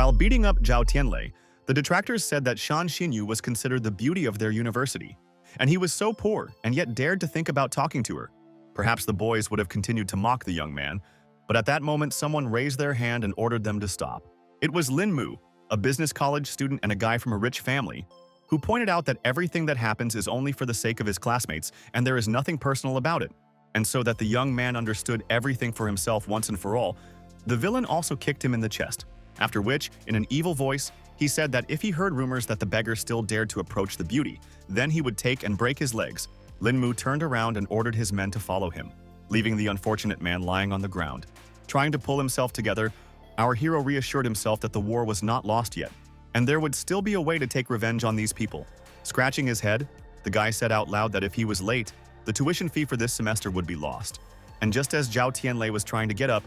While beating up Zhao Tianlei, the detractors said that Shan Xinyu was considered the beauty of their university, and he was so poor and yet dared to think about talking to her. Perhaps the boys would have continued to mock the young man, but at that moment someone raised their hand and ordered them to stop. It was Lin Mu, a business college student and a guy from a rich family, who pointed out that everything that happens is only for the sake of his classmates and there is nothing personal about it. And so that the young man understood everything for himself once and for all, the villain also kicked him in the chest, after which, in an evil voice, he said that if he heard rumors that the beggar still dared to approach the beauty, then he would take and break his legs. Lin Mu turned around and ordered his men to follow him, leaving the unfortunate man lying on the ground. Trying to pull himself together, our hero reassured himself that the war was not lost yet, and there would still be a way to take revenge on these people. Scratching his head, the guy said out loud that if he was late, the tuition fee for this semester would be lost. And just as Zhao Tianlei was trying to get up,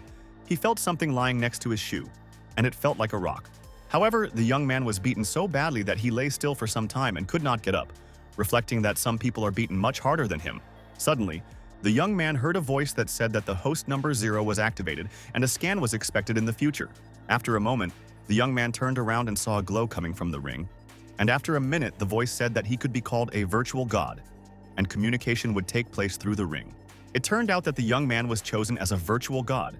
he felt something lying next to his shoe, and it felt like a rock. However, the young man was beaten so badly that he lay still for some time and could not get up, reflecting that some people are beaten much harder than him. Suddenly, the young man heard a voice that said that the host number 0 was activated and a scan was expected in the future. After a moment, the young man turned around and saw a glow coming from the ring. And after a minute, the voice said that he could be called a virtual god, and communication would take place through the ring. It turned out that the young man was chosen as a virtual god,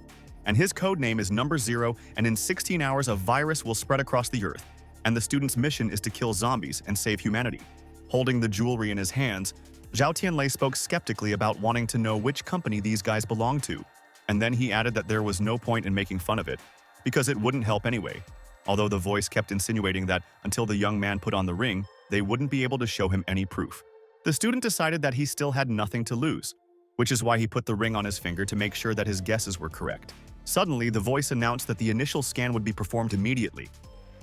and his code name is number 0, and in 16 hours a virus will spread across the earth, and the student's mission is to kill zombies and save humanity. Holding the jewelry in his hands, Zhao Tianlei spoke skeptically about wanting to know which company these guys belonged to, and then he added that there was no point in making fun of it, because it wouldn't help anyway, although the voice kept insinuating that until the young man put on the ring, they wouldn't be able to show him any proof. The student decided that he still had nothing to lose, which is why he put the ring on his finger to make sure that his guesses were correct. Suddenly, the voice announced that the initial scan would be performed immediately,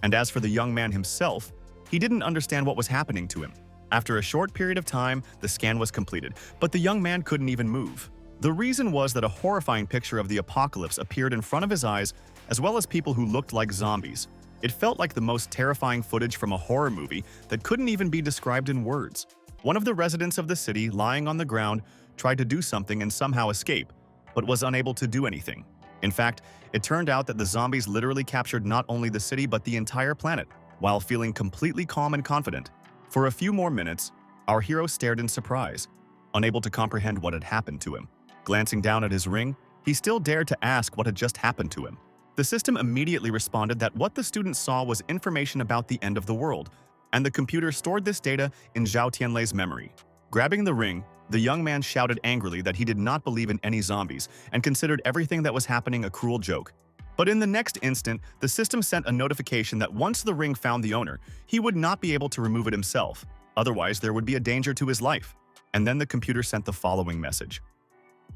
and as for the young man himself, he didn't understand what was happening to him. After a short period of time, the scan was completed, but the young man couldn't even move. The reason was that a horrifying picture of the apocalypse appeared in front of his eyes, as well as people who looked like zombies. It felt like the most terrifying footage from a horror movie that couldn't even be described in words. One of the residents of the city, lying on the ground, tried to do something and somehow escape, but was unable to do anything. In fact, it turned out that the zombies literally captured not only the city but the entire planet, while feeling completely calm and confident. For a few more minutes, our hero stared in surprise, unable to comprehend what had happened to him. Glancing down at his ring, he still dared to ask what had just happened to him. The system immediately responded that what the student saw was information about the end of the world, and the computer stored this data in Zhao Tianlei's memory. Grabbing the ring, the young man shouted angrily that he did not believe in any zombies and considered everything that was happening a cruel joke. But in the next instant, the system sent a notification that once the ring found the owner, he would not be able to remove it himself. Otherwise, there would be a danger to his life. And then the computer sent the following message.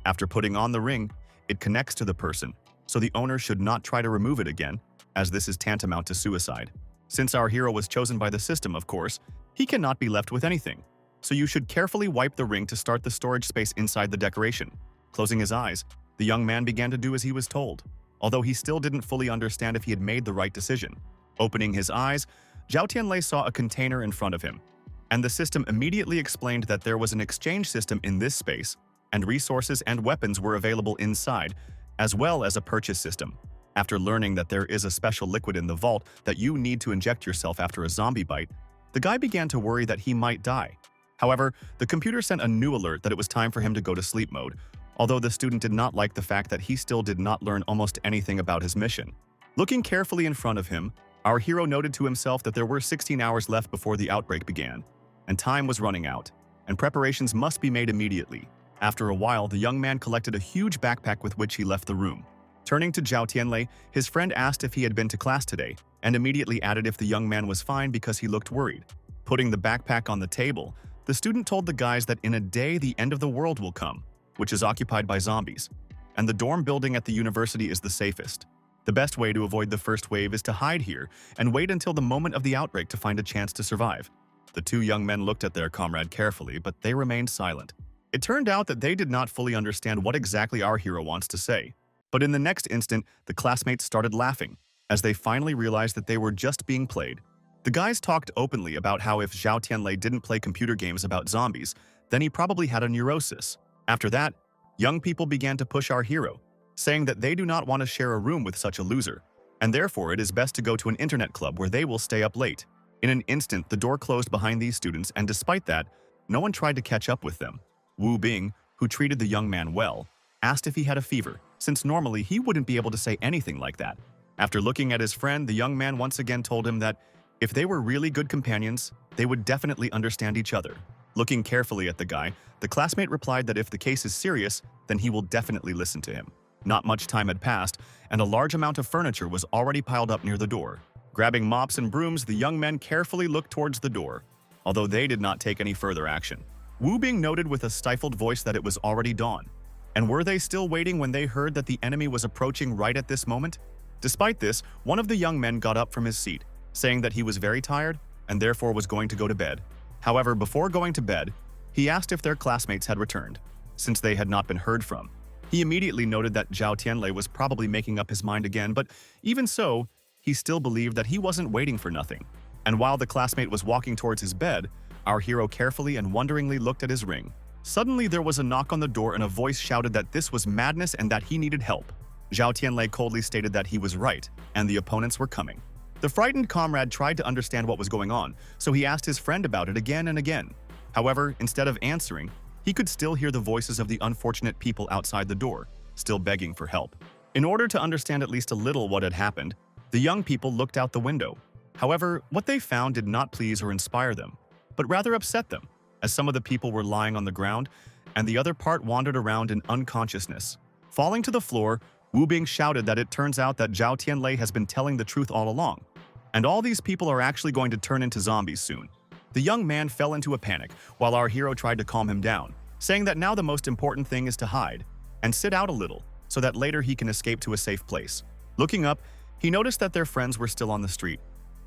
After putting on the ring, it connects to the person, so the owner should not try to remove it again, as this is tantamount to suicide. Since our hero was chosen by the system, of course, he cannot be left with anything. So you should carefully wipe the ring to start the storage space inside the decoration. Closing his eyes, the young man began to do as he was told, although he still didn't fully understand if he had made the right decision. Opening his eyes, Zhao Tianlei saw a container in front of him, and the system immediately explained that there was an exchange system in this space, and resources and weapons were available inside, as well as a purchase system. After learning that there is a special liquid in the vault that you need to inject yourself after a zombie bite, the guy began to worry that he might die. However, the computer sent a new alert that it was time for him to go to sleep mode, although the student did not like the fact that he still did not learn almost anything about his mission. Looking carefully in front of him, our hero noted to himself that there were 16 hours left before the outbreak began, and time was running out, and preparations must be made immediately. After a while, the young man collected a huge backpack with which he left the room. Turning to Zhao Tianlei, his friend asked if he had been to class today, and immediately added if the young man was fine because he looked worried. Putting the backpack on the table, the student told the guys that in a day the end of the world will come, which is occupied by zombies, and the dorm building at the university is the safest. The best way to avoid the first wave is to hide here and wait until the moment of the outbreak to find a chance to survive. The two young men looked at their comrade carefully, but they remained silent. It turned out that they did not fully understand what exactly our hero wants to say. But in the next instant, the classmates started laughing, as they finally realized that they were just being played. The guys talked openly about how if Zhao Tianlei didn't play computer games about zombies, then he probably had a neurosis. After that, young people began to push our hero, saying that they do not want to share a room with such a loser, and therefore it is best to go to an internet club where they will stay up late. In an instant, the door closed behind these students, and despite that, no one tried to catch up with them. Wu Bing, who treated the young man well, asked if he had a fever, since normally he wouldn't be able to say anything like that. After looking at his friend, the young man once again told him that if they were really good companions, they would definitely understand each other. Looking carefully at the guy, the classmate replied that if the case is serious, then he will definitely listen to him. Not much time had passed, and a large amount of furniture was already piled up near the door. Grabbing mops and brooms, the young men carefully looked towards the door, although they did not take any further action. Wu Bing noted with a stifled voice that it was already dawn. And were they still waiting when they heard that the enemy was approaching right at this moment? Despite this, one of the young men got up from his seat, saying that he was very tired and therefore was going to go to bed. However, before going to bed, he asked if their classmates had returned, since they had not been heard from. He immediately noted that Zhao Tianlei was probably making up his mind again, but even so, he still believed that he wasn't waiting for nothing. And while the classmate was walking towards his bed, our hero carefully and wonderingly looked at his ring. Suddenly, there was a knock on the door and a voice shouted that this was madness and that he needed help. Zhao Tianlei coldly stated that he was right, and the opponents were coming. The frightened comrade tried to understand what was going on, so he asked his friend about it again and again. However, instead of answering, he could still hear the voices of the unfortunate people outside the door, still begging for help. In order to understand at least a little what had happened, the young people looked out the window. However, what they found did not please or inspire them, but rather upset them, as some of the people were lying on the ground, and the other part wandered around in unconsciousness. Falling to the floor, Wu Bing shouted that it turns out that Zhao Tianlei has been telling the truth all along, and all these people are actually going to turn into zombies soon. The young man fell into a panic, while our hero tried to calm him down, saying that now the most important thing is to hide and sit out a little, so that later he can escape to a safe place. Looking up, he noticed that their friends were still on the street,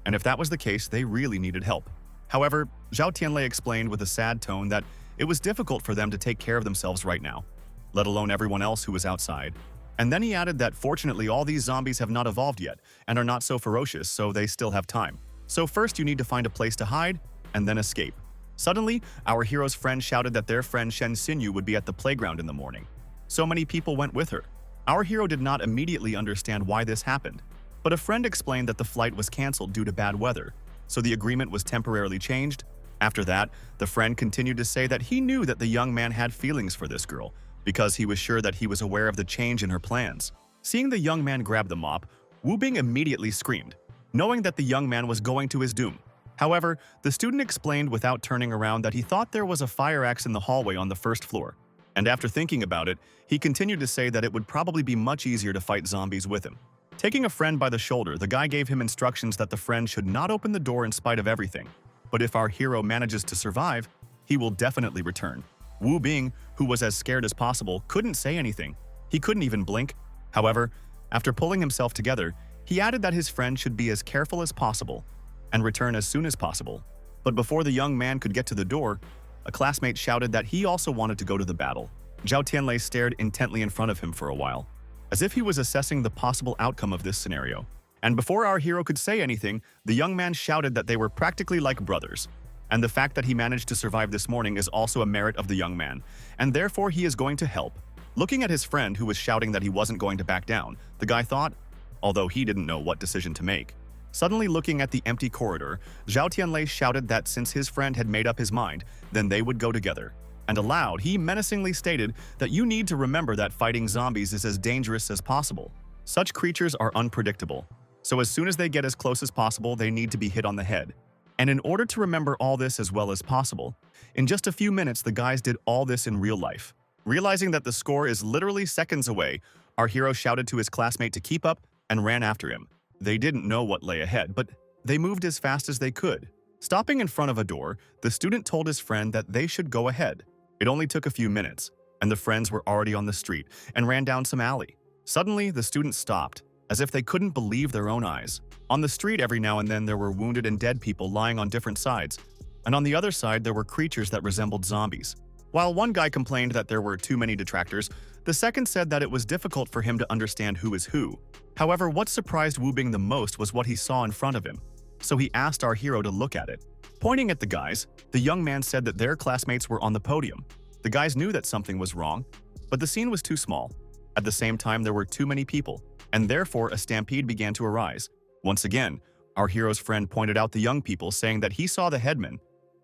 and if that was the case, they really needed help. However, Zhao Tianlei explained with a sad tone that it was difficult for them to take care of themselves right now, let alone everyone else who was outside. And then he added that fortunately all these zombies have not evolved yet and are not so ferocious, so they still have time. So first you need to find a place to hide and then escape. Suddenly, our hero's friend shouted that their friend Shen Xinyu would be at the playground in the morning. So many people went with her. Our hero did not immediately understand why this happened, but a friend explained that the flight was cancelled due to bad weather, so the agreement was temporarily changed. After that, the friend continued to say that he knew that the young man had feelings for this girl, because he was sure that he was aware of the change in her plans. Seeing the young man grab the mop, Wu Bing immediately screamed, knowing that the young man was going to his doom. However, the student explained without turning around that he thought there was a fire axe in the hallway on the first floor. And after thinking about it, he continued to say that it would probably be much easier to fight zombies with him. Taking a friend by the shoulder, the guy gave him instructions that the friend should not open the door in spite of everything. But if our hero manages to survive, he will definitely return. Wu Bing, who was as scared as possible, couldn't say anything. He couldn't even blink. However, after pulling himself together, he added that his friend should be as careful as possible and return as soon as possible. But before the young man could get to the door, a classmate shouted that he also wanted to go to the battle. Zhao Tianlei stared intently in front of him for a while, as if he was assessing the possible outcome of this scenario. And before our hero could say anything, the young man shouted that they were practically like brothers. And the fact that he managed to survive this morning is also a merit of the young man, and therefore he is going to help. Looking at his friend who was shouting that he wasn't going to back down, the guy thought, although he didn't know what decision to make. Suddenly looking at the empty corridor, Zhao Tianlei shouted that since his friend had made up his mind, then they would go together. And aloud, he menacingly stated that you need to remember that fighting zombies is as dangerous as possible. Such creatures are unpredictable, so as soon as they get as close as possible, they need to be hit on the head. And in order to remember all this as well as possible, in just a few minutes the guys did all this in real life. Realizing that the score is literally seconds away, our hero shouted to his classmate to keep up and ran after him. They didn't know what lay ahead, but they moved as fast as they could. Stopping in front of a door, the student told his friend that they should go ahead. It only took a few minutes, and the friends were already on the street and ran down some alley. Suddenly, the student stopped, as if they couldn't believe their own eyes. On the street every now and then there were wounded and dead people lying on different sides, and on the other side there were creatures that resembled zombies. While one guy complained that there were too many detractors, the second said that it was difficult for him to understand who is who. However, what surprised Wu Bing the most was what he saw in front of him, so he asked our hero to look at it. Pointing at the guys, the young man said that their classmates were on the podium. The guys knew that something was wrong, but the scene was too small. At the same time, there were too many people, and therefore a stampede began to arise. Once again, our hero's friend pointed out the young people, saying that he saw the headman.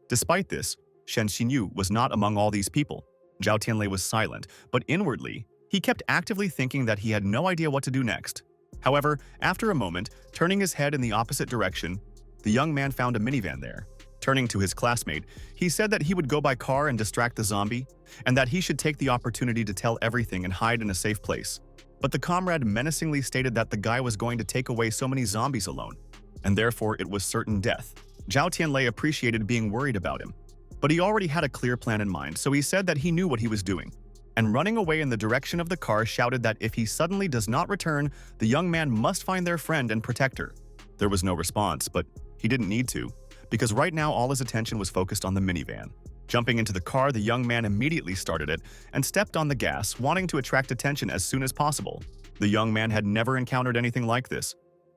Despite this, Shen Xinyu was not among all these people. Zhao Tianlei was silent, but inwardly, he kept actively thinking that he had no idea what to do next. However, after a moment, turning his head in the opposite direction, the young man found a minivan there. Turning to his classmate, he said that he would go by car and distract the zombie, and that he should take the opportunity to tell everything and hide in a safe place. But the comrade menacingly stated that the guy was going to take away so many zombies alone, and therefore it was certain death. Zhao Tianlei appreciated being worried about him, but he already had a clear plan in mind, so he said that he knew what he was doing, and running away in the direction of the car shouted that if he suddenly does not return, the young man must find their friend and protect her. There was no response, but he didn't need to, because right now all his attention was focused on the minivan. Jumping into the car, the young man immediately started it and stepped on the gas, wanting to attract attention as soon as possible. The young man had never encountered anything like this.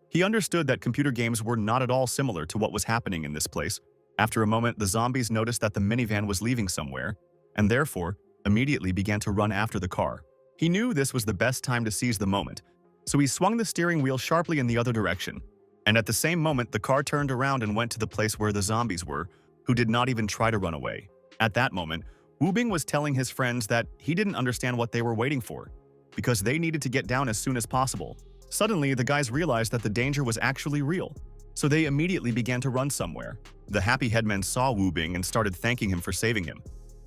He understood that computer games were not at all similar to what was happening in this place. After a moment, the zombies noticed that the minivan was leaving somewhere, and therefore immediately began to run after the car. He knew this was the best time to seize the moment, so he swung the steering wheel sharply in the other direction. And at the same moment, the car turned around and went to the place where the zombies were, who did not even try to run away. At that moment, Wu Bing was telling his friends that he didn't understand what they were waiting for, because they needed to get down as soon as possible. Suddenly, the guys realized that the danger was actually real, so they immediately began to run somewhere. The happy headman saw Wu Bing and started thanking him for saving him,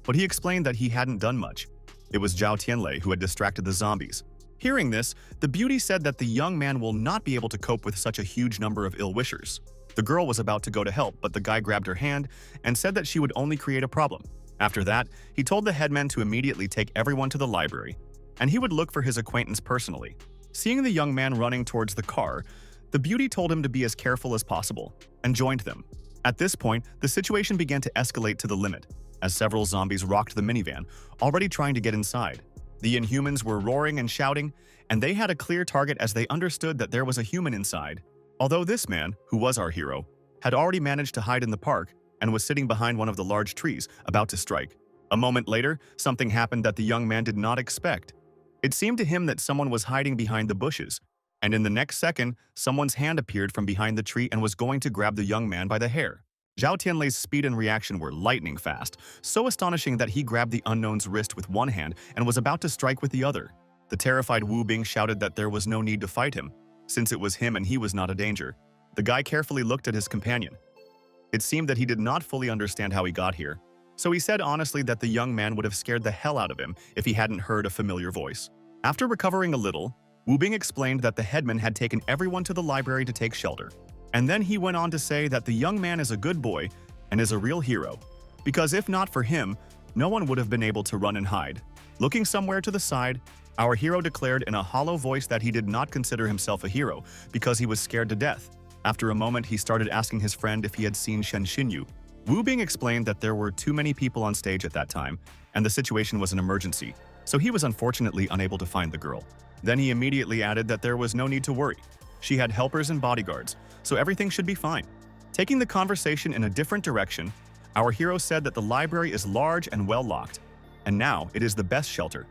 but he explained that he hadn't done much. It was Zhao Tianlei who had distracted the zombies. Hearing this, the beauty said that the young man will not be able to cope with such a huge number of ill-wishers. The girl was about to go to help, but the guy grabbed her hand and said that she would only create a problem. After that, he told the headman to immediately take everyone to the library, and he would look for his acquaintance personally. Seeing the young man running towards the car, the beauty told him to be as careful as possible, and joined them. At this point, the situation began to escalate to the limit, as several zombies rocked the minivan, already trying to get inside. The Inhumans were roaring and shouting, and they had a clear target as they understood that there was a human inside. Although this man, who was our hero, had already managed to hide in the park and was sitting behind one of the large trees, about to strike. A moment later, something happened that the young man did not expect. It seemed to him that someone was hiding behind the bushes, and in the next second, someone's hand appeared from behind the tree and was going to grab the young man by the hair. Zhao Tianlei's speed and reaction were lightning fast, so astonishing that he grabbed the unknown's wrist with one hand and was about to strike with the other. The terrified Wu Bing shouted that there was no need to fight him, since it was him and he was not a danger. The guy carefully looked at his companion. It seemed that he did not fully understand how he got here, so he said honestly that the young man would have scared the hell out of him if he hadn't heard a familiar voice. After recovering a little, Wu Bing explained that the headman had taken everyone to the library to take shelter. And then he went on to say that the young man is a good boy and is a real hero, because if not for him, no one would have been able to run and hide. Looking somewhere to the side, our hero declared in a hollow voice that he did not consider himself a hero because he was scared to death. After a moment, he started asking his friend if he had seen Shen Xinyu. Wu Bing explained that there were too many people on stage at that time, and the situation was an emergency, so he was unfortunately unable to find the girl. Then he immediately added that there was no need to worry. She had helpers and bodyguards, so everything should be fine. Taking the conversation in a different direction, our hero said that the library is large and well locked, and now it is the best shelter.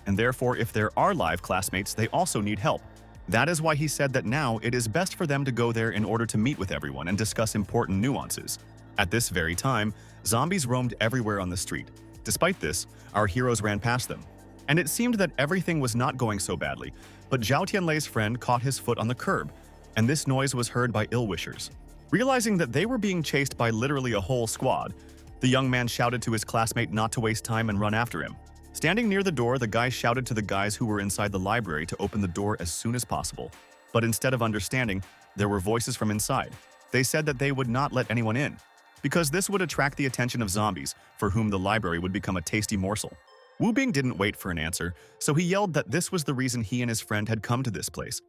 And therefore, if there are live classmates, they also need help. That is why he said that now it is best for them to go there in order to meet with everyone and discuss important nuances. At this very time, zombies roamed everywhere on the street. Despite this, our heroes ran past them. And it seemed that everything was not going so badly, but Zhao Tianlei's friend caught his foot on the curb, and this noise was heard by ill-wishers. Realizing that they were being chased by literally a whole squad, the young man shouted to his classmate not to waste time and run after him. Standing near the door, the guy shouted to the guys who were inside the library to open the door as soon as possible. But instead of understanding, there were voices from inside. They said that they would not let anyone in, because this would attract the attention of zombies, for whom the library would become a tasty morsel. Wu Bing didn't wait for an answer, so he yelled that this was the reason he and his friend had come to this place,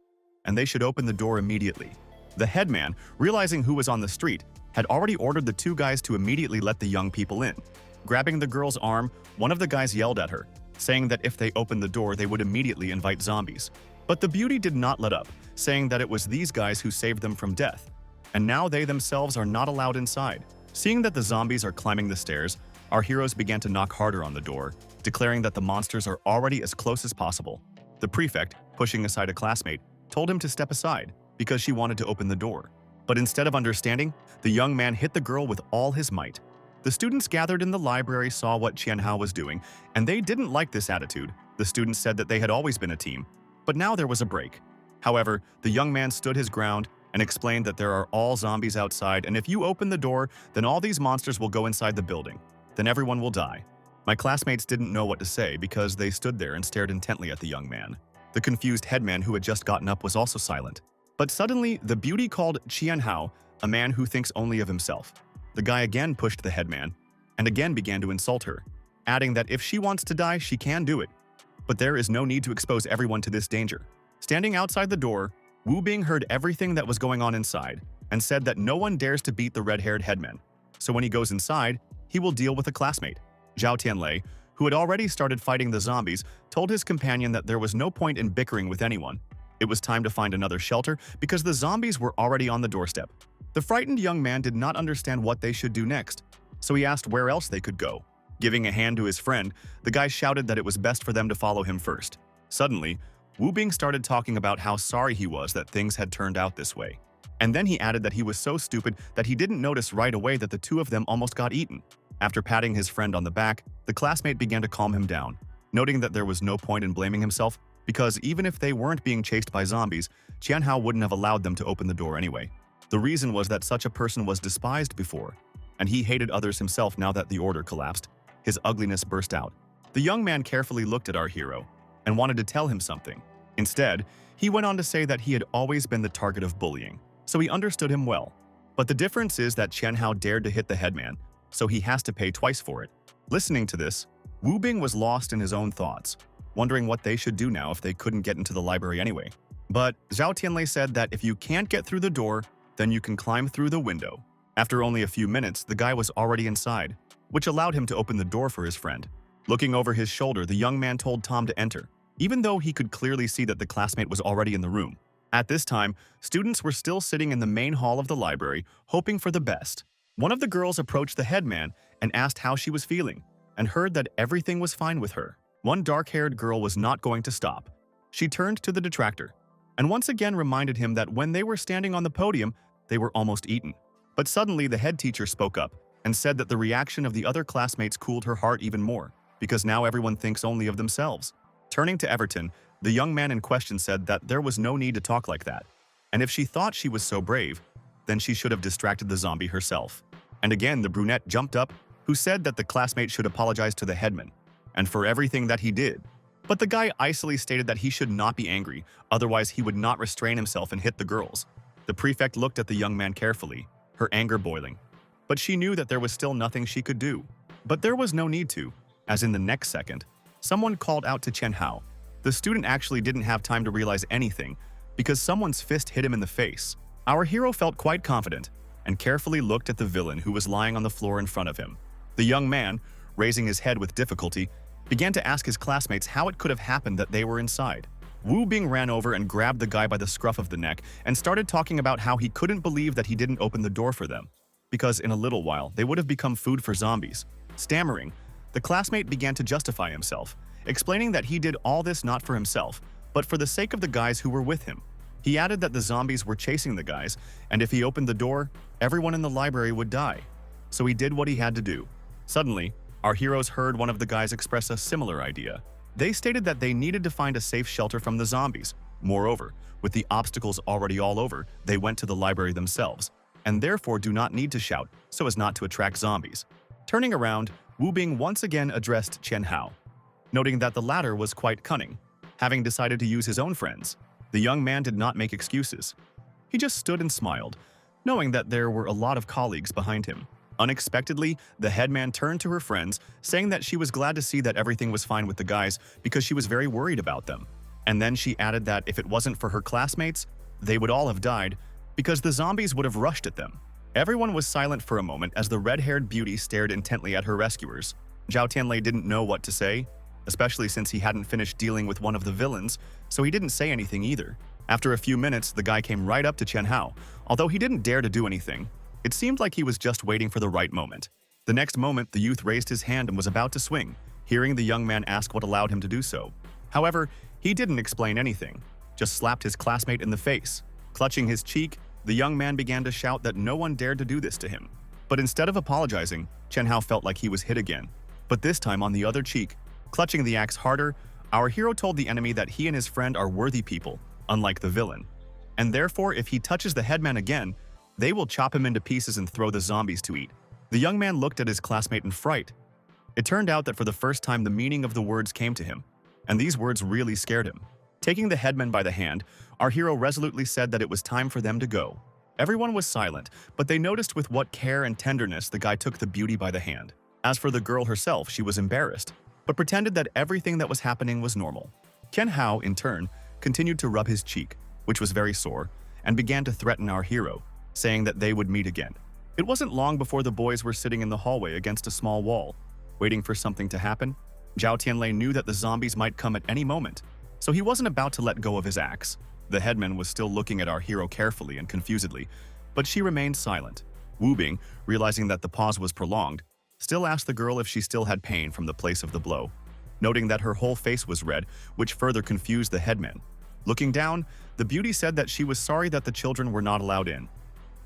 and they should open the door immediately. The headman, realizing who was on the street, had already ordered the two guys to immediately let the young people in. Grabbing the girl's arm, one of the guys yelled at her, saying that if they opened the door, they would immediately invite zombies. But the beauty did not let up, saying that it was these guys who saved them from death, and now they themselves are not allowed inside. Seeing that the zombies are climbing the stairs, our heroes began to knock harder on the door, declaring that the monsters are already as close as possible. The prefect, pushing aside a classmate, told him to step aside because she wanted to open the door. But instead of understanding, the young man hit the girl with all his might. The students gathered in the library saw what Qianhao was doing, and they didn't like this attitude. The students said that they had always been a team, but now there was a break. However, the young man stood his ground and explained that there are all zombies outside, and if you open the door, then all these monsters will go inside the building. Then everyone will die. My classmates didn't know what to say because they stood there and stared intently at the young man. The confused headman who had just gotten up was also silent. But suddenly, the beauty called Qianhao, a man who thinks only of himself. The guy again pushed the headman and again began to insult her, adding that if she wants to die, she can do it. But there is no need to expose everyone to this danger. Standing outside the door, Wu Bing heard everything that was going on inside and said that no one dares to beat the red-haired headman. So when he goes inside, he will deal with a classmate. Zhao Tianlei, who had already started fighting the zombies, told his companion that there was no point in bickering with anyone. It was time to find another shelter because the zombies were already on the doorstep. The frightened young man did not understand what they should do next, so he asked where else they could go. Giving a hand to his friend, the guy shouted that it was best for them to follow him first. Suddenly, Wu Bing started talking about how sorry he was that things had turned out this way. And then he added that he was so stupid that he didn't notice right away that the two of them almost got eaten. After patting his friend on the back, the classmate began to calm him down, noting that there was no point in blaming himself because even if they weren't being chased by zombies, Qianhao wouldn't have allowed them to open the door anyway. The reason was that such a person was despised before, and he hated others himself now that the order collapsed. His ugliness burst out. The young man carefully looked at our hero and wanted to tell him something. Instead, he went on to say that he had always been the target of bullying, so he understood him well. But the difference is that Qianhao dared to hit the headman, so he has to pay twice for it. Listening to this, Wu Bing was lost in his own thoughts, wondering what they should do now if they couldn't get into the library anyway. But Zhao Tianlei said that if you can't get through the door, then you can climb through the window. After only a few minutes, the guy was already inside, which allowed him to open the door for his friend. Looking over his shoulder, the young man told Tom to enter, even though he could clearly see that the classmate was already in the room. At this time, students were still sitting in the main hall of the library, hoping for the best. One of the girls approached the headman and asked how she was feeling, and heard that everything was fine with her. One dark-haired girl was not going to stop. She turned to the detractor, and once again reminded him that when they were standing on the podium, they were almost eaten. But suddenly the head teacher spoke up and said that the reaction of the other classmates cooled her heart even more, because now everyone thinks only of themselves. Turning to Everton, the young man in question said that there was no need to talk like that, and if she thought she was so brave, then she should have distracted the zombie herself. And again, the brunette jumped up, who said that the classmate should apologize to the headman, and for everything that he did. But the guy icily stated that he should not be angry, otherwise he would not restrain himself and hit the girls. The prefect looked at the young man carefully, her anger boiling. But she knew that there was still nothing she could do. But there was no need to, as in the next second, someone called out to Qianhao. The student actually didn't have time to realize anything, because someone's fist hit him in the face. Our hero felt quite confident, and carefully looked at the villain who was lying on the floor in front of him. The young man, raising his head with difficulty, began to ask his classmates how it could have happened that they were inside. Wu Bing ran over and grabbed the guy by the scruff of the neck and started talking about how he couldn't believe that he didn't open the door for them, because in a little while they would have become food for zombies. Stammering, the classmate began to justify himself, explaining that he did all this not for himself, but for the sake of the guys who were with him. He added that the zombies were chasing the guys, and if he opened the door, everyone in the library would die. So he did what he had to do. Suddenly, our heroes heard one of the guys express a similar idea. They stated that they needed to find a safe shelter from the zombies. Moreover, with the obstacles already all over, they went to the library themselves, and therefore do not need to shout so as not to attract zombies. Turning around, Wu Bing once again addressed Qianhao, noting that the latter was quite cunning, having decided to use his own friends. The young man did not make excuses. He just stood and smiled, knowing that there were a lot of colleagues behind him. Unexpectedly, the headman turned to her friends, saying that she was glad to see that everything was fine with the guys because she was very worried about them. And then she added that if it wasn't for her classmates, they would all have died because the zombies would have rushed at them. Everyone was silent for a moment as the red-haired beauty stared intently at her rescuers. Zhao Tianlei didn't know what to say, especially since he hadn't finished dealing with one of the villains, so he didn't say anything either. After a few minutes, the guy came right up to Qianhao, although he didn't dare to do anything. It seemed like he was just waiting for the right moment. The next moment, the youth raised his hand and was about to swing, hearing the young man ask what allowed him to do so. However, he didn't explain anything, just slapped his classmate in the face. Clutching his cheek, the young man began to shout that no one dared to do this to him. But instead of apologizing, Chen Hao felt like he was hit again. But this time on the other cheek, clutching the axe harder, our hero told the enemy that he and his friend are worthy people, unlike the villain. And therefore, if he touches the headman again, they will chop him into pieces and throw the zombies to eat. The young man looked at his classmate in fright. It turned out that for the first time the meaning of the words came to him, and these words really scared him. Taking the headman by the hand, our hero resolutely said that it was time for them to go. Everyone was silent, but they noticed with what care and tenderness the guy took the beauty by the hand. As for the girl herself, she was embarrassed, but pretended that everything that was happening was normal. Chen Hao, in turn, continued to rub his cheek, which was very sore, and began to threaten our hero, saying that they would meet again. It wasn't long before the boys were sitting in the hallway against a small wall, waiting for something to happen. Zhao Tianlei knew that the zombies might come at any moment, so he wasn't about to let go of his axe. The headman was still looking at our hero carefully and confusedly, but she remained silent. Wu Bing, realizing that the pause was prolonged, still asked the girl if she still had pain from the place of the blow, noting that her whole face was red, which further confused the headman. Looking down, the beauty said that she was sorry that the children were not allowed in.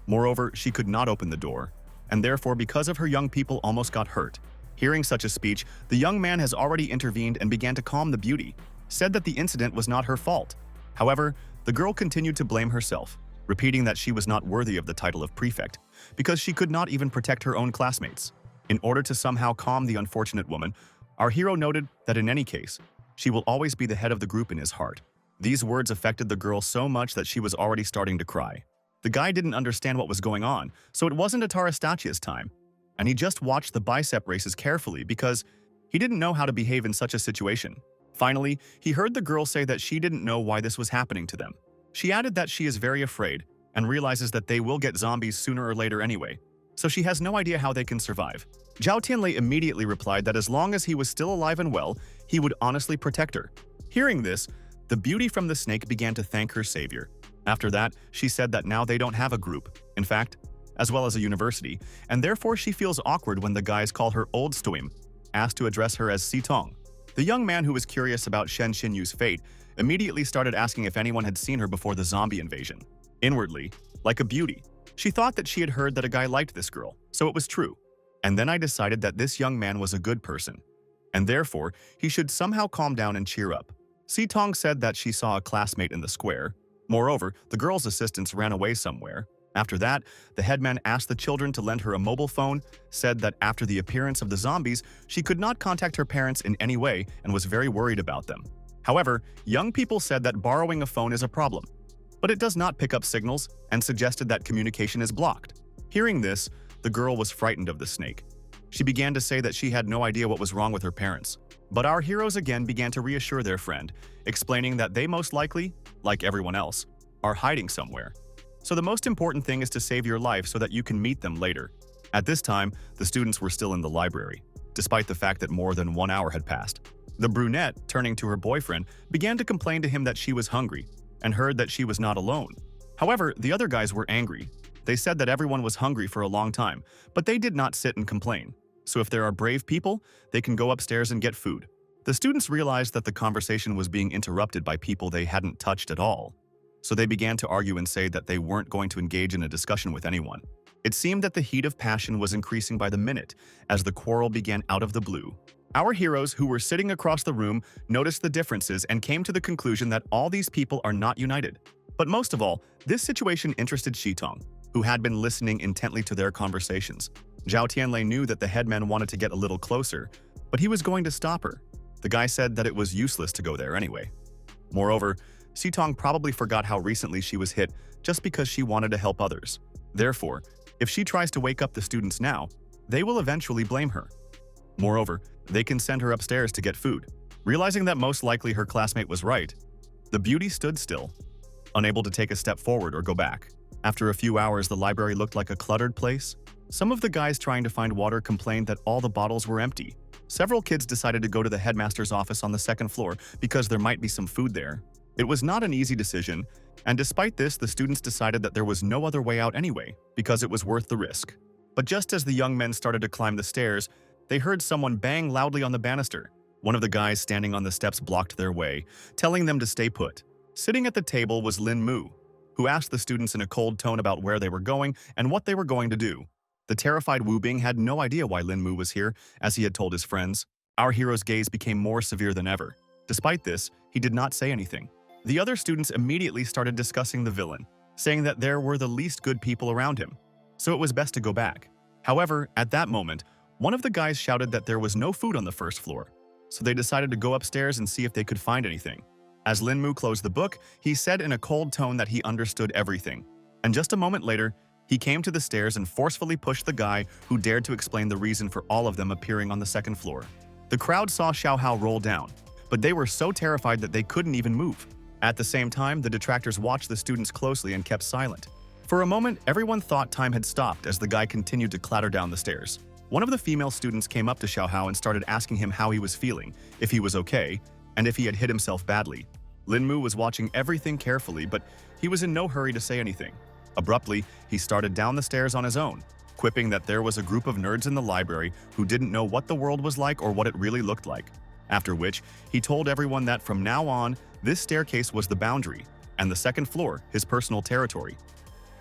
Moreover, she could not open the door, and therefore because of her young people almost got hurt. Hearing such a speech, the young man has already intervened and began to calm the beauty, said that the incident was not her fault. However, the girl continued to blame herself, repeating that she was not worthy of the title of prefect, because she could not even protect her own classmates. In order to somehow calm the unfortunate woman, our hero noted that in any case, she will always be the head of the group in his heart. These words affected the girl so much that she was already starting to cry. The guy didn't understand what was going on, so it wasn't Atarastachia's time, and he just watched the bicep races carefully because he didn't know how to behave in such a situation. Finally, he heard the girl say that she didn't know why this was happening to them. She added that she is very afraid and realizes that they will get zombies sooner or later anyway, so she has no idea how they can survive. Zhao Tianlei immediately replied that as long as he was still alive and well, he would honestly protect her. Hearing this, the beauty from the snake began to thank her savior. After that, she said that now they don't have a group, in fact, as well as a university, and therefore she feels awkward when the guys call her Old Stoim, asked to address her as Sitong. The young man who was curious about Shen Xinyu's fate immediately started asking if anyone had seen her before the zombie invasion. Inwardly, like a beauty, she thought that she had heard that a guy liked this girl, so it was true. And then I decided that this young man was a good person, and therefore he should somehow calm down and cheer up. Sitong said that she saw a classmate in the square. Moreover, the girl's assistants ran away somewhere. After that, the headman asked the children to lend her a mobile phone, said that after the appearance of the zombies, she could not contact her parents in any way and was very worried about them. However, young people said that borrowing a phone is a problem, but it does not pick up signals and suggested that communication is blocked. Hearing this, the girl was frightened of the snake. She began to say that she had no idea what was wrong with her parents. But our heroes again began to reassure their friend, explaining that they most likely, like everyone else, are hiding somewhere. So the most important thing is to save your life so that you can meet them later. At this time, the students were still in the library, despite the fact that more than 1 hour had passed. The brunette, turning to her boyfriend, began to complain to him that she was hungry and heard that she was not alone. However, the other guys were angry. They said that everyone was hungry for a long time, but they did not sit and complain. So if there are brave people, they can go upstairs and get food. The students realized that the conversation was being interrupted by people they hadn't touched at all. So they began to argue and say that they weren't going to engage in a discussion with anyone. It seemed that the heat of passion was increasing by the minute as the quarrel began out of the blue. Our heroes, who were sitting across the room, noticed the differences and came to the conclusion that all these people are not united. But most of all, this situation interested Shitong, who had been listening intently to their conversations. Zhao Tianlei knew that the headman wanted to get a little closer, but he was going to stop her. The guy said that it was useless to go there anyway. Moreover, Sitong probably forgot how recently she was hit just because she wanted to help others. Therefore, if she tries to wake up the students now, they will eventually blame her. Moreover, they can send her upstairs to get food. Realizing that most likely her classmate was right, the beauty stood still, unable to take a step forward or go back. After a few hours, the library looked like a cluttered place. Some of the guys trying to find water complained that all the bottles were empty. Several kids decided to go to the headmaster's office on the second floor because there might be some food there. It was not an easy decision, and despite this, the students decided that there was no other way out anyway, because it was worth the risk. But just as the young men started to climb the stairs, they heard someone bang loudly on the banister. One of the guys standing on the steps blocked their way, telling them to stay put. Sitting at the table was Lin Mu, who asked the students in a cold tone about where they were going and what they were going to do. The terrified Wu Bing had no idea why Lin Mu was here, as he had told his friends. Our hero's gaze became more severe than ever. Despite this, he did not say anything. The other students immediately started discussing the villain, saying that there were the least good people around him, so it was best to go back. However, at that moment, one of the guys shouted that there was no food on the first floor, so they decided to go upstairs and see if they could find anything. As Lin Mu closed the book, he said in a cold tone that he understood everything. And just a moment later, he came to the stairs and forcefully pushed the guy who dared to explain the reason for all of them appearing on the second floor. The crowd saw Xiao Hao roll down, but they were so terrified that they couldn't even move. At the same time, the detractors watched the students closely and kept silent. For a moment, everyone thought time had stopped as the guy continued to clatter down the stairs. One of the female students came up to Xiao Hao and started asking him how he was feeling, if he was okay, and if he had hit himself badly. Lin Mu was watching everything carefully, but he was in no hurry to say anything. Abruptly, he started down the stairs on his own, quipping that there was a group of nerds in the library who didn't know what the world was like or what it really looked like. After which, he told everyone that from now on, this staircase was the boundary, and the second floor, his personal territory.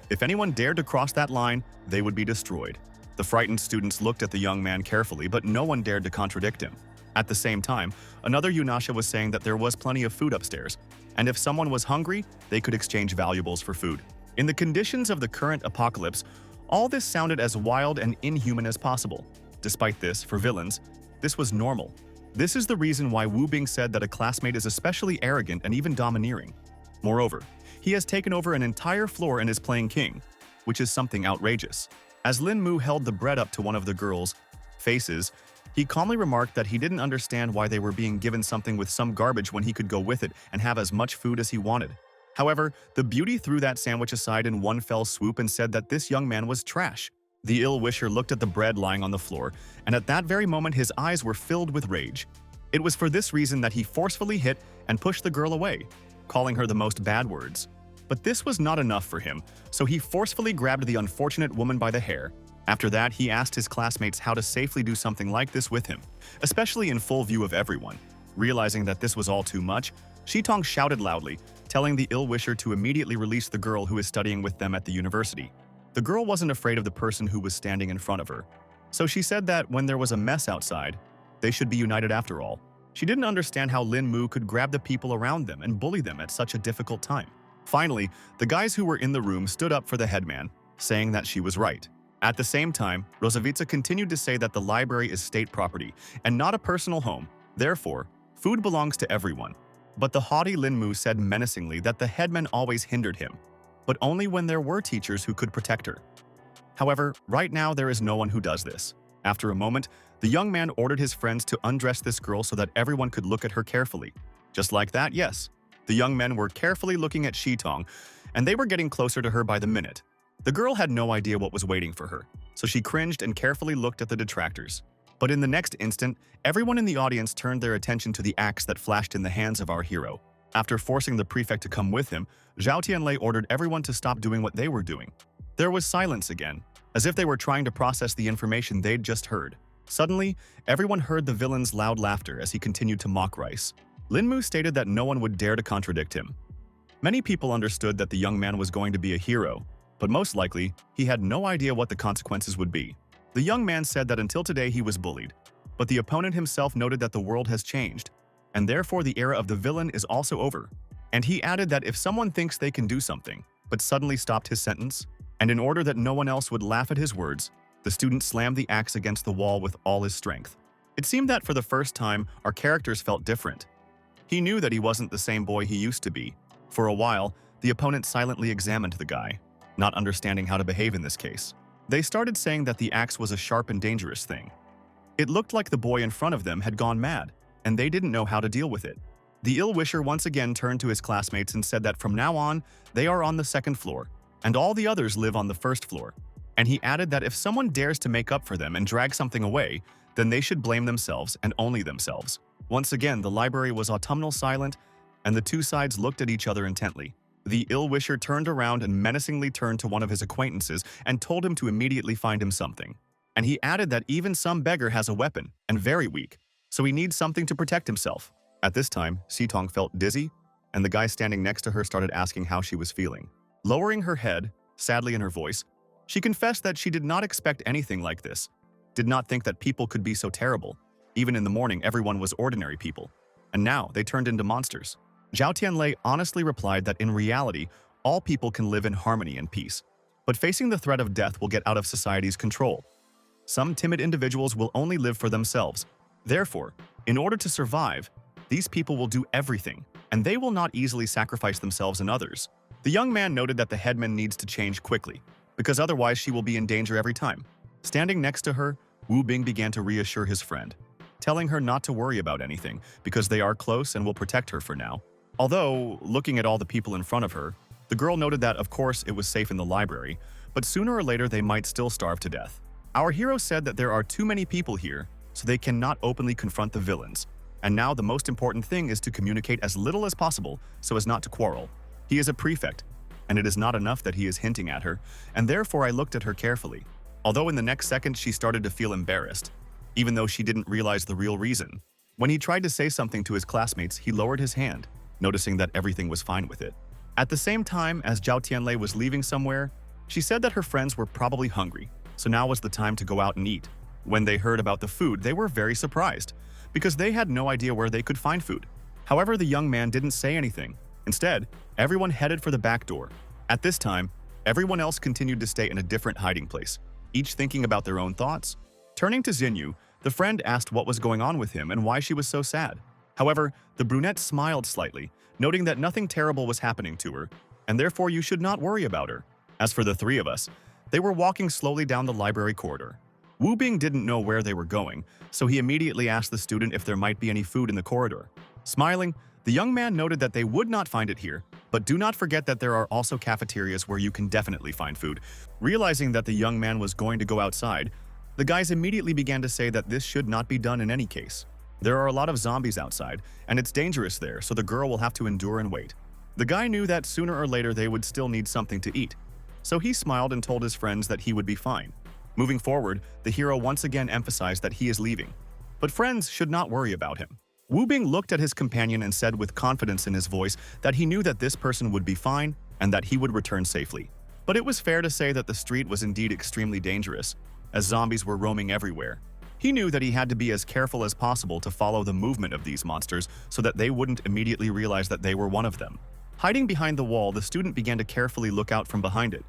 If anyone dared to cross that line, they would be destroyed. The frightened students looked at the young man carefully, but no one dared to contradict him. At the same time, another Yunasha was saying that there was plenty of food upstairs, and if someone was hungry, they could exchange valuables for food. In the conditions of the current apocalypse, all this sounded as wild and inhuman as possible. Despite this, for villains, this was normal. This is the reason why Wu Bing said that a classmate is especially arrogant and even domineering. Moreover, he has taken over an entire floor and is playing king, which is something outrageous. As Lin Mu held the bread up to one of the girls' faces, he calmly remarked that he didn't understand why they were being given something with some garbage when he could go with it and have as much food as he wanted. However, the beauty threw that sandwich aside in one fell swoop and said that this young man was trash. The ill-wisher looked at the bread lying on the floor, and at that very moment his eyes were filled with rage. It was for this reason that he forcefully hit and pushed the girl away, calling her the most bad words. But this was not enough for him, so he forcefully grabbed the unfortunate woman by the hair. After that, he asked his classmates how to safely do something like this with him, especially in full view of everyone. Realizing that this was all too much, Shitong shouted loudly, telling the ill-wisher to immediately release the girl who is studying with them at the university. The girl wasn't afraid of the person who was standing in front of her, so she said that when there was a mess outside, they should be united after all. She didn't understand how Lin Mu could grab the people around them and bully them at such a difficult time. Finally, the guys who were in the room stood up for the headman, saying that she was right. At the same time, Rosavitsa continued to say that the library is state property and not a personal home. Therefore, food belongs to everyone. But the haughty Lin Mu said menacingly that the headman always hindered him, but only when there were teachers who could protect her. However, right now there is no one who does this. After a moment, the young man ordered his friends to undress this girl so that everyone could look at her carefully. Just like that, yes. The young men were carefully looking at Shitong, and they were getting closer to her by the minute. The girl had no idea what was waiting for her, so she cringed and carefully looked at the detractors. But in the next instant, everyone in the audience turned their attention to the axe that flashed in the hands of our hero. After forcing the prefect to come with him, Zhao Tianlei ordered everyone to stop doing what they were doing. There was silence again, as if they were trying to process the information they'd just heard. Suddenly, everyone heard the villain's loud laughter as he continued to mock Rice. Lin Mu stated that no one would dare to contradict him. Many people understood that the young man was going to be a hero, but most likely, he had no idea what the consequences would be. The young man said that until today he was bullied, but the opponent himself noted that the world has changed, and therefore the era of the villain is also over. And he added that if someone thinks they can do something, but suddenly stopped his sentence, and in order that no one else would laugh at his words, the student slammed the axe against the wall with all his strength. It seemed that for the first time, our characters felt different. He knew that he wasn't the same boy he used to be. For a while, the opponent silently examined the guy, not understanding how to behave in this case. They started saying that the axe was a sharp and dangerous thing. It looked like the boy in front of them had gone mad, and they didn't know how to deal with it. The ill-wisher once again turned to his classmates and said that from now on, they are on the second floor, and all the others live on the first floor. And he added that if someone dares to make up for them and drag something away, then they should blame themselves and only themselves. Once again, the library was autumnal silent, and the two sides looked at each other intently. The ill-wisher turned around and menacingly turned to one of his acquaintances and told him to immediately find him something. And he added that even some beggar has a weapon, and very weak, so he needs something to protect himself. At this time, Sitong felt dizzy, and the guy standing next to her started asking how she was feeling. Lowering her head, sadly in her voice, she confessed that she did not expect anything like this, did not think that people could be so terrible. Even in the morning, everyone was ordinary people, and now they turned into monsters. Zhao Tianlei honestly replied that in reality, all people can live in harmony and peace, but facing the threat of death will get out of society's control. Some timid individuals will only live for themselves. Therefore, in order to survive, these people will do everything, and they will not easily sacrifice themselves and others. The young man noted that the headman needs to change quickly, because otherwise she will be in danger every time. Standing next to her, Wu Bing began to reassure his friend, telling her not to worry about anything because they are close and will protect her for now. Although, looking at all the people in front of her, the girl noted that, of course, it was safe in the library, but sooner or later they might still starve to death. Our hero said that there are too many people here, so they cannot openly confront the villains. And now the most important thing is to communicate as little as possible so as not to quarrel. He is a prefect, and it is not enough that he is hinting at her, and therefore I looked at her carefully. Although in the next second she started to feel embarrassed, even though she didn't realize the real reason. When he tried to say something to his classmates, he lowered his hand, noticing that everything was fine with it. At the same time, as Zhao Tianlei was leaving somewhere, she said that her friends were probably hungry, so now was the time to go out and eat. When they heard about the food, they were very surprised, because they had no idea where they could find food. However, the young man didn't say anything. Instead, everyone headed for the back door. At this time, everyone else continued to stay in a different hiding place, each thinking about their own thoughts. Turning to Xinyu, the friend asked what was going on with him and why she was so sad. However, the brunette smiled slightly, noting that nothing terrible was happening to her, and therefore you should not worry about her. As for the three of us, they were walking slowly down the library corridor. Wu Bing didn't know where they were going, so he immediately asked the student if there might be any food in the corridor. Smiling, the young man noted that they would not find it here, but do not forget that there are also cafeterias where you can definitely find food. Realizing that the young man was going to go outside, the guys immediately began to say that this should not be done in any case. There are a lot of zombies outside, and it's dangerous there, so the girl will have to endure and wait. The guy knew that sooner or later they would still need something to eat, so he smiled and told his friends that he would be fine. Moving forward, the hero once again emphasized that he is leaving, but friends should not worry about him. Wu Bing looked at his companion and said with confidence in his voice that he knew that this person would be fine and that he would return safely. But it was fair to say that the street was indeed extremely dangerous, as zombies were roaming everywhere. He knew that he had to be as careful as possible to follow the movement of these monsters so that they wouldn't immediately realize that they were one of them. Hiding behind the wall, the student began to carefully look out from behind it,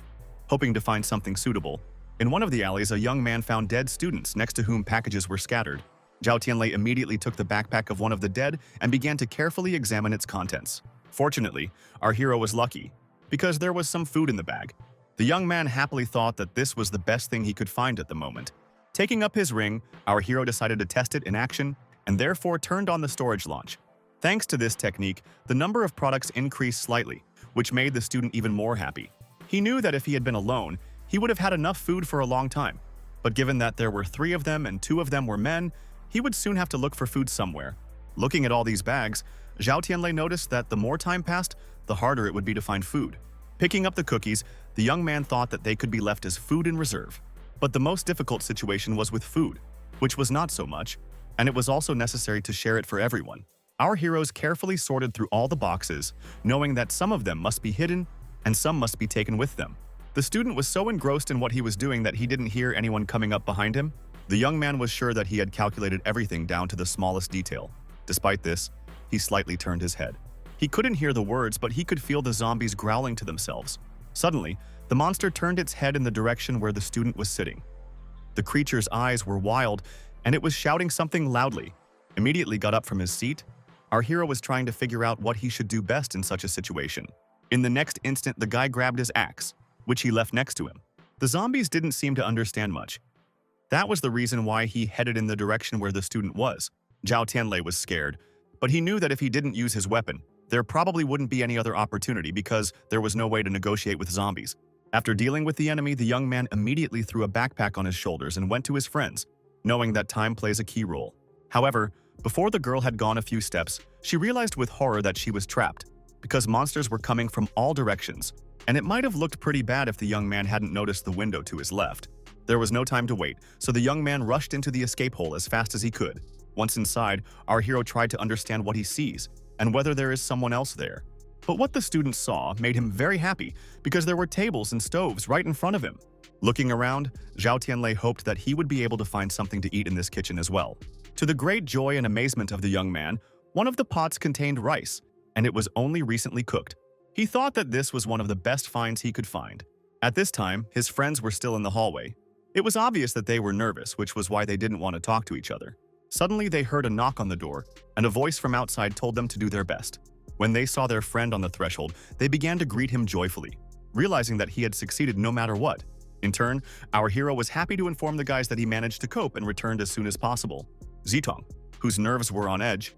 hoping to find something suitable. In one of the alleys, a young man found dead students next to whom packages were scattered. Zhao Tianlei immediately took the backpack of one of the dead and began to carefully examine its contents. Fortunately, our hero was lucky, because there was some food in the bag. The young man happily thought that this was the best thing he could find at the moment. Taking up his ring, our hero decided to test it in action and therefore turned on the storage launch. Thanks to this technique, the number of products increased slightly, which made the student even more happy. He knew that if he had been alone, he would have had enough food for a long time. But given that there were 3 of them and 2 of them were men, he would soon have to look for food somewhere. Looking at all these bags, Zhao Tianlei noticed that the more time passed, the harder it would be to find food. Picking up the cookies, the young man thought that they could be left as food in reserve. But the most difficult situation was with food, which was not so much, and it was also necessary to share it for everyone. Our heroes carefully sorted through all the boxes, knowing that some of them must be hidden and some must be taken with them. The student was so engrossed in what he was doing that he didn't hear anyone coming up behind him. The young man was sure that he had calculated everything down to the smallest detail. Despite this, he slightly turned his head. He couldn't hear the words, but he could feel the zombies growling to themselves. Suddenly, the monster turned its head in the direction where the student was sitting. The creature's eyes were wild, and it was shouting something loudly. Immediately got up from his seat. Our hero was trying to figure out what he should do best in such a situation. In the next instant, the guy grabbed his axe, which he left next to him. The zombies didn't seem to understand much. That was the reason why he headed in the direction where the student was. Zhao Tianlei was scared, but he knew that if he didn't use his weapon, there probably wouldn't be any other opportunity because there was no way to negotiate with zombies. After dealing with the enemy, the young man immediately threw a backpack on his shoulders and went to his friends, knowing that time plays a key role. However, before the girl had gone a few steps, she realized with horror that she was trapped, because monsters were coming from all directions, and it might have looked pretty bad if the young man hadn't noticed the window to his left. There was no time to wait, so the young man rushed into the escape hole as fast as he could. Once inside, our hero tried to understand what he sees, and whether there is someone else there. But what the student saw made him very happy because there were tables and stoves right in front of him. Looking around, Zhao Tianlei hoped that he would be able to find something to eat in this kitchen as well. To the great joy and amazement of the young man, one of the pots contained rice, and it was only recently cooked. He thought that this was one of the best finds he could find. At this time, his friends were still in the hallway. It was obvious that they were nervous, which was why they didn't want to talk to each other. Suddenly, they heard a knock on the door, and a voice from outside told them to do their best. When they saw their friend on the threshold, they began to greet him joyfully, realizing that he had succeeded no matter what. In turn, our hero was happy to inform the guys that he managed to cope and returned as soon as possible. Zitong, whose nerves were on edge,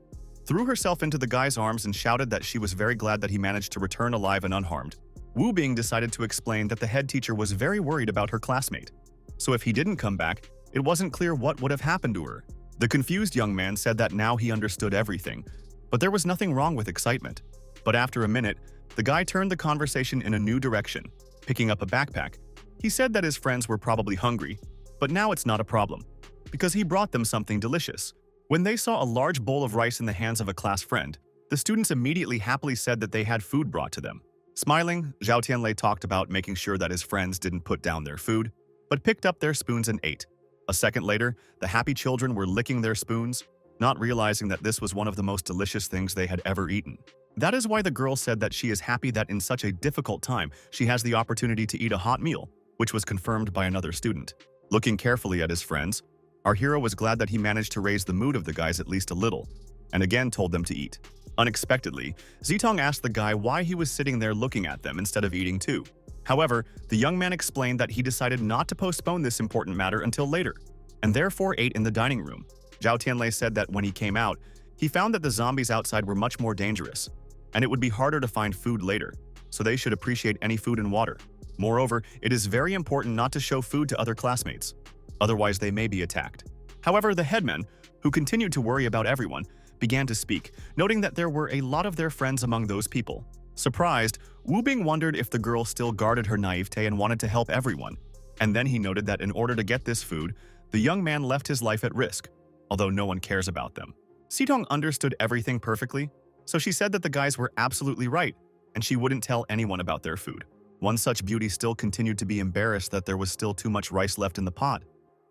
threw herself into the guy's arms and shouted that she was very glad that he managed to return alive and unharmed. Wu Bing decided to explain that the head teacher was very worried about her classmate. So if he didn't come back, it wasn't clear what would have happened to her. The confused young man said that now he understood everything, but there was nothing wrong with excitement. But after a minute, the guy turned the conversation in a new direction, picking up a backpack. He said that his friends were probably hungry, but now it's not a problem, because he brought them something delicious. When they saw a large bowl of rice in the hands of a class friend, the students immediately happily said that they had food brought to them. Smiling, Zhao Tianlei talked about making sure that his friends didn't put down their food, but picked up their spoons and ate. A second later, the happy children were licking their spoons, not realizing that this was one of the most delicious things they had ever eaten. That is why the girl said that she is happy that in such a difficult time, she has the opportunity to eat a hot meal, which was confirmed by another student. Looking carefully at his friends, our hero was glad that he managed to raise the mood of the guys at least a little, and again told them to eat. Unexpectedly, Zitong asked the guy why he was sitting there looking at them instead of eating too. However, the young man explained that he decided not to postpone this important matter until later, and therefore ate in the dining room. Zhao Tianlei said that when he came out, he found that the zombies outside were much more dangerous, and it would be harder to find food later, so they should appreciate any food and water. Moreover, it is very important not to show food to other classmates, otherwise they may be attacked. However, the headman, who continued to worry about everyone, began to speak, noting that there were a lot of their friends among those people. Surprised, Wu Bing wondered if the girl still guarded her naivete and wanted to help everyone. And then he noted that in order to get this food, the young man left his life at risk, although no one cares about them. Zitong understood everything perfectly, so she said that the guys were absolutely right, and she wouldn't tell anyone about their food. One such beauty still continued to be embarrassed that there was still too much rice left in the pot,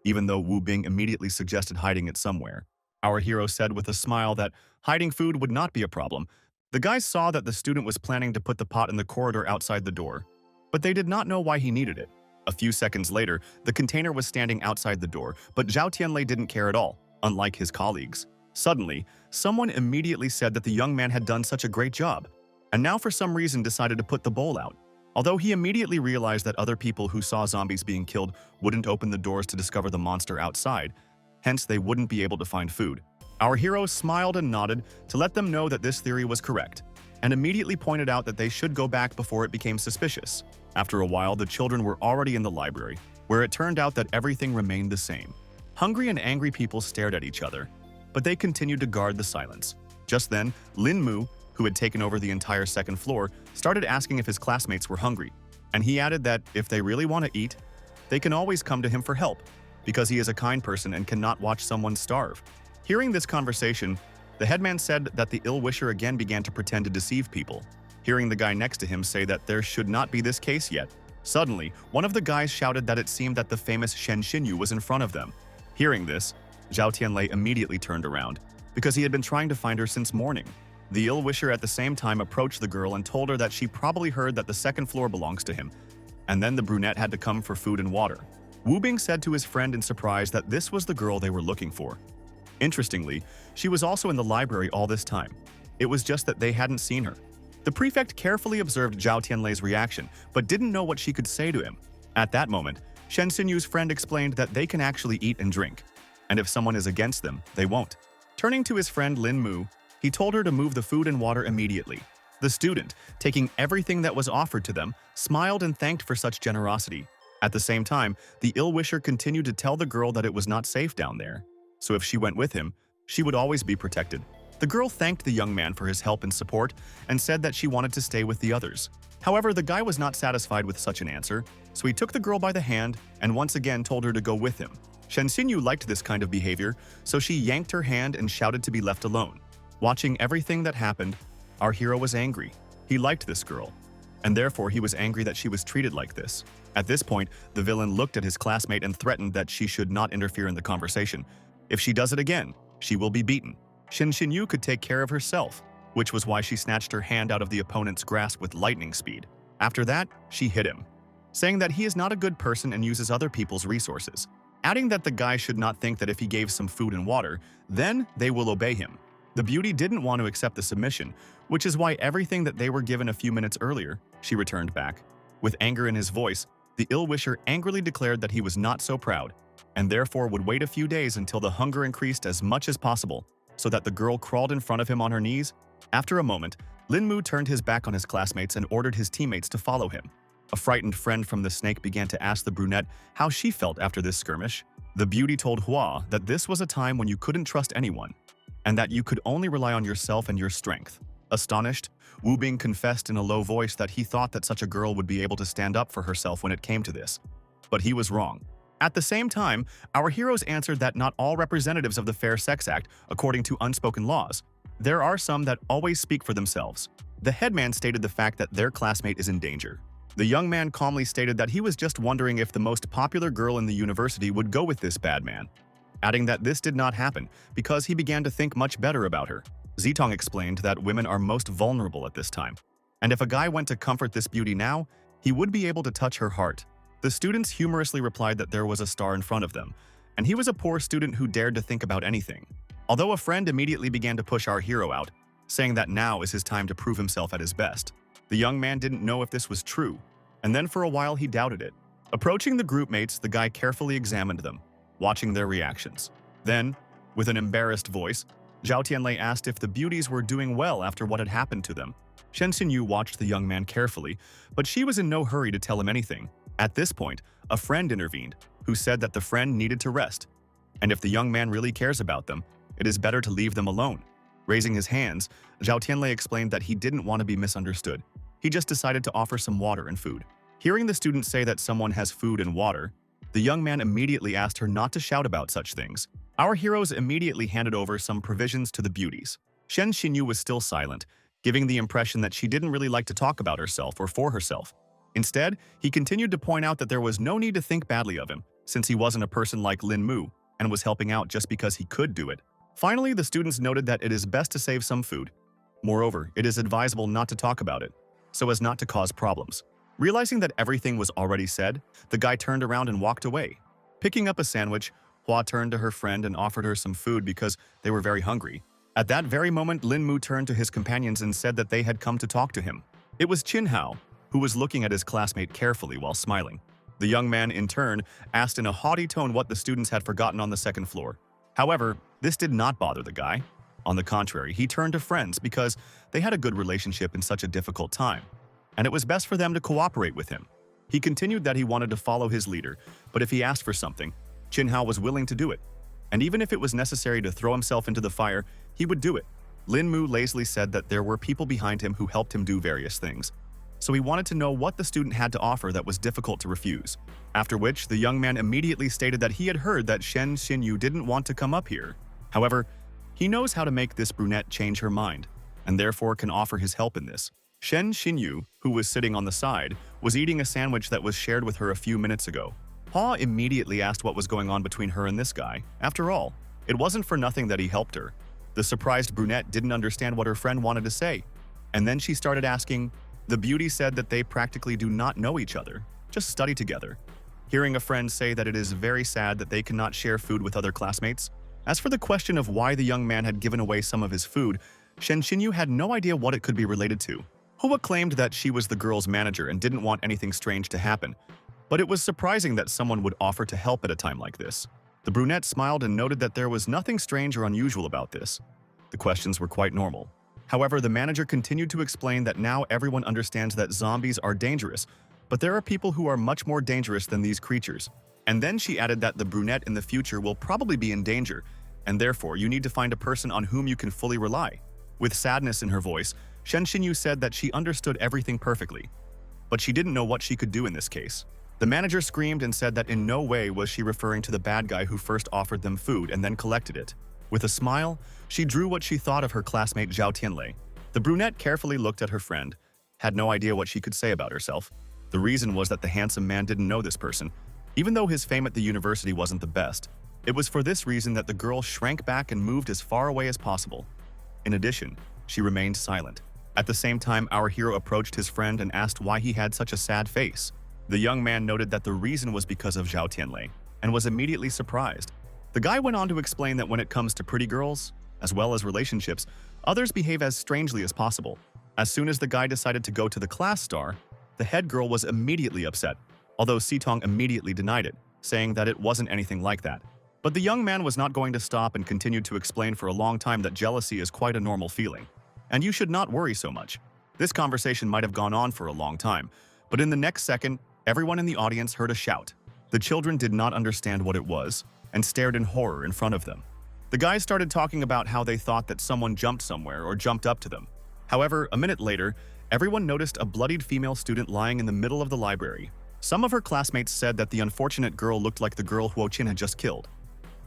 even though Wu Bing immediately suggested hiding it somewhere. Our hero said with a smile that hiding food would not be a problem. The guys saw that the student was planning to put the pot in the corridor outside the door, but they did not know why he needed it. A few seconds later, the container was standing outside the door, but Zhao Tianlei didn't care at all, unlike his colleagues. Suddenly, someone immediately said that the young man had done such a great job, and now for some reason decided to put the bowl out. Although he immediately realized that other people who saw zombies being killed wouldn't open the doors to discover the monster outside, hence they wouldn't be able to find food. Our hero smiled and nodded to let them know that this theory was correct, and immediately pointed out that they should go back before it became suspicious. After a while, the children were already in the library, where it turned out that everything remained the same. Hungry and angry people stared at each other, but they continued to guard the silence. Just then, Lin Mu, who had taken over the entire second floor, started asking if his classmates were hungry, and he added that if they really want to eat, they can always come to him for help, because he is a kind person and cannot watch someone starve. Hearing this conversation, the headman said that the ill-wisher again began to pretend to deceive people. Hearing the guy next to him say that there should not be this case yet, suddenly, one of the guys shouted that it seemed that the famous Shen Xinyu was in front of them. Hearing this, Zhao Tianlei immediately turned around, because he had been trying to find her since morning. The ill-wisher at the same time approached the girl and told her that she probably heard that the second floor belongs to him, and then the brunette had to come for food and water. Wu Bing said to his friend in surprise that this was the girl they were looking for. Interestingly, she was also in the library all this time. It was just that they hadn't seen her. The prefect carefully observed Zhao Tianlei's reaction, but didn't know what she could say to him. At that moment, Shen Xinyu's friend explained that they can actually eat and drink, and if someone is against them, they won't. Turning to his friend Lin Mu, he told her to move the food and water immediately. The student, taking everything that was offered to them, smiled and thanked for such generosity. At the same time, the ill-wisher continued to tell the girl that it was not safe down there, so if she went with him, she would always be protected. The girl thanked the young man for his help and support and said that she wanted to stay with the others. However, the guy was not satisfied with such an answer, so he took the girl by the hand and once again told her to go with him. Shen Xinyu liked this kind of behavior, so she yanked her hand and shouted to be left alone. Watching everything that happened, our hero was angry. He liked this girl, and therefore he was angry that she was treated like this. At this point, the villain looked at his classmate and threatened that she should not interfere in the conversation. If she does it again, she will be beaten. Shin Shin-yu could take care of herself, which was why she snatched her hand out of the opponent's grasp with lightning speed. After that, she hit him, saying that he is not a good person and uses other people's resources, adding that the guy should not think that if he gave some food and water, then they will obey him. The beauty didn't want to accept the submission, which is why everything that they were given a few minutes earlier, she returned back. With anger in his voice, the ill-wisher angrily declared that he was not so proud, and therefore would wait a few days until the hunger increased as much as possible, so that the girl crawled in front of him on her knees. After a moment, Lin Mu turned his back on his classmates and ordered his teammates to follow him. A frightened friend from the snake began to ask the brunette how she felt after this skirmish. The beauty told Hua that this was a time when you couldn't trust anyone, and that you could only rely on yourself and your strength. Astonished, Wu Bing confessed in a low voice that he thought that such a girl would be able to stand up for herself when it came to this. But he was wrong. At the same time, our heroes answered that not all representatives of the Fair Sex Act, according to unspoken laws. There are some that always speak for themselves. The headman stated the fact that their classmate is in danger. The young man calmly stated that he was just wondering if the most popular girl in the university would go with this bad man, adding that this did not happen because he began to think much better about her. Zitong explained that women are most vulnerable at this time, and if a guy went to comfort this beauty now, he would be able to touch her heart. The students humorously replied that there was a star in front of them, and he was a poor student who dared to think about anything. Although a friend immediately began to push our hero out, saying that now is his time to prove himself at his best. The young man didn't know if this was true, and then for a while he doubted it. Approaching the group mates, the guy carefully examined them, watching their reactions. Then, with an embarrassed voice, Zhao Tianlei asked if the beauties were doing well after what had happened to them. Shen Xinyu watched the young man carefully, but she was in no hurry to tell him anything. At this point, a friend intervened, who said that the friend needed to rest, and if the young man really cares about them, it is better to leave them alone. Raising his hands, Zhao Tianlei explained that he didn't want to be misunderstood. He just decided to offer some water and food. Hearing the student say that someone has food and water, the young man immediately asked her not to shout about such things. Our heroes immediately handed over some provisions to the beauties. Shen Xinyu was still silent, giving the impression that she didn't really like to talk about herself or for herself. Instead, he continued to point out that there was no need to think badly of him, since he wasn't a person like Lin Mu and was helping out just because he could do it. Finally, the students noted that it is best to save some food. Moreover, it is advisable not to talk about it, so as not to cause problems. Realizing that everything was already said, the guy turned around and walked away. Picking up a sandwich, Hua turned to her friend and offered her some food because they were very hungry. At that very moment, Lin Mu turned to his companions and said that they had come to talk to him. It was Qin Hao, who was looking at his classmate carefully while smiling. The young man, in turn, asked in a haughty tone what the students had forgotten on the second floor. However, this did not bother the guy. On the contrary, he turned to friends because they had a good relationship in such a difficult time, and it was best for them to cooperate with him. He continued that he wanted to follow his leader, but if he asked for something, Qin Hao was willing to do it, and even if it was necessary to throw himself into the fire, he would do it. Lin Mu lazily said that there were people behind him who helped him do various things, so he wanted to know what the student had to offer that was difficult to refuse. After which, the young man immediately stated that he had heard that Shen Xinyu didn't want to come up here. However, he knows how to make this brunette change her mind, and therefore can offer his help in this. Shen Xinyu, who was sitting on the side, was eating a sandwich that was shared with her a few minutes ago. Pa immediately asked what was going on between her and this guy. After all, it wasn't for nothing that he helped her. The surprised brunette didn't understand what her friend wanted to say, and then she started asking. The beauty said that they practically do not know each other, just study together. Hearing a friend say that it is very sad that they cannot share food with other classmates. As for the question of why the young man had given away some of his food, Shen Xinyu had no idea what it could be related to. Hua claimed that she was the girl's manager and didn't want anything strange to happen, but it was surprising that someone would offer to help at a time like this. The brunette smiled and noted that there was nothing strange or unusual about this. The questions were quite normal. However, the manager continued to explain that now everyone understands that zombies are dangerous, but there are people who are much more dangerous than these creatures. And then she added that the brunette in the future will probably be in danger, and therefore you need to find a person on whom you can fully rely. With sadness in her voice, Shen Xinyu said that she understood everything perfectly, but she didn't know what she could do in this case. The manager screamed and said that in no way was she referring to the bad guy who first offered them food and then collected it. With a smile, she drew what she thought of her classmate Zhao Tianlei. The brunette carefully looked at her friend, had no idea what she could say about herself. The reason was that the handsome man didn't know this person, even though his fame at the university wasn't the best. It was for this reason that the girl shrank back and moved as far away as possible. In addition, she remained silent. At the same time, our hero approached his friend and asked why he had such a sad face. The young man noted that the reason was because of Zhao Tianlei and was immediately surprised. The guy went on to explain that when it comes to pretty girls, as well as relationships, others behave as strangely as possible. As soon as the guy decided to go to the class star, the head girl was immediately upset, although Sitong immediately denied it, saying that it wasn't anything like that. But the young man was not going to stop and continued to explain for a long time that jealousy is quite a normal feeling, and you should not worry so much. This conversation might have gone on for a long time, but in the next second, everyone in the audience heard a shout. The children did not understand what it was and stared in horror in front of them. The guys started talking about how they thought that someone jumped somewhere or jumped up to them. However, a minute later, everyone noticed a bloodied female student lying in the middle of the library. Some of her classmates said that the unfortunate girl looked like the girl Huo Qin had just killed.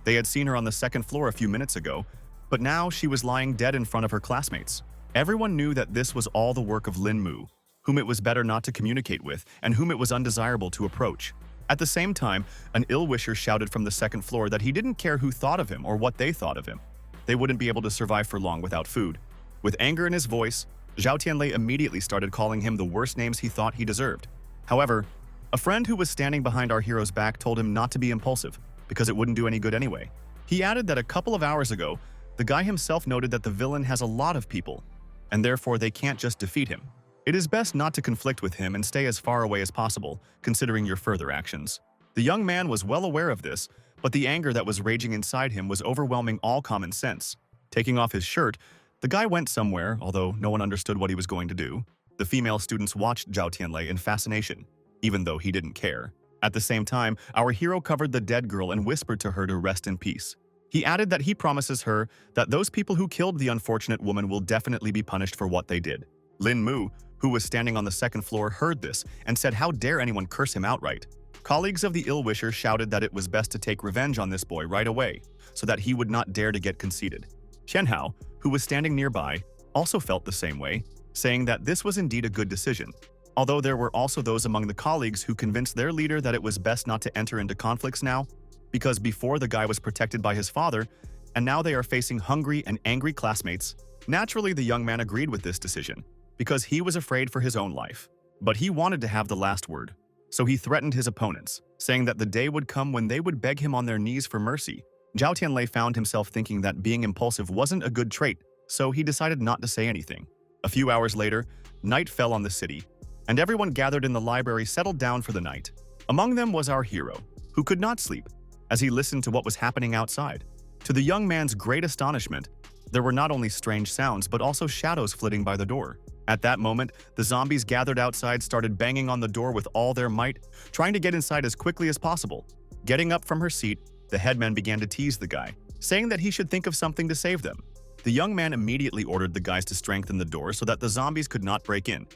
They had seen her on the second floor a few minutes ago, but now she was lying dead in front of her classmates. Everyone knew that this was all the work of Lin Mu, whom it was better not to communicate with and whom it was undesirable to approach. At the same time, an ill-wisher shouted from the second floor that he didn't care who thought of him or what they thought of him. They wouldn't be able to survive for long without food. With anger in his voice, Zhao Tianlei immediately started calling him the worst names he thought he deserved. However, a friend who was standing behind our hero's back told him not to be impulsive, because it wouldn't do any good anyway. He added that a couple of hours ago, the guy himself noted that the villain has a lot of people, and therefore they can't just defeat him. It is best not to conflict with him and stay as far away as possible, considering your further actions. The young man was well aware of this, but the anger that was raging inside him was overwhelming all common sense. Taking off his shirt, the guy went somewhere, although no one understood what he was going to do. The female students watched Zhao Tianlei in fascination, even though he didn't care. At the same time, our hero covered the dead girl and whispered to her to rest in peace. He added that he promises her that those people who killed the unfortunate woman will definitely be punished for what they did. Lin Mu, who was standing on the second floor, heard this and said how dare anyone curse him outright. Colleagues of the ill-wisher shouted that it was best to take revenge on this boy right away, so that he would not dare to get conceited. Qianhao, who was standing nearby, also felt the same way, saying that this was indeed a good decision. Although there were also those among the colleagues who convinced their leader that it was best not to enter into conflicts now, because before the guy was protected by his father, and now they are facing hungry and angry classmates. Naturally, the young man agreed with this decision, because he was afraid for his own life. But he wanted to have the last word, so he threatened his opponents, saying that the day would come when they would beg him on their knees for mercy. Zhao Tianlei found himself thinking that being impulsive wasn't a good trait, so he decided not to say anything. A few hours later, night fell on the city, and everyone gathered in the library settled down for the night. Among them was our hero, who could not sleep, as he listened to what was happening outside. To the young man's great astonishment, there were not only strange sounds but also shadows flitting by the door. At that moment, the zombies gathered outside started banging on the door with all their might, trying to get inside as quickly as possible. Getting up from her seat, the headman began to tease the guy, saying that he should think of something to save them. The young man immediately ordered the guys to strengthen the door so that the zombies could not break in,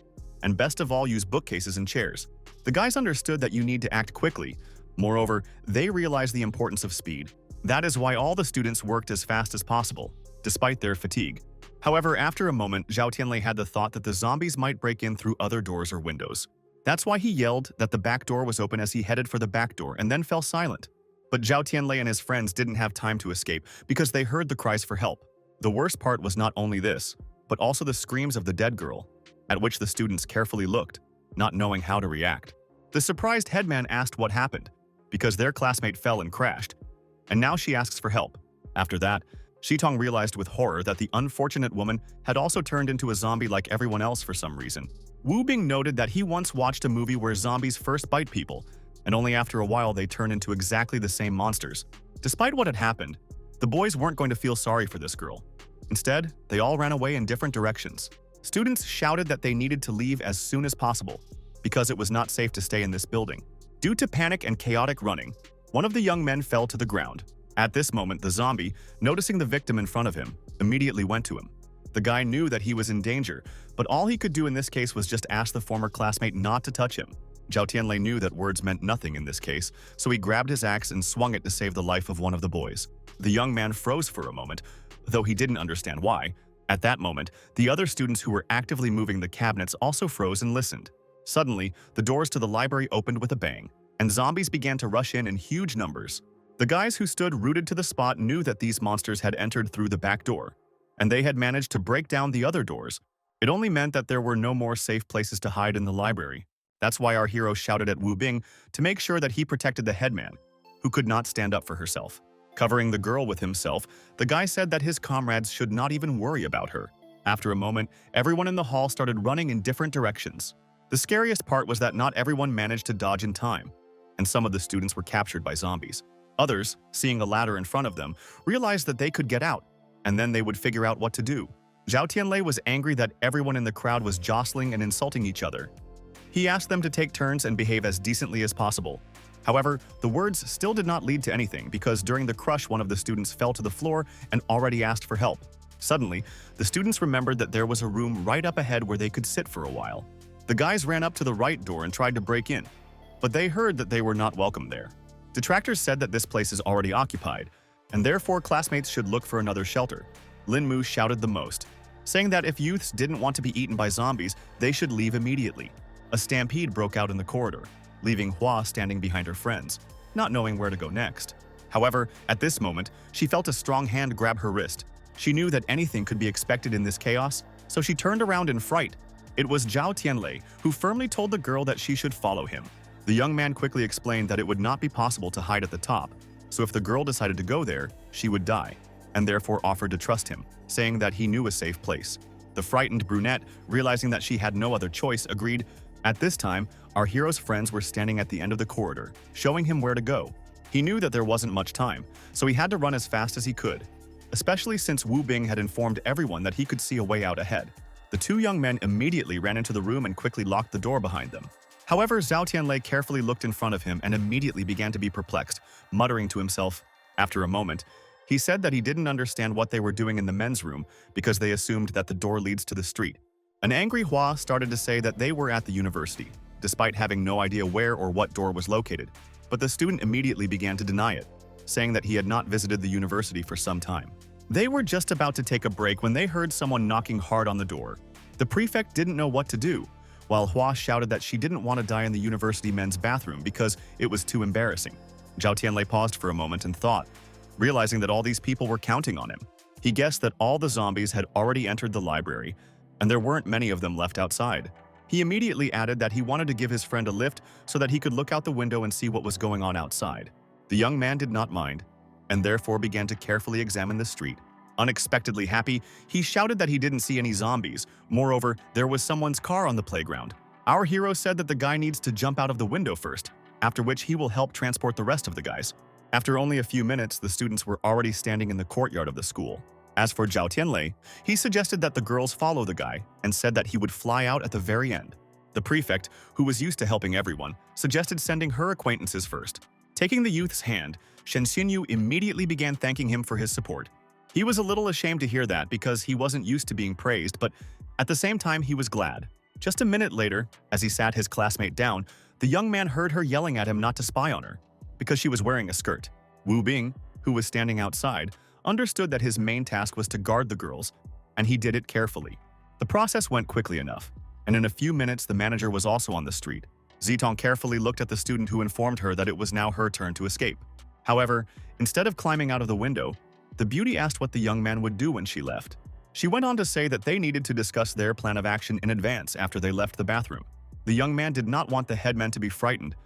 and best of all, use bookcases and chairs. The guys understood that you need to act quickly. Moreover, they realized the importance of speed. That is why all the students worked as fast as possible, despite their fatigue. However, after a moment, Zhao Tianlei had the thought that the zombies might break in through other doors or windows. That's why he yelled that the back door was open as he headed for the back door and then fell silent. But Zhao Tianlei and his friends didn't have time to escape because they heard the cries for help. The worst part was not only this, but also the screams of the dead girl, at which the students carefully looked, not knowing how to react. The surprised headman asked what happened, because their classmate fell and crashed, and now she asks for help. After that, Shitong realized with horror that the unfortunate woman had also turned into a zombie like everyone else for some reason. Wu Bing noted that he once watched a movie where zombies first bite people, and only after a while they turn into exactly the same monsters. Despite what had happened, the boys weren't going to feel sorry for this girl. Instead, they all ran away in different directions. Students shouted that they needed to leave as soon as possible, because it was not safe to stay in this building. Due to panic and chaotic running, one of the young men fell to the ground. At this moment, the zombie, noticing the victim in front of him, immediately went to him. The guy knew that he was in danger, but all he could do in this case was just ask the former classmate not to touch him. Zhao Tianlei knew that words meant nothing in this case, so he grabbed his axe and swung it to save the life of one of the boys. The young man froze for a moment, though he didn't understand why, At that moment, the other students who were actively moving the cabinets also froze and listened. Suddenly, the doors to the library opened with a bang, and zombies began to rush in huge numbers. The guys who stood rooted to the spot knew that these monsters had entered through the back door, and they had managed to break down the other doors. It only meant that there were no more safe places to hide in the library. That's why our hero shouted at Wu Bing to make sure that he protected the headman, who could not stand up for herself. Covering the girl with himself, the guy said that his comrades should not even worry about her. After a moment, everyone in the hall started running in different directions. The scariest part was that not everyone managed to dodge in time, and some of the students were captured by zombies. Others, seeing a ladder in front of them, realized that they could get out, and then they would figure out what to do. Zhao Tianlei was angry that everyone in the crowd was jostling and insulting each other. He asked them to take turns and behave as decently as possible. However, the words still did not lead to anything because during the crush one of the students fell to the floor and already asked for help. Suddenly, the students remembered that there was a room right up ahead where they could sit for a while. The guys ran up to the right door and tried to break in, but they heard that they were not welcome there. Detractors said that this place is already occupied, and therefore classmates should look for another shelter. Lin Mu shouted the most, saying that if youths didn't want to be eaten by zombies, they should leave immediately. A stampede broke out in the corridor, leaving Hua standing behind her friends, not knowing where to go next. However, at this moment, she felt a strong hand grab her wrist. She knew that anything could be expected in this chaos, so she turned around in fright. It was Zhao Tianlei who firmly told the girl that she should follow him. The young man quickly explained that it would not be possible to hide at the top, so if the girl decided to go there, she would die, and therefore offered to trust him, saying that he knew a safe place. The frightened brunette, realizing that she had no other choice, agreed. At this time, our hero's friends were standing at the end of the corridor, showing him where to go. He knew that there wasn't much time, so he had to run as fast as he could, especially since Wu Bing had informed everyone that he could see a way out ahead. The two young men immediately ran into the room and quickly locked the door behind them. However, Zhao Tianlei carefully looked in front of him and immediately began to be perplexed, muttering to himself. After a moment, he said that he didn't understand what they were doing in the men's room because they assumed that the door leads to the street. An angry Hua started to say that they were at the university, despite having no idea where or what door was located, but the student immediately began to deny it, saying that he had not visited the university for some time. They were just about to take a break when they heard someone knocking hard on the door. The prefect didn't know what to do, while Hua shouted that she didn't want to die in the university men's bathroom because it was too embarrassing. Zhao Tianlei paused for a moment and thought, realizing that all these people were counting on him. He guessed that all the zombies had already entered the library, and there weren't many of them left outside. He immediately added that he wanted to give his friend a lift so that he could look out the window and see what was going on outside. The young man did not mind, and therefore began to carefully examine the street. Unexpectedly happy, he shouted that he didn't see any zombies. Moreover, there was someone's car on the playground. Our hero said that the guy needs to jump out of the window first, after which he will help transport the rest of the guys. After only a few minutes, the students were already standing in the courtyard of the school. As for Zhao Tianlei, he suggested that the girls follow the guy and said that he would fly out at the very end. The prefect, who was used to helping everyone, suggested sending her acquaintances first. Taking the youth's hand, Shen Xinyu immediately began thanking him for his support. He was a little ashamed to hear that because he wasn't used to being praised, but at the same time he was glad. Just a minute later, as he sat his classmate down, the young man heard her yelling at him not to spy on her, because she was wearing a skirt. Wu Bing, who was standing outside, understood that his main task was to guard the girls, and he did it carefully. The process went quickly enough, and in a few minutes the manager was also on the street. Zitong carefully looked at the student who informed her that it was now her turn to escape. However, instead of climbing out of the window, the beauty asked what the young man would do when she left. She went on to say that they needed to discuss their plan of action in advance after they left the bathroom. The young man did not want the headman to be frightened,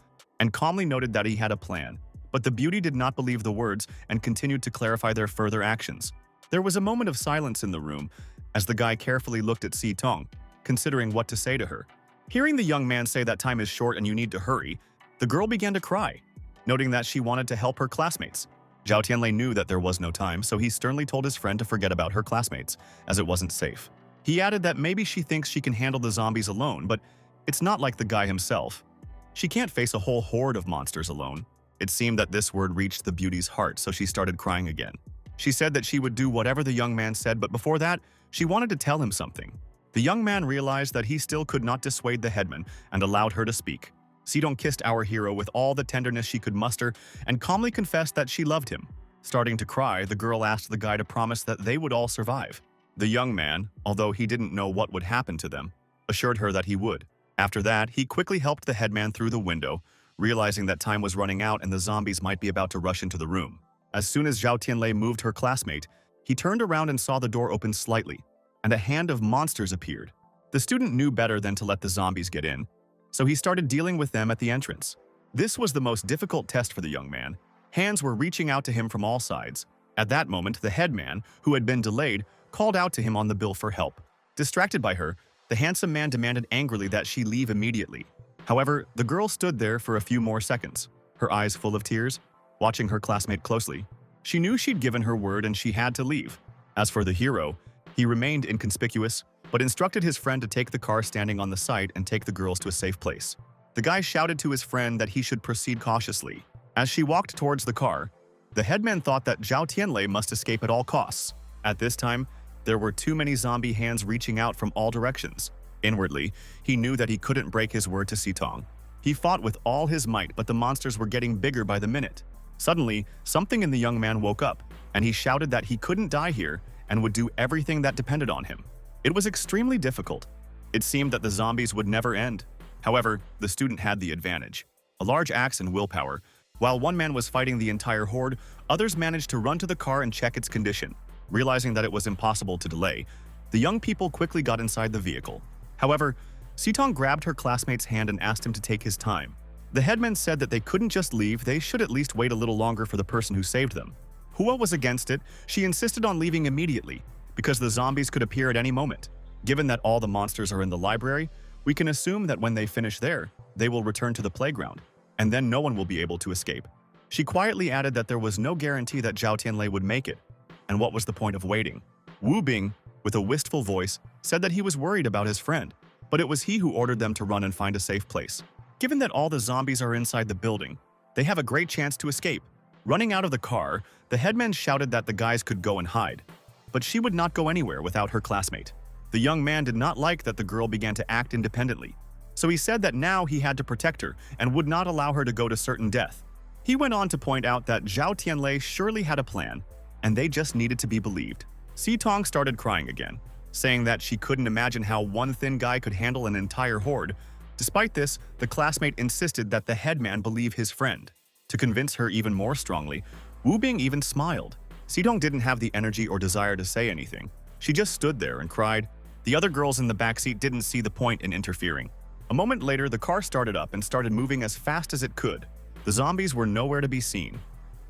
and calmly noted that he had a plan. But the beauty did not believe the words and continued to clarify their further actions. There was a moment of silence in the room as the guy carefully looked at Si Tong, considering what to say to her. Hearing the young man say that time is short and you need to hurry, the girl began to cry, noting that she wanted to help her classmates. Zhao Tianlei knew that there was no time, so he sternly told his friend to forget about her classmates, as it wasn't safe. He added that maybe she thinks she can handle the zombies alone, but it's not like the guy himself. She can't face a whole horde of monsters alone. It seemed that this word reached the beauty's heart, so she started crying again. She said that she would do whatever the young man said, but before that, she wanted to tell him something. The young man realized that he still could not dissuade the headman and allowed her to speak. Sidong kissed our hero with all the tenderness she could muster and calmly confessed that she loved him. Starting to cry, the girl asked the guy to promise that they would all survive. The young man, although he didn't know what would happen to them, assured her that he would. After that, he quickly helped the headman through the window, realizing that time was running out and the zombies might be about to rush into the room. As soon as Zhao Tianlei moved her classmate, he turned around and saw the door open slightly, and a hand of monsters appeared. The student knew better than to let the zombies get in, so he started dealing with them at the entrance. This was the most difficult test for the young man. Hands were reaching out to him from all sides. At that moment, the headman, who had been delayed, called out to him on the bill for help. Distracted by her, the handsome man demanded angrily that she leave immediately. However, the girl stood there for a few more seconds, her eyes full of tears, watching her classmate closely. She knew she'd given her word and she had to leave. As for the hero, he remained inconspicuous, but instructed his friend to take the car standing on the site and take the girls to a safe place. The guy shouted to his friend that he should proceed cautiously. As she walked towards the car, the headman thought that Zhao Tianlei must escape at all costs. At this time, there were too many zombie hands reaching out from all directions. Inwardly, he knew that he couldn't break his word to Sitong. He fought with all his might, but the monsters were getting bigger by the minute. Suddenly, something in the young man woke up, and he shouted that he couldn't die here and would do everything that depended on him. It was extremely difficult. It seemed that the zombies would never end. However, the student had the advantage. A large axe and willpower. While one man was fighting the entire horde, others managed to run to the car and check its condition. Realizing that it was impossible to delay, the young people quickly got inside the vehicle. However, Sitong grabbed her classmate's hand and asked him to take his time. The headman said that they couldn't just leave, they should at least wait a little longer for the person who saved them. Hua was against it. She insisted on leaving immediately, because the zombies could appear at any moment. Given that all the monsters are in the library, we can assume that when they finish there, they will return to the playground, and then no one will be able to escape. She quietly added that there was no guarantee that Zhao Tianlei would make it, and what was the point of waiting? Wu Bing, with a wistful voice, said that he was worried about his friend, but it was he who ordered them to run and find a safe place. Given that all the zombies are inside the building, they have a great chance to escape. Running out of the car, the headman shouted that the guys could go and hide, but she would not go anywhere without her classmate. The young man did not like that the girl began to act independently, so he said that now he had to protect her and would not allow her to go to certain death. He went on to point out that Zhao Tianlei surely had a plan, and they just needed to be believed. Sitong started crying again, saying that she couldn't imagine how one thin guy could handle an entire horde. Despite this, the classmate insisted that the headman believe his friend. To convince her even more strongly, Wu Bing even smiled. Sitong didn't have the energy or desire to say anything. She just stood there and cried. The other girls in the backseat didn't see the point in interfering. A moment later, the car started up and started moving as fast as it could. The zombies were nowhere to be seen,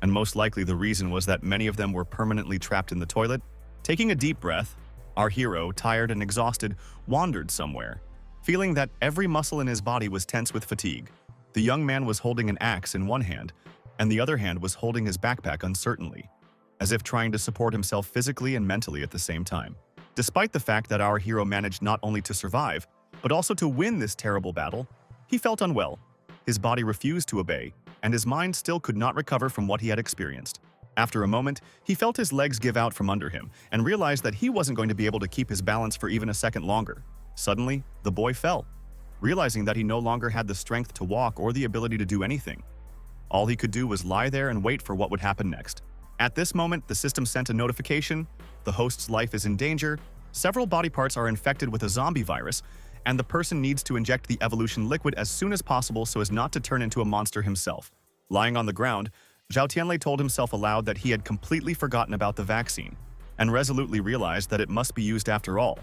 and most likely the reason was that many of them were permanently trapped in the toilet. Taking a deep breath, our hero, tired and exhausted, wandered somewhere, feeling that every muscle in his body was tense with fatigue. The young man was holding an axe in one hand, and the other hand was holding his backpack uncertainly, as if trying to support himself physically and mentally at the same time. Despite the fact that our hero managed not only to survive, but also to win this terrible battle, he felt unwell. His body refused to obey, and his mind still could not recover from what he had experienced. After a moment, he felt his legs give out from under him and realized that he wasn't going to be able to keep his balance for even a second longer. Suddenly, the boy fell, realizing that he no longer had the strength to walk or the ability to do anything. All he could do was lie there and wait for what would happen next. At this moment, the system sent a notification. The host's life is in danger, several body parts are infected with a zombie virus, and the person needs to inject the evolution liquid as soon as possible so as not to turn into a monster himself. Lying on the ground, Zhao Tianlei told himself aloud that he had completely forgotten about the vaccine, and resolutely realized that it must be used after all.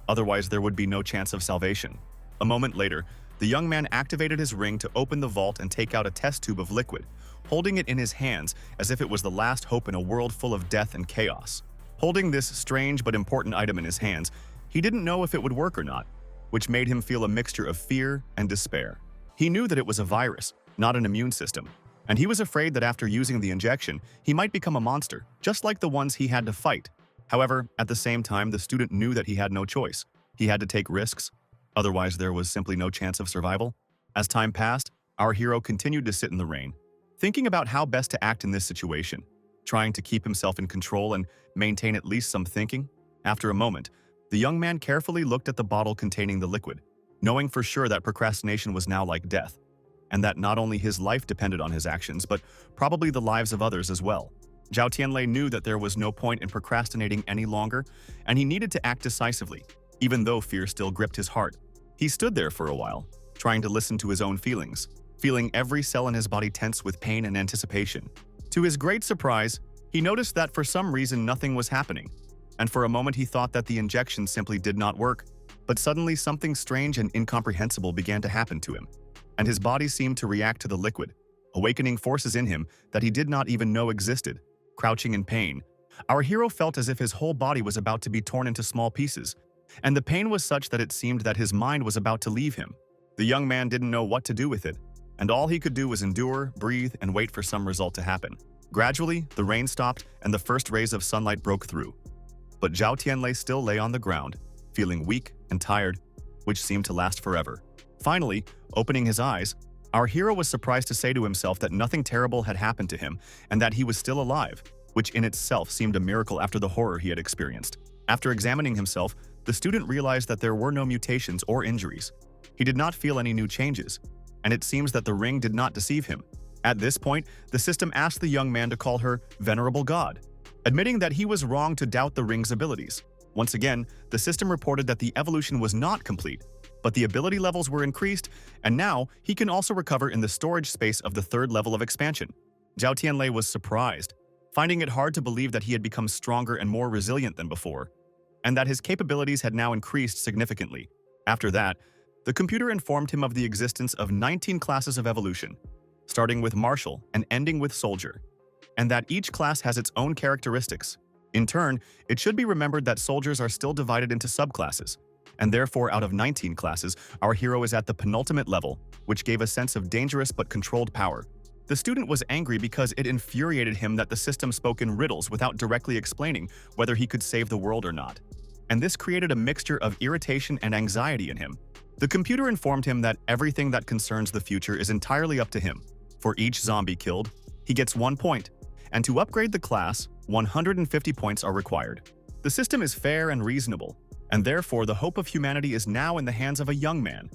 Otherwise, there would be no chance of salvation. A moment later, the young man activated his ring to open the vault and take out a test tube of liquid, holding it in his hands as if it was the last hope in a world full of death and chaos. Holding this strange but important item in his hands, he didn't know if it would work or not, which made him feel a mixture of fear and despair. He knew that it was a virus, not an immune system, and he was afraid that after using the injection, he might become a monster, just like the ones he had to fight. However, at the same time, the student knew that he had no choice. He had to take risks, otherwise there was simply no chance of survival. As time passed, our hero continued to sit in the rain, thinking about how best to act in this situation, trying to keep himself in control and maintain at least some thinking. After a moment, the young man carefully looked at the bottle containing the liquid, knowing for sure that procrastination was now like death, and that not only his life depended on his actions, but probably the lives of others as well. Zhao Tianlei knew that there was no point in procrastinating any longer, and he needed to act decisively, even though fear still gripped his heart. He stood there for a while, trying to listen to his own feelings, feeling every cell in his body tense with pain and anticipation. To his great surprise, he noticed that for some reason nothing was happening, and for a moment he thought that the injection simply did not work. But suddenly something strange and incomprehensible began to happen to him, and his body seemed to react to the liquid, awakening forces in him that he did not even know existed. Crouching in pain, our hero felt as if his whole body was about to be torn into small pieces, and the pain was such that it seemed that his mind was about to leave him. The young man didn't know what to do with it, and all he could do was endure, breathe, and wait for some result to happen. Gradually, the rain stopped and the first rays of sunlight broke through. But Zhao Tianlei still lay on the ground, feeling weak and tired, which seemed to last forever. Finally, opening his eyes, our hero was surprised to say to himself that nothing terrible had happened to him and that he was still alive, which in itself seemed a miracle after the horror he had experienced. After examining himself, the student realized that there were no mutations or injuries. He did not feel any new changes, and it seems that the ring did not deceive him. At this point, the system asked the young man to call her Venerable God, admitting that he was wrong to doubt the ring's abilities. Once again, the system reported that the evolution was not complete, but the ability levels were increased, and now he can also recover in the storage space of the third level of expansion. Zhao Tianlei was surprised, finding it hard to believe that he had become stronger and more resilient than before, and that his capabilities had now increased significantly. After that, the computer informed him of the existence of 19 classes of evolution, starting with martial and ending with soldier, and that each class has its own characteristics. In turn, it should be remembered that soldiers are still divided into subclasses, and therefore out of 19 classes, our hero is at the penultimate level, which gave a sense of dangerous but controlled power. The student was angry because it infuriated him that the system spoke in riddles without directly explaining whether he could save the world or not, and this created a mixture of irritation and anxiety in him. The computer informed him that everything that concerns the future is entirely up to him. For each zombie killed, he gets 1 point, and to upgrade the class, 150 points are required. The system is fair and reasonable, and therefore the hope of humanity is now in the hands of a young man,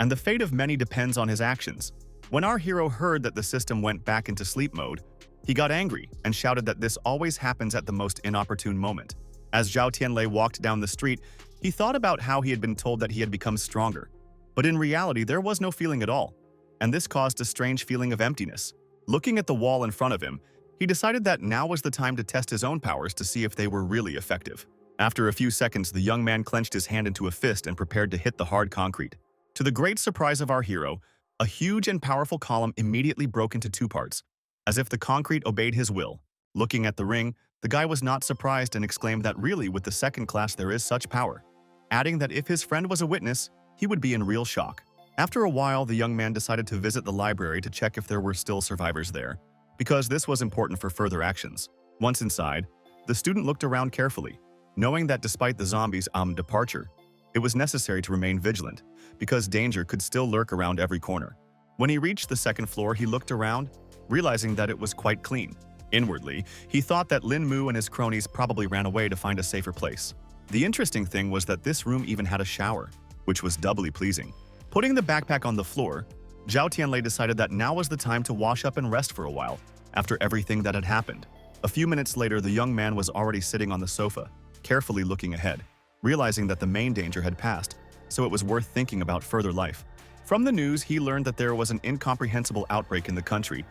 and the fate of many depends on his actions. When our hero heard that the system went back into sleep mode, he got angry and shouted that this always happens at the most inopportune moment. As Zhao Tianlei walked down the street, he thought about how he had been told that he had become stronger, but in reality there was no feeling at all, and this caused a strange feeling of emptiness. Looking at the wall in front of him, he decided that now was the time to test his own powers to see if they were really effective. After a few seconds, the young man clenched his hand into a fist and prepared to hit the hard concrete. To the great surprise of our hero, a huge and powerful column immediately broke into 2 parts, as if the concrete obeyed his will. Looking at the ring, the guy was not surprised and exclaimed that really with the second class there is such power, adding that if his friend was a witness, he would be in real shock. After a while, the young man decided to visit the library to check if there were still survivors there, because this was important for further actions. Once inside, the student looked around carefully, knowing that despite the zombies' departure, it was necessary to remain vigilant, because danger could still lurk around every corner. When he reached the second floor, he looked around, realizing that it was quite clean. Inwardly, he thought that Lin Mu and his cronies probably ran away to find a safer place. The interesting thing was that this room even had a shower, which was doubly pleasing. Putting the backpack on the floor, Zhao Tianlei decided that now was the time to wash up and rest for a while, after everything that had happened. A few minutes later, the young man was already sitting on the sofa, carefully looking ahead, realizing that the main danger had passed, so it was worth thinking about further life. From the news, he learned that there was an incomprehensible outbreak in the country,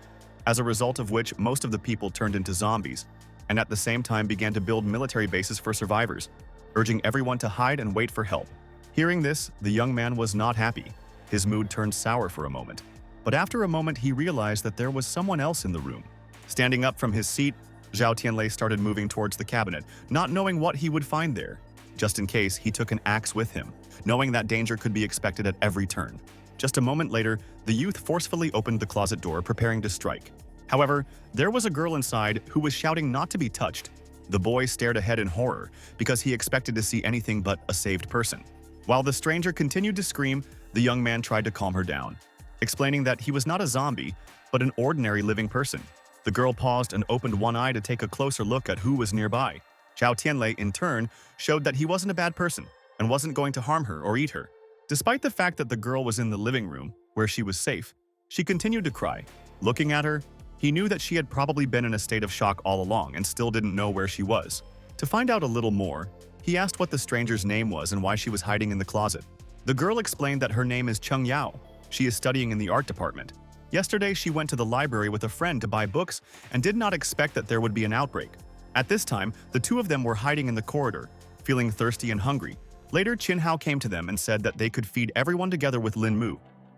as a result of which most of the people turned into zombies, and at the same time began to build military bases for survivors, urging everyone to hide and wait for help. Hearing this, the young man was not happy. His mood turned sour for a moment. But after a moment, he realized that there was someone else in the room. Standing up from his seat, Zhao Tianlei started moving towards the cabinet, not knowing what he would find there. Just in case, he took an axe with him, knowing that danger could be expected at every turn. Just a moment later, the youth forcefully opened the closet door, preparing to strike. However, there was a girl inside who was shouting not to be touched. The boy stared ahead in horror, because he expected to see anything but a saved person. While the stranger continued to scream, the young man tried to calm her down, explaining that he was not a zombie, but an ordinary living person. The girl paused and opened one eye to take a closer look at who was nearby. Zhao Tianlei, in turn, showed that he wasn't a bad person and wasn't going to harm her or eat her. Despite the fact that the girl was in the living room, where she was safe, she continued to cry. Looking at her, He knew that she had probably been in a state of shock all along and still didn't know where she was. To find out a little more, he asked what the stranger's name was and why she was hiding in the closet. The girl explained that her name is Chung Yao. She is studying in the art department. Yesterday, she went to the library with a friend to buy books and did not expect that there would be an outbreak. At this time, the two of them were hiding in the corridor, feeling thirsty and hungry. Later, Chin Hao came to them and said that they could feed everyone together with Lin Mu,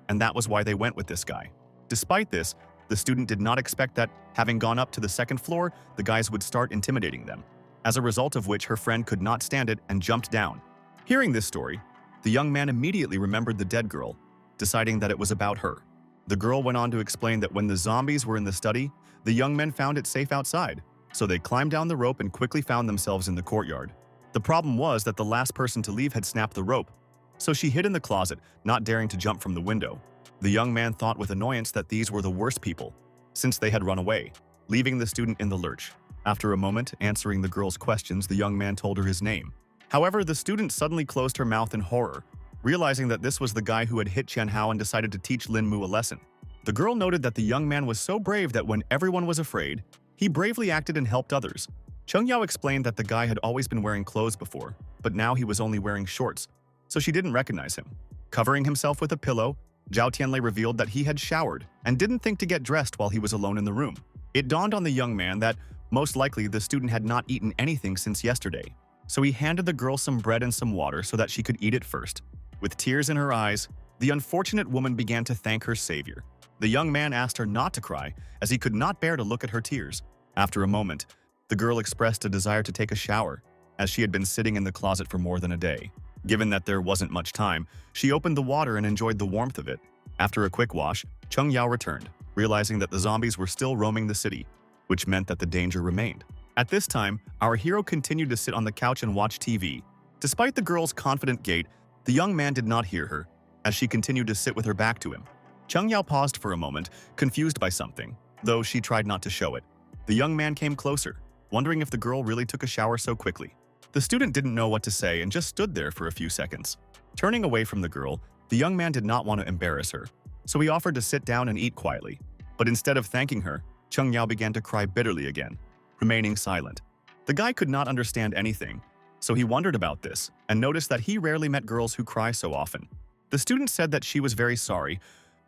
and that was why they went with this guy. Despite this, the student did not expect that, having gone up to the second floor, the guys would start intimidating them, as a result of which her friend could not stand it and jumped down. Hearing this story, the young man immediately remembered the dead girl, deciding that it was about her. The girl went on to explain that when the zombies were in the study, the young men found it safe outside, so they climbed down the rope and quickly found themselves in the courtyard. The problem was that the last person to leave had snapped the rope, so she hid in the closet, not daring to jump from the window. The young man thought with annoyance that these were the worst people, since they had run away, leaving the student in the lurch. After a moment, answering the girl's questions, the young man told her his name. However, the student suddenly closed her mouth in horror, realizing that this was the guy who had hit Chen Hao and decided to teach Lin Mu a lesson. The girl noted that the young man was so brave that when everyone was afraid, he bravely acted and helped others. Chung Yao explained that the guy had always been wearing clothes before, but now he was only wearing shorts, so she didn't recognize him. Covering himself with a pillow, Zhao Tianlei revealed that he had showered and didn't think to get dressed while he was alone in the room. It dawned on the young man that, most likely, the student had not eaten anything since yesterday, so he handed the girl some bread and some water so that she could eat it first. With tears in her eyes, the unfortunate woman began to thank her savior. The young man asked her not to cry, as he could not bear to look at her tears. After a moment, the girl expressed a desire to take a shower, as she had been sitting in the closet for more than a day. Given that there wasn't much time, she opened the water and enjoyed the warmth of it. After a quick wash, Chung Yao returned, realizing that the zombies were still roaming the city, which meant that the danger remained. At this time, our hero continued to sit on the couch and watch TV. Despite the girl's confident gait, the young man did not hear her, as she continued to sit with her back to him. Chung Yao paused for a moment, confused by something, though she tried not to show it. The young man came closer, wondering if the girl really took a shower so quickly. The student didn't know what to say and just stood there for a few seconds. Turning away from the girl, the young man did not want to embarrass her, so he offered to sit down and eat quietly. But instead of thanking her, Chung Yao began to cry bitterly again, remaining silent. The guy could not understand anything, so he wondered about this and noticed that he rarely met girls who cry so often. The student said that she was very sorry,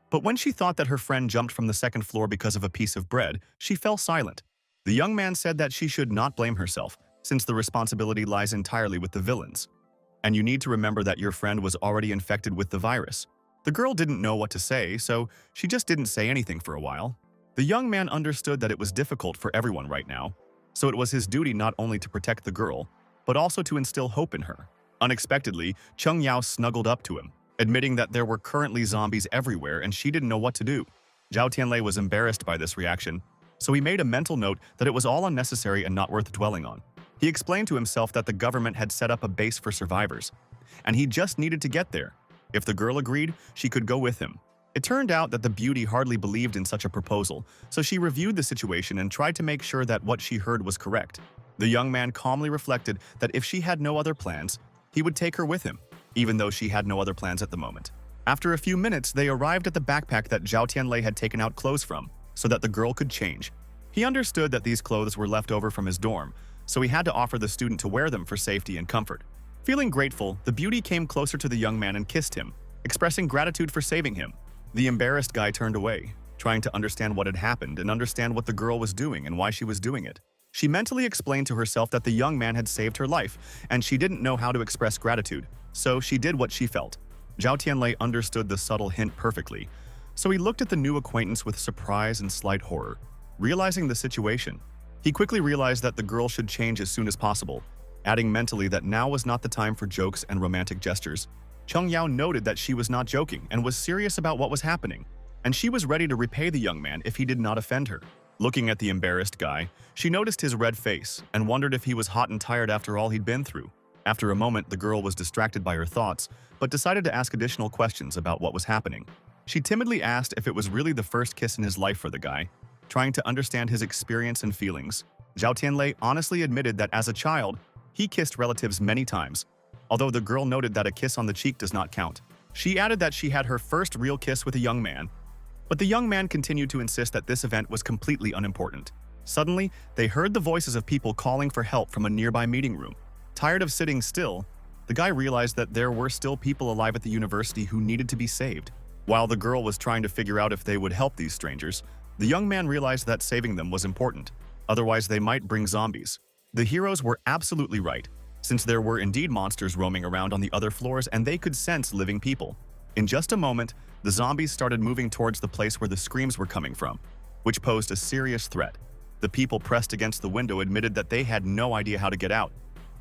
but when she thought that her friend jumped from the second floor because of a piece of bread, she fell silent. The young man said that she should not blame herself, since the responsibility lies entirely with the villains. And you need to remember that your friend was already infected with the virus. The girl didn't know what to say, so she just didn't say anything for a while. The young man understood that it was difficult for everyone right now, so it was his duty not only to protect the girl, but also to instill hope in her. Unexpectedly, Chung Yao snuggled up to him, admitting that there were currently zombies everywhere and she didn't know what to do. Zhao Tianlei was embarrassed by this reaction, so he made a mental note that it was all unnecessary and not worth dwelling on. He explained to himself that the government had set up a base for survivors, and he just needed to get there. If the girl agreed, she could go with him. It turned out that the beauty hardly believed in such a proposal, so she reviewed the situation and tried to make sure that what she heard was correct. The young man calmly reflected that if she had no other plans, he would take her with him, even though she had no other plans at the moment. After a few minutes, they arrived at the backpack that Zhao Tianlei had taken out clothes from, so that the girl could change. He understood that these clothes were left over from his dorm, so he had to offer the student to wear them for safety and comfort. Feeling grateful, the beauty came closer to the young man and kissed him, expressing gratitude for saving him. The embarrassed guy turned away, trying to understand what had happened and understand what the girl was doing and why she was doing it. She mentally explained to herself that the young man had saved her life, and she didn't know how to express gratitude, so she did what she felt. Zhao Tianlei understood the subtle hint perfectly, so he looked at the new acquaintance with surprise and slight horror. Realizing the situation, he quickly realized that the girl should change as soon as possible, adding mentally that now was not the time for jokes and romantic gestures. Chung Yao noted that she was not joking and was serious about what was happening, and she was ready to repay the young man if he did not offend her. Looking at the embarrassed guy, she noticed his red face and wondered if he was hot and tired after all he'd been through. After a moment, the girl was distracted by her thoughts, but decided to ask additional questions about what was happening. She timidly asked if it was really the first kiss in his life for the guy, trying to understand his experience and feelings. Zhao Tianlei honestly admitted that as a child, he kissed relatives many times, although the girl noted that a kiss on the cheek does not count. She added that she had her first real kiss with a young man, But the young man continued to insist that this event was completely unimportant. Suddenly, they heard the voices of people calling for help from a nearby meeting room. Tired of sitting still, the guy realized that there were still people alive at the university who needed to be saved. While the girl was trying to figure out if they would help these strangers, the young man realized that saving them was important. Otherwise, they might bring zombies. The heroes were absolutely right, since there were indeed monsters roaming around on the other floors and they could sense living people. In just a moment, the zombies started moving towards the place where the screams were coming from, which posed a serious threat. The people pressed against the window admitted that they had no idea how to get out,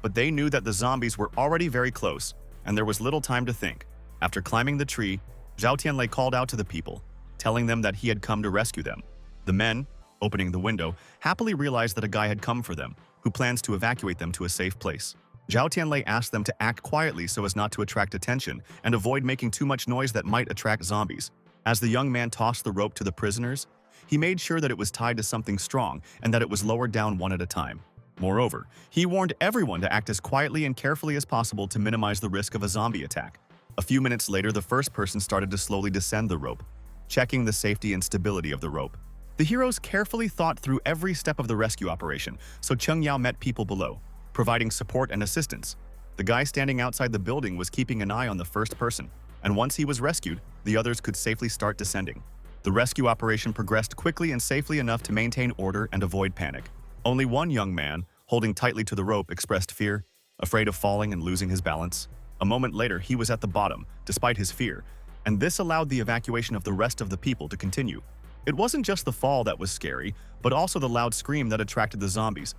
but they knew that the zombies were already very close, and there was little time to think. After climbing the tree, Zhao Tianlei called out to the people, telling them that he had come to rescue them. The men, opening the window, happily realized that a guy had come for them, who plans to evacuate them to a safe place. Zhao Tianlei asked them to act quietly so as not to attract attention and avoid making too much noise that might attract zombies. As the young man tossed the rope to the prisoners, he made sure that it was tied to something strong and that it was lowered down one at a time. Moreover, he warned everyone to act as quietly and carefully as possible to minimize the risk of a zombie attack. A few minutes later, the first person started to slowly descend the rope, checking the safety and stability of the rope. The heroes carefully thought through every step of the rescue operation, so Cheng Yao met people below, providing support and assistance. The guy standing outside the building was keeping an eye on the first person, and once he was rescued, the others could safely start descending. The rescue operation progressed quickly and safely enough to maintain order and avoid panic. Only one young man, holding tightly to the rope, expressed fear, afraid of falling and losing his balance. A moment later, he was at the bottom, despite his fear, and this allowed the evacuation of the rest of the people to continue. It wasn't just the fall that was scary, but also the loud scream that attracted the zombies.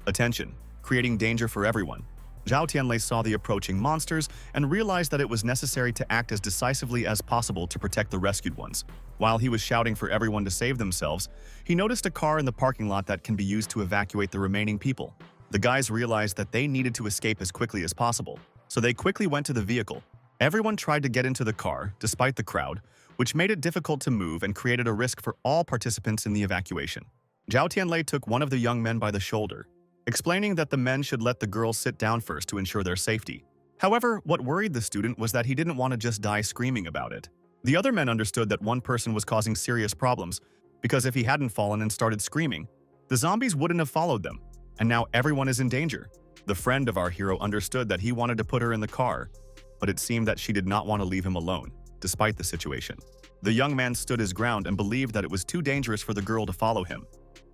Attention, creating danger for everyone. Zhao Tianlei saw the approaching monsters and realized that it was necessary to act as decisively as possible to protect the rescued ones. While he was shouting for everyone to save themselves, he noticed a car in the parking lot that can be used to evacuate the remaining people. The guys realized that they needed to escape as quickly as possible, so they quickly went to the vehicle. Everyone tried to get into the car, despite the crowd, which made it difficult to move and created a risk for all participants in the evacuation. Zhao Tianlei took one of the young men by the shoulder, explaining that the men should let the girls sit down first to ensure their safety. However, what worried the student was that he didn't want to just die screaming about it. The other men understood that one person was causing serious problems, because if he hadn't fallen and started screaming, the zombies wouldn't have followed them, and now everyone is in danger. The friend of our hero understood that he wanted to put her in the car, but it seemed that she did not want to leave him alone, despite the situation. The young man stood his ground and believed that it was too dangerous for the girl to follow him,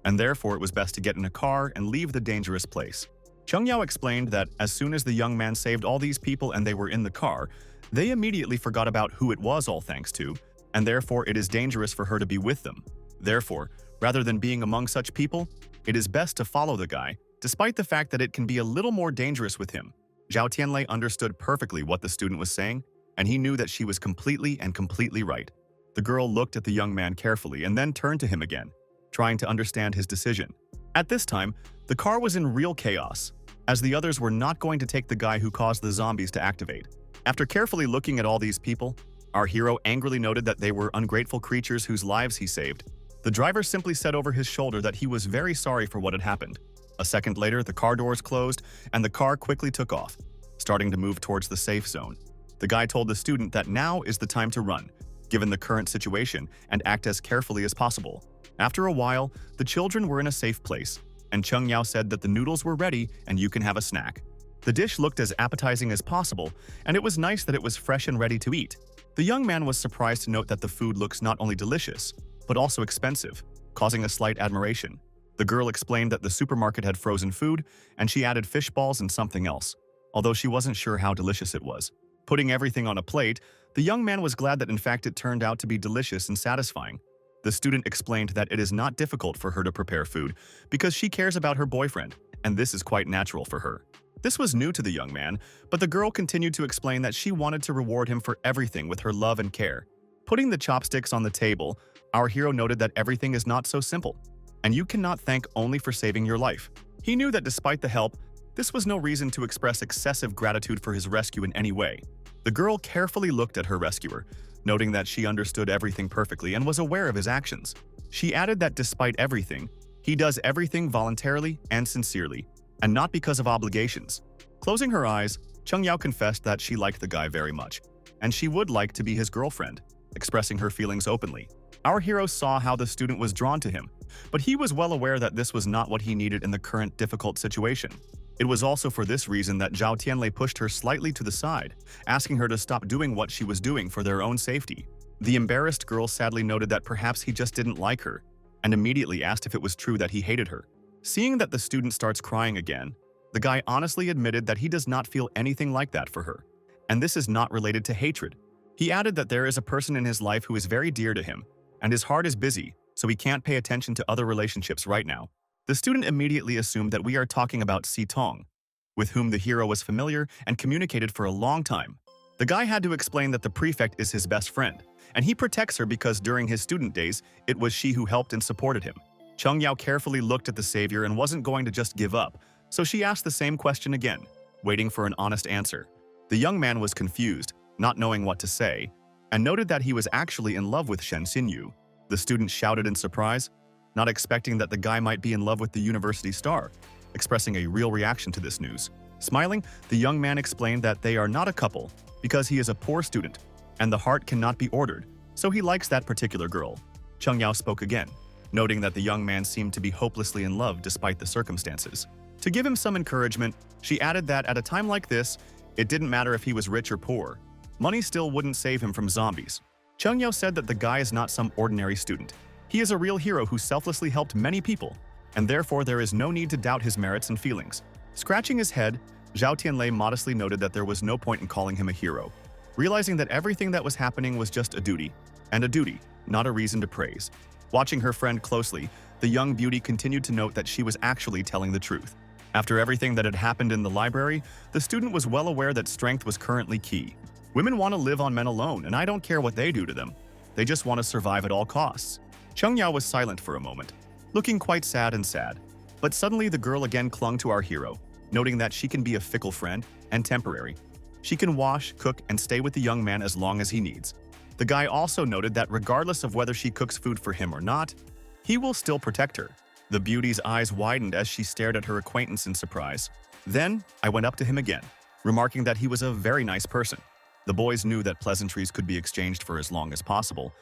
and therefore it was best to get in a car and leave the dangerous place. Cheng Yao explained that as soon as the young man saved all these people and they were in the car, they immediately forgot about who it was all thanks to, and therefore it is dangerous for her to be with them. Therefore, rather than being among such people, it is best to follow the guy, despite the fact that it can be a little more dangerous with him. Zhao Tianlei understood perfectly what the student was saying, and he knew that she was completely right. The girl looked at the young man carefully and then turned to him again, trying to understand his decision. At this time, the car was in real chaos, as the others were not going to take the guy who caused the zombies to activate. After carefully looking at all these people, our hero angrily noted that they were ungrateful creatures whose lives he saved. The driver simply said over his shoulder that he was very sorry for what had happened. A second later, the car doors closed and the car quickly took off, starting to move towards the safe zone. The guy told the student that now is the time to run, given the current situation, and act as carefully as possible. After a while, the children were in a safe place, and Cheng Yao said that the noodles were ready and you can have a snack. The dish looked as appetizing as possible, and it was nice that it was fresh and ready to eat. The young man was surprised to note that the food looks not only delicious, but also expensive, causing a slight admiration. The girl explained that the supermarket had frozen food, and she added fish balls and something else, although she wasn't sure how delicious it was. Putting everything on a plate, the young man was glad that in fact it turned out to be delicious and satisfying. The student explained that it is not difficult for her to prepare food because she cares about her boyfriend, and this is quite natural for her. This was new to the young man, but the girl continued to explain that she wanted to reward him for everything with her love and care. Putting the chopsticks on the table, our hero noted that everything is not so simple, and you cannot thank only for saving your life. He knew that despite the help, this was no reason to express excessive gratitude for his rescue in any way. The girl carefully looked at her rescuer, noting that she understood everything perfectly and was aware of his actions. She added that despite everything, he does everything voluntarily and sincerely, and not because of obligations. Closing her eyes, Cheng Yao confessed that she liked the guy very much, and she would like to be his girlfriend, expressing her feelings openly. Our hero saw how the student was drawn to him, but he was well aware that this was not what he needed in the current difficult situation. It was also for this reason that Zhao Tianlei pushed her slightly to the side, asking her to stop doing what she was doing for their own safety. The embarrassed girl sadly noted that perhaps he just didn't like her, and immediately asked if it was true that he hated her. Seeing that the student starts crying again, the guy honestly admitted that he does not feel anything like that for her, and this is not related to hatred. He added that there is a person in his life who is very dear to him, and his heart is busy, so he can't pay attention to other relationships right now. The student immediately assumed that we are talking about Si Tong, with whom the hero was familiar and communicated for a long time. The guy had to explain that the prefect is his best friend, and he protects her because during his student days, it was she who helped and supported him. Cheng Yao carefully looked at the savior and wasn't going to just give up, so she asked the same question again, waiting for an honest answer. The young man was confused, not knowing what to say, and noted that he was actually in love with Shen Xinyu. The student shouted in surprise, not expecting that the guy might be in love with the university star, expressing a real reaction to this news. Smiling, the young man explained that they are not a couple because he is a poor student, and the heart cannot be ordered, so he likes that particular girl. Cheng Yao spoke again, noting that the young man seemed to be hopelessly in love despite the circumstances. To give him some encouragement, she added that at a time like this, it didn't matter if he was rich or poor. Money still wouldn't save him from zombies. Cheng Yao said that the guy is not some ordinary student. He is a real hero who selflessly helped many people, and therefore there is no need to doubt his merits and feelings. Scratching his head, Zhao Tianlei modestly noted that there was no point in calling him a hero, realizing that everything that was happening was just a duty, not a reason to praise. Watching her friend closely, the young beauty continued to note that she was actually telling the truth. After everything that had happened in the library, the student was well aware that strength was currently key. Women want to live on men alone, and I don't care what they do to them. They just want to survive at all costs. Cheng Yao was silent for a moment, looking quite sad. But suddenly the girl again clung to our hero, noting that she can be a fickle friend and temporary. She can wash, cook, and stay with the young man as long as he needs. The guy also noted that regardless of whether she cooks food for him or not, he will still protect her. The beauty's eyes widened as she stared at her acquaintance in surprise. Then, I went up to him again, remarking that he was a very nice person. The boys knew that pleasantries could be exchanged for as long as possible,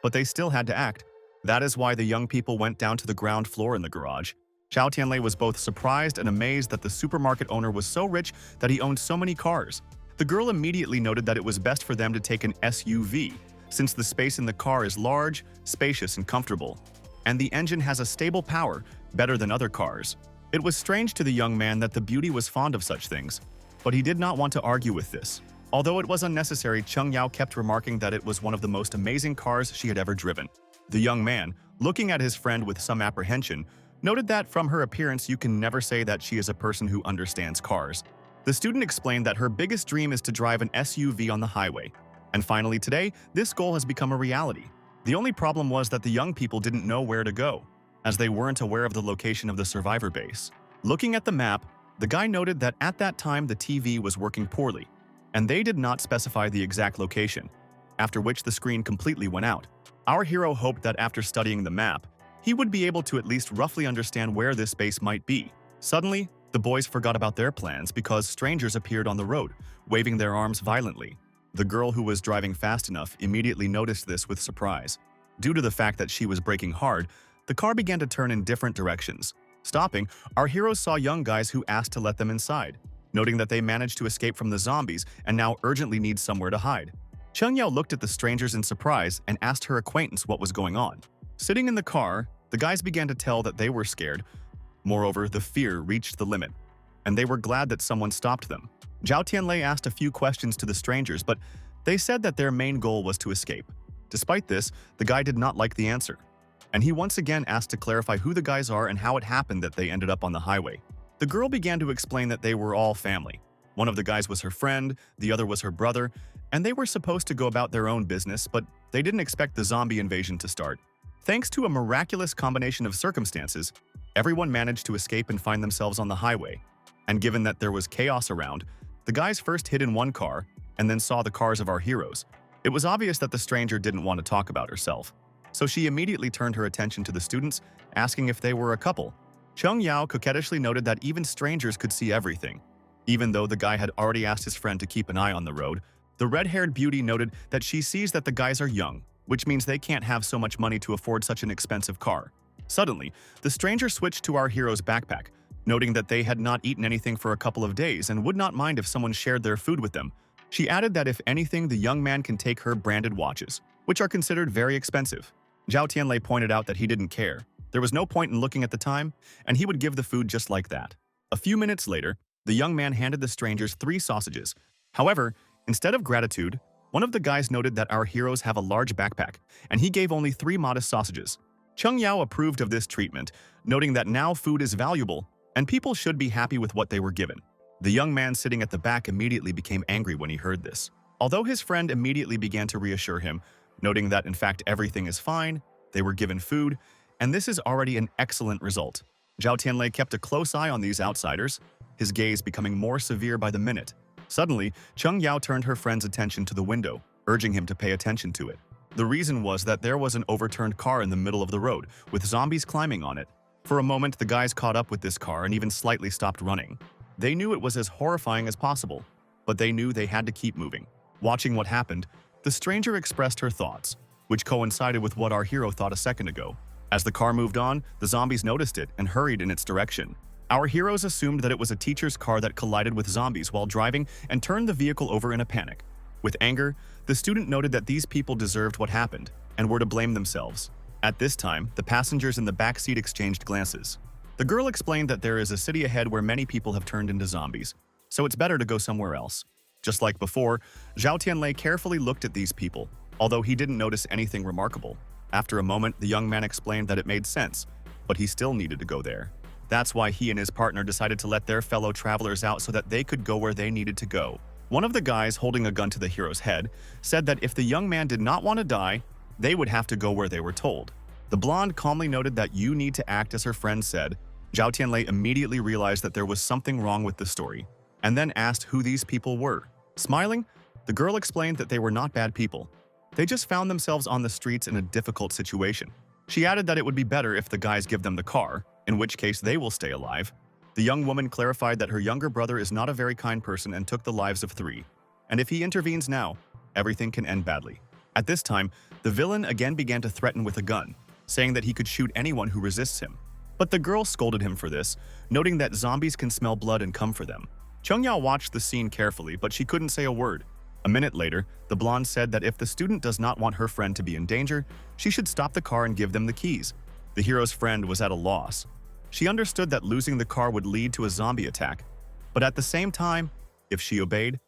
but they still had to act. That is why the young people went down to the ground floor in the garage. Zhao Tianlei was both surprised and amazed that the supermarket owner was so rich that he owned so many cars. The girl immediately noted that it was best for them to take an SUV, since the space in the car is large, spacious, and comfortable, and the engine has a stable power, better than other cars. It was strange to the young man that the beauty was fond of such things, but he did not want to argue with this. Although it was unnecessary, Cheng Yao kept remarking that it was one of the most amazing cars she had ever driven. The young man, looking at his friend with some apprehension, noted that from her appearance you can never say that she is a person who understands cars. The student explained that her biggest dream is to drive an SUV on the highway. And finally today, this goal has become a reality. The only problem was that the young people didn't know where to go, as they weren't aware of the location of the survivor base. Looking at the map, the guy noted that at that time the TV was working poorly, and they did not specify the exact location, after which the screen completely went out. Our hero hoped that after studying the map, he would be able to at least roughly understand where this base might be. Suddenly, the boys forgot about their plans because strangers appeared on the road, waving their arms violently. The girl who was driving fast enough immediately noticed this with surprise. Due to the fact that she was braking hard, the car began to turn in different directions. Stopping, our heroes saw young guys who asked to let them inside, noting that they managed to escape from the zombies and now urgently need somewhere to hide. Cheng Yao looked at the strangers in surprise and asked her acquaintance what was going on. Sitting in the car, the guys began to tell that they were scared. Moreover, the fear reached the limit, and they were glad that someone stopped them. Zhao Tianlei asked a few questions to the strangers, but they said that their main goal was to escape. Despite this, the guy did not like the answer, and he once again asked to clarify who the guys are and how it happened that they ended up on the highway. The girl began to explain that they were all family. One of the guys was her friend, the other was her brother, and they were supposed to go about their own business, but they didn't expect the zombie invasion to start. Thanks to a miraculous combination of circumstances, everyone managed to escape and find themselves on the highway. And given that there was chaos around, the guys first hid in one car and then saw the cars of our heroes. It was obvious that the stranger didn't want to talk about herself, so she immediately turned her attention to the students, asking if they were a couple. Cheng Yao coquettishly noted that even strangers could see everything. Even though the guy had already asked his friend to keep an eye on the road, the red-haired beauty noted that she sees that the guys are young, which means they can't have so much money to afford such an expensive car. Suddenly, the stranger switched to our hero's backpack, noting that they had not eaten anything for a couple of days and would not mind if someone shared their food with them. She added that if anything, the young man can take her branded watches, which are considered very expensive. Zhao Tianlei pointed out that he didn't care. There was no point in looking at the time, and he would give the food just like that. A few minutes later, the young man handed the strangers 3 sausages. However, instead of gratitude, one of the guys noted that our heroes have a large backpack, and he gave only 3 modest sausages. Cheng Yao approved of this treatment, noting that now food is valuable, and people should be happy with what they were given. The young man sitting at the back immediately became angry when he heard this. Although his friend immediately began to reassure him, noting that in fact everything is fine, they were given food, and this is already an excellent result. Zhao Tianlei kept a close eye on these outsiders, his gaze becoming more severe by the minute. Suddenly, Cheng Yao turned her friend's attention to the window, urging him to pay attention to it. The reason was that there was an overturned car in the middle of the road, with zombies climbing on it. For a moment, the guys caught up with this car and even slightly stopped running. They knew it was as horrifying as possible, but they knew they had to keep moving. Watching what happened, the stranger expressed her thoughts, which coincided with what our hero thought a second ago. As the car moved on, the zombies noticed it and hurried in its direction. Our heroes assumed that it was a teacher's car that collided with zombies while driving and turned the vehicle over in a panic. With anger, the student noted that these people deserved what happened and were to blame themselves. At this time, the passengers in the back seat exchanged glances. The girl explained that there is a city ahead where many people have turned into zombies, so it's better to go somewhere else. Just like before, Zhao Tianlei carefully looked at these people, although he didn't notice anything remarkable. After a moment, the young man explained that it made sense, but he still needed to go there. That's why he and his partner decided to let their fellow travelers out so that they could go where they needed to go. One of the guys holding a gun to the hero's head said that if the young man did not want to die, they would have to go where they were told. The blonde calmly noted that you need to act as her friend said. Zhao Tianlei immediately realized that there was something wrong with the story, and then asked who these people were. Smiling, the girl explained that they were not bad people. They just found themselves on the streets in a difficult situation. She added that it would be better if the guys give them the car, in which case they will stay alive. The young woman clarified that her younger brother is not a very kind person and took the lives of 3. And if he intervenes now, everything can end badly. At this time, the villain again began to threaten with a gun, saying that he could shoot anyone who resists him. But the girl scolded him for this, noting that zombies can smell blood and come for them. Cheng Yao watched the scene carefully, but she couldn't say a word. A minute later, the blonde said that if the student does not want her friend to be in danger, she should stop the car and give them the keys. The hero's friend was at a loss. She understood that losing the car would lead to a zombie attack, but at the same time, if she obeyed,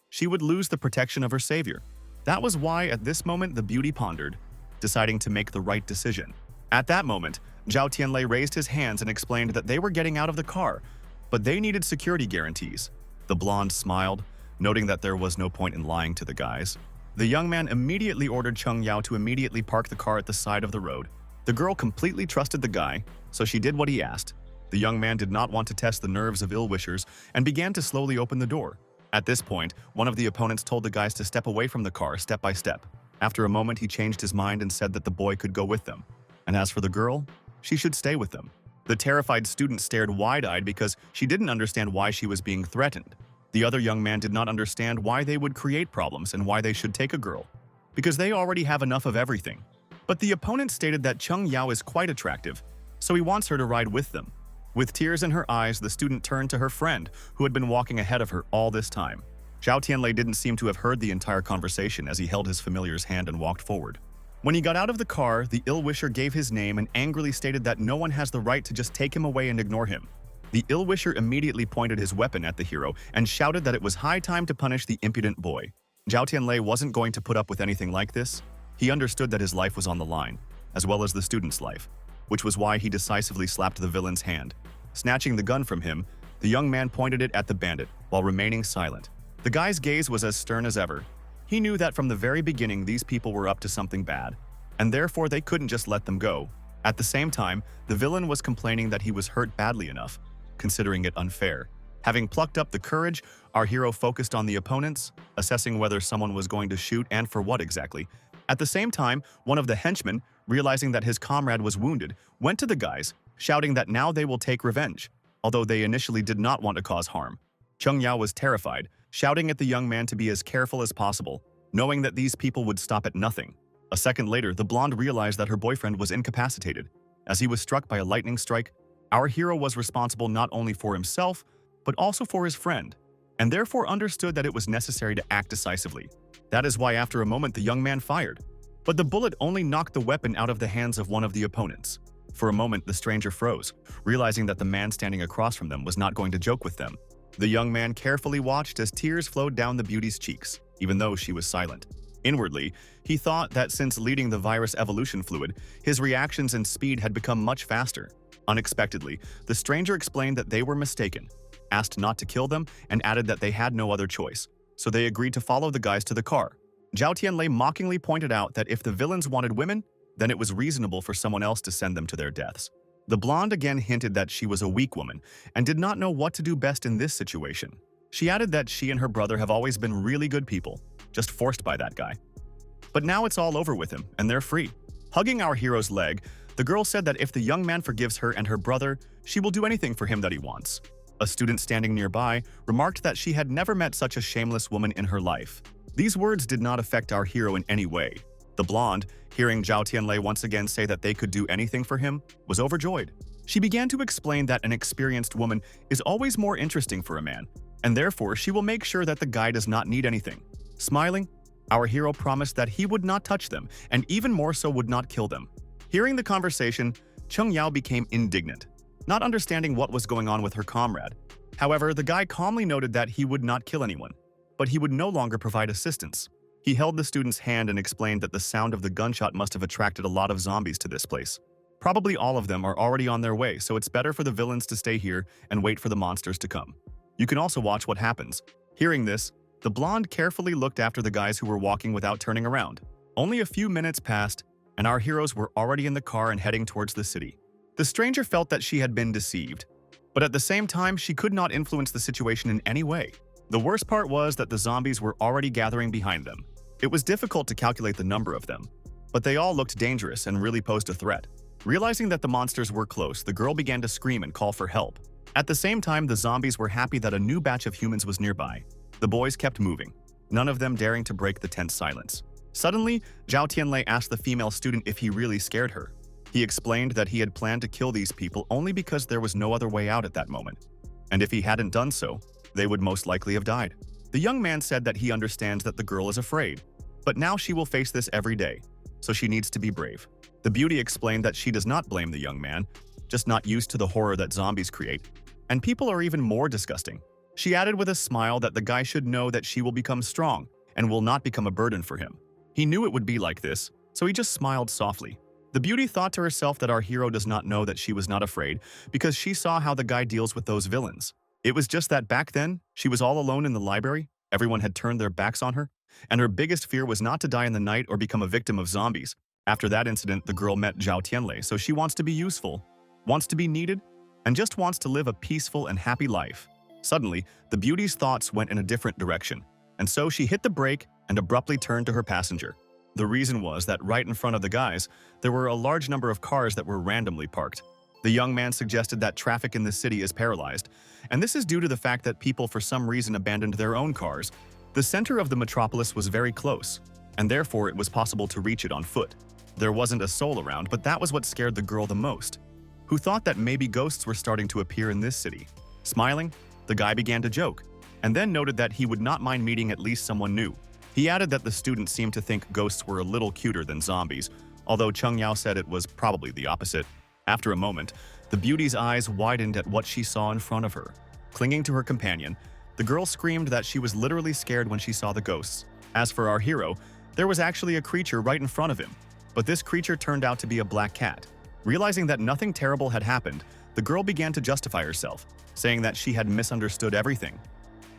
she would lose the protection of her savior. That was why at this moment the beauty pondered, deciding to make the right decision. At that moment, Zhao Tianlei raised his hands and explained that they were getting out of the car, but they needed security guarantees. The blonde smiled, noting that there was no point in lying to the guys. The young man immediately ordered Cheng Yao to immediately park the car at the side of the road. The girl completely trusted the guy, so she did what he asked. The young man did not want to test the nerves of ill-wishers and began to slowly open the door. At this point, one of the opponents told the guys to step away from the car step by step. After a moment, he changed his mind and said that the boy could go with them. And as for the girl, she should stay with them. The terrified student stared wide-eyed because she didn't understand why she was being threatened. The other young man did not understand why they would create problems and why they should take a girl, because they already have enough of everything. But the opponent stated that Cheng Yao is quite attractive, so he wants her to ride with them. With tears in her eyes, the student turned to her friend, who had been walking ahead of her all this time. Zhao Tianlei didn't seem to have heard the entire conversation as he held his familiar's hand and walked forward. When he got out of the car, the ill-wisher gave his name and angrily stated that no one has the right to just take him away and ignore him. The ill-wisher immediately pointed his weapon at the hero and shouted that it was high time to punish the impudent boy. Zhao Tianlei wasn't going to put up with anything like this. He understood that his life was on the line, as well as the student's life, which was why he decisively slapped the villain's hand. Snatching the gun from him, the young man pointed it at the bandit while remaining silent. The guy's gaze was as stern as ever. He knew that from the very beginning these people were up to something bad, and therefore they couldn't just let them go. At the same time, the villain was complaining that he was hurt badly enough, considering it unfair. Having plucked up the courage, our hero focused on the opponents, assessing whether someone was going to shoot and for what exactly. At the same time, one of the henchmen, realizing that his comrade was wounded, went to the guys, shouting that now they will take revenge, although they initially did not want to cause harm. Cheng Yao was terrified, shouting at the young man to be as careful as possible, knowing that these people would stop at nothing. A second later, the blonde realized that her boyfriend was incapacitated. As he was struck by a lightning strike, our hero was responsible not only for himself, but also for his friend, and therefore understood that it was necessary to act decisively. That is why after a moment the young man fired. But the bullet only knocked the weapon out of the hands of one of the opponents. For a moment, the stranger froze, realizing that the man standing across from them was not going to joke with them. The young man carefully watched as tears flowed down the beauty's cheeks, even though she was silent. Inwardly, he thought that since leading the virus evolution fluid, his reactions and speed had become much faster. Unexpectedly, the stranger explained that they were mistaken, asked not to kill them, and added that they had no other choice, so they agreed to follow the guys to the car. Zhao Tianlei mockingly pointed out that if the villains wanted women, then it was reasonable for someone else to send them to their deaths. The blonde again hinted that she was a weak woman and did not know what to do best in this situation. She added that she and her brother have always been really good people, just forced by that guy. But now it's all over with him, and they're free. Hugging our hero's leg, the girl said that if the young man forgives her and her brother, she will do anything for him that he wants. A student standing nearby remarked that she had never met such a shameless woman in her life. These words did not affect our hero in any way. The blonde, hearing Zhao Tianlei once again say that they could do anything for him, was overjoyed. She began to explain that an experienced woman is always more interesting for a man, and therefore she will make sure that the guy does not need anything. Smiling, our hero promised that he would not touch them, and even more so would not kill them. Hearing the conversation, Cheng Yao became indignant, not understanding what was going on with her comrade. However, the guy calmly noted that he would not kill anyone, but he would no longer provide assistance. He held the student's hand and explained that the sound of the gunshot must have attracted a lot of zombies to this place. Probably all of them are already on their way, so it's better for the villains to stay here and wait for the monsters to come. You can also watch what happens. Hearing this, the blonde carefully looked after the guys who were walking without turning around. Only a few minutes passed, and our heroes were already in the car and heading towards the city. The stranger felt that she had been deceived, but at the same time, she could not influence the situation in any way. The worst part was that the zombies were already gathering behind them. It was difficult to calculate the number of them, but they all looked dangerous and really posed a threat. Realizing that the monsters were close, the girl began to scream and call for help. At the same time, the zombies were happy that a new batch of humans was nearby. The boys kept moving, none of them daring to break the tense silence. Suddenly, Zhao Tianlei asked the female student if he really scared her. He explained that he had planned to kill these people only because there was no other way out at that moment, and if he hadn't done so, they would most likely have died. The young man said that he understands that the girl is afraid, but now she will face this every day, so she needs to be brave. The beauty explained that she does not blame the young man, just not used to the horror that zombies create, and people are even more disgusting. She added with a smile that the guy should know that she will become strong and will not become a burden for him. He knew it would be like this, so he just smiled softly. The beauty thought to herself that our hero does not know that she was not afraid because she saw how the guy deals with those villains. It was just that back then, she was all alone in the library, everyone had turned their backs on her, and her biggest fear was not to die in the night or become a victim of zombies. After that incident, the girl met Zhao Tianlei, so she wants to be useful, wants to be needed, and just wants to live a peaceful and happy life. Suddenly, the beauty's thoughts went in a different direction, and so she hit the brake and abruptly turned to her passenger. The reason was that right in front of the guys, there were a large number of cars that were randomly parked. The young man suggested that traffic in the city is paralyzed, and this is due to the fact that people for some reason abandoned their own cars. The center of the metropolis was very close, and therefore it was possible to reach it on foot. There wasn't a soul around, but that was what scared the girl the most, who thought that maybe ghosts were starting to appear in this city. Smiling, the guy began to joke, and then noted that he would not mind meeting at least someone new. He added that the student seemed to think ghosts were a little cuter than zombies, although Cheng Yao said it was probably the opposite. After a moment, the beauty's eyes widened at what she saw in front of her. Clinging to her companion, the girl screamed that she was literally scared when she saw the ghosts. As for our hero, there was actually a creature right in front of him, but this creature turned out to be a black cat. Realizing that nothing terrible had happened, the girl began to justify herself, saying that she had misunderstood everything.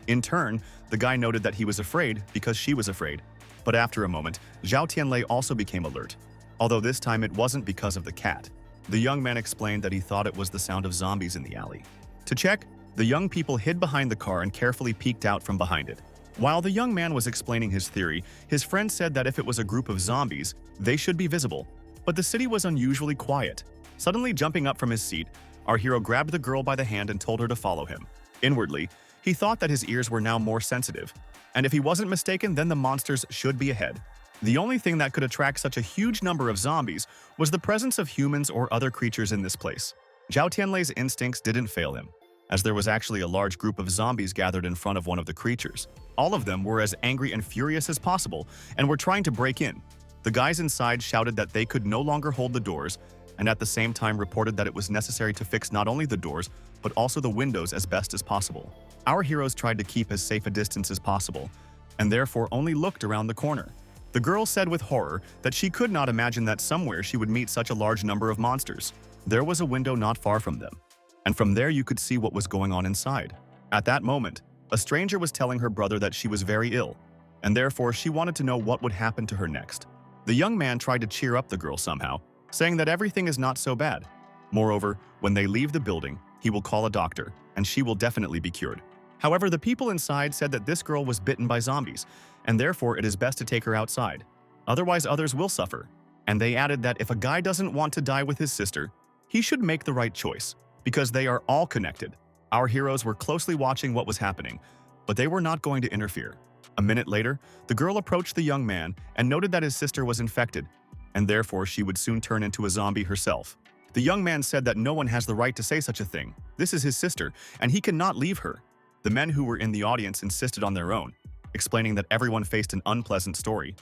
In turn, the guy noted that he was afraid because she was afraid. But after a moment, Zhao Tianlei also became alert, although this time it wasn't because of the cat. The young man explained that he thought it was the sound of zombies in the alley. To check, the young people hid behind the car and carefully peeked out from behind it. While the young man was explaining his theory, his friend said that if it was a group of zombies, they should be visible. But the city was unusually quiet. Suddenly jumping up from his seat, our hero grabbed the girl by the hand and told her to follow him. Inwardly, he thought that his ears were now more sensitive, and if he wasn't mistaken, then the monsters should be ahead. The only thing that could attract such a huge number of zombies was the presence of humans or other creatures in this place. Zhao Tianlei's instincts didn't fail him, as there was actually a large group of zombies gathered in front of one of the creatures. All of them were as angry and furious as possible and were trying to break in. The guys inside shouted that they could no longer hold the doors, and at the same time reported that it was necessary to fix not only the doors, but also the windows as best as possible. Our heroes tried to keep as safe a distance as possible, and therefore only looked around the corner. The girl said with horror that she could not imagine that somewhere she would meet such a large number of monsters. There was a window not far from them, and from there you could see what was going on inside. At that moment, a stranger was telling her brother that she was very ill, and therefore she wanted to know what would happen to her next. The young man tried to cheer up the girl somehow, saying that everything is not so bad. Moreover, when they leave the building, he will call a doctor, and she will definitely be cured. However, the people inside said that this girl was bitten by zombies, and therefore it is best to take her outside. Otherwise, others will suffer. And they added that if a guy doesn't want to die with his sister, he should make the right choice, because they are all connected. Our heroes were closely watching what was happening, but they were not going to interfere. A minute later, the girl approached the young man and noted that his sister was infected, and therefore she would soon turn into a zombie herself. The young man said that no one has the right to say such a thing. This is his sister, and he cannot leave her. The men who were in the audience insisted on their own, explaining that everyone faced an unpleasant story.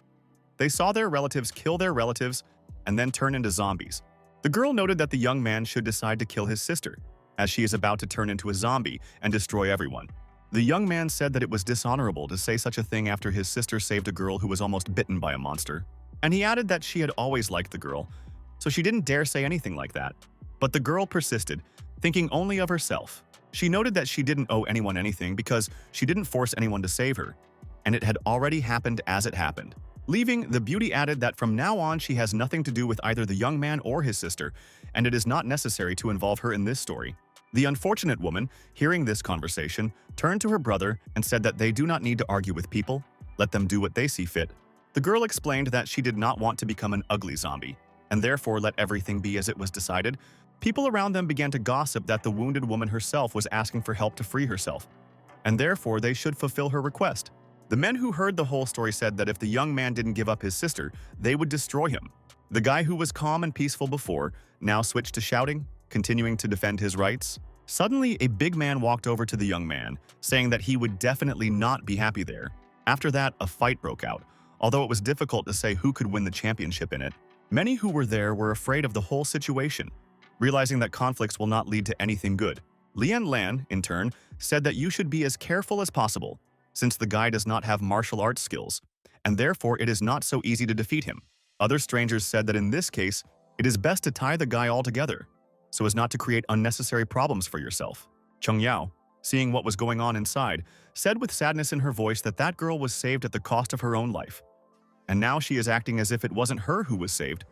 They saw their relatives kill their relatives and then turn into zombies. The girl noted that the young man should decide to kill his sister, as she is about to turn into a zombie and destroy everyone. The young man said that it was dishonorable to say such a thing after his sister saved a girl who was almost bitten by a monster. And he added that she had always liked the girl, so she didn't dare say anything like that. But the girl persisted, thinking only of herself. She noted that she didn't owe anyone anything because she didn't force anyone to save her, and it had already happened as it happened. Leaving, the beauty added that from now on she has nothing to do with either the young man or his sister, and it is not necessary to involve her in this story. The unfortunate woman, hearing this conversation, turned to her brother and said that they do not need to argue with people, let them do what they see fit. The girl explained that she did not want to become an ugly zombie, and therefore let everything be as it was decided. People around them began to gossip that the wounded woman herself was asking for help to free herself, and therefore they should fulfill her request. The men who heard the whole story said that if the young man didn't give up his sister, they would destroy him. The guy who was calm and peaceful before now switched to shouting, continuing to defend his rights. Suddenly, a big man walked over to the young man, saying that he would definitely not be happy there. After that, a fight broke out, although it was difficult to say who could win the championship in it. Many who were there were afraid of the whole situation, realizing that conflicts will not lead to anything good. Lian Lan, in turn, said that you should be as careful as possible, since the guy does not have martial arts skills, and therefore it is not so easy to defeat him. Other strangers said that in this case, it is best to tie the guy altogether, so as not to create unnecessary problems for yourself. Cheng Yao, seeing what was going on inside, said with sadness in her voice that that girl was saved at the cost of her own life. And now she is acting as if it wasn't her who was saved,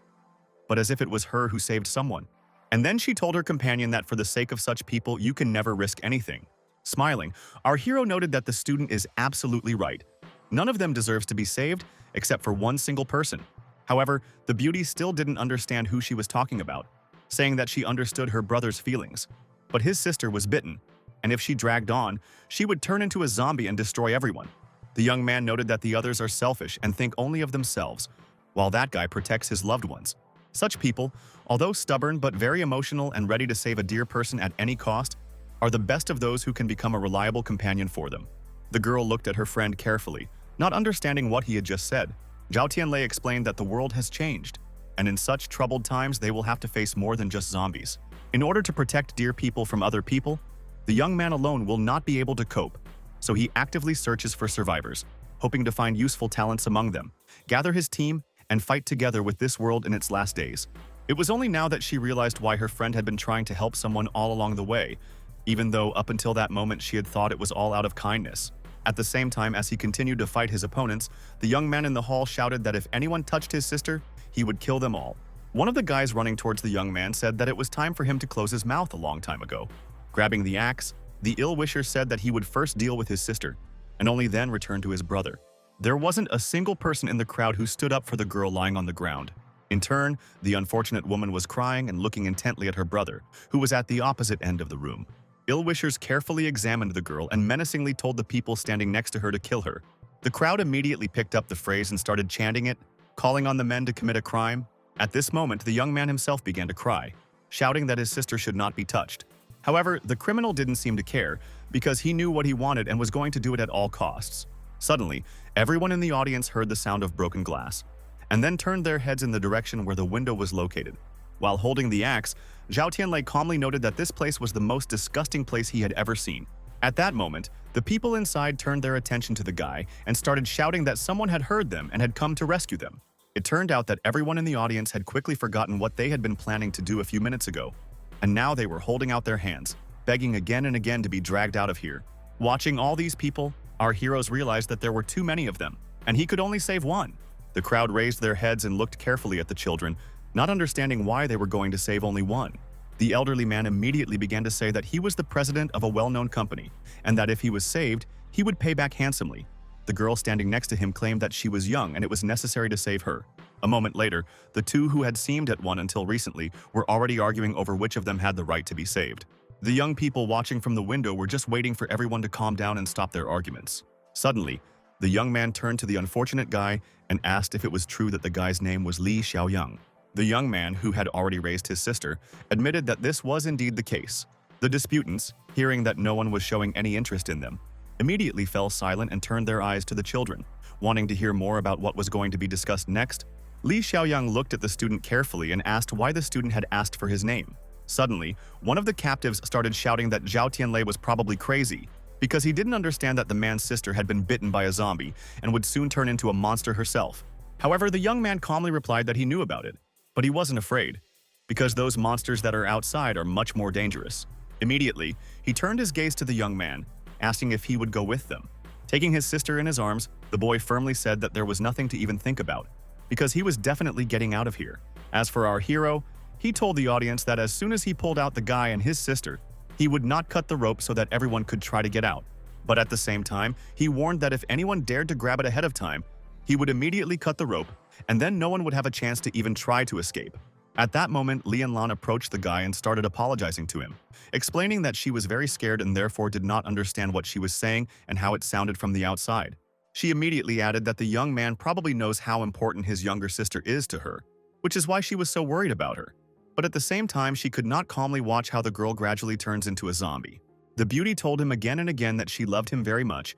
but as if it was her who saved someone. And then she told her companion that for the sake of such people, you can never risk anything. Smiling, our hero noted that the student is absolutely right. None of them deserves to be saved, except for one single person. However, the beauty still didn't understand who she was talking about, saying that she understood her brother's feelings. But his sister was bitten, and if she dragged on, she would turn into a zombie and destroy everyone. The young man noted that the others are selfish and think only of themselves, while that guy protects his loved ones. Such people, although stubborn but very emotional and ready to save a dear person at any cost, are the best of those who can become a reliable companion for them. The girl looked at her friend carefully, not understanding what he had just said. Zhao Tianlei explained that the world has changed, and in such troubled times they will have to face more than just zombies. In order to protect dear people from other people, the young man alone will not be able to cope, so he actively searches for survivors, hoping to find useful talents among them, gather his team, and fight together with this world in its last days. It was only now that she realized why her friend had been trying to help someone all along the way, even though up until that moment she had thought it was all out of kindness. At the same time, as he continued to fight his opponents, the young man in the hall shouted that if anyone touched his sister, he would kill them all. One of the guys running towards the young man said that it was time for him to close his mouth a long time ago. Grabbing the axe, the ill-wisher said that he would first deal with his sister, and only then return to his brother. There wasn't a single person in the crowd who stood up for the girl lying on the ground. In turn, the unfortunate woman was crying and looking intently at her brother, who was at the opposite end of the room. Ill-wishers carefully examined the girl and menacingly told the people standing next to her to kill her. The crowd immediately picked up the phrase and started chanting it, calling on the men to commit a crime. At this moment, the young man himself began to cry, shouting that his sister should not be touched. However, the criminal didn't seem to care because he knew what he wanted and was going to do it at all costs. Suddenly, everyone in the audience heard the sound of broken glass and then turned their heads in the direction where the window was located. While holding the axe, Zhao Tianlei calmly noted that this place was the most disgusting place he had ever seen. At that moment, the people inside turned their attention to the guy and started shouting that someone had heard them and had come to rescue them. It turned out that everyone in the audience had quickly forgotten what they had been planning to do a few minutes ago, and now they were holding out their hands, begging again and again to be dragged out of here. Watching all these people, our heroes realized that there were too many of them, and he could only save one. The crowd raised their heads and looked carefully at the children, not understanding why they were going to save only one. The elderly man immediately began to say that he was the president of a well-known company, and that if he was saved, he would pay back handsomely. The girl standing next to him claimed that she was young and it was necessary to save her. A moment later, the two who had seemed at one until recently were already arguing over which of them had the right to be saved. The young people watching from the window were just waiting for everyone to calm down and stop their arguments. Suddenly, the young man turned to the unfortunate guy and asked if it was true that the guy's name was Li Xiaoyang. The young man, who had already raised his sister, admitted that this was indeed the case. The disputants, hearing that no one was showing any interest in them, immediately fell silent and turned their eyes to the children, wanting to hear more about what was going to be discussed next. Li Xiaoyang looked at the student carefully and asked why the student had asked for his name. Suddenly, one of the captives started shouting that Zhao Tianlei was probably crazy, because he didn't understand that the man's sister had been bitten by a zombie and would soon turn into a monster herself. However, the young man calmly replied that he knew about it, but he wasn't afraid, because those monsters that are outside are much more dangerous. Immediately, he turned his gaze to the young man, asking if he would go with them. Taking his sister in his arms, the boy firmly said that there was nothing to even think about, because he was definitely getting out of here. As for our hero, he told the audience that as soon as he pulled out the guy and his sister, he would not cut the rope so that everyone could try to get out. But at the same time, he warned that if anyone dared to grab it ahead of time, he would immediately cut the rope, and then no one would have a chance to even try to escape. At that moment, Lian Lan approached the guy and started apologizing to him, explaining that she was very scared and therefore did not understand what she was saying and how it sounded from the outside. She immediately added that the young man probably knows how important his younger sister is to her, which is why she was so worried about her. But at the same time, she could not calmly watch how the girl gradually turns into a zombie. The beauty told him again and again that she loved him very much,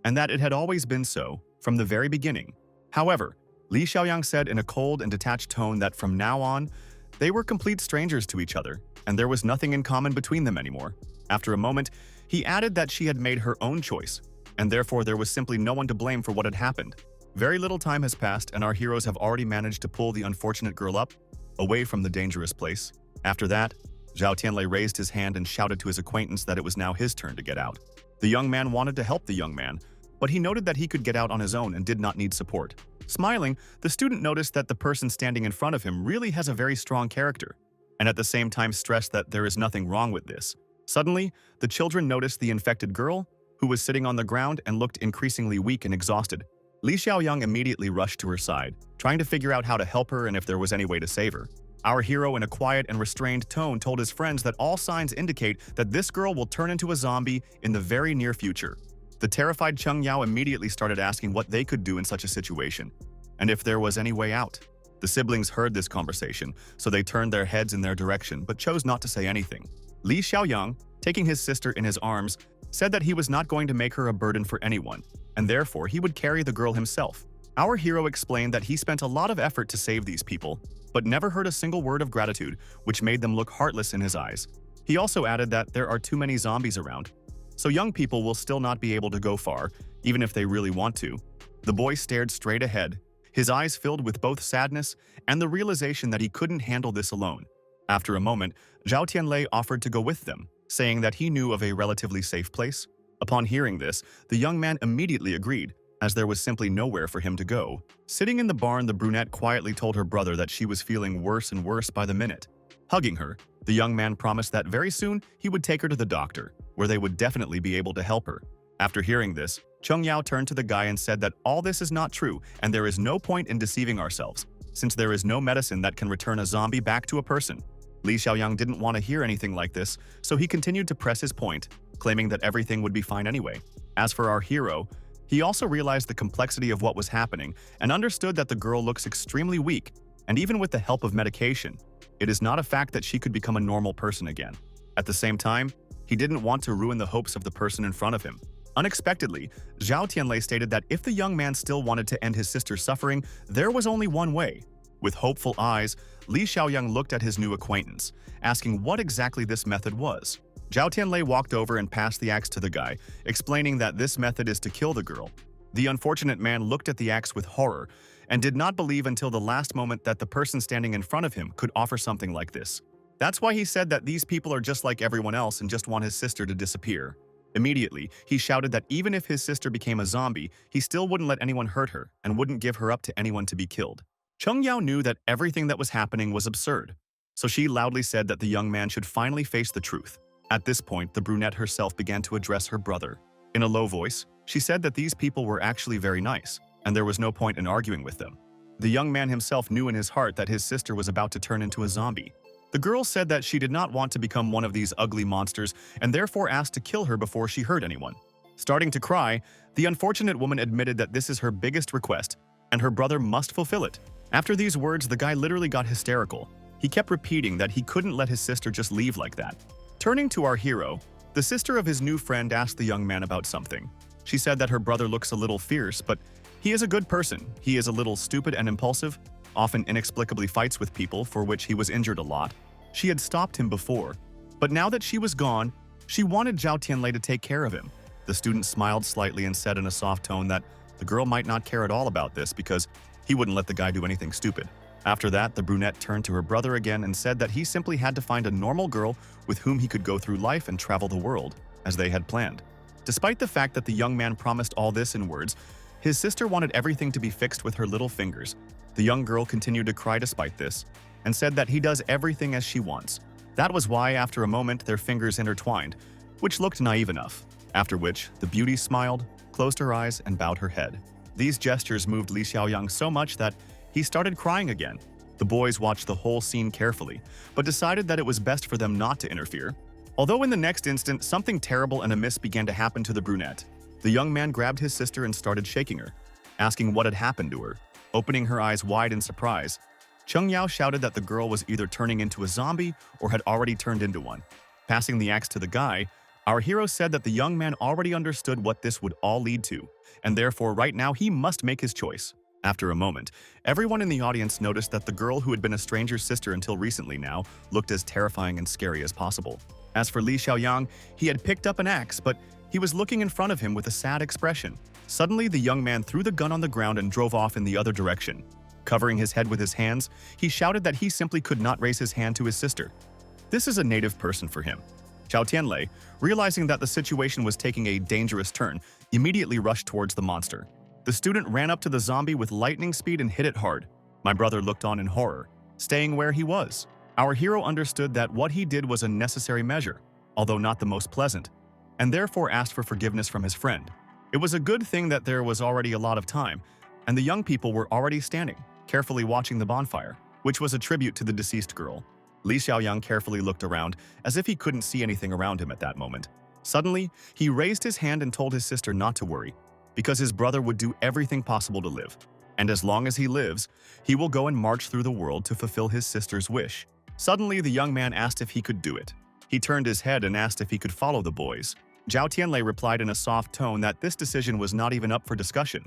and that it had always been so from the very beginning. However, Li Xiaoyang said in a cold and detached tone that from now on, they were complete strangers to each other, and there was nothing in common between them anymore. After a moment, he added that she had made her own choice, and therefore there was simply no one to blame for what had happened. Very little time has passed, and our heroes have already managed to pull the unfortunate girl up, away from the dangerous place. After that, Zhao Tianlei raised his hand and shouted to his acquaintance that it was now his turn to get out. The young man wanted to help the young man, but he noted that he could get out on his own and did not need support. Smiling, the student noticed that the person standing in front of him really has a very strong character, and at the same time stressed that there is nothing wrong with this. Suddenly, the children noticed the infected girl, who was sitting on the ground and looked increasingly weak and exhausted. Li Xiaoyang immediately rushed to her side, trying to figure out how to help her and if there was any way to save her. Our hero, in a quiet and restrained tone, told his friends that all signs indicate that this girl will turn into a zombie in the very near future. The terrified Cheng Yao immediately started asking what they could do in such a situation, and if there was any way out. The siblings heard this conversation, so they turned their heads in their direction but chose not to say anything. Li Xiaoyang, taking his sister in his arms, said that he was not going to make her a burden for anyone, and therefore he would carry the girl himself. Our hero explained that he spent a lot of effort to save these people, but never heard a single word of gratitude, which made them look heartless in his eyes. He also added that there are too many zombies around, so young people will still not be able to go far, even if they really want to. The boy stared straight ahead, his eyes filled with both sadness and the realization that he couldn't handle this alone. After a moment, Zhao Tianlei offered to go with them, saying that he knew of a relatively safe place. Upon hearing this, the young man immediately agreed, as there was simply nowhere for him to go. Sitting in the barn, the brunette quietly told her brother that she was feeling worse and worse by the minute. Hugging her, the young man promised that very soon he would take her to the doctor, where they would definitely be able to help her. After hearing this, Cheng Yao turned to the guy and said that all this is not true and there is no point in deceiving ourselves, since there is no medicine that can return a zombie back to a person. Li Xiaoyang didn't want to hear anything like this, so he continued to press his point, claiming that everything would be fine anyway. As for our hero, He also realized the complexity of what was happening and understood that the girl looks extremely weak, and even with the help of medication, it is not a fact that she could become a normal person again. At the same time, he didn't want to ruin the hopes of the person in front of him. Unexpectedly, Zhao Tianlei stated that if the young man still wanted to end his sister's suffering, there was only one way. With hopeful eyes, Li Xiaoyang looked at his new acquaintance, asking what exactly this method was. Zhao Tianlei walked over and passed the axe to the guy, explaining that this method is to kill the girl. The unfortunate man looked at the axe with horror and did not believe until the last moment that the person standing in front of him could offer something like this. That's why he said that these people are just like everyone else and just want his sister to disappear. Immediately, he shouted that even if his sister became a zombie, he still wouldn't let anyone hurt her and wouldn't give her up to anyone to be killed. Cheng Yao knew that everything that was happening was absurd, so she loudly said that the young man should finally face the truth. At this point, the brunette herself began to address her brother. In a low voice, she said that these people were actually very nice, and there was no point in arguing with them. The young man himself knew in his heart that his sister was about to turn into a zombie. The girl said that she did not want to become one of these ugly monsters and therefore asked to kill her before she hurt anyone. Starting to cry, the unfortunate woman admitted that this is her biggest request, and her brother must fulfill it. After these words, the guy literally got hysterical. He kept repeating that he couldn't let his sister just leave like that. Turning to our hero, the sister of his new friend asked the young man about something. She said that her brother looks a little fierce, but he is a good person. He is a little stupid and impulsive, often inexplicably fights with people for which he was injured a lot. She had stopped him before, but now that she was gone, she wanted Zhao Tianlei to take care of him. The student smiled slightly and said in a soft tone that the girl might not care at all about this because he wouldn't let the guy do anything stupid. After that, the brunette turned to her brother again and said that he simply had to find a normal girl with whom he could go through life and travel the world, as they had planned. Despite the fact that the young man promised all this in words, his sister wanted everything to be fixed with her little fingers. The young girl continued to cry despite this, and said that he does everything as she wants. That was why, after a moment, their fingers intertwined, which looked naive enough. After which, the beauty smiled, closed her eyes, and bowed her head. These gestures moved Li Xiaoyang so much that he started crying again. The boys watched the whole scene carefully, but decided that it was best for them not to interfere. Although in the next instant, something terrible and amiss began to happen to the brunette. The young man grabbed his sister and started shaking her, asking what had happened to her. Opening her eyes wide in surprise, Cheng Yao shouted that the girl was either turning into a zombie or had already turned into one. Passing the axe to the guy, our hero said that the young man already understood what this would all lead to, and therefore right now he must make his choice. After a moment, everyone in the audience noticed that the girl who had been a stranger's sister until recently now looked as terrifying and scary as possible. As for Li Xiaoyang, he had picked up an axe, but he was looking in front of him with a sad expression. Suddenly, the young man threw the gun on the ground and drove off in the other direction. Covering his head with his hands, he shouted that he simply could not raise his hand to his sister. This is a native person for him. Zhao Tianlei, realizing that the situation was taking a dangerous turn, immediately rushed towards the monster. The student ran up to the zombie with lightning speed and hit it hard. My brother looked on in horror, staying where he was. Our hero understood that what he did was a necessary measure, although not the most pleasant, and therefore asked for forgiveness from his friend. It was a good thing that there was already a lot of time, and the young people were already standing, carefully watching the bonfire, which was a tribute to the deceased girl. Li Xiaoyang carefully looked around, as if he couldn't see anything around him at that moment. Suddenly, he raised his hand and told his sister not to worry, because his brother would do everything possible to live. And as long as he lives, he will go and march through the world to fulfill his sister's wish. Suddenly, the young man asked if he could do it. He turned his head and asked if he could follow the boys. Zhao Tianlei replied in a soft tone that this decision was not even up for discussion.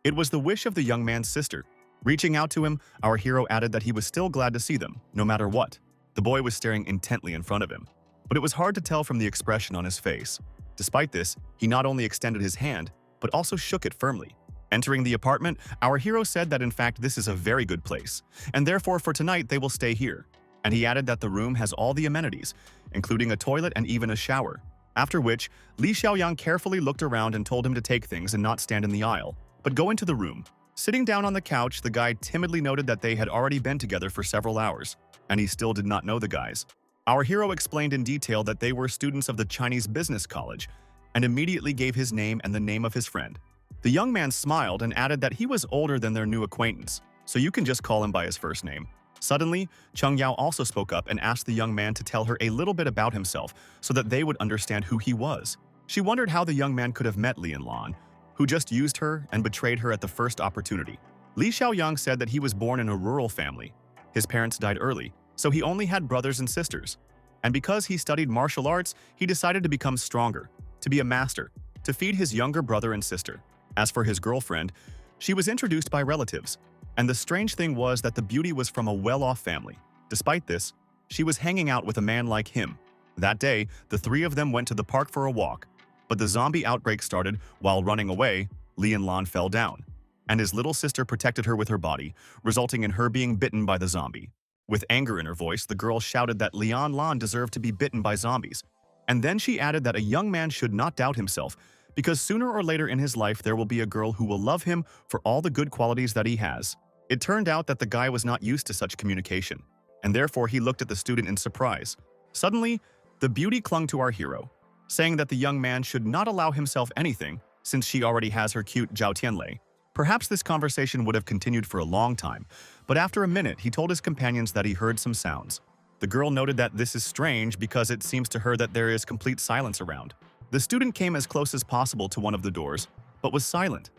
It was the wish of the young man's sister. Reaching out to him, our hero added that he was still glad to see them, no matter what. The boy was staring intently in front of him, but it was hard to tell from the expression on his face. Despite this, he not only extended his hand, but also shook it firmly. Entering the apartment, our hero said that in fact this is a very good place, and therefore for tonight they will stay here. And he added that the room has all the amenities, including a toilet and even a shower. After which, Li Xiaoyang carefully looked around and told him to take things and not stand in the aisle, but go into the room. Sitting down on the couch, the guy timidly noted that they had already been together for several hours, and he still did not know the guys. Our hero explained in detail that they were students of the Chinese Business College, and immediately gave his name and the name of his friend. The young man smiled and added that he was older than their new acquaintance, so you can just call him by his first name. Suddenly, Cheng Yao also spoke up and asked the young man to tell her a little bit about himself so that they would understand who he was. She wondered how the young man could have met Li and Lan, who just used her and betrayed her at the first opportunity. Li Xiaoyang said that he was born in a rural family. His parents died early, so he only had brothers and sisters. And because he studied martial arts, he decided to become stronger, to be a master, to feed his younger brother and sister. As for his girlfriend, she was introduced by relatives. And the strange thing was that the beauty was from a well-off family. Despite this, she was hanging out with a man like him. That day, the three of them went to the park for a walk. But the zombie outbreak started. While running away, Li Lan fell down, and his little sister protected her with her body, resulting in her being bitten by the zombie. With anger in her voice, the girl shouted that Lian Lan deserved to be bitten by zombies. And then she added that a young man should not doubt himself, because sooner or later in his life there will be a girl who will love him for all the good qualities that he has. It turned out that the guy was not used to such communication, and therefore he looked at the student in surprise. Suddenly, the beauty clung to our hero, saying that the young man should not allow himself anything since she already has her cute Zhao Tianlei. Perhaps this conversation would have continued for a long time, but after a minute he told his companions that he heard some sounds. The girl noted that this is strange because it seems to her that there is complete silence around. The student came as close as possible to one of the doors, but was silent.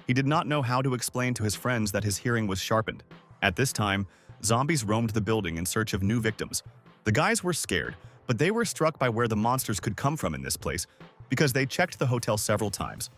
He did not know how to explain to his friends that his hearing was sharpened. At this time, zombies roamed the building in search of new victims. The guys were scared, but they were struck by where the monsters could come from in this place because they checked the hotel several times.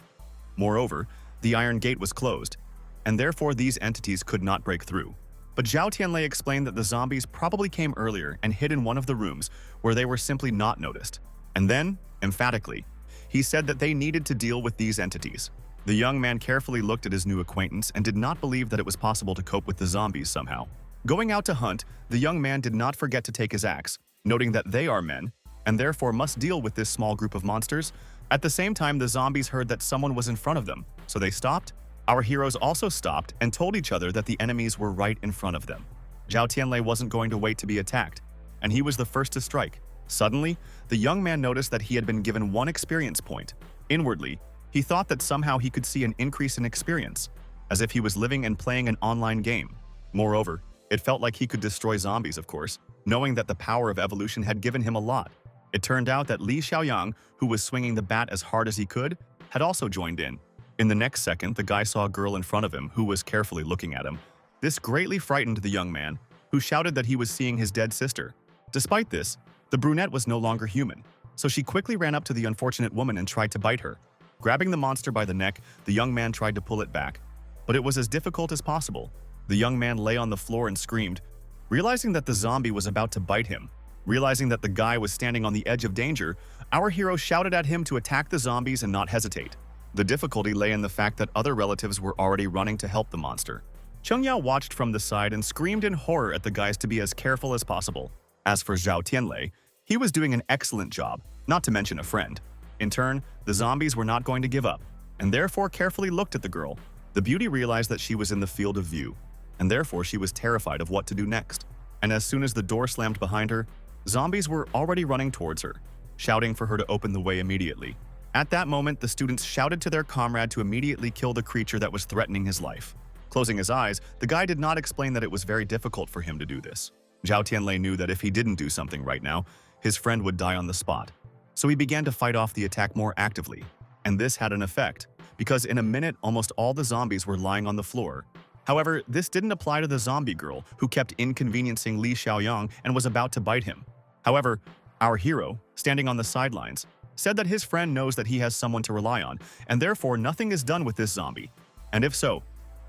Moreover, the iron gate was closed, and therefore these entities could not break through. But Zhao Tianlei explained that the zombies probably came earlier and hid in one of the rooms where they were simply not noticed. And then, emphatically, he said that they needed to deal with these entities. The young man carefully looked at his new acquaintance and did not believe that it was possible to cope with the zombies somehow. Going out to hunt, the young man did not forget to take his axe, noting that they are men, and therefore must deal with this small group of monsters. At the same time, the zombies heard that someone was in front of them, so they stopped. Our heroes also stopped and told each other that the enemies were right in front of them. Zhao Tianlei wasn't going to wait to be attacked, and he was the first to strike. Suddenly, the young man noticed that he had been given one experience point. Inwardly, he thought that somehow he could see an increase in experience, as if he was living and playing an online game. Moreover, it felt like he could destroy zombies, of course, knowing that the power of evolution had given him a lot. It turned out that Li Xiaoyang, who was swinging the bat as hard as he could, had also joined in. In the next second, the guy saw a girl in front of him who was carefully looking at him. This greatly frightened the young man, who shouted that he was seeing his dead sister. Despite this, the brunette was no longer human, so she quickly ran up to the unfortunate woman and tried to bite her. Grabbing the monster by the neck, the young man tried to pull it back, but it was as difficult as possible. The young man lay on the floor and screamed, realizing that the zombie was about to bite him. Realizing that the guy was standing on the edge of danger, our hero shouted at him to attack the zombies and not hesitate. The difficulty lay in the fact that other relatives were already running to help the monster. Cheng Yao watched from the side and screamed in horror at the guys to be as careful as possible. As for Zhao Tianlei, he was doing an excellent job, not to mention a friend. In turn, the zombies were not going to give up, and therefore carefully looked at the girl. The beauty realized that she was in the field of view, and therefore she was terrified of what to do next. And as soon as the door slammed behind her, zombies were already running towards her, shouting for her to open the way immediately. At that moment, the students shouted to their comrade to immediately kill the creature that was threatening his life. Closing his eyes, the guy did not explain that it was very difficult for him to do this. Zhao Tianlei knew that if he didn't do something right now, his friend would die on the spot. So he began to fight off the attack more actively. And this had an effect, because in a minute almost all the zombies were lying on the floor. However, this didn't apply to the zombie girl, who kept inconveniencing Li Xiaoyang and was about to bite him. However, our hero, standing on the sidelines, said that his friend knows that he has someone to rely on, and therefore nothing is done with this zombie. And if so,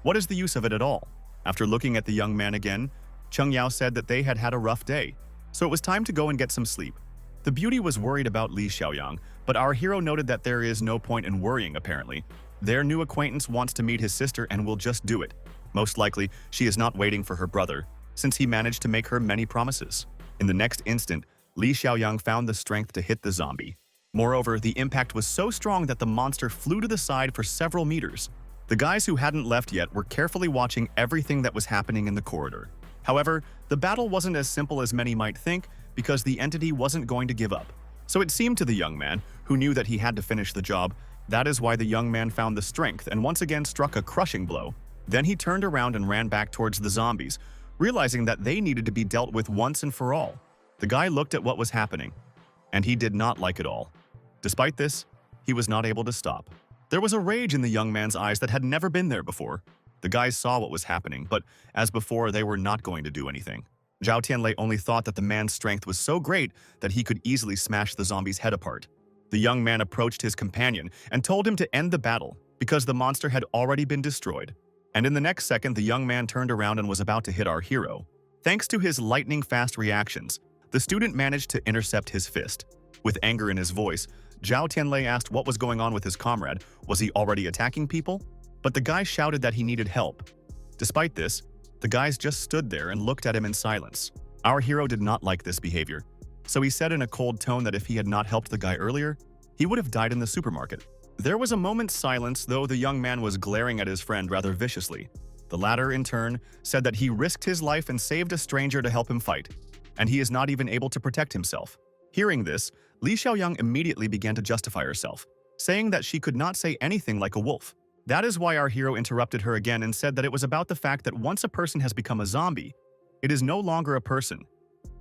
what is the use of it at all? After looking at the young man again, Cheng Yao said that they had had a rough day, so it was time to go and get some sleep. The beauty was worried about Li Xiaoyang, but our hero noted that there is no point in worrying apparently. Their new acquaintance wants to meet his sister and will just do it. Most likely, she is not waiting for her brother, since he managed to make her many promises. In the next instant, Li Xiaoyang found the strength to hit the zombie. Moreover, the impact was so strong that the monster flew to the side for several meters. The guys who hadn't left yet were carefully watching everything that was happening in the corridor. However, the battle wasn't as simple as many might think because the entity wasn't going to give up. So it seemed to the young man, who knew that he had to finish the job. That is why the young man found the strength and once again struck a crushing blow. Then he turned around and ran back towards the zombies, realizing that they needed to be dealt with once and for all. The guy looked at what was happening, and he did not like it all. Despite this, he was not able to stop. There was a rage in the young man's eyes that had never been there before. The guys saw what was happening, but as before, they were not going to do anything. Zhao Tianlei only thought that the man's strength was so great that he could easily smash the zombie's head apart. The young man approached his companion and told him to end the battle because the monster had already been destroyed. And in the next second, the young man turned around and was about to hit our hero. Thanks to his lightning-fast reactions, the student managed to intercept his fist. With anger in his voice, Zhao Tianlei asked what was going on with his comrade. Was he already attacking people? But the guy shouted that he needed help. Despite this, the guys just stood there and looked at him in silence. Our hero did not like this behavior, so he said in a cold tone that if he had not helped the guy earlier, he would have died in the supermarket. There was a moment's silence, though the young man was glaring at his friend rather viciously. The latter, in turn, said that he risked his life and saved a stranger to help him fight, and he is not even able to protect himself. Hearing this, Li Xiaoyang immediately began to justify herself, saying that she could not say anything like a wolf. That is why our hero interrupted her again and said that it was about the fact that once a person has become a zombie, it is no longer a person,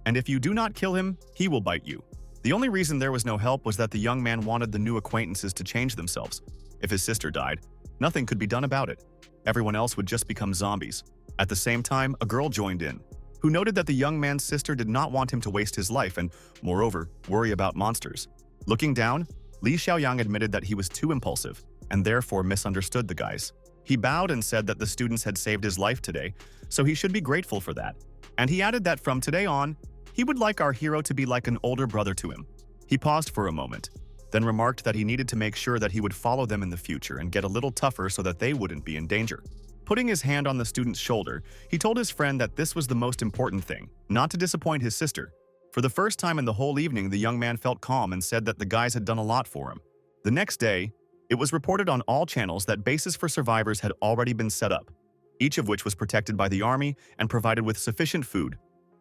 and if you do not kill him, he will bite you. The only reason there was no help was that the young man wanted the new acquaintances to change themselves. If his sister died, nothing could be done about it. Everyone else would just become zombies. At the same time, a girl joined in, who noted that the young man's sister did not want him to waste his life and, moreover, worry about monsters. Looking down, Li Xiaoyang admitted that he was too impulsive and therefore misunderstood the guys. He bowed and said that the students had saved his life today, so he should be grateful for that. And he added that from today on, he would like our hero to be like an older brother to him. He paused for a moment, then remarked that he needed to make sure that he would follow them in the future and get a little tougher so that they wouldn't be in danger. Putting his hand on the student's shoulder, he told his friend that this was the most important thing, not to disappoint his sister. For the first time in the whole evening, the young man felt calm and said that the guys had done a lot for him. The next day, it was reported on all channels that bases for survivors had already been set up, each of which was protected by the army and provided with sufficient food.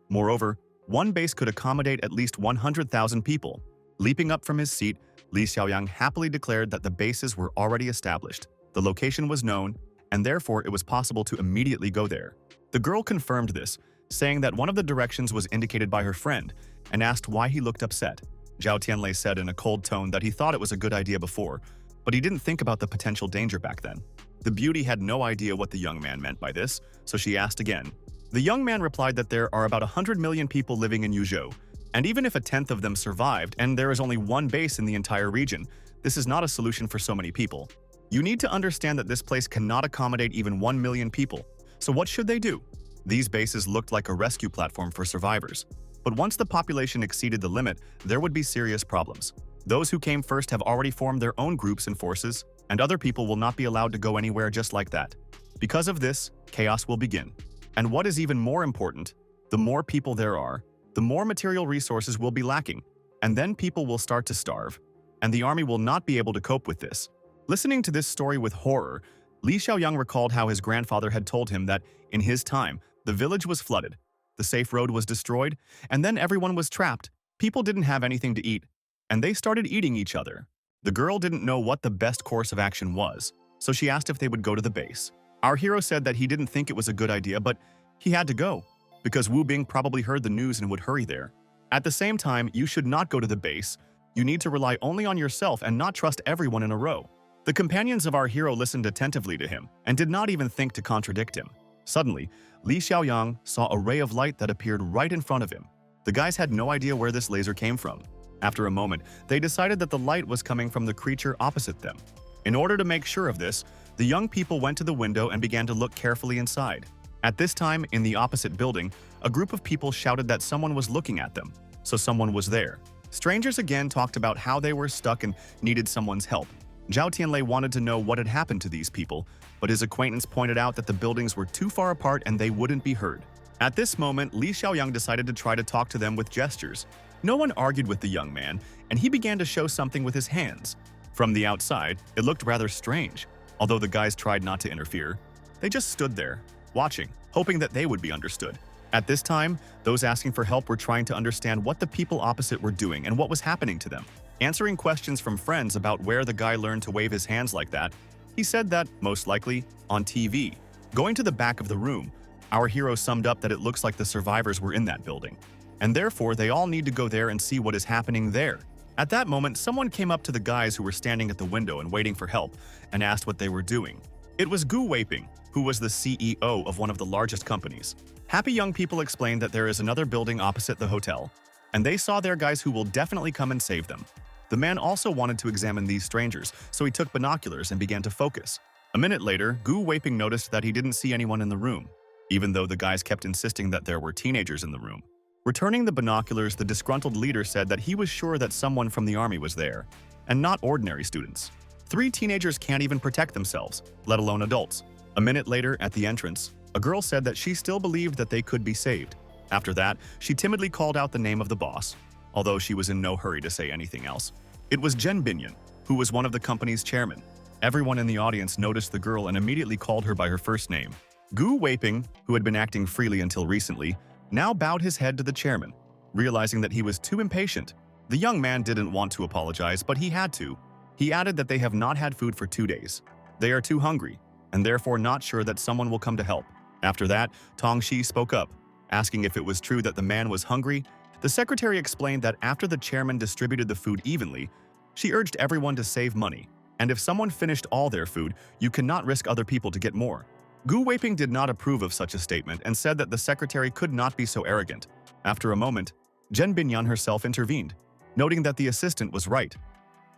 Moreover, one base could accommodate at least 100,000 people. Leaping up from his seat, Li Xiaoyang happily declared that the bases were already established, the location was known, and therefore it was possible to immediately go there. The girl confirmed this, saying that one of the directions was indicated by her friend, and asked why he looked upset. Zhao Tianlei said in a cold tone that he thought it was a good idea before, but he didn't think about the potential danger back then. The beauty had no idea what the young man meant by this, so she asked again. The young man replied that there are about 100 million people living in Yuzhou, and even if a tenth of them survived and there is only one base in the entire region, this is not a solution for so many people. You need to understand that this place cannot accommodate even 1 million people. So what should they do? These bases looked like a rescue platform for survivors. But once the population exceeded the limit, there would be serious problems. Those who came first have already formed their own groups and forces, and other people will not be allowed to go anywhere just like that. Because of this, chaos will begin. And what is even more important, the more people there are, the more material resources will be lacking, and then people will start to starve, and the army will not be able to cope with this. Listening to this story with horror, Li Xiaoyang recalled how his grandfather had told him that, in his time, the village was flooded, the safe road was destroyed, and then everyone was trapped. People didn't have anything to eat, and they started eating each other. The girl didn't know what the best course of action was, so she asked if they would go to the base. Our hero said that he didn't think it was a good idea, but he had to go, because Wu Bing probably heard the news and would hurry there. At the same time, you should not go to the base. You need to rely only on yourself and not trust everyone in a row. The companions of our hero listened attentively to him and did not even think to contradict him. Suddenly, Li Xiaoyang saw a ray of light that appeared right in front of him. The guys had no idea where this laser came from. After a moment, they decided that the light was coming from the creature opposite them. In order to make sure of this, the young people went to the window and began to look carefully inside. At this time, in the opposite building, a group of people shouted that someone was looking at them, so someone was there. Strangers again talked about how they were stuck and needed someone's help. Zhao Tianlei wanted to know what had happened to these people, but his acquaintance pointed out that the buildings were too far apart and they wouldn't be heard. At this moment, Li Xiaoyang decided to try to talk to them with gestures. No one argued with the young man, and he began to show something with his hands. From the outside, it looked rather strange, although the guys tried not to interfere. They just stood there, watching, hoping that they would be understood. At this time, those asking for help were trying to understand what the people opposite were doing and what was happening to them. Answering questions from friends about where the guy learned to wave his hands like that, he said that, most likely, on TV. Going to the back of the room, our hero summed up that it looks like the survivors were in that building, and therefore they all need to go there and see what is happening there. At that moment, someone came up to the guys who were standing at the window and waiting for help and asked what they were doing. It was Gu Weiping, who was the CEO of one of the largest companies. Happy young people explained that there is another building opposite the hotel, and they saw their guys who will definitely come and save them. The man also wanted to examine these strangers, so he took binoculars and began to focus. A minute later, Gu Weiping noticed that he didn't see anyone in the room, even though the guys kept insisting that there were teenagers in the room. Returning the binoculars, the disgruntled leader said that he was sure that someone from the army was there, and not ordinary students. 3 teenagers can't even protect themselves, let alone adults. A minute later, at the entrance, a girl said that she still believed that they could be saved. After that, she timidly called out the name of the boss, although she was in no hurry to say anything else. It was Jen Binyan, who was one of the company's chairmen. Everyone in the audience noticed the girl and immediately called her by her first name. Gu Weiping, who had been acting freely until recently, now bowed his head to the chairman, realizing that he was too impatient. The young man didn't want to apologize, but he had to. He added that they have not had food for 2 days. They are too hungry, and therefore not sure that someone will come to help. After that, Tongxi spoke up, asking if it was true that the man was hungry. The secretary explained that after the chairman distributed the food evenly, she urged everyone to save money, and if someone finished all their food, you cannot risk other people to get more. Gu Weiping did not approve of such a statement and said that the secretary could not be so arrogant. After a moment, Jen Binyan herself intervened, noting that the assistant was right.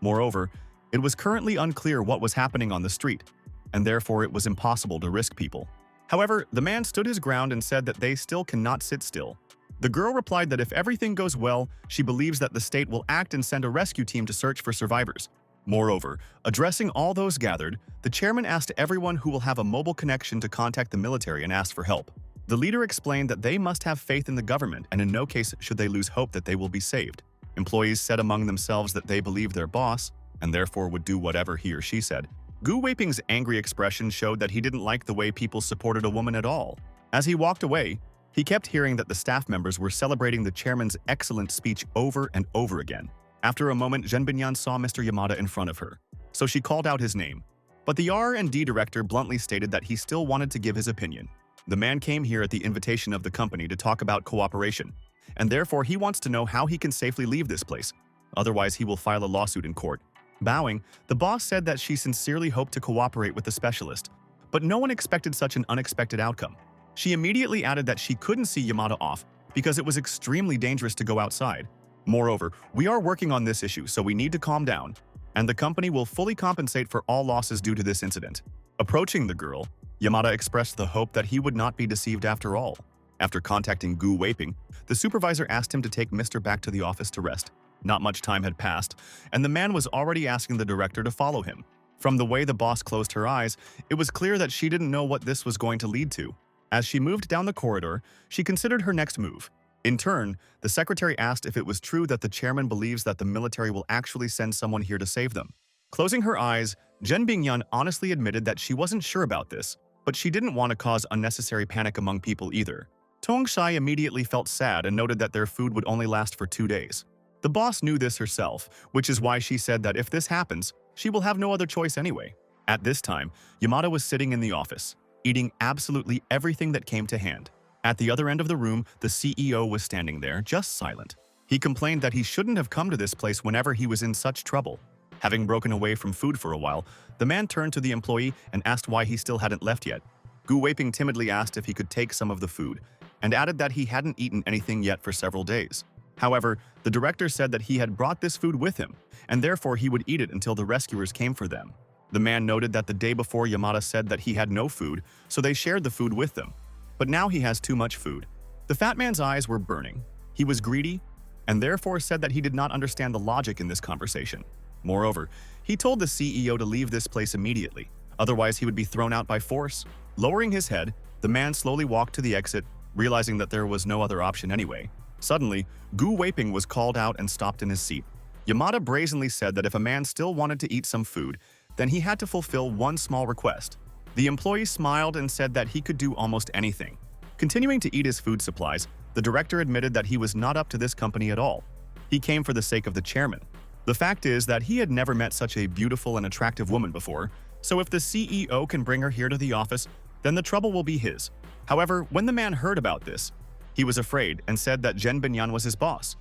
Moreover, it was currently unclear what was happening on the street, and therefore it was impossible to risk people. However, the man stood his ground and said that they still cannot sit still. The girl replied that if everything goes well, she believes that the state will act and send a rescue team to search for survivors. Moreover, addressing all those gathered, the chairman asked everyone who will have a mobile connection to contact the military and ask for help. The leader explained that they must have faith in the government and in no case should they lose hope that they will be saved. Employees said among themselves that they believed their boss and therefore would do whatever he or she said. Gu Weiping's angry expression showed that he didn't like the way people supported a woman at all. As he walked away, he kept hearing that the staff members were celebrating the chairman's excellent speech over and over again. After a moment, Jen Binyan saw Mr. Yamada in front of her, so she called out his name. But the R&D director bluntly stated that he still wanted to give his opinion. The man came here at the invitation of the company to talk about cooperation, and therefore he wants to know how he can safely leave this place. Otherwise, he will file a lawsuit in court. Bowing, the boss said that she sincerely hoped to cooperate with the specialist, but no one expected such an unexpected outcome. She immediately added that she couldn't see Yamada off because it was extremely dangerous to go outside. Moreover, we are working on this issue, so we need to calm down, and the company will fully compensate for all losses due to this incident. Approaching the girl, Yamada expressed the hope that he would not be deceived after all. After contacting Gu Weiping, the supervisor asked him to take Mr. back to the office to rest. Not much time had passed, and the man was already asking the director to follow him. From the way the boss closed her eyes, it was clear that she didn't know what this was going to lead to. As she moved down the corridor, she considered her next move. In turn, the secretary asked if it was true that the chairman believes that the military will actually send someone here to save them. Closing her eyes, Jen Binyan honestly admitted that she wasn't sure about this, but she didn't want to cause unnecessary panic among people either. Tong Shai immediately felt sad and noted that their food would only last for 2 days. The boss knew this herself, which is why she said that if this happens, she will have no other choice anyway. At this time, Yamada was sitting in the office, eating absolutely everything that came to hand. At the other end of the room, the CEO was standing there, just silent. He complained that he shouldn't have come to this place whenever he was in such trouble. Having broken away from food for a while, the man turned to the employee and asked why he still hadn't left yet. Gu Weiping timidly asked if he could take some of the food, and added that he hadn't eaten anything yet for several days. However, the director said that he had brought this food with him, and therefore he would eat it until the rescuers came for them. The man noted that the day before Yamada said that he had no food, so they shared the food with them. But now he has too much food. The fat man's eyes were burning. He was greedy, and therefore said that he did not understand the logic in this conversation. Moreover, he told the CEO to leave this place immediately, otherwise he would be thrown out by force. Lowering his head, the man slowly walked to the exit, realizing that there was no other option anyway. Suddenly, Gu Weiping was called out and stopped in his seat. Yamada brazenly said that if a man still wanted to eat some food, then he had to fulfill one small request. The employee smiled and said that he could do almost anything. Continuing to eat his food supplies, the director admitted that he was not up to this company at all. He came for the sake of the chairman. The fact is that he had never met such a beautiful and attractive woman before, so if the CEO can bring her here to the office, then the trouble will be his. However, when the man heard about this, he was afraid and said that Jen Binyan was his boss.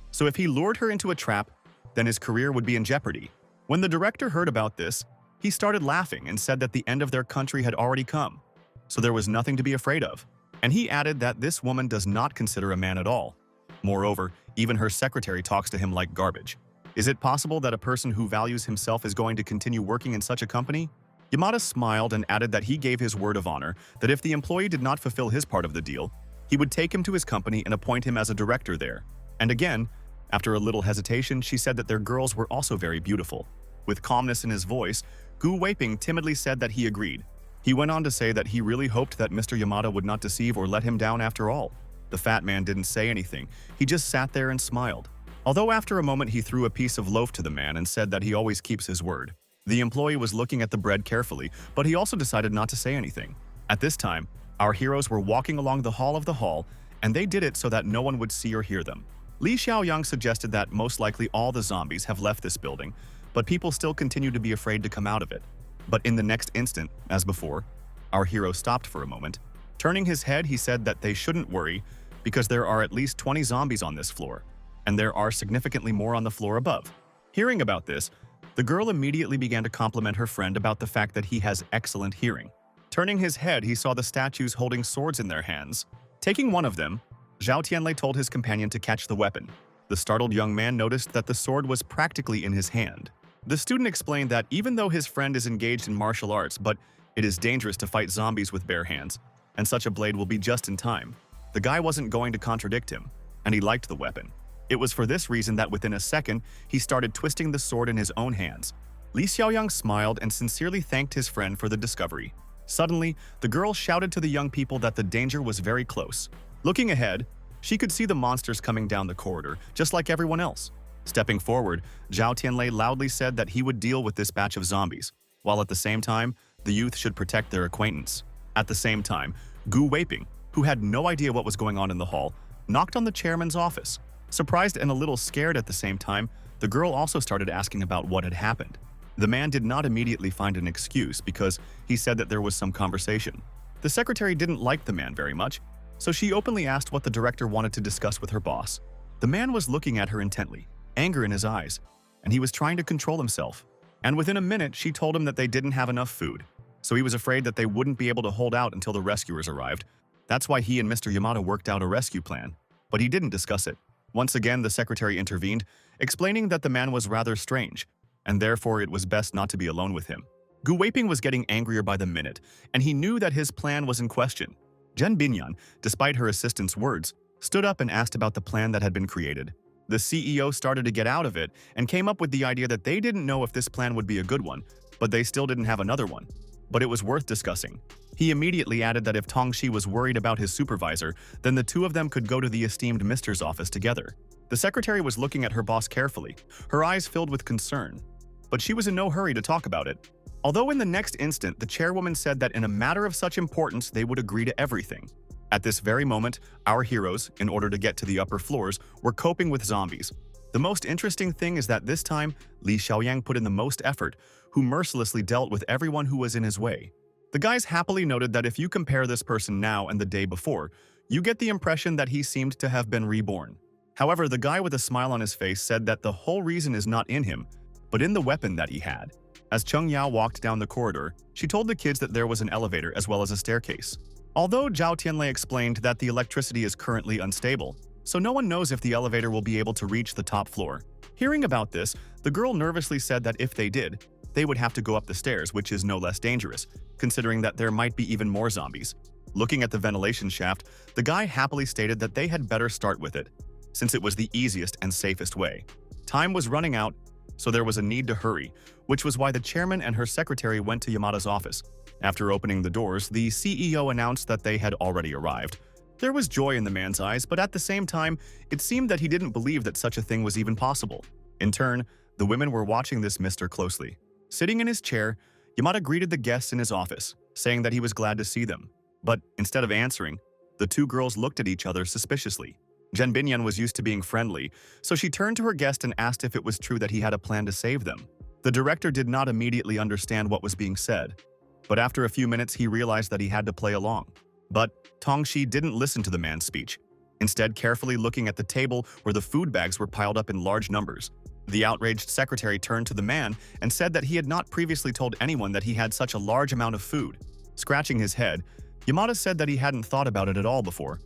So if he lured her into a trap, then his career would be in jeopardy. When the director heard about this, he started laughing and said that the end of their country had already come, so there was nothing to be afraid of. And he added that this woman does not consider a man at all. Moreover, even her secretary talks to him like garbage. Is it possible that a person who values himself is going to continue working in such a company? Yamada smiled and added that he gave his word of honor that if the employee did not fulfill his part of the deal, he would take him to his company and appoint him as a director there. And again, after a little hesitation, she said that their girls were also very beautiful. With calmness in his voice, Gu Weiping timidly said that he agreed. He went on to say that he really hoped that Mr. Yamada would not deceive or let him down after all. The fat man didn't say anything, he just sat there and smiled. Although after a moment he threw a piece of loaf to the man and said that he always keeps his word. The employee was looking at the bread carefully, but he also decided not to say anything. At this time, our heroes were walking along the hall of the hall, and they did it so that no one would see or hear them. Li Xiaoyang suggested that most likely all the zombies have left this building, but people still continue to be afraid to come out of it. But in the next instant, as before, our hero stopped for a moment. Turning his head, he said that they shouldn't worry because there are at least 20 zombies on this floor, and there are significantly more on the floor above. Hearing about this, the girl immediately began to compliment her friend about the fact that he has excellent hearing. Turning his head, he saw the statues holding swords in their hands. Taking one of them, Zhao Tianlei told his companion to catch the weapon. The startled young man noticed that the sword was practically in his hand. The student explained that even though his friend is engaged in martial arts, but it is dangerous to fight zombies with bare hands, and such a blade will be just in time. The guy wasn't going to contradict him, and he liked the weapon. It was for this reason that within a second, he started twisting the sword in his own hands. Li Xiaoyang smiled and sincerely thanked his friend for the discovery. Suddenly, the girl shouted to the young people that the danger was very close. Looking ahead, she could see the monsters coming down the corridor, just like everyone else. Stepping forward, Zhao Tianlei loudly said that he would deal with this batch of zombies, while at the same time, the youth should protect their acquaintance. At the same time, Gu Weiping, who had no idea what was going on in the hall, knocked on the chairman's office. Surprised and a little scared at the same time, the girl also started asking about what had happened. The man did not immediately find an excuse because he said that there was some conversation. The secretary didn't like the man very much, so she openly asked what the director wanted to discuss with her boss. The man was looking at her intently, anger in his eyes, and he was trying to control himself. And within a minute, she told him that they didn't have enough food, so he was afraid that they wouldn't be able to hold out until the rescuers arrived. That's why he and Mr. Yamada worked out a rescue plan, but he didn't discuss it. Once again, the secretary intervened, explaining that the man was rather strange, and therefore it was best not to be alone with him. Gu Weiping was getting angrier by the minute, and he knew that his plan was in question. Zhen Binyan, despite her assistant's words, stood up and asked about the plan that had been created. The CEO started to get out of it and came up with the idea that they didn't know if this plan would be a good one, but they still didn't have another one. But it was worth discussing. He immediately added that if Tongxi was worried about his supervisor, then the two of them could go to the esteemed Mister's office together. The secretary was looking at her boss carefully, her eyes filled with concern. But she was in no hurry to talk about it. Although in the next instant, the chairwoman said that in a matter of such importance, they would agree to everything. At this very moment, our heroes, in order to get to the upper floors, were coping with zombies. The most interesting thing is that this time, Li Xiaoyang put in the most effort, who mercilessly dealt with everyone who was in his way. The guys happily noted that if you compare this person now and the day before, you get the impression that he seemed to have been reborn. However, the guy with a smile on his face said that the whole reason is not in him, but in the weapon that he had. As Cheng Yao walked down the corridor, she told the kids that there was an elevator as well as a staircase. Although Zhao Tianlei explained that the electricity is currently unstable, so no one knows if the elevator will be able to reach the top floor. Hearing about this, the girl nervously said that if they did, they would have to go up the stairs, which is no less dangerous, considering that there might be even more zombies. Looking at the ventilation shaft, the guy happily stated that they had better start with it, since it was the easiest and safest way. Time was running out, so there was a need to hurry, which was why the chairman and her secretary went to Yamada's office. After opening the doors, the CEO announced that they had already arrived. There was joy in the man's eyes, but at the same time, it seemed that he didn't believe that such a thing was even possible. In turn, the women were watching this mister closely. Sitting in his chair, Yamada greeted the guests in his office, saying that he was glad to see them. But instead of answering, the two girls looked at each other suspiciously. Zhen Binyan was used to being friendly, so she turned to her guest and asked if it was true that he had a plan to save them. The director did not immediately understand what was being said, but after a few minutes he realized that he had to play along. But Tongxi didn't listen to the man's speech, instead carefully looking at the table where the food bags were piled up in large numbers. The outraged secretary turned to the man and said that he had not previously told anyone that he had such a large amount of food. Scratching his head, Yamada said that he hadn't thought about it at all before,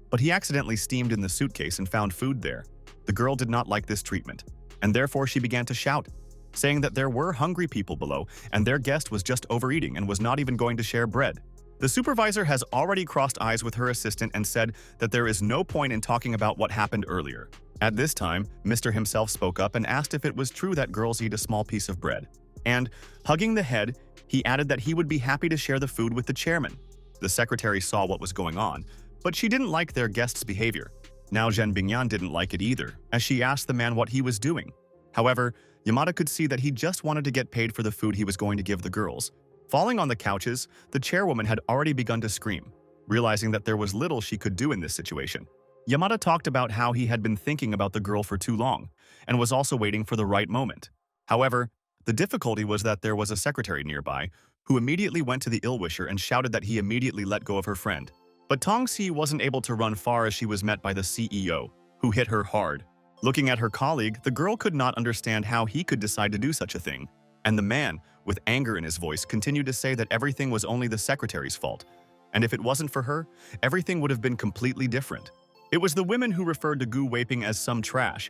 but he accidentally steamed in the suitcase and found food there. The girl did not like this treatment, and therefore she began to shout, saying that there were hungry people below and their guest was just overeating and was not even going to share bread. The supervisor has already crossed eyes with her assistant and said that there is no point in talking about what happened earlier. At this time, Mr. himself spoke up and asked if it was true that girls eat a small piece of bread. And, hugging the head, he added that he would be happy to share the food with the chairman. The secretary saw what was going on, but she didn't like their guest's behavior. Now Zhen Bingyan didn't like it either, as she asked the man what he was doing. However, Yamada could see that he just wanted to get paid for the food he was going to give the girls. Falling on the couches, the chairwoman had already begun to scream, realizing that there was little she could do in this situation. Yamada talked about how he had been thinking about the girl for too long, and was also waiting for the right moment. However, the difficulty was that there was a secretary nearby, who immediately went to the ill-wisher and shouted that he immediately let go of her friend. But Tong Si wasn't able to run far as she was met by the CEO, who hit her hard. Looking at her colleague, the girl could not understand how he could decide to do such a thing, and the man, with anger in his voice, continued to say that everything was only the secretary's fault, and if it wasn't for her, everything would have been completely different. It was the women who referred to Gu Weiping as some trash.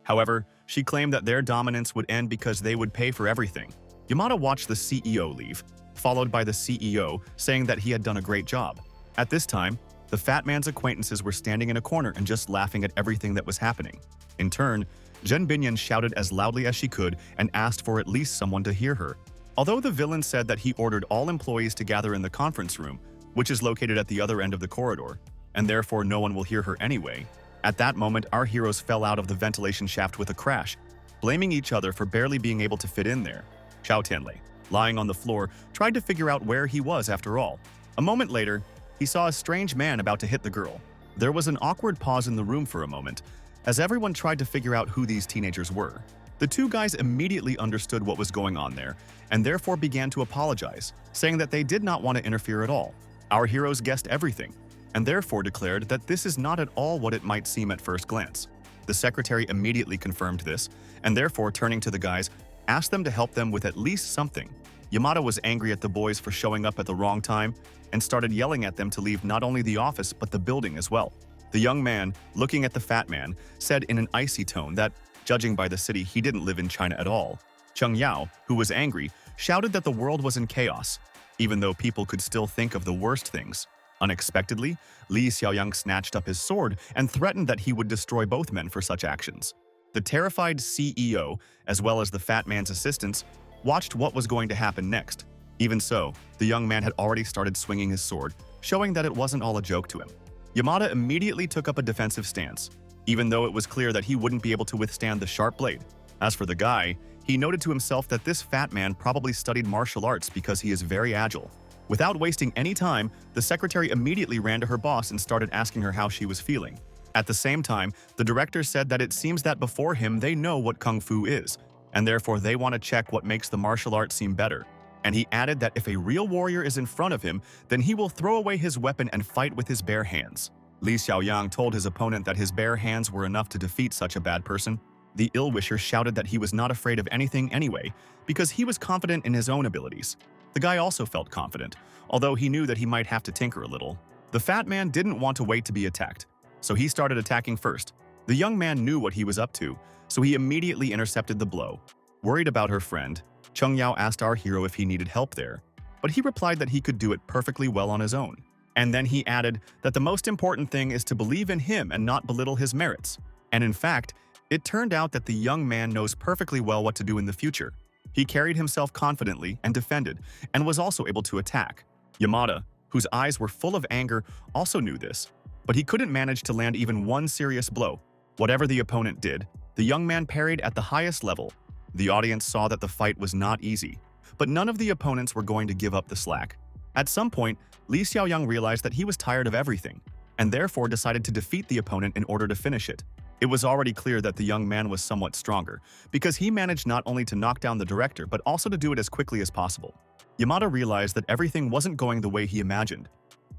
However, she claimed that their dominance would end because they would pay for everything. Yamada watched the CEO leave, followed by the CEO saying that he had done a great job. At this time, the fat man's acquaintances were standing in a corner and just laughing at everything that was happening. In turn, Zhen Binyan shouted as loudly as she could and asked for at least someone to hear her. Although the villain said that he ordered all employees to gather in the conference room, which is located at the other end of the corridor, and therefore no one will hear her anyway, at that moment our heroes fell out of the ventilation shaft with a crash, blaming each other for barely being able to fit in there. Xiao Tianlei, lying on the floor, tried to figure out where he was after all. A moment later, he saw a strange man about to hit the girl. There was an awkward pause in the room for a moment, as everyone tried to figure out who these teenagers were. The two guys immediately understood what was going on there, and therefore began to apologize, saying that they did not want to interfere at all. Our heroes guessed everything, and therefore declared that this is not at all what it might seem at first glance. The secretary immediately confirmed this, and therefore turning to the guys, asked them to help them with at least something. Yamada was angry at the boys for showing up at the wrong time, and started yelling at them to leave not only the office but the building as well. The young man, looking at the fat man, said in an icy tone that, judging by the city, he didn't live in China at all. Cheng Yao, who was angry, shouted that the world was in chaos, even though people could still think of the worst things. Unexpectedly, Li Xiaoyang snatched up his sword and threatened that he would destroy both men for such actions. The terrified CEO, as well as the fat man's assistants, watched what was going to happen next. Even so, the young man had already started swinging his sword, showing that it wasn't all a joke to him. Yamada immediately took up a defensive stance, even though it was clear that he wouldn't be able to withstand the sharp blade. As for the guy, he noted to himself that this fat man probably studied martial arts because he is very agile. Without wasting any time, the secretary immediately ran to her boss and started asking her how she was feeling. At the same time, the director said that it seems that before him they know what Kung Fu is, and therefore they want to check what makes the martial art seem better. And he added that if a real warrior is in front of him, then he will throw away his weapon and fight with his bare hands. Li Xiaoyang told his opponent that his bare hands were enough to defeat such a bad person. The ill-wisher shouted that he was not afraid of anything anyway, because he was confident in his own abilities. The guy also felt confident, although he knew that he might have to tinker a little. The fat man didn't want to wait to be attacked, so he started attacking first. The young man knew what he was up to, so he immediately intercepted the blow. Worried about her friend, Cheng Yao asked our hero if he needed help there, but he replied that he could do it perfectly well on his own. And then he added that the most important thing is to believe in him and not belittle his merits. And in fact, it turned out that the young man knows perfectly well what to do in the future. He carried himself confidently and defended, and was also able to attack. Yamada, whose eyes were full of anger, also knew this, but he couldn't manage to land even one serious blow. Whatever the opponent did, the young man parried at the highest level. The audience saw that the fight was not easy, but none of the opponents were going to give up the slack. At some point, Li Xiaoyang realized that he was tired of everything, and therefore decided to defeat the opponent in order to finish it. It was already clear that the young man was somewhat stronger, because he managed not only to knock down the director but also to do it as quickly as possible. Yamada realized that everything wasn't going the way he imagined,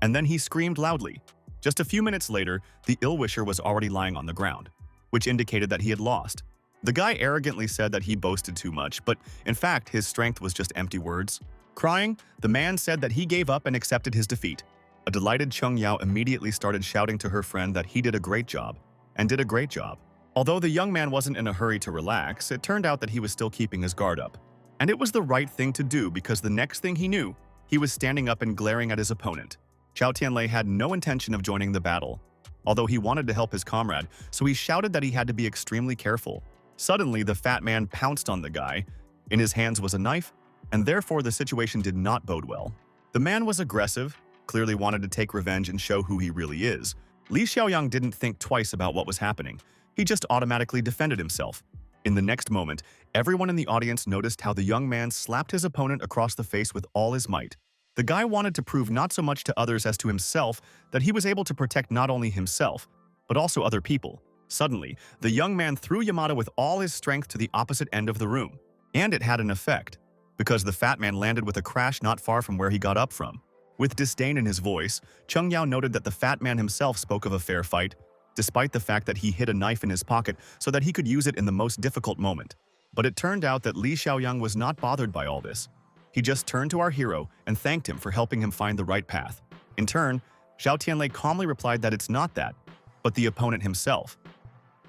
and then he screamed loudly. Just a few minutes later, the ill-wisher was already lying on the ground, which indicated that he had lost. The guy arrogantly said that he boasted too much, but in fact, his strength was just empty words. Crying, the man said that he gave up and accepted his defeat. A delighted Chung Yao immediately started shouting to her friend that he did a great job, and did a great job. Although the young man wasn't in a hurry to relax, it turned out that he was still keeping his guard up. And it was the right thing to do because the next thing he knew, he was standing up and glaring at his opponent. Zhao Tianlei had no intention of joining the battle, although he wanted to help his comrade, so he shouted that he had to be extremely careful. Suddenly, the fat man pounced on the guy. In his hands was a knife, and therefore the situation did not bode well. The man was aggressive, clearly wanted to take revenge and show who he really is. Li Xiaoyang didn't think twice about what was happening. He just automatically defended himself. In the next moment, everyone in the audience noticed how the young man slapped his opponent across the face with all his might. The guy wanted to prove not so much to others as to himself that he was able to protect not only himself, but also other people. Suddenly, the young man threw Yamada with all his strength to the opposite end of the room. And it had an effect, because the fat man landed with a crash not far from where he got up from. With disdain in his voice, Chung Yao noted that the fat man himself spoke of a fair fight, despite the fact that he hid a knife in his pocket so that he could use it in the most difficult moment. But it turned out that Li Xiaoyang was not bothered by all this. He just turned to our hero and thanked him for helping him find the right path. In turn, Zhao Tianlei calmly replied that it's not that, but the opponent himself.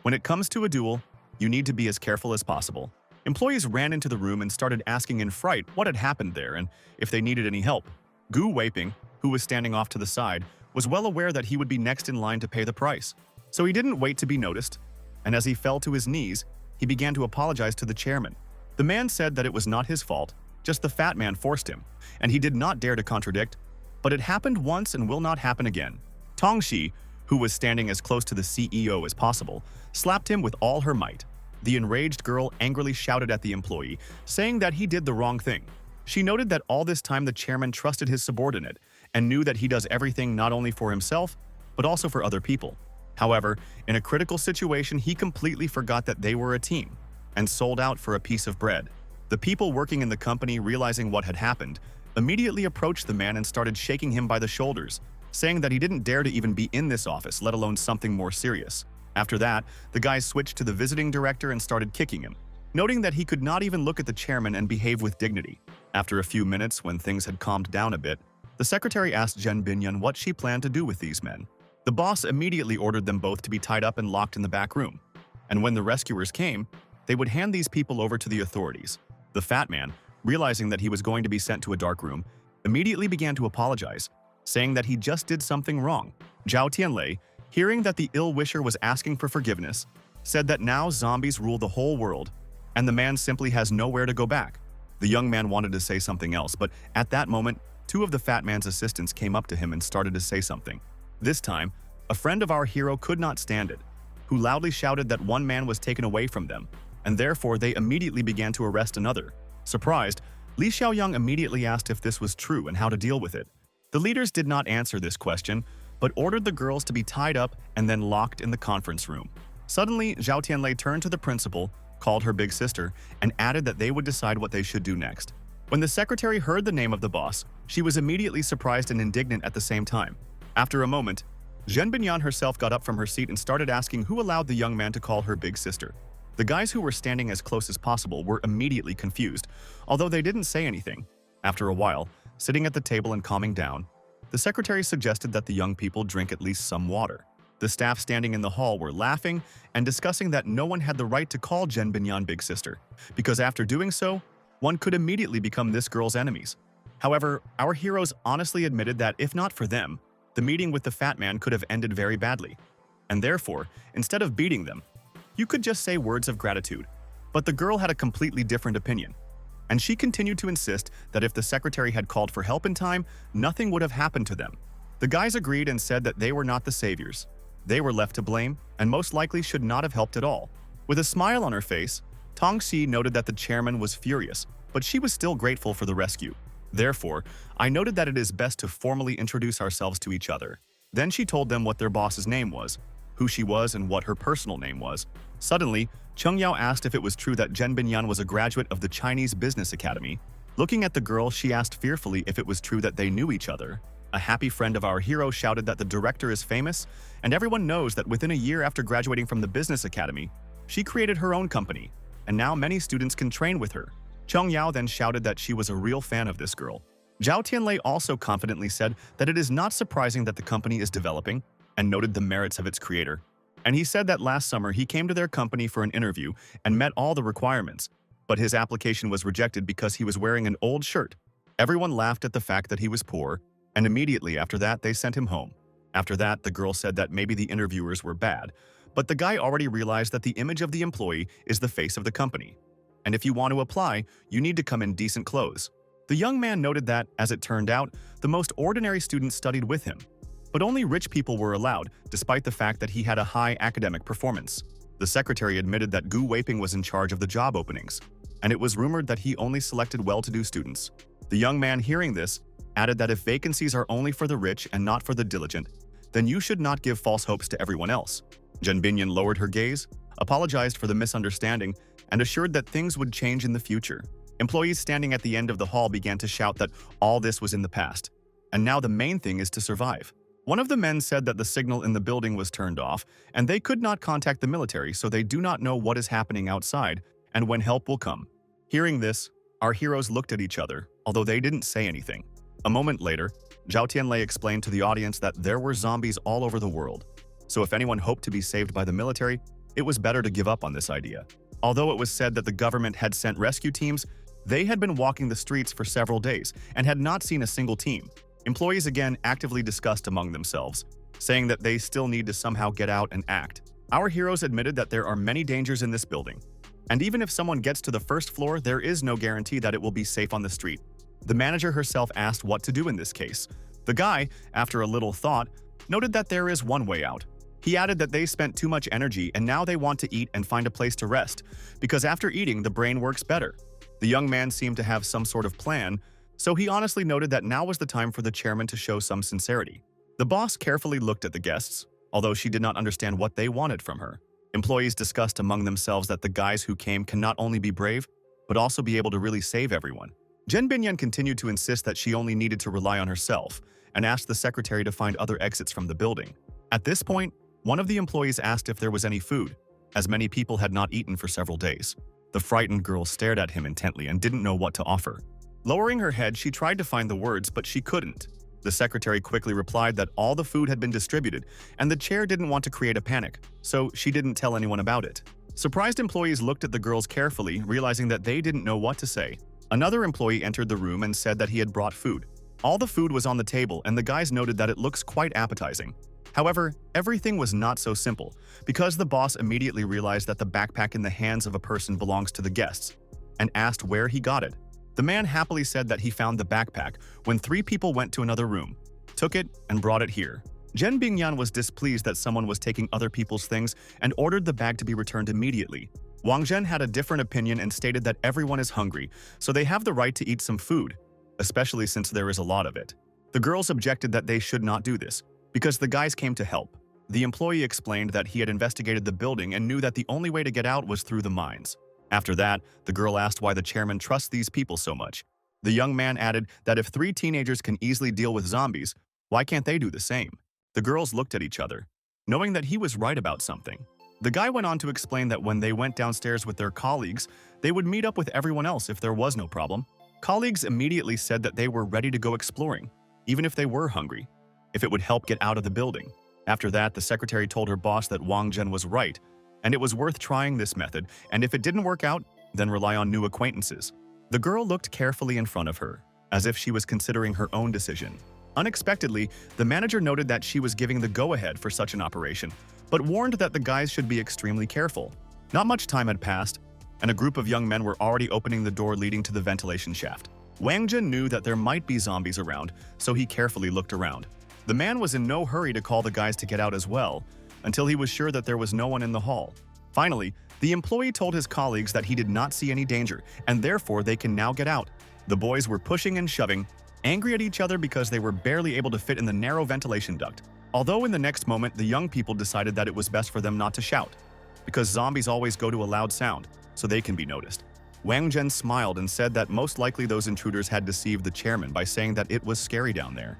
When it comes to a duel, you need to be as careful as possible. Employees ran into the room and started asking in fright what had happened there and if they needed any help. Gu Weiping, who was standing off to the side, was well aware that he would be next in line to pay the price. So he didn't wait to be noticed, and as he fell to his knees, he began to apologize to the chairman. The man said that it was not his fault, just the fat man forced him, and he did not dare to contradict, but it happened once and will not happen again. Tong Shi, who was standing as close to the CEO as possible, slapped him with all her might. The enraged girl angrily shouted at the employee, saying that he did the wrong thing. She noted that all this time the chairman trusted his subordinate and knew that he does everything not only for himself, but also for other people. However, in a critical situation, he completely forgot that they were a team and sold out for a piece of bread. The people working in the company, realizing what had happened, immediately approached the man and started shaking him by the shoulders, saying that he didn't dare to even be in this office, let alone something more serious. After that, the guys switched to the visiting director and started kicking him, noting that he could not even look at the chairman and behave with dignity. After a few minutes, when things had calmed down a bit, the secretary asked Zhen Binyan what she planned to do with these men. The boss immediately ordered them both to be tied up and locked in the back room, and when the rescuers came, they would hand these people over to the authorities. The fat man, realizing that he was going to be sent to a dark room, immediately began to apologize, saying that he just did something wrong. Zhao Tianlei, hearing that the ill-wisher was asking for forgiveness, said that now zombies rule the whole world, and the man simply has nowhere to go back. The young man wanted to say something else, but at that moment, two of the fat man's assistants came up to him and started to say something. This time, a friend of our hero could not stand it, who loudly shouted that one man was taken away from them, and therefore they immediately began to arrest another. Surprised, Li Xiaoyang immediately asked if this was true and how to deal with it. The leaders did not answer this question, but ordered the girls to be tied up and then locked in the conference room. Suddenly, Zhao Tianlei turned to the principal, called her big sister, and added that they would decide what they should do next. When the secretary heard the name of the boss, she was immediately surprised and indignant at the same time. After a moment, Zhen Binyan herself got up from her seat and started asking who allowed the young man to call her big sister. The guys who were standing as close as possible were immediately confused, although they didn't say anything. After a while, sitting at the table and calming down, the secretary suggested that the young people drink at least some water. The staff standing in the hall were laughing and discussing that no one had the right to call Zhen Binyan big sister, because after doing so, one could immediately become this girl's enemies. However, our heroes honestly admitted that if not for them, the meeting with the fat man could have ended very badly. And therefore, instead of beating them, you could just say words of gratitude. But the girl had a completely different opinion, and she continued to insist that if the secretary had called for help in time, nothing would have happened to them. The guys agreed and said that they were not the saviors. They were left to blame, and most likely should not have helped at all. With a smile on her face, Tong Xi noted that the chairman was furious, but she was still grateful for the rescue. Therefore, I noted that it is best to formally introduce ourselves to each other. Then she told them what their boss's name was, who she was, and what her personal name was. Suddenly, Chung Yao asked if it was true that Zhen Binyan was a graduate of the Chinese Business Academy. Looking at the girl, she asked fearfully if it was true that they knew each other. A happy friend of our hero shouted that the director is famous, and everyone knows that within a year after graduating from the Business Academy, She created her own company, and now many students can train with her. Cheng Yao then shouted that she was a real fan of this girl. Zhao Tianlei also confidently said that it is not surprising that the company is developing, and noted the merits of its creator. And he said that last summer he came to their company for an interview and met all the requirements, but his application was rejected because he was wearing an old shirt. Everyone laughed at the fact that he was poor, and immediately after that they sent him home. After that, the girl said that maybe the interviewers were bad, but the guy already realized that the image of the employee is the face of the company. And if you want to apply, you need to come in decent clothes. The young man noted that, as it turned out, the most ordinary students studied with him, but only rich people were allowed, despite the fact that he had a high academic performance. The secretary admitted that Gu Weiping was in charge of the job openings, and it was rumored that he only selected well-to-do students. The young man, hearing this, added that if vacancies are only for the rich and not for the diligent, then you should not give false hopes to everyone else. Zhen Binyan lowered her gaze, apologized for the misunderstanding, and assured that things would change in the future. Employees standing at the end of the hall began to shout that all this was in the past, and now the main thing is to survive. One of the men said that the signal in the building was turned off, and they could not contact the military, so they do not know what is happening outside and when help will come. Hearing this, our heroes looked at each other, although they didn't say anything. A moment later, Zhao Tianlei explained to the audience that there were zombies all over the world, so if anyone hoped to be saved by the military, it was better to give up on this idea. Although it was said that the government had sent rescue teams, they had been walking the streets for several days and had not seen a single team. Employees again actively discussed among themselves, saying that they still need to somehow get out and act. Our heroes admitted that there are many dangers in this building, and even if someone gets to the first floor, there is no guarantee that it will be safe on the street. The manager herself asked what to do in this case. The guy, after a little thought, noted that there is one way out. He added that they spent too much energy and now they want to eat and find a place to rest, because after eating, the brain works better. The young man seemed to have some sort of plan, so he honestly noted that now was the time for the chairman to show some sincerity. The boss carefully looked at the guests, although she did not understand what they wanted from her. Employees discussed among themselves that the guys who came can not only be brave, but also be able to really save everyone. Zhen Binyan continued to insist that she only needed to rely on herself, and asked the secretary to find other exits from the building. At this point, one of the employees asked if there was any food, as many people had not eaten for several days. The frightened girl stared at him intently and didn't know what to offer. Lowering her head, she tried to find the words, but she couldn't. The secretary quickly replied that all the food had been distributed, and the chair didn't want to create a panic, so she didn't tell anyone about it. Surprised employees looked at the girls carefully, realizing that they didn't know what to say. Another employee entered the room and said that he had brought food. All the food was on the table, and the guys noted that it looks quite appetizing. However, everything was not so simple, because the boss immediately realized that the backpack in the hands of a person belongs to the guests, and asked where he got it. The man happily said that he found the backpack when 3 people went to another room, took it, and brought it here. Zhen Bingyan was displeased that someone was taking other people's things and ordered the bag to be returned immediately. Wang Zhen had a different opinion and stated that everyone is hungry, so they have the right to eat some food, especially since there is a lot of it. The girls objected that they should not do this, because the guys came to help. The employee explained that he had investigated the building and knew that the only way to get out was through the mines. After that, the girl asked why the chairman trusts these people so much. The young man added that if 3 teenagers can easily deal with zombies, why can't they do the same? The girls looked at each other, knowing that he was right about something. The guy went on to explain that when they went downstairs with their colleagues, they would meet up with everyone else if there was no problem. Colleagues immediately said that they were ready to go exploring, even if they were hungry, if it would help get out of the building. After that, the secretary told her boss that Wang Zhen was right, and it was worth trying this method, and if it didn't work out, then rely on new acquaintances. The girl looked carefully in front of her, as if she was considering her own decision. Unexpectedly, the manager noted that she was giving the go-ahead for such an operation, but warned that the guys should be extremely careful. Not much time had passed, and a group of young men were already opening the door leading to the ventilation shaft. Wang Zhen knew that there might be zombies around, so he carefully looked around. The man was in no hurry to call the guys to get out as well, until he was sure that there was no one in the hall. Finally, the employee told his colleagues that he did not see any danger, and therefore they can now get out. The boys were pushing and shoving, angry at each other because they were barely able to fit in the narrow ventilation duct. Although in the next moment, the young people decided that it was best for them not to shout, because zombies always go to a loud sound, so they can be noticed. Wang Zhen smiled and said that most likely those intruders had deceived the chairman by saying that it was scary down there,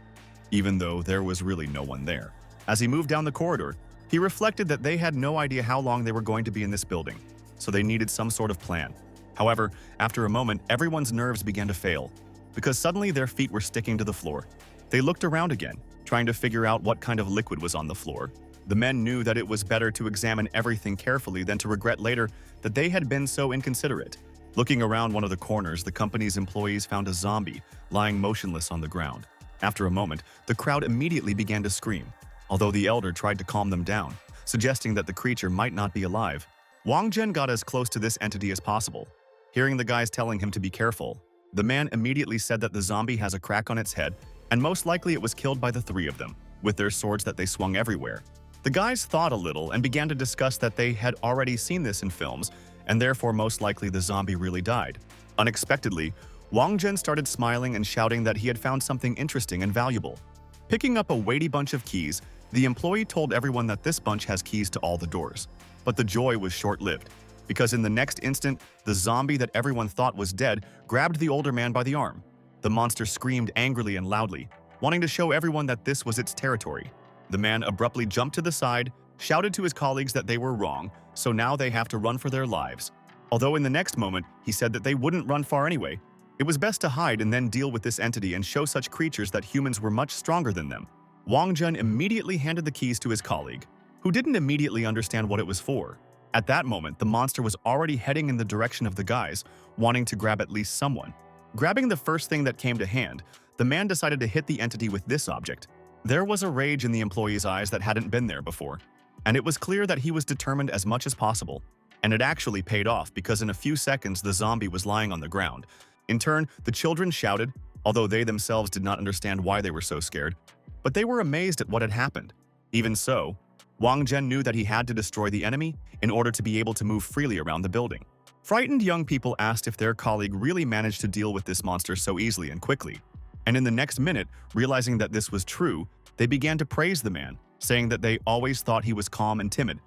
even though there was really no one there. As he moved down the corridor, He reflected that they had no idea how long they were going to be in this building, so they needed some sort of plan. However, after a moment, everyone's nerves began to fail, because suddenly their feet were sticking to the floor. They looked around again, trying to figure out what kind of liquid was on the floor. The men knew that it was better to examine everything carefully than to regret later that they had been so inconsiderate. Looking around one of the corners, the company's employees found a zombie lying motionless on the ground. After a moment, the crowd immediately began to scream, although the elder tried to calm them down, suggesting that the creature might not be alive. Wang Zhen got as close to this entity as possible. Hearing the guys telling him to be careful, the man immediately said that the zombie has a crack on its head, and most likely it was killed by the three of them, with their swords that they swung everywhere. The guys thought a little and began to discuss that they had already seen this in films, and therefore most likely the zombie really died. Unexpectedly, Wang Zhen started smiling and shouting that he had found something interesting and valuable. Picking up a weighty bunch of keys, the employee told everyone that this bunch has keys to all the doors. But the joy was short-lived, because in the next instant, the zombie that everyone thought was dead grabbed the older man by the arm. The monster screamed angrily and loudly, wanting to show everyone that this was its territory. The man abruptly jumped to the side, shouted to his colleagues that they were wrong, so now they have to run for their lives. Although in the next moment, he said that they wouldn't run far anyway. It was best to hide and then deal with this entity and show such creatures that humans were much stronger than them. Wang Zhen immediately handed the keys to his colleague, who didn't immediately understand what it was for. At that moment, the monster was already heading in the direction of the guys, wanting to grab at least someone. Grabbing the first thing that came to hand, the man decided to hit the entity with this object. There was a rage in the employee's eyes that hadn't been there before, and it was clear that he was determined as much as possible. And it actually paid off because in a few seconds the zombie was lying on the ground. In turn, the children shouted, although they themselves did not understand why they were so scared, but they were amazed at what had happened. Even so, Wang Zhen knew that he had to destroy the enemy in order to be able to move freely around the building. Frightened young people asked if their colleague really managed to deal with this monster so easily and quickly. And in the next minute, realizing that this was true, they began to praise the man, saying that they always thought he was calm and timid.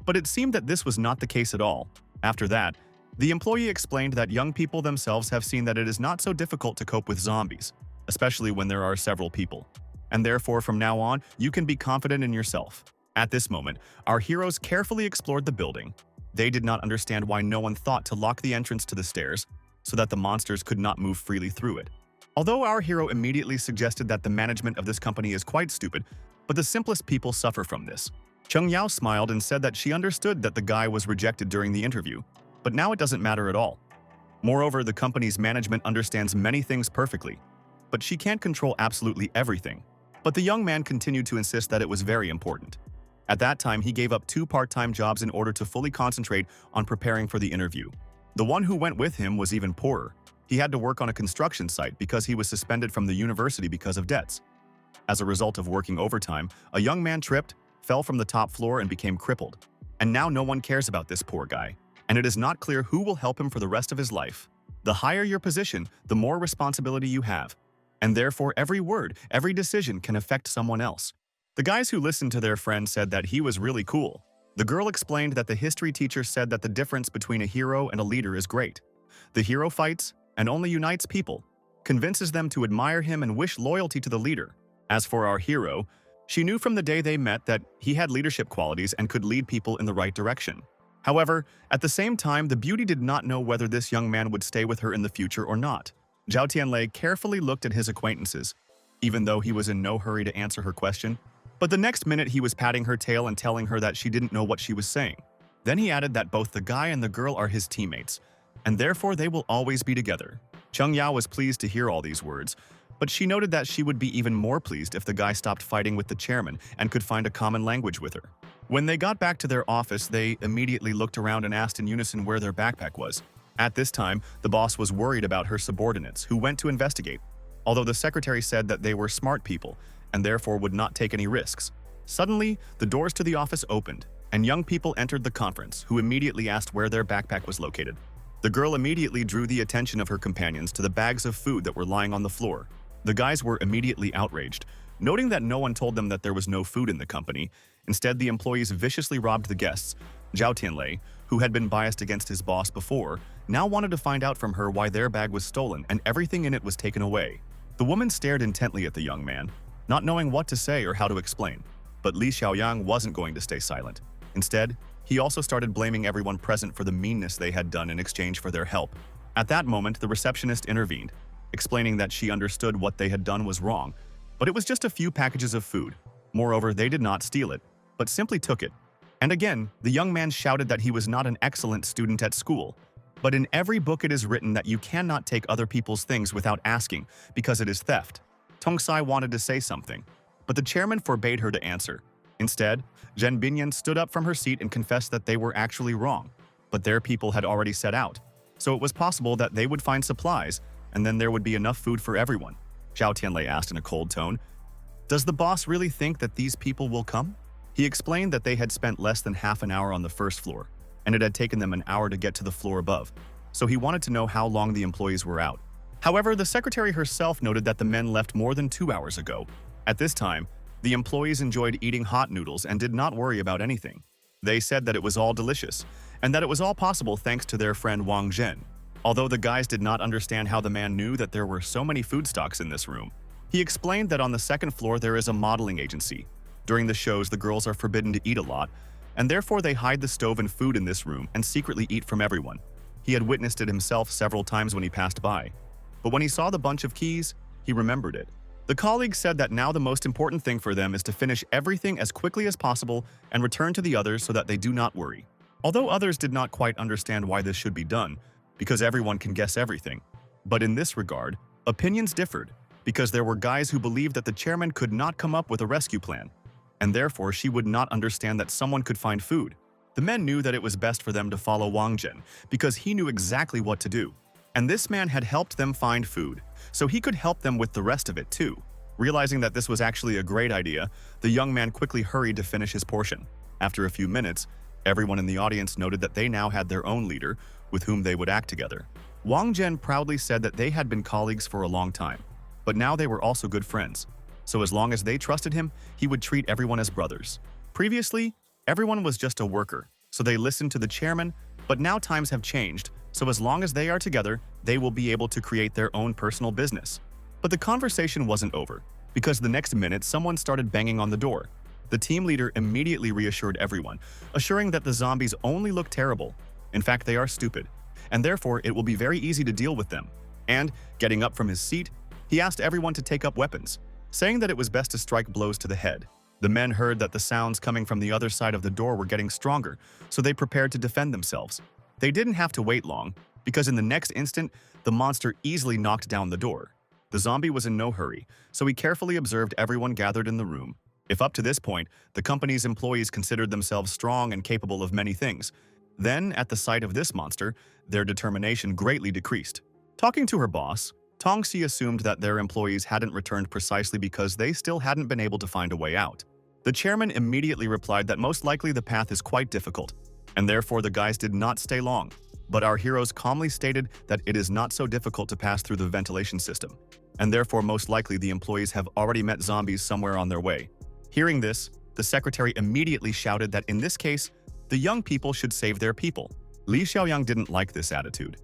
But it seemed that this was not the case at all. After that, the employee explained that young people themselves have seen that it is not so difficult to cope with zombies, especially when there are several people. And therefore, from now on, you can be confident in yourself. At this moment, our heroes carefully explored the building. They did not understand why no one thought to lock the entrance to the stairs so that the monsters could not move freely through it. Although our hero immediately suggested that the management of this company is quite stupid, but the simplest people suffer from this. Cheng Yao smiled and said that she understood that the guy was rejected during the interview, but now it doesn't matter at all. Moreover, the company's management understands many things perfectly, but she can't control absolutely everything. But the young man continued to insist that it was very important. At that time, he gave up 2 part-time jobs in order to fully concentrate on preparing for the interview. The one who went with him was even poorer. He had to work on a construction site because he was suspended from the university because of debts. As a result of working overtime, a young man tripped, fell from the top floor and became crippled. And now no one cares about this poor guy, and it is not clear who will help him for the rest of his life. The higher your position, the more responsibility you have, and therefore every word, every decision can affect someone else. The guys who listened to their friend said that he was really cool. The girl explained that the history teacher said that the difference between a hero and a leader is great. The hero fights and only unites people, convinces them to admire him and wish loyalty to the leader. As for our hero, she knew from the day they met that he had leadership qualities and could lead people in the right direction. However, at the same time, the beauty did not know whether this young man would stay with her in the future or not. Zhao Tianlei carefully looked at his acquaintances, even though he was in no hurry to answer her question. But the next minute he was patting her tail and telling her that she didn't know what she was saying. Then he added that both the guy and the girl are his teammates, and therefore they will always be together. Cheng Yao was pleased to hear all these words, but she noted that she would be even more pleased if the guy stopped fighting with the chairman and could find a common language with her. When they got back to their office, they immediately looked around and asked in unison where their backpack was. At this time, the boss was worried about her subordinates, who went to investigate, although the secretary said that they were smart people and therefore would not take any risks. Suddenly, the doors to the office opened, and young people entered the conference, who immediately asked where their backpack was located. The girl immediately drew the attention of her companions to the bags of food that were lying on the floor. The guys were immediately outraged, noting that no one told them that there was no food in the company. Instead, the employees viciously robbed the guests. Zhao Tianlei, who had been biased against his boss before, now wanted to find out from her why their bag was stolen and everything in it was taken away. The woman stared intently at the young man, not knowing what to say or how to explain. But Li Xiaoyang wasn't going to stay silent. Instead, he also started blaming everyone present for the meanness they had done in exchange for their help. At that moment, the receptionist intervened, explaining that she understood what they had done was wrong, but it was just a few packages of food. Moreover, they did not steal it, but simply took it. And again, the young man shouted that he was not an excellent student at school. But in every book it is written that you cannot take other people's things without asking, because it is theft. Tong Sai wanted to say something, but the chairman forbade her to answer. Instead, Zhen Binyan stood up from her seat and confessed that they were actually wrong, but their people had already set out. So it was possible that they would find supplies, and then there would be enough food for everyone. Zhao Tianlei asked in a cold tone, "Does the boss really think that these people will come?" He explained that they had spent less than half an hour on the first floor, and it had taken them an hour to get to the floor above, so he wanted to know how long the employees were out. However, the secretary herself noted that the men left more than 2 hours ago. At this time, the employees enjoyed eating hot noodles and did not worry about anything. They said that it was all delicious, and that it was all possible thanks to their friend Wang Zhen. Although the guys did not understand how the man knew that there were so many food stocks in this room, he explained that on the second floor there is a modeling agency. During the shows, the girls are forbidden to eat a lot, and therefore they hide the stove and food in this room and secretly eat from everyone. He had witnessed it himself several times when he passed by. But when he saw the bunch of keys, he remembered it. The colleagues said that now the most important thing for them is to finish everything as quickly as possible and return to the others so that they do not worry. Although others did not quite understand why this should be done, because everyone can guess everything. But in this regard, opinions differed, because there were guys who believed that the chairman could not come up with a rescue plan, and therefore she would not understand that someone could find food. The men knew that it was best for them to follow Wang Zhen, because he knew exactly what to do. And this man had helped them find food, so he could help them with the rest of it too. Realizing that this was actually a great idea, the young man quickly hurried to finish his portion. After a few minutes, everyone in the audience noted that they now had their own leader, with whom they would act together. Wang Zhen proudly said that they had been colleagues for a long time, but now they were also good friends. So as long as they trusted him, he would treat everyone as brothers. Previously, everyone was just a worker, so they listened to the chairman, but now times have changed, so as long as they are together, they will be able to create their own personal business. But the conversation wasn't over, because the next minute someone started banging on the door. The team leader immediately reassured everyone, assuring that the zombies only look terrible. In fact, they are stupid, and therefore it will be very easy to deal with them. And, getting up from his seat, he asked everyone to take up weapons, saying that it was best to strike blows to the head. The men heard that the sounds coming from the other side of the door were getting stronger, so they prepared to defend themselves. They didn't have to wait long, because in the next instant, the monster easily knocked down the door. The zombie was in no hurry, so he carefully observed everyone gathered in the room. If up to this point, the company's employees considered themselves strong and capable of many things, then, at the sight of this monster, their determination greatly decreased. Talking to her boss, Tong Si assumed that their employees hadn't returned precisely because they still hadn't been able to find a way out. The chairman immediately replied that most likely the path is quite difficult, and therefore the guys did not stay long. But our heroes calmly stated that it is not so difficult to pass through the ventilation system, and therefore most likely the employees have already met zombies somewhere on their way. Hearing this, the secretary immediately shouted that in this case, the young people should save their people. Li Xiaoyang didn't like this attitude.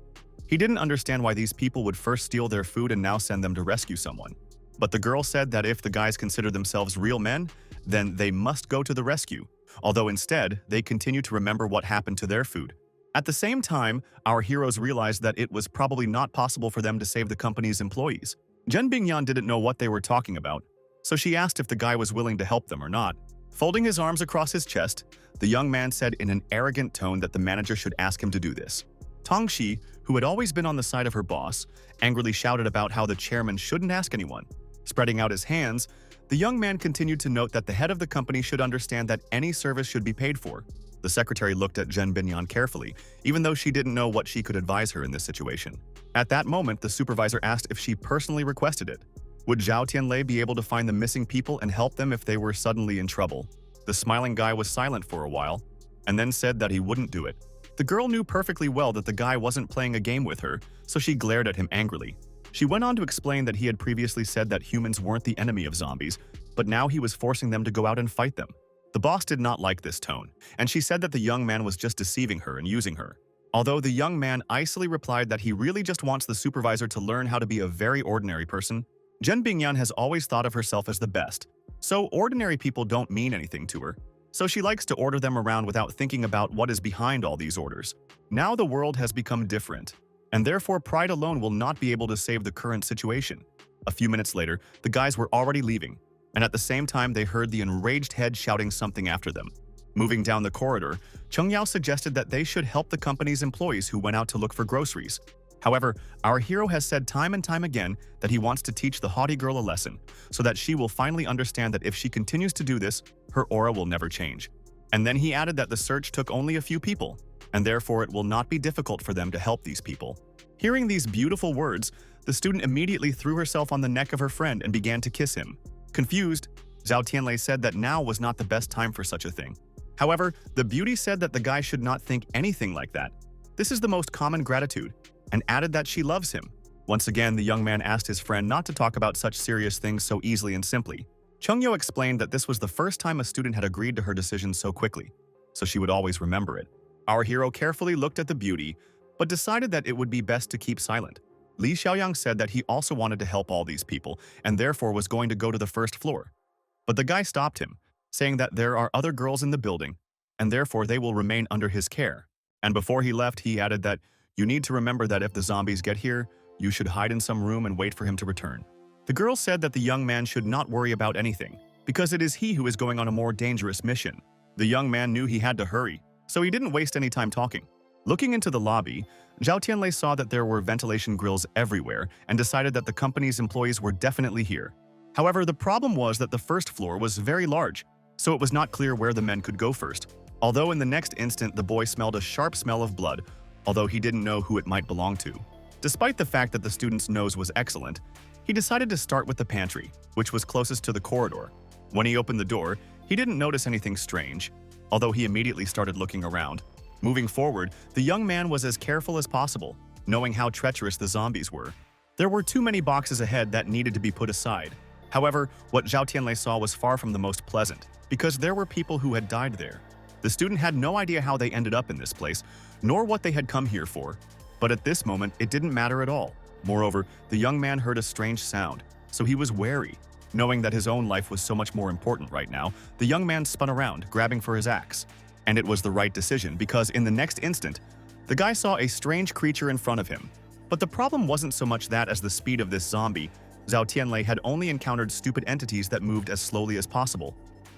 He didn't understand why these people would first steal their food and now send them to rescue someone. But the girl said that if the guys consider themselves real men, then they must go to the rescue, although instead, they continue to remember what happened to their food. At the same time, our heroes realized that it was probably not possible for them to save the company's employees. Zhen Bingyan didn't know what they were talking about, so she asked if the guy was willing to help them or not. Folding his arms across his chest, the young man said in an arrogant tone that the manager should ask him to do this. Tong Shi, who had always been on the side of her boss, angrily shouted about how the chairman shouldn't ask anyone. Spreading out his hands, the young man continued to note that the head of the company should understand that any service should be paid for. The secretary looked at Zhen Binyan carefully, even though she didn't know what she could advise her in this situation. At that moment, the supervisor asked if she personally requested it. Would Zhao Tianlei be able to find the missing people and help them if they were suddenly in trouble? The smiling guy was silent for a while, and then said that he wouldn't do it. The girl knew perfectly well that the guy wasn't playing a game with her, so she glared at him angrily. She went on to explain that he had previously said that humans weren't the enemy of zombies, but now he was forcing them to go out and fight them. The boss did not like this tone, and she said that the young man was just deceiving her and using her. Although the young man icily replied that he really just wants the supervisor to learn how to be a very ordinary person, Zhen Bingyan has always thought of herself as the best, So ordinary people don't mean anything to her. So she likes to order them around without thinking about what is behind all these orders. Now the world has become different, and therefore pride alone will not be able to save the current situation. A few minutes later, the guys were already leaving, and at the same time they heard the enraged head shouting something after them. Moving down the corridor, Chung Yao suggested that they should help the company's employees who went out to look for groceries. However, our hero has said time and time again that he wants to teach the haughty girl a lesson, so that she will finally understand that if she continues to do this, her aura will never change. And then he added that the search took only a few people, and therefore it will not be difficult for them to help these people. Hearing these beautiful words, the student immediately threw herself on the neck of her friend and began to kiss him. Confused, Zhao Tianlei said that now was not the best time for such a thing. However, the beauty said that the guy should not think anything like that. This is the most common gratitude, and added that she loves him. Once again, the young man asked his friend not to talk about such serious things so easily and simply. Chung Yo explained that this was the first time a student had agreed to her decision so quickly, so she would always remember it. Our hero carefully looked at the beauty, but decided that it would be best to keep silent. Li Xiaoyang said that he also wanted to help all these people, and therefore was going to go to the first floor. But the guy stopped him, saying that there are other girls in the building, and therefore they will remain under his care. And before he left, he added that you need to remember that if the zombies get here, you should hide in some room and wait for him to return. The girl said that the young man should not worry about anything, because it is he who is going on a more dangerous mission. The young man knew he had to hurry, so he didn't waste any time talking. Looking into the lobby, Zhao Tianlei saw that there were ventilation grills everywhere and decided that the company's employees were definitely here. However, the problem was that the first floor was very large, so it was not clear where the men could go first. Although in the next instant the boy smelled a sharp smell of blood, although he didn't know who it might belong to. Despite the fact that the student's nose was excellent, he decided to start with the pantry, which was closest to the corridor. When he opened the door, he didn't notice anything strange, although he immediately started looking around. Moving forward, the young man was as careful as possible, knowing how treacherous the zombies were. There were too many boxes ahead that needed to be put aside. However, what Zhao Tianlei saw was far from the most pleasant, because there were people who had died there. The student had no idea how they ended up in this place, nor what they had come here for. But at this moment, it didn't matter at all. Moreover, the young man heard a strange sound, so he was wary. Knowing that his own life was so much more important right now, the young man spun around, grabbing for his axe. And it was the right decision, because in the next instant, the guy saw a strange creature in front of him. But the problem wasn't so much that as the speed of this zombie. Zhao Tianlei had only encountered stupid entities that moved as slowly as possible.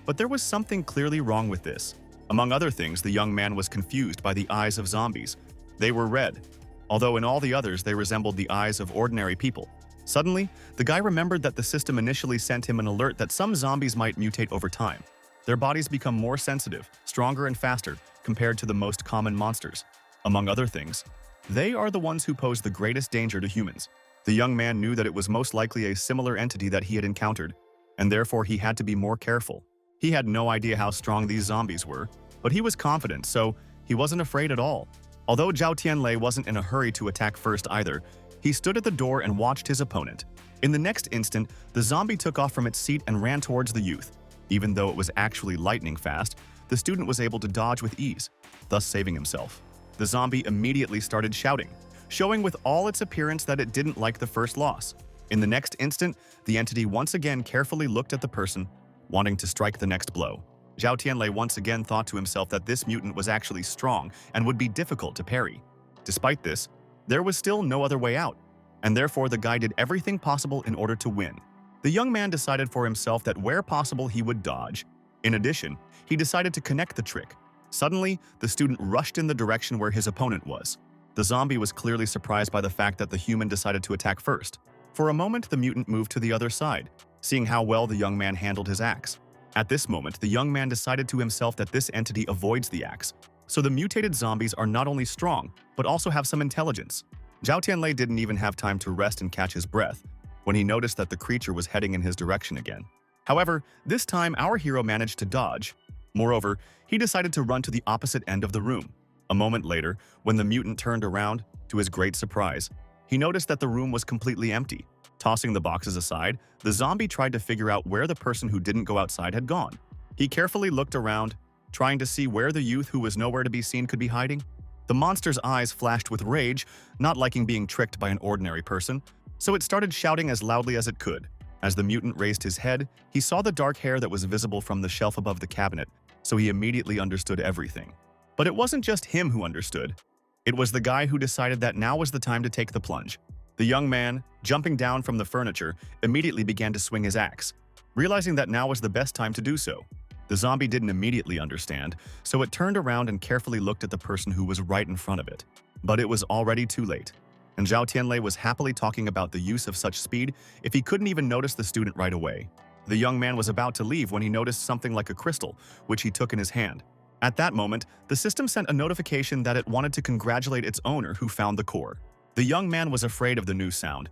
But there was something clearly wrong with this. Among other things, the young man was confused by the eyes of zombies. They were red, although in all the others they resembled the eyes of ordinary people. Suddenly, the guy remembered that the system initially sent him an alert that some zombies might mutate over time. Their bodies become more sensitive, stronger and faster compared to the most common monsters. Among other things, they are the ones who pose the greatest danger to humans. The young man knew that it was most likely a similar entity that he had encountered, and therefore he had to be more careful. He had no idea how strong these zombies were, but he was confident, so he wasn't afraid at all. Although Zhao Tianlei wasn't in a hurry to attack first either, he stood at the door and watched his opponent. In the next instant, the zombie took off from its seat and ran towards the youth. Even though it was actually lightning fast, the student was able to dodge with ease, thus saving himself. The zombie immediately started shouting, showing with all its appearance that it didn't like the first loss. In the next instant, the entity once again carefully looked at the person, wanting to strike the next blow. Zhao Tianlei once again thought to himself that this mutant was actually strong and would be difficult to parry. Despite this, there was still no other way out, and therefore the guy did everything possible in order to win. The young man decided for himself that where possible he would dodge. In addition, he decided to connect the trick. Suddenly, the student rushed in the direction where his opponent was. The zombie was clearly surprised by the fact that the human decided to attack first. For a moment, the mutant moved to the other side, seeing how well the young man handled his axe. At this moment, the young man decided to himself that this entity avoids the axe. So the mutated zombies are not only strong, but also have some intelligence. Zhao Tianlei didn't even have time to rest and catch his breath when he noticed that the creature was heading in his direction again. However, this time our hero managed to dodge. Moreover, he decided to run to the opposite end of the room. A moment later, when the mutant turned around, to his great surprise, he noticed that the room was completely empty. Tossing the boxes aside, the zombie tried to figure out where the person who didn't go outside had gone. He carefully looked around, trying to see where the youth who was nowhere to be seen could be hiding. The monster's eyes flashed with rage, not liking being tricked by an ordinary person, so it started shouting as loudly as it could. As the mutant raised his head, he saw the dark hair that was visible from the shelf above the cabinet, so he immediately understood everything. But it wasn't just him who understood. It was the guy who decided that now was the time to take the plunge. The young man, jumping down from the furniture, immediately began to swing his axe, realizing that now was the best time to do so. The zombie didn't immediately understand, so it turned around and carefully looked at the person who was right in front of it. But it was already too late, and Zhao Tianlei was happily talking about the use of such speed if he couldn't even notice the student right away. The young man was about to leave when he noticed something like a crystal, which he took in his hand. At that moment, the system sent a notification that it wanted to congratulate its owner who found the core. The young man was afraid of the new sound,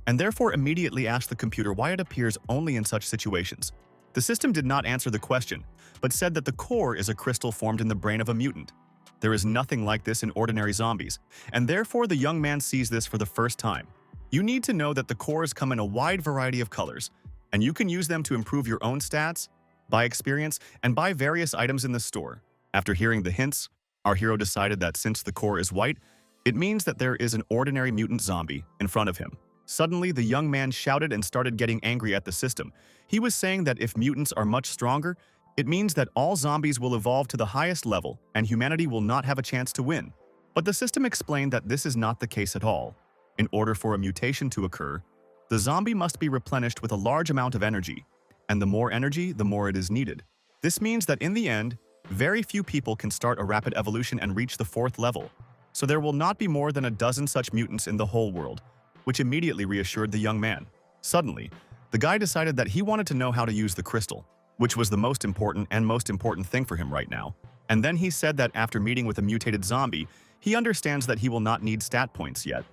and therefore immediately asked the computer why it appears only in such situations. The system did not answer the question, but said that the core is a crystal formed in the brain of a mutant. There is nothing like this in ordinary zombies, and therefore the young man sees this for the first time. You need to know that the cores come in a wide variety of colors, and you can use them to improve your own stats, buy experience, and buy various items in the store. After hearing the hints, our hero decided that since the core is white, it means that there is an ordinary mutant zombie in front of him. Suddenly, the young man shouted and started getting angry at the system. He was saying that if mutants are much stronger, it means that all zombies will evolve to the highest level and humanity will not have a chance to win. But the system explained that this is not the case at all. In order for a mutation to occur, the zombie must be replenished with a large amount of energy, and the more energy, the more it is needed. This means that in the end, very few people can start a rapid evolution and reach the 4th level, so there will not be more than a dozen such mutants in the whole world, which immediately reassured the young man. Suddenly, the guy decided that he wanted to know how to use the crystal, which was the most important thing for him right now. And then he said that after meeting with a mutated zombie, he understands that he will not need stat points yet,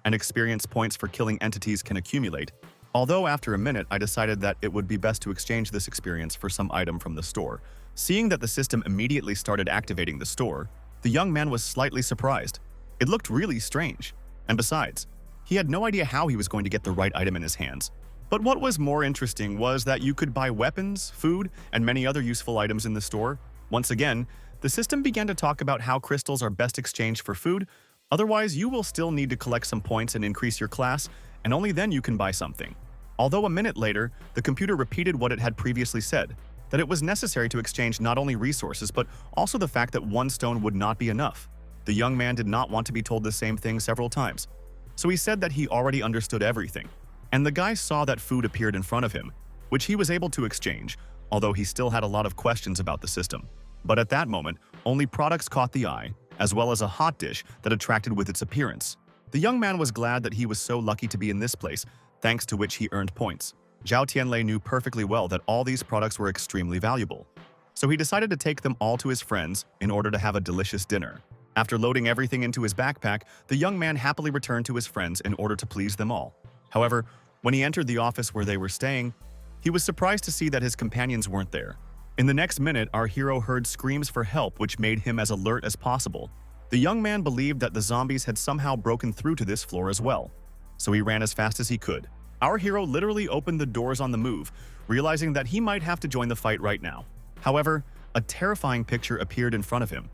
and experience points for killing entities can accumulate. Although after a minute, I decided that it would be best to exchange this experience for some item from the store. Seeing that the system immediately started activating the store, the young man was slightly surprised. It looked really strange, and besides, he had no idea how he was going to get the right item in his hands. But what was more interesting was that you could buy weapons, food, and many other useful items in the store. Once again, the system began to talk about how crystals are best exchanged for food, otherwise you will still need to collect some points and increase your class, and only then you can buy something. Although a minute later, the computer repeated what it had previously said, that it was necessary to exchange not only resources but also the fact that one stone would not be enough. The young man did not want to be told the same thing several times, so he said that he already understood everything. And the guy saw that food appeared in front of him, which he was able to exchange, although he still had a lot of questions about the system. But at that moment, only products caught the eye, as well as a hot dish that attracted with its appearance. The young man was glad that he was so lucky to be in this place, thanks to which he earned points. Zhao Tianlei knew perfectly well that all these products were extremely valuable, so he decided to take them all to his friends in order to have a delicious dinner. After loading everything into his backpack, the young man happily returned to his friends in order to please them all. However, when he entered the office where they were staying, he was surprised to see that his companions weren't there. In the next minute, our hero heard screams for help, which made him as alert as possible. The young man believed that the zombies had somehow broken through to this floor as well, so he ran as fast as he could. Our hero literally opened the doors on the move, realizing that he might have to join the fight right now. However, a terrifying picture appeared in front of him.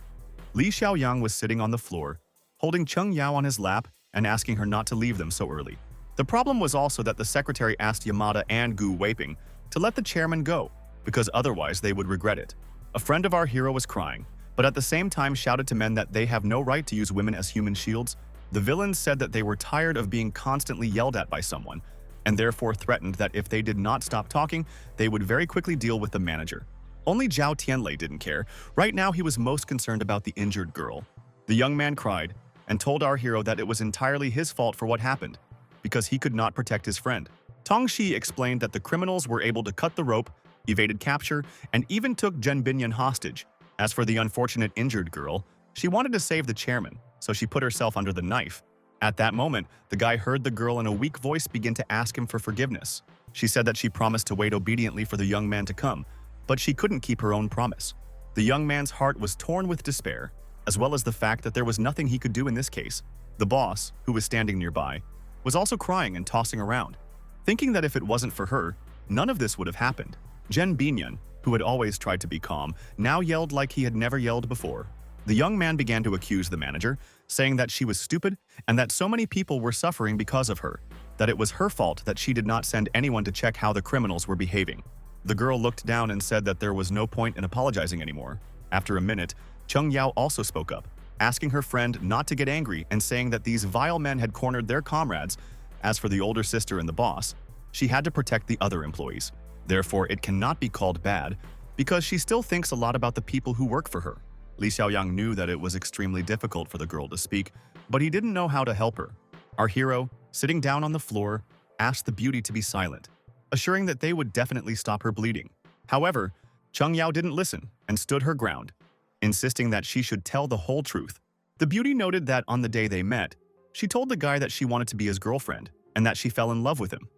Li Xiaoyang was sitting on the floor, holding Cheng Yao on his lap and asking her not to leave them so early. The problem was also that the secretary asked Yamada and Gu Weiping to let the chairman go, because otherwise they would regret it. A friend of our hero was crying, but at the same time shouted to men that they have no right to use women as human shields. The villains said that they were tired of being constantly yelled at by someone, and therefore threatened that if they did not stop talking, they would very quickly deal with the manager. Only Zhao Tianlei didn't care. Right now he was most concerned about the injured girl. The young man cried and told our hero that it was entirely his fault for what happened, because he could not protect his friend. Tong Shi explained that the criminals were able to cut the rope, evaded capture, and even took Zhen Binyan hostage. As for the unfortunate injured girl, she wanted to save the chairman, so she put herself under the knife. At that moment, the guy heard the girl in a weak voice begin to ask him for forgiveness. She said that she promised to wait obediently for the young man to come, but she couldn't keep her own promise. The young man's heart was torn with despair, as well as the fact that there was nothing he could do in this case. The boss, who was standing nearby, was also crying and tossing around, thinking that if it wasn't for her, none of this would have happened. Zhen Binyan, who had always tried to be calm, now yelled like he had never yelled before. The young man began to accuse the manager, saying that she was stupid and that so many people were suffering because of her. that it was her fault that she did not send anyone to check how the criminals were behaving. The girl looked down and said that there was no point in apologizing anymore. After a minute, Chung Yao also spoke up, asking her friend not to get angry and saying that these vile men had cornered their comrades. As for the older sister and the boss, she had to protect the other employees. Therefore, it cannot be called bad because she still thinks a lot about the people who work for her. Li Xiaoyang knew that it was extremely difficult for the girl to speak, but he didn't know how to help her. Our hero, sitting down on the floor, asked the beauty to be silent, assuring that they would definitely stop her bleeding. However, Chung Yao didn't listen and stood her ground, insisting that she should tell the whole truth. The beauty noted that on the day they met, she told the guy that she wanted to be his girlfriend and that she fell in love with him.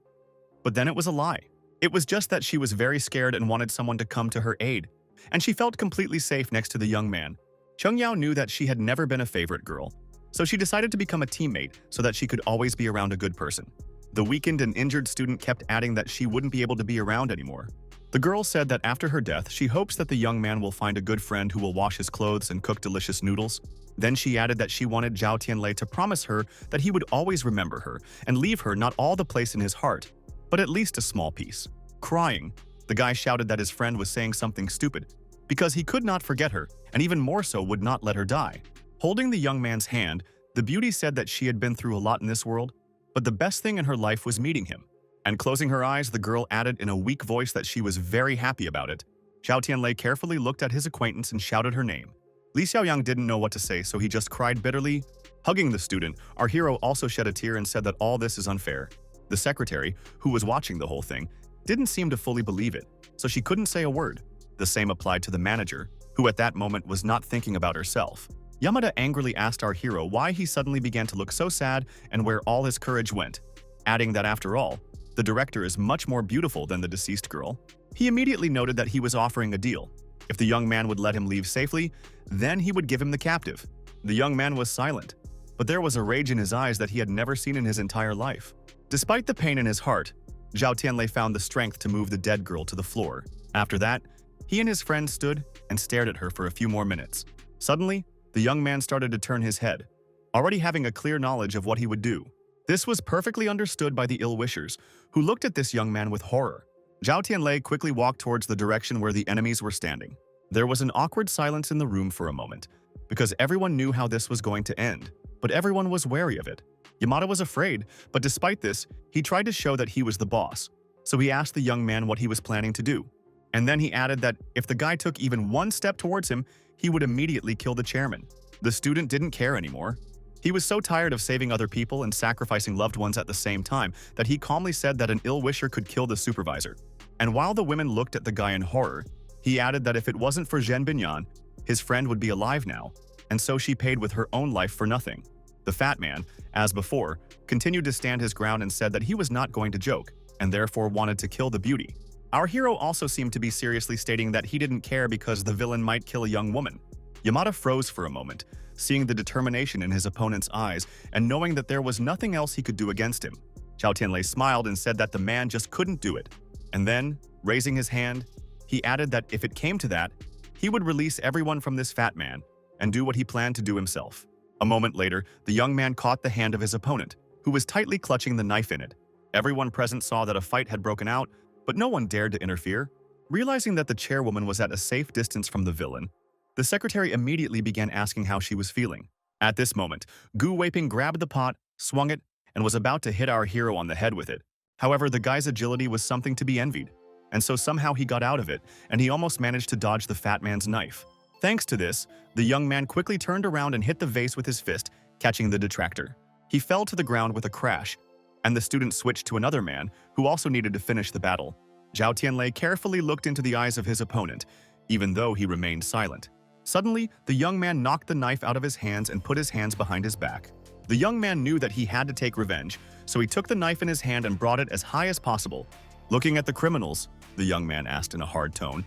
But then it was a lie. It was just that she was very scared and wanted someone to come to her aid, and she felt completely safe next to the young man. Chung Yao knew that she had never been a favorite girl, so she decided to become a teammate so that she could always be around a good person. The weakened and injured student kept adding that she wouldn't be able to be around anymore. The girl said that after her death, she hopes that the young man will find a good friend who will wash his clothes and cook delicious noodles. Then she added that she wanted Zhao Tianlei to promise her that he would always remember her and leave her not all the place in his heart, but at least a small piece. Crying, the guy shouted that his friend was saying something stupid because he could not forget her and even more so would not let her die. Holding the young man's hand, the beauty said that she had been through a lot in this world, but the best thing in her life was meeting him. And closing her eyes, the girl added in a weak voice that she was very happy about it. Zhao Tianlei carefully looked at his acquaintance and shouted her name. Li Xiaoyang didn't know what to say, so he just cried bitterly. Hugging the student, our hero also shed a tear and said that all this is unfair. The secretary, who was watching the whole thing, didn't seem to fully believe it, so she couldn't say a word. The same applied to the manager, who at that moment was not thinking about herself. Yamada angrily asked our hero why he suddenly began to look so sad and where all his courage went, adding that after all, the director is much more beautiful than the deceased girl. He immediately noted that he was offering a deal. If the young man would let him leave safely, then he would give him the captive. The young man was silent, but there was a rage in his eyes that he had never seen in his entire life. Despite the pain in his heart, Zhao Tianlei found the strength to move the dead girl to the floor. After that, he and his friend stood and stared at her for a few more minutes. Suddenly, the young man started to turn his head, already having a clear knowledge of what he would do. This was perfectly understood by the ill-wishers, who looked at this young man with horror. Zhao Tianlei quickly walked towards the direction where the enemies were standing. There was an awkward silence in the room for a moment, because everyone knew how this was going to end, but everyone was wary of it. Yamada was afraid, but despite this, he tried to show that he was the boss, so he asked the young man what he was planning to do. And then he added that if the guy took even one step towards him, he would immediately kill the chairman. The student didn't care anymore. He was so tired of saving other people and sacrificing loved ones at the same time that he calmly said that an ill-wisher could kill the supervisor. And while the women looked at the guy in horror, he added that if it wasn't for Zhen Binyan, his friend would be alive now, and so she paid with her own life for nothing. The fat man, as before, continued to stand his ground and said that he was not going to joke, and therefore wanted to kill the beauty. Our hero also seemed to be seriously stating that he didn't care because the villain might kill a young woman. Yamada froze for a moment, seeing the determination in his opponent's eyes and knowing that there was nothing else he could do against him. Zhao Tianlei smiled and said that the man just couldn't do it. And then, raising his hand, he added that if it came to that, he would release everyone from this fat man and do what he planned to do himself. A moment later, the young man caught the hand of his opponent, who was tightly clutching the knife in it. Everyone present saw that a fight had broken out, but no one dared to interfere. Realizing that the chairwoman was at a safe distance from the villain, the secretary immediately began asking how she was feeling. At this moment, Gu Weiping grabbed the pot, swung it, and was about to hit our hero on the head with it. However, the guy's agility was something to be envied, and so somehow he got out of it, and he almost managed to dodge the fat man's knife. Thanks to this, the young man quickly turned around and hit the vase with his fist, catching the detractor. He fell to the ground with a crash, and the student switched to another man who also needed to finish the battle. Zhao Tianlei carefully looked into the eyes of his opponent, even though he remained silent. Suddenly, the young man knocked the knife out of his hands and put his hands behind his back. The young man knew that he had to take revenge, so he took the knife in his hand and brought it as high as possible. Looking at the criminals, the young man asked in a hard tone,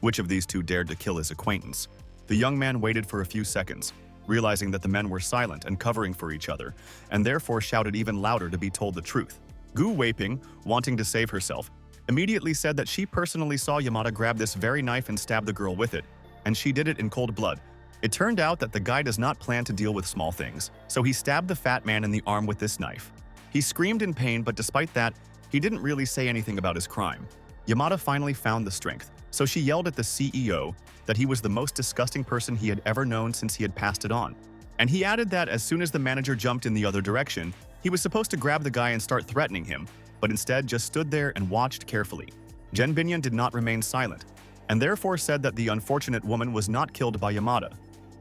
which of these two dared to kill his acquaintance. The young man waited for a few seconds, realizing that the men were silent and covering for each other, and therefore shouted even louder to be told the truth. Gu Weiping, wanting to save herself, immediately said that she personally saw Yamada grab this very knife and stab the girl with it, and she did it in cold blood. It turned out that the guy does not plan to deal with small things, so he stabbed the fat man in the arm with this knife. He screamed in pain, but despite that, he didn't really say anything about his crime. Yamada finally found the strength, so she yelled at the CEO that he was the most disgusting person he had ever known since he had passed it on. And he added that as soon as the manager jumped in the other direction, he was supposed to grab the guy and start threatening him, but instead just stood there and watched carefully. Jen Binyan did not remain silent, and therefore said that the unfortunate woman was not killed by Yamada,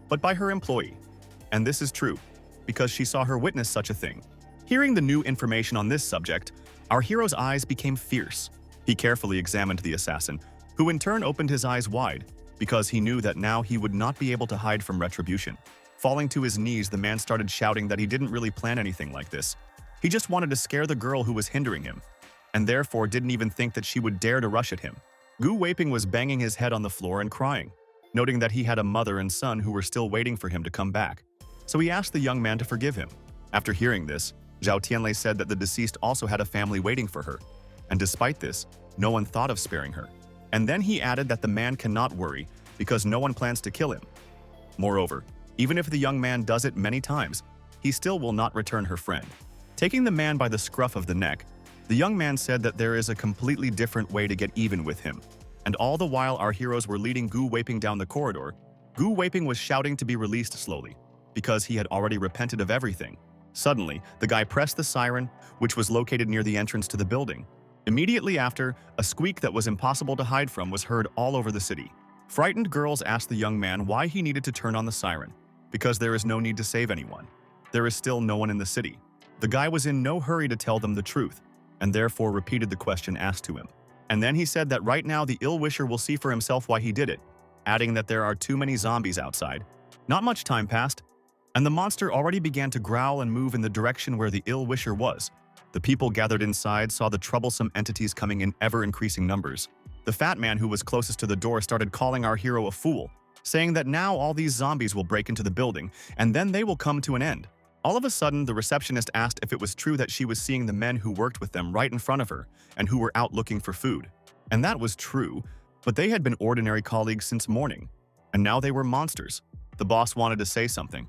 but by her employee. And this is true, because she saw her witness such a thing. Hearing the new information on this subject, our hero's eyes became fierce. He carefully examined the assassin, who in turn opened his eyes wide, because he knew that now he would not be able to hide from retribution. Falling to his knees, the man started shouting that he didn't really plan anything like this. He just wanted to scare the girl who was hindering him, and therefore didn't even think that she would dare to rush at him. Gu Weiping was banging his head on the floor and crying, noting that he had a mother and son who were still waiting for him to come back. So he asked the young man to forgive him. After hearing this, Zhao Tianlei said that the deceased also had a family waiting for her, and despite this, no one thought of sparing her. And then he added that the man cannot worry because no one plans to kill him. Moreover, even if the young man does it many times, he still will not return her friend. Taking the man by the scruff of the neck, the young man said that there is a completely different way to get even with him. And all the while our heroes were leading Gu Weiping down the corridor, Gu Weiping was shouting to be released slowly, because he had already repented of everything. Suddenly, the guy pressed the siren, which was located near the entrance to the building. Immediately after, a squeak that was impossible to hide from was heard all over the city. Frightened girls asked the young man why he needed to turn on the siren, because there is no need to save anyone. There is still no one in the city. The guy was in no hurry to tell them the truth, and therefore repeated the question asked to him. And then he said that right now the ill-wisher will see for himself why he did it, adding that there are too many zombies outside. Not much time passed, and the monster already began to growl and move in the direction where the ill-wisher was. The people gathered inside saw the troublesome entities coming in ever-increasing numbers. The fat man who was closest to the door started calling our hero a fool, saying that now all these zombies will break into the building, and then they will come to an end. All of a sudden, the receptionist asked if it was true that she was seeing the men who worked with them right in front of her and who were out looking for food. And that was true, but they had been ordinary colleagues since morning, and now they were monsters. The boss wanted to say something,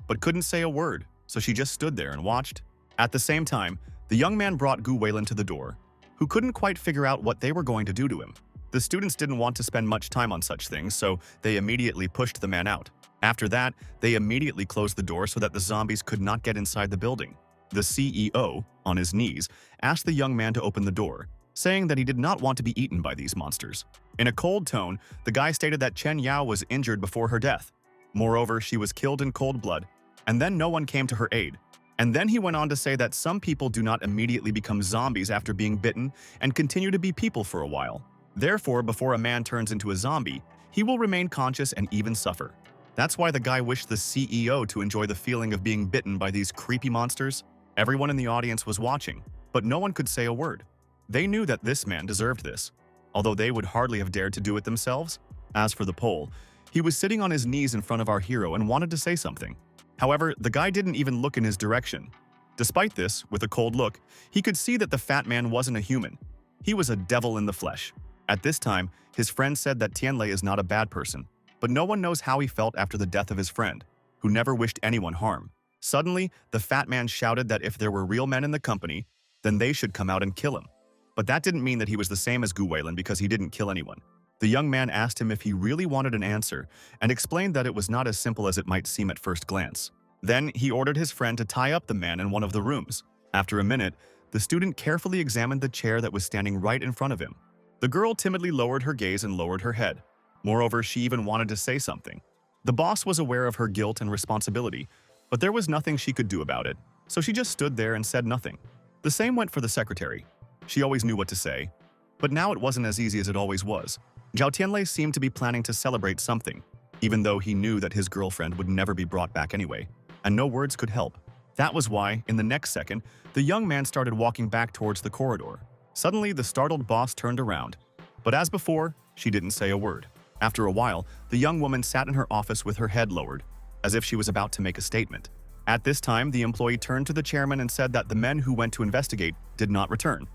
but couldn't say a word, so she just stood there and watched. At the same time, the young man brought Gu Weilin to the door, who couldn't quite figure out what they were going to do to him. The students didn't want to spend much time on such things, so they immediately pushed the man out. After that, they immediately closed the door so that the zombies could not get inside the building. The CEO, on his knees, asked the young man to open the door, saying that he did not want to be eaten by these monsters. In a cold tone, the guy stated that Chen Yao was injured before her death. Moreover, she was killed in cold blood, and then no one came to her aid. And then he went on to say that some people do not immediately become zombies after being bitten and continue to be people for a while. Therefore, before a man turns into a zombie, he will remain conscious and even suffer. That's why the guy wished the CEO to enjoy the feeling of being bitten by these creepy monsters. Everyone in the audience was watching, but no one could say a word. They knew that this man deserved this, although they would hardly have dared to do it themselves. As for the Pole, he was sitting on his knees in front of our hero and wanted to say something. However, the guy didn't even look in his direction. Despite this, with a cold look, he could see that the fat man wasn't a human. He was a devil in the flesh. At this time, his friend said that Tianlei is not a bad person, but no one knows how he felt after the death of his friend, who never wished anyone harm. Suddenly, the fat man shouted that if there were real men in the company, then they should come out and kill him. But that didn't mean that he was the same as Gu Weilin because he didn't kill anyone. The young man asked him if he really wanted an answer and explained that it was not as simple as it might seem at first glance. Then he ordered his friend to tie up the man in one of the rooms. After a minute, the student carefully examined the chair that was standing right in front of him. The girl timidly lowered her gaze and lowered her head. Moreover, she even wanted to say something. The boss was aware of her guilt and responsibility, but there was nothing she could do about it, so she just stood there and said nothing. The same went for the secretary. She always knew what to say, but now it wasn't as easy as it always was. Zhao Tianlei seemed to be planning to celebrate something, even though he knew that his girlfriend would never be brought back anyway, and no words could help. That was why, in the next second, the young man started walking back towards the corridor. Suddenly, the startled boss turned around, but as before, she didn't say a word. After a while, the young woman sat in her office with her head lowered, as if she was about to make a statement. At this time, the employee turned to the chairman and said that the men who went to investigate did not return.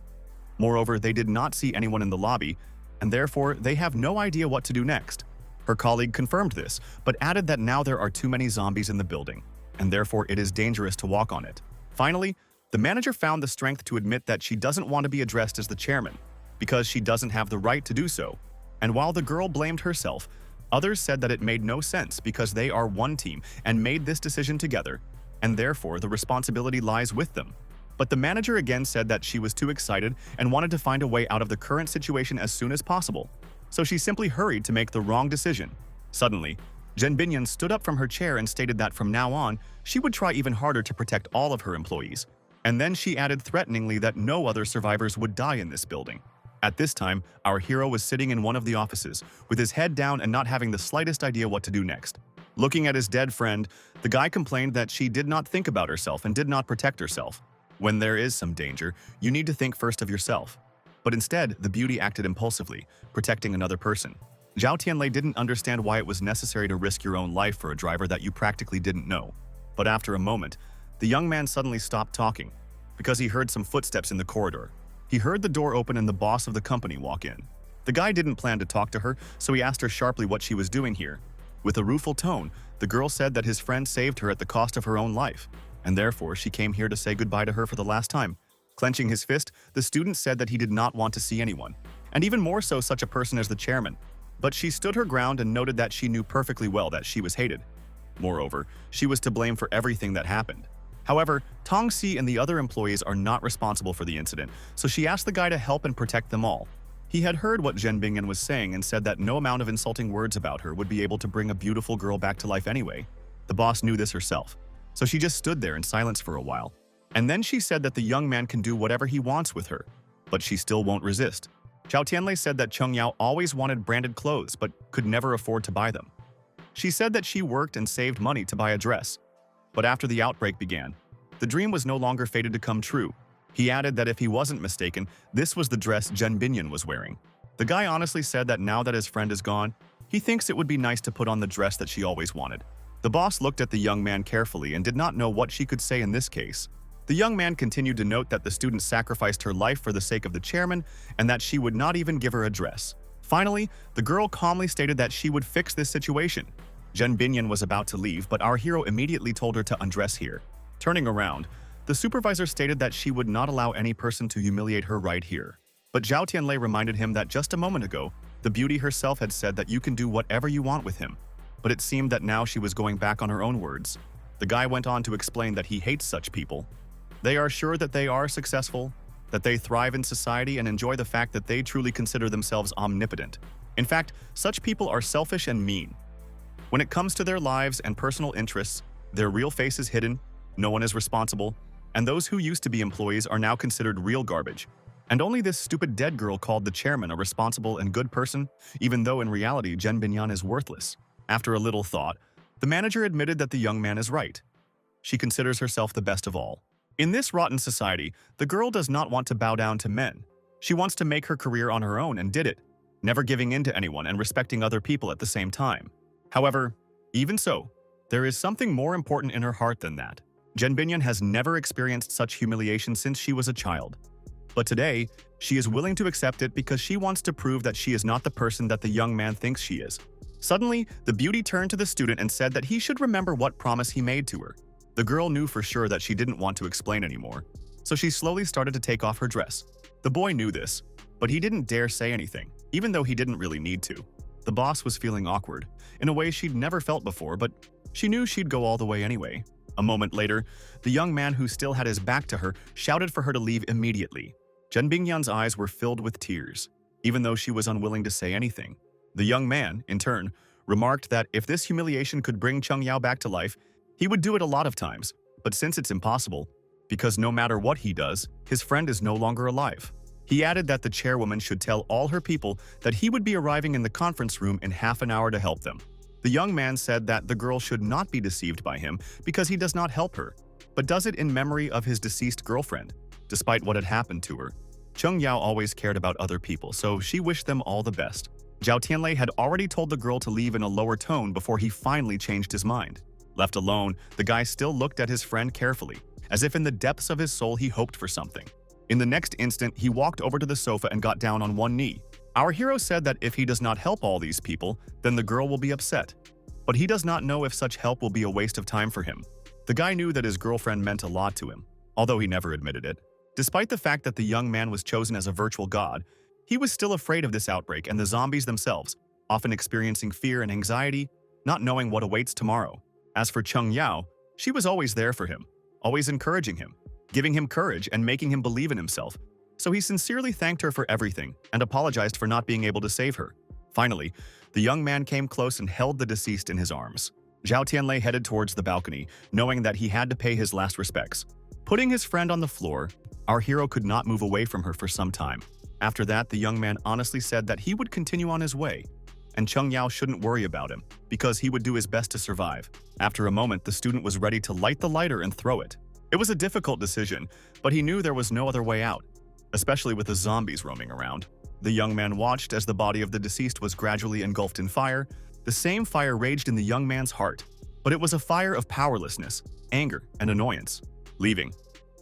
Moreover, they did not see anyone in the lobby, and therefore they have no idea what to do next. Her colleague confirmed this, but added that now there are too many zombies in the building, and therefore it is dangerous to walk on it. Finally, The manager found the strength to admit that she doesn't want to be addressed as the chairman, because she doesn't have the right to do so. And while the girl blamed herself, others said that it made no sense because they are one team and made this decision together, and therefore the responsibility lies with them. But the manager again said that she was too excited and wanted to find a way out of the current situation as soon as possible. So she simply hurried to make the wrong decision. Suddenly, Jen Binyan stood up from her chair and stated that from now on, she would try even harder to protect all of her employees. And then she added threateningly that no other survivors would die in this building. At this time, our hero was sitting in one of the offices, with his head down and not having the slightest idea what to do next. Looking at his dead friend, the guy complained that she did not think about herself and did not protect herself. When there is some danger, you need to think first of yourself. But instead, the beauty acted impulsively, protecting another person. Zhao Tianlei didn't understand why it was necessary to risk your own life for a driver that you practically didn't know. But after a moment, the young man suddenly stopped talking, because he heard some footsteps in the corridor. He heard the door open and the boss of the company walk in. The guy didn't plan to talk to her, so he asked her sharply what she was doing here. With a rueful tone, the girl said that his friend saved her at the cost of her own life, and therefore she came here to say goodbye to her for the last time. Clenching his fist, the student said that he did not want to see anyone, and even more so such a person as the chairman. But she stood her ground and noted that she knew perfectly well that she was hated. Moreover, she was to blame for everything that happened. However, Tong Si and the other employees are not responsible for the incident, so she asked the guy to help and protect them all. He had heard what Zhen Bingyan was saying and said that no amount of insulting words about her would be able to bring a beautiful girl back to life anyway. The boss knew this herself, so she just stood there in silence for a while. And then she said that the young man can do whatever he wants with her, but she still won't resist. Zhao Tianlei said that Cheng Yao always wanted branded clothes but could never afford to buy them. She said that she worked and saved money to buy a dress. But after the outbreak began, the dream was no longer fated to come true. He added that if he wasn't mistaken, this was the dress Zhen Binyan was wearing. The guy honestly said that now that his friend is gone, he thinks it would be nice to put on the dress that she always wanted. The boss looked at the young man carefully and did not know what she could say in this case. The young man continued to note that the student sacrificed her life for the sake of the chairman and that she would not even give her a dress. Finally, the girl calmly stated that she would fix this situation. Zhen Binyan was about to leave, but our hero immediately told her to undress here. Turning around, the supervisor stated that she would not allow any person to humiliate her right here. But Zhao Tianlei reminded him that just a moment ago, the beauty herself had said that you can do whatever you want with him. But it seemed that now she was going back on her own words. The guy went on to explain that he hates such people. They are sure that they are successful, that they thrive in society and enjoy the fact that they truly consider themselves omnipotent. In fact, such people are selfish and mean. When it comes to their lives and personal interests, their real face is hidden, no one is responsible, and those who used to be employees are now considered real garbage. And only this stupid dead girl called the chairman a responsible and good person, even though in reality Zhen Binyan is worthless. After a little thought, the manager admitted that the young man is right. She considers herself the best of all. In this rotten society, the girl does not want to bow down to men. She wants to make her career on her own and did it, never giving in to anyone and respecting other people at the same time. However, even so, there is something more important in her heart than that. Zhen Binyan has never experienced such humiliation since she was a child. But today, she is willing to accept it because she wants to prove that she is not the person that the young man thinks she is. Suddenly, the beauty turned to the student and said that he should remember what promise he made to her. The girl knew for sure that she didn't want to explain anymore, so she slowly started to take off her dress. The boy knew this, but he didn't dare say anything, even though he didn't really need to. The boss was feeling awkward, in a way she'd never felt before, but she knew she'd go all the way anyway. A moment later, the young man who still had his back to her shouted for her to leave immediately. Zhen Bingyan's eyes were filled with tears, even though she was unwilling to say anything. The young man, in turn, remarked that if this humiliation could bring Cheng Yao back to life, he would do it a lot of times. But since it's impossible, because no matter what he does, his friend is no longer alive. He added that the chairwoman should tell all her people that he would be arriving in the conference room in half an hour to help them. The young man said that the girl should not be deceived by him because he does not help her, but does it in memory of his deceased girlfriend. Despite what had happened to her, Cheng Yao always cared about other people, so she wished them all the best. Zhao Tianlei had already told the girl to leave in a lower tone before he finally changed his mind. Left alone, the guy still looked at his friend carefully, as if in the depths of his soul he hoped for something. In the next instant, he walked over to the sofa and got down on one knee. Our hero said that if he does not help all these people, then the girl will be upset. But he does not know if such help will be a waste of time for him. The guy knew that his girlfriend meant a lot to him. although he never admitted it. Despite the fact that the young man was chosen as a virtual god, he was still afraid of this outbreak and the zombies themselves, often experiencing fear and anxiety, not knowing what awaits tomorrow. As for Chung Yao, she was always there for him, always encouraging him, giving him courage and making him believe in himself. So he sincerely thanked her for everything and apologized for not being able to save her. Finally, the young man came close and held the deceased in his arms. Zhao Tianlei headed towards the balcony, knowing that he had to pay his last respects. Putting his friend on the floor, our hero could not move away from her for some time. After that, the young man honestly said that he would continue on his way, and Chung Yao shouldn't worry about him, because he would do his best to survive. After a moment, the student was ready to light the lighter and throw it. It was a difficult decision, but he knew there was no other way out, especially with the zombies roaming around. The young man watched as the body of the deceased was gradually engulfed in fire. The same fire raged in the young man's heart, but it was a fire of powerlessness, anger, and annoyance. Leaving,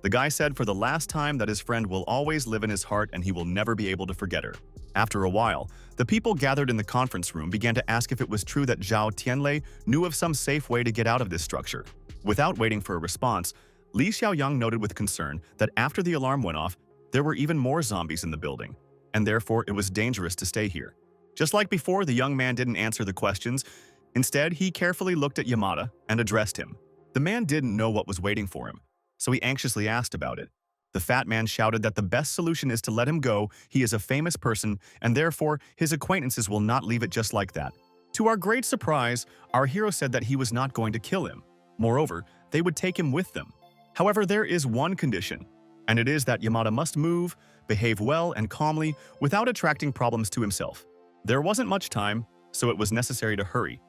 the guy said for the last time that his friend will always live in his heart and he will never be able to forget her. After a while, the people gathered in the conference room began to ask if it was true that Zhao Tianlei knew of some safe way to get out of this structure. Without waiting for a response, Li Xiaoyang noted with concern that after the alarm went off, there were even more zombies in the building, and therefore it was dangerous to stay here. Just like before, the young man didn't answer the questions. Instead, he carefully looked at Yamada and addressed him. The man didn't know what was waiting for him, so he anxiously asked about it. The fat man shouted that the best solution is to let him go. He is a famous person, and therefore his acquaintances will not leave it just like that. To our great surprise, our hero said that he was not going to kill him. Moreover, they would take him with them. However, there is one condition, and it is that Yamada must move, behave well and calmly without attracting problems to himself. There wasn't much time, so it was necessary to hurry,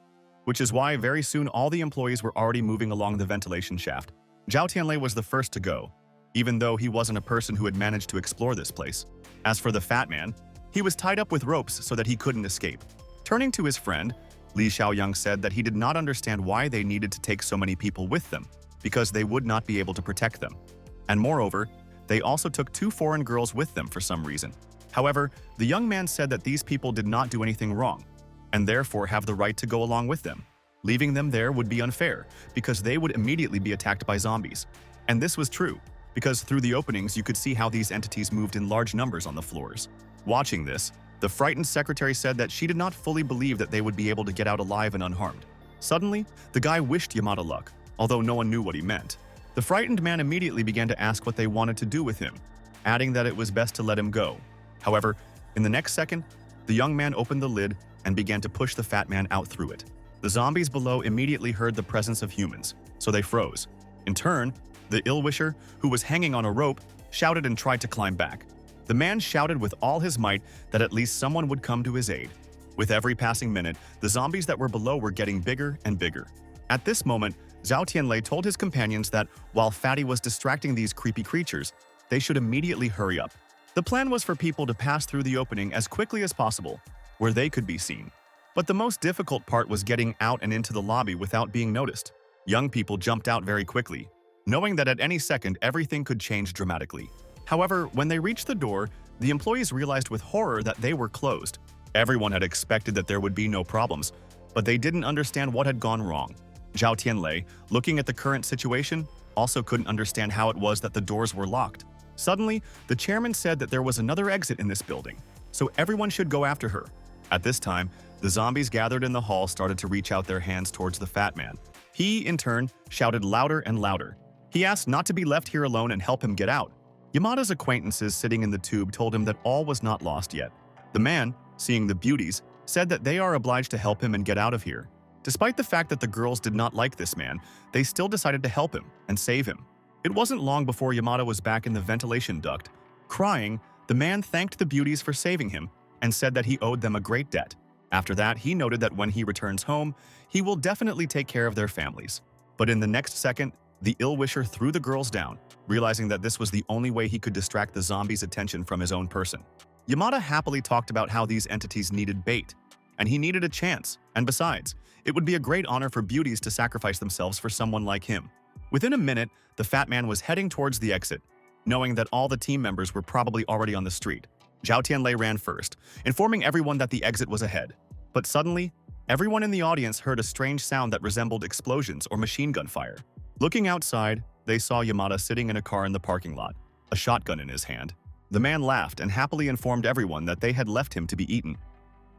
which is why very soon all the employees were already moving along the ventilation shaft. Zhao Tianlei was the first to go, even though he wasn't a person who had managed to explore this place. As for the fat man, he was tied up with ropes so that he couldn't escape. Turning to his friend, Li Xiaoyang said that he did not understand why they needed to take so many people with them, because they would not be able to protect them. And moreover, they also took 2 foreign girls with them for some reason. However, the young man said that these people did not do anything wrong, and therefore have the right to go along with them. Leaving them there would be unfair, because they would immediately be attacked by zombies. And this was true, because through the openings you could see how these entities moved in large numbers on the floors. Watching this, the frightened secretary said that she did not fully believe that they would be able to get out alive and unharmed. Suddenly, the guy wished Yamada luck, although no one knew what he meant. The frightened man immediately began to ask what they wanted to do with him, adding that it was best to let him go. However, in the next second, the young man opened the lid and began to push the fat man out through it. The zombies below immediately heard the presence of humans, so they froze. In turn, the ill-wisher, who was hanging on a rope, shouted and tried to climb back. The man shouted with all his might that at least someone would come to his aid. With every passing minute, the zombies that were below were getting bigger and bigger. At this moment, Zhao Tianlei told his companions that while Fatty was distracting these creepy creatures, they should immediately hurry up. The plan was for people to pass through the opening as quickly as possible, where they could be seen. But the most difficult part was getting out and into the lobby without being noticed. Young people jumped out very quickly, knowing that at any second everything could change dramatically. However, when they reached the door, the employees realized with horror that they were closed. Everyone had expected that there would be no problems, but they didn't understand what had gone wrong. Zhao Tianlei, looking at the current situation, also couldn't understand how it was that the doors were locked. Suddenly, the chairman said that there was another exit in this building, so everyone should go after her. At this time, the zombies gathered in the hall started to reach out their hands towards the fat man. He, in turn, shouted louder and louder. He asked not to be left here alone and help him get out. Yamada's acquaintances sitting in the tube told him that all was not lost yet. The man, seeing the beauties, said that they are obliged to help him and get out of here. Despite the fact that the girls did not like this man, they still decided to help him and save him. It wasn't long before Yamada was back in the ventilation duct. Crying, the man thanked the beauties for saving him and said that he owed them a great debt. After that, he noted that when he returns home, he will definitely take care of their families. But in the next second, the ill-wisher threw the girls down, realizing that this was the only way he could distract the zombies' attention from his own person. Yamada happily talked about how these entities needed bait, and he needed a chance, and besides, it would be a great honor for beauties to sacrifice themselves for someone like him. Within a minute, the fat man was heading towards the exit, knowing that all the team members were probably already on the street. Zhao Tianlei ran first, informing everyone that the exit was ahead. But suddenly, everyone in the audience heard a strange sound that resembled explosions or machine gun fire. Looking outside, they saw Yamada sitting in a car in the parking lot, a shotgun in his hand. The man laughed and happily informed everyone that they had left him to be eaten.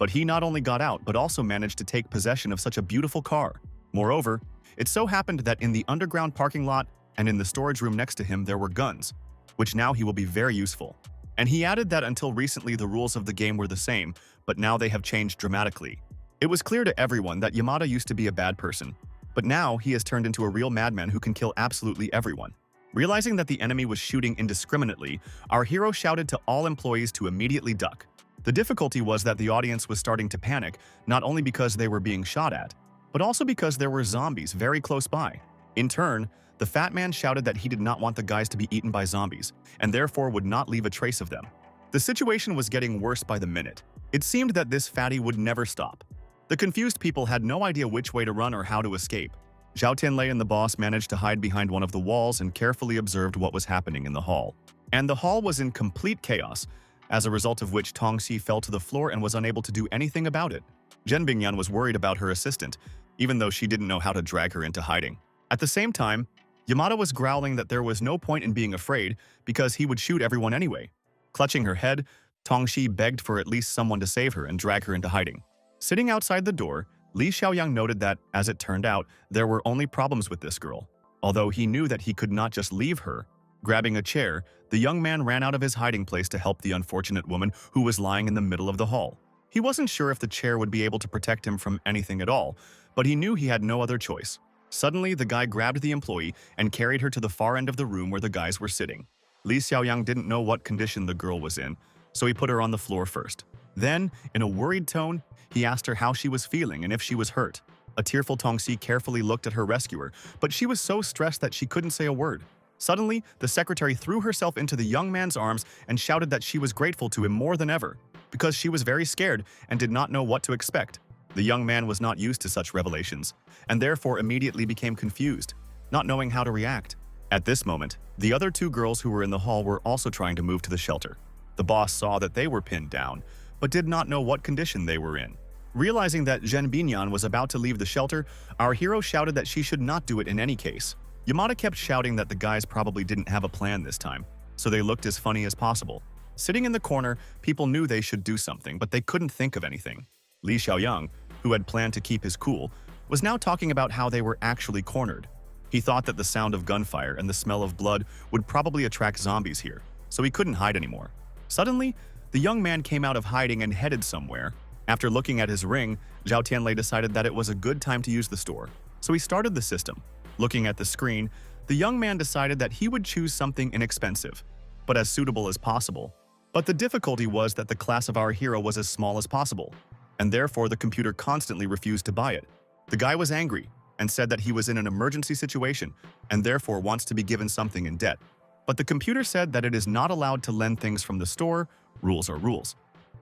But he not only got out but also managed to take possession of such a beautiful car. Moreover, it so happened that in the underground parking lot and in the storage room next to him there were guns, which now he will be very useful. And he added that until recently the rules of the game were the same, but now they have changed dramatically. It was clear to everyone that Yamada used to be a bad person, but now he has turned into a real madman who can kill absolutely everyone. Realizing that the enemy was shooting indiscriminately, our hero shouted to all employees to immediately duck. The difficulty was that the audience was starting to panic, not only because they were being shot at, but also because there were zombies very close by. In turn, the fat man shouted that he did not want the guys to be eaten by zombies, and therefore would not leave a trace of them. The situation was getting worse by the minute. It seemed that this fatty would never stop. The confused people had no idea which way to run or how to escape. Zhao Tianlei and the boss managed to hide behind one of the walls and carefully observed what was happening in the hall. And the hall was in complete chaos, as a result of which Tongxi fell to the floor and was unable to do anything about it. Zhen Bingyan was worried about her assistant, even though she didn't know how to drag her into hiding. At the same time, Yamada was growling that there was no point in being afraid because he would shoot everyone anyway. Clutching her head, Tongxi begged for at least someone to save her and drag her into hiding. Sitting outside the door, Li Xiaoyang noted that, as it turned out, there were only problems with this girl. Although he knew that he could not just leave her. Grabbing a chair, the young man ran out of his hiding place to help the unfortunate woman who was lying in the middle of the hall. He wasn't sure if the chair would be able to protect him from anything at all, but he knew he had no other choice. Suddenly, the guy grabbed the employee and carried her to the far end of the room where the guys were sitting. Li Xiaoyang didn't know what condition the girl was in, so he put her on the floor first. Then, in a worried tone, he asked her how she was feeling and if she was hurt. A tearful Tongxi carefully looked at her rescuer, but she was so stressed that she couldn't say a word. Suddenly, the secretary threw herself into the young man's arms and shouted that she was grateful to him more than ever, because she was very scared and did not know what to expect. The young man was not used to such revelations, and therefore immediately became confused, not knowing how to react. At this moment, the other two girls who were in the hall were also trying to move to the shelter. The boss saw that they were pinned down, but did not know what condition they were in. Realizing that Zhen Binyan was about to leave the shelter, our hero shouted that she should not do it in any case. Yamada kept shouting that the guys probably didn't have a plan this time, so they looked as funny as possible. Sitting in the corner, people knew they should do something, but they couldn't think of anything. Li Xiaoyang, who had planned to keep his cool, was now talking about how they were actually cornered. He thought that the sound of gunfire and the smell of blood would probably attract zombies here, so he couldn't hide anymore. Suddenly, the young man came out of hiding and headed somewhere. After looking at his ring, Zhao Tianlei decided that it was a good time to use the store, so he started the system. Looking at the screen, the young man decided that he would choose something inexpensive, but as suitable as possible. But the difficulty was that the class of our hero was as small as possible, and therefore the computer constantly refused to buy it. The guy was angry and said that he was in an emergency situation and therefore wants to be given something in debt. But the computer said that it is not allowed to lend things from the store. Rules are rules.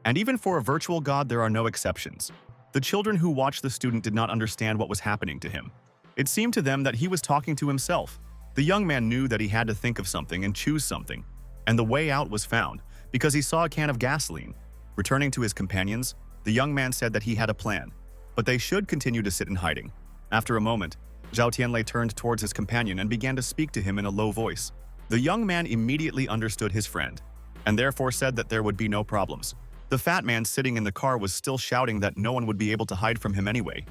And even for a virtual god, there are no exceptions. The children who watched the student did not understand what was happening to him. It seemed to them that he was talking to himself. The young man knew that he had to think of something and choose something, and the way out was found because he saw a can of gasoline. Returning to his companions, the young man said that he had a plan, but they should continue to sit in hiding. After a moment, Zhao Tianlei turned towards his companion and began to speak to him in a low voice. The young man immediately understood his friend, and therefore said that there would be no problems. The fat man sitting in the car was still shouting that no one would be able to hide from him anyway.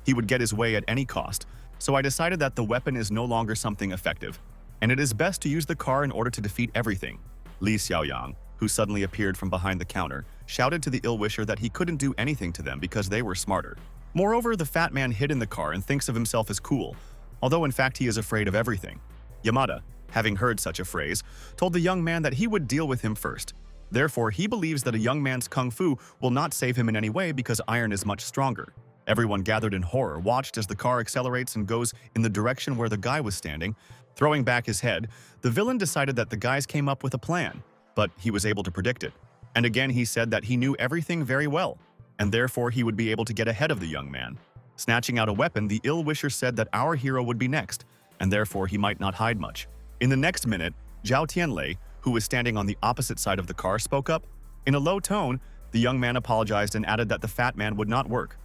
He would get his way at any cost, so I decided that the weapon is no longer something effective, and it is best to use the car in order to defeat everything. Li Xiaoyang, who suddenly appeared from behind the counter, shouted to the ill-wisher that he couldn't do anything to them because they were smarter. Moreover, the fat man hid in the car and thinks of himself as cool, although in fact he is afraid of everything. Yamada, having heard such a phrase, told the young man that he would deal with him first. Therefore, he believes that a young man's kung fu will not save him in any way because iron is much stronger. Everyone gathered in horror watched as the car accelerates and goes in the direction where the guy was standing. Throwing back his head, the villain decided that the guys came up with a plan, but he was able to predict it. And again he said that he knew everything very well, and therefore he would be able to get ahead of the young man. Snatching out a weapon, the ill-wisher said that our hero would be next, and therefore he might not hide much. In the next minute, Zhao Tianlei, who was standing on the opposite side of the car, spoke up. In a low tone, the young man apologized and added that the fat man would not work.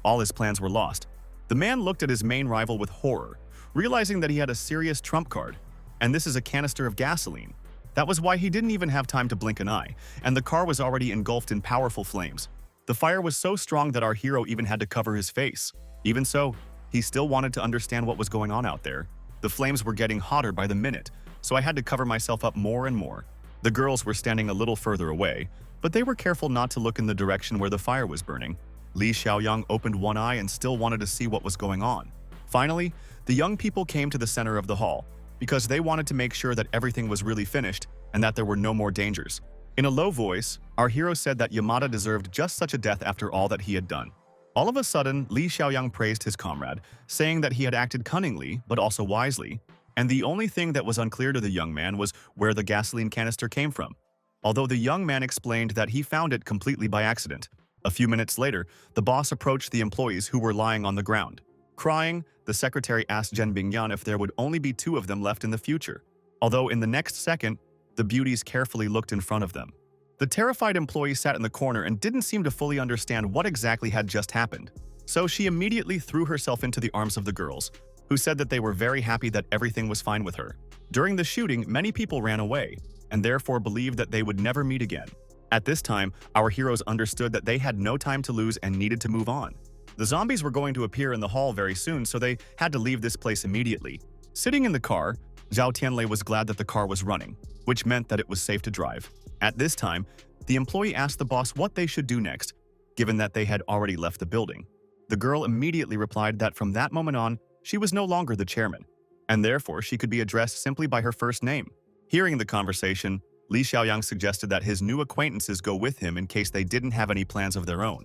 All his plans were lost. The man looked at his main rival with horror, realizing that he had a serious trump card. And this is a canister of gasoline. That was why he didn't even have time to blink an eye, and the car was already engulfed in powerful flames. The fire was so strong that our hero even had to cover his face. Even so, he still wanted to understand what was going on out there. The flames were getting hotter by the minute, so I had to cover myself up more and more. The girls were standing a little further away, but they were careful not to look in the direction where the fire was burning. Li Xiaoyang opened one eye and still wanted to see what was going on. Finally, the young people came to the center of the hall, because they wanted to make sure that everything was really finished and that there were no more dangers. In a low voice, our hero said that Yamada deserved just such a death after all that he had done. All of a sudden, Li Xiaoyang praised his comrade, saying that he had acted cunningly but also wisely, and the only thing that was unclear to the young man was where the gasoline canister came from. Although the young man explained that he found it completely by accident. A few minutes later, the boss approached the employees who were lying on the ground. Crying, the secretary asked Zhen Bingyan if there would only be 2 of them left in the future. Although in the next second, the beauties carefully looked in front of them. The terrified employee sat in the corner and didn't seem to fully understand what exactly had just happened. So she immediately threw herself into the arms of the girls, who said that they were very happy that everything was fine with her. During the shooting, many people ran away, and therefore believed that they would never meet again. At this time, our heroes understood that they had no time to lose and needed to move on. The zombies were going to appear in the hall very soon, so they had to leave this place immediately. Sitting in the car, Zhao Tianlei was glad that the car was running, which meant that it was safe to drive. At this time, the employee asked the boss what they should do next, given that they had already left the building. The girl immediately replied that from that moment on, she was no longer the chairman, and therefore she could be addressed simply by her first name. Hearing the conversation, Li Xiaoyang suggested that his new acquaintances go with him in case they didn't have any plans of their own.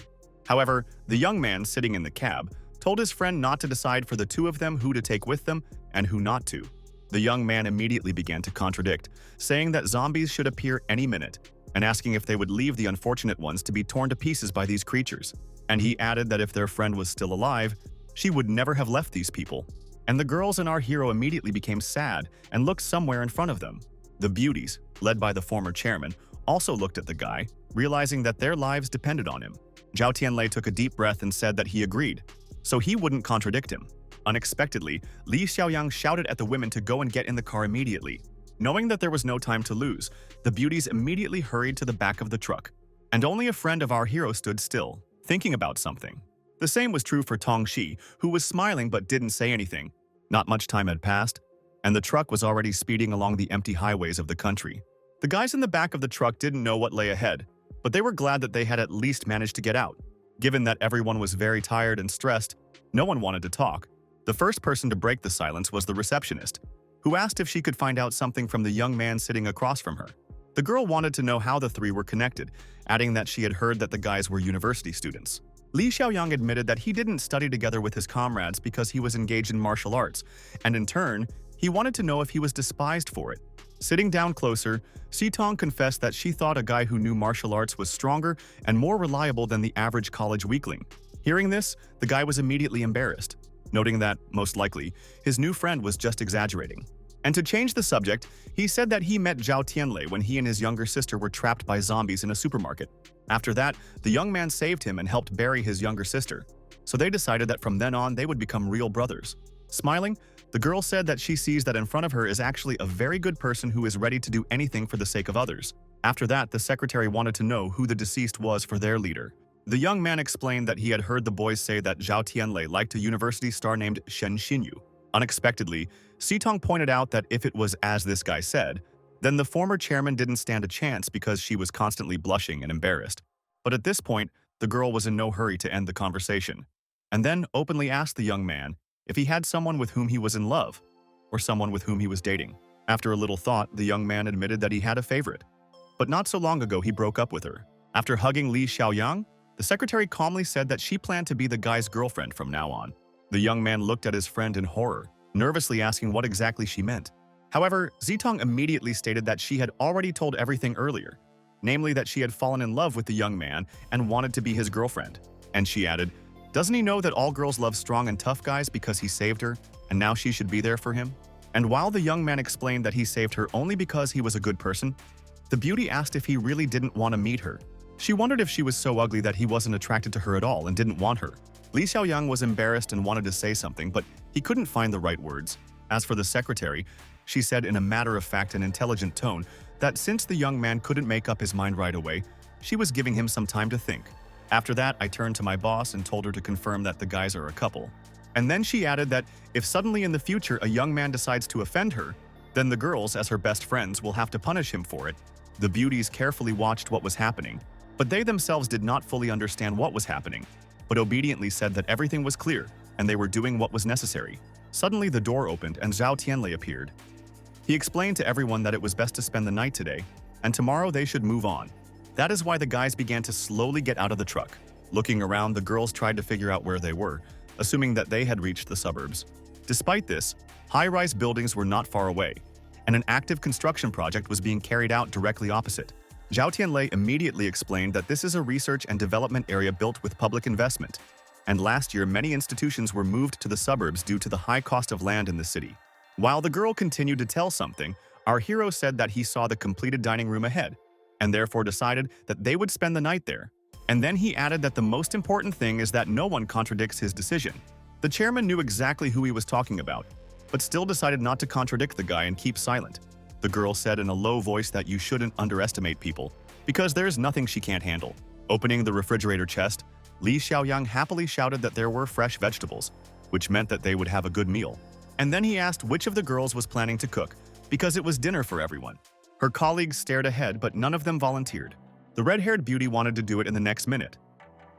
However, the young man sitting in the cab told his friend not to decide for the 2 of them who to take with them and who not to. The young man immediately began to contradict, saying that zombies should appear any minute, and asking if they would leave the unfortunate ones to be torn to pieces by these creatures. And he added that if their friend was still alive, she would never have left these people. And the girls and our hero immediately became sad and looked somewhere in front of them. The beauties, led by the former chairman, also looked at the guy, realizing that their lives depended on him. Zhao Tianlei took a deep breath and said that he agreed, so he wouldn't contradict him. Unexpectedly, Li Xiaoyang shouted at the women to go and get in the car immediately. Knowing that there was no time to lose, the beauties immediately hurried to the back of the truck. And only a friend of our hero stood still, thinking about something. The same was true for Tong Shi, who was smiling but didn't say anything. Not much time had passed, and the truck was already speeding along the empty highways of the country. The guys in the back of the truck didn't know what lay ahead, but they were glad that they had at least managed to get out. Given that everyone was very tired and stressed, no one wanted to talk. The first person to break the silence was the receptionist, who asked if she could find out something from the young man sitting across from her. The girl wanted to know how the 3 were connected, adding that she had heard that the guys were university students. Li Xiaoyang admitted that he didn't study together with his comrades because he was engaged in martial arts, and in turn, he wanted to know if he was despised for it. Sitting down closer, Xitong confessed that she thought a guy who knew martial arts was stronger and more reliable than the average college weakling. Hearing this, the guy was immediately embarrassed, noting that, most likely, his new friend was just exaggerating. And to change the subject, he said that he met Zhao Tianlei when he and his younger sister were trapped by zombies in a supermarket. After that, the young man saved him and helped bury his younger sister. So they decided that from then on they would become real brothers. Smiling, the girl said that she sees that in front of her is actually a very good person who is ready to do anything for the sake of others. After that, the secretary wanted to know who the deceased was for their leader. The young man explained that he had heard the boys say that Zhao Tianlei liked a university star named Shen Xinyu. Unexpectedly, Xitong pointed out that if it was as this guy said, then the former chairman didn't stand a chance because she was constantly blushing and embarrassed. But at this point, the girl was in no hurry to end the conversation, and then openly asked the young man if he had someone with whom he was in love, or someone with whom he was dating. After a little thought, the young man admitted that he had a favorite. But not so long ago, he broke up with her. After hugging Li Xiaoyang, the secretary calmly said that she planned to be the guy's girlfriend from now on. The young man looked at his friend in horror, nervously asking what exactly she meant. However, Xitong immediately stated that she had already told everything earlier, namely that she had fallen in love with the young man and wanted to be his girlfriend. And she added, "Doesn't he know that all girls love strong and tough guys because he saved her, and now she should be there for him?" And while the young man explained that he saved her only because he was a good person, the beauty asked if he really didn't want to meet her. She wondered if she was so ugly that he wasn't attracted to her at all and didn't want her. Li Xiaoyang was embarrassed and wanted to say something, but he couldn't find the right words. As for the secretary, she said in a matter-of-fact and intelligent tone that since the young man couldn't make up his mind right away, she was giving him some time to think. After that, I turned to my boss and told her to confirm that the guys are a couple. And then she added that if suddenly in the future a young man decides to offend her, then the girls, as her best friends, will have to punish him for it. The beauties carefully watched what was happening, but they themselves did not fully understand what was happening, but obediently said that everything was clear and they were doing what was necessary. Suddenly the door opened and Zhao Tianlei appeared. He explained to everyone that it was best to spend the night today, and tomorrow they should move on. That is why the guys began to slowly get out of the truck. Looking around, the girls tried to figure out where they were, assuming that they had reached the suburbs. Despite this, high-rise buildings were not far away, and an active construction project was being carried out directly opposite. Zhao Tianlei immediately explained that this is a research and development area built with public investment, and last year many institutions were moved to the suburbs due to the high cost of land in the city. While the girl continued to tell something, our hero said that he saw the completed dining room ahead, and therefore decided that they would spend the night there. And then he added that the most important thing is that no one contradicts his decision. The chairman knew exactly who he was talking about, but still decided not to contradict the guy and keep silent. The girl said in a low voice that you shouldn't underestimate people, because there's nothing she can't handle. Opening the refrigerator chest, Li Xiaoyang happily shouted that there were fresh vegetables, which meant that they would have a good meal. And then he asked which of the girls was planning to cook, because it was dinner for everyone. Her colleagues stared ahead, but none of them volunteered. The red-haired beauty wanted to do it in the next minute.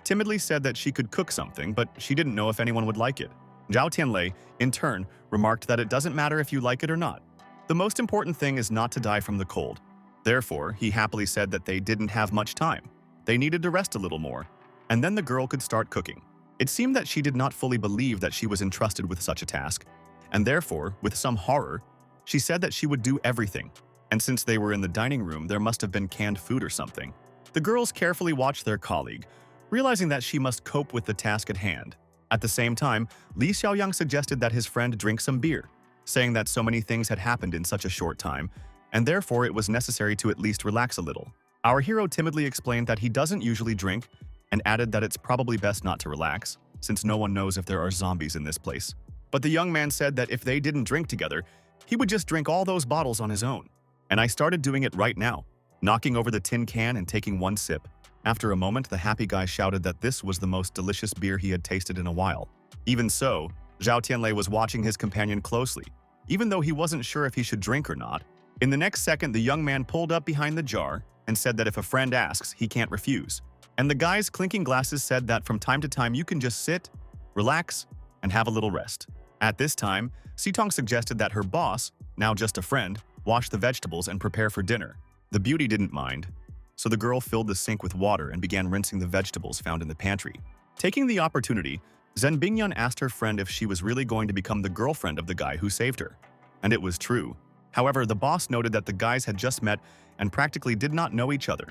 Timidly said that she could cook something, but she didn't know if anyone would like it. Zhao Tianlei, in turn, remarked that it doesn't matter if you like it or not. The most important thing is not to die from the cold. Therefore, he happily said that they didn't have much time. They needed to rest a little more, and then the girl could start cooking. It seemed that she did not fully believe that she was entrusted with such a task, and therefore, with some horror, she said that she would do everything. And since they were in the dining room, there must have been canned food or something. The girls carefully watched their colleague, realizing that she must cope with the task at hand. At the same time, Li Xiaoyang suggested that his friend drink some beer, saying that so many things had happened in such a short time, and therefore it was necessary to at least relax a little. Our hero timidly explained that he doesn't usually drink, and added that it's probably best not to relax, since no one knows if there are zombies in this place. But the young man said that if they didn't drink together, he would just drink all those bottles on his own. And I started doing it right now, knocking over the tin can and taking one sip. After a moment, the happy guy shouted that this was the most delicious beer he had tasted in a while. Even so, Zhao Tianlei was watching his companion closely, even though he wasn't sure if he should drink or not. In the next second, the young man pulled up behind the jar and said that if a friend asks, he can't refuse. And the guy's clinking glasses said that from time to time you can just sit, relax, and have a little rest. At this time, Sitong suggested that her boss, now just a friend, wash the vegetables and prepare for dinner. The beauty didn't mind, so the girl filled the sink with water and began rinsing the vegetables found in the pantry. Taking the opportunity, Zhen Bingyan asked her friend if she was really going to become the girlfriend of the guy who saved her. And it was true. However, the boss noted that the guys had just met and practically did not know each other.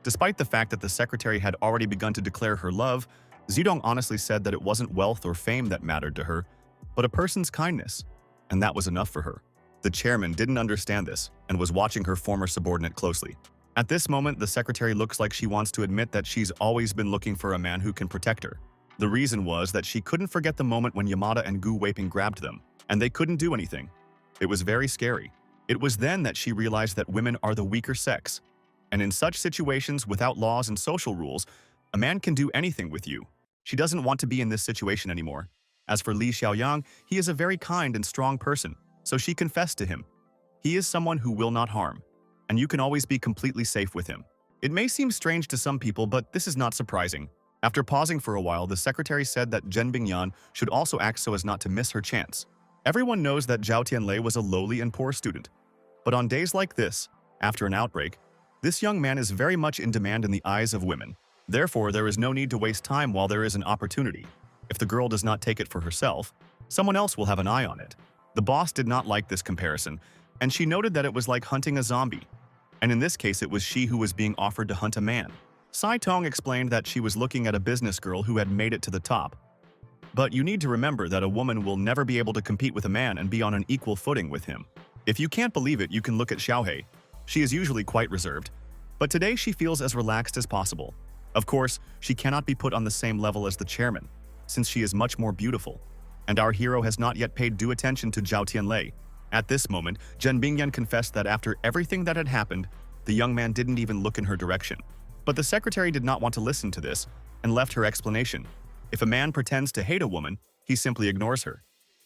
Despite the fact that the secretary had already begun to declare her love, Zidong honestly said that it wasn't wealth or fame that mattered to her, but a person's kindness, and that was enough for her. The chairman didn't understand this and was watching her former subordinate closely. At this moment, the secretary looks like she wants to admit that she's always been looking for a man who can protect her. The reason was that she couldn't forget the moment when Yamada and Gu Weiping grabbed them, and they couldn't do anything. It was very scary. It was then that she realized that women are the weaker sex, and in such situations without laws and social rules, a man can do anything with you. She doesn't want to be in this situation anymore. As for Li Xiaoyang, he is a very kind and strong person, so she confessed to him. He is someone who will not harm, and you can always be completely safe with him. It may seem strange to some people, but this is not surprising. After pausing for a while, the secretary said that Zhen Bingyan should also act so as not to miss her chance. Everyone knows that Zhao Tianlei was a lowly and poor student. But on days like this, after an outbreak, this young man is very much in demand in the eyes of women. Therefore, there is no need to waste time while there is an opportunity. If the girl does not take it for herself, someone else will have an eye on it. The boss did not like this comparison, and she noted that it was like hunting a zombie. And in this case, it was she who was being offered to hunt a man. Sai Tong explained that she was looking at a business girl who had made it to the top. But you need to remember that a woman will never be able to compete with a man and be on an equal footing with him. If you can't believe it, you can look at Xiaohei. She is usually quite reserved, but today she feels as relaxed as possible. Of course, she cannot be put on the same level as the chairman. since she is much more beautiful. And our hero has not yet paid due attention to Zhao Tianlei. At this moment, Zhen Bingyan confessed that after everything that had happened, the young man didn't even look in her direction. But the secretary did not want to listen to this and left her explanation. If a man pretends to hate a woman, he simply ignores her.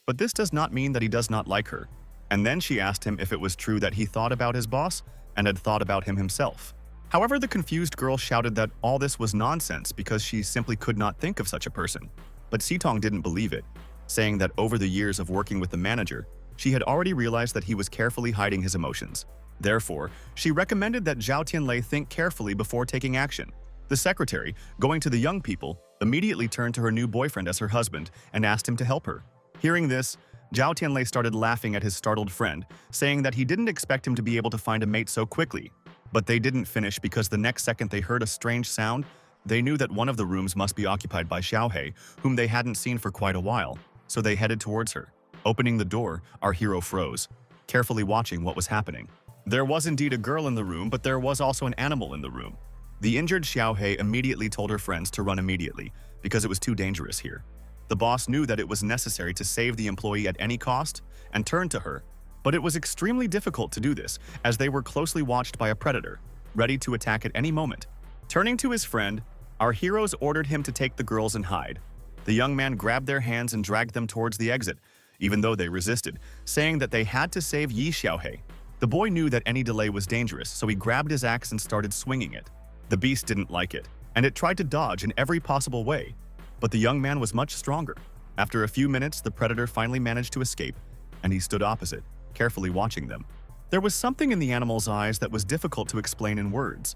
But this does not mean that he does not like her. And then she asked him if it was true that he thought about his boss and had thought about him himself. However, the confused girl shouted that all this was nonsense because she simply could not think of such a person. But Sitong didn't believe it, saying that over the years of working with the manager, she had already realized that he was carefully hiding his emotions. Therefore, she recommended that Zhao Tianlei think carefully before taking action. The secretary, going to the young people, immediately turned to her new boyfriend as her husband and asked him to help her. Hearing this, Zhao Tianlei started laughing at his startled friend, saying that he didn't expect him to be able to find a mate so quickly. But they didn't finish because the next second they heard a strange sound. They knew that one of the rooms must be occupied by Xiaohei, whom they hadn't seen for quite a while, so they headed towards her. Opening the door, our hero froze, carefully watching what was happening. There was indeed a girl in the room, but there was also an animal in the room. The injured Xiaohei immediately told her friends to run immediately, because it was too dangerous here. The boss knew that it was necessary to save the employee at any cost and turned to her, but it was extremely difficult to do this, as they were closely watched by a predator, ready to attack at any moment. Turning to his friend, our heroes ordered him to take the girls and hide. The young man grabbed their hands and dragged them towards the exit, even though they resisted, saying that they had to save Yi Xiaohei. The boy knew that any delay was dangerous, so he grabbed his axe and started swinging it. The beast didn't like it, and it tried to dodge in every possible way. But the young man was much stronger. After a few minutes, the predator finally managed to escape, and he stood opposite, carefully watching them. There was something in the animal's eyes that was difficult to explain in words,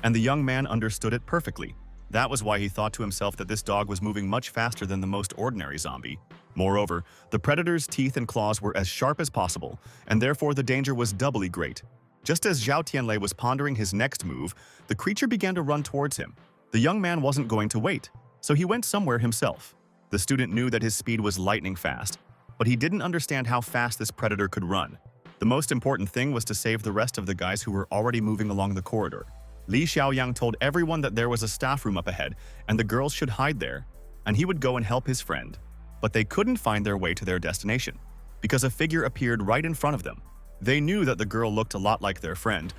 and the young man understood it perfectly. That was why he thought to himself that this dog was moving much faster than the most ordinary zombie. Moreover, the predator's teeth and claws were as sharp as possible, and therefore the danger was doubly great. Just as Zhao Tianlei was pondering his next move, the creature began to run towards him. The young man wasn't going to wait, so he went somewhere himself. The student knew that his speed was lightning fast, but he didn't understand how fast this predator could run. The most important thing was to save the rest of the guys who were already moving along the corridor. Li Xiaoyang told everyone that there was a staff room up ahead and the girls should hide there, and he would go and help his friend. But they couldn't find their way to their destination, because a figure appeared right in front of them. They knew that the girl looked a lot like their friend,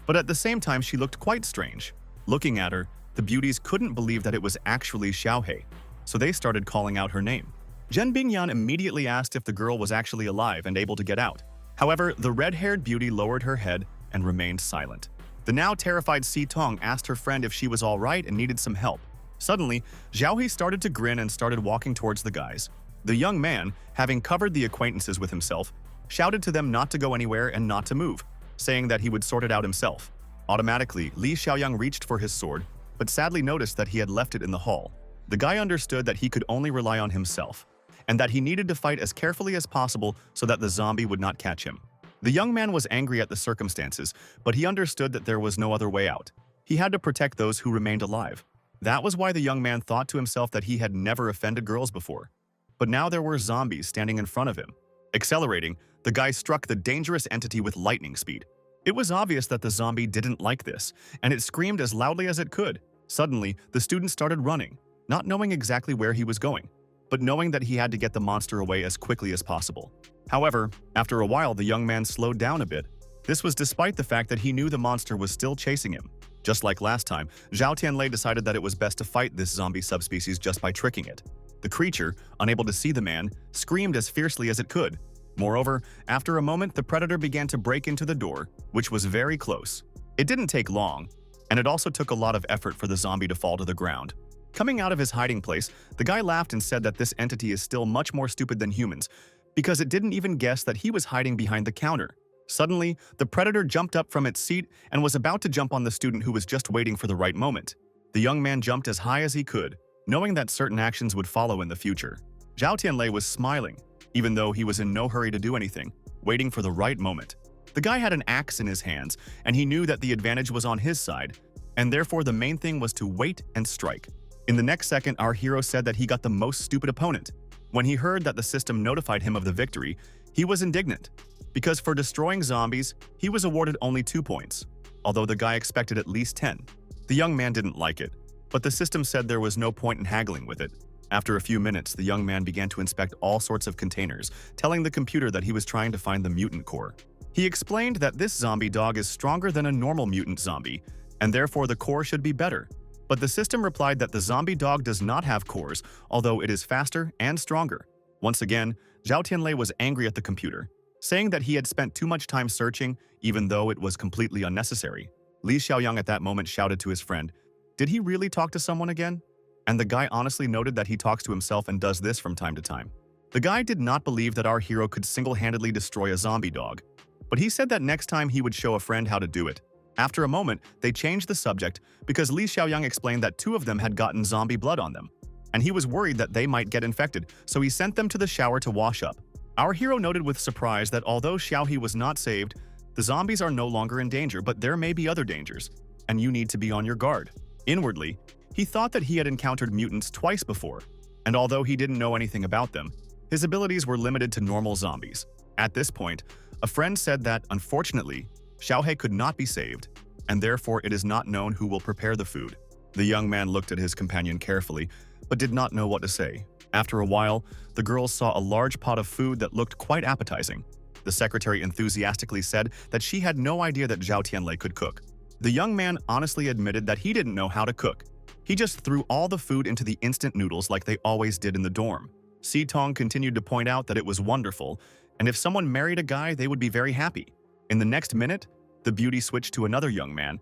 but at the same time she looked quite strange. Looking at her, the beauties couldn't believe that it was actually Xiaohei, so they started calling out her name. Zhen Bingyan immediately asked if the girl was actually alive and able to get out. However, the red-haired beauty lowered her head and remained silent. The now terrified Si Tong asked her friend if she was all right and needed some help. Suddenly, Xiaohei started to grin and started walking towards the guys. The young man, having covered the acquaintances with himself, shouted to them not to go anywhere and not to move, saying that he would sort it out himself. Automatically, Li Xiaoyang reached for his sword, but sadly noticed that he had left it in the hall. The guy understood that he could only rely on himself, and that he needed to fight as carefully as possible so that the zombie would not catch him. The young man was angry at the circumstances, but he understood that there was no other way out. He had to protect those who remained alive. That was why the young man thought to himself that he had never offended girls before. But now there were zombies standing in front of him. Accelerating, the guy struck the dangerous entity with lightning speed. It was obvious that the zombie didn't like this, and it screamed as loudly as it could. Suddenly, the student started running, not knowing exactly where he was going, but knowing that he had to get the monster away as quickly as possible. However, after a while, the young man slowed down a bit. This was despite the fact that he knew the monster was still chasing him. Just like last time, Zhao Tianlei decided that it was best to fight this zombie subspecies just by tricking it. The creature, unable to see the man, screamed as fiercely as it could. Moreover, after a moment, the predator began to break into the door, which was very close. It didn't take long, and it also took a lot of effort for the zombie to fall to the ground. Coming out of his hiding place, the guy laughed and said that this entity is still much more stupid than humans, because it didn't even guess that he was hiding behind the counter. Suddenly, the predator jumped up from its seat and was about to jump on the student who was just waiting for the right moment. The young man jumped as high as he could, knowing that certain actions would follow in the future. Zhao Tianlei was smiling, even though he was in no hurry to do anything, waiting for the right moment. The guy had an axe in his hands, and he knew that the advantage was on his side, and therefore the main thing was to wait and strike. In the next second, our hero said that he got the most stupid opponent. When he heard that the system notified him of the victory, he was indignant, because for destroying zombies, he was awarded only 2 points, although the guy expected at least 10. The young man didn't like it, but the system said there was no point in haggling with it. After a few minutes, the young man began to inspect all sorts of containers, telling the computer that he was trying to find the mutant core. He explained that this zombie dog is stronger than a normal mutant zombie, and therefore the core should be better. But the system replied that the zombie dog does not have cores, although it is faster and stronger. Once again, Zhao Tianlei was angry at the computer, saying that he had spent too much time searching, even though it was completely unnecessary. Li Xiaoyang at that moment shouted to his friend, "Did he really talk to someone again?" And the guy honestly noted that he talks to himself and does this from time to time. The guy did not believe that our hero could single-handedly destroy a zombie dog, but he said that next time he would show a friend how to do it. After a moment, they changed the subject because Li Xiaoyang explained that two of them had gotten zombie blood on them, and he was worried that they might get infected, so he sent them to the shower to wash up. Our hero noted with surprise that although Xiaohe was not saved, the zombies are no longer in danger, but there may be other dangers, and you need to be on your guard. Inwardly, he thought that he had encountered mutants twice before, and although he didn't know anything about them, his abilities were limited to normal zombies. At this point, a friend said that, unfortunately, Xiaohe could not be saved, and therefore it is not known who will prepare the food. The young man looked at his companion carefully, but did not know what to say. After a while, the girls saw a large pot of food that looked quite appetizing. The secretary enthusiastically said that she had no idea that Zhao Tianlei could cook. The young man honestly admitted that he didn't know how to cook. He just threw all the food into the instant noodles like they always did in the dorm. Si Tong continued to point out that it was wonderful, and if someone married a guy, they would be very happy. In the next minute, the beauty switched to another young man,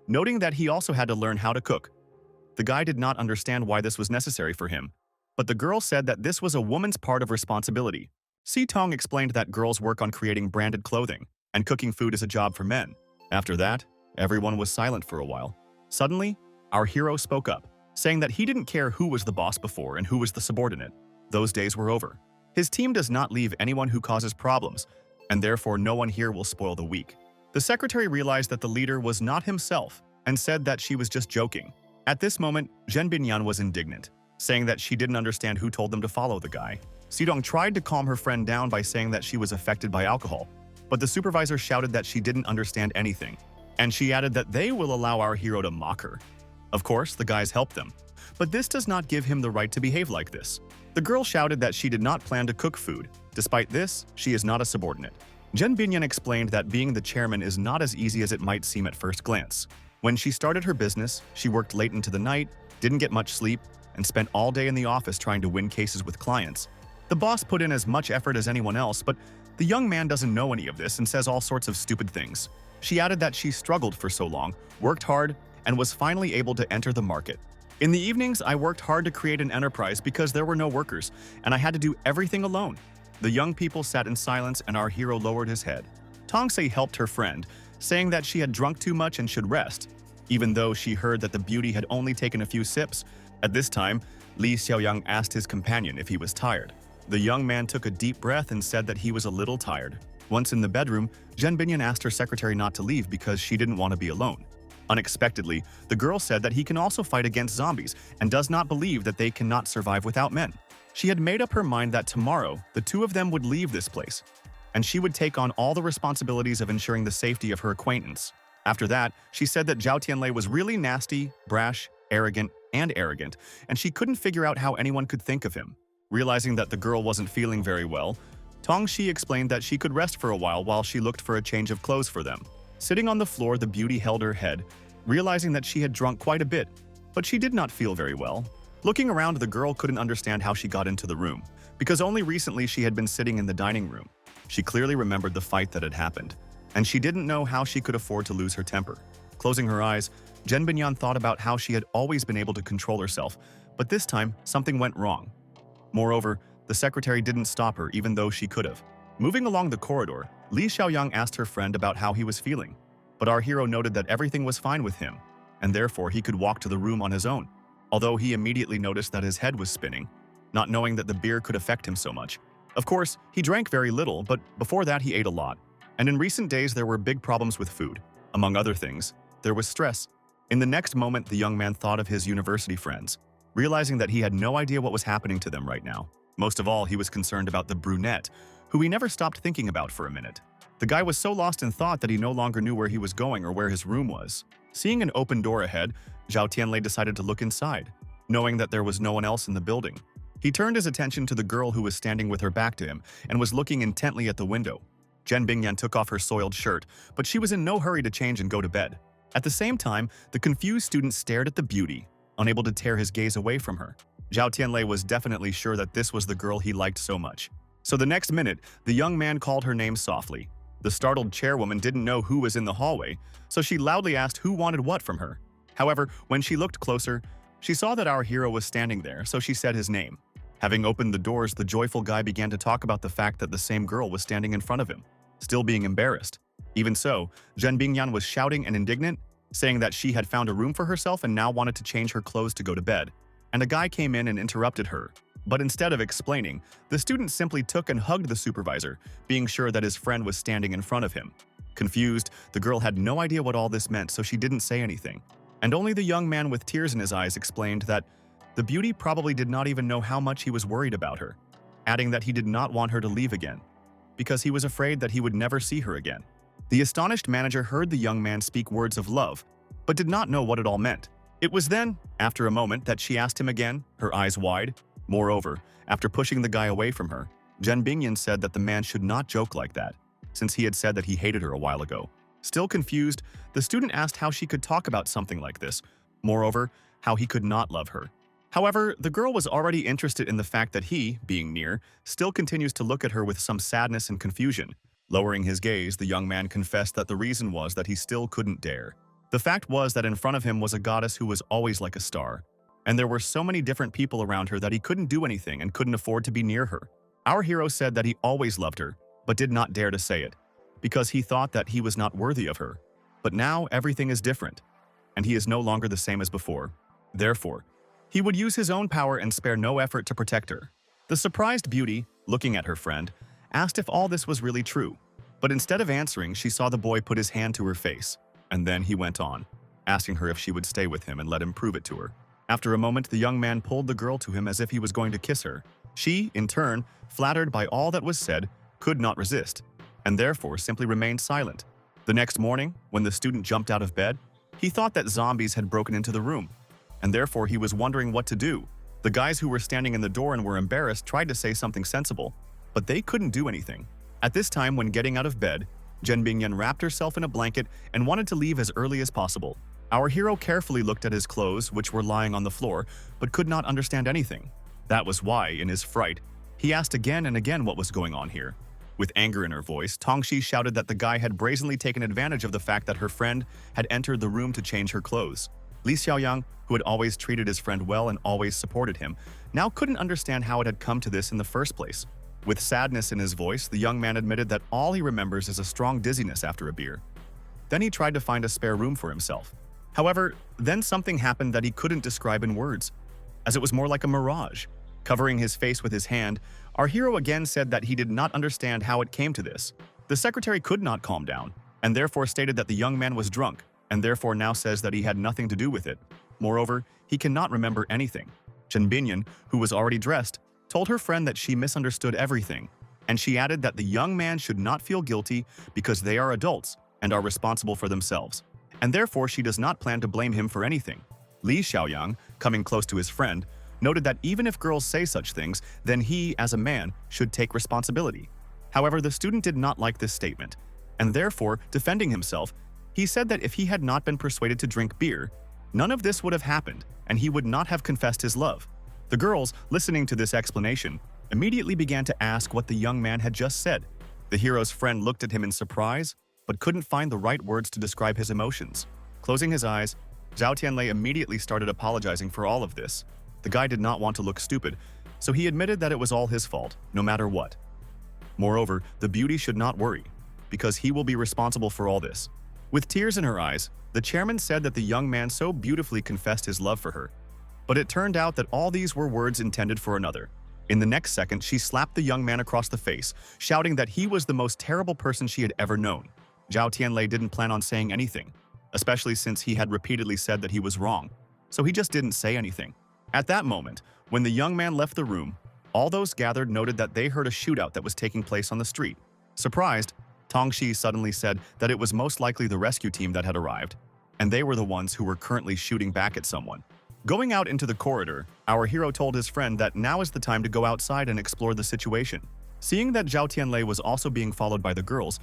noting that he also had to learn how to cook. The guy did not understand why this was necessary for him, but the girl said that this was a woman's part of responsibility. Si Tong explained that girls work on creating branded clothing, and cooking food is a job for men. After that, everyone was silent for a while. Suddenly, our hero spoke up, saying that he didn't care who was the boss before and who was the subordinate. Those days were over. His team does not leave anyone who causes problems, and therefore no one here will spoil the week. The secretary realized that the leader was not himself and said that she was just joking. At this moment, Zhen Binyan was indignant, saying that she didn't understand who told them to follow the guy. Sidong tried to calm her friend down by saying that she was affected by alcohol, but the supervisor shouted that she didn't understand anything, and she added that they will allow our hero to mock her. Of course, the guys helped them, but this does not give him the right to behave like this. The girl shouted that she did not plan to cook food. Despite this, she is not a subordinate. Zhen Binyan explained that being the chairman is not as easy as it might seem at first glance. When she started her business, she worked late into the night, didn't get much sleep, and spent all day in the office trying to win cases with clients. The boss put in as much effort as anyone else, but the young man doesn't know any of this and says all sorts of stupid things. She added that she struggled for so long, worked hard, and was finally able to enter the market. In the evenings, I worked hard to create an enterprise because there were no workers, and I had to do everything alone. The young people sat in silence and our hero lowered his head. Tongsei helped her friend, saying that she had drunk too much and should rest, even though she heard that the beauty had only taken a few sips. At this time, Li Xiaoyang asked his companion if he was tired. The young man took a deep breath and said that he was a little tired. Once in the bedroom, Zhen Binyan asked her secretary not to leave because she didn't want to be alone. Unexpectedly, the girl said that he can also fight against zombies and does not believe that they cannot survive without men. She had made up her mind that tomorrow, the two of them would leave this place, and she would take on all the responsibilities of ensuring the safety of her acquaintance. After that, she said that Zhao Tianlei was really nasty, brash, arrogant, and she couldn't figure out how anyone could think of him. Realizing that the girl wasn't feeling very well, Tong Shi explained that she could rest for a while she looked for a change of clothes for them. Sitting on the floor, the beauty held her head, realizing that she had drunk quite a bit, but she did not feel very well. Looking around, the girl couldn't understand how she got into the room, because only recently she had been sitting in the dining room. She clearly remembered the fight that had happened, and she didn't know how she could afford to lose her temper. Closing her eyes, Zhen Binyan thought about how she had always been able to control herself, but this time, something went wrong. Moreover, the secretary didn't stop her even though she could have. Moving along the corridor, Li Xiaoyang asked her friend about how he was feeling, but our hero noted that everything was fine with him, and therefore he could walk to the room on his own, although he immediately noticed that his head was spinning, not knowing that the beer could affect him so much. Of course, he drank very little, but before that he ate a lot, and in recent days there were big problems with food. Among other things, there was stress. In the next moment, the young man thought of his university friends, realizing that he had no idea what was happening to them right now. Most of all, he was concerned about the brunette, who he never stopped thinking about for a minute. The guy was so lost in thought that he no longer knew where he was going or where his room was. Seeing an open door ahead, Zhao Tianlei decided to look inside. Knowing that there was no one else in the building, He turned his attention to the girl who was standing with her back to him and was looking intently at the window. Jen Bingyan took off her soiled shirt, but she was in no hurry to change and go to bed. At the same time, the confused student stared at the beauty, unable to tear his gaze away from her. Zhao Tianlei was definitely sure that this was the girl he liked so much. So the next minute, the young man called her name softly. The startled chairwoman didn't know who was in the hallway, so she loudly asked who wanted what from her. However, when she looked closer, she saw that our hero was standing there, so she said his name. Having opened the doors, the joyful guy began to talk about the fact that the same girl was standing in front of him, still being embarrassed. Even so, Zhen Bingyan was shouting and indignant, saying that she had found a room for herself and now wanted to change her clothes to go to bed. And a guy came in and interrupted her. But instead of explaining, the student simply took and hugged the supervisor, being sure that his friend was standing in front of him. Confused, the girl had no idea what all this meant, so she didn't say anything. And only the young man with tears in his eyes explained that the beauty probably did not even know how much he was worried about her, adding that he did not want her to leave again, because he was afraid that he would never see her again. The astonished manager heard the young man speak words of love, but did not know what it all meant. It was then, after a moment, that she asked him again, her eyes wide. Moreover, after pushing the guy away from her, Zhen Bingyan said that the man should not joke like that, since he had said that he hated her a while ago. Still confused, the student asked how she could talk about something like this. Moreover, how he could not love her. However, the girl was already interested in the fact that he, being near, still continues to look at her with some sadness and confusion. Lowering his gaze, the young man confessed that the reason was that he still couldn't dare. The fact was that in front of him was a goddess who was always like a star, and there were so many different people around her that he couldn't do anything and couldn't afford to be near her. Our hero said that he always loved her, but did not dare to say it, because he thought that he was not worthy of her. But now everything is different, and he is no longer the same as before. Therefore, he would use his own power and spare no effort to protect her. The surprised beauty, looking at her friend, asked if all this was really true. But instead of answering, she saw the boy put his hand to her face, and then he went on, asking her if she would stay with him and let him prove it to her. After a moment, the young man pulled the girl to him as if he was going to kiss her. She, in turn, flattered by all that was said, could not resist, and therefore simply remained silent. The next morning, when the student jumped out of bed, he thought that zombies had broken into the room, and therefore he was wondering what to do. The guys who were standing in the door and were embarrassed tried to say something sensible, but they couldn't do anything. At this time, when getting out of bed, Zhen Bingyan wrapped herself in a blanket and wanted to leave as early as possible. Our hero carefully looked at his clothes, which were lying on the floor, but could not understand anything. That was why, in his fright, he asked again and again what was going on here. With anger in her voice, Tongxi shouted that the guy had brazenly taken advantage of the fact that her friend had entered the room to change her clothes. Li Xiaoyang, who had always treated his friend well and always supported him, now couldn't understand how it had come to this in the first place. With sadness in his voice, the young man admitted that all he remembers is a strong dizziness after a beer. Then he tried to find a spare room for himself. However, then something happened that he couldn't describe in words, as it was more like a mirage. Covering his face with his hand, our hero again said that he did not understand how it came to this. The secretary could not calm down, and therefore stated that the young man was drunk, and therefore now says that he had nothing to do with it. Moreover, he cannot remember anything. Zhen Bingyan, who was already dressed, told her friend that she misunderstood everything, and she added that the young man should not feel guilty because they are adults and are responsible for themselves, and therefore she does not plan to blame him for anything. Li Xiaoyang, coming close to his friend, noted that even if girls say such things, then he, as a man, should take responsibility. However, the student did not like this statement, and therefore, defending himself, he said that if he had not been persuaded to drink beer, none of this would have happened, and he would not have confessed his love. The girls, listening to this explanation, immediately began to ask what the young man had just said. The hero's friend looked at him in surprise, but couldn't find the right words to describe his emotions. Closing his eyes, Zhao Tianlei immediately started apologizing for all of this. The guy did not want to look stupid, so he admitted that it was all his fault, no matter what. Moreover, the beauty should not worry, because he will be responsible for all this. With tears in her eyes, the chairman said that the young man so beautifully confessed his love for her. But it turned out that all these were words intended for another. In the next second, she slapped the young man across the face, shouting that he was the most terrible person she had ever known. Zhao Tianlei didn't plan on saying anything, especially since he had repeatedly said that he was wrong, so he just didn't say anything. At that moment, when the young man left the room, all those gathered noted that they heard a shootout that was taking place on the street. Surprised, Tongxi suddenly said that it was most likely the rescue team that had arrived, and they were the ones who were currently shooting back at someone. Going out into the corridor, our hero told his friend that now is the time to go outside and explore the situation. Seeing that Zhao Tianlei was also being followed by the girls,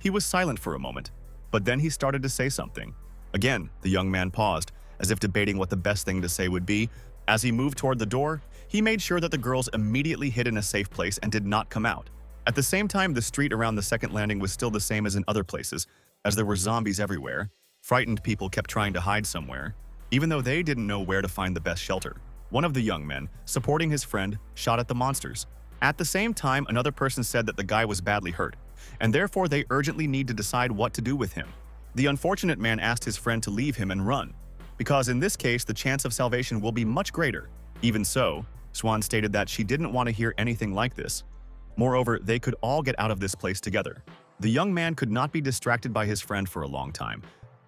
he was silent for a moment, but then he started to say something. Again, the young man paused, as if debating what the best thing to say would be. As he moved toward the door, he made sure that the girls immediately hid in a safe place and did not come out. At the same time, the street around the second landing was still the same as in other places, as there were zombies everywhere. Frightened people kept trying to hide somewhere, even though they didn't know where to find the best shelter. One of the young men, supporting his friend, shot at the monsters. At the same time, another person said that the guy was badly hurt, and therefore they urgently need to decide what to do with him. The unfortunate man asked his friend to leave him and run, because in this case the chance of salvation will be much greater. Even so, Swan stated that she didn't want to hear anything like this. Moreover, they could all get out of this place together. The young man could not be distracted by his friend for a long time,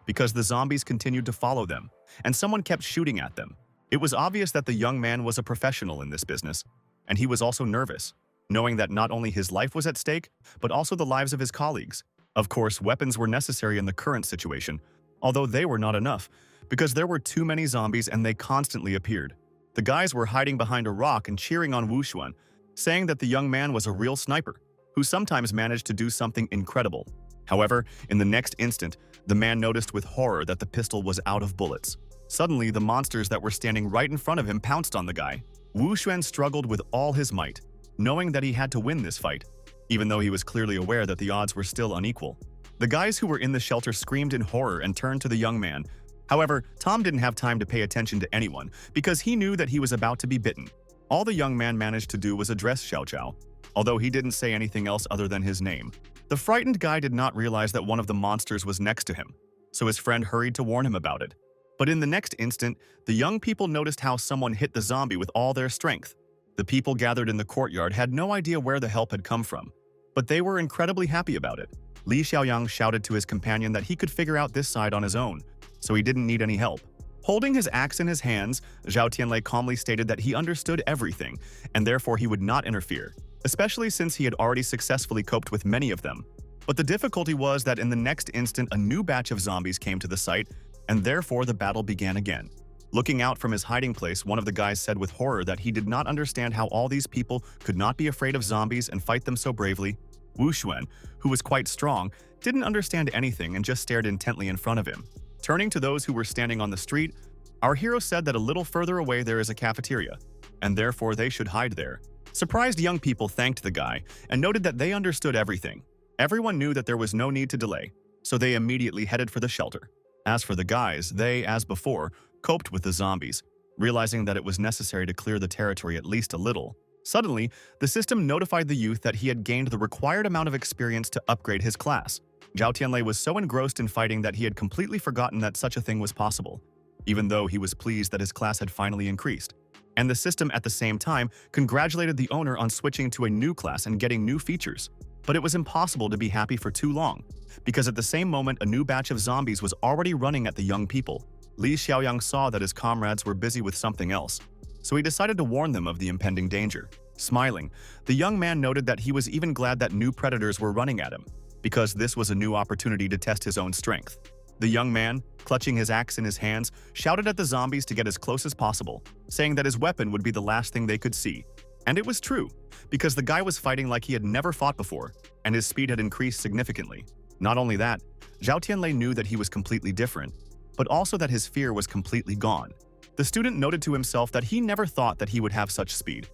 because the zombies continued to follow them, and someone kept shooting at them. It was obvious that the young man was a professional in this business, and he was also nervous, knowing that not only his life was at stake, but also the lives of his colleagues. Of course, weapons were necessary in the current situation, although they were not enough, because there were too many zombies and they constantly appeared. The guys were hiding behind a rock and cheering on Wu Xuan, saying that the young man was a real sniper, who sometimes managed to do something incredible. However, in the next instant, the man noticed with horror that the pistol was out of bullets. Suddenly, the monsters that were standing right in front of him pounced on the guy. Wu Xuan struggled with all his might, knowing that he had to win this fight, even though he was clearly aware that the odds were still unequal. The guys who were in the shelter screamed in horror and turned to the young man. However, Tom didn't have time to pay attention to anyone, because he knew that he was about to be bitten. All the young man managed to do was address Xiao Qiao, although he didn't say anything else other than his name. The frightened guy did not realize that one of the monsters was next to him, so his friend hurried to warn him about it. But in the next instant, the young people noticed how someone hit the zombie with all their strength. The people gathered in the courtyard had no idea where the help had come from, but they were incredibly happy about it. Li Xiaoyang shouted to his companion that he could figure out this side on his own, so he didn't need any help. Holding his axe in his hands, Zhao Tianlei calmly stated that he understood everything, and therefore he would not interfere, especially since he had already successfully coped with many of them. But the difficulty was that in the next instant a new batch of zombies came to the site, and therefore the battle began again. Looking out from his hiding place, one of the guys said with horror that he did not understand how all these people could not be afraid of zombies and fight them so bravely. Wu Xuan, who was quite strong, didn't understand anything and just stared intently in front of him. Turning to those who were standing on the street, our hero said that a little further away there is a cafeteria, and therefore they should hide there. Surprised young people thanked the guy and noted that they understood everything. Everyone knew that there was no need to delay, so they immediately headed for the shelter. As for the guys, they, as before, coped with the zombies, realizing that it was necessary to clear the territory at least a little. Suddenly, the system notified the youth that he had gained the required amount of experience to upgrade his class. Zhao Tianlei was so engrossed in fighting that he had completely forgotten that such a thing was possible, even though he was pleased that his class had finally increased. And the system at the same time congratulated the owner on switching to a new class and getting new features. But it was impossible to be happy for too long, because at the same moment a new batch of zombies was already running at the young people. Li Xiaoyang saw that his comrades were busy with something else, so he decided to warn them of the impending danger. Smiling, the young man noted that he was even glad that new predators were running at him, because this was a new opportunity to test his own strength. The young man, clutching his axe in his hands, shouted at the zombies to get as close as possible, saying that his weapon would be the last thing they could see. And it was true, because the guy was fighting like he had never fought before, and his speed had increased significantly. Not only that, Zhao Tianlei knew that he was completely different, but also that his fear was completely gone. The student noted to himself that he never thought that he would have such speed.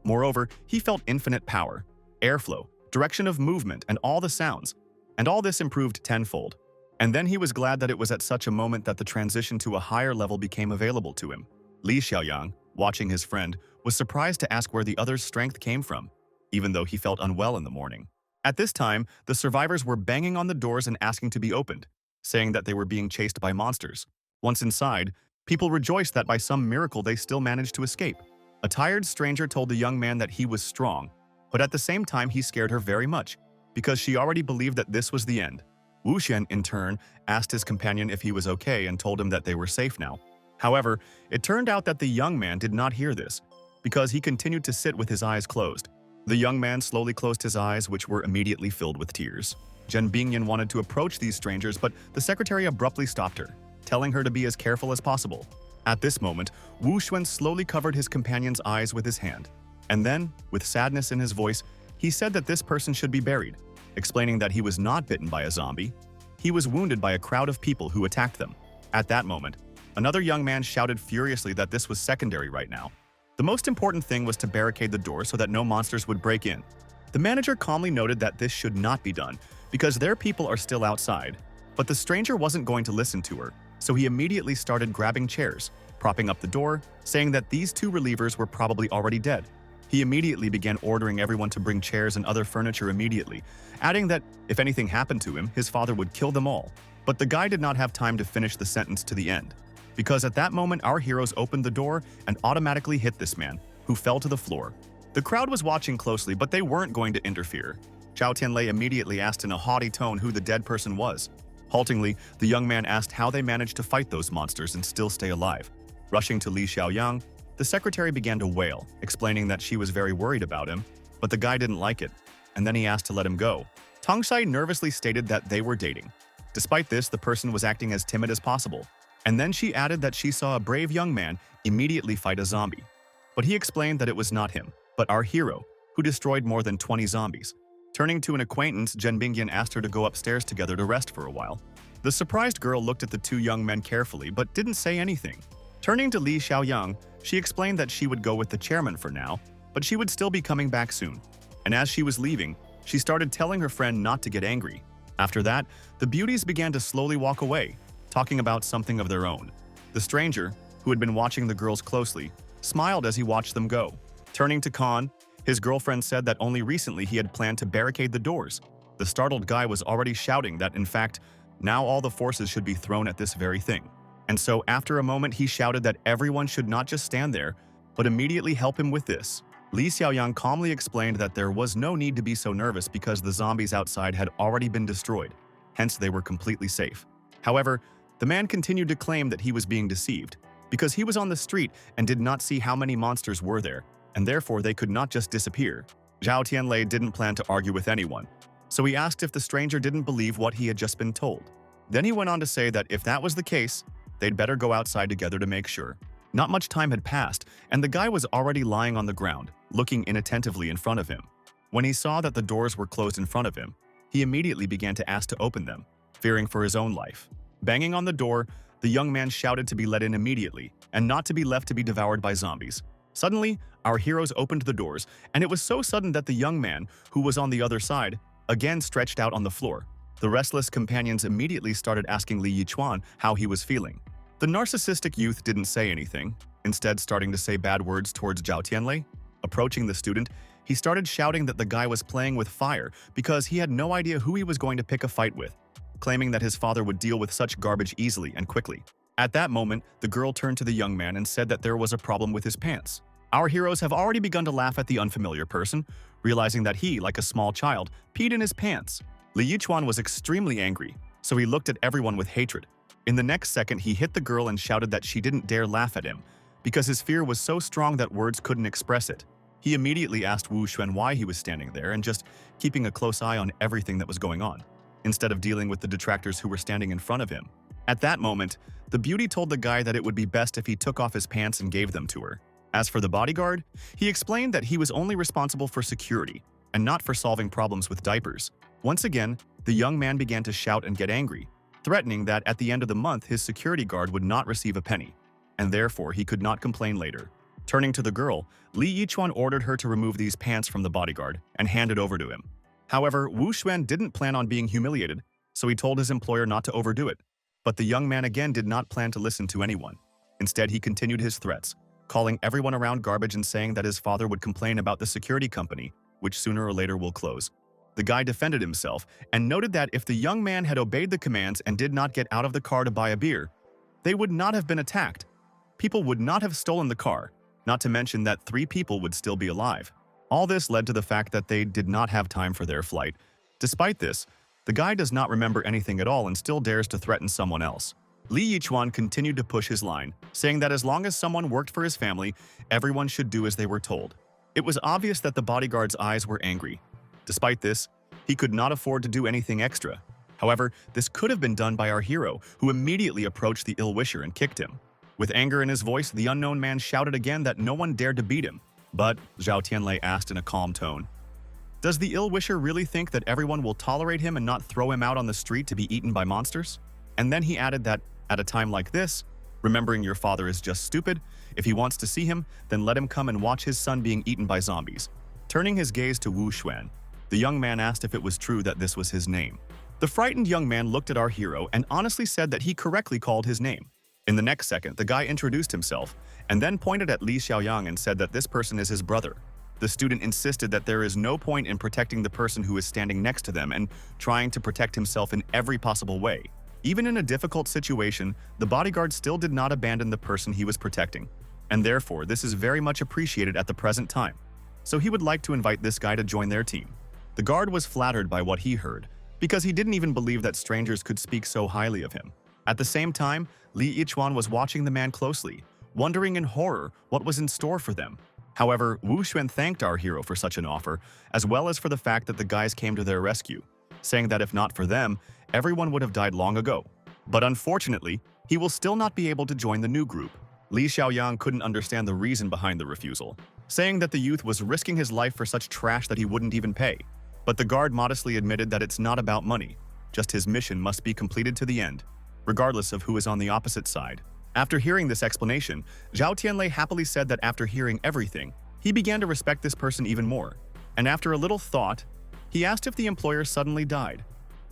Moreover, he felt infinite power, airflow, direction of movement, and all the sounds, and all this improved tenfold. And then he was glad that it was at such a moment that the transition to a higher level became available to him. Li Xiaoyang, watching his friend, was surprised to ask where the other's strength came from, even though he felt unwell in the morning. At this time, the survivors were banging on the doors and asking to be opened, saying that they were being chased by monsters. Once inside, people rejoiced that by some miracle they still managed to escape. A tired stranger told the young man that he was strong, but at the same time he scared her very much, because she already believed that this was the end. Wu Xuan, in turn, asked his companion if he was okay and told him that they were safe now. However, it turned out that the young man did not hear this, because he continued to sit with his eyes closed. The young man slowly closed his eyes, which were immediately filled with tears. Zhen Bingyan wanted to approach these strangers, but the secretary abruptly stopped her, telling her to be as careful as possible. At this moment, Wu Xuan slowly covered his companion's eyes with his hand. And then, with sadness in his voice, he said that this person should be buried, explaining that he was not bitten by a zombie. He was wounded by a crowd of people who attacked them. At that moment, another young man shouted furiously that this was secondary right now. The most important thing was to barricade the door so that no monsters would break in. The manager calmly noted that this should not be done because their people are still outside. But the stranger wasn't going to listen to her, so he immediately started grabbing chairs, propping up the door, saying that these two relievers were probably already dead. He immediately began ordering everyone to bring chairs and other furniture immediately, adding that if anything happened to him, his father would kill them all. But the guy did not have time to finish the sentence to the end, because at that moment our heroes opened the door and automatically hit this man, who fell to the floor. The crowd was watching closely, but they weren't going to interfere. Zhao Tianlei immediately asked in a haughty tone who the dead person was. Haltingly, the young man asked how they managed to fight those monsters and still stay alive. Rushing to Li Xiaoyang, the secretary began to wail, explaining that she was very worried about him, but the guy didn't like it, and then he asked to let him go. Tang Shai nervously stated that they were dating. Despite this, the person was acting as timid as possible, and then she added that she saw a brave young man immediately fight a zombie. But he explained that it was not him, but our hero, who destroyed more than 20 zombies. Turning to an acquaintance, Zhen Bingyan asked her to go upstairs together to rest for a while. The surprised girl looked at the two young men carefully but didn't say anything. Turning to Li Xiaoyang, she explained that she would go with the chairman for now, but she would still be coming back soon. And as she was leaving, she started telling her friend not to get angry. After that, the beauties began to slowly walk away, talking about something of their own. The stranger, who had been watching the girls closely, smiled as he watched them go. Turning to Khan, his girlfriend said that only recently he had planned to barricade the doors. The startled guy was already shouting that, in fact, now all the forces should be thrown at this very thing. And so after a moment he shouted that everyone should not just stand there, but immediately help him with this. Li Xiaoyang calmly explained that there was no need to be so nervous because the zombies outside had already been destroyed, hence they were completely safe. However, the man continued to claim that he was being deceived, because he was on the street and did not see how many monsters were there, and therefore they could not just disappear. Zhao Tianlei didn't plan to argue with anyone, so he asked if the stranger didn't believe what he had just been told. Then he went on to say that if that was the case, they'd better go outside together to make sure. Not much time had passed, and the guy was already lying on the ground, looking inattentively in front of him. When he saw that the doors were closed in front of him, he immediately began to ask to open them, fearing for his own life. Banging on the door, the young man shouted to be let in immediately, and not to be left to be devoured by zombies. Suddenly, our heroes opened the doors, and it was so sudden that the young man, who was on the other side, again stretched out on the floor. The restless companions immediately started asking Li Yichuan how he was feeling. The narcissistic youth didn't say anything, instead starting to say bad words towards Zhao Tianlei. Approaching the student, he started shouting that the guy was playing with fire because he had no idea who he was going to pick a fight with, claiming that his father would deal with such garbage easily and quickly. At that moment, the girl turned to the young man and said that there was a problem with his pants. Our heroes have already begun to laugh at the unfamiliar person, realizing that he, like a small child, peed in his pants. Li Yichuan was extremely angry, so he looked at everyone with hatred. In the next second, he hit the girl and shouted that she didn't dare laugh at him, because his fear was so strong that words couldn't express it. He immediately asked Wu Xuan why he was standing there and just keeping a close eye on everything that was going on, instead of dealing with the detractors who were standing in front of him. At that moment, the beauty told the guy that it would be best if he took off his pants and gave them to her. As for the bodyguard, he explained that he was only responsible for security and not for solving problems with diapers. Once again, the young man began to shout and get angry, threatening that at the end of the month his security guard would not receive a penny, and therefore he could not complain later. Turning to the girl, Li Yichuan ordered her to remove these pants from the bodyguard and hand it over to him. However, Wu Xuan didn't plan on being humiliated, so he told his employer not to overdo it. But the young man again did not plan to listen to anyone. Instead, he continued his threats, calling everyone around garbage and saying that his father would complain about the security company, which sooner or later will close. The guy defended himself and noted that if the young man had obeyed the commands and did not get out of the car to buy a beer, they would not have been attacked. People would not have stolen the car, not to mention that 3 people would still be alive. All this led to the fact that they did not have time for their flight. Despite this, the guy does not remember anything at all and still dares to threaten someone else. Li Yichuan continued to push his line, saying that as long as someone worked for his family, everyone should do as they were told. It was obvious that the bodyguard's eyes were angry. Despite this, he could not afford to do anything extra. However, this could have been done by our hero, who immediately approached the ill-wisher and kicked him. With anger in his voice, the unknown man shouted again that no one dared to beat him. But, Zhao Tianlei asked in a calm tone, does the ill-wisher really think that everyone will tolerate him and not throw him out on the street to be eaten by monsters? And then he added that, at a time like this, remembering your father is just stupid. If he wants to see him, then let him come and watch his son being eaten by zombies. Turning his gaze to Wu Xuan, the young man asked if it was true that this was his name. The frightened young man looked at our hero and honestly said that he correctly called his name. In the next second, the guy introduced himself and then pointed at Li Xiaoyang and said that this person is his brother. The student insisted that there is no point in protecting the person who is standing next to them and trying to protect himself in every possible way. Even in a difficult situation, the bodyguard still did not abandon the person he was protecting, and therefore this is very much appreciated at the present time. So he would like to invite this guy to join their team. The guard was flattered by what he heard, because he didn't even believe that strangers could speak so highly of him. At the same time, Li Yichuan was watching the man closely, wondering in horror what was in store for them. However, Wu Xuan thanked our hero for such an offer, as well as for the fact that the guys came to their rescue, saying that if not for them, everyone would have died long ago. But unfortunately, he will still not be able to join the new group. Li Xiaoyang couldn't understand the reason behind the refusal, saying that the youth was risking his life for such trash that he wouldn't even pay. But the guard modestly admitted that it's not about money, just his mission must be completed to the end, regardless of who is on the opposite side. After hearing this explanation, Zhao Tianlei happily said that after hearing everything, he began to respect this person even more. And after a little thought, he asked if the employer suddenly died,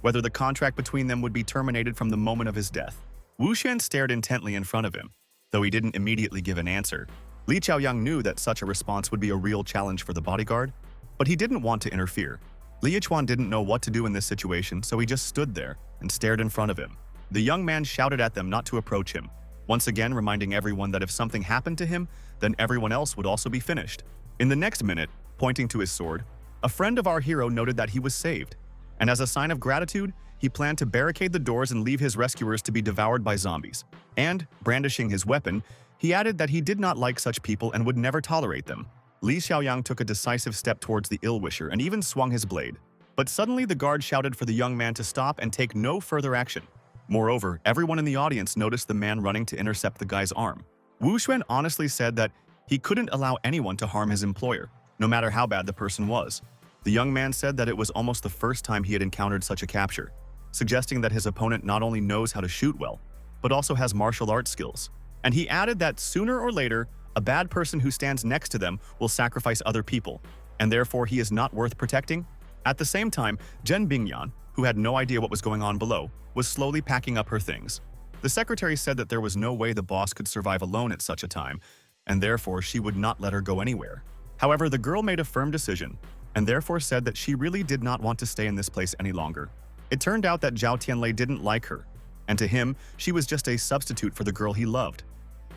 whether the contract between them would be terminated from the moment of his death. Wu Xuan stared intently in front of him. Though he didn't immediately give an answer, Li Qiaoyang knew that such a response would be a real challenge for the bodyguard, but he didn't want to interfere. Li Yichuan didn't know what to do in this situation, so he just stood there and stared in front of him. The young man shouted at them not to approach him, once again reminding everyone that if something happened to him, then everyone else would also be finished. In the next minute, pointing to his sword, a friend of our hero noted that he was saved, and as a sign of gratitude, he planned to barricade the doors and leave his rescuers to be devoured by zombies. And, brandishing his weapon, he added that he did not like such people and would never tolerate them. Li Xiaoyang took a decisive step towards the ill-wisher and even swung his blade. But suddenly the guard shouted for the young man to stop and take no further action. Moreover, everyone in the audience noticed the man running to intercept the guy's arm. Wu Xuan honestly said that he couldn't allow anyone to harm his employer, no matter how bad the person was. The young man said that it was almost the first time he had encountered such a capture, suggesting that his opponent not only knows how to shoot well, but also has martial arts skills. And he added that sooner or later, a bad person who stands next to them will sacrifice other people, and therefore he is not worth protecting. At the same time, Zhen Bingyan, who had no idea what was going on below, was slowly packing up her things. The secretary said that there was no way the boss could survive alone at such a time, and therefore she would not let her go anywhere. However, the girl made a firm decision, and therefore said that she really did not want to stay in this place any longer. It turned out that Zhao Tianlei didn't like her, and to him, she was just a substitute for the girl he loved.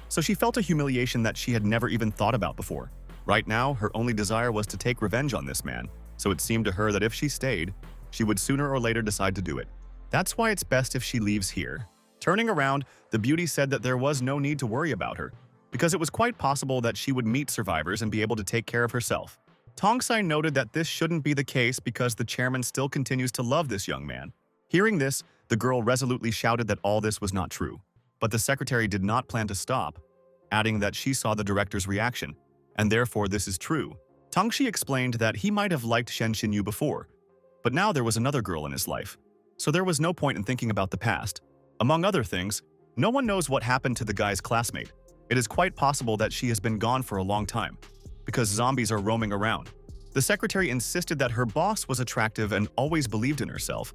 So she felt a humiliation that she had never even thought about before. Right now, her only desire was to take revenge on this man, so it seemed to her that if she stayed, she would sooner or later decide to do it. That's why it's best if she leaves here. Turning around, the beauty said that there was no need to worry about her, because it was quite possible that she would meet survivors and be able to take care of herself. Tongsai noted that this shouldn't be the case because the chairman still continues to love this young man. Hearing this, the girl resolutely shouted that all this was not true. But the secretary did not plan to stop, adding that she saw the director's reaction, and therefore this is true. Tangxi explained that he might have liked Shen Xinyu before, but now there was another girl in his life, so there was no point in thinking about the past. Among other things, no one knows what happened to the guy's classmate. It is quite possible that she has been gone for a long time, because zombies are roaming around. The secretary insisted that her boss was attractive and always believed in herself,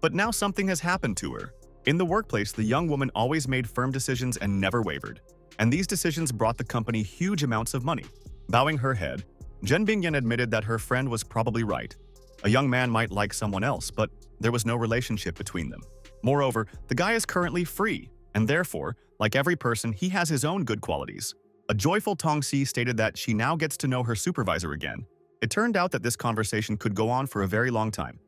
but now something has happened to her. In the workplace, the young woman always made firm decisions and never wavered, and these decisions brought the company huge amounts of money. Bowing her head, Zhen Bingyan admitted that her friend was probably right. A young man might like someone else, but there was no relationship between them. Moreover, the guy is currently free, and therefore, like every person, he has his own good qualities. A joyful Tongxi stated that she now gets to know her supervisor again. It turned out that this conversation could go on for a very long time,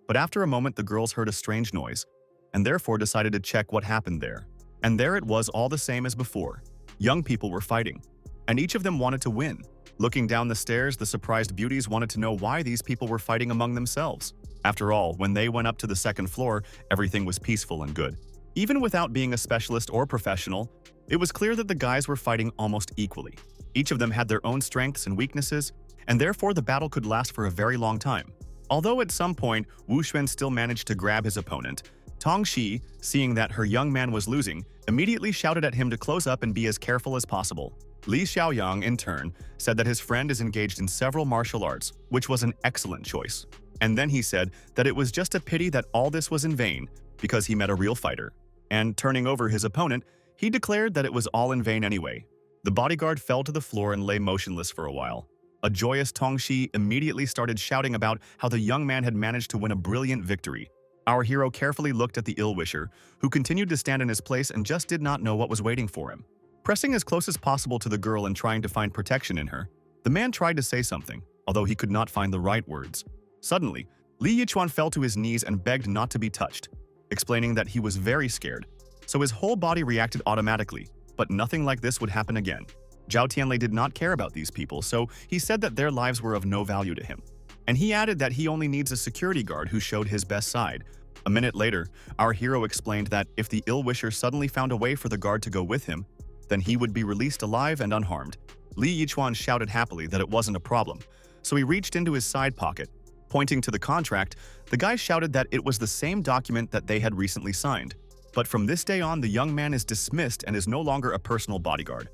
but after a moment the girls heard a strange noise, and therefore decided to check what happened there. And there it was, all the same as before. Young people were fighting, and each of them wanted to win. Looking down the stairs, the surprised beauties wanted to know why these people were fighting among themselves. After all, when they went up to the second floor, everything was peaceful and good. Even without being a specialist or professional, it was clear that the guys were fighting almost equally. Each of them had their own strengths and weaknesses, and therefore the battle could last for a very long time. Although at some point, Wu Xuan still managed to grab his opponent, Tong Shi, seeing that her young man was losing, immediately shouted at him to close up and be as careful as possible. Li Xiaoyang, in turn, said that his friend is engaged in several martial arts, which was an excellent choice. And then he said that it was just a pity that all this was in vain because he met a real fighter. And turning over his opponent, he declared that it was all in vain anyway. The bodyguard fell to the floor and lay motionless for a while. A joyous Tongxi immediately started shouting about how the young man had managed to win a brilliant victory. Our hero carefully looked at the ill-wisher, who continued to stand in his place and just did not know what was waiting for him. Pressing as close as possible to the girl and trying to find protection in her, the man tried to say something, although he could not find the right words. Suddenly, Li Yichuan fell to his knees and begged not to be touched, explaining that he was very scared, so his whole body reacted automatically, but nothing like this would happen again. Zhao Tianlei did not care about these people, so he said that their lives were of no value to him. And he added that he only needs a security guard who showed his best side. A minute later, our hero explained that if the ill-wisher suddenly found a way for the guard to go with him, then he would be released alive and unharmed. Li Yichuan shouted happily that it wasn't a problem, so he reached into his side pocket. Pointing to the contract, the guy shouted that it was the same document that they had recently signed. But from this day on, the young man is dismissed and is no longer a personal bodyguard.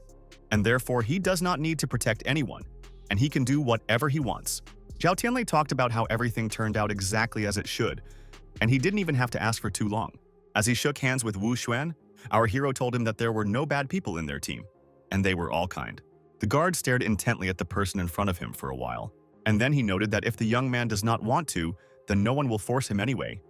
And therefore, he does not need to protect anyone, and he can do whatever he wants. Zhao Tianlei talked about how everything turned out exactly as it should, and he didn't even have to ask for too long. As he shook hands with Wu Xuan, our hero told him that there were no bad people in their team, and they were all kind. The guard stared intently at the person in front of him for a while, and then he noted that if the young man does not want to, then no one will force him anyway.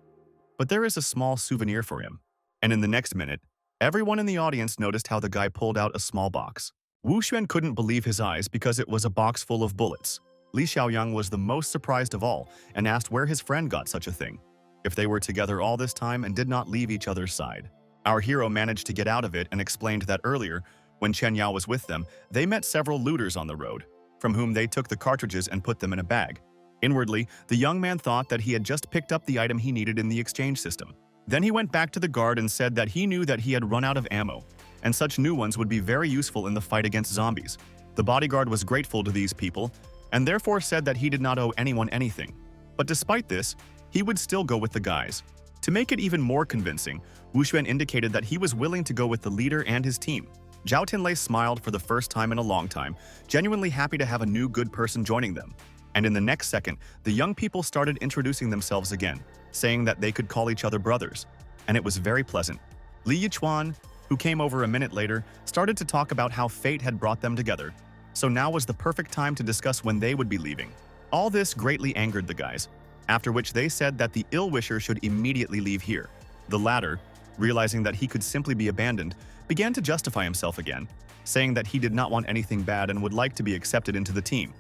But there is a small souvenir for him. And in the next minute, everyone in the audience noticed how the guy pulled out a small box. Wu Xuan couldn't believe his eyes because it was a box full of bullets. Li Xiaoyang was the most surprised of all and asked where his friend got such a thing, if they were together all this time and did not leave each other's side. Our hero managed to get out of it and explained that earlier, when Chen Yao was with them, they met several looters on the road, from whom they took the cartridges and put them in a bag. Inwardly, the young man thought that he had just picked up the item he needed in the exchange system. Then he went back to the guard and said that he knew that he had run out of ammo, and such new ones would be very useful in the fight against zombies. The bodyguard was grateful to these people, and therefore said that he did not owe anyone anything. But despite this, he would still go with the guys. To make it even more convincing, Wu Xuan indicated that he was willing to go with the leader and his team. Zhao Tianlei smiled for the first time in a long time, genuinely happy to have a new good person joining them. And in the next second, the young people started introducing themselves again, saying that they could call each other brothers, and it was very pleasant. Li Yichuan, who came over a minute later, started to talk about how fate had brought them together, so now was the perfect time to discuss when they would be leaving. All this greatly angered the guys, after which they said that the ill-wisher should immediately leave here. The latter, realizing that he could simply be abandoned, began to justify himself again, saying that he did not want anything bad and would like to be accepted into the team,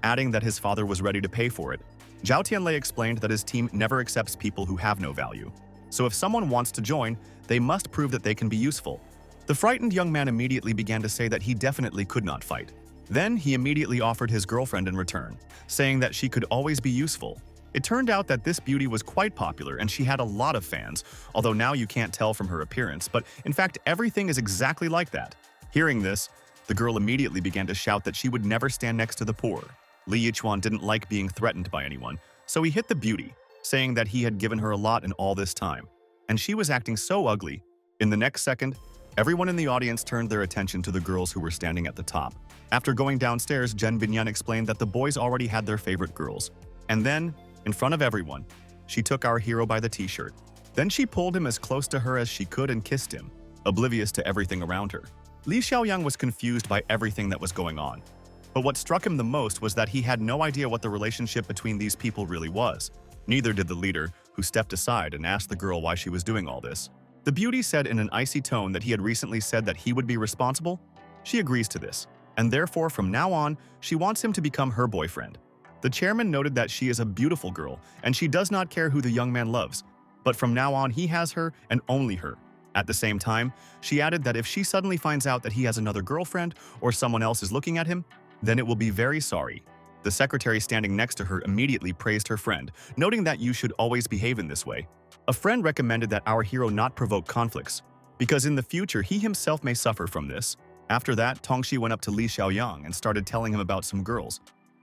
adding that his father was ready to pay for it. Zhao Tianlei explained that his team never accepts people who have no value. So if someone wants to join, they must prove that they can be useful. The frightened young man immediately began to say that he definitely could not fight. Then he immediately offered his girlfriend in return, saying that she could always be useful. It turned out that this beauty was quite popular and she had a lot of fans, although now you can't tell from her appearance, but in fact everything is exactly like that. Hearing this, the girl immediately began to shout that she would never stand next to the poor. Li Yichuan didn't like being threatened by anyone, so he hit the beauty, saying that he had given her a lot in all this time, and she was acting so ugly. In the next second, everyone in the audience turned their attention to the girls who were standing at the top. After going downstairs, Zhen Binyan explained that the boys already had their favorite girls. And then, in front of everyone, she took our hero by the t-shirt. Then she pulled him as close to her as she could and kissed him, oblivious to everything around her. Li Xiaoyang was confused by everything that was going on. But what struck him the most was that he had no idea what the relationship between these people really was. Neither did the leader, who stepped aside and asked the girl why she was doing all this. The beauty said in an icy tone that he had recently said that he would be responsible. She agrees to this, and therefore from now on, she wants him to become her boyfriend. The chairman noted that she is a beautiful girl, and she does not care who the young man loves. But from now on, he has her and only her. At the same time, she added that if she suddenly finds out that he has another girlfriend or someone else is looking at him, then it will be very sorry. The secretary standing next to her immediately praised her friend, noting that you should always behave in this way. A friend recommended that our hero not provoke conflicts, because in the future he himself may suffer from this. After that, Tongxi went up to Li Xiaoyang and started telling him about some girls.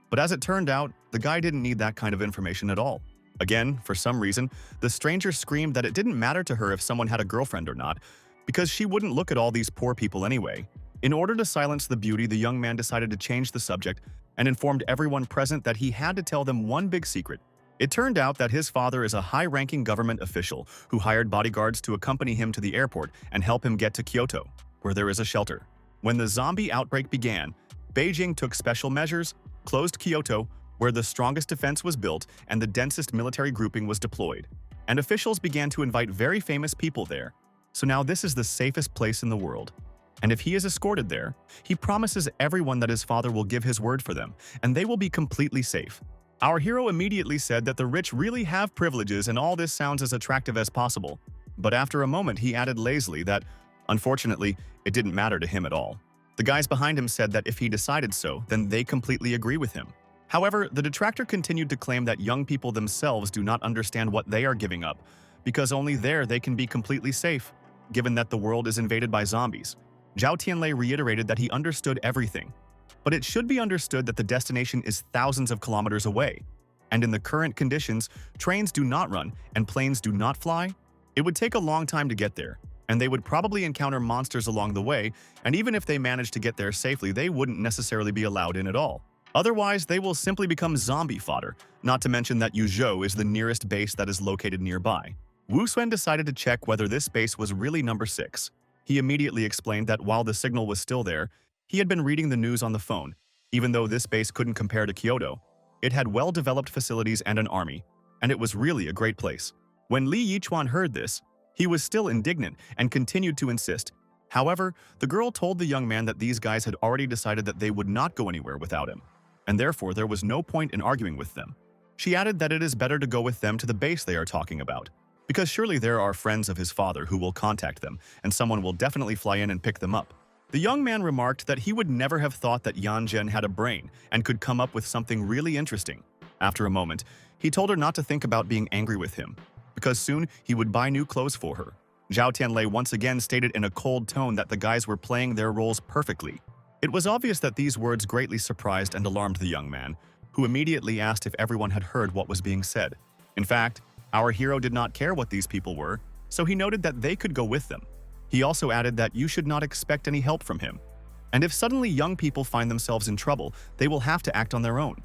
But as it turned out, the guy didn't need that kind of information at all. Again, for some reason, the stranger screamed that it didn't matter to her if someone had a girlfriend or not, because she wouldn't look at all these poor people anyway. In order to silence the beauty, the young man decided to change the subject and informed everyone present that he had to tell them one big secret. It turned out that his father is a high-ranking government official who hired bodyguards to accompany him to the airport and help him get to Kyoto, where there is a shelter. When the zombie outbreak began, Beijing took special measures, closed Kyoto, where the strongest defense was built and the densest military grouping was deployed. And officials began to invite very famous people there. So now this is the safest place in the world. And if he is escorted there, he promises everyone that his father will give his word for them, and they will be completely safe. Our hero immediately said that the rich really have privileges and all this sounds as attractive as possible. But after a moment he added lazily that, unfortunately, it didn't matter to him at all. The guys behind him said that if he decided so, then they completely agree with him. However, the detractor continued to claim that young people themselves do not understand what they are giving up, because only there they can be completely safe, given that the world is invaded by zombies. Zhao Tianlei reiterated that he understood everything, but it should be understood that the destination is thousands of kilometers away, and in the current conditions, trains do not run and planes do not fly. It would take a long time to get there, and they would probably encounter monsters along the way, and even if they managed to get there safely, they wouldn't necessarily be allowed in at all. Otherwise, they will simply become zombie fodder, not to mention that Yuzhou is the nearest base that is located nearby. Wu Xuan decided to check whether this base was really number 6. He immediately explained that while the signal was still there, he had been reading the news on the phone. Even though this base couldn't compare to Kyoto, it had well-developed facilities and an army, and it was really a great place. When Li Yichuan heard this, he was still indignant and continued to insist. However, the girl told the young man that these guys had already decided that they would not go anywhere without him, and therefore there was no point in arguing with them. She added that it is better to go with them to the base they are talking about, because surely there are friends of his father who will contact them, and someone will definitely fly in and pick them up. The young man remarked that he would never have thought that Yan Zhen had a brain and could come up with something really interesting. After a moment, he told her not to think about being angry with him, because soon he would buy new clothes for her. Zhao Tianlei once again stated in a cold tone that the guys were playing their roles perfectly. It was obvious that these words greatly surprised and alarmed the young man, who immediately asked if everyone had heard what was being said. In fact, our hero did not care what these people were, so he noted that they could go with them. He also added that you should not expect any help from him. And if suddenly young people find themselves in trouble, they will have to act on their own.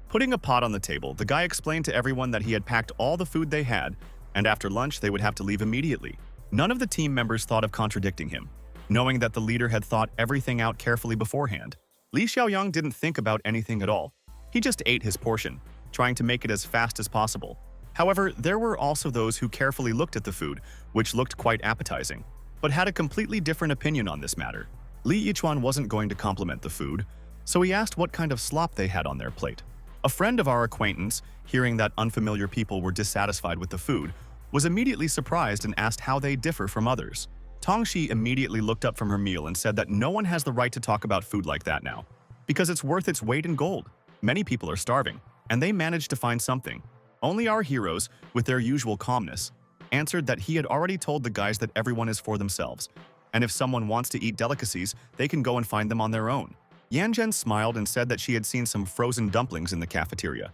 Putting a pot on the table, the guy explained to everyone that he had packed all the food they had, and after lunch they would have to leave immediately. None of the team members thought of contradicting him, knowing that the leader had thought everything out carefully beforehand. Li Xiaoyang didn't think about anything at all. He just ate his portion, trying to make it as fast as possible. However, there were also those who carefully looked at the food, which looked quite appetizing, but had a completely different opinion on this matter. Li Yichuan wasn't going to compliment the food, so he asked what kind of slop they had on their plate. A friend of our acquaintance, hearing that unfamiliar people were dissatisfied with the food, was immediately surprised and asked how they differ from others. Tongxi immediately looked up from her meal and said that no one has the right to talk about food like that now, because it's worth its weight in gold. Many people are starving, and they managed to find something. Only our heroes, with their usual calmness, answered that he had already told the guys that everyone is for themselves, and if someone wants to eat delicacies, they can go and find them on their own. Yan Zhen smiled and said that she had seen some frozen dumplings in the cafeteria,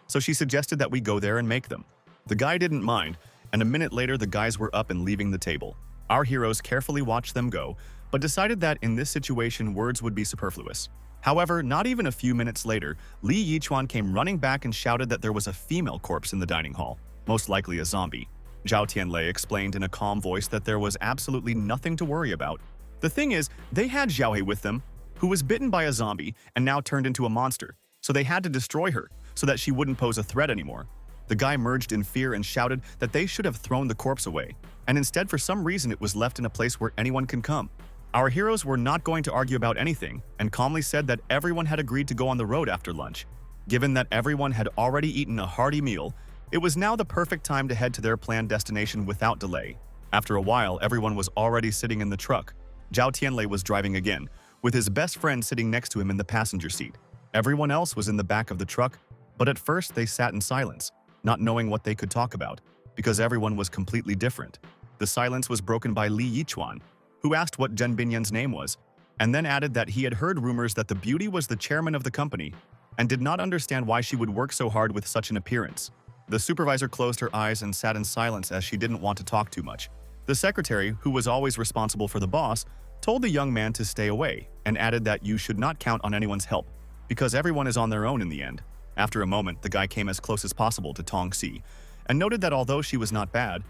so she suggested that we go there and make them. The guy didn't mind, and a minute later the guys were up and leaving the table. Our heroes carefully watched them go, but decided that in this situation words would be superfluous. However, not even a few minutes later, Li Yichuan came running back and shouted that there was a female corpse in the dining hall, most likely a zombie. Zhao Tianlei explained in a calm voice that there was absolutely nothing to worry about. The thing is, they had Xiaohe with them, who was bitten by a zombie and now turned into a monster, so they had to destroy her so that she wouldn't pose a threat anymore. The guy merged in fear and shouted that they should have thrown the corpse away, and instead for some reason it was left in a place where anyone can come. Our heroes were not going to argue about anything and calmly said that everyone had agreed to go on the road after lunch. Given that everyone had already eaten a hearty meal, it was now the perfect time to head to their planned destination without delay. After a while, everyone was already sitting in the truck. Zhao Tianlei was driving again, with his best friend sitting next to him in the passenger seat. Everyone else was in the back of the truck, but at first they sat in silence, not knowing what they could talk about. because everyone was completely different. The silence was broken by Li Yichuan, who asked what Zhen Binyan's name was, and then added that he had heard rumors that the beauty was the chairman of the company and did not understand why she would work so hard with such an appearance. The supervisor closed her eyes and sat in silence as she didn't want to talk too much. The secretary, who was always responsible for the boss, told the young man to stay away and added that you should not count on anyone's help, because everyone is on their own in the end. After a moment, the guy came as close as possible to Tong Si and noted that although she was not bad,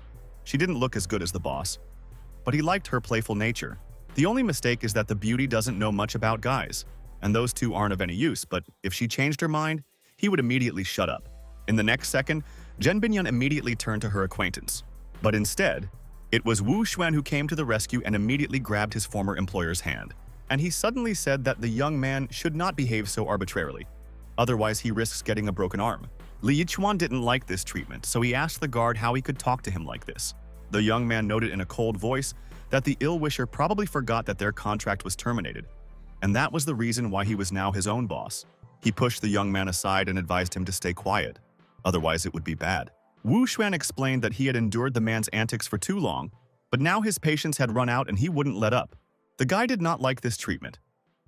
she didn't look as good as the boss. But he liked her playful nature. The only mistake is that the beauty doesn't know much about guys, and those two aren't of any use, but if she changed her mind, he would immediately shut up. In the next second, Zhen Binyan immediately turned to her acquaintance. But instead, it was Wu Xuan who came to the rescue and immediately grabbed his former employer's hand. And he suddenly said that the young man should not behave so arbitrarily. Otherwise, he risks getting a broken arm. Li Yichuan didn't like this treatment, so he asked the guard how he could talk to him like this. The young man noted in a cold voice that the ill-wisher probably forgot that their contract was terminated, and that was the reason why he was now his own boss. He pushed the young man aside and advised him to stay quiet, otherwise it would be bad. Wu Xuan explained that he had endured the man's antics for too long, but now his patience had run out and he wouldn't let up. The guy did not like this treatment,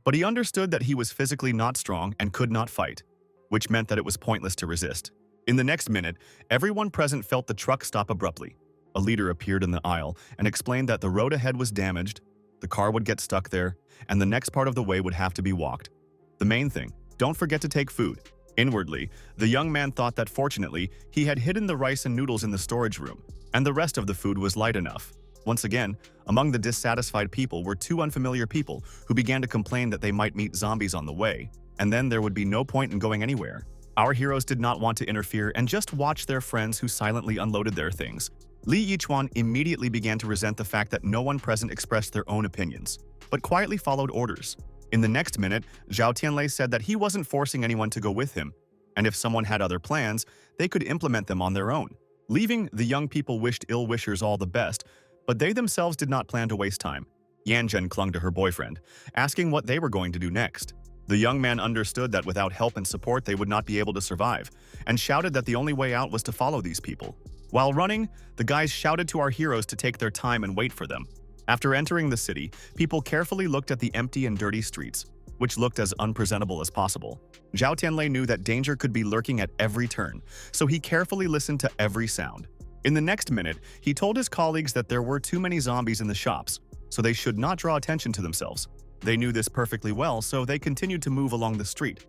but he understood that he was physically not strong and could not fight, which meant that it was pointless to resist. In the next minute, everyone present felt the truck stop abruptly. A leader appeared in the aisle and explained that the road ahead was damaged, the car would get stuck there, and the next part of the way would have to be walked. The main thing, don't forget to take food. Inwardly, the young man thought that fortunately, he had hidden the rice and noodles in the storage room, and the rest of the food was light enough. Once again, among the dissatisfied people were two unfamiliar people who began to complain that they might meet zombies on the way, and then there would be no point in going anywhere. Our heroes did not want to interfere and just watched their friends who silently unloaded their things. Li Yichuan immediately began to resent the fact that no one present expressed their own opinions, but quietly followed orders. In the next minute, Zhao Tianlei said that he wasn't forcing anyone to go with him, and if someone had other plans, they could implement them on their own. Leaving, the young people wished ill-wishers all the best, but they themselves did not plan to waste time. Yanzhen clung to her boyfriend, asking what they were going to do next. The young man understood that without help and support they would not be able to survive, and shouted that the only way out was to follow these people. While running, the guys shouted to our heroes to take their time and wait for them. After entering the city, people carefully looked at the empty and dirty streets, which looked as unpresentable as possible. Zhao Tianlei knew that danger could be lurking at every turn, so he carefully listened to every sound. In the next minute, he told his colleagues that there were too many zombies in the shops, so they should not draw attention to themselves. They knew this perfectly well, so they continued to move along the street.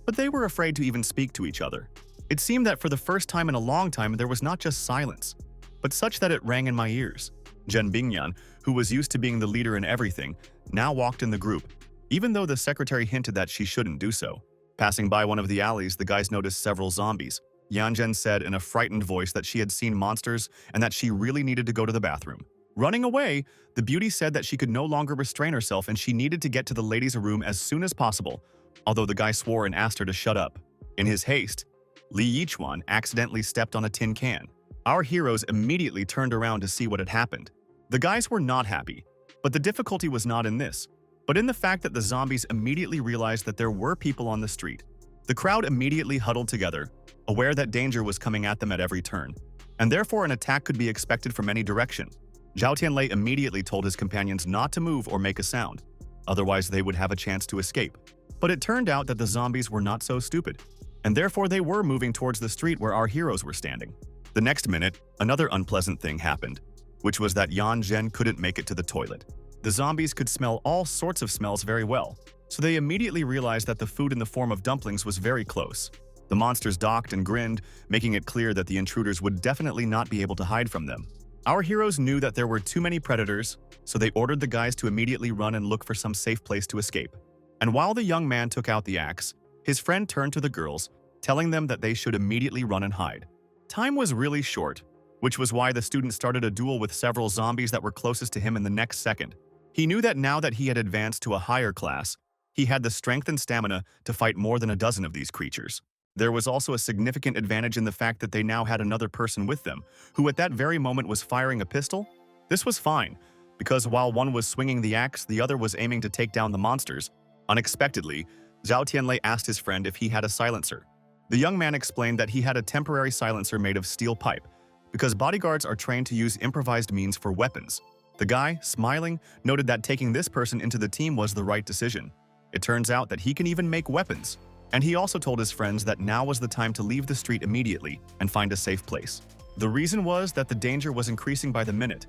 But they were afraid to even speak to each other. It seemed that for the first time in a long time there was not just silence, but such that it rang in my ears. Zhen Binyan, who was used to being the leader in everything, now walked in the group, even though the secretary hinted that she shouldn't do so. Passing by one of the alleys, the guys noticed several zombies. Yanzhen said in a frightened voice that she had seen monsters and that she really needed to go to the bathroom. Running away, the beauty said that she could no longer restrain herself and she needed to get to the ladies' room as soon as possible, although the guy swore and asked her to shut up. In his haste, Li Yichuan accidentally stepped on a tin can. Our heroes immediately turned around to see what had happened. The guys were not happy, but the difficulty was not in this, but in the fact that the zombies immediately realized that there were people on the street. The crowd immediately huddled together, aware that danger was coming at them at every turn, and therefore an attack could be expected from any direction. Zhao Tianlei immediately told his companions not to move or make a sound, otherwise they would have a chance to escape. But it turned out that the zombies were not so stupid, and therefore they were moving towards the street where our heroes were standing. The next minute, another unpleasant thing happened, which was that Yanzhen couldn't make it to the toilet. The zombies could smell all sorts of smells very well, so they immediately realized that the food in the form of dumplings was very close. The monsters docked and grinned, making it clear that the intruders would definitely not be able to hide from them. Our heroes knew that there were too many predators, so they ordered the guys to immediately run and look for some safe place to escape. And while the young man took out the axe, his friend turned to the girls, telling them that they should immediately run and hide. Time was really short, which was why the student started a duel with several zombies that were closest to him in the next second. He knew that now that he had advanced to a higher class, he had the strength and stamina to fight more than a dozen of these creatures. There was also a significant advantage in the fact that they now had another person with them, who at that very moment was firing a pistol. This was fine, because while one was swinging the axe, the other was aiming to take down the monsters. Unexpectedly, Zhao Tianlei asked his friend if he had a silencer. The young man explained that he had a temporary silencer made of steel pipe, because bodyguards are trained to use improvised means for weapons. The guy, smiling, noted that taking this person into the team was the right decision. It turns out that he can even make weapons. And he also told his friends that now was the time to leave the street immediately and find a safe place. The reason was that the danger was increasing by the minute,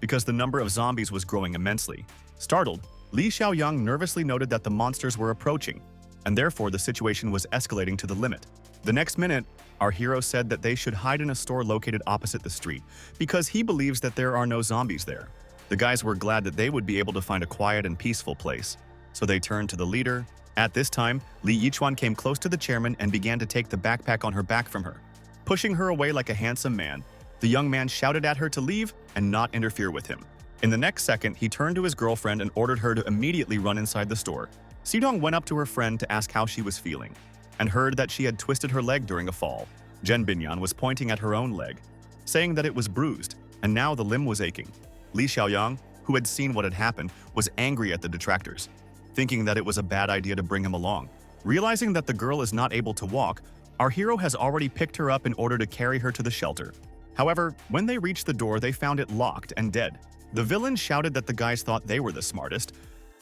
because the number of zombies was growing immensely. Startled, Li Xiaoyang nervously noted that the monsters were approaching, and therefore the situation was escalating to the limit. The next minute, our hero said that they should hide in a store located opposite the street, because he believes that there are no zombies there. The guys were glad that they would be able to find a quiet and peaceful place, so they turned to the leader. At this time, Li Yichuan came close to the chairman and began to take the backpack on her back from her. Pushing her away like a handsome man, the young man shouted at her to leave and not interfere with him. In the next second, he turned to his girlfriend and ordered her to immediately run inside the store. Xidong went up to her friend to ask how she was feeling, and heard that she had twisted her leg during a fall. Zhen Binyan was pointing at her own leg, saying that it was bruised, and now the limb was aching. Li Xiaoyang, who had seen what had happened, was angry at the detractors, thinking that it was a bad idea to bring him along. Realizing that the girl is not able to walk, our hero has already picked her up in order to carry her to the shelter. However, when they reached the door, they found it locked and dead. The villain shouted that the guys thought they were the smartest,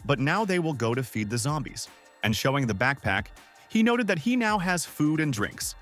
but now they will go to feed the zombies. And showing the backpack, he noted that he now has food and drinks.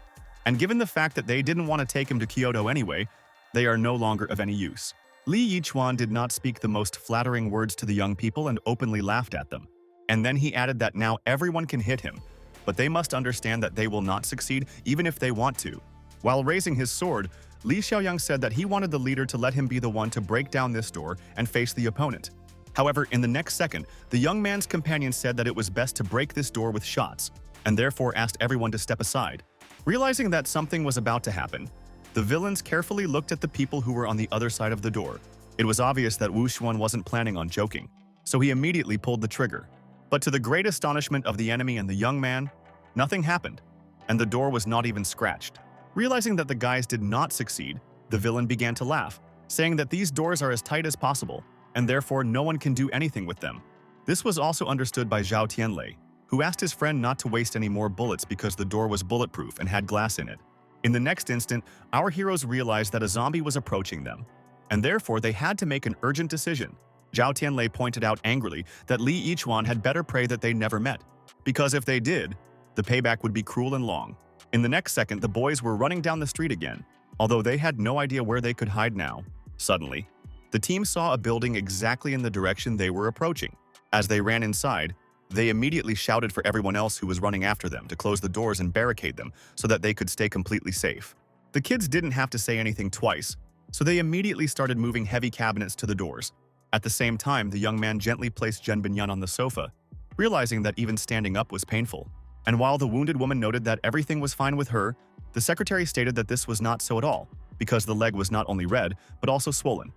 And given the fact that they didn't want to take him to Kyoto anyway, they are no longer of any use. Li Yichuan did not speak the most flattering words to the young people and openly laughed at them. And then he added that now everyone can hit him, but they must understand that they will not succeed even if they want to. While raising his sword, Li Xiaoyang said that he wanted the leader to let him be the one to break down this door and face the opponent. However, in the next second, the young man's companion said that it was best to break this door with shots, and therefore asked everyone to step aside. Realizing that something was about to happen, the villains carefully looked at the people who were on the other side of the door. It was obvious that Wu Xuan wasn't planning on joking, so he immediately pulled the trigger. But to the great astonishment of the enemy and the young man, nothing happened, and the door was not even scratched. Realizing that the guys did not succeed, the villain began to laugh, saying that these doors are as tight as possible, and therefore no one can do anything with them. This was also understood by Zhao Tianlei, who asked his friend not to waste any more bullets because the door was bulletproof and had glass in it. In the next instant, our heroes realized that a zombie was approaching them, and therefore they had to make an urgent decision. Zhao Tianlei pointed out angrily that Li Yichuan had better pray that they never met, because if they did, the payback would be cruel and long. In the next second, the boys were running down the street again, although they had no idea where they could hide now. Suddenly, the team saw a building exactly in the direction they were approaching. As they ran inside, they immediately shouted for everyone else who was running after them to close the doors and barricade them so that they could stay completely safe. The kids didn't have to say anything twice, so they immediately started moving heavy cabinets to the doors. At the same time, the young man gently placed Zhen Binyan on the sofa, realizing that even standing up was painful. And while the wounded woman noted that everything was fine with her, the secretary stated that this was not so at all, because the leg was not only red, but also swollen.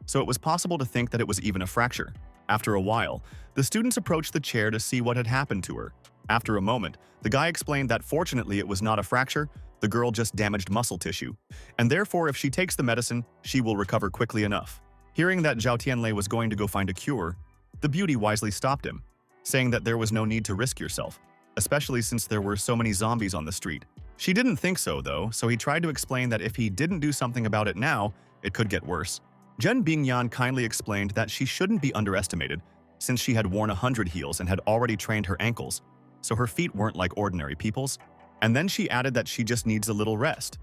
So it was possible to think that it was even a fracture. After a while, the students approached the chair to see what had happened to her. After a moment, the guy explained that fortunately it was not a fracture, the girl just damaged muscle tissue, and therefore if she takes the medicine, she will recover quickly enough. Hearing that Zhao Tianlei was going to go find a cure, the beauty wisely stopped him, saying that there was no need to risk yourself, especially since there were so many zombies on the street. She didn't think so though, so he tried to explain that if he didn't do something about it now, it could get worse. Zhen Bingyan kindly explained that she shouldn't be underestimated, since she had worn 100 heels and had already trained her ankles, so her feet weren't like ordinary people's. And then she added that she just needs a little rest,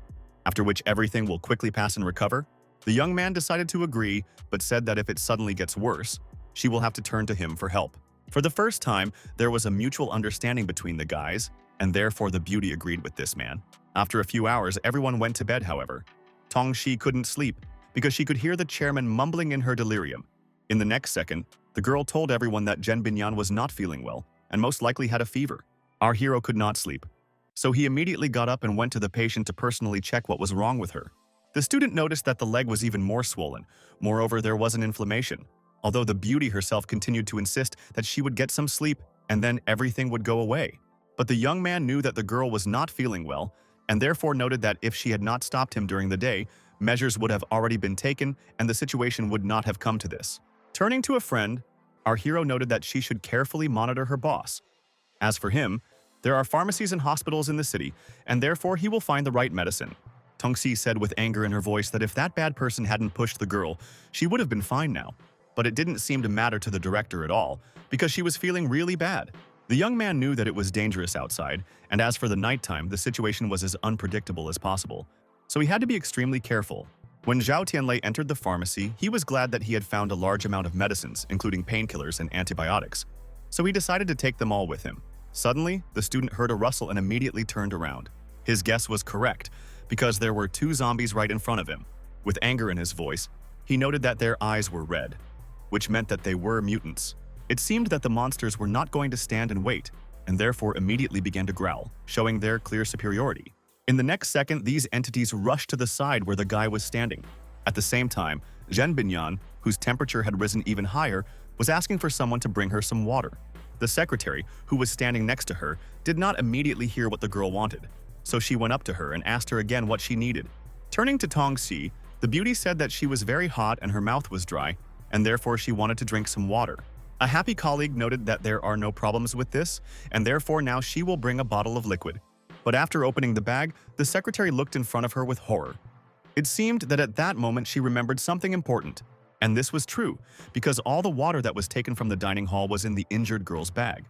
after which everything will quickly pass and recover. The young man decided to agree, but said that if it suddenly gets worse, she will have to turn to him for help. For the first time, there was a mutual understanding between the guys, and therefore the beauty agreed with this man. After a few hours, everyone went to bed, however. Tongxi couldn't sleep, because she could hear the chairman mumbling in her delirium. In the next second, the girl told everyone that Zhen Binyan was not feeling well, and most likely had a fever. Our hero could not sleep, so he immediately got up and went to the patient to personally check what was wrong with her. The student noticed that the leg was even more swollen. Moreover, there was an inflammation, although the beauty herself continued to insist that she would get some sleep and then everything would go away. But the young man knew that the girl was not feeling well, and therefore noted that if she had not stopped him during the day, measures would have already been taken and the situation would not have come to this. Turning to a friend, our hero noted that she should carefully monitor her boss. As for him, there are pharmacies and hospitals in the city, and therefore he will find the right medicine. Tongxi said with anger in her voice that if that bad person hadn't pushed the girl, she would have been fine now. But it didn't seem to matter to the director at all, because she was feeling really bad. The young man knew that it was dangerous outside, and as for the nighttime, the situation was as unpredictable as possible. So he had to be extremely careful. When Zhao Tianlei entered the pharmacy, he was glad that he had found a large amount of medicines, including painkillers and antibiotics. So he decided to take them all with him. Suddenly, the student heard a rustle and immediately turned around. His guess was correct, because there were two zombies right in front of him. With anger in his voice, he noted that their eyes were red, which meant that they were mutants. It seemed that the monsters were not going to stand and wait, and therefore immediately began to growl, showing their clear superiority. In the next second, these entities rushed to the side where the guy was standing. At the same time, Zhen Binyan, whose temperature had risen even higher, was asking for someone to bring her some water. The secretary, who was standing next to her, did not immediately hear what the girl wanted, so she went up to her and asked her again what she needed. Turning to Tongxi, the beauty said that she was very hot and her mouth was dry, and therefore she wanted to drink some water. A happy colleague noted that there are no problems with this, and therefore now she will bring a bottle of liquid. But after opening the bag, the secretary looked in front of her with horror. It seemed that at that moment she remembered something important. And this was true, because all the water that was taken from the dining hall was in the injured girl's bag.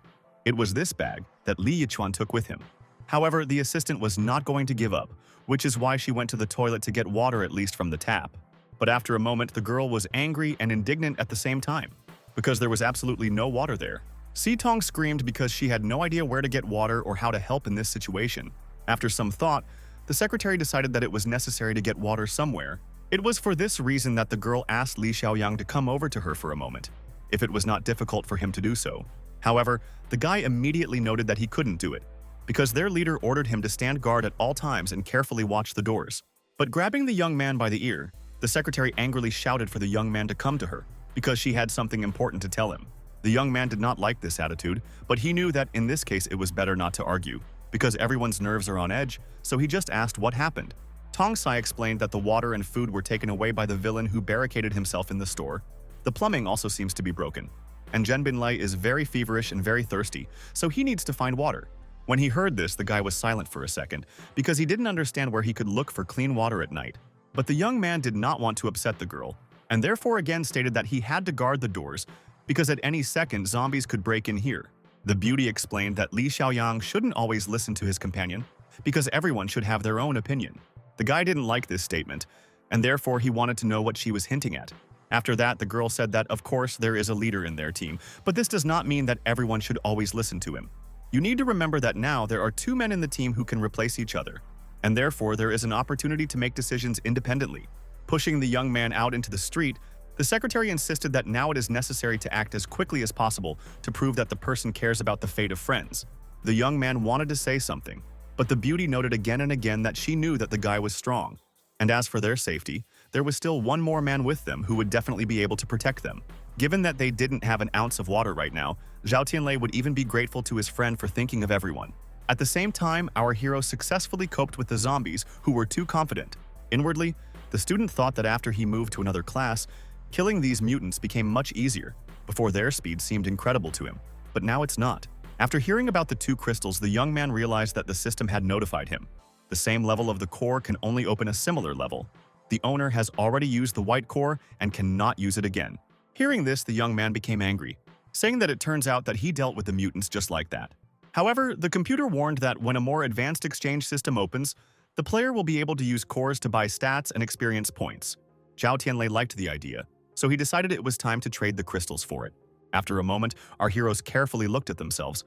It was this bag that Li Yichuan took with him. However, the assistant was not going to give up, which is why she went to the toilet to get water at least from the tap. But after a moment, the girl was angry and indignant at the same time, because there was absolutely no water there. Si Tong screamed because she had no idea where to get water or how to help in this situation. After some thought, the secretary decided that it was necessary to get water somewhere. It was for this reason that the girl asked Li Xiaoyang to come over to her for a moment, if it was not difficult for him to do so. However, the guy immediately noted that he couldn't do it, because their leader ordered him to stand guard at all times and carefully watch the doors. But grabbing the young man by the ear, the secretary angrily shouted for the young man to come to her, because she had something important to tell him. The young man did not like this attitude, but he knew that in this case it was better not to argue, because everyone's nerves are on edge, so he just asked what happened. Tong Sai explained that the water and food were taken away by the villain who barricaded himself in the store. The plumbing also seems to be broken, and Zhen Binlei is very feverish and very thirsty, so he needs to find water. When he heard this, the guy was silent for a second, because he didn't understand where he could look for clean water at night. But the young man did not want to upset the girl, and therefore again stated that he had to guard the doors, because at any second zombies could break in here. The beauty explained that Li Xiaoyang shouldn't always listen to his companion, because everyone should have their own opinion. The guy didn't like this statement, and therefore he wanted to know what she was hinting at. After that, the girl said that of course there is a leader in their team, but this does not mean that everyone should always listen to him. You need to remember that now there are two men in the team who can replace each other, and therefore there is an opportunity to make decisions independently. Pushing the young man out into the street, the secretary insisted that now it is necessary to act as quickly as possible to prove that the person cares about the fate of friends. The young man wanted to say something, but the beauty noted again and again that she knew that the guy was strong. And as for their safety, there was still one more man with them who would definitely be able to protect them. Given that they didn't have an ounce of water right now, Zhao Tianlei would even be grateful to his friend for thinking of everyone. At the same time, our hero successfully coped with the zombies who were too confident. Inwardly, the student thought that after he moved to another class, killing these mutants became much easier. Before, their speed seemed incredible to him, but now it's not. After hearing about the two crystals, the young man realized that the system had notified him. The same level of the core can only open a similar level. The owner has already used the white core and cannot use it again. Hearing this, the young man became angry, saying that it turns out that he dealt with the mutants just like that. However, the computer warned that when a more advanced exchange system opens, the player will be able to use cores to buy stats and experience points. Zhao Tianlei liked the idea, so he decided it was time to trade the crystals for it. After a moment, our heroes carefully looked at themselves.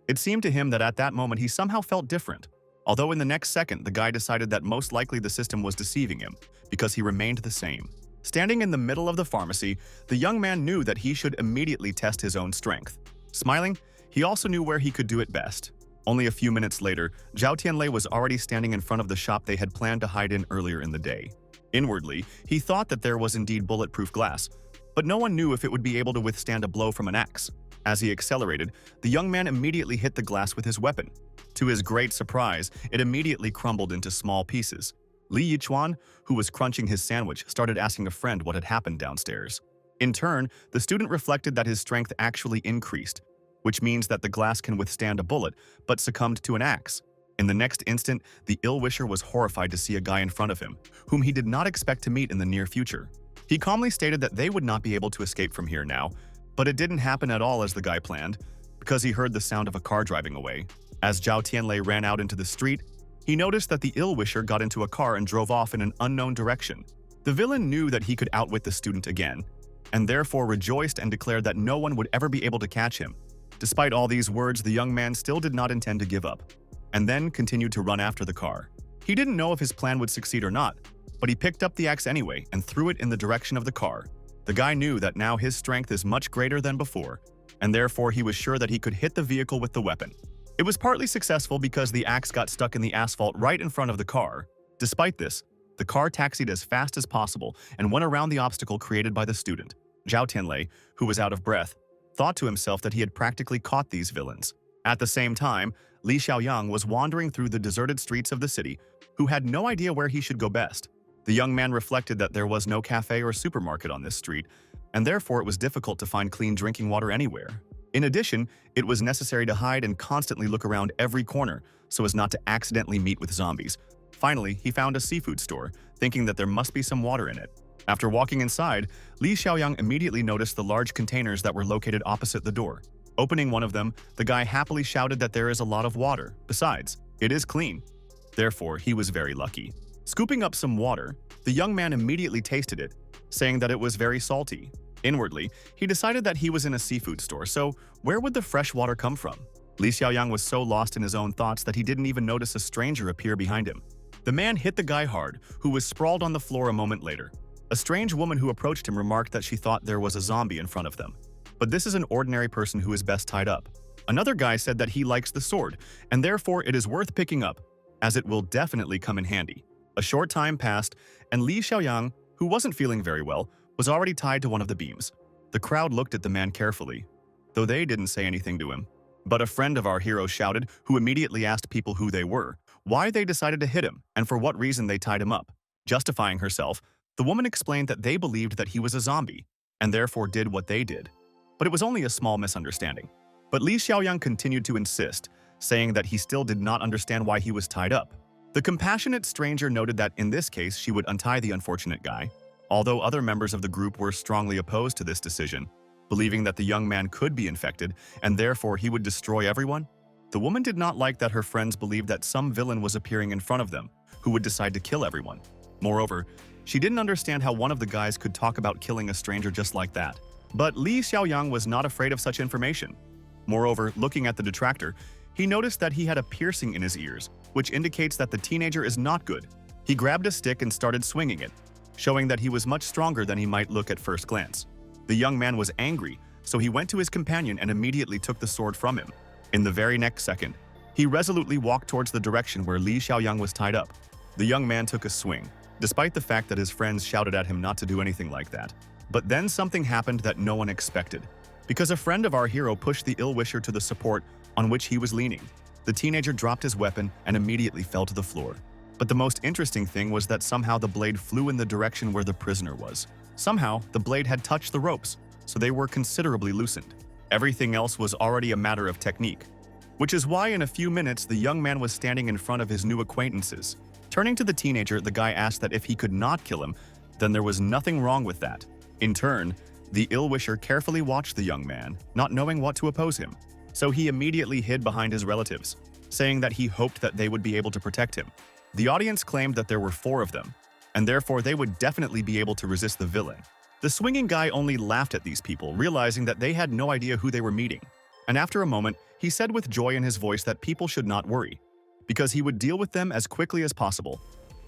It seemed to him that at that moment he somehow felt different, although in the next second the guy decided that most likely the system was deceiving him, because he remained the same. Standing in the middle of the pharmacy, the young man knew that he should immediately test his own strength. Smiling, he also knew where he could do it best. Only a few minutes later, Zhao Tianlei was already standing in front of the shop they had planned to hide in earlier in the day. Inwardly, he thought that there was indeed bulletproof glass, but no one knew if it would be able to withstand a blow from an axe. As he accelerated, the young man immediately hit the glass with his weapon. To his great surprise, it immediately crumbled into small pieces. Li Yichuan, who was crunching his sandwich, started asking a friend what had happened downstairs. In turn, the student reflected that his strength actually increased, which means that the glass can withstand a bullet, but succumbed to an axe. In the next instant, the ill-wisher was horrified to see a guy in front of him, whom he did not expect to meet in the near future. He calmly stated that they would not be able to escape from here now, but it didn't happen at all as the guy planned, because he heard the sound of a car driving away. As Zhao Tianlei ran out into the street, he noticed that the ill-wisher got into a car and drove off in an unknown direction. The villain knew that he could outwit the student again, and therefore rejoiced and declared that no one would ever be able to catch him. Despite all these words, the young man still did not intend to give up, and then continued to run after the car. He didn't know if his plan would succeed or not, but he picked up the axe anyway and threw it in the direction of the car. The guy knew that now his strength is much greater than before, and therefore he was sure that he could hit the vehicle with the weapon. It was partly successful because the axe got stuck in the asphalt right in front of the car. Despite this, the car taxied as fast as possible and went around the obstacle created by the student. Zhao Tianlei, who was out of breath, thought to himself that he had practically caught these villains. At the same time, Li Xiaoyang was wandering through the deserted streets of the city, who had no idea where he should go best. The young man reflected that there was no cafe or supermarket on this street, and therefore it was difficult to find clean drinking water anywhere. In addition, it was necessary to hide and constantly look around every corner so as not to accidentally meet with zombies. Finally, he found a seafood store, thinking that there must be some water in it. After walking inside, Li Xiaoyang immediately noticed the large containers that were located opposite the door. Opening one of them, the guy happily shouted that there is a lot of water. Besides, it is clean. Therefore, he was very lucky. Scooping up some water, the young man immediately tasted it, saying that it was very salty. Inwardly, he decided that he was in a seafood store, so where would the fresh water come from? Li Xiaoyang was so lost in his own thoughts that he didn't even notice a stranger appear behind him. The man hit the guy hard, who was sprawled on the floor a moment later. A strange woman who approached him remarked that she thought there was a zombie in front of them. But this is an ordinary person who is best tied up. Another guy said that he likes the sword, and therefore it is worth picking up, as it will definitely come in handy. A short time passed, and Li Xiaoyang, who wasn't feeling very well, was already tied to one of the beams. The crowd looked at the man carefully, though they didn't say anything to him. But a friend of our hero shouted, who immediately asked people who they were, why they decided to hit him, and for what reason they tied him up. Justifying herself, the woman explained that they believed that he was a zombie, and therefore did what they did. But it was only a small misunderstanding. But Li Xiaoyang continued to insist, saying that he still did not understand why he was tied up. The compassionate stranger noted that in this case she would untie the unfortunate guy, although other members of the group were strongly opposed to this decision, believing that the young man could be infected and therefore he would destroy everyone. The woman did not like that her friends believed that some villain was appearing in front of them, who would decide to kill everyone. Moreover, she didn't understand how one of the guys could talk about killing a stranger just like that. But Li Xiaoyang was not afraid of such information. Moreover, looking at the detractor, he noticed that he had a piercing in his ears, which indicates that the teenager is not good. He grabbed a stick and started swinging it, showing that he was much stronger than he might look at first glance. The young man was angry, so he went to his companion and immediately took the sword from him. In the very next second, he resolutely walked towards the direction where Li Xiaoyang was tied up. The young man took a swing, despite the fact that his friends shouted at him not to do anything like that. But then something happened that no one expected, because a friend of our hero pushed the ill-wisher to the support on which he was leaning. The teenager dropped his weapon and immediately fell to the floor. But the most interesting thing was that somehow the blade flew in the direction where the prisoner was. Somehow, the blade had touched the ropes, so they were considerably loosened. Everything else was already a matter of technique, which is why in a few minutes the young man was standing in front of his new acquaintances. Turning to the teenager, the guy asked that if he could not kill him, then there was nothing wrong with that. In turn, the ill-wisher carefully watched the young man, not knowing what to oppose him. So he immediately hid behind his relatives, saying that he hoped that they would be able to protect him. The audience claimed that there were 4 of them, and therefore they would definitely be able to resist the villain. The swinging guy only laughed at these people, realizing that they had no idea who they were meeting. And after a moment, he said with joy in his voice that people should not worry, because he would deal with them as quickly as possible,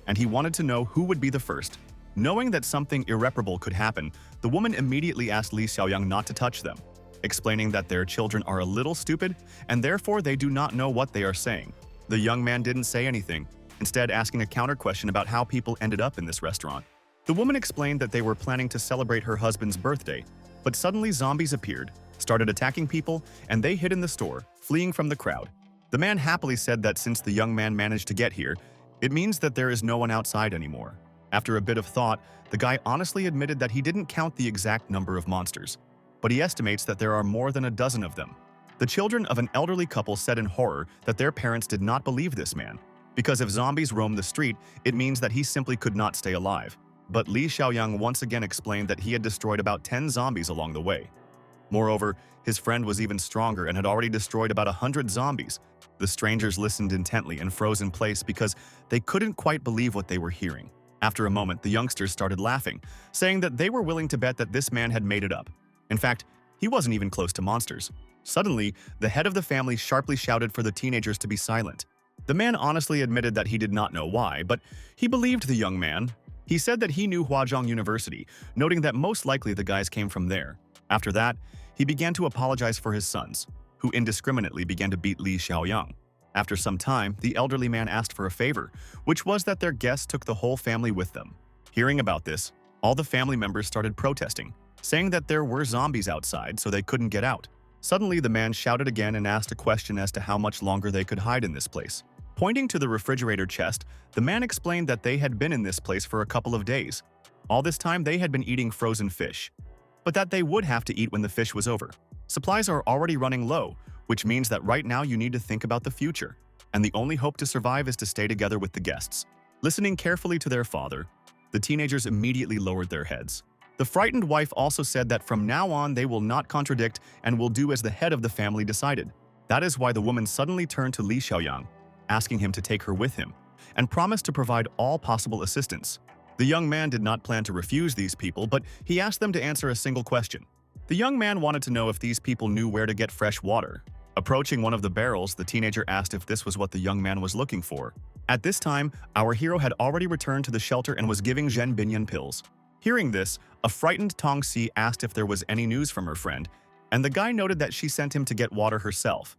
and he wanted to know who would be the first. Knowing that something irreparable could happen, the woman immediately asked Li Xiaoyang not to touch them, explaining that their children are a little stupid and therefore they do not know what they are saying. The young man didn't say anything, instead asking a counter question about how people ended up in this restaurant. The woman explained that they were planning to celebrate her husband's birthday, but suddenly zombies appeared, started attacking people, and they hid in the store, fleeing from the crowd. The man happily said that since the young man managed to get here, it means that there is no one outside anymore. After a bit of thought, the guy honestly admitted that he didn't count the exact number of monsters, but he estimates that there are more than a dozen of them. The children of an elderly couple said in horror that their parents did not believe this man, because if zombies roam the street, it means that he simply could not stay alive. But Li Xiaoyang once again explained that he had destroyed about 10 zombies along the way. Moreover, his friend was even stronger and had already destroyed about 100 zombies. The strangers listened intently and froze in place because they couldn't quite believe what they were hearing. After a moment, the youngsters started laughing, saying that they were willing to bet that this man had made it up. In fact, he wasn't even close to monsters. Suddenly, the head of the family sharply shouted for the teenagers to be silent. The man honestly admitted that he did not know why, but he believed the young man. He said that he knew Huazhong University, noting that most likely the guys came from there. After that, he began to apologize for his sons, who indiscriminately began to beat Li Xiaoyang. After some time, the elderly man asked for a favor, which was that their guests took the whole family with them. Hearing about this, all the family members started protesting, saying that there were zombies outside so they couldn't get out. Suddenly, the man shouted again and asked a question as to how much longer they could hide in this place. Pointing to the refrigerator chest, the man explained that they had been in this place for a couple of days. All this time, they had been eating frozen fish, but that they would have to eat when the fish was over. Supplies are already running low, which means that right now you need to think about the future, and the only hope to survive is to stay together with the guests. Listening carefully to their father, the teenagers immediately lowered their heads. The frightened wife also said that from now on they will not contradict and will do as the head of the family decided. That is why the woman suddenly turned to Li Xiaoyang, asking him to take her with him, and promised to provide all possible assistance. The young man did not plan to refuse these people, but he asked them to answer a single question. The young man wanted to know if these people knew where to get fresh water. Approaching one of the barrels, the teenager asked if this was what the young man was looking for. At this time, our hero had already returned to the shelter and was giving Zhen Binyan pills. Hearing this, a frightened Tong Si asked if there was any news from her friend, and the guy noted that she sent him to get water herself.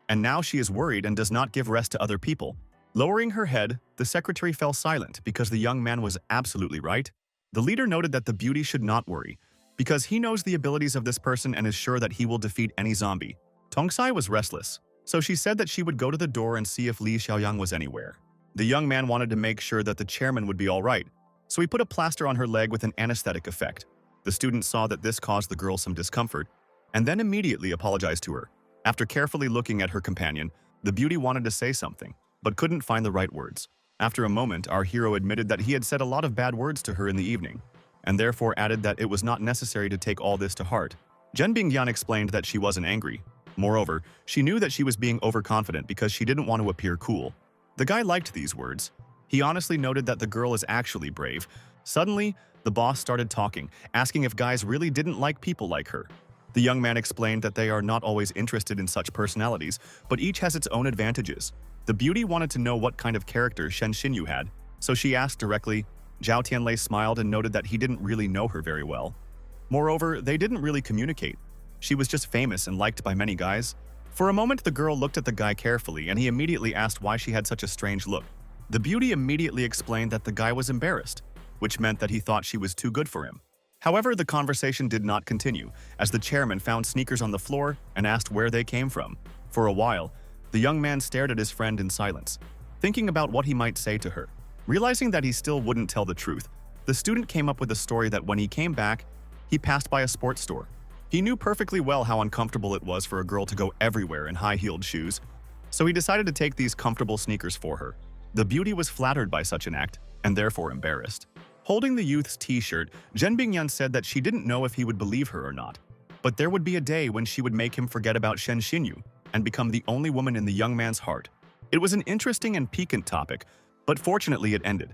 And now she is worried and does not give rest to other people. Lowering her head, the secretary fell silent because the young man was absolutely right. The leader noted that the beauty should not worry, because he knows the abilities of this person and is sure that he will defeat any zombie. Tong Si was restless, so she said that she would go to the door and see if Li Xiaoyang was anywhere. The young man wanted to make sure that the chairman would be all right, so he put a plaster on her leg with an anesthetic effect. The student saw that this caused the girl some discomfort, and then immediately apologized to her. After carefully looking at her companion, the beauty wanted to say something, but couldn't find the right words. After a moment, our hero admitted that he had said a lot of bad words to her in the evening, and therefore added that it was not necessary to take all this to heart. Zhen Bingyan explained that she wasn't angry. Moreover, she knew that she was being overconfident because she didn't want to appear cool. The guy liked these words. He honestly noted that the girl is actually brave. Suddenly, the boss started talking, asking if guys really didn't like people like her. The young man explained that they are not always interested in such personalities, but each has its own advantages. The beauty wanted to know what kind of character Shen Xinyu had, so she asked directly. Zhao Tianlei smiled and noted that he didn't really know her very well. Moreover, they didn't really communicate. She was just famous and liked by many guys. For a moment, the girl looked at the guy carefully, and he immediately asked why she had such a strange look. The beauty immediately explained that the guy was embarrassed, which meant that he thought she was too good for him. However, the conversation did not continue, as the chairman found sneakers on the floor and asked where they came from. For a while, the young man stared at his friend in silence, thinking about what he might say to her. Realizing that he still wouldn't tell the truth, the student came up with a story that when he came back, he passed by a sports store. He knew perfectly well how uncomfortable it was for a girl to go everywhere in high-heeled shoes, so he decided to take these comfortable sneakers for her. The beauty was flattered by such an act, and therefore embarrassed. Holding the youth's t-shirt, Zhen Bingyan said that she didn't know if he would believe her or not, but there would be a day when she would make him forget about Shen Xinyu and become the only woman in the young man's heart. It was an interesting and piquant topic, but fortunately it ended,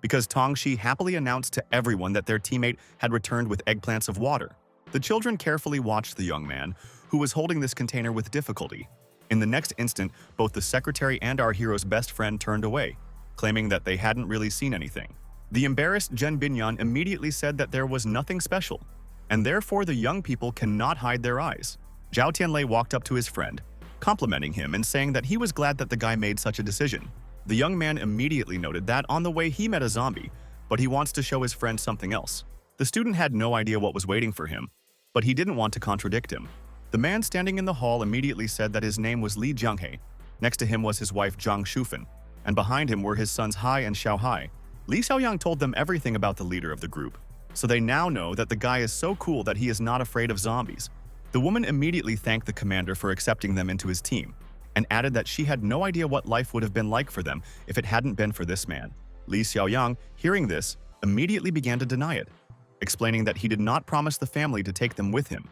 because Tong Shi happily announced to everyone that their teammate had returned with eggplants of water. The children carefully watched the young man, who was holding this container with difficulty. In the next instant, both the secretary and our hero's best friend turned away, claiming that they hadn't really seen anything. The embarrassed Zhen Binyan immediately said that there was nothing special, and therefore the young people cannot hide their eyes. Zhao Tianlei walked up to his friend, complimenting him and saying that he was glad that the guy made such a decision. The young man immediately noted that on the way he met a zombie, but he wants to show his friend something else. The student had no idea what was waiting for him, but he didn't want to contradict him. The man standing in the hall immediately said that his name was Li Jianghe. Next to him was his wife Zhang Shufan, and behind him were his sons Hai and Xiao Hai. Li Xiaoyang told them everything about the leader of the group, so they now know that the guy is so cool that he is not afraid of zombies. The woman immediately thanked the commander for accepting them into his team, and added that she had no idea what life would have been like for them if it hadn't been for this man. Li Xiaoyang, hearing this, immediately began to deny it, explaining that he did not promise the family to take them with him,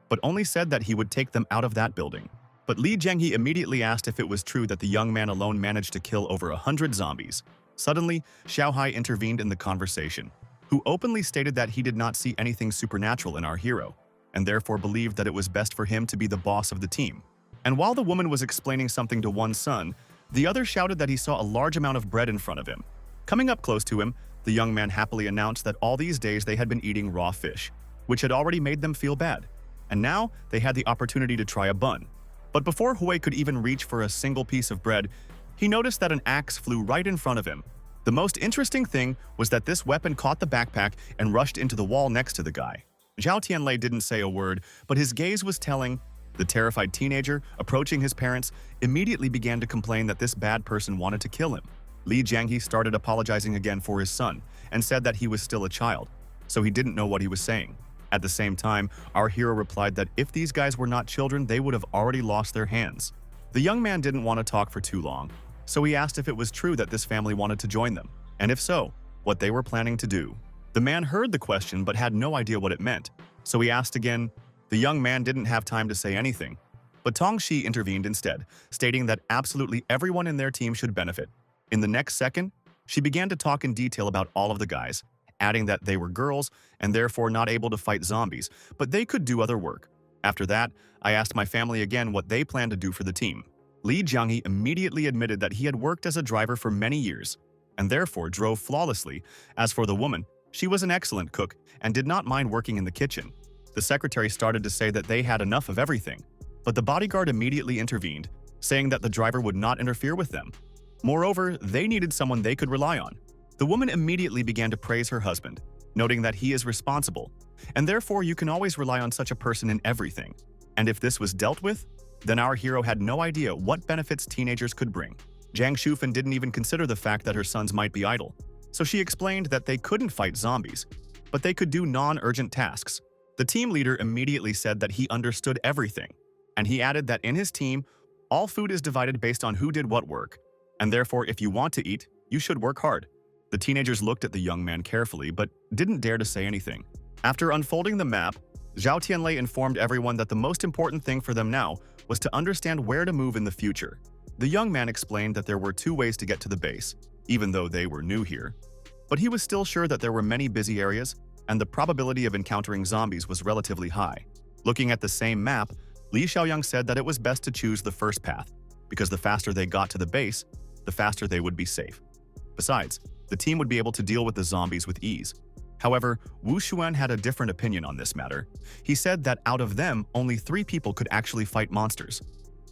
but only said that he would take them out of that building. But Li Jianghe immediately asked if it was true that the young man alone managed to kill over 100 zombies. Suddenly, Xiao Hai intervened in the conversation, who openly stated that he did not see anything supernatural in our hero, and therefore believed that it was best for him to be the boss of the team. And while the woman was explaining something to one son, the other shouted that he saw a large amount of bread in front of him. Coming up close to him, the young man happily announced that all these days they had been eating raw fish, which had already made them feel bad, and now they had the opportunity to try a bun. But before Hui could even reach for a single piece of bread, he noticed that an axe flew right in front of him. The most interesting thing was that this weapon caught the backpack and rushed into the wall next to the guy. Zhao Tianlei didn't say a word, but his gaze was telling. The terrified teenager, approaching his parents, immediately began to complain that this bad person wanted to kill him. Li Jianghe started apologizing again for his son and said that he was still a child, so he didn't know what he was saying. At the same time, our hero replied that if these guys were not children, they would have already lost their hands. The young man didn't want to talk for too long, so he asked if it was true that this family wanted to join them, and if so, what they were planning to do. The man heard the question but had no idea what it meant, so he asked again. The young man didn't have time to say anything, but Tong Shi intervened instead, stating that absolutely everyone in their team should benefit. In the next second, she began to talk in detail about all of the guys, adding that they were girls and therefore not able to fight zombies, but they could do other work. After that, I asked my family again what they planned to do for the team. Li Jianghe immediately admitted that he had worked as a driver for many years, and therefore drove flawlessly. As for the woman, she was an excellent cook and did not mind working in the kitchen. The secretary started to say that they had enough of everything, but the bodyguard immediately intervened, saying that the driver would not interfere with them. Moreover, they needed someone they could rely on. The woman immediately began to praise her husband, noting that he is responsible, and therefore you can always rely on such a person in everything. And if this was dealt with, then our hero had no idea what benefits teenagers could bring. Zhang Shufan didn't even consider the fact that her sons might be idle, so she explained that they couldn't fight zombies, but they could do non-urgent tasks. The team leader immediately said that he understood everything, and he added that in his team, all food is divided based on who did what work, and therefore if you want to eat, you should work hard. The teenagers looked at the young man carefully, but didn't dare to say anything. After unfolding the map, Zhao Tianlei informed everyone that the most important thing for them now was to understand where to move in the future. The young man explained that there were 2 ways to get to the base, even though they were new here. But he was still sure that there were many busy areas, and the probability of encountering zombies was relatively high. Looking at the same map, Li Xiaoyang said that it was best to choose the first path, because the faster they got to the base, the faster they would be safe. Besides, the team would be able to deal with the zombies with ease. However, Wu Xuan had a different opinion on this matter. He said that out of them, only 3 people could actually fight monsters.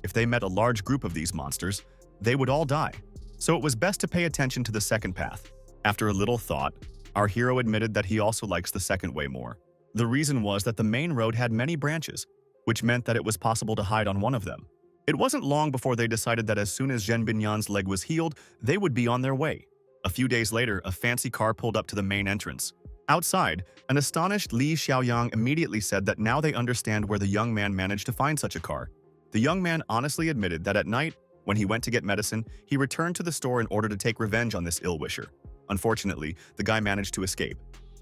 If they met a large group of these monsters, they would all die. So it was best to pay attention to the second path. After a little thought, our hero admitted that he also likes the second way more. The reason was that the main road had many branches, which meant that it was possible to hide on one of them. It wasn't long before they decided that as soon as Zhen Binyan's leg was healed, they would be on their way. A few days later, a fancy car pulled up to the main entrance. Outside, an astonished Li Xiaoyang immediately said that now they understand where the young man managed to find such a car. The young man honestly admitted that at night, when he went to get medicine, he returned to the store in order to take revenge on this ill-wisher. Unfortunately, the guy managed to escape.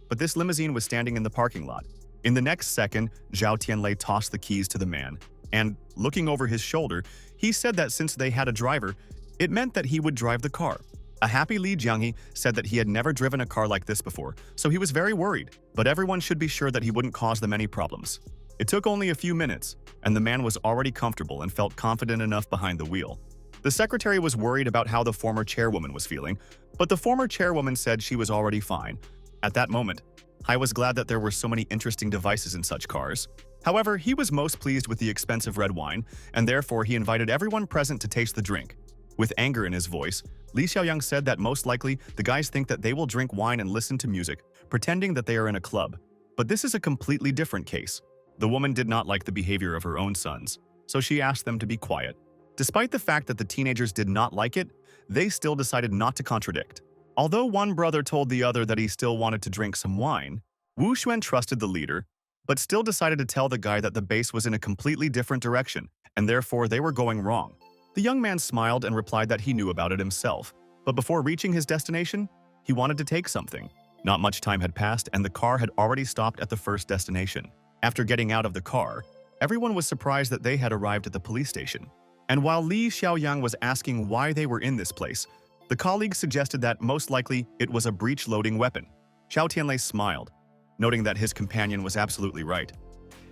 But this limousine was standing in the parking lot. In the next second, Zhao Tianlei tossed the keys to the man, and, looking over his shoulder, he said that since they had a driver, it meant that he would drive the car. A happy Li Jianghe said that he had never driven a car like this before, so he was very worried, but everyone should be sure that he wouldn't cause them any problems. It took only a few minutes, and the man was already comfortable and felt confident enough behind the wheel. The secretary was worried about how the former chairwoman was feeling, but the former chairwoman said she was already fine. At that moment, Hai was glad that there were so many interesting devices in such cars. However, he was most pleased with the expensive red wine, and therefore he invited everyone present to taste the drink. With anger in his voice, Li Xiaoyang said that most likely the guys think that they will drink wine and listen to music, pretending that they are in a club. But this is a completely different case. The woman did not like the behavior of her own sons, so she asked them to be quiet. Despite the fact that the teenagers did not like it, they still decided not to contradict. Although one brother told the other that he still wanted to drink some wine, Wu Xuan trusted the leader, but still decided to tell the guy that the base was in a completely different direction, and therefore they were going wrong. The young man smiled and replied that he knew about it himself, but before reaching his destination, he wanted to take something. Not much time had passed, and the car had already stopped at the first destination. After getting out of the car, everyone was surprised that they had arrived at the police station. And while Li Xiaoyang was asking why they were in this place, the colleagues suggested that most likely it was a breech-loading weapon. Xiao Tianlei smiled, noting that his companion was absolutely right.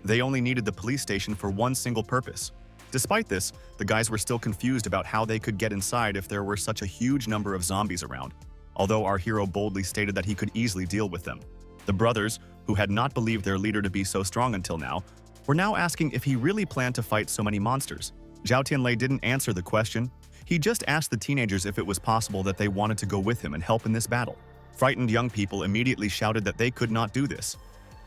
They only needed the police station for one single purpose. Despite this, the guys were still confused about how they could get inside if there were such a huge number of zombies around, although our hero boldly stated that he could easily deal with them. The brothers, who had not believed their leader to be so strong until now, were now asking if he really planned to fight so many monsters. Zhao Tianlei didn't answer the question. He just asked the teenagers if it was possible that they wanted to go with him and help in this battle. Frightened young people immediately shouted that they could not do this,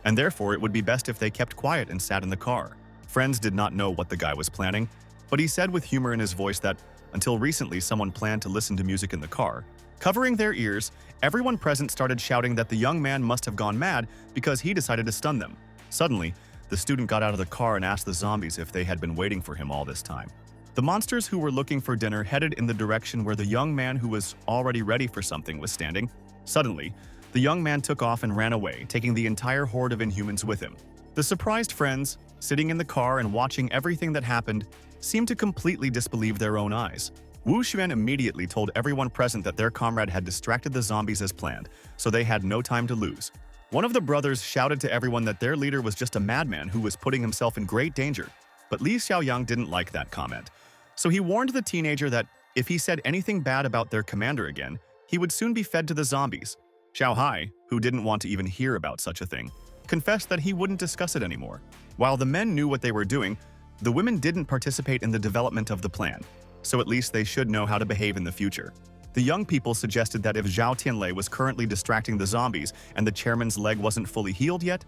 and therefore it would be best if they kept quiet and sat in the car. Friends did not know what the guy was planning, but he said with humor in his voice that until recently someone planned to listen to music in the car. Covering their ears, everyone present started shouting that the young man must have gone mad because he decided to stun them. Suddenly, the student got out of the car and asked the zombies if they had been waiting for him all this time. The monsters who were looking for dinner headed in the direction where the young man who was already ready for something was standing. Suddenly, the young man took off and ran away, taking the entire horde of inhumans with him. The surprised friends, sitting in the car and watching everything that happened, seemed to completely disbelieve their own eyes. Wu Xuan immediately told everyone present that their comrade had distracted the zombies as planned, so they had no time to lose. One of the brothers shouted to everyone that their leader was just a madman who was putting himself in great danger, but Li Xiaoyang didn't like that comment. So he warned the teenager that if he said anything bad about their commander again, he would soon be fed to the zombies. Xiao Hai, who didn't want to even hear about such a thing, confessed that he wouldn't discuss it anymore. While the men knew what they were doing, the women didn't participate in the development of the plan, so at least they should know how to behave in the future. The young people suggested that if Zhao Tianlei was currently distracting the zombies and the chairman's leg wasn't fully healed yet,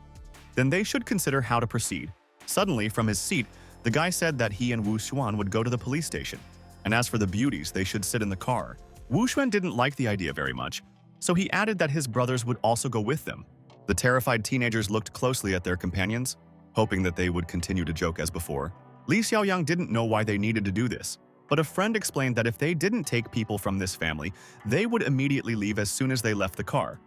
then they should consider how to proceed. Suddenly, from his seat, the guy said that he and Wu Xuan would go to the police station, and as for the beauties, they should sit in the car. Wu Xuan didn't like the idea very much, so he added that his brothers would also go with them. The terrified teenagers looked closely at their companions, hoping that they would continue to joke as before. Li Xiaoyang didn't know why they needed to do this, but a friend explained that if they didn't take people from this family, they would immediately leave as soon as they left the car.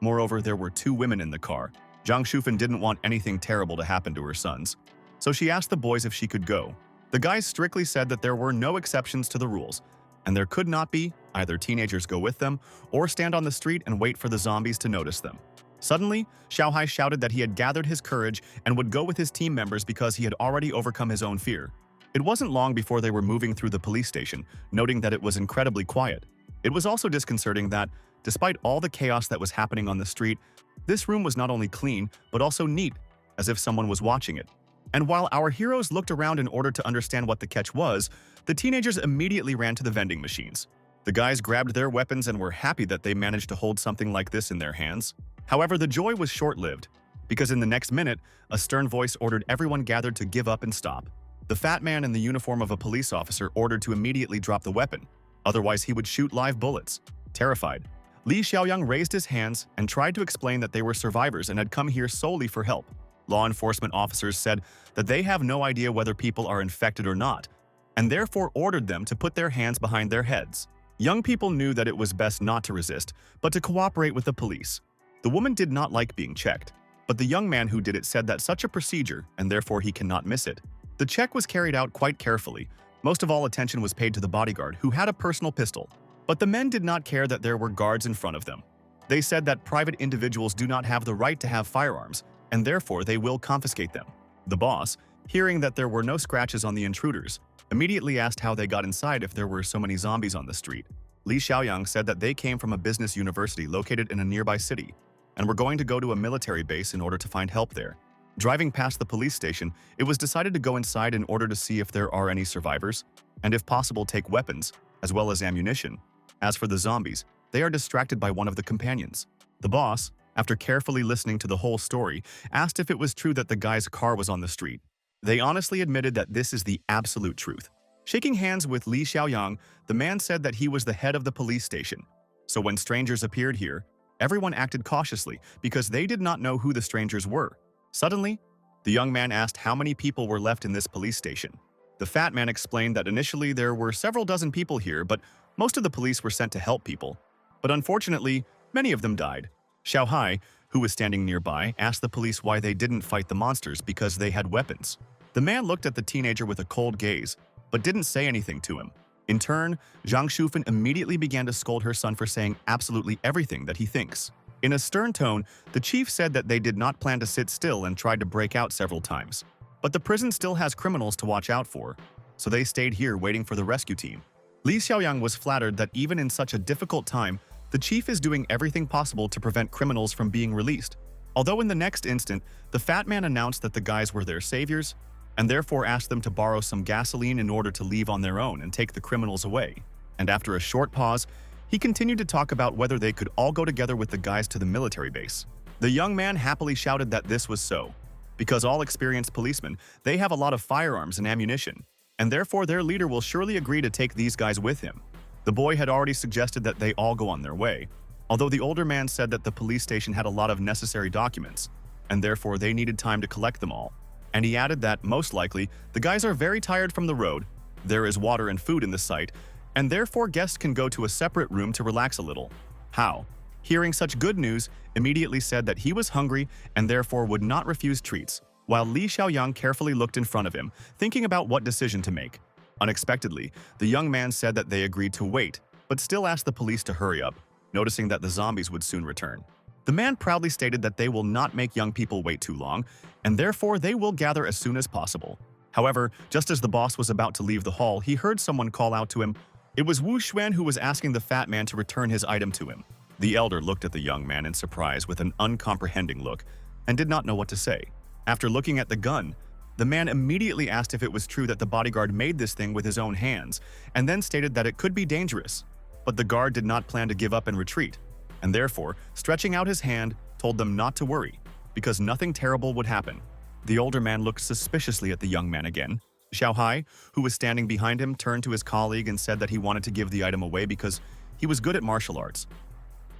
Moreover, there were 2 women in the car. Zhang Shufan didn't want anything terrible to happen to her sons, so she asked the boys if she could go. The guys strictly said that there were no exceptions to the rules, and there could not be either teenagers go with them or stand on the street and wait for the zombies to notice them. Suddenly, Xiao Hai shouted that he had gathered his courage and would go with his team members because he had already overcome his own fear. It wasn't long before they were moving through the police station, noting that it was incredibly quiet. It was also disconcerting that, despite all the chaos that was happening on the street, this room was not only clean, but also neat, as if someone was watching it. And while our heroes looked around in order to understand what the catch was, the teenagers immediately ran to the vending machines. The guys grabbed their weapons and were happy that they managed to hold something like this in their hands. However, the joy was short-lived, because in the next minute, a stern voice ordered everyone gathered to give up and stop. The fat man in the uniform of a police officer ordered to immediately drop the weapon, otherwise he would shoot live bullets. Terrified, Li Xiaoyang raised his hands and tried to explain that they were survivors and had come here solely for help. Law enforcement officers said that they have no idea whether people are infected or not, and therefore ordered them to put their hands behind their heads. Young people knew that it was best not to resist, but to cooperate with the police. The woman did not like being checked, but the young man who did it said that such a procedure, and therefore he cannot miss it. The check was carried out quite carefully. Most of all attention was paid to the bodyguard, who had a personal pistol. But the men did not care that there were guards in front of them. They said that private individuals do not have the right to have firearms, and therefore they will confiscate them. The boss, hearing that there were no scratches on the intruders, immediately asked how they got inside if there were so many zombies on the street. Li Xiaoyang said that they came from a business university located in a nearby city, and were going to go to a military base in order to find help there. Driving past the police station, it was decided to go inside in order to see if there are any survivors, and if possible take weapons, as well as ammunition. As for the zombies, they are distracted by one of the companions. The boss, after carefully listening to the whole story, asked if it was true that the guy's car was on the street. They honestly admitted that this is the absolute truth. Shaking hands with Li Xiaoyang, the man said that he was the head of the police station. So when strangers appeared here, everyone acted cautiously because they did not know who the strangers were. Suddenly, The young man asked how many people were left in this police station. The fat man explained that initially there were several dozen people here, but most of the police were sent to help people. But unfortunately, many of them died. Xiao Hai, who was standing nearby, asked the police why they didn't fight the monsters because they had weapons. The man looked at the teenager with a cold gaze, but didn't say anything to him. In turn, Zhang Shufan immediately began to scold her son for saying absolutely everything that he thinks. In a stern tone, the chief said that they did not plan to sit still and tried to break out several times. But the prison still has criminals to watch out for, so they stayed here waiting for the rescue team. Li Xiaoyang was flattered that even in such a difficult time, the chief is doing everything possible to prevent criminals from being released. Although in the next instant, the fat man announced that the guys were their saviors, and therefore asked them to borrow some gasoline in order to leave on their own and take the criminals away. And after a short pause, he continued to talk about whether they could all go together with the guys to the military base. The young man happily shouted that this was so. Because all experienced policemen, they have a lot of firearms and ammunition, and therefore their leader will surely agree to take these guys with him. The boy had already suggested that they all go on their way, although the older man said that the police station had a lot of necessary documents, and therefore they needed time to collect them all. And he added that, most likely, the guys are very tired from the road, there is water and food in the site, and therefore guests can go to a separate room to relax a little. Hao, hearing such good news, immediately said that he was hungry and therefore would not refuse treats, while Li Xiaoyang carefully looked in front of him, thinking about what decision to make. Unexpectedly, the young man said that they agreed to wait, but still asked the police to hurry up, noticing that the zombies would soon return. The man proudly stated that they will not make young people wait too long, and therefore they will gather as soon as possible. However, just as the boss was about to leave the hall, he heard someone call out to him. It was Wu Xuan who was asking the fat man to return his item to him. The elder looked at the young man in surprise with an uncomprehending look and did not know what to say. After looking at the gun, the man immediately asked if it was true that the bodyguard made this thing with his own hands, and then stated that it could be dangerous. But the guard did not plan to give up and retreat, and therefore, stretching out his hand, told them not to worry, because nothing terrible would happen. The older man looked suspiciously at the young man again. Xiao Hai, who was standing behind him, turned to his colleague and said that he wanted to give the item away because he was good at martial arts.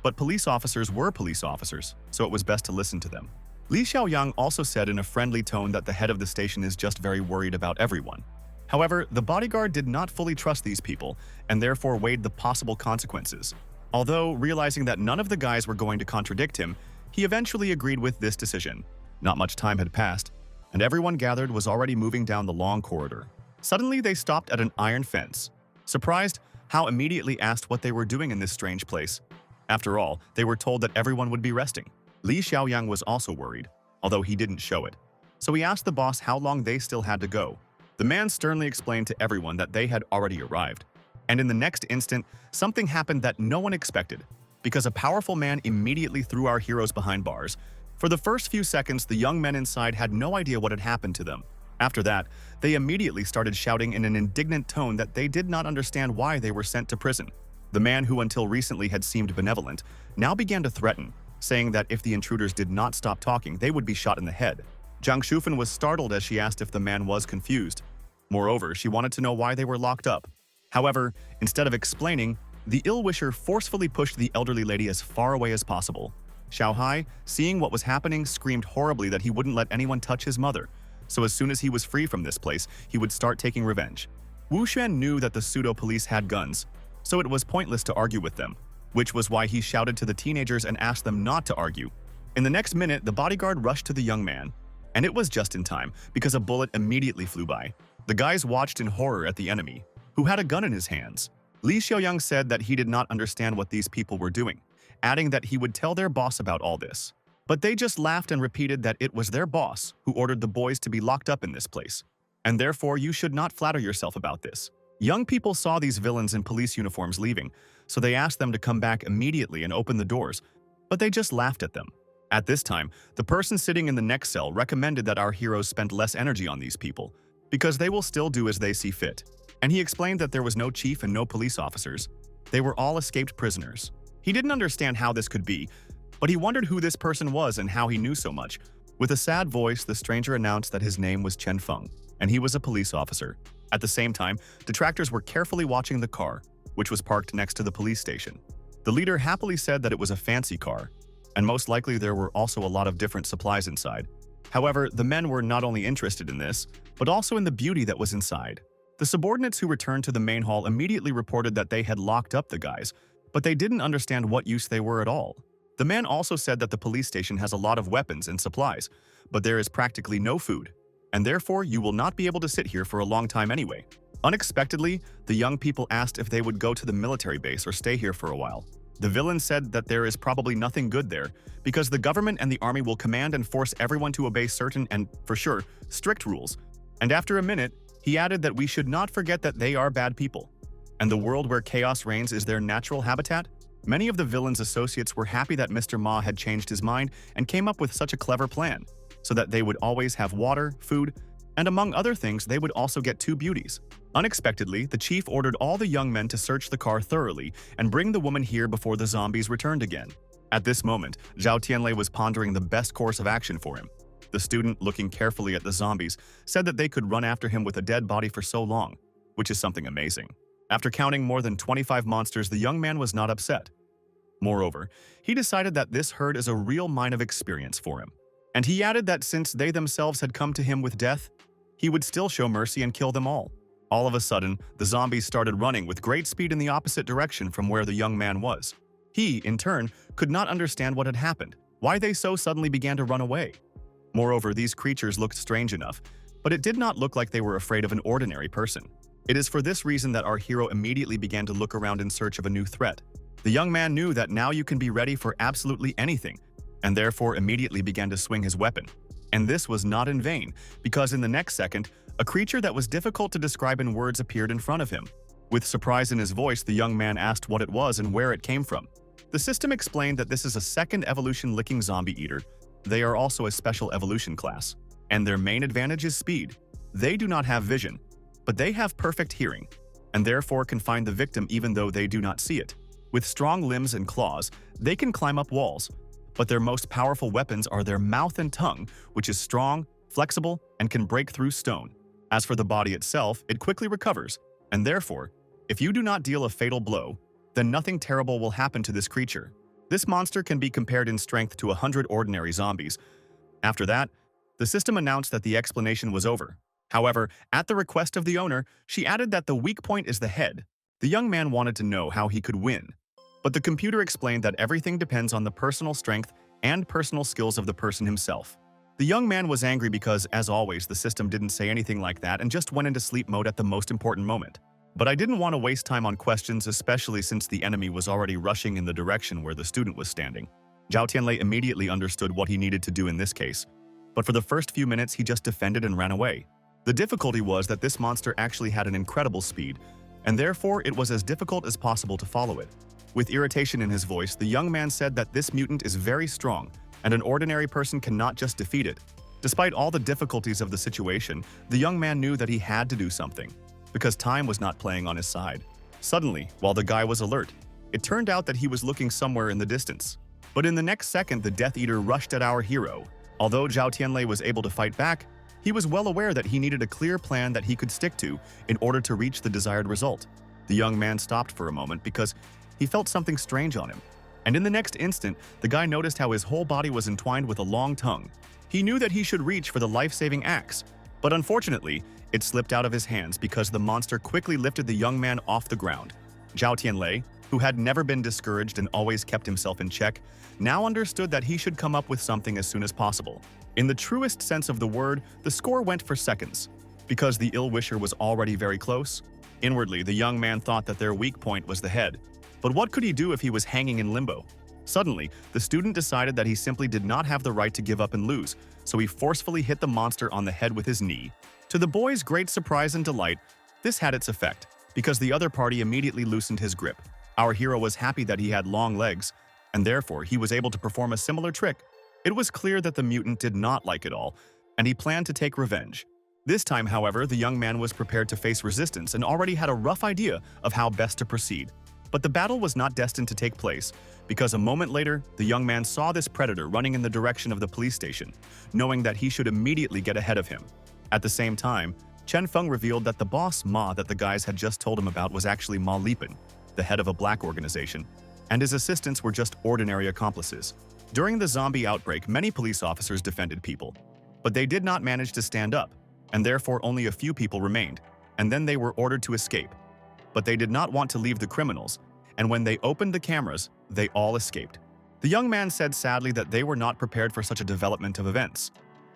But police officers were police officers, so it was best to listen to them. Li Xiaoyang also said in a friendly tone that the head of the station is just very worried about everyone. However, the bodyguard did not fully trust these people and therefore weighed the possible consequences. Although, realizing that none of the guys were going to contradict him, he eventually agreed with this decision. Not much time had passed, and everyone gathered was already moving down the long corridor. Suddenly, they stopped at an iron fence. Surprised, Hao immediately asked what they were doing in this strange place. After all, they were told that everyone would be resting. Li Xiaoyang was also worried, although he didn't show it. So he asked the boss how long they still had to go. The man sternly explained to everyone that they had already arrived. And in the next instant, something happened that no one expected, because a powerful man immediately threw our heroes behind bars. For the first few seconds, the young men inside had no idea what had happened to them. After that, they immediately started shouting in an indignant tone that they did not understand why they were sent to prison. The man who until recently had seemed benevolent now began to threaten, saying that if the intruders did not stop talking, they would be shot in the head. Zhang Shufan was startled as she asked if the man was confused. Moreover, she wanted to know why they were locked up. However, instead of explaining, the ill-wisher forcefully pushed the elderly lady as far away as possible. Xiao Hai, seeing what was happening, screamed horribly that he wouldn't let anyone touch his mother, so as soon as he was free from this place, he would start taking revenge. Wu Xuan knew that the pseudo-police had guns, so it was pointless to argue with them, which was why he shouted to the teenagers and asked them not to argue. In the next minute, the bodyguard rushed to the young man, and it was just in time because a bullet immediately flew by. The guys watched in horror at the enemy, who had a gun in his hands. Li Xiaoyang said that he did not understand what these people were doing, adding that he would tell their boss about all this. But they just laughed and repeated that it was their boss who ordered the boys to be locked up in this place, and therefore you should not flatter yourself about this. Young people saw these villains in police uniforms leaving, so they asked them to come back immediately and open the doors, but they just laughed at them. At this time, the person sitting in the next cell recommended that our heroes spend less energy on these people, because they will still do as they see fit. And he explained that there was no chief and no police officers. They were all escaped prisoners. He didn't understand how this could be, but he wondered who this person was and how he knew so much. With a sad voice, the stranger announced that his name was Chen Feng, and he was a police officer. At the same time, detractors were carefully watching the car, which was parked next to the police station. The leader happily said that it was a fancy car, and most likely there were also a lot of different supplies inside. However, the men were not only interested in this, but also in the beauty that was inside. The subordinates who returned to the main hall immediately reported that they had locked up the guys, but they didn't understand what use they were at all. The man also said that the police station has a lot of weapons and supplies, but there is practically no food, and therefore you will not be able to sit here for a long time anyway. Unexpectedly, the young people asked if they would go to the military base or stay here for a while. The villain said that there is probably nothing good there, because the government and the army will command and force everyone to obey certain and, for sure, strict rules. And after a minute, he added that we should not forget that they are bad people, and the world where chaos reigns is their natural habitat. Many of the villain's associates were happy that Mr. Ma had changed his mind and came up with such a clever plan, so that they would always have water, food, and among other things, they would also get two beauties. Unexpectedly, the chief ordered all the young men to search the car thoroughly and bring the woman here before the zombies returned again. At this moment, Zhao Tianlei was pondering the best course of action for him. The student, looking carefully at the zombies, said that they could run after him with a dead body for so long, which is something amazing. After counting more than 25 monsters, the young man was not upset. Moreover, he decided that this herd is a real mine of experience for him. And he added that since they themselves had come to him with death, he would still show mercy and kill them all. All of a sudden, the zombies started running with great speed in the opposite direction from where the young man was. He, in turn, could not understand what had happened, why they so suddenly began to run away. Moreover, these creatures looked strange enough, but it did not look like they were afraid of an ordinary person. It is for this reason that our hero immediately began to look around in search of a new threat. The young man knew that now you can be ready for absolutely anything, and therefore immediately began to swing his weapon. And this was not in vain, because in the next second, a creature that was difficult to describe in words appeared in front of him. With surprise in his voice, the young man asked what it was and where it came from. The system explained that this is a second evolution licking zombie eater. They are also a special evolution class, and their main advantage is speed. They do not have vision, but they have perfect hearing, and therefore can find the victim even though they do not see it. With strong limbs and claws, they can climb up walls, but their most powerful weapons are their mouth and tongue, which is strong, flexible, and can break through stone. As for the body itself, it quickly recovers, and therefore, if you do not deal a fatal blow, then nothing terrible will happen to this creature. This monster can be compared in strength to 100 ordinary zombies. After that, the system announced that the explanation was over. However, at the request of the owner, she added that the weak point is the head. The young man wanted to know how he could win, but the computer explained that everything depends on the personal strength and personal skills of the person himself. The young man was angry because, as always, the system didn't say anything like that and just went into sleep mode at the most important moment. But I didn't want to waste time on questions, especially since the enemy was already rushing in the direction where the student was standing. Zhao Tianlei immediately understood what he needed to do in this case, but for the first few minutes he just defended and ran away. The difficulty was that this monster actually had an incredible speed, and therefore it was as difficult as possible to follow it. With irritation in his voice, the young man said that this mutant is very strong, and an ordinary person cannot just defeat it. Despite all the difficulties of the situation, the young man knew that he had to do something, because time was not playing on his side. Suddenly, while the guy was alert, it turned out that he was looking somewhere in the distance. But in the next second, the Death Eater rushed at our hero. Although Zhao Tianlei was able to fight back, he was well aware that he needed a clear plan that he could stick to in order to reach the desired result. The young man stopped for a moment because he felt something strange on him. And in the next instant, the guy noticed how his whole body was entwined with a long tongue. He knew that he should reach for the life-saving axe, but unfortunately, it slipped out of his hands because the monster quickly lifted the young man off the ground. Zhao Tianlei, who had never been discouraged and always kept himself in check, now understood that he should come up with something as soon as possible. In the truest sense of the word, the score went for seconds. Because the ill-wisher was already very close, inwardly the young man thought that their weak point was the head. But what could he do if he was hanging in limbo? Suddenly, the student decided that he simply did not have the right to give up and lose, so he forcefully hit the monster on the head with his knee. To the boy's great surprise and delight, this had its effect, because the other party immediately loosened his grip. Our hero was happy that he had long legs, and therefore he was able to perform a similar trick. It was clear that the mutant did not like it all, and he planned to take revenge. This time, however, the young man was prepared to face resistance and already had a rough idea of how best to proceed. But the battle was not destined to take place, because a moment later, the young man saw this predator running in the direction of the police station, knowing that he should immediately get ahead of him. At the same time, Chen Feng revealed that the boss Ma that the guys had just told him about was actually Ma Lipin, the head of a black organization, and his assistants were just ordinary accomplices. During the zombie outbreak, many police officers defended people, But they did not manage to stand up, and therefore only a few people remained, and then they were ordered to escape. But they did not want to leave the criminals, and when they opened the cameras, they all escaped. The young man said sadly that they were not prepared for such a development of events.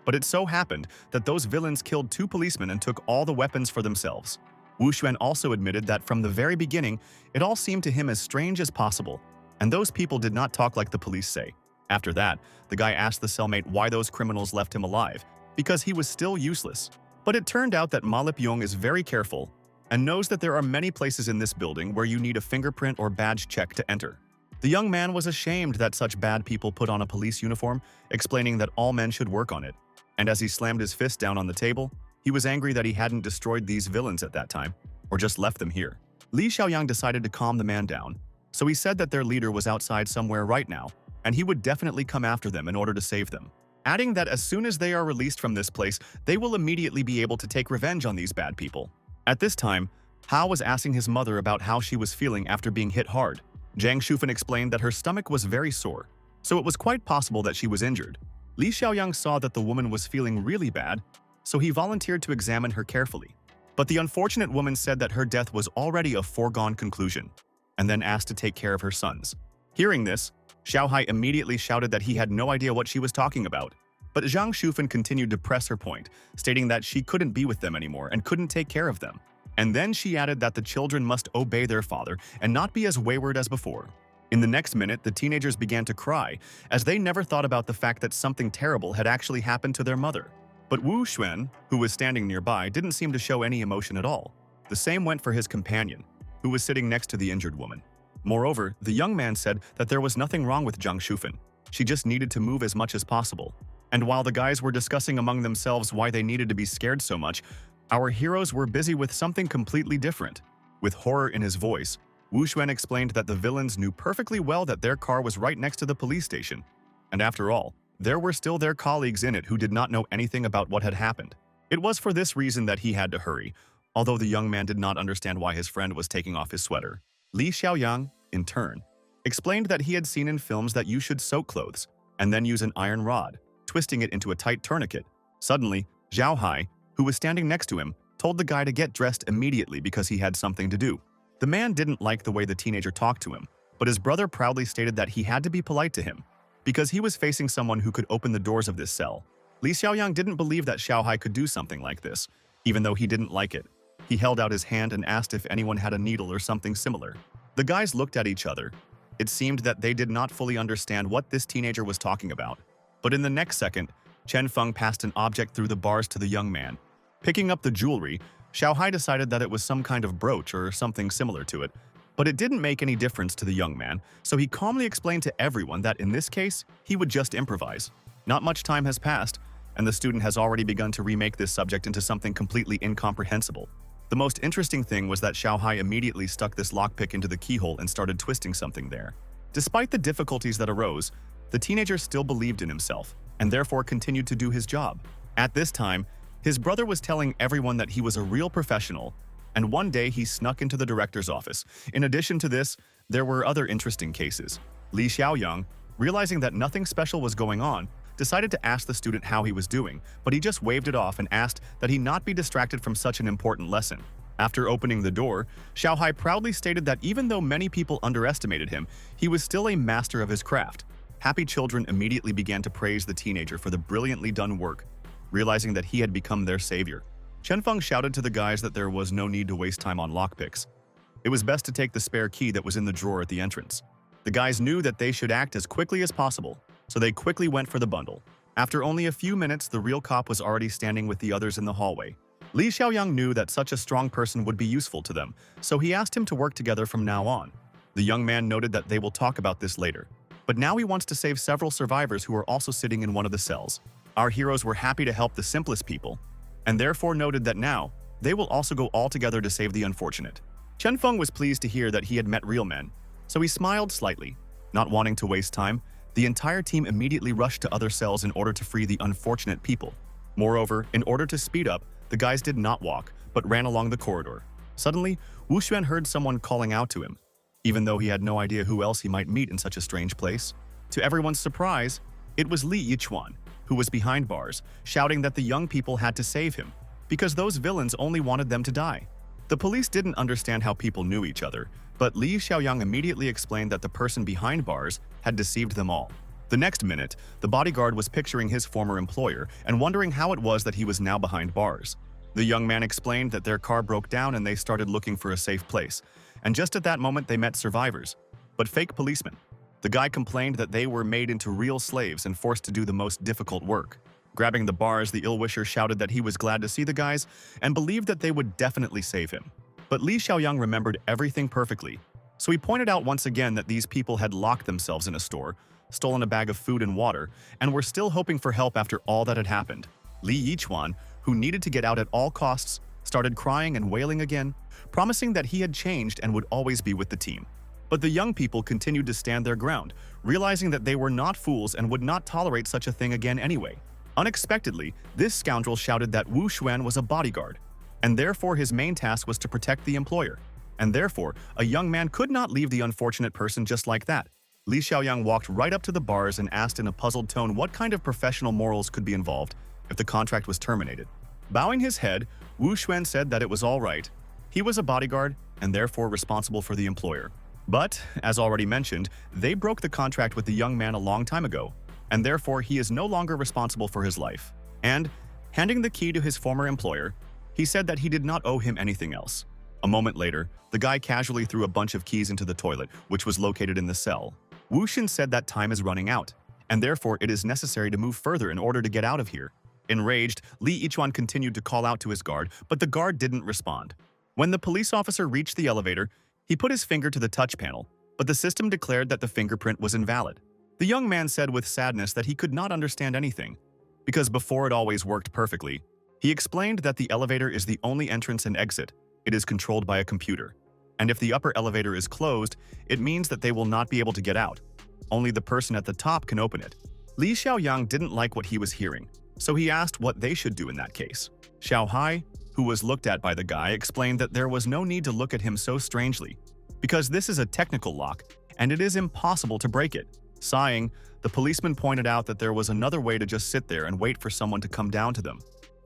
But it so happened that those villains killed 2 policemen and took all the weapons for themselves. Wu Xuan also admitted that from the very beginning, it all seemed to him as strange as possible, and those people did not talk like the police say. After that, the guy asked the cellmate why those criminals left him alive, because he was still useless. But it turned out that Ma Lip-yong is very careful and knows that there are many places in this building where you need a fingerprint or badge check to enter. The young man was ashamed that such bad people put on a police uniform, explaining that all men should work on it. And as he slammed his fist down on the table, he was angry that he hadn't destroyed these villains at that time, or just left them here. Li Xiaoyang decided to calm the man down, so he said that their leader was outside somewhere right now, and he would definitely come after them in order to save them, adding that as soon as they are released from this place, they will immediately be able to take revenge on these bad people. At this time, Hao was asking his mother about how she was feeling after being hit hard. Zhang Shufan explained that her stomach was very sore, so it was quite possible that she was injured. Li Xiaoyang saw that the woman was feeling really bad, so he volunteered to examine her carefully. But the unfortunate woman said that her death was already a foregone conclusion, and then asked to take care of her sons. Hearing this, Xiao Hai immediately shouted that he had no idea what she was talking about. But Zhang Shufan continued to press her point, stating that she couldn't be with them anymore and couldn't take care of them. And then she added that the children must obey their father and not be as wayward as before. In the next minute, the teenagers began to cry, as they never thought about the fact that something terrible had actually happened to their mother. But Wu Xuan, who was standing nearby, didn't seem to show any emotion at all. The same went for his companion, who was sitting next to the injured woman. Moreover, the young man said that there was nothing wrong with Zhang Shufan. She just needed to move as much as possible. And while the guys were discussing among themselves why they needed to be scared so much, our heroes were busy with something completely different. With horror in his voice, Wu Xuan explained that the villains knew perfectly well that their car was right next to the police station. And after all, there were still their colleagues in it who did not know anything about what had happened. It was for this reason that he had to hurry, although the young man did not understand why his friend was taking off his sweater. Li Xiaoyang, in turn, explained that he had seen in films that you should soak clothes and then use an iron rod, twisting it into a tight tourniquet. Suddenly, Xiao Hai, who was standing next to him, told the guy to get dressed immediately because he had something to do. The man didn't like the way the teenager talked to him, but his brother proudly stated that he had to be polite to him, because he was facing someone who could open the doors of this cell. Li Xiaoyang didn't believe that Xiao Hai could do something like this, even though he didn't like it. He held out his hand and asked if anyone had a needle or something similar. The guys looked at each other. It seemed that they did not fully understand what this teenager was talking about. But in the next second, Chen Feng passed an object through the bars to the young man. Picking up the jewelry, Xiao Hai decided that it was some kind of brooch or something similar to it. But it didn't make any difference to the young man, so he calmly explained to everyone that in this case, he would just improvise. Not much time has passed, and the student has already begun to remake this subject into something completely incomprehensible. The most interesting thing was that Xiao Hai immediately stuck this lockpick into the keyhole and started twisting something there. Despite the difficulties that arose, the teenager still believed in himself, and therefore continued to do his job. At this time, his brother was telling everyone that he was a real professional, and one day he snuck into the director's office. In addition to this, there were other interesting cases. Li Xiaoyang, realizing that nothing special was going on, decided to ask the student how he was doing, but he just waved it off and asked that he not be distracted from such an important lesson. After opening the door, Xiao Hai proudly stated that even though many people underestimated him, he was still a master of his craft. Happy children immediately began to praise the teenager for the brilliantly done work, realizing that he had become their savior. Chen Feng shouted to the guys that there was no need to waste time on lockpicks. It was best to take the spare key that was in the drawer at the entrance. The guys knew that they should act as quickly as possible, so they quickly went for the bundle. After only a few minutes, the real cop was already standing with the others in the hallway. Li Xiaoyang knew that such a strong person would be useful to them, so he asked him to work together from now on. The young man noted that they will talk about this later, but now he wants to save several survivors who are also sitting in one of the cells. Our heroes were happy to help the simplest people, and therefore noted that now, they will also go all together to save the unfortunate. Chen Feng was pleased to hear that he had met real men, so he smiled slightly. Not wanting to waste time, the entire team immediately rushed to other cells in order to free the unfortunate people. Moreover, in order to speed up, the guys did not walk, but ran along the corridor. Suddenly, Wu Xuan heard someone calling out to him, even though he had no idea who else he might meet in such a strange place. To everyone's surprise, it was Li Yichuan, who who was behind bars, shouting that the young people had to save him, because those villains only wanted them to die. The police didn't understand how people knew each other, but Li Xiaoyang immediately explained that the person behind bars had deceived them all. The next minute, the bodyguard was picturing his former employer and wondering how it was that he was now behind bars. The young man explained that their car broke down and they started looking for a safe place. And just at that moment, they met survivors, but fake policemen. The guy complained that they were made into real slaves and forced to do the most difficult work. Grabbing the bars, the ill-wisher shouted that he was glad to see the guys and believed that they would definitely save him. But Li Xiaoyang remembered everything perfectly, so he pointed out once again that these people had locked themselves in a store, stolen a bag of food and water, and were still hoping for help after all that had happened. Li Yichuan, who needed to get out at all costs, started crying and wailing again, promising that he had changed and would always be with the team. But the young people continued to stand their ground, realizing that they were not fools and would not tolerate such a thing again anyway. Unexpectedly, this scoundrel shouted that Wu Xuan was a bodyguard, and therefore his main task was to protect the employer. And therefore, a young man could not leave the unfortunate person just like that. Li Xiaoyang walked right up to the bars and asked in a puzzled tone what kind of professional morals could be involved if the contract was terminated. Bowing his head, Wu Xuan said that it was all right. He was a bodyguard and therefore responsible for the employer. But, as already mentioned, they broke the contract with the young man a long time ago, and therefore he is no longer responsible for his life. And, handing the key to his former employer, he said that he did not owe him anything else. A moment later, the guy casually threw a bunch of keys into the toilet, which was located in the cell. Wu Xin said that time is running out, and therefore it is necessary to move further in order to get out of here. Enraged, Li Yichuan continued to call out to his guard, but the guard didn't respond. When the police officer reached the elevator, he put his finger to the touch panel, but the system declared that the fingerprint was invalid. The young man said with sadness that he could not understand anything, because before it always worked perfectly. He explained that the elevator is the only entrance and exit. It is controlled by a computer. And if the upper elevator is closed, it means that they will not be able to get out. Only the person at the top can open it. Li Xiaoyang didn't like what he was hearing, so he asked what they should do in that case. Xiao Hai, who was looked at by the guy, explained that there was no need to look at him so strangely, because this is a technical lock, and it is impossible to break it. Sighing, the policeman pointed out that there was another way to just sit there and wait for someone to come down to them.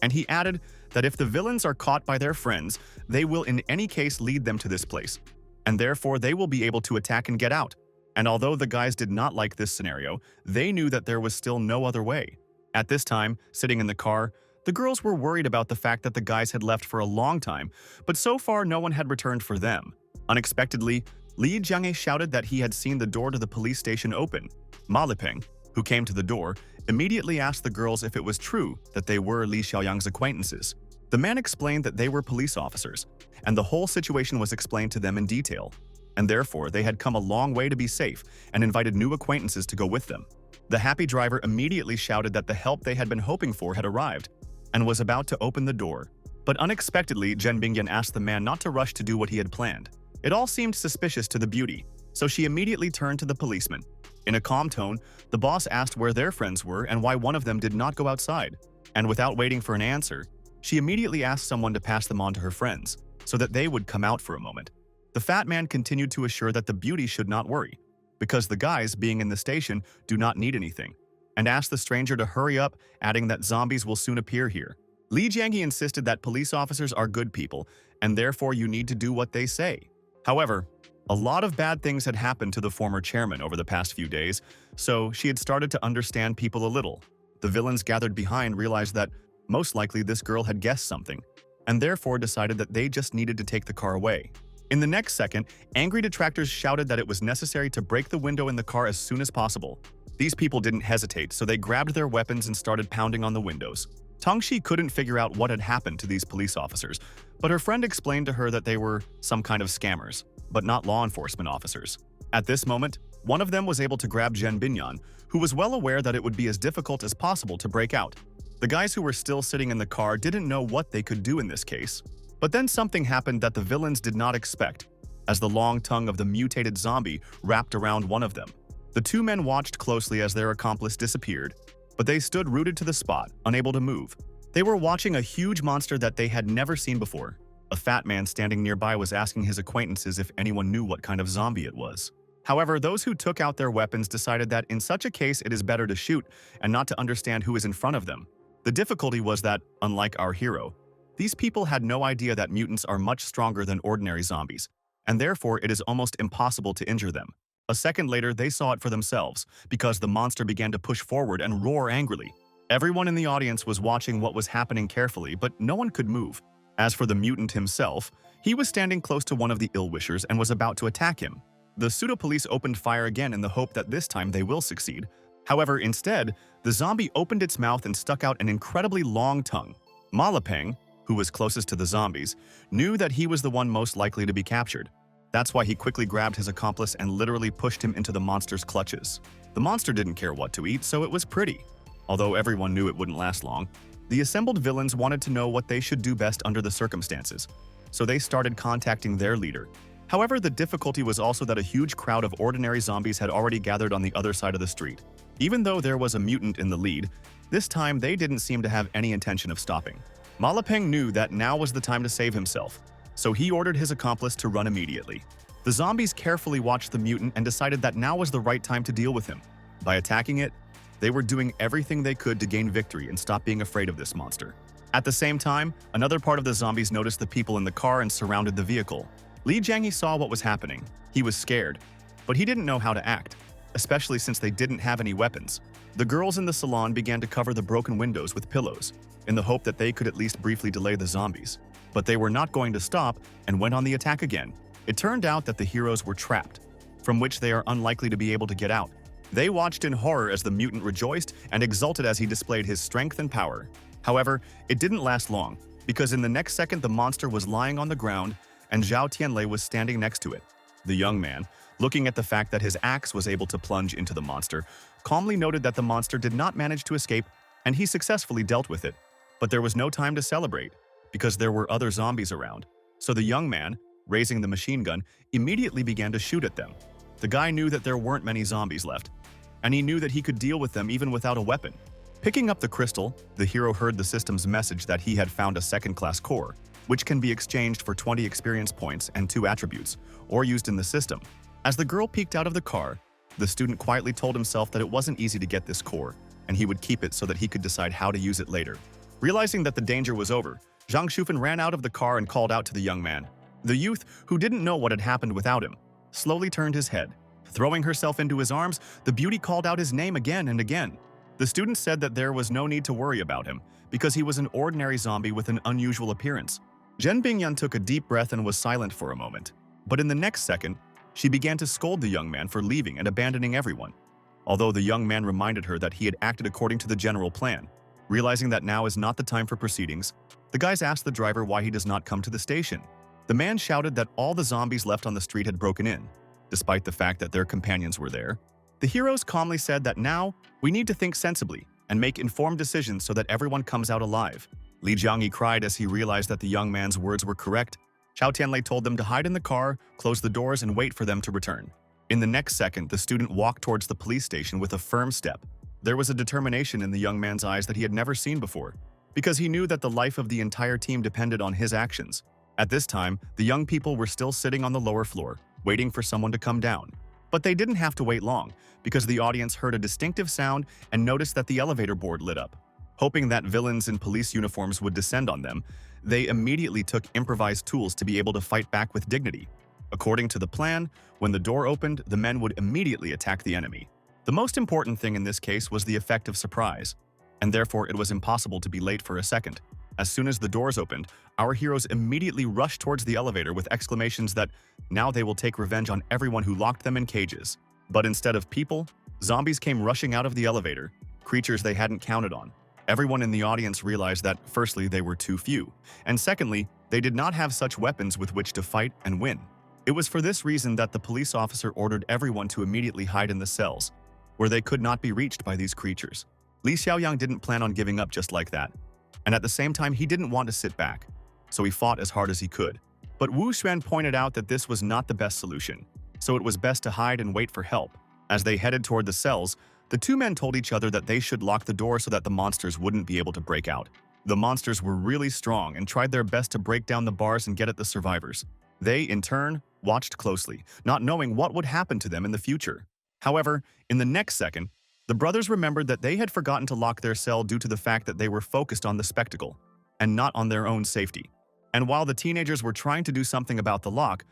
And he added that if the villains are caught by their friends, they will in any case lead them to this place, and therefore they will be able to attack and get out. And although the guys did not like this scenario, they knew that there was still no other way. At this time, sitting in the car, the girls were worried about the fact that the guys had left for a long time, but so far no one had returned for them. Unexpectedly, Li Jianghe shouted that he had seen the door to the police station open. Ma Lipeng, who came to the door, immediately asked the girls if it was true that they were Li Xiaoyang's acquaintances. The man explained that they were police officers, and the whole situation was explained to them in detail, and therefore they had come a long way to be safe and invited new acquaintances to go with them. The happy driver immediately shouted that the help they had been hoping for had arrived, and was about to open the door. But unexpectedly, Zhen Bingyan asked the man not to rush to do what he had planned. It all seemed suspicious to the beauty, so she immediately turned to the policeman. In a calm tone, the boss asked where their friends were and why one of them did not go outside. And without waiting for an answer, she immediately asked someone to pass them on to her friends, so that they would come out for a moment. The fat man continued to assure that the beauty should not worry, because the guys, being in the station, do not need anything, and asked the stranger to hurry up, adding that zombies will soon appear here. Li Jianghe insisted that police officers are good people, and therefore you need to do what they say. However, a lot of bad things had happened to the former chairman over the past few days, so she had started to understand people a little. The villains gathered behind realized that most likely this girl had guessed something, and therefore decided that they just needed to take the car away. In the next second, angry detractors shouted that it was necessary to break the window in the car as soon as possible. These people didn't hesitate, so they grabbed their weapons and started pounding on the windows. Tangxi couldn't figure out what had happened to these police officers, but her friend explained to her that they were some kind of scammers, but not law enforcement officers. At this moment, one of them was able to grab Zhen Binyan, who was well aware that it would be as difficult as possible to break out. The guys who were still sitting in the car didn't know what they could do in this case. But then something happened that the villains did not expect, as the long tongue of the mutated zombie wrapped around one of them. The two men watched closely as their accomplice disappeared, but they stood rooted to the spot, unable to move. They were watching a huge monster that they had never seen before. A fat man standing nearby was asking his acquaintances if anyone knew what kind of zombie it was. However, those who took out their weapons decided that in such a case it is better to shoot and not to understand who is in front of them. The difficulty was that, unlike our hero, these people had no idea that mutants are much stronger than ordinary zombies, and therefore it is almost impossible to injure them. A second later, they saw it for themselves, because the monster began to push forward and roar angrily. Everyone in the audience was watching what was happening carefully, but no one could move. As for the mutant himself, he was standing close to one of the ill-wishers and was about to attack him. The pseudo-police opened fire again in the hope that this time they will succeed. However, instead, the zombie opened its mouth and stuck out an incredibly long tongue. Malapeng, who was closest to the zombies, knew that he was the one most likely to be captured. That's why he quickly grabbed his accomplice and literally pushed him into the monster's clutches. The monster didn't care what to eat, so it was pretty. Although everyone knew it wouldn't last long, the assembled villains wanted to know what they should do best under the circumstances, so they started contacting their leader. However, the difficulty was also that a huge crowd of ordinary zombies had already gathered on the other side of the street. Even though there was a mutant in the lead, this time they didn't seem to have any intention of stopping. Malapeng knew that now was the time to save himself, so he ordered his accomplice to run immediately. The zombies carefully watched the mutant and decided that now was the right time to deal with him. By attacking it, they were doing everything they could to gain victory and stop being afraid of this monster. At the same time, another part of the zombies noticed the people in the car and surrounded the vehicle. Li Jiangyi saw what was happening. He was scared, but he didn't know how to act, especially since they didn't have any weapons. The girls in the salon began to cover the broken windows with pillows, in the hope that they could at least briefly delay the zombies. But they were not going to stop and went on the attack again. It turned out that the heroes were trapped, from which they are unlikely to be able to get out. They watched in horror as the mutant rejoiced and exulted as he displayed his strength and power. However, it didn't last long, because in the next second the monster was lying on the ground and Zhao Tianlei was standing next to it. The young man, looking at the fact that his axe was able to plunge into the monster, calmly noted that the monster did not manage to escape and he successfully dealt with it. But there was no time to celebrate, because there were other zombies around. So the young man, raising the machine gun, immediately began to shoot at them. The guy knew that there weren't many zombies left, and he knew that he could deal with them even without a weapon. Picking up the crystal, the hero heard the system's message that he had found a second-class core, which can be exchanged for 20 experience points and 2 attributes, or used in the system. As the girl peeked out of the car, the student quietly told himself that it wasn't easy to get this core, and he would keep it so that he could decide how to use it later. Realizing that the danger was over, Zhang Shufan ran out of the car and called out to the young man. The youth, who didn't know what had happened without him, slowly turned his head. Throwing herself into his arms, the beauty called out his name again and again. The student said that there was no need to worry about him, because he was an ordinary zombie with an unusual appearance. Zhen Bingyan took a deep breath and was silent for a moment. But in the next second, she began to scold the young man for leaving and abandoning everyone. Although the young man reminded her that he had acted according to the general plan. Realizing that now is not the time for proceedings, the guys asked the driver why he does not come to the station. The man shouted that all the zombies left on the street had broken in, despite the fact that their companions were there. The heroes calmly said that now, we need to think sensibly and make informed decisions so that everyone comes out alive. Li Jiangyi cried as he realized that the young man's words were correct. Zhao Tianlei told them to hide in the car, close the doors, and wait for them to return. In the next second, the student walked towards the police station with a firm step. There was a determination in the young man's eyes that he had never seen before, because he knew that the life of the entire team depended on his actions. At this time, the young people were still sitting on the lower floor, waiting for someone to come down. But they didn't have to wait long, because the audience heard a distinctive sound and noticed that the elevator board lit up. Hoping that villains in police uniforms would descend on them, they immediately took improvised tools to be able to fight back with dignity. According to the plan, when the door opened, the men would immediately attack the enemy. The most important thing in this case was the effect of surprise, and therefore it was impossible to be late for a second. As soon as the doors opened, our heroes immediately rushed towards the elevator with exclamations that now they will take revenge on everyone who locked them in cages. But instead of people, zombies came rushing out of the elevator, creatures they hadn't counted on. Everyone in the audience realized that, firstly, they were too few, and secondly, they did not have such weapons with which to fight and win. It was for this reason that the police officer ordered everyone to immediately hide in the cells, where they could not be reached by these creatures. Li Xiaoyang didn't plan on giving up just like that, and at the same time he didn't want to sit back, so he fought as hard as he could. But Wu Xuan pointed out that this was not the best solution, so it was best to hide and wait for help. As they headed toward the cells, the two men told each other that they should lock the door so that the monsters wouldn't be able to break out. The monsters were really strong and tried their best to break down the bars and get at the survivors. They, in turn, watched closely, not knowing what would happen to them in the future. However, in the next second, the brothers remembered that they had forgotten to lock their cell due to the fact that they were focused on the spectacle and not on their own safety. And while the teenagers were trying to do something about the lock,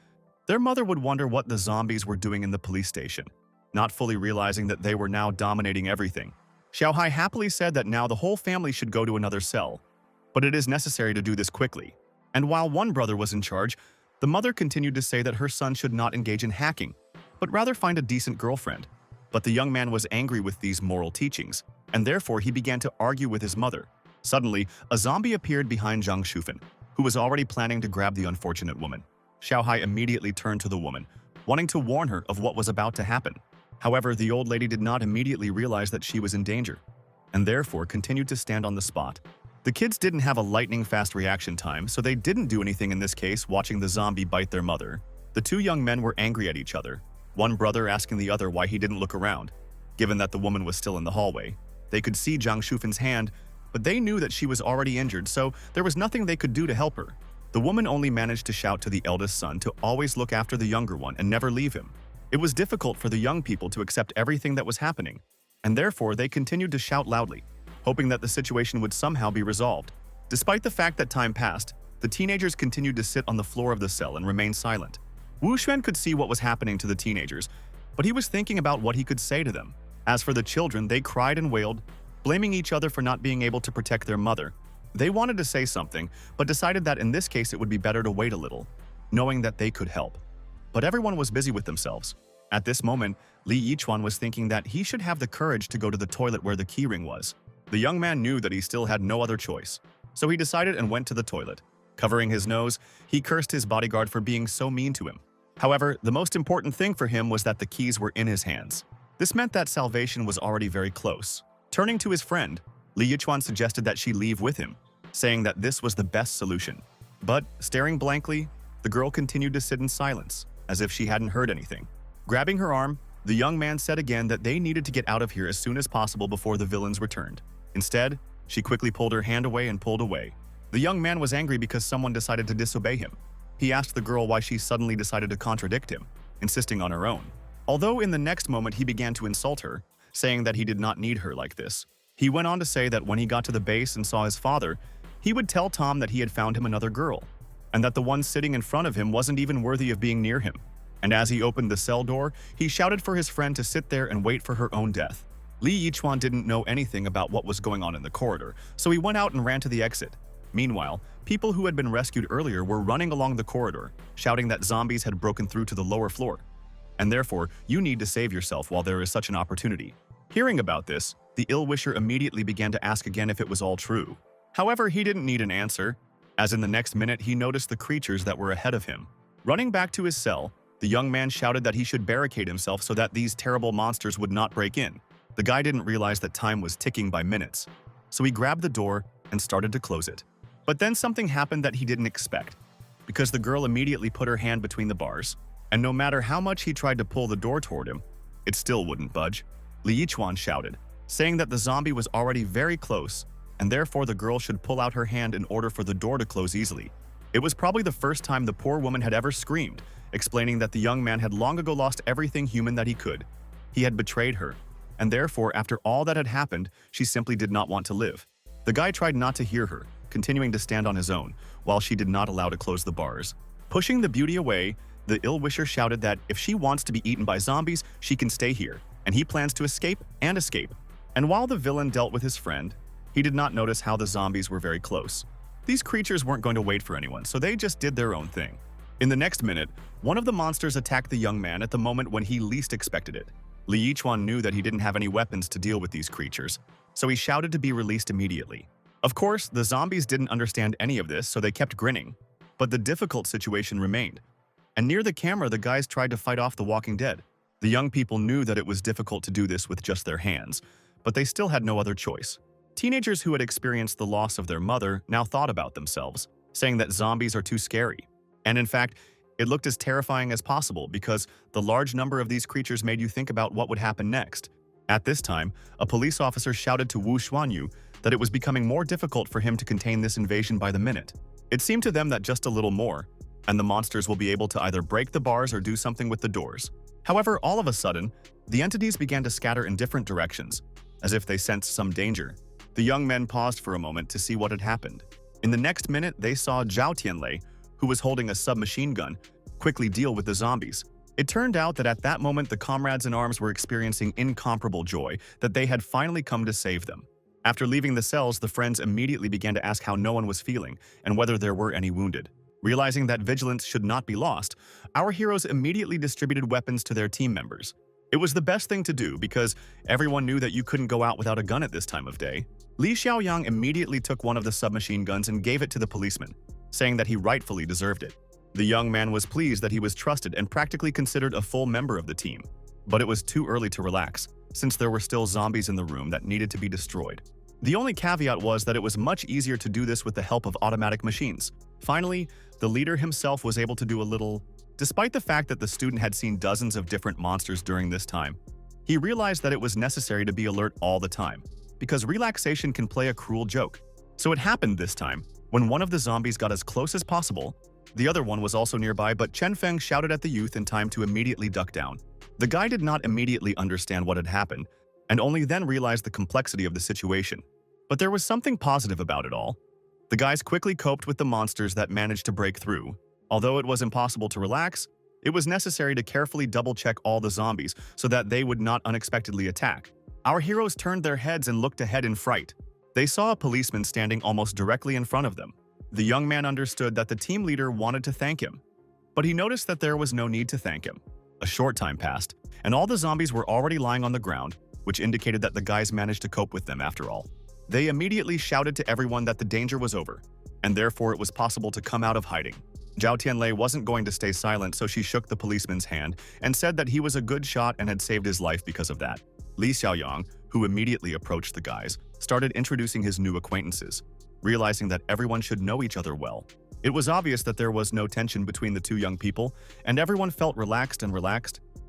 their mother would wonder what the zombies were doing in the police station, not fully realizing that they were now dominating everything. Xiaohai happily said that now the whole family should go to another cell, but it is necessary to do this quickly. And while one brother was in charge, the mother continued to say that her son should not engage in hacking, but rather find a decent girlfriend. But the young man was angry with these moral teachings, and therefore he began to argue with his mother. Suddenly, a zombie appeared behind Zhang Shufan, who was already planning to grab the unfortunate woman. Xiaohai immediately turned to the woman, wanting to warn her of what was about to happen. However, the old lady did not immediately realize that she was in danger, and therefore continued to stand on the spot. The kids didn't have a lightning-fast reaction time, so they didn't do anything in this case watching the zombie bite their mother. The two young men were angry at each other, one brother asking the other why he didn't look around, given that the woman was still in the hallway. They could see Zhang Shufan's hand, but they knew that she was already injured, so there was nothing they could do to help her. The woman only managed to shout to the eldest son to always look after the younger one and never leave him. It was difficult for the young people to accept everything that was happening, and therefore they continued to shout loudly, hoping that the situation would somehow be resolved. Despite the fact that time passed, the teenagers continued to sit on the floor of the cell and remain silent. Wu Xuan could see what was happening to the teenagers, but he was thinking about what he could say to them. As for the children, they cried and wailed, blaming each other for not being able to protect their mother. They wanted to say something, but decided that in this case it would be better to wait a little, knowing that they could help. But everyone was busy with themselves. At this moment, Li Yichuan was thinking that he should have the courage to go to the toilet where the keyring was. The young man knew that he still had no other choice, so he decided and went to the toilet. Covering his nose, he cursed his bodyguard for being so mean to him. However, the most important thing for him was that the keys were in his hands. This meant that salvation was already very close. Turning to his friend, Li Yichuan suggested that she leave with him, saying that this was the best solution. But, staring blankly, the girl continued to sit in silence, as if she hadn't heard anything. Grabbing her arm, the young man said again that they needed to get out of here as soon as possible before the villains returned. Instead, she quickly pulled her hand away and pulled away. The young man was angry because someone decided to disobey him. He asked the girl why she suddenly decided to contradict him, insisting on her own. Although in the next moment he began to insult her, saying that he did not need her like this. He went on to say that when he got to the base and saw his father, he would tell Tom that he had found him another girl, and that the one sitting in front of him wasn't even worthy of being near him. And as he opened the cell door, he shouted for his friend to sit there and wait for her own death. Li Yichuan didn't know anything about what was going on in the corridor, so he went out and ran to the exit. Meanwhile, people who had been rescued earlier were running along the corridor, shouting that zombies had broken through to the lower floor. And therefore, you need to save yourself while there is such an opportunity. Hearing about this, the ill-wisher immediately began to ask again if it was all true. However, he didn't need an answer, as in the next minute he noticed the creatures that were ahead of him. Running back to his cell, the young man shouted that he should barricade himself so that these terrible monsters would not break in. The guy didn't realize that time was ticking by minutes, so he grabbed the door and started to close it. But then something happened that he didn't expect, because the girl immediately put her hand between the bars, and no matter how much he tried to pull the door toward him, it still wouldn't budge. Li Yichuan shouted, saying that the zombie was already very close, and therefore the girl should pull out her hand in order for the door to close easily. It was probably the first time the poor woman had ever screamed, explaining that the young man had long ago lost everything human that he could. He had betrayed her, and therefore after all that had happened, she simply did not want to live. The guy tried not to hear her, continuing to stand on his own, while she did not allow to close the bars. Pushing the beauty away, the ill-wisher shouted that if she wants to be eaten by zombies, she can stay here, and he plans to escape and escape. And while the villain dealt with his friend, he did not notice how the zombies were very close. These creatures weren't going to wait for anyone, so they just did their own thing. In the next minute, one of the monsters attacked the young man at the moment when he least expected it. Li Yichuan knew that he didn't have any weapons to deal with these creatures, so he shouted to be released immediately. Of course, the zombies didn't understand any of this, so they kept grinning. But the difficult situation remained. And near the camera, the guys tried to fight off the Walking Dead. The young people knew that it was difficult to do this with just their hands, but they still had no other choice. Teenagers who had experienced the loss of their mother now thought about themselves, saying that zombies are too scary. And in fact, it looked as terrifying as possible because the large number of these creatures made you think about what would happen next. At this time, a police officer shouted to Wu Xuanyu that it was becoming more difficult for him to contain this invasion by the minute. It seemed to them that just a little more, and the monsters will be able to either break the bars or do something with the doors. However, all of a sudden, the entities began to scatter in different directions, as if they sensed some danger. The young men paused for a moment to see what had happened. In the next minute, they saw Zhao Tianlei, who was holding a submachine gun, quickly deal with the zombies. It turned out that at that moment the comrades in arms were experiencing incomparable joy that they had finally come to save them. After leaving the cells, the friends immediately began to ask how no one was feeling and whether there were any wounded. Realizing that vigilance should not be lost, our heroes immediately distributed weapons to their team members. It was the best thing to do because everyone knew that you couldn't go out without a gun at this time of day. Li Xiaoyang immediately took one of the submachine guns and gave it to the policeman, saying that he rightfully deserved it. The young man was pleased that he was trusted and practically considered a full member of the team. But it was too early to relax, since there were still zombies in the room that needed to be destroyed. The only caveat was that it was much easier to do this with the help of automatic machines. Finally, the leader himself was able to do a little. Despite the fact that the student had seen dozens of different monsters during this time, he realized that it was necessary to be alert all the time, because relaxation can play a cruel joke. So it happened this time, when one of the zombies got as close as possible. The other one was also nearby, but Chen Feng shouted at the youth in time to immediately duck down. The guy did not immediately understand what had happened, and only then realized the complexity of the situation. But there was something positive about it all. The guys quickly coped with the monsters that managed to break through. Although it was impossible to relax, it was necessary to carefully double-check all the zombies so that they would not unexpectedly attack. Our heroes turned their heads and looked ahead in fright. They saw a policeman standing almost directly in front of them. The young man understood that the team leader wanted to thank him, but he noticed that there was no need to thank him. A short time passed, and all the zombies were already lying on the ground, which indicated that the guys managed to cope with them after all. They immediately shouted to everyone that the danger was over, and therefore it was possible to come out of hiding. Zhao Tianlei wasn't going to stay silent, so she shook the policeman's hand and said that he was a good shot and had saved his life because of that. Li Xiaoyang, who immediately approached the guys, started introducing his new acquaintances, realizing that everyone should know each other well. It was obvious that there was no tension between the two young people, and everyone felt relaxed,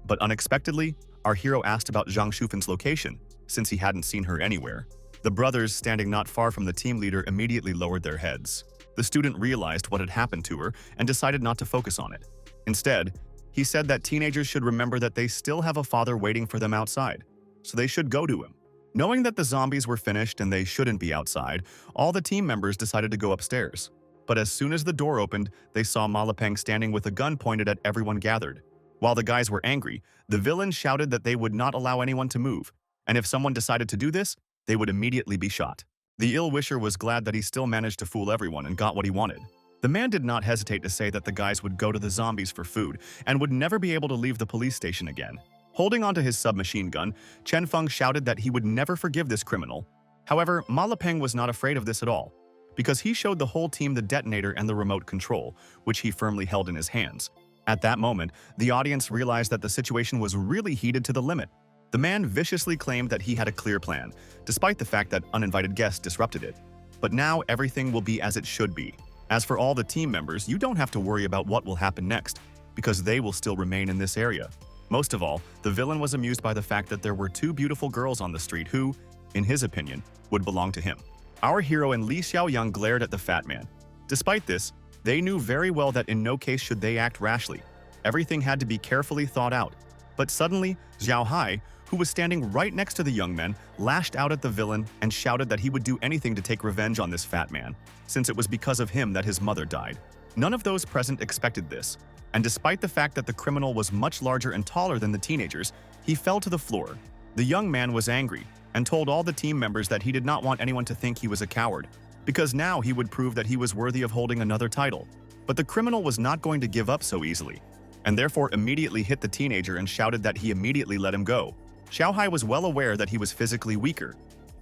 but unexpectedly, our hero asked about Zhang Shufen's location, since he hadn't seen her anywhere. The brothers, standing not far from the team leader, immediately lowered their heads. The student realized what had happened to her and decided not to focus on it. Instead, he said that teenagers should remember that they still have a father waiting for them outside, so they should go to him. Knowing that the zombies were finished and they shouldn't be outside, all the team members decided to go upstairs. But as soon as the door opened, they saw Malapeng standing with a gun pointed at everyone gathered. While the guys were angry, the villain shouted that they would not allow anyone to move, and if someone decided to do this, they would immediately be shot. The ill-wisher was glad that he still managed to fool everyone and got what he wanted. The man did not hesitate to say that the guys would go to the zombies for food and would never be able to leave the police station again. Holding onto his submachine gun, Chen Feng shouted that he would never forgive this criminal. However, Malapeng was not afraid of this at all, because he showed the whole team the detonator and the remote control, which he firmly held in his hands. At that moment, the audience realized that the situation was really heated to the limit. The man viciously claimed that he had a clear plan, despite the fact that uninvited guests disrupted it. But now everything will be as it should be. As for all the team members, you don't have to worry about what will happen next, because they will still remain in this area. Most of all, the villain was amused by the fact that there were two beautiful girls on the street who, in his opinion, would belong to him. Our hero and Li Xiaoyang glared at the fat man. Despite this, they knew very well that in no case should they act rashly. Everything had to be carefully thought out. But suddenly, Zhao Hai, who was standing right next to the young men, lashed out at the villain and shouted that he would do anything to take revenge on this fat man, since it was because of him that his mother died. None of those present expected this, and despite the fact that the criminal was much larger and taller than the teenagers, he fell to the floor. The young man was angry and told all the team members that he did not want anyone to think he was a coward, because now he would prove that he was worthy of holding another title. But the criminal was not going to give up so easily, and therefore immediately hit the teenager and shouted that he immediately let him go. Xiao Hai was well aware that he was physically weaker,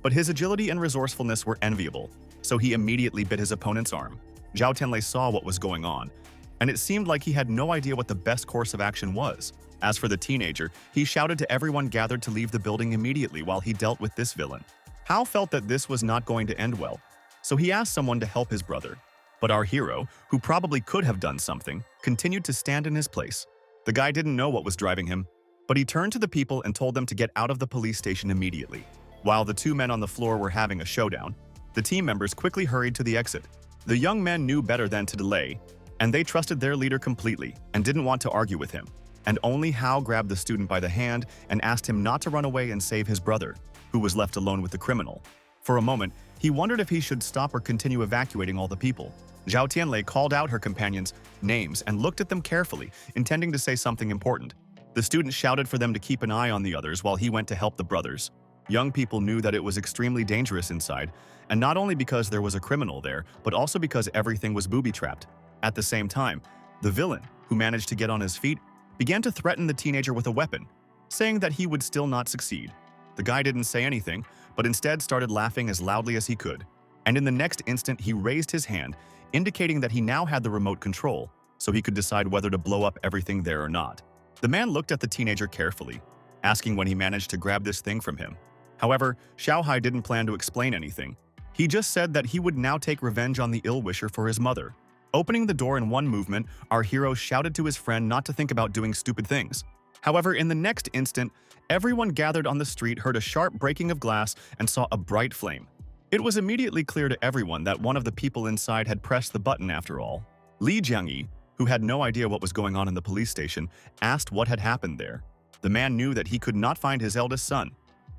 but his agility and resourcefulness were enviable, so he immediately bit his opponent's arm. Zhao Tianlei saw what was going on, and it seemed like he had no idea what the best course of action was. As for the teenager, he shouted to everyone gathered to leave the building immediately while he dealt with this villain. Hao felt that this was not going to end well, so he asked someone to help his brother. But our hero, who probably could have done something, continued to stand in his place. The guy didn't know what was driving him, but he turned to the people and told them to get out of the police station immediately. While the two men on the floor were having a showdown, the team members quickly hurried to the exit. The young men knew better than to delay, and they trusted their leader completely and didn't want to argue with him. And only Hao grabbed the student by the hand and asked him not to run away and save his brother, who was left alone with the criminal. For a moment, he wondered if he should stop or continue evacuating all the people. Zhao Tianlei called out her companions' names and looked at them carefully, intending to say something important. The student shouted for them to keep an eye on the others while he went to help the brothers. Young people knew that it was extremely dangerous inside, and not only because there was a criminal there, but also because everything was booby-trapped. At the same time, the villain, who managed to get on his feet, began to threaten the teenager with a weapon, saying that he would still not succeed. The guy didn't say anything, but instead started laughing as loudly as he could. And in the next instant, he raised his hand, indicating that he now had the remote control, so he could decide whether to blow up everything there or not. The man looked at the teenager carefully, asking when he managed to grab this thing from him. However, Xiaohai didn't plan to explain anything. He just said that he would now take revenge on the ill-wisher for his mother. Opening the door in one movement, our hero shouted to his friend not to think about doing stupid things. However, in the next instant, everyone gathered on the street heard a sharp breaking of glass and saw a bright flame. It was immediately clear to everyone that one of the people inside had pressed the button after all. Li Jiangyi, who had no idea what was going on in the police station, asked what had happened there. The man knew that he could not find his eldest son,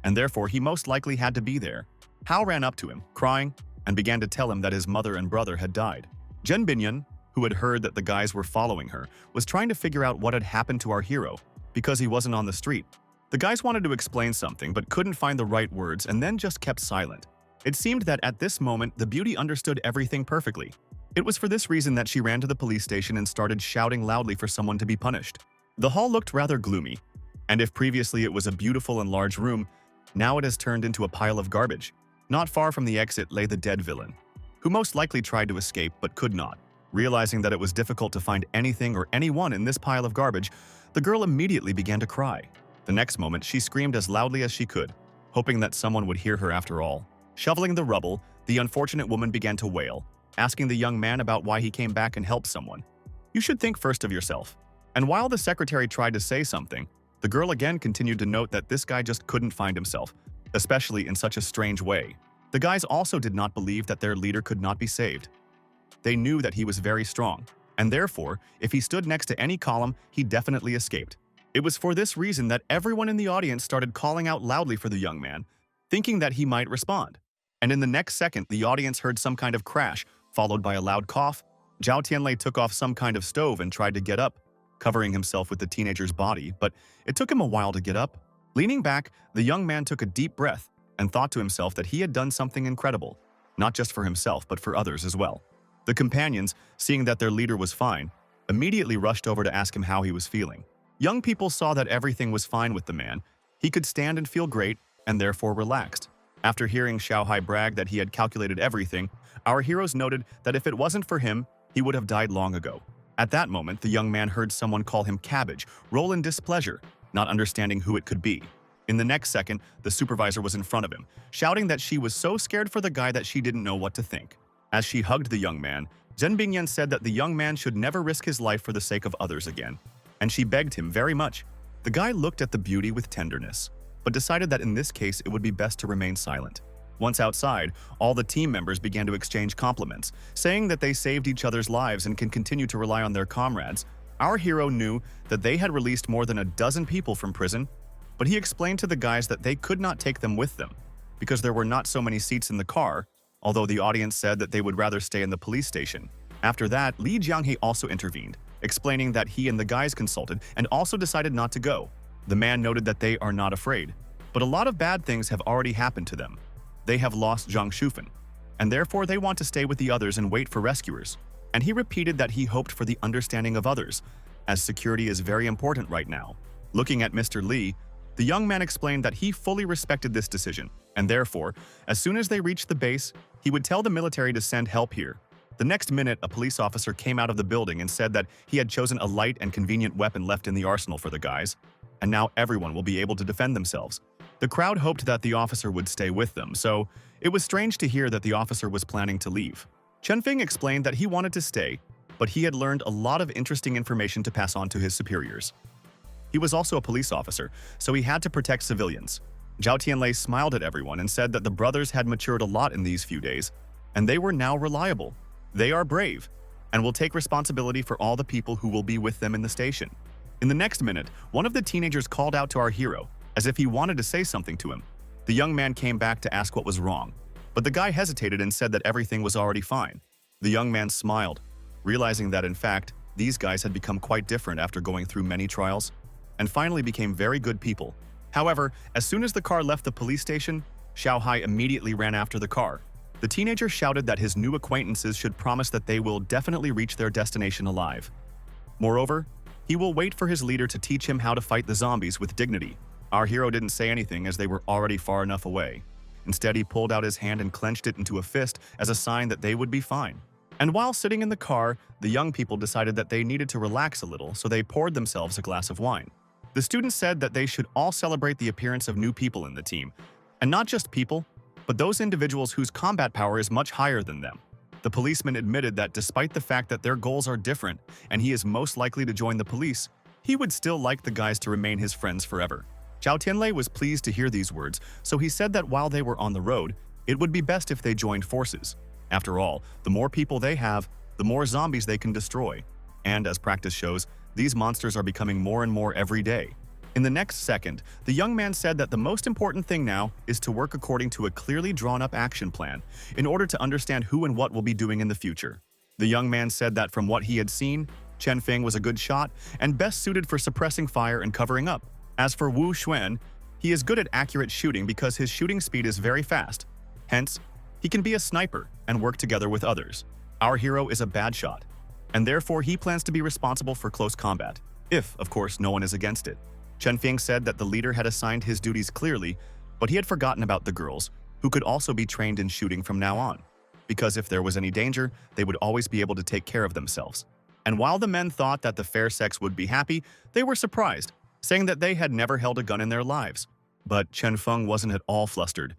and therefore he most likely had to be there. Hao ran up to him, crying, and began to tell him that his mother and brother had died. Zhen Binyan, who had heard that the guys were following her, was trying to figure out what had happened to our hero, because he wasn't on the street. The guys wanted to explain something but couldn't find the right words and then just kept silent. It seemed that at this moment, the beauty understood everything perfectly. It was for this reason that she ran to the police station and started shouting loudly for someone to be punished. The hall looked rather gloomy, and if previously it was a beautiful and large room, now it has turned into a pile of garbage. Not far from the exit lay the dead villain, who most likely tried to escape but could not. Realizing that it was difficult to find anything or anyone in this pile of garbage, the girl immediately began to cry. The next moment, she screamed as loudly as she could, hoping that someone would hear her after all. Shoveling the rubble, the unfortunate woman began to wail, asking the young man about why he came back and helped someone. "You should think first of yourself." And while the secretary tried to say something, the girl again continued to note that this guy just couldn't find himself, especially in such a strange way. The guys also did not believe that their leader could not be saved. They knew that he was very strong, and therefore, if he stood next to any column, he definitely escaped. It was for this reason that everyone in the audience started calling out loudly for the young man, thinking that he might respond. And in the next second, the audience heard some kind of crash, followed by a loud cough. Zhao Tianlei took off some kind of stove and tried to get up, covering himself with the teenager's body, but it took him a while to get up. Leaning back, the young man took a deep breath and thought to himself that he had done something incredible, not just for himself but for others as well. The companions, seeing that their leader was fine, immediately rushed over to ask him how he was feeling. Young people saw that everything was fine with the man. He could stand and feel great, and therefore relaxed. After hearing Xiaohai brag that he had calculated everything, our heroes noted that if it wasn't for him, he would have died long ago. At that moment, the young man heard someone call him cabbage, roll in displeasure, not understanding who it could be. In the next second, the supervisor was in front of him, shouting that she was so scared for the guy that she didn't know what to think. As she hugged the young man, Zhen Bingyan said that the young man should never risk his life for the sake of others again, and she begged him very much. The guy looked at the beauty with tenderness, but decided that in this case it would be best to remain silent. Once outside, all the team members began to exchange compliments, saying that they saved each other's lives and can continue to rely on their comrades. Our hero knew that they had released more than a dozen people from prison, but he explained to the guys that they could not take them with them, because there were not so many seats in the car, although the audience said that they would rather stay in the police station. After that, Li Jianghe also intervened, explaining that he and the guys consulted and also decided not to go. The man noted that they are not afraid, but a lot of bad things have already happened to them. They have lost Zhang Shufan, and therefore they want to stay with the others and wait for rescuers. And he repeated that he hoped for the understanding of others, as security is very important right now. Looking at Mr. Li, the young man explained that he fully respected this decision, and therefore, as soon as they reached the base, he would tell the military to send help here. The next minute, a police officer came out of the building and said that he had chosen a light and convenient weapon left in the arsenal for the guys, and now everyone will be able to defend themselves. The crowd hoped that the officer would stay with them, so it was strange to hear that the officer was planning to leave. Chen Feng explained that he wanted to stay, but he had learned a lot of interesting information to pass on to his superiors. He was also a police officer, so he had to protect civilians. Zhao Tianlei smiled at everyone and said that the brothers had matured a lot in these few days, and they were now reliable. They are brave, and will take responsibility for all the people who will be with them in the station. In the next minute, one of the teenagers called out to our hero, as if he wanted to say something to him. The young man came back to ask what was wrong, but the guy hesitated and said that everything was already fine. The young man smiled, realizing that in fact, these guys had become quite different after going through many trials, and finally became very good people. However, as soon as the car left the police station, Xiao Hai immediately ran after the car. The teenager shouted that his new acquaintances should promise that they will definitely reach their destination alive. Moreover, he will wait for his leader to teach him how to fight the zombies with dignity. Our hero didn't say anything as they were already far enough away. Instead, he pulled out his hand and clenched it into a fist as a sign that they would be fine. And while sitting in the car, the young people decided that they needed to relax a little, so they poured themselves a glass of wine. The students said that they should all celebrate the appearance of new people in the team, and not just people, but those individuals whose combat power is much higher than them. The policeman admitted that despite the fact that their goals are different and he is most likely to join the police, he would still like the guys to remain his friends forever. Zhao Tianlei was pleased to hear these words, so he said that while they were on the road, it would be best if they joined forces. After all, the more people they have, the more zombies they can destroy. And as practice shows, these monsters are becoming more and more every day. In the next second, the young man said that the most important thing now is to work according to a clearly drawn-up action plan in order to understand who and what we'll be doing in the future. The young man said that from what he had seen, Chen Feng was a good shot and best suited for suppressing fire and covering up. As for Wu Xuan, he is good at accurate shooting because his shooting speed is very fast. Hence, he can be a sniper and work together with others. Our hero is a bad shot, and therefore he plans to be responsible for close combat, if, of course, no one is against it. Chen Feng said that the leader had assigned his duties clearly, but he had forgotten about the girls, who could also be trained in shooting from now on, because if there was any danger, they would always be able to take care of themselves. And while the men thought that the fair sex would be happy, they were surprised, saying that they had never held a gun in their lives. But Chen Feng wasn't at all flustered.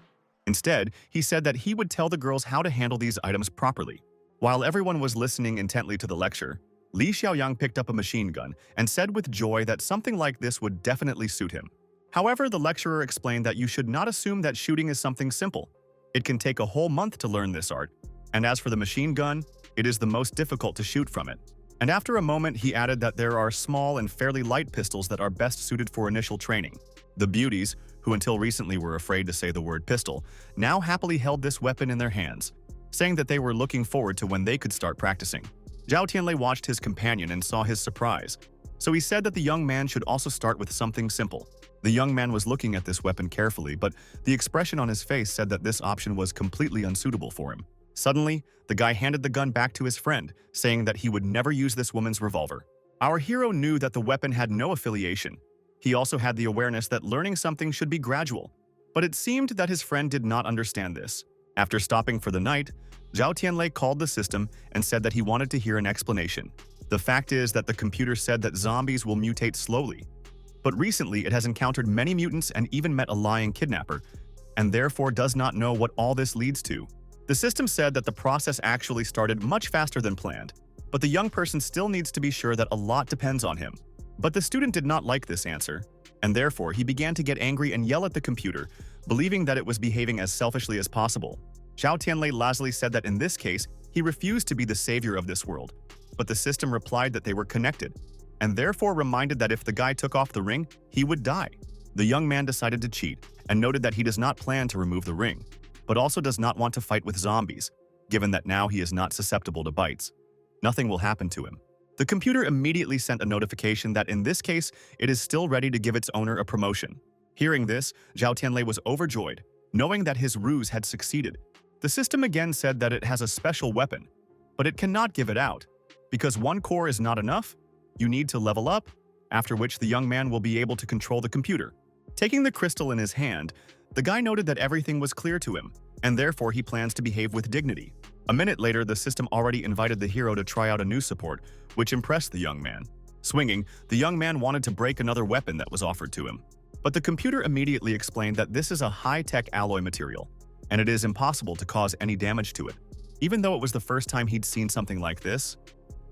Instead, he said that he would tell the girls how to handle these items properly. While everyone was listening intently to the lecture, Li Xiaoyang picked up a machine gun and said with joy that something like this would definitely suit him. However, the lecturer explained that you should not assume that shooting is something simple. It can take a whole month to learn this art, and as for the machine gun, it is the most difficult to shoot from it. And after a moment, he added that there are small and fairly light pistols that are best suited for initial training. The beauties, who until recently were afraid to say the word pistol, now happily held this weapon in their hands, saying that they were looking forward to when they could start practicing. Zhao Tianlei watched his companion and saw his surprise, so he said that the young man should also start with something simple. The young man was looking at this weapon carefully, but the expression on his face said that this option was completely unsuitable for him. Suddenly, the guy handed the gun back to his friend, saying that he would never use this woman's revolver. Our hero knew that the weapon had no affiliation. He also had the awareness that learning something should be gradual, but it seemed that his friend did not understand this. After stopping for the night, Zhao Tianlei called the system and said that he wanted to hear an explanation. The fact is that the computer said that zombies will mutate slowly, but recently it has encountered many mutants and even met a lying kidnapper, and therefore does not know what all this leads to. The system said that the process actually started much faster than planned, but the young person still needs to be sure that a lot depends on him. But the student did not like this answer, and therefore he began to get angry and yell at the computer, believing that it was behaving as selfishly as possible. Zhao Tianlei lazily said that in this case, he refused to be the savior of this world, but the system replied that they were connected, and therefore reminded that if the guy took off the ring, he would die. The young man decided to cheat, and noted that he does not plan to remove the ring, but also does not want to fight with zombies, given that now he is not susceptible to bites. Nothing will happen to him. The computer immediately sent a notification that in this case, it is still ready to give its owner a promotion. Hearing this, Zhao Tianlei was overjoyed, knowing that his ruse had succeeded. The system again said that it has a special weapon, but it cannot give it out. Because one core is not enough, you need to level up, after which the young man will be able to control the computer. Taking the crystal in his hand, the guy noted that everything was clear to him, and therefore he plans to behave with dignity. A minute later, the system already invited the hero to try out a new support, which impressed the young man. Swinging, the young man wanted to break another weapon that was offered to him. But the computer immediately explained that this is a high-tech alloy material, and it is impossible to cause any damage to it. Even though it was the first time he'd seen something like this,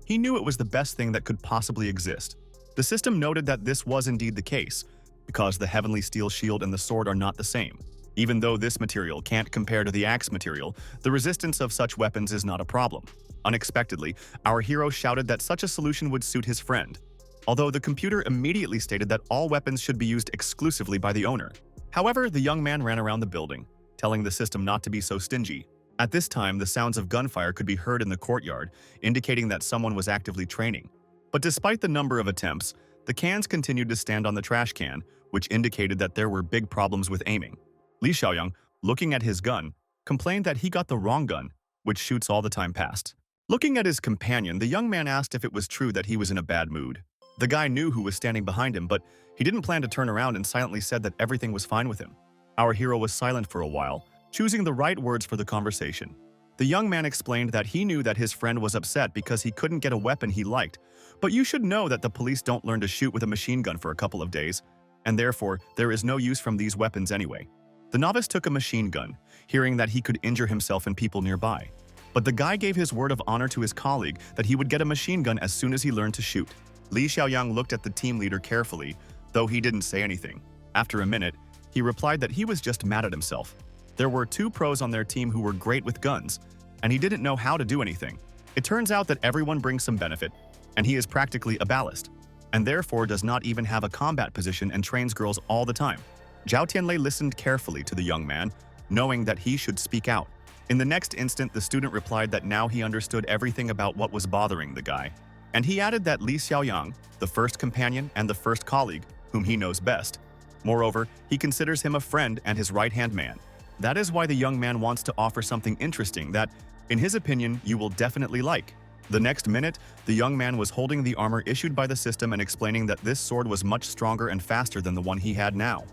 he knew it was the best thing that could possibly exist. The system noted that this was indeed the case, because the heavenly steel shield and the sword are not the same. Even though this material can't compare to the axe material, the resistance of such weapons is not a problem. Unexpectedly, our hero shouted that such a solution would suit his friend, although the computer immediately stated that all weapons should be used exclusively by the owner. However, the young man ran around the building, telling the system not to be so stingy. At this time, the sounds of gunfire could be heard in the courtyard, indicating that someone was actively training. But despite the number of attempts, the cans continued to stand on the trash can, which indicated that there were big problems with aiming. Li Xiaoyang, looking at his gun, complained that he got the wrong gun, which shoots all the time past. Looking at his companion, the young man asked if it was true that he was in a bad mood. The guy knew who was standing behind him, but he didn't plan to turn around and silently said that everything was fine with him. Our hero was silent for a while, choosing the right words for the conversation. The young man explained that he knew that his friend was upset because he couldn't get a weapon he liked, but you should know that the police don't learn to shoot with a machine gun for a couple of days, and therefore there is no use from these weapons anyway. The novice took a machine gun, hearing that he could injure himself and people nearby. But the guy gave his word of honor to his colleague that he would get a machine gun as soon as he learned to shoot. Li Xiaoyang looked at the team leader carefully, though he didn't say anything. After a minute, he replied that he was just mad at himself. There were 2 pros on their team who were great with guns, and he didn't know how to do anything. It turns out that everyone brings some benefit, and he is practically a ballast, and therefore does not even have a combat position and trains girls all the time. Zhao Tianlei listened carefully to the young man, knowing that he should speak out. In the next instant, the student replied that now he understood everything about what was bothering the guy. And he added that Li Xiaoyang, the first companion and the first colleague, whom he knows best. Moreover, he considers him a friend and his right-hand man. That is why the young man wants to offer something interesting that, in his opinion, you will definitely like. The next minute, the young man was holding the armor issued by the system and explaining that this sword was much stronger and faster than the one he had now.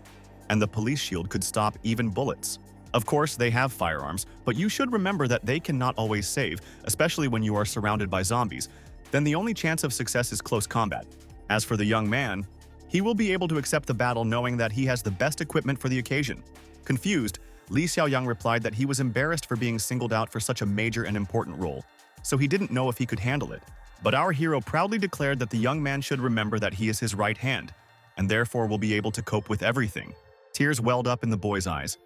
And the police shield could stop even bullets. Of course, they have firearms, but you should remember that they cannot always save, especially when you are surrounded by zombies. Then the only chance of success is close combat. As for the young man, he will be able to accept the battle knowing that he has the best equipment for the occasion. Confused, Li Xiaoyang replied that he was embarrassed for being singled out for such a major and important role, so he didn't know if he could handle it. But our hero proudly declared that the young man should remember that he is his right hand, and therefore will be able to cope with everything. Tears welled up in the boy's eyes.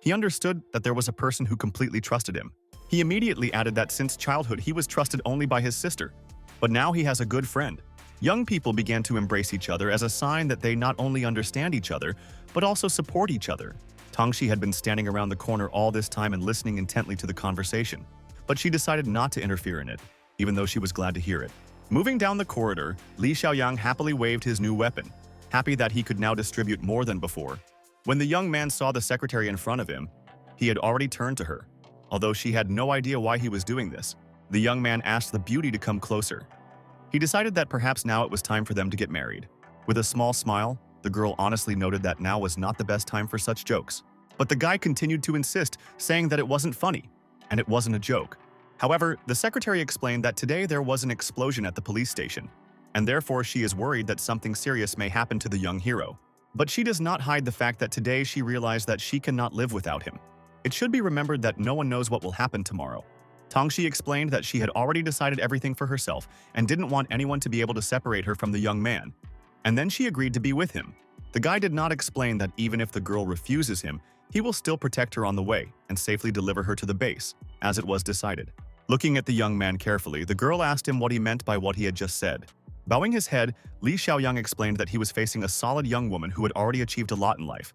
He understood that there was a person who completely trusted him. He immediately added that since childhood he was trusted only by his sister, but now he has a good friend. Young people began to embrace each other as a sign that they not only understand each other, but also support each other. Tangxi had been standing around the corner all this time and listening intently to the conversation, but she decided not to interfere in it, even though she was glad to hear it. Moving down the corridor, Li Xiaoyang happily waved his new weapon, happy that he could now distribute more than before. When the young man saw the secretary in front of him, he had already turned to her. Although she had no idea why he was doing this, the young man asked the beauty to come closer. He decided that perhaps now it was time for them to get married. With a small smile, the girl honestly noted that now was not the best time for such jokes. But the guy continued to insist, saying that it wasn't funny, and it wasn't a joke. However, the secretary explained that today there was an explosion at the police station, and therefore she is worried that something serious may happen to the young hero. But she does not hide the fact that today she realized that she cannot live without him. It should be remembered that no one knows what will happen tomorrow. Tangxi explained that she had already decided everything for herself and didn't want anyone to be able to separate her from the young man. And then she agreed to be with him. The guy did not explain that even if the girl refuses him, he will still protect her on the way and safely deliver her to the base, as it was decided. Looking at the young man carefully, the girl asked him what he meant by what he had just said. Bowing his head, Li Xiaoyang explained that he was facing a solid young woman who had already achieved a lot in life.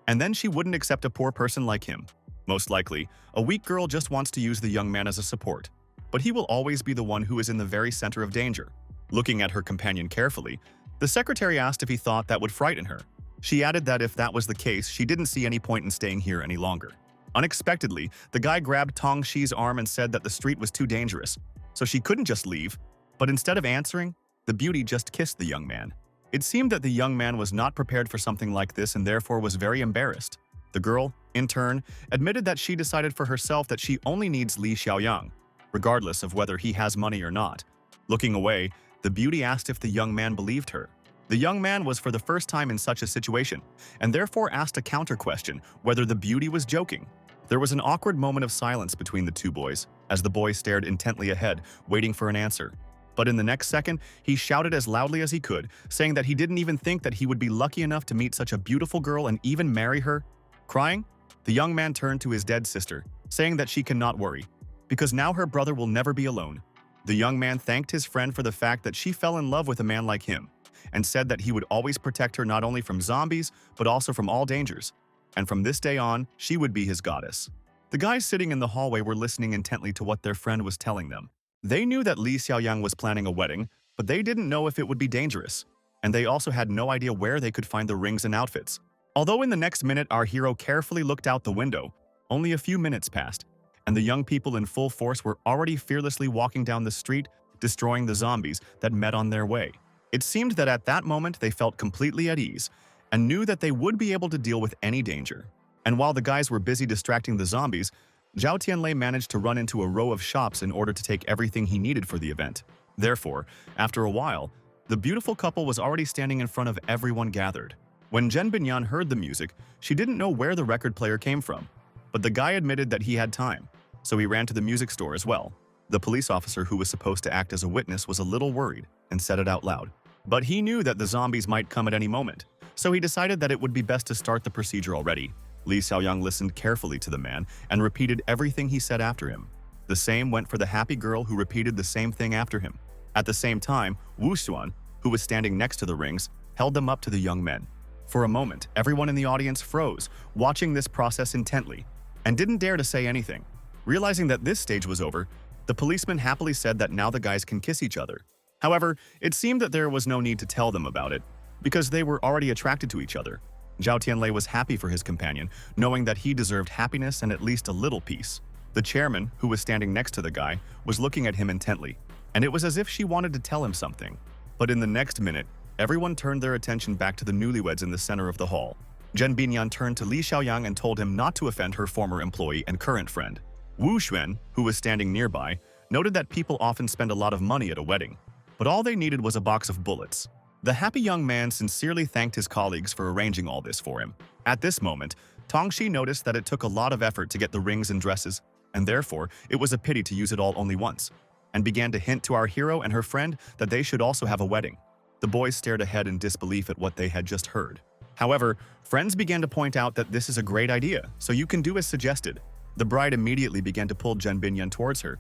And then she wouldn't accept a poor person like him. Most likely, a weak girl just wants to use the young man as a support. But he will always be the one who is in the very center of danger. Looking at her companion carefully, the secretary asked if he thought that would frighten her. She added that if that was the case, she didn't see any point in staying here any longer. Unexpectedly, the guy grabbed Tangxi's arm and said that the street was too dangerous, so she couldn't just leave. But instead of answering, the beauty just kissed the young man. It seemed that the young man was not prepared for something like this and therefore was very embarrassed. The girl, in turn, admitted that she decided for herself that she only needs Li Xiaoyang, regardless of whether he has money or not. Looking away, the beauty asked if the young man believed her. The young man was for the first time in such a situation, and therefore asked a counter-question whether the beauty was joking. There was an awkward moment of silence between the two boys, as the boy stared intently ahead, waiting for an answer. But in the next second, he shouted as loudly as he could, saying that he didn't even think that he would be lucky enough to meet such a beautiful girl and even marry her. Crying, The young man turned to his dead sister, saying that she cannot worry, because now her brother will never be alone. The young man thanked his friend for the fact that she fell in love with a man like him, and said that he would always protect her not only from zombies, but also from all dangers. And from this day on, she would be his goddess. The guys sitting in the hallway were listening intently to what their friend was telling them. They knew that Li Xiaoyang was planning a wedding, but they didn't know if it would be dangerous. And they also had no idea where they could find the rings and outfits. Although in the next minute our hero carefully looked out the window, only a few minutes passed, and the young people in full force were already fearlessly walking down the street, destroying the zombies that met on their way. It seemed that at that moment they felt completely at ease, and knew that they would be able to deal with any danger. And while the guys were busy distracting the zombies, Zhao Tianlei managed to run into a row of shops in order to take everything he needed for the event. Therefore, after a while, the beautiful couple was already standing in front of everyone gathered. When Zhen Binyan heard the music, she didn't know where the record player came from. But the guy admitted that he had time, so he ran to the music store as well. The police officer who was supposed to act as a witness was a little worried and said it out loud. But he knew that the zombies might come at any moment, so he decided that it would be best to start the procedure already. Li Xiaoyang listened carefully to the man and repeated everything he said after him. The same went for the happy girl who repeated the same thing after him. At the same time, Wu Xuan, who was standing next to the rings, held them up to the young men. For a moment, everyone in the audience froze, watching this process intently, and didn't dare to say anything. Realizing that this stage was over, the policeman happily said that now the guys can kiss each other. However, it seemed that there was no need to tell them about it, because they were already attracted to each other. Zhao Tianlei was happy for his companion, knowing that he deserved happiness and at least a little peace. The chairman, who was standing next to the guy, was looking at him intently, and it was as if she wanted to tell him something. But in the next minute, everyone turned their attention back to the newlyweds in the center of the hall. Zhen Binyan turned to Li Xiaoyang and told him not to offend her former employee and current friend. Wu Xuan, who was standing nearby, noted that people often spend a lot of money at a wedding, but all they needed was a box of bullets. The happy young man sincerely thanked his colleagues for arranging all this for him. At this moment, Tongxi noticed that it took a lot of effort to get the rings and dresses, and therefore it was a pity to use it all only once, and began to hint to our hero and her friend that they should also have a wedding. The boys stared ahead in disbelief at what they had just heard. However, friends began to point out that this is a great idea, so you can do as suggested. The bride immediately began to pull Zhen Binyan towards her,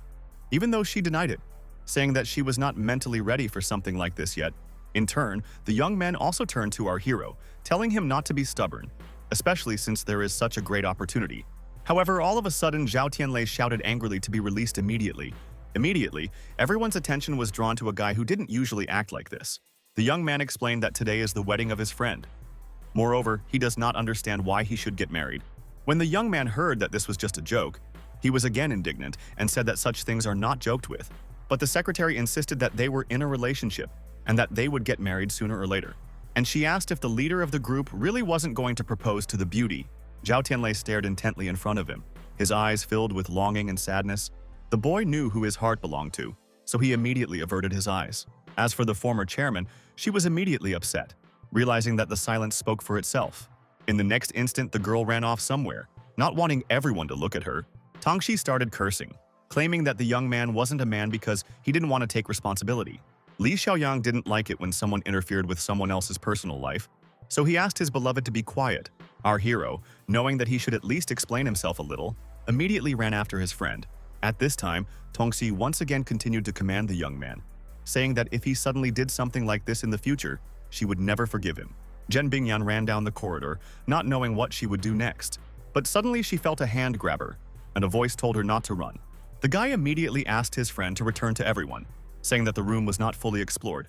even though she denied it, saying that she was not mentally ready for something like this yet. In turn, the young man also turned to our hero, telling him not to be stubborn, especially since there is such a great opportunity. However, all of a sudden, Zhao Tianlei shouted angrily to be released immediately. Immediately, everyone's attention was drawn to a guy who didn't usually act like this. The young man explained that today is the wedding of his friend. Moreover, he does not understand why he should get married. When the young man heard that this was just a joke, he was again indignant and said that such things are not joked with. But the secretary insisted that they were in a relationship and that they would get married sooner or later. And she asked if the leader of the group really wasn't going to propose to the beauty. Zhao Tianlei stared intently in front of him, his eyes filled with longing and sadness. The boy knew who his heart belonged to, so he immediately averted his eyes. As for the former chairman, she was immediately upset, realizing that the silence spoke for itself. In the next instant, the girl ran off somewhere, not wanting everyone to look at her. Tongxi started cursing, claiming that the young man wasn't a man because he didn't want to take responsibility. Li Xiaoyang didn't like it when someone interfered with someone else's personal life, so he asked his beloved to be quiet. Our hero, knowing that he should at least explain himself a little, immediately ran after his friend. At this time, Tongxi once again continued to command the young man, saying that if he suddenly did something like this in the future, she would never forgive him. Zhen Binyan ran down the corridor, not knowing what she would do next. But suddenly she felt a hand grab her, and a voice told her not to run. The guy immediately asked his friend to return to everyone, saying that the room was not fully explored.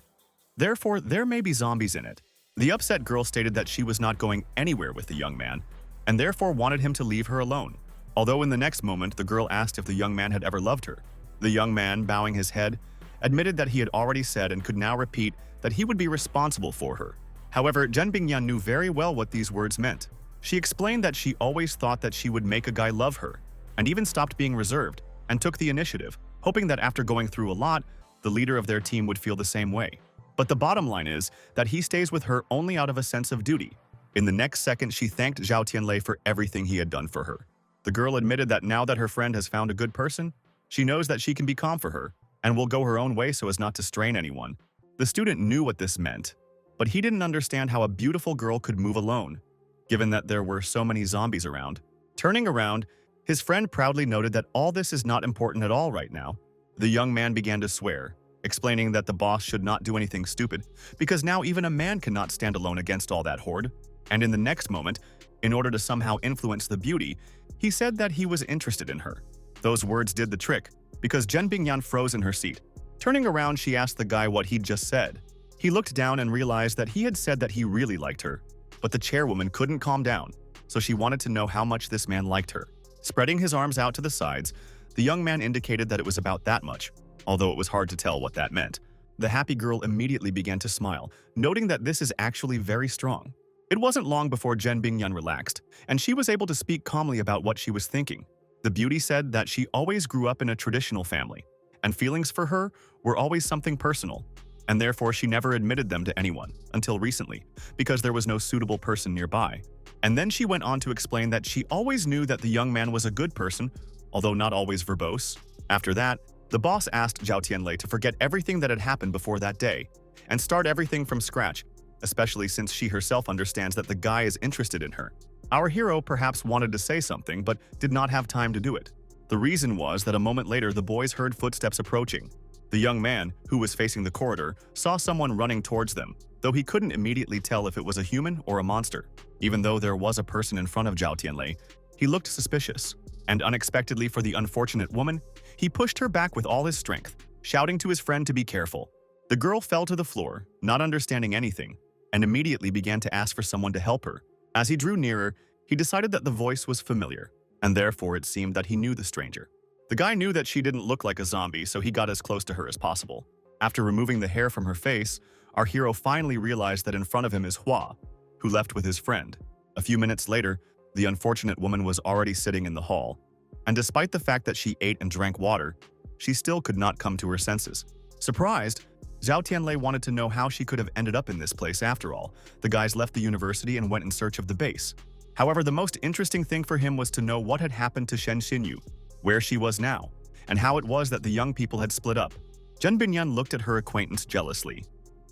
Therefore, there may be zombies in it. The upset girl stated that she was not going anywhere with the young man, and therefore wanted him to leave her alone. Although in the next moment, the girl asked if the young man had ever loved her. The young man, bowing his head, admitted that he had already said and could now repeat that he would be responsible for her. However, Zhen Binyan knew very well what these words meant. She explained that she always thought that she would make a guy love her, and even stopped being reserved, and took the initiative, hoping that after going through a lot, the leader of their team would feel the same way. But the bottom line is that he stays with her only out of a sense of duty. In the next second, she thanked Zhao Tianlei for everything he had done for her. The girl admitted that now that her friend has found a good person, she knows that she can be calm for her, and will go her own way so as not to strain anyone. The student knew what this meant, but he didn't understand how a beautiful girl could move alone, given that there were so many zombies around. Turning around, his friend proudly noted that all this is not important at all right now. The young man began to swear, explaining that the boss should not do anything stupid, because now even a man cannot stand alone against all that horde. And in the next moment, in order to somehow influence the beauty, he said that he was interested in her. Those words did the trick, because Jen Bingyan froze in her seat. Turning around, she asked the guy what he'd just said. He looked down and realized that he had said that he really liked her, but the chairwoman couldn't calm down, so she wanted to know how much this man liked her. Spreading his arms out to the sides, the young man indicated that it was about that much, although it was hard to tell what that meant. The happy girl immediately began to smile, noting that this is actually very strong. It wasn't long before Jen Bingyan relaxed, and she was able to speak calmly about what she was thinking. The beauty said that she always grew up in a traditional family, and feelings for her were always something personal, and therefore she never admitted them to anyone until recently, because there was no suitable person nearby. And then she went on to explain that she always knew that the young man was a good person, although not always verbose. After that, the boss asked Zhao Tianlei to forget everything that had happened before that day and start everything from scratch, especially since she herself understands that the guy is interested in her. Our hero perhaps wanted to say something but did not have time to do it. The reason was that a moment later the boys heard footsteps approaching. The young man, who was facing the corridor, saw someone running towards them, though he couldn't immediately tell if it was a human or a monster. Even though there was a person in front of Zhao Tianlei, he looked suspicious, and unexpectedly for the unfortunate woman, he pushed her back with all his strength, shouting to his friend to be careful. The girl fell to the floor, not understanding anything, and immediately began to ask for someone to help her. As he drew nearer, he decided that the voice was familiar, and therefore it seemed that he knew the stranger. The guy knew that she didn't look like a zombie, so he got as close to her as possible. After removing the hair from her face, our hero finally realized that in front of him is Hua, who left with his friend. A few minutes later, the unfortunate woman was already sitting in the hall, and despite the fact that she ate and drank water, she still could not come to her senses. Surprised, Zhao Tianlei wanted to know how she could have ended up in this place after all. The guys left the university and went in search of the base. However, the most interesting thing for him was to know what had happened to Shen Xinyu, where she was now, and how it was that the young people had split up. Jen Binyan looked at her acquaintance jealously,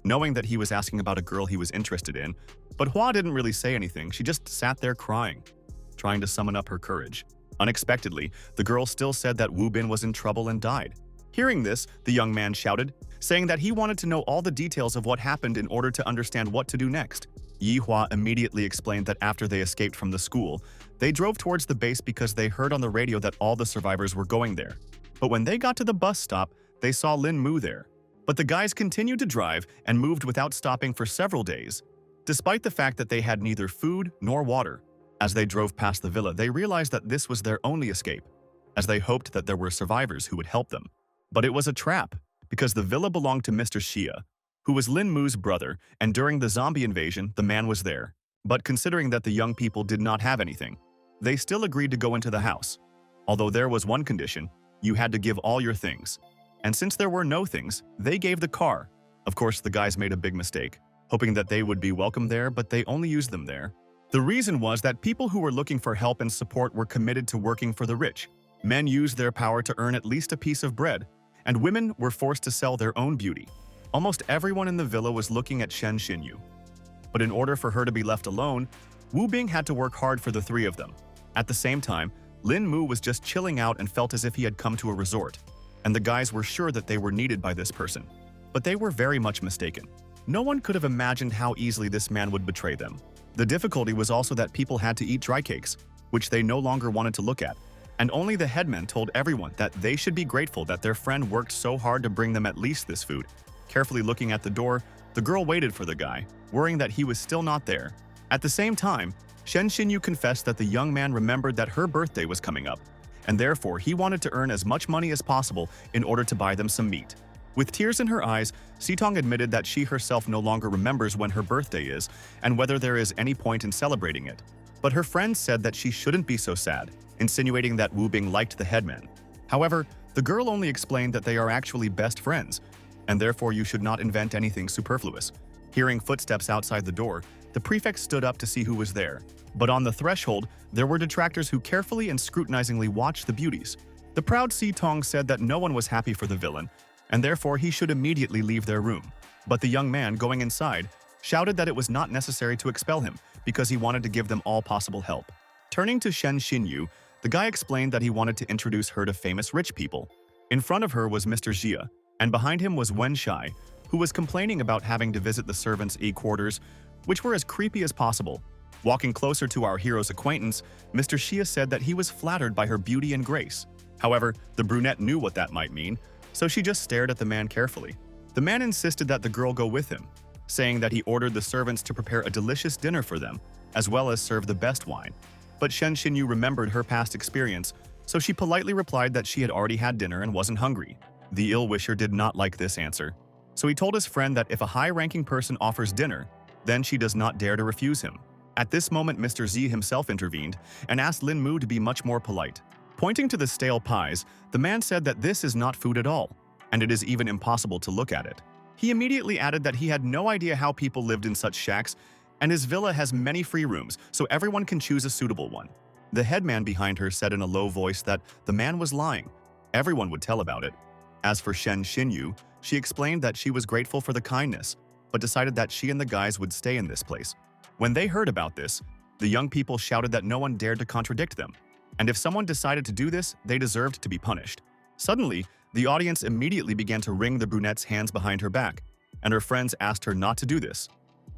knowing that he was asking about a girl he was interested in, but Hua didn't really say anything. She just sat there crying, trying to summon up her courage. Unexpectedly, the girl still said that Wu Bin was in trouble and died. Hearing this, the young man shouted, saying that he wanted to know all the details of what happened in order to understand what to do next. Yi Hua immediately explained that after they escaped from the school, they drove towards the base because they heard on the radio that all the survivors were going there. But when they got to the bus stop, they saw Lin Mu there. But the guys continued to drive and moved without stopping for several days, despite the fact that they had neither food nor water. As they drove past the villa, they realized that this was their only escape, as they hoped that there were survivors who would help them. But it was a trap, because the villa belonged to Mr. Xia, who was Lin Mu's brother, and during the zombie invasion, the man was there. But considering that the young people did not have anything, they still agreed to go into the house. Although there was one condition, you had to give all your things. And since there were no things, they gave the car. Of course, the guys made a big mistake, hoping that they would be welcome there, but they only used them there. The reason was that people who were looking for help and support were committed to working for the rich. Men used their power to earn at least a piece of bread, and women were forced to sell their own beauty. Almost everyone in the villa was looking at Shen Xinyu. But in order for her to be left alone, Wu Bing had to work hard for the three of them. At the same time, Lin Mu was just chilling out and felt as if he had come to a resort, and the guys were sure that they were needed by this person. But they were very much mistaken. No one could have imagined how easily this man would betray them. The difficulty was also that people had to eat dry cakes, which they no longer wanted to look at, and only the headman told everyone that they should be grateful that their friend worked so hard to bring them at least this food. Carefully looking at the door, the girl waited for the guy, worrying that he was still not there. At the same time, Shen Xinyu confessed that the young man remembered that her birthday was coming up, and therefore he wanted to earn as much money as possible in order to buy them some meat. With tears in her eyes, Sitong admitted that she herself no longer remembers when her birthday is and whether there is any point in celebrating it. But her friend said that she shouldn't be so sad, insinuating that Wu Bing liked the headman. However, the girl only explained that they are actually best friends, and therefore you should not invent anything superfluous. Hearing footsteps outside the door, the prefect stood up to see who was there. But on the threshold, there were detractors who carefully and scrutinizingly watched the beauties. The proud Sitong said that no one was happy for the villain, and therefore he should immediately leave their room. But the young man, going inside, shouted that it was not necessary to expel him because he wanted to give them all possible help. Turning to Shen Xinyu, the guy explained that he wanted to introduce her to famous rich people. In front of her was Mr. Jia, and behind him was Wen Shai, who was complaining about having to visit the servants' quarters, which were as creepy as possible. Walking closer to our hero's acquaintance, Mr. Xia said that he was flattered by her beauty and grace. However, the brunette knew what that might mean, so she just stared at the man carefully. The man insisted that the girl go with him, saying that he ordered the servants to prepare a delicious dinner for them, as well as serve the best wine. But Shen Xinyu remembered her past experience, so she politely replied that she had already had dinner and wasn't hungry. The ill-wisher did not like this answer, so he told his friend that if a high-ranking person offers dinner, then she does not dare to refuse him. At this moment, Mr. Z himself intervened and asked Lin Mu to be much more polite. Pointing to the stale pies, the man said that this is not food at all, and it is even impossible to look at it. He immediately added that he had no idea how people lived in such shacks, and his villa has many free rooms, so everyone can choose a suitable one. The headman behind her said in a low voice that the man was lying. Everyone would tell about it. As for Shen Xinyu, she explained that she was grateful for the kindness, but decided that she and the guys would stay in this place. When they heard about this, the young people shouted that no one dared to contradict them, and if someone decided to do this, they deserved to be punished. Suddenly, the audience immediately began to wring the brunette's hands behind her back, and her friends asked her not to do this.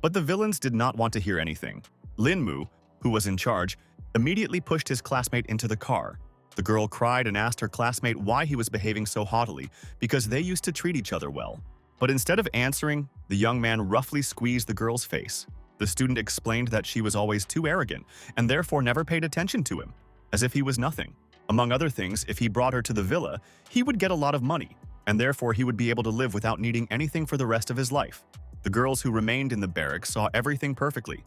But the villains did not want to hear anything. Lin Mu, who was in charge, immediately pushed his classmate into the car. The girl cried and asked her classmate why he was behaving so haughtily, because they used to treat each other well. But instead of answering, the young man roughly squeezed the girl's face. The student explained that she was always too arrogant and therefore never paid attention to him, as if he was nothing. Among other things, if he brought her to the villa, he would get a lot of money, and therefore he would be able to live without needing anything for the rest of his life. The girls who remained in the barracks saw everything perfectly,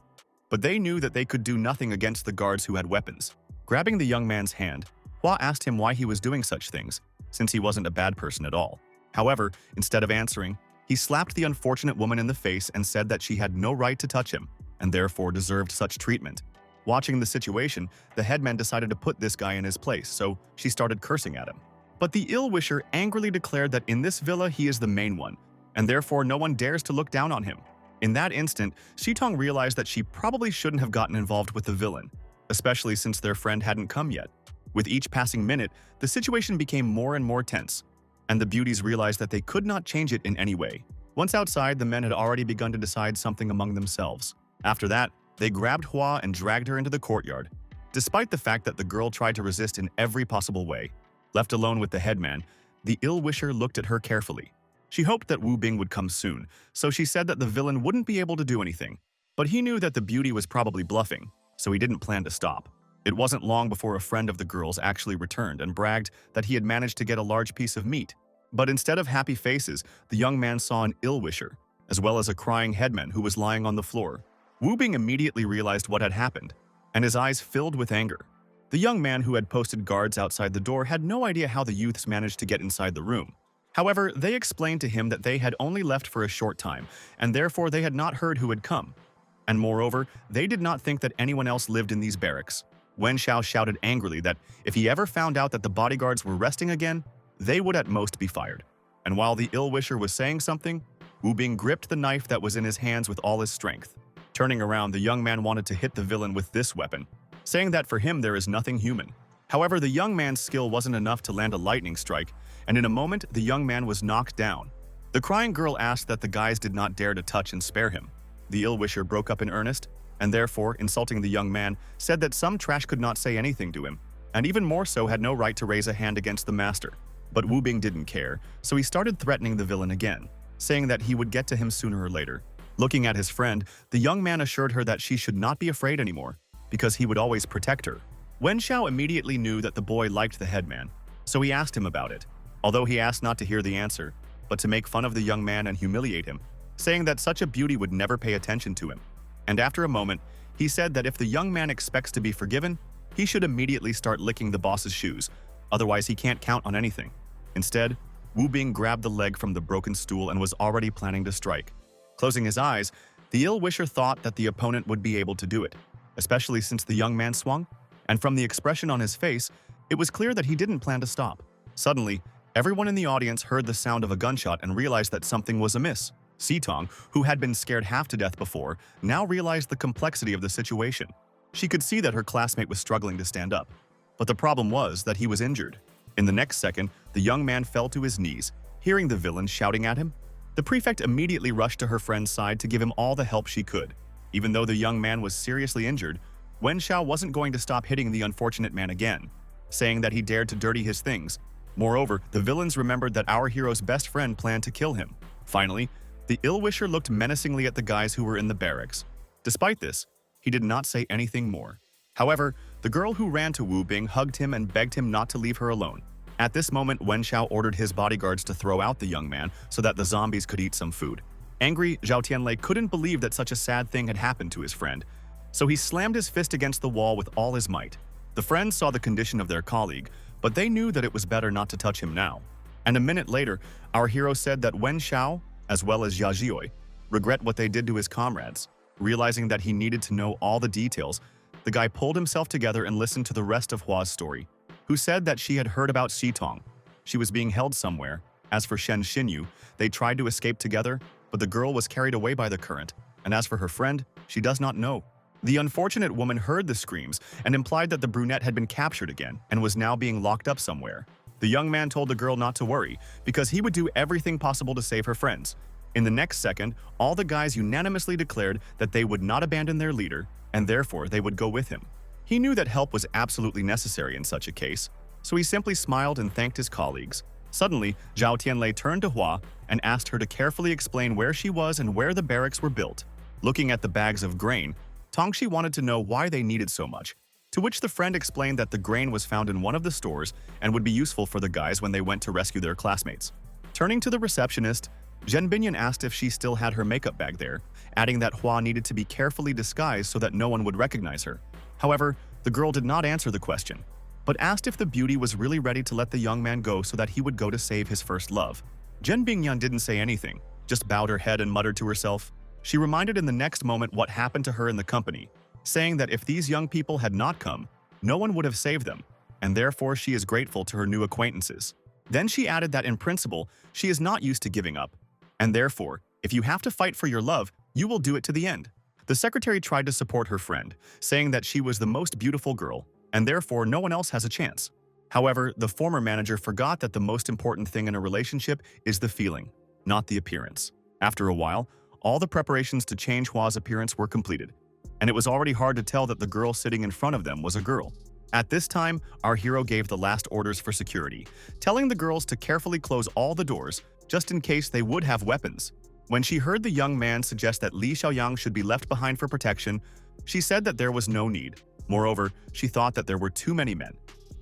but they knew that they could do nothing against the guards who had weapons. Grabbing the young man's hand, Hua asked him why he was doing such things, since he wasn't a bad person at all. However, instead of answering, he slapped the unfortunate woman in the face and said that she had no right to touch him, and therefore deserved such treatment. Watching the situation, the headman decided to put this guy in his place, so she started cursing at him. But the ill-wisher angrily declared that in this villa he is the main one, and therefore no one dares to look down on him. In that instant, Shitong realized that she probably shouldn't have gotten involved with the villain, especially since their friend hadn't come yet. With each passing minute, the situation became more and more tense, and the beauties realized that they could not change it in any way. Once outside, the men had already begun to decide something among themselves. After that, they grabbed Hua and dragged her into the courtyard. Despite the fact that the girl tried to resist in every possible way, left alone with the headman, the ill-wisher looked at her carefully. She hoped that Wu Bing would come soon, so she said that the villain wouldn't be able to do anything. But he knew that the beauty was probably bluffing, so he didn't plan to stop. It wasn't long before a friend of the girl's actually returned and bragged that he had managed to get a large piece of meat. But instead of happy faces, the young man saw an ill-wisher, as well as a crying headman who was lying on the floor. Wu Bing immediately realized what had happened, and his eyes filled with anger. The young man who had posted guards outside the door had no idea how the youths managed to get inside the room. However, they explained to him that they had only left for a short time, and therefore they had not heard who had come. And moreover, they did not think that anyone else lived in these barracks. Wen Xiao shouted angrily that if he ever found out that the bodyguards were resting again, they would at most be fired. And while the ill-wisher was saying something, Wu Bing gripped the knife that was in his hands with all his strength. Turning around, the young man wanted to hit the villain with this weapon, saying that for him there is nothing human. However, the young man's skill wasn't enough to land a lightning strike, and in a moment, the young man was knocked down. The crying girl asked that the guys did not dare to touch and spare him. The ill-wisher broke up in earnest, and therefore, insulting the young man, said that some trash could not say anything to him, and even more so had no right to raise a hand against the master. But Wu Bing didn't care, so he started threatening the villain again, saying that he would get to him sooner or later. Looking at his friend, the young man assured her that she should not be afraid anymore, because he would always protect her. Wen Xiao immediately knew that the boy liked the headman, so he asked him about it, although he asked not to hear the answer, but to make fun of the young man and humiliate him, saying that such a beauty would never pay attention to him. And after a moment, he said that if the young man expects to be forgiven, he should immediately start licking the boss's shoes, otherwise he can't count on anything. Instead, Wu Bing grabbed the leg from the broken stool and was already planning to strike. Closing his eyes, the ill-wisher thought that the opponent would be able to do it, especially since the young man swung, and from the expression on his face, it was clear that he didn't plan to stop. Suddenly, everyone in the audience heard the sound of a gunshot and realized that something was amiss. Sitong, who had been scared half to death before, now realized the complexity of the situation. She could see that her classmate was struggling to stand up. But the problem was that he was injured. In the next second, the young man fell to his knees, hearing the villain shouting at him. The prefect immediately rushed to her friend's side to give him all the help she could. Even though the young man was seriously injured, Wen Xiao wasn't going to stop hitting the unfortunate man again, saying that he dared to dirty his things. Moreover, the villains remembered that our hero's best friend planned to kill him. Finally, the ill-wisher looked menacingly at the guys who were in the barracks. Despite this, he did not say anything more. However, the girl who ran to Wu Bing hugged him and begged him not to leave her alone. At this moment, Wen Xiao ordered his bodyguards to throw out the young man so that the zombies could eat some food. Angry, Zhao Tianlei couldn't believe that such a sad thing had happened to his friend, so he slammed his fist against the wall with all his might. The friends saw the condition of their colleague, but they knew that it was better not to touch him now. And a minute later, our hero said that Wen Xiao, as well as Ya Jioi, regret what they did to his comrades. Realizing that he needed to know all the details, the guy pulled himself together and listened to the rest of Hua's story, who said that she had heard about Xitong. She was being held somewhere. As for Shen Xinyu, they tried to escape together, but the girl was carried away by the current. And as for her friend, she does not know. The unfortunate woman heard the screams and implied that the brunette had been captured again and was now being locked up somewhere. The young man told the girl not to worry, because he would do everything possible to save her friends. In the next second, all the guys unanimously declared that they would not abandon their leader, and therefore they would go with him. He knew that help was absolutely necessary in such a case, so he simply smiled and thanked his colleagues. Suddenly, Zhao Tianlei turned to Hua and asked her to carefully explain where she was and where the barracks were built. Looking at the bags of grain, Tongxi wanted to know why they needed so much, to which the friend explained that the grain was found in one of the stores and would be useful for the guys when they went to rescue their classmates. Turning to the receptionist, Zhen Binyan asked if she still had her makeup bag there, adding that Hua needed to be carefully disguised so that no one would recognize her. However, the girl did not answer the question, but asked if the beauty was really ready to let the young man go so that he would go to save his first love. Zhen Binyan didn't say anything, just bowed her head and muttered to herself. She reminded in the next moment what happened to her in the company, saying that if these young people had not come, no one would have saved them, and therefore she is grateful to her new acquaintances. Then she added that in principle, she is not used to giving up, and therefore, if you have to fight for your love, you will do it to the end. The secretary tried to support her friend, saying that she was the most beautiful girl, and therefore no one else has a chance. However, the former manager forgot that the most important thing in a relationship is the feeling, not the appearance. After a while, all the preparations to change Hua's appearance were completed, and it was already hard to tell that the girl sitting in front of them was a girl. At this time, our hero gave the last orders for security, telling the girls to carefully close all the doors, just in case they would have weapons. When she heard the young man suggest that Li Xiaoyang should be left behind for protection, she said that there was no need. Moreover, she thought that there were too many men,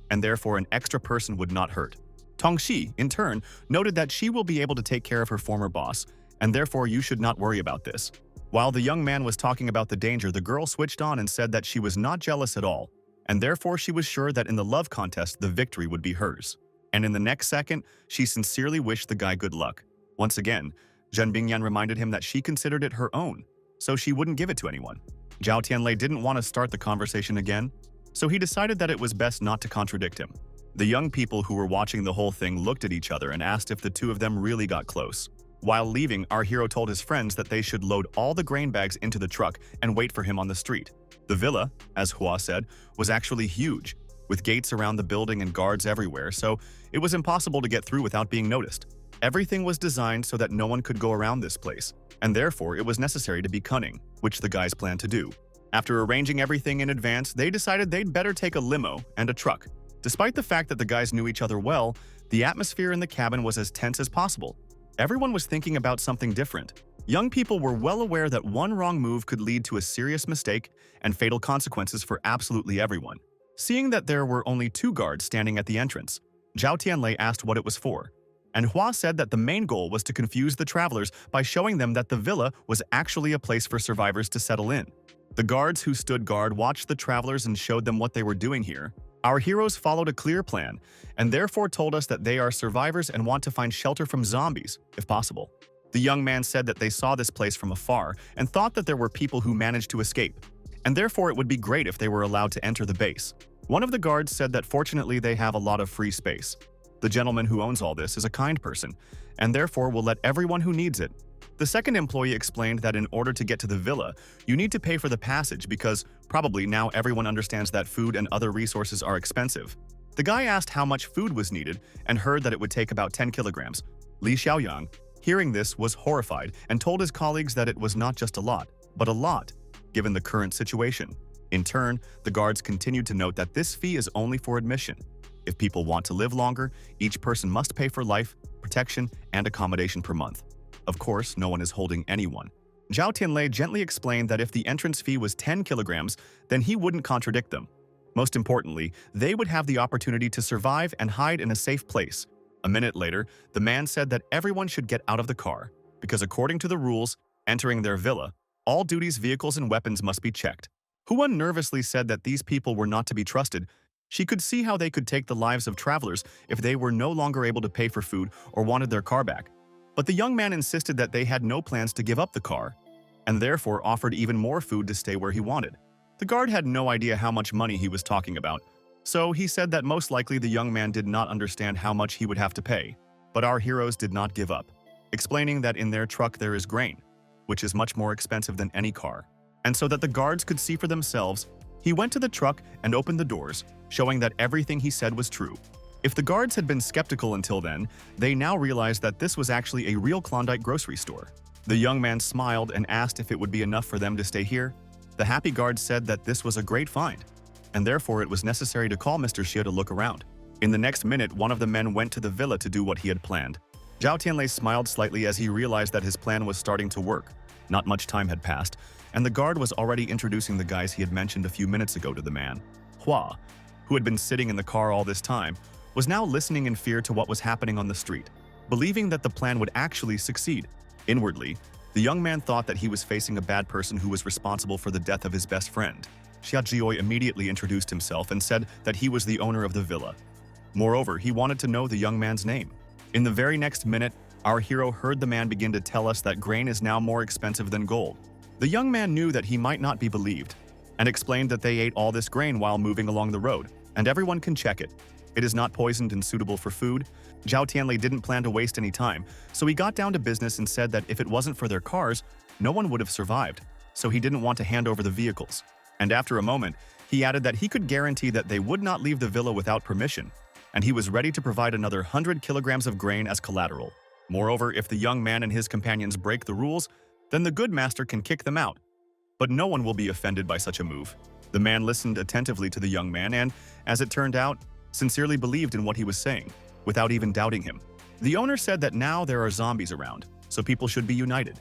and therefore an extra person would not hurt. Tongxi, in turn, noted that she will be able to take care of her former boss, and therefore you should not worry about this. While the young man was talking about the danger, the girl switched on and said that she was not jealous at all, and therefore she was sure that in the love contest the victory would be hers. And in the next second, she sincerely wished the guy good luck. Once again, Zhen Bingyan reminded him that she considered it her own, so she wouldn't give it to anyone. Zhao Tianlei didn't want to start the conversation again, so he decided that it was best not to contradict him. The young people who were watching the whole thing looked at each other and asked if the two of them really got close. While leaving, our hero told his friends that they should load all the grain bags into the truck and wait for him on the street. The villa, as Hua said, was actually huge, with gates around the building and guards everywhere, so it was impossible to get through without being noticed. Everything was designed so that no one could go around this place, and therefore it was necessary to be cunning, which the guys planned to do. After arranging everything in advance, they decided they'd better take a limo and a truck. Despite the fact that the guys knew each other well, the atmosphere in the cabin was as tense as possible. Everyone was thinking about something different. Young people were well aware that one wrong move could lead to a serious mistake and fatal consequences for absolutely everyone. Seeing that there were only 2 guards standing at the entrance, Zhao Tianlei asked what it was for, and Hua said that the main goal was to confuse the travelers by showing them that the villa was actually a place for survivors to settle in. The guards who stood guard watched the travelers and showed them what they were doing here. Our heroes followed a clear plan, and therefore told us that they are survivors and want to find shelter from zombies, if possible. The young man said that they saw this place from afar and thought that there were people who managed to escape, and therefore it would be great if they were allowed to enter the base. One of the guards said that fortunately they have a lot of free space. The gentleman who owns all this is a kind person, and therefore will let everyone who needs it. The second employee explained that in order to get to the villa, you need to pay for the passage because probably now everyone understands that food and other resources are expensive. The guy asked how much food was needed and heard that it would take about 10 kilograms. Li Xiaoyang, hearing this, was horrified and told his colleagues that it was not just a lot, but a lot, given the current situation. In turn, the guards continued to note that this fee is only for admission. If people want to live longer, each person must pay for life, protection, and accommodation per month. Of course, no one is holding anyone. Zhao Tianlei gently explained that if the entrance fee was 10 kilograms, then he wouldn't contradict them. Most importantly, they would have the opportunity to survive and hide in a safe place. A minute later, the man said that everyone should get out of the car, because according to the rules, entering their villa, all duties, vehicles, and weapons must be checked. Huan nervously said that these people were not to be trusted. She could see how they could take the lives of travelers if they were no longer able to pay for food or wanted their car back. But the young man insisted that they had no plans to give up the car, and therefore offered even more food to stay where he wanted. The guard had no idea how much money he was talking about, so he said that most likely the young man did not understand how much he would have to pay. But our heroes did not give up, explaining that in their truck there is grain, which is much more expensive than any car. And so that the guards could see for themselves, he went to the truck and opened the doors, showing that everything he said was true. If the guards had been skeptical until then, they now realized that this was actually a real Klondike grocery store. The young man smiled and asked if it would be enough for them to stay here. The happy guard said that this was a great find, and therefore it was necessary to call Mr. Xie to look around. In the next minute, one of the men went to the villa to do what he had planned. Zhao Tianlei smiled slightly as he realized that his plan was starting to work. Not much time had passed, and the guard was already introducing the guys he had mentioned a few minutes ago to the man. Hua, who had been sitting in the car all this time, was now listening in fear to what was happening on the street, believing that the plan would actually succeed. Inwardly, the young man thought that he was facing a bad person who was responsible for the death of his best friend. Xia Jioi immediately introduced himself and said that he was the owner of the villa. Moreover, he wanted to know the young man's name. In the very next minute, our hero heard the man begin to tell us that grain is now more expensive than gold. The young man knew that he might not be believed, and explained that they ate all this grain while moving along the road, and everyone can check it. It is not poisoned and suitable for food. Zhao Tianlei didn't plan to waste any time, so he got down to business and said that if it wasn't for their cars, no one would have survived, so he didn't want to hand over the vehicles. And after a moment, he added that he could guarantee that they would not leave the villa without permission, and he was ready to provide another 100 kilograms of grain as collateral. Moreover, if the young man and his companions break the rules, then the good master can kick them out. But no one will be offended by such a move. The man listened attentively to the young man and, as it turned out, sincerely believed in what he was saying, without even doubting him. The owner said that now there are zombies around, so people should be united.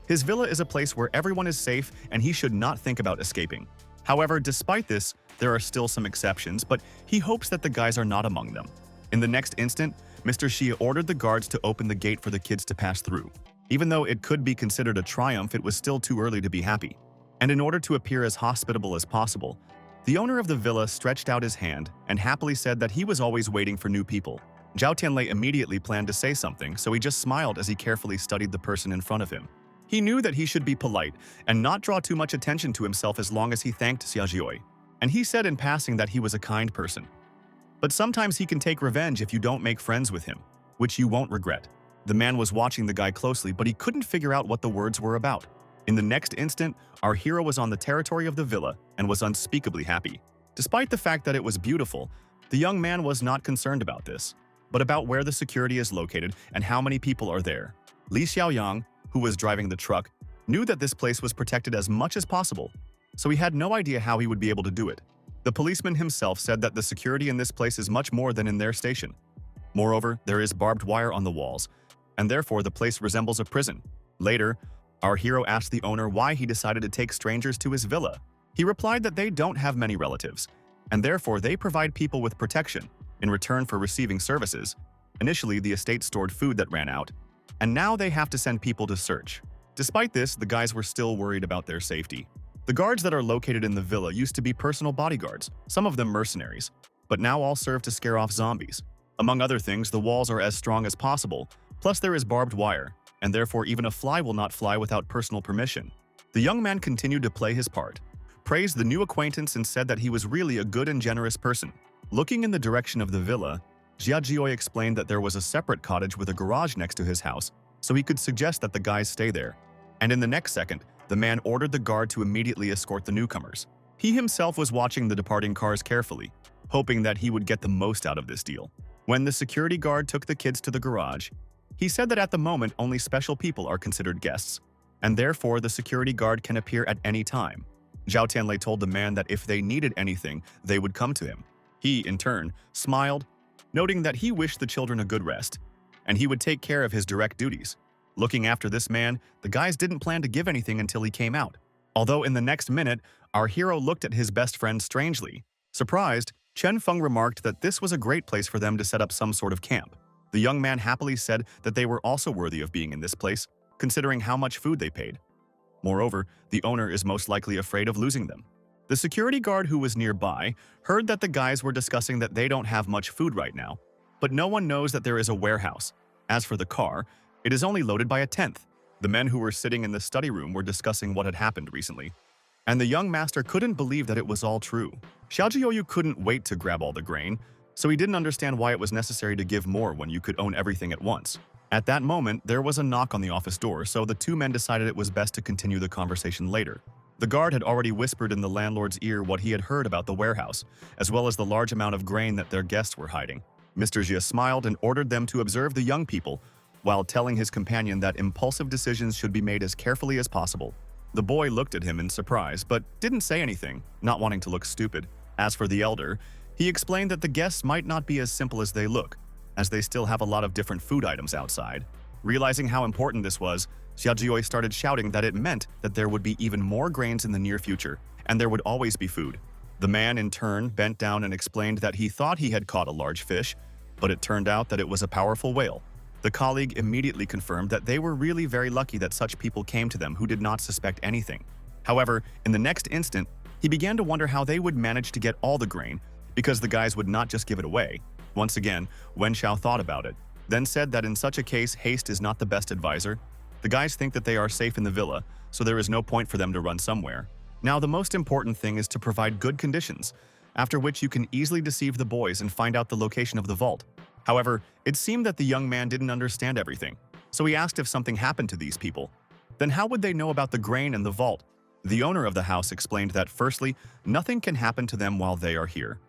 His villa is a place where everyone is safe and he should not think about escaping. However, despite this, there are still some exceptions, but he hopes that the guys are not among them. In the next instant, Mr. Xie ordered the guards to open the gate for the kids to pass through. Even though it could be considered a triumph, it was still too early to be happy. And in order to appear as hospitable as possible, the owner of the villa stretched out his hand and happily said that he was always waiting for new people. Zhao Tianlei immediately planned to say something, so he just smiled as he carefully studied the person in front of him. He knew that he should be polite and not draw too much attention to himself as long as he thanked Xia Jioi. And he said in passing that he was a kind person. But sometimes he can take revenge if you don't make friends with him, which you won't regret. The man was watching the guy closely, but he couldn't figure out what the words were about. In the next instant, our hero was on the territory of the villa and was unspeakably happy. Despite the fact that it was beautiful, the young man was not concerned about this, but about where the security is located and how many people are there. Li Xiaoyang, who was driving the truck, knew that this place was protected as much as possible, so he had no idea how he would be able to do it. The policeman himself said that the security in this place is much more than in their station. Moreover, there is barbed wire on the walls, and therefore the place resembles a prison. Later, our hero asked the owner why he decided to take strangers to his villa. He replied that they don't have many relatives, and therefore they provide people with protection in return for receiving services. Initially, the estate stored food that ran out, and now they have to send people to search. Despite this, the guys were still worried about their safety. The guards that are located in the villa used to be personal bodyguards, some of them mercenaries, but now all serve to scare off zombies. Among other things, the walls are as strong as possible, plus there is barbed wire, and therefore even a fly will not fly without personal permission. The young man continued to play his part, praised the new acquaintance and said that he was really a good and generous person. Looking in the direction of the villa, Jia Jioi explained that there was a separate cottage with a garage next to his house, so he could suggest that the guys stay there. And in the next second, the man ordered the guard to immediately escort the newcomers. He himself was watching the departing cars carefully, hoping that he would get the most out of this deal. When the security guard took the kids to the garage, he said that at the moment only special people are considered guests, and therefore the security guard can appear at any time. Zhao Tianlei told the man that if they needed anything, they would come to him. He, in turn, smiled, noting that he wished the children a good rest, and he would take care of his direct duties. Looking after this man, the guys didn't plan to give anything until he came out. Although in the next minute, our hero looked at his best friend strangely. Surprised, Chen Feng remarked that this was a great place for them to set up some sort of camp. The young man happily said that they were also worthy of being in this place, considering how much food they paid. Moreover, the owner is most likely afraid of losing them. The security guard who was nearby heard that the guys were discussing that they don't have much food right now, but no one knows that there is a warehouse. As for the car, it is only loaded by a tenth. The men who were sitting in the study room were discussing what had happened recently, and the young master couldn't believe that it was all true. Xiao Jiuyu couldn't wait to grab all the grain, so he didn't understand why it was necessary to give more when you could own everything at once. At that moment, there was a knock on the office door, so the two men decided it was best to continue the conversation later. The guard had already whispered in the landlord's ear what he had heard about the warehouse, as well as the large amount of grain that their guests were hiding. Mr. Jia smiled and ordered them to observe the young people, while telling his companion that impulsive decisions should be made as carefully as possible. The boy looked at him in surprise, but didn't say anything, not wanting to look stupid. As for the elder, he explained that the guests might not be as simple as they look, as they still have a lot of different food items outside. Realizing how important this was, Xia Jioi started shouting that it meant that there would be even more grains in the near future, and there would always be food. The man, in turn, bent down and explained that he thought he had caught a large fish, but it turned out that it was a powerful whale. The colleague immediately confirmed that they were really very lucky that such people came to them who did not suspect anything. However, in the next instant, he began to wonder how they would manage to get all the grain, because the guys would not just give it away. Once again, Wen Xiao thought about it, then said that in such a case, haste is not the best advisor. The guys think that they are safe in the villa, so there is no point for them to run somewhere. Now, the most important thing is to provide good conditions, after which you can easily deceive the boys and find out the location of the vault. However, it seemed that the young man didn't understand everything, so he asked if something happened to these people. Then how would they know about the grain and the vault? The owner of the house explained that firstly, nothing can happen to them while they are here.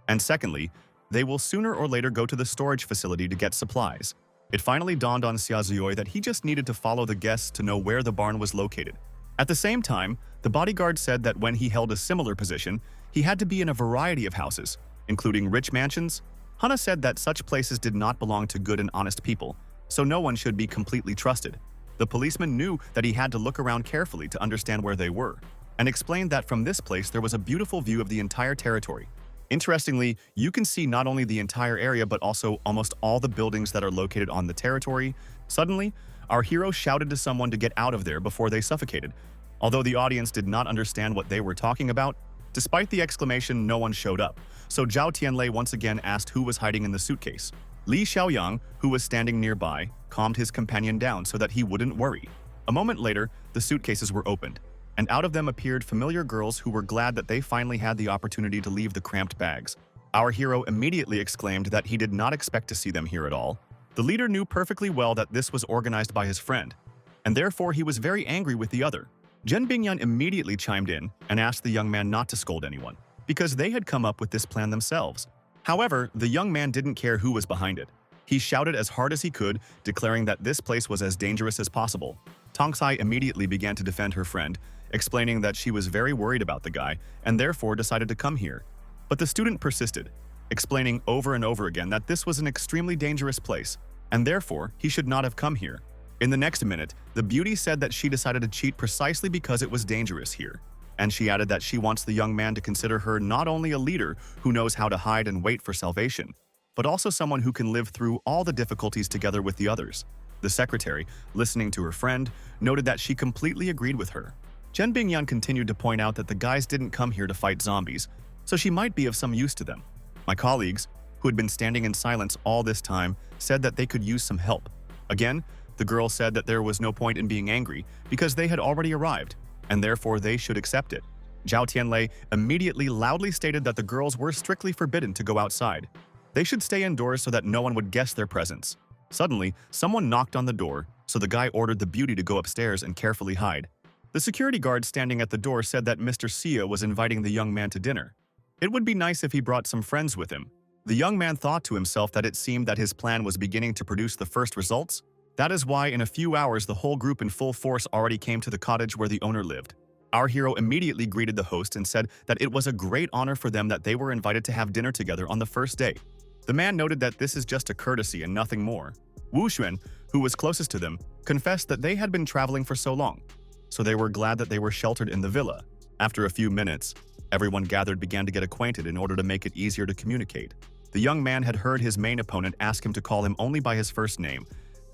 And secondly, they will sooner or later go to the storage facility to get supplies. It finally dawned on Xia Zioi that he just needed to follow the guests to know where the barn was located. At the same time, the bodyguard said that when he held a similar position, he had to be in a variety of houses, including rich mansions. Hana said that such places did not belong to good and honest people, so no one should be completely trusted. The policeman knew that he had to look around carefully to understand where they were, and explained that from this place there was a beautiful view of the entire territory. Interestingly, you can see not only the entire area but also almost all the buildings that are located on the territory. Suddenly, our hero shouted to someone to get out of there before they suffocated. Although the audience did not understand what they were talking about, despite the exclamation, no one showed up, so Zhao Tianlei once again asked who was hiding in the suitcase. Li Xiaoyang, who was standing nearby, calmed his companion down so that he wouldn't worry. A moment later, the suitcases were opened, and out of them appeared familiar girls who were glad that they finally had the opportunity to leave the cramped bags. Our hero immediately exclaimed that he did not expect to see them here at all. The leader knew perfectly well that this was organized by his friend, and therefore he was very angry with the other. Zhen Bingyan immediately chimed in and asked the young man not to scold anyone, because they had come up with this plan themselves. However, the young man didn't care who was behind it. He shouted as hard as he could, declaring that this place was as dangerous as possible. Tong Sai immediately began to defend her friend, explaining that she was very worried about the guy and therefore decided to come here. But the student persisted, explaining over and over again that this was an extremely dangerous place, and therefore he should not have come here. In the next minute, the beauty said that she decided to cheat precisely because it was dangerous here. And she added that she wants the young man to consider her not only a leader who knows how to hide and wait for salvation, but also someone who can live through all the difficulties together with the others. The secretary, listening to her friend, noted that she completely agreed with her. Chen Bingyan continued to point out that the guys didn't come here to fight zombies, so she might be of some use to them. My colleagues, who had been standing in silence all this time, said that they could use some help. Again, the girl said that there was no point in being angry because they had already arrived, and therefore they should accept it. Zhao Tianlei immediately loudly stated that the girls were strictly forbidden to go outside. They should stay indoors so that no one would guess their presence. Suddenly, someone knocked on the door, so the guy ordered the beauty to go upstairs and carefully hide. The security guard standing at the door said that Mr. Sia was inviting the young man to dinner. It would be nice if he brought some friends with him. The young man thought to himself that it seemed that his plan was beginning to produce the first results. That is why in a few hours the whole group in full force already came to the cottage where the owner lived. Our hero immediately greeted the host and said that it was a great honor for them that they were invited to have dinner together on the first day. The man noted that this is just a courtesy and nothing more. Wu Xuan, who was closest to them, confessed that they had been traveling for so long, so they were glad that they were sheltered in the villa. After a few minutes, everyone gathered began to get acquainted in order to make it easier to communicate. The young man had heard his main opponent ask him to call him only by his first name,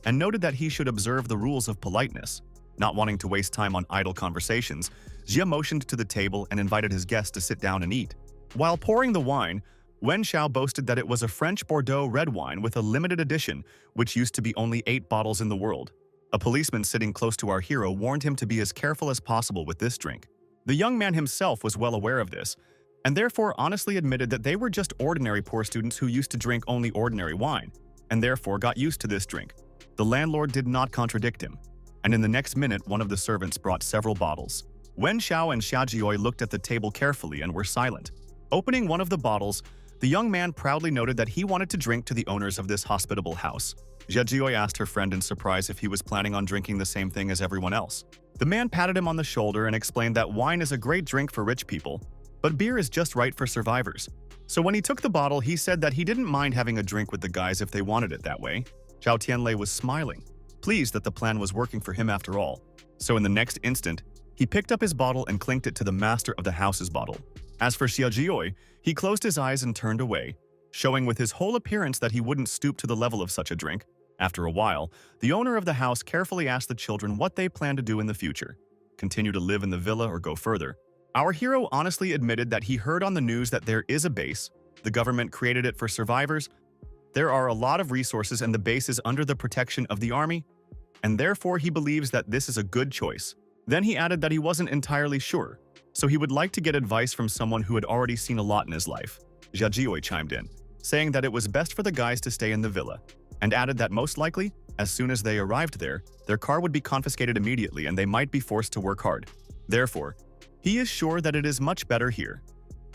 and noted that he should observe the rules of politeness. Not wanting to waste time on idle conversations, Jia motioned to the table and invited his guests to sit down and eat. While pouring the wine, Wen Xiao boasted that it was a French Bordeaux red wine with a limited edition, which used to be only 8 bottles in the world. A policeman sitting close to our hero warned him to be as careful as possible with this drink. The young man himself was well aware of this, and therefore honestly admitted that they were just ordinary poor students who used to drink only ordinary wine, and therefore got used to this drink. The landlord did not contradict him, and in the next minute one of the servants brought several bottles. Wen Xiao and Xia Jioi looked at the table carefully and were silent. Opening one of the bottles, the young man proudly noted that he wanted to drink to the owners of this hospitable house. Xia Jioi asked her friend in surprise if he was planning on drinking the same thing as everyone else. The man patted him on the shoulder and explained that wine is a great drink for rich people, but beer is just right for survivors. So when he took the bottle, he said that he didn't mind having a drink with the guys if they wanted it that way. Zhao Tianlei was smiling, pleased that the plan was working for him after all. So in the next instant, he picked up his bottle and clinked it to the master of the house's bottle. As for Xia Jioi, he closed his eyes and turned away, showing with his whole appearance that he wouldn't stoop to the level of such a drink. After a while, the owner of the house carefully asked the children what they plan to do in the future. Continue to live in the villa or go further. Our hero honestly admitted that he heard on the news that there is a base. The government created it for survivors. There are a lot of resources and the base is under the protection of the army, and therefore he believes that this is a good choice. Then he added that he wasn't entirely sure, so he would like to get advice from someone who had already seen a lot in his life. Xia Jioi chimed in, saying that it was best for the guys to stay in the villa, and added that most likely, as soon as they arrived there, their car would be confiscated immediately and they might be forced to work hard. Therefore, he is sure that it is much better here.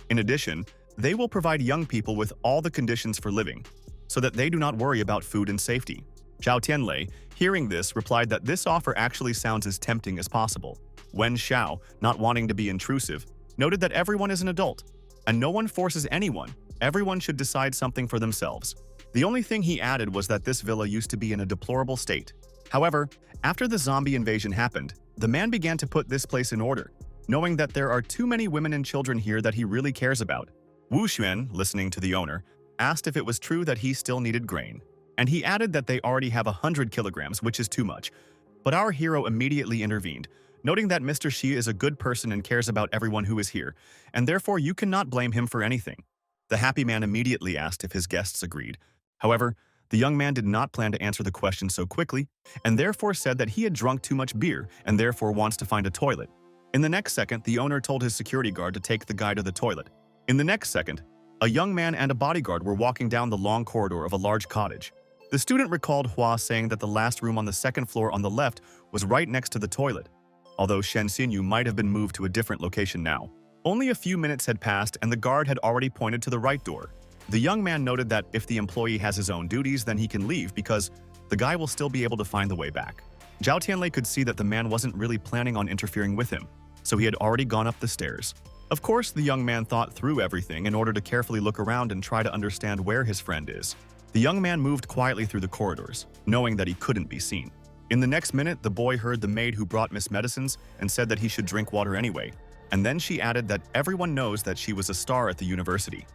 In addition, they will provide young people with all the conditions for living, so that they do not worry about food and safety. Zhao Tianlei, hearing this, replied that this offer actually sounds as tempting as possible. Wen Xiao, not wanting to be intrusive, noted that everyone is an adult, and no one forces anyone. Everyone should decide something for themselves. The only thing he added was that this villa used to be in a deplorable state. However, after the zombie invasion happened, the man began to put this place in order, knowing that there are too many women and children here that he really cares about. Wu Xuan, listening to the owner, asked if it was true that he still needed grain, and he added that they already have 100 kilograms, which is too much. But our hero immediately intervened, noting that Mr. Xi is a good person and cares about everyone who is here, and therefore you cannot blame him for anything. The happy man immediately asked if his guests agreed. However, the young man did not plan to answer the question so quickly, and therefore said that he had drunk too much beer and therefore wants to find a toilet. In the next second, the owner told his security guard to take the guy to the toilet. In the next second, a young man and a bodyguard were walking down the long corridor of a large cottage. The student recalled Hua saying that the last room on the second floor on the left was right next to the toilet, although Shen Xinyu might have been moved to a different location now. Only a few minutes had passed and the guard had already pointed to the right door. The young man noted that if the employee has his own duties, then he can leave because the guy will still be able to find the way back. Zhao Tianlei could see that the man wasn't really planning on interfering with him, so he had already gone up the stairs. Of course, the young man thought through everything in order to carefully look around and try to understand where his friend is. The young man moved quietly through the corridors, knowing that he couldn't be seen. In the next minute, the boy heard the maid who brought Miss Medicines and said that he should drink water anyway, and then she added that everyone knows that she was a star at the university.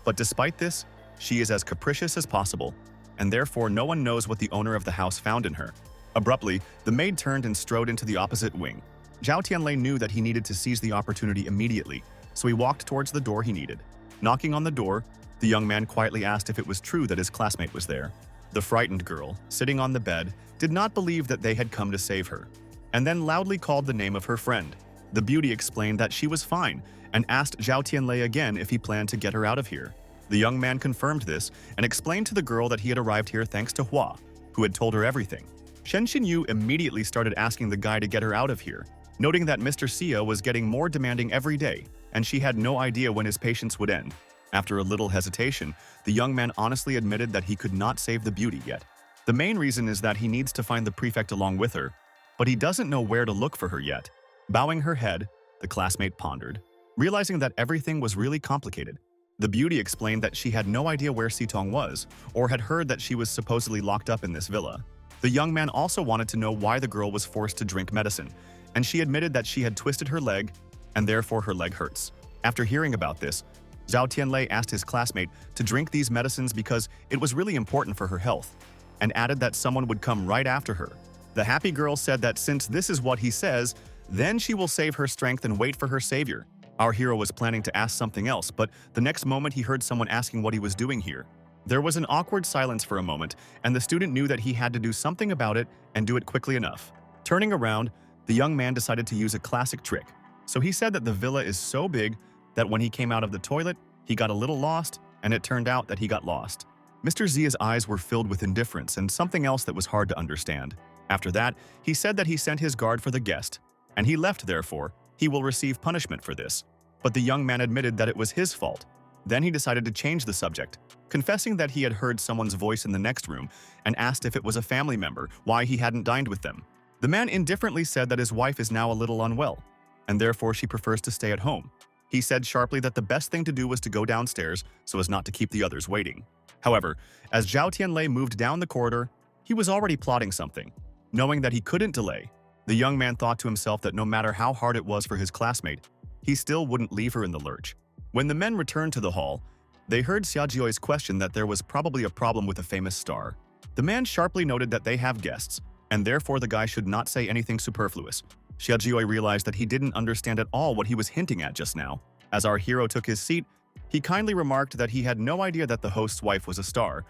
But despite this, she is as capricious as possible, and therefore no one knows what the owner of the house found in her. Abruptly, the maid turned and strode into the opposite wing. Zhao Tianlei knew that he needed to seize the opportunity immediately, so he walked towards the door he needed. Knocking on the door, the young man quietly asked if it was true that his classmate was there. The frightened girl, sitting on the bed, did not believe that they had come to save her, and then loudly called the name of her friend. The beauty explained that she was fine and asked Zhao Tianlei again if he planned to get her out of here. The young man confirmed this and explained to the girl that he had arrived here thanks to Hua, who had told her everything. Shen Xinyu immediately started asking the guy to get her out of here, noting that Mr. Xia was getting more demanding every day, and she had no idea when his patience would end. After a little hesitation, the young man honestly admitted that he could not save the beauty yet. The main reason is that he needs to find the prefect along with her, but he doesn't know where to look for her yet. Bowing her head, the classmate pondered, realizing that everything was really complicated. The beauty explained that she had no idea where Sitong was, or had heard that she was supposedly locked up in this villa. The young man also wanted to know why the girl was forced to drink medicine, and she admitted that she had twisted her leg, and therefore her leg hurts. After hearing about this, Zhao Tianlei asked his classmate to drink these medicines because it was really important for her health, and added that someone would come right after her. The happy girl said that since this is what he says, then she will save her strength and wait for her savior. Our hero was planning to ask something else, but the next moment he heard someone asking what he was doing here. There was an awkward silence for a moment, and the student knew that he had to do something about it and do it quickly enough. Turning around, the young man decided to use a classic trick. So he said that the villa is so big that when he came out of the toilet, he got a little lost, and it turned out that he got lost. Mr. Zia's eyes were filled with indifference and something else that was hard to understand. After that, he said that he sent his guard for the guest, and he left therefore. He will receive punishment for this. But the young man admitted that it was his fault. Then he decided to change the subject, confessing that he had heard someone's voice in the next room and asked if it was a family member, why he hadn't dined with them. The man indifferently said that his wife is now a little unwell, and therefore she prefers to stay at home. He said sharply that the best thing to do was to go downstairs so as not to keep the others waiting. However, as Zhao Tianlei moved down the corridor, he was already plotting something. Knowing that he couldn't delay, the young man thought to himself that no matter how hard it was for his classmate, he still wouldn't leave her in the lurch. When the men returned to the hall, they heard Xiaojioi's question that there was probably a problem with a famous star. The man sharply noted that they have guests, and therefore the guy should not say anything superfluous. Xiaojioi realized that he didn't understand at all what he was hinting at just now. As our hero took his seat, he kindly remarked that he had no idea that the host's wife was a star,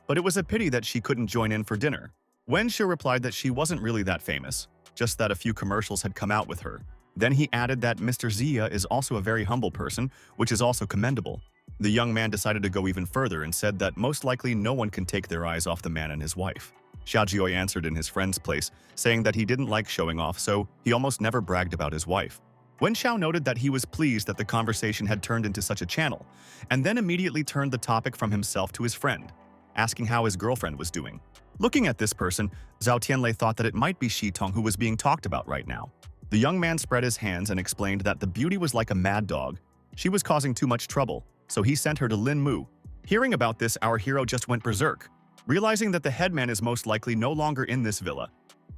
but it was a pity that she couldn't join in for dinner. Wen Shi replied that she wasn't really that famous, just that a few commercials had come out with her. Then he added that Mr. Zia is also a very humble person, which is also commendable. The young man decided to go even further and said that most likely no one can take their eyes off the man and his wife. Xiaojioi answered in his friend's place, saying that he didn't like showing off, so he almost never bragged about his wife. Wen Xiao noted that he was pleased that the conversation had turned into such a channel, and then immediately turned the topic from himself to his friend, asking how his girlfriend was doing. Looking at this person, Zhao Tianlei thought that it might be Shi Tong who was being talked about right now. The young man spread his hands and explained that the beauty was like a mad dog. She was causing too much trouble, so he sent her to Lin Mu. Hearing about this, our hero just went berserk, realizing that the headman is most likely no longer in this villa.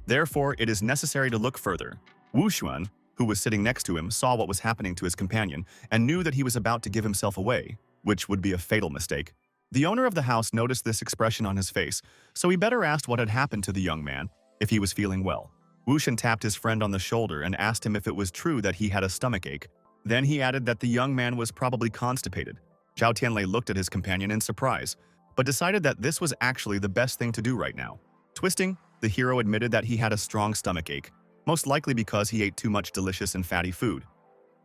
Therefore, it is necessary to look further. Wu Xuan, who was sitting next to him, saw what was happening to his companion and knew that he was about to give himself away, which would be a fatal mistake. The owner of the house noticed this expression on his face, so he better asked what had happened to the young man, if he was feeling well. Wu Xuan tapped his friend on the shoulder and asked him if it was true that he had a stomachache. Then he added that the young man was probably constipated. Zhao Tianlei looked at his companion in surprise, but decided that this was actually the best thing to do right now. Twisting, the hero admitted that he had a strong stomachache, most likely because he ate too much delicious and fatty food,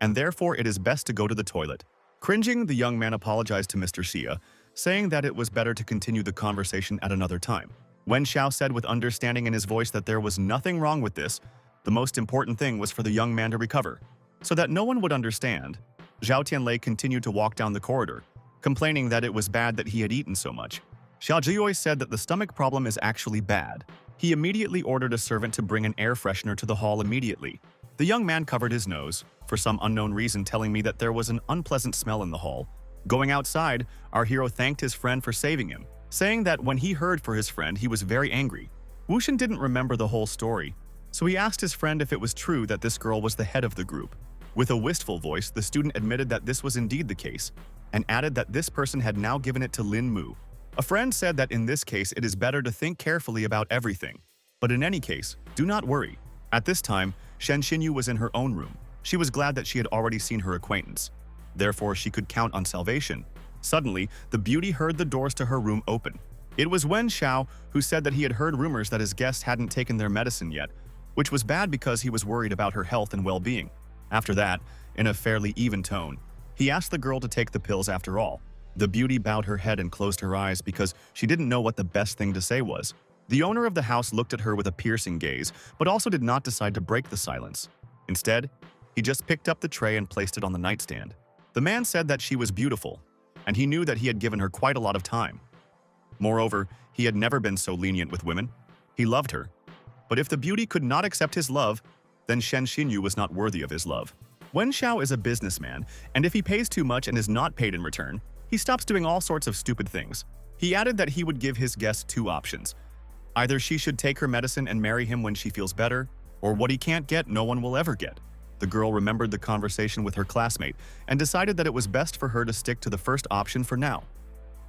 and therefore it is best to go to the toilet. Cringing, the young man apologized to Mr. Xia, saying that it was better to continue the conversation at another time. Wen Xiao said with understanding in his voice that there was nothing wrong with this. The most important thing was for the young man to recover. So that no one would understand, Zhao Tianlei continued to walk down the corridor, complaining that it was bad that he had eaten so much. Xiaojioi said that the stomach problem is actually bad. He immediately ordered a servant to bring an air freshener to the hall immediately. The young man covered his nose, for some unknown reason telling me that there was an unpleasant smell in the hall. Going outside, our hero thanked his friend for saving him, saying that when he heard for his friend, he was very angry. Wu Xuan didn't remember the whole story, so he asked his friend if it was true that this girl was the head of the group. With a wistful voice, the student admitted that this was indeed the case, and added that this person had now given it to Lin Mu. A friend said that in this case it is better to think carefully about everything, but in any case, do not worry. At this time, Shen Xinyu was in her own room. She was glad that she had already seen her acquaintance. Therefore, she could count on salvation. Suddenly, the beauty heard the doors to her room open. It was Wen Xiao who said that he had heard rumors that his guests hadn't taken their medicine yet, which was bad because he was worried about her health and well-being. After that, in a fairly even tone, he asked the girl to take the pills after all. The beauty bowed her head and closed her eyes because she didn't know what the best thing to say was. The owner of the house looked at her with a piercing gaze, but also did not decide to break the silence. Instead, he just picked up the tray and placed it on the nightstand. The man said that she was beautiful, and he knew that he had given her quite a lot of time. Moreover, he had never been so lenient with women. He loved her. But if the beauty could not accept his love, then Shen Xinyu was not worthy of his love. Wen Xiao is a businessman, and if he pays too much and is not paid in return, he stops doing all sorts of stupid things. He added that he would give his guest two options. Either she should take her medicine and marry him when she feels better, or what he can't get, no one will ever get. The girl remembered the conversation with her classmate and decided that it was best for her to stick to the first option for now.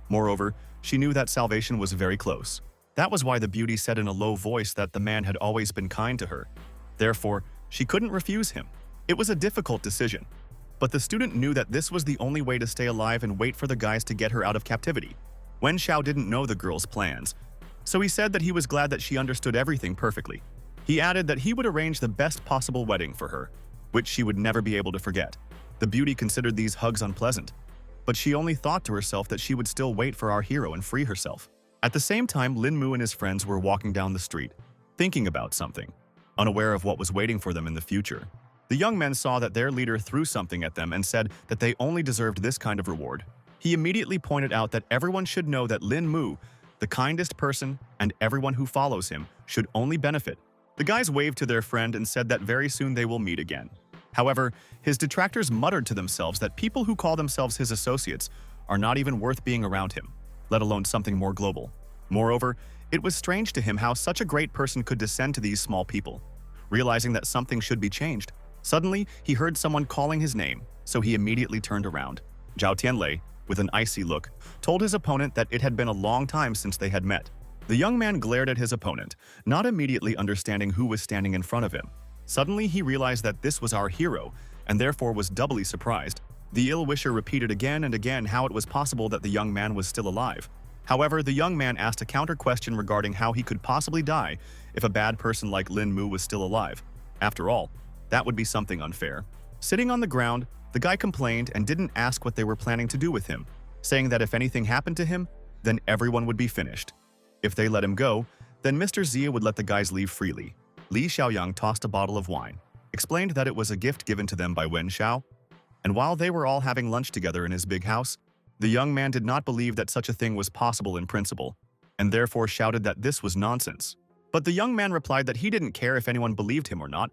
Moreover, she knew that salvation was very close. That was why the beauty said in a low voice that the man had always been kind to her. Therefore, she couldn't refuse him. It was a difficult decision. But the student knew that this was the only way to stay alive and wait for the guys to get her out of captivity. Wen Xiao didn't know the girl's plans, so he said that he was glad that she understood everything perfectly. He added that he would arrange the best possible wedding for her, which she would never be able to forget. The beauty considered these hugs unpleasant, but she only thought to herself that she would still wait for our hero and free herself. At the same time, Lin Mu and his friends were walking down the street, thinking about something, unaware of what was waiting for them in the future. The young men saw that their leader threw something at them and said that they only deserved this kind of reward. He immediately pointed out that everyone should know that Lin Mu, the kindest person, and everyone who follows him should only benefit. The guys waved to their friend and said that very soon they will meet again. However, his detractors muttered to themselves that people who call themselves his associates are not even worth being around him, let alone something more global. Moreover, it was strange to him how such a great person could descend to these small people. Realizing that something should be changed, suddenly he heard someone calling his name, so he immediately turned around. Zhao Tianlei, with an icy look, told his opponent that it had been a long time since they had met. The young man glared at his opponent, not immediately understanding who was standing in front of him. Suddenly, he realized that this was our hero, and therefore was doubly surprised. The ill-wisher repeated again and again how it was possible that the young man was still alive. However, the young man asked a counter-question regarding how he could possibly die if a bad person like Lin Mu was still alive. After all, that would be something unfair. Sitting on the ground, the guy complained and didn't ask what they were planning to do with him, saying that if anything happened to him, then everyone would be finished. If they let him go, then Mr. Zia would let the guys leave freely. Li Xiaoyang tossed a bottle of wine, explained that it was a gift given to them by Wen Xiao, and while they were all having lunch together in his big house, the young man did not believe that such a thing was possible in principle, and therefore shouted that this was nonsense. But the young man replied that he didn't care if anyone believed him or not,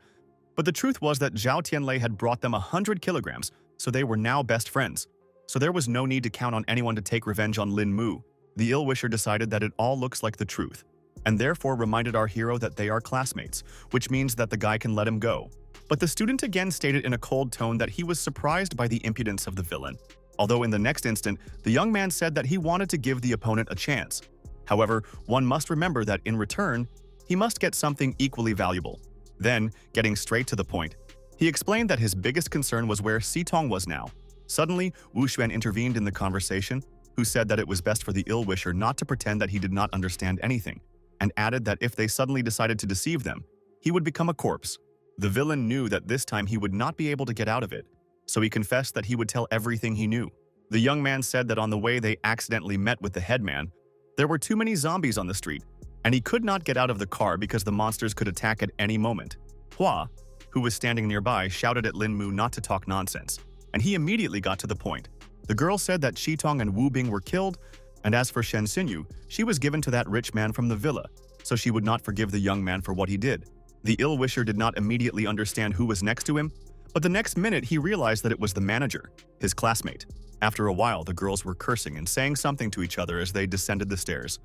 but the truth was that Zhao Tianlei had brought them 100 kilograms, so they were now best friends. So there was no need to count on anyone to take revenge on Lin Mu. The ill-wisher decided that it all looks like the truth, and therefore reminded our hero that they are classmates, which means that the guy can let him go. But the student again stated in a cold tone that he was surprised by the impudence of the villain, although in the next instant, the young man said that he wanted to give the opponent a chance. However, one must remember that in return, he must get something equally valuable. Then, getting straight to the point, he explained that his biggest concern was where Sitong was now. Suddenly, Wu Xuan intervened in the conversation, who said that it was best for the ill-wisher not to pretend that he did not understand anything, and added that if they suddenly decided to deceive them, he would become a corpse. The villain knew that this time he would not be able to get out of it, so he confessed that he would tell everything he knew. The young man said that on the way they accidentally met with the headman, there were too many zombies on the street, and he could not get out of the car because the monsters could attack at any moment. Hua, who was standing nearby, shouted at Lin Mu not to talk nonsense, and he immediately got to the point. The girl said that Shitong and Wu Bing were killed, and as for Shen Xinyu, she was given to that rich man from the villa, so she would not forgive the young man for what he did. The ill-wisher did not immediately understand who was next to him, but the next minute he realized that it was the manager, his classmate. After a while, the girls were cursing and saying something to each other as they descended the stairs,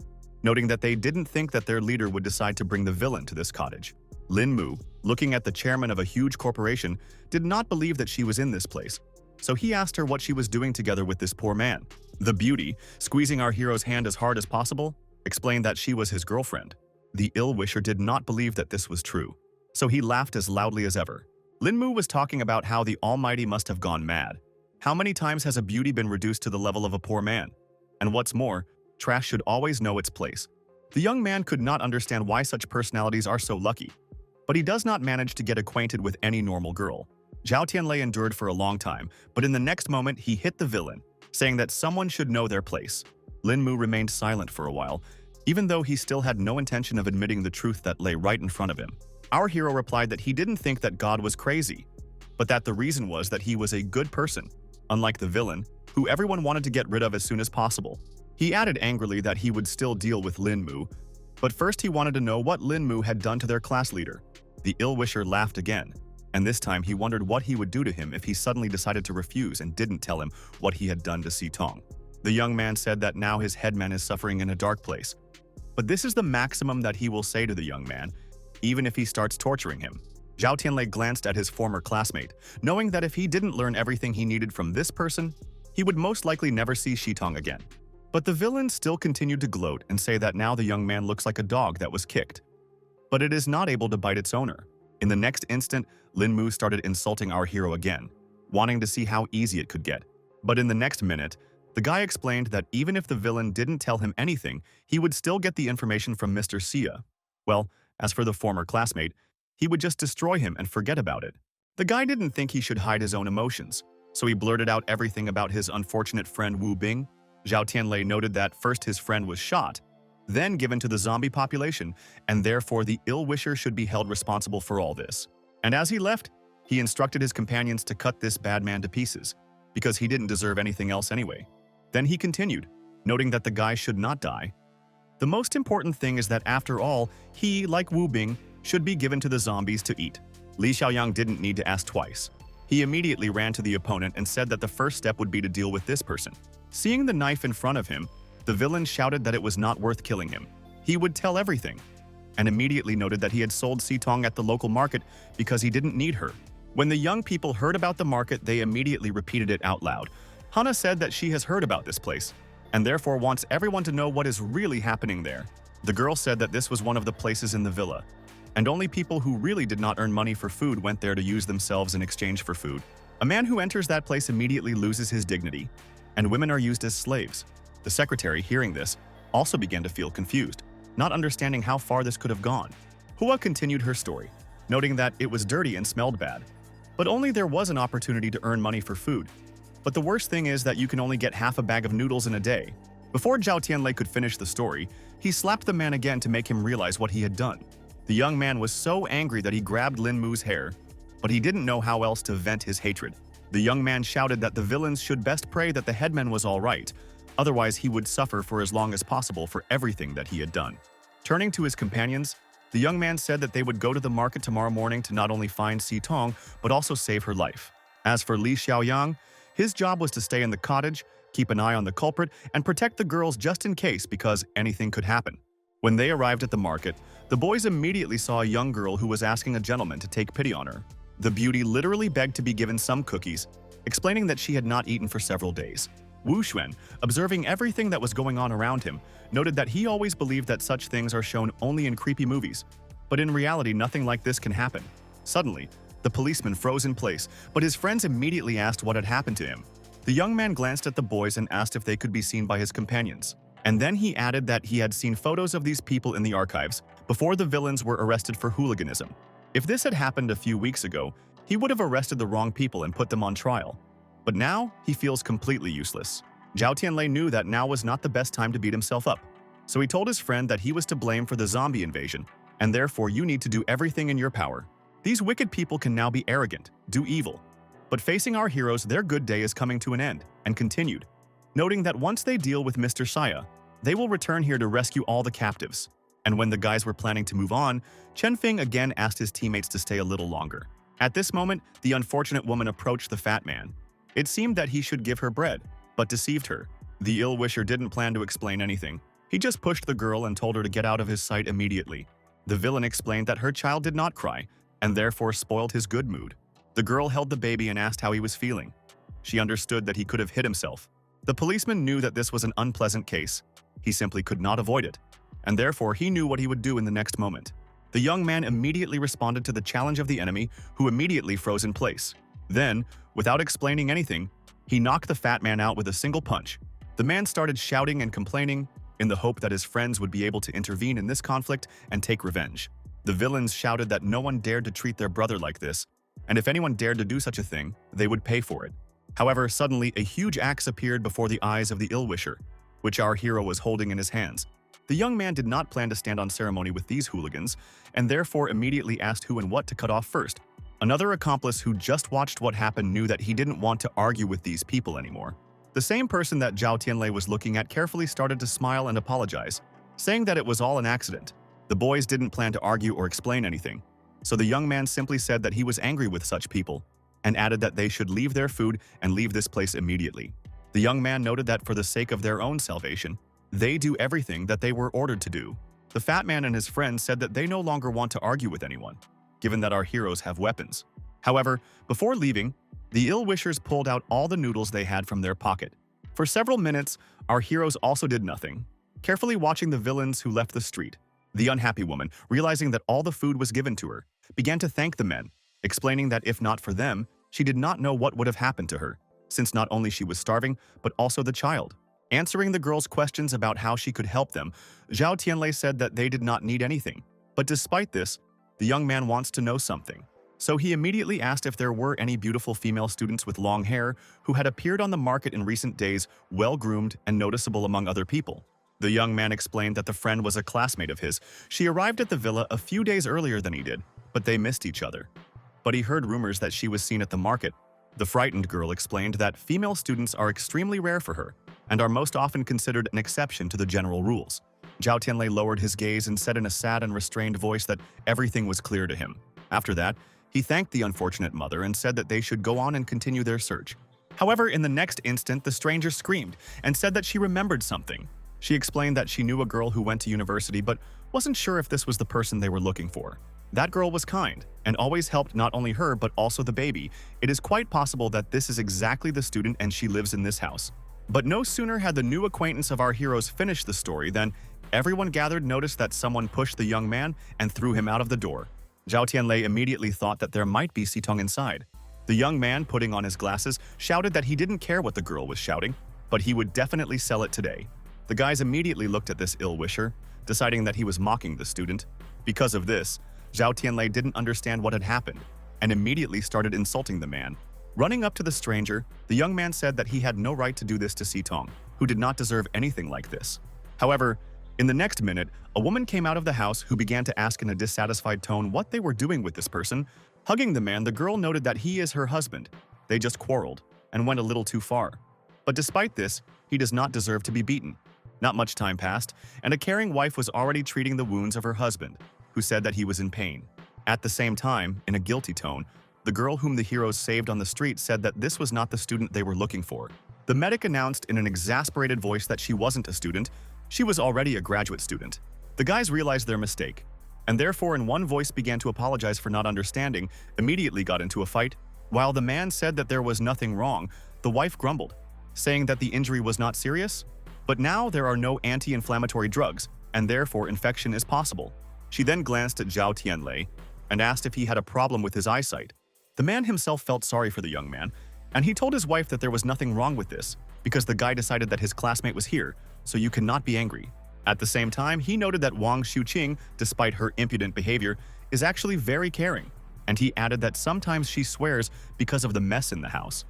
noting that they didn't think that their leader would decide to bring the villain to this cottage. Lin Mu, looking at the chairman of a huge corporation, did not believe that she was in this place, so he asked her what she was doing together with this poor man. The beauty, squeezing our hero's hand as hard as possible, explained that she was his girlfriend. The ill-wisher did not believe that this was true, so he laughed as loudly as ever. Lin Mu was talking about how the Almighty must have gone mad. How many times has a beauty been reduced to the level of a poor man? And what's more, trash should always know its place. The young man could not understand why such personalities are so lucky, but he does not manage to get acquainted with any normal girl. Zhao Tianlei endured for a long time, but in the next moment he hit the villain. saying that someone should know their place. Lin Mu remained silent for a while, even though he still had no intention of admitting the truth that lay right in front of him. Our hero replied that he didn't think that God was crazy, but that the reason was that he was a good person, unlike the villain, who everyone wanted to get rid of as soon as possible. He added angrily that he would still deal with Lin Mu, but first he wanted to know what Lin Mu had done to their class leader. The ill-wisher laughed again, and this time he wondered what he would do to him if he suddenly decided to refuse and didn't tell him what he had done to Si Tong. The young man said that now his headman is suffering in a dark place, but this is the maximum that he will say to the young man, even if he starts torturing him. Zhao Tianlei glanced at his former classmate, knowing that if he didn't learn everything he needed from this person, he would most likely never see Si Tong again. But the villain still continued to gloat and say that now the young man looks like a dog that was kicked, but it is not able to bite its owner. In the next instant, Lin Mu started insulting our hero again, wanting to see how easy it could get. But in the next minute, the guy explained that even if the villain didn't tell him anything, he would still get the information from Mr. Sia. Well, as for the former classmate, he would just destroy him and forget about it. The guy didn't think he should hide his own emotions, so he blurted out everything about his unfortunate friend Wu Bing. Zhao Tianlei noted that first his friend was shot, then given to the zombie population, and therefore the ill-wisher should be held responsible for all this. And as he left, he instructed his companions to cut this bad man to pieces, because he didn't deserve anything else anyway. Then he continued, noting that the guy should not die. The most important thing is that after all, he, like Wu Bing, should be given to the zombies to eat. Li Xiaoyang didn't need to ask twice. He immediately ran to the opponent and said that the first step would be to deal with this person. Seeing the knife in front of him, the villain shouted that it was not worth killing him. He would tell everything, and immediately noted that he had sold Si Tong at the local market because he didn't need her. When the young people heard about the market, they immediately repeated it out loud. Hana said that she has heard about this place, and therefore wants everyone to know what is really happening there. The girl said that this was one of the places in the villa, and only people who really did not earn money for food went there to use themselves in exchange for food. A man who enters that place immediately loses his dignity, and women are used as slaves. The secretary, hearing this, also began to feel confused, not understanding how far this could have gone. Hua continued her story, noting that it was dirty and smelled bad, but only there was an opportunity to earn money for food. But the worst thing is that you can only get half a bag of noodles in a day. Before Zhao Tianlei could finish the story, he slapped the man again to make him realize what he had done. The young man was so angry that he grabbed Lin Mu's hair, but he didn't know how else to vent his hatred. The young man shouted that the villains should best pray that the headman was all right, otherwise he would suffer for as long as possible for everything that he had done. Turning to his companions, the young man said that they would go to the market tomorrow morning to not only find Si Tong, but also save her life. As for Li Xiaoyang, his job was to stay in the cottage, keep an eye on the culprit, and protect the girls just in case because anything could happen. When they arrived at the market, the boys immediately saw a young girl who was asking a gentleman to take pity on her. The beauty literally begged to be given some cookies, explaining that she had not eaten for several days. Wu Xuan, observing everything that was going on around him, noted that he always believed that such things are shown only in creepy movies, but in reality nothing like this can happen. Suddenly, the policeman froze in place, but his friends immediately asked what had happened to him. The young man glanced at the boys and asked if they could be seen by his companions. And then he added that he had seen photos of these people in the archives before the villains were arrested for hooliganism. If this had happened a few weeks ago, he would have arrested the wrong people and put them on trial. But now, he feels completely useless. Zhao Tianlei knew that now was not the best time to beat himself up. So he told his friend that he was to blame for the zombie invasion, and therefore you need to do everything in your power. These wicked people can now be arrogant, do evil. But facing our heroes, their good day is coming to an end, and continued, noting that once they deal with Mr. Saya, they will return here to rescue all the captives. And when the guys were planning to move on, Chen Fing again asked his teammates to stay a little longer. At this moment, the unfortunate woman approached the fat man. It seemed that he should give her bread, but deceived her. The ill-wisher didn't plan to explain anything. He just pushed the girl and told her to get out of his sight immediately. The villain explained that her child did not cry, and therefore spoiled his good mood. The girl held the baby and asked how he was feeling. She understood that he could have hit himself. The policeman knew that this was an unpleasant case. He simply could not avoid it, and therefore he knew what he would do in the next moment. The young man immediately responded to the challenge of the enemy, who immediately froze in place. Then, without explaining anything, he knocked the fat man out with a single punch. The man started shouting and complaining, in the hope that his friends would be able to intervene in this conflict and take revenge. The villains shouted that no one dared to treat their brother like this, and if anyone dared to do such a thing, they would pay for it. However, suddenly a huge axe appeared before the eyes of the ill-wisher, which our hero was holding in his hands. The young man did not plan to stand on ceremony with these hooligans, and therefore immediately asked who and what to cut off first. Another accomplice who just watched what happened knew that he didn't want to argue with these people anymore. The same person that Zhao Tianlei was looking at carefully started to smile and apologize, saying that it was all an accident. The boys didn't plan to argue or explain anything, so the young man simply said that he was angry with such people, and added that they should leave their food and leave this place immediately. The young man noted that for the sake of their own salvation, they do everything that they were ordered to do. The fat man and his friends said that they no longer want to argue with anyone, given that our heroes have weapons. However, before leaving, the ill-wishers pulled out all the noodles they had from their pocket. For several minutes, our heroes also did nothing, carefully watching the villains who left the street. The unhappy woman, realizing that all the food was given to her, began to thank the men, explaining that if not for them, she did not know what would have happened to her, since not only she was starving, but also the child. Answering the girls' questions about how she could help them, Zhao Tianlei said that they did not need anything. But despite this, the young man wants to know something. So he immediately asked if there were any beautiful female students with long hair who had appeared on the market in recent days, well-groomed and noticeable among other people. The young man explained that the friend was a classmate of his. She arrived at the villa a few days earlier than he did, but they missed each other. But he heard rumors that she was seen at the market. The frightened girl explained that female students are extremely rare for her and are most often considered an exception to the general rules. Zhao Tianlei lowered his gaze and said in a sad and restrained voice that everything was clear to him. After that, he thanked the unfortunate mother and said that they should go on and continue their search. However, in the next instant, the stranger screamed and said that she remembered something. She explained that she knew a girl who went to university but wasn't sure if this was the person they were looking for. That girl was kind and always helped not only her but also the baby. It is quite possible that this is exactly the student and she lives in this house. But no sooner had the new acquaintance of our heroes finished the story than everyone gathered noticed that someone pushed the young man and threw him out of the door. Zhao Tianlei immediately thought that there might be Sitong inside. The young man, putting on his glasses, shouted that he didn't care what the girl was shouting, but he would definitely sell it today. The guys immediately looked at this ill-wisher, deciding that he was mocking the student. Because of this, Zhao Tianlei didn't understand what had happened and immediately started insulting the man. Running up to the stranger, the young man said that he had no right to do this to Sitong, who did not deserve anything like this. However, in the next minute, a woman came out of the house who began to ask in a dissatisfied tone what they were doing with this person. Hugging the man, the girl noted that he is her husband. They just quarreled and went a little too far. But despite this, he does not deserve to be beaten. Not much time passed, and a caring wife was already treating the wounds of her husband, who said that he was in pain. At the same time, in a guilty tone, the girl whom the heroes saved on the street said that this was not the student they were looking for. The medic announced in an exasperated voice that she wasn't a student, she was already a graduate student. The guys realized their mistake, and therefore in one voice began to apologize for not understanding, immediately got into a fight. While the man said that there was nothing wrong, the wife grumbled, saying that the injury was not serious. But now there are no anti-inflammatory drugs, and therefore infection is possible. She then glanced at Zhao Tianlei and asked if he had a problem with his eyesight. The man himself felt sorry for the young man, and he told his wife that there was nothing wrong with this, because the guy decided that his classmate was here, so you cannot be angry. At the same time, he noted that Wang Xuqing, despite her impudent behavior, is actually very caring, and he added that sometimes she swears because of the mess in the house.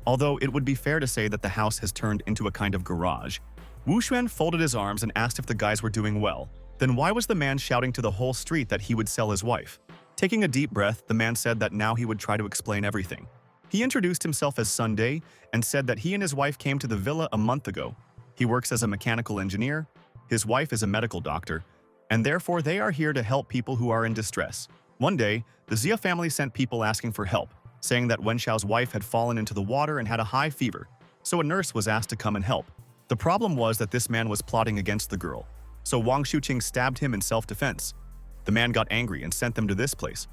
Although it would be fair to say that the house has turned into a kind of garage. Wu Xuan folded his arms and asked if the guys were doing well. Then why was the man shouting to the whole street that he would sell his wife? Taking a deep breath, the man said that now he would try to explain everything. He introduced himself as Sunday and said that he and his wife came to the villa a month ago. He works as a mechanical engineer, his wife is a medical doctor, and therefore they are here to help people who are in distress. One day, the Xia family sent people asking for help, saying that Wen Xiao's wife had fallen into the water and had a high fever, so a nurse was asked to come and help. The problem was that this man was plotting against the girl, so Wang Xuqing stabbed him in self-defense. The man got angry and sent them to this place.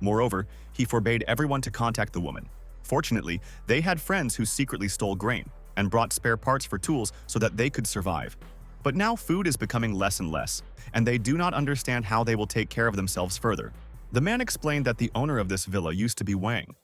Moreover, he forbade everyone to contact the woman. Fortunately, they had friends who secretly stole grain and brought spare parts for tools so that they could survive. But now food is becoming less and less, and they do not understand how they will take care of themselves further. The man explained that the owner of this villa used to be Wang,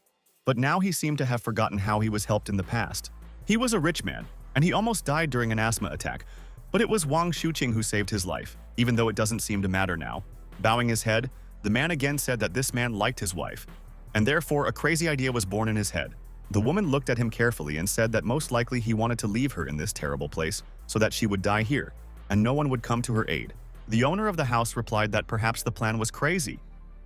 but now he seemed to have forgotten how he was helped in the past. He was a rich man, and he almost died during an asthma attack, but it was Wang Xuqing who saved his life, even though it doesn't seem to matter now. Bowing his head, the man again said that this man liked his wife, and therefore a crazy idea was born in his head. The woman looked at him carefully and said that most likely he wanted to leave her in this terrible place so that she would die here, and no one would come to her aid. The owner of the house replied that perhaps the plan was crazy,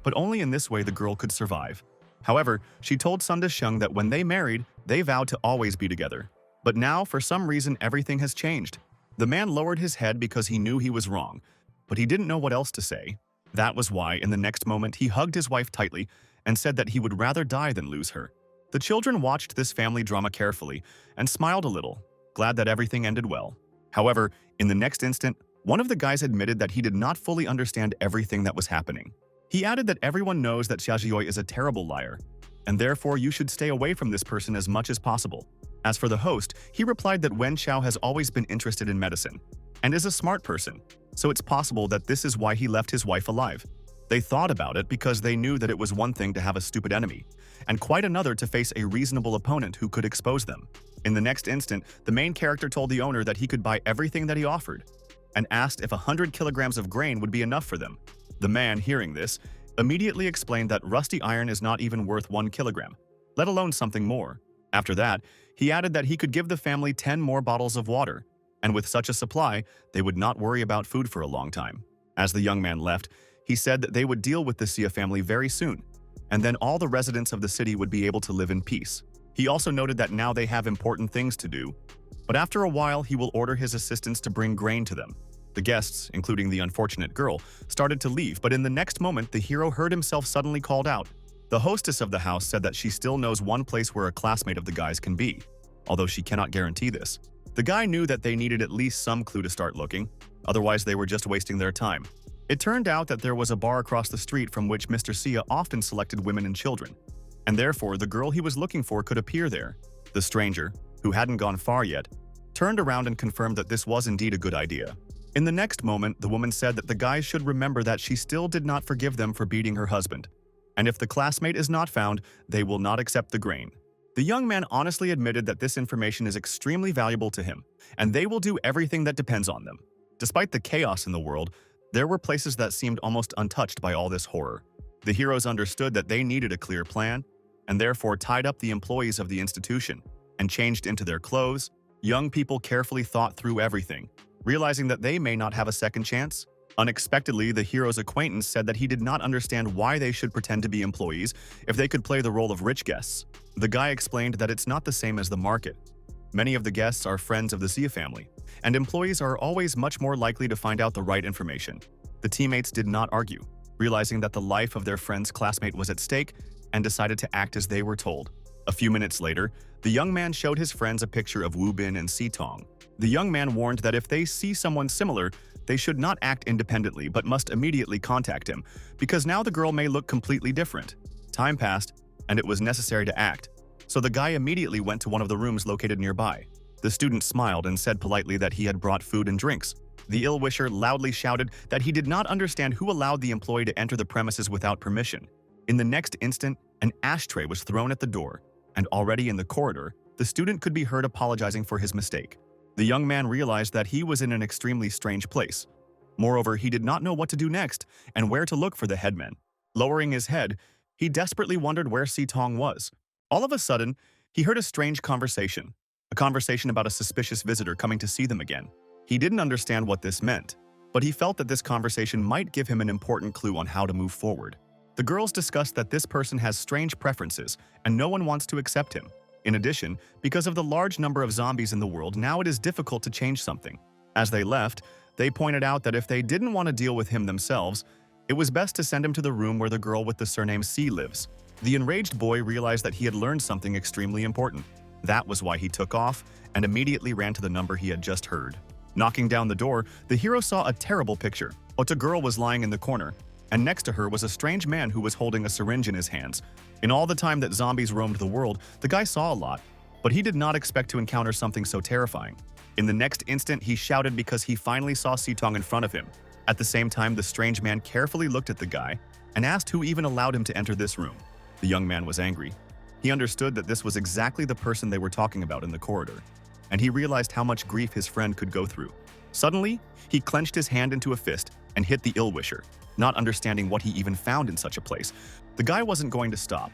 but only in this way the girl could survive. However, she told Sun Desheng that when they married, they vowed to always be together. But now, for some reason, everything has changed. The man lowered his head because he knew he was wrong, but he didn't know what else to say. That was why, in the next moment, he hugged his wife tightly and said that he would rather die than lose her. The children watched this family drama carefully and smiled a little, glad that everything ended well. However, in the next instant, one of the guys admitted that he did not fully understand everything that was happening. He added that everyone knows that Xia Jioi is a terrible liar, and therefore you should stay away from this person as much as possible. As for the host, he replied that Wen Xiao has always been interested in medicine and is a smart person, so it's possible that this is why he left his wife alive. They thought about it because they knew that it was one thing to have a stupid enemy, and quite another to face a reasonable opponent who could expose them. In the next instant, the main character told the owner that he could buy everything that he offered, and asked if 100 kilograms of grain would be enough for them. The man, hearing this, immediately explained that rusty iron is not even worth 1 kilogram, let alone something more. After that, he added that he could give the family 10 more bottles of water, and with such a supply, they would not worry about food for a long time. As the young man left, he said that they would deal with the Xia family very soon, and then all the residents of the city would be able to live in peace. He also noted that now they have important things to do, but after a while he will order his assistants to bring grain to them. The guests, including the unfortunate girl, started to leave, but in the next moment the hero heard himself suddenly called out. The hostess of the house said that she still knows one place where a classmate of the guy's can be, although she cannot guarantee this. The guy knew that they needed at least some clue to start looking, otherwise they were just wasting their time. It turned out that there was a bar across the street from which Mr. Xia often selected women and children, and therefore the girl he was looking for could appear there. The stranger, who hadn't gone far yet, turned around and confirmed that this was indeed a good idea. In the next moment, the woman said that the guys should remember that she still did not forgive them for beating her husband, and if the classmate is not found, they will not accept the grain. The young man honestly admitted that this information is extremely valuable to him, and they will do everything that depends on them. Despite the chaos in the world, there were places that seemed almost untouched by all this horror. The heroes understood that they needed a clear plan, and therefore tied up the employees of the institution and changed into their clothes. Young people carefully thought through everything, realizing that they may not have a second chance. Unexpectedly, the hero's acquaintance said that he did not understand why they should pretend to be employees if they could play the role of rich guests. The guy explained that it's not the same as the market. Many of the guests are friends of the Xia family, and employees are always much more likely to find out the right information. The teammates did not argue, realizing that the life of their friend's classmate was at stake, and decided to act as they were told. A few minutes later, the young man showed his friends a picture of Wu Bin and Si Tong. The young man warned that if they see someone similar, they should not act independently but must immediately contact him, because now the girl may look completely different. Time passed, and it was necessary to act, so the guy immediately went to one of the rooms located nearby. The student smiled and said politely that he had brought food and drinks. The ill-wisher loudly shouted that he did not understand who allowed the employee to enter the premises without permission. In the next instant, an ashtray was thrown at the door, and already in the corridor, the student could be heard apologizing for his mistake. The young man realized that he was in an extremely strange place. Moreover, he did not know what to do next and where to look for the headman. Lowering his head, he desperately wondered where Si Tong was. All of a sudden, he heard a strange conversation. A conversation about a suspicious visitor coming to see them again. He didn't understand what this meant, but he felt that this conversation might give him an important clue on how to move forward. The girls discussed that this person has strange preferences and no one wants to accept him. In addition, because of the large number of zombies in the world, now it is difficult to change something. As they left, they pointed out that if they didn't want to deal with him themselves, it was best to send him to the room where the girl with the surname C lives. The enraged boy realized that he had learned something extremely important. That was why he took off and immediately ran to the number he had just heard. Knocking down the door, the hero saw a terrible picture. A girl was lying in the corner, and next to her was a strange man who was holding a syringe in his hands. In all the time that zombies roamed the world, the guy saw a lot, but he did not expect to encounter something so terrifying. In the next instant, he shouted because he finally saw Si Tong in front of him. At the same time, the strange man carefully looked at the guy and asked who even allowed him to enter this room. The young man was angry. He understood that this was exactly the person they were talking about in the corridor, and he realized how much grief his friend could go through. Suddenly, he clenched his hand into a fist and hit the ill-wisher, not understanding what he even found in such a place. The guy wasn't going to stop.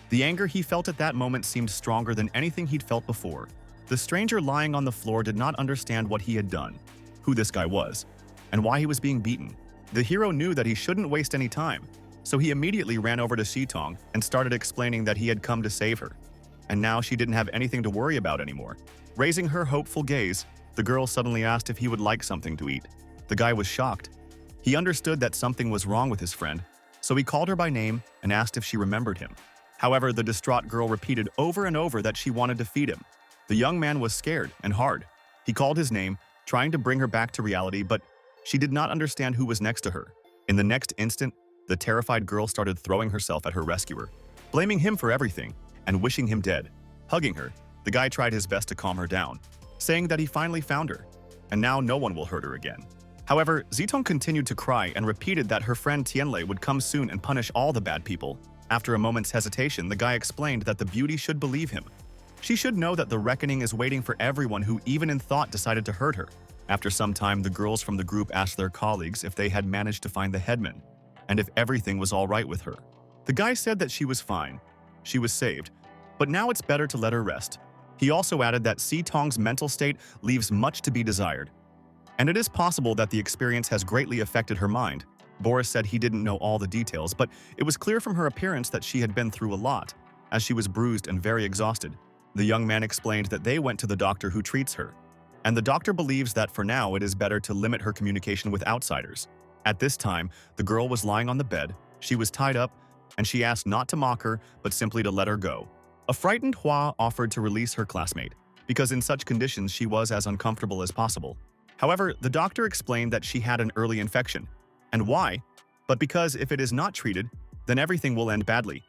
The anger he felt at that moment seemed stronger than anything he'd felt before. The stranger lying on the floor did not understand what he had done, who this guy was, and why he was being beaten. The hero knew that he shouldn't waste any time, so he immediately ran over to Shitong and started explaining that he had come to save her. And now she didn't have anything to worry about anymore. Raising her hopeful gaze, the girl suddenly asked if he would like something to eat. The guy was shocked. He understood that something was wrong with his friend, so he called her by name and asked if she remembered him. However, the distraught girl repeated over and over that she wanted to feed him. The young man was scared and hard. He called his name, trying to bring her back to reality, but she did not understand who was next to her. In the next instant, the terrified girl started throwing herself at her rescuer, blaming him for everything and wishing him dead. Hugging her, the guy tried his best to calm her down, saying that he finally found her, and now no one will hurt her again. However, Zitong continued to cry and repeated that her friend Tianlei would come soon and punish all the bad people. After a moment's hesitation, the guy explained that the beauty should believe him. She should know that the reckoning is waiting for everyone who even in thought decided to hurt her. After some time, the girls from the group asked their colleagues if they had managed to find the headman, and if everything was all right with her. The guy said that she was fine. She was saved, but now it's better to let her rest. He also added that Tong's mental state leaves much to be desired, and it is possible that the experience has greatly affected her mind. Boris said he didn't know all the details, but it was clear from her appearance that she had been through a lot, as she was bruised and very exhausted. The young man explained that they went to the doctor who treats her, and the doctor believes that for now it is better to limit her communication with outsiders. At this time, the girl was lying on the bed, she was tied up, and she asked not to mock her, but simply to let her go. A frightened Hua offered to release her classmate, because in such conditions she was as uncomfortable as possible. However, the doctor explained that she had an early infection. And why? But because if it is not treated, then everything will end badly.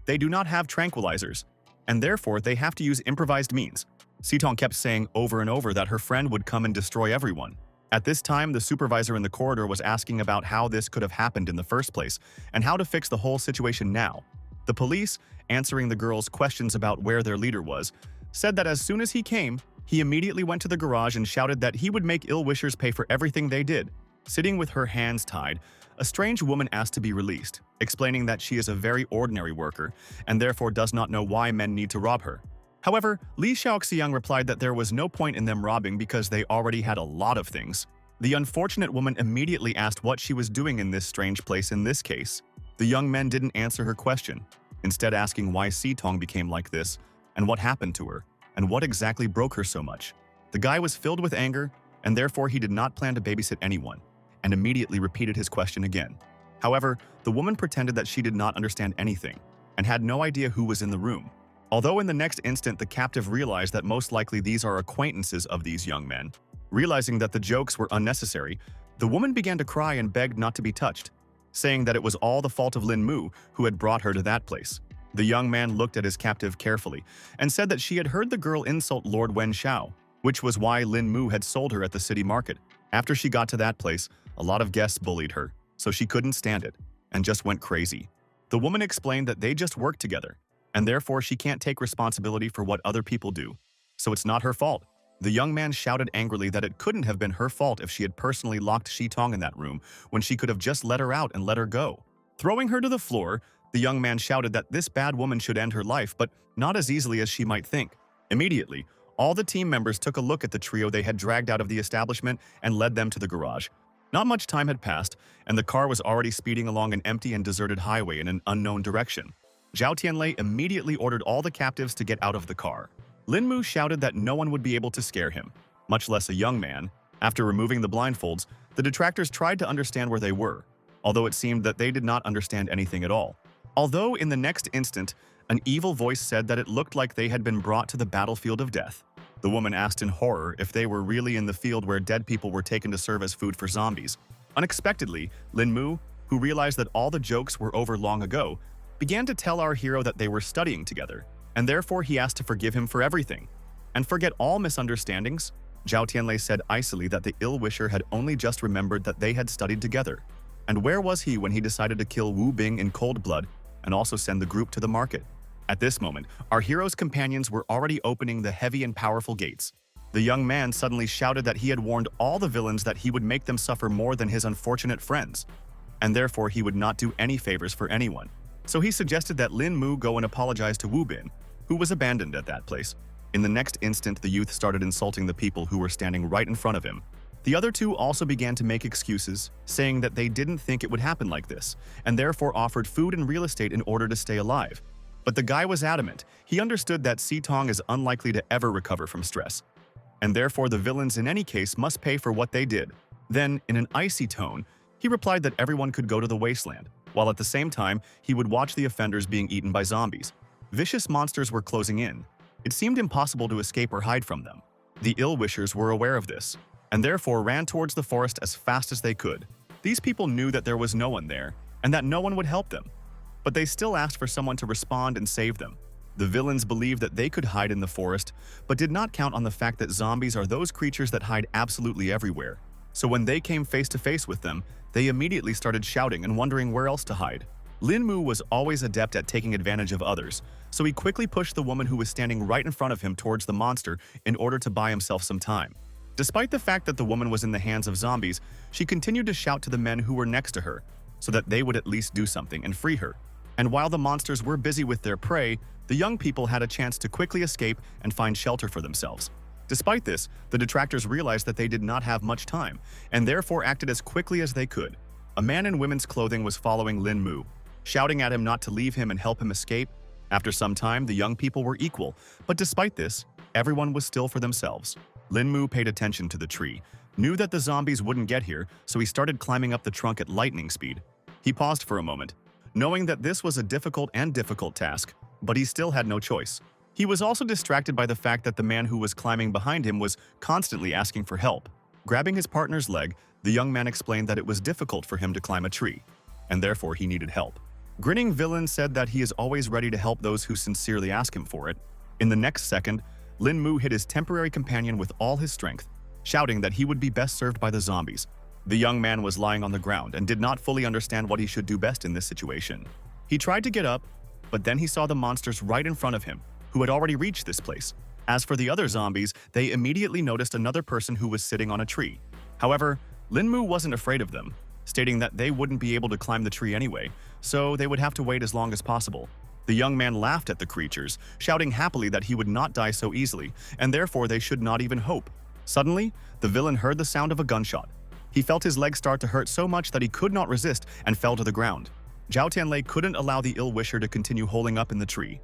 They do not have tranquilizers, and therefore they have to improvise improvised means. Sitong kept saying over and over that her friend would come and destroy everyone. At this time, the supervisor in the corridor was asking about how this could have happened in the first place and how to fix the whole situation now. The police, answering the girls' questions about where their leader was, said that as soon as he came, he immediately went to the garage and shouted that he would make ill-wishers pay for everything they did. Sitting with her hands tied, a strange woman asked to be released, explaining that she is a very ordinary worker and therefore does not know why men need to rob her. However, Li Xiaoxiang replied that there was no point in them robbing because they already had a lot of things. The unfortunate woman immediately asked what she was doing in this strange place in this case. The young men didn't answer her question, instead asking why Sitong became like this, and what happened to her, and what exactly broke her so much. The guy was filled with anger, and therefore he did not plan to babysit anyone, and immediately repeated his question again. However, the woman pretended that she did not understand anything, and had no idea who was in the room. Although in the next instant the captive realized that most likely these are acquaintances of these young men. Realizing that the jokes were unnecessary, the woman began to cry and begged not to be touched, saying that it was all the fault of Lin Mu who had brought her to that place. The young man looked at his captive carefully and said that she had heard the girl insult Lord Wen Xiao, which was why Lin Mu had sold her at the city market. After she got to that place, a lot of guests bullied her, so she couldn't stand it and just went crazy. The woman explained that they just work together, and therefore she can't take responsibility for what other people do, so it's not her fault. The young man shouted angrily that it couldn't have been her fault if she had personally locked Shitong in that room when she could have just let her out and let her go. Throwing her to the floor, the young man shouted that this bad woman should end her life, but not as easily as she might think. Immediately, all the team members took a look at the trio they had dragged out of the establishment and led them to the garage. Not much time had passed, and the car was already speeding along an empty and deserted highway in an unknown direction. Zhao Tianlei immediately ordered all the captives to get out of the car. Lin Mu shouted that no one would be able to scare him, much less a young man. After removing the blindfolds, the detractors tried to understand where they were, although it seemed that they did not understand anything at all. Although in the next instant, an evil voice said that it looked like they had been brought to the battlefield of death. The woman asked in horror if they were really in the field where dead people were taken to serve as food for zombies. Unexpectedly, Lin Mu, who realized that all the jokes were over long ago, began to tell our hero that they were studying together, and therefore he asked to forgive him for everything, and forget all misunderstandings. Zhao Tianlei said icily that the ill-wisher had only just remembered that they had studied together. And where was he when he decided to kill Wu Bing in cold blood and also send the group to the market? At this moment, our hero's companions were already opening the heavy and powerful gates. The young man suddenly shouted that he had warned all the villains that he would make them suffer more than his unfortunate friends, and therefore he would not do any favors for anyone. So he suggested that Lin Mu go and apologize to Wu Bin, who was abandoned at that place. In the next instant, the youth started insulting the people who were standing right in front of him. The other two also began to make excuses, saying that they didn't think it would happen like this, and therefore offered food and real estate in order to stay alive. But the guy was adamant. He understood that Sitong is unlikely to ever recover from stress, and therefore the villains in any case must pay for what they did. Then, in an icy tone, he replied that everyone could go to the wasteland, while at the same time he would watch the offenders being eaten by zombies. Vicious monsters were closing in. It seemed impossible to escape or hide from them. The ill-wishers were aware of this, and therefore ran towards the forest as fast as they could. These people knew that there was no one there, and that no one would help them. But they still asked for someone to respond and save them. The villains believed that they could hide in the forest, but did not count on the fact that zombies are those creatures that hide absolutely everywhere. So when they came face to face with them, they immediately started shouting and wondering where else to hide. Lin Mu was always adept at taking advantage of others, so he quickly pushed the woman who was standing right in front of him towards the monster in order to buy himself some time. Despite the fact that the woman was in the hands of zombies, she continued to shout to the men who were next to her, so that they would at least do something and free her. And while the monsters were busy with their prey, the young people had a chance to quickly escape and find shelter for themselves. Despite this, the detractors realized that they did not have much time, and therefore acted as quickly as they could. A man in women's clothing was following Lin Mu, shouting at him not to leave him and help him escape. After some time, the young people were equal, but despite this, everyone was still for themselves. Lin Mu paid attention to the tree, knew that the zombies wouldn't get here, so he started climbing up the trunk at lightning speed. He paused for a moment, knowing that this was a difficult task, but he still had no choice. He was also distracted by the fact that the man who was climbing behind him was constantly asking for help. Grabbing his partner's leg, the young man explained that it was difficult for him to climb a tree, and therefore he needed help. Grinning Villain said that he is always ready to help those who sincerely ask him for it. In the next second, Lin Mu hit his temporary companion with all his strength, shouting that he would be best served by the zombies. The young man was lying on the ground and did not fully understand what he should do best in this situation. He tried to get up, but then he saw the monsters right in front of him, who had already reached this place. As for the other zombies, they immediately noticed another person who was sitting on a tree. However, Lin Mu wasn't afraid of them, stating that they wouldn't be able to climb the tree anyway, so they would have to wait as long as possible. The young man laughed at the creatures, shouting happily that he would not die so easily, and therefore they should not even hope. Suddenly, the villain heard the sound of a gunshot. He felt his leg start to hurt so much that he could not resist and fell to the ground. Zhao Tianlei couldn't allow the ill-wisher to continue holding up in the tree.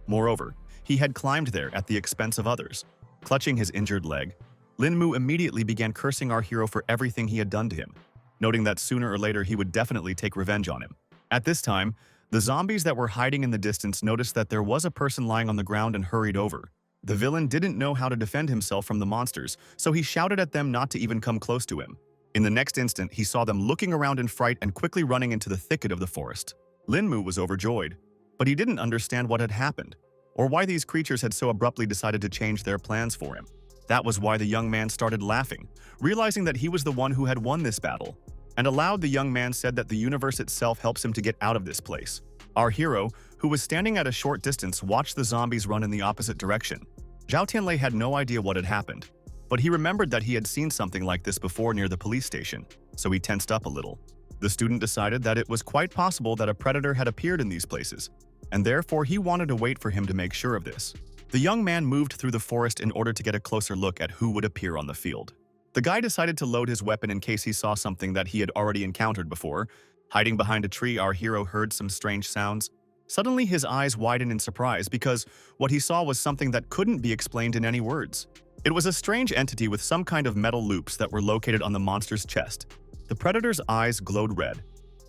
Moreover, he had climbed there at the expense of others. Clutching his injured leg, Lin Mu immediately began cursing our hero for everything he had done to him, noting that sooner or later he would definitely take revenge on him. At this time, the zombies that were hiding in the distance noticed that there was a person lying on the ground and hurried over. The villain didn't know how to defend himself from the monsters, so he shouted at them not to even come close to him. In the next instant, he saw them looking around in fright and quickly running into the thicket of the forest. Lin Mu was overjoyed, but he didn't understand what had happened, or why these creatures had so abruptly decided to change their plans for him. That was why the young man started laughing, realizing that he was the one who had won this battle. And aloud, the young man said that the universe itself helps him to get out of this place. Our hero, who was standing at a short distance, watched the zombies run in the opposite direction. Zhao Tianlei had no idea what had happened, but he remembered that he had seen something like this before near the police station, so he tensed up a little. The student decided that it was quite possible that a predator had appeared in these places, and therefore he wanted to wait for him to make sure of this. The young man moved through the forest in order to get a closer look at who would appear on the field. The guy decided to load his weapon in case he saw something that he had already encountered before. Hiding behind a tree, our hero heard some strange sounds. Suddenly, his eyes widened in surprise because what he saw was something that couldn't be explained in any words. It was a strange entity with some kind of metal loops that were located on the monster's chest. The predator's eyes glowed red,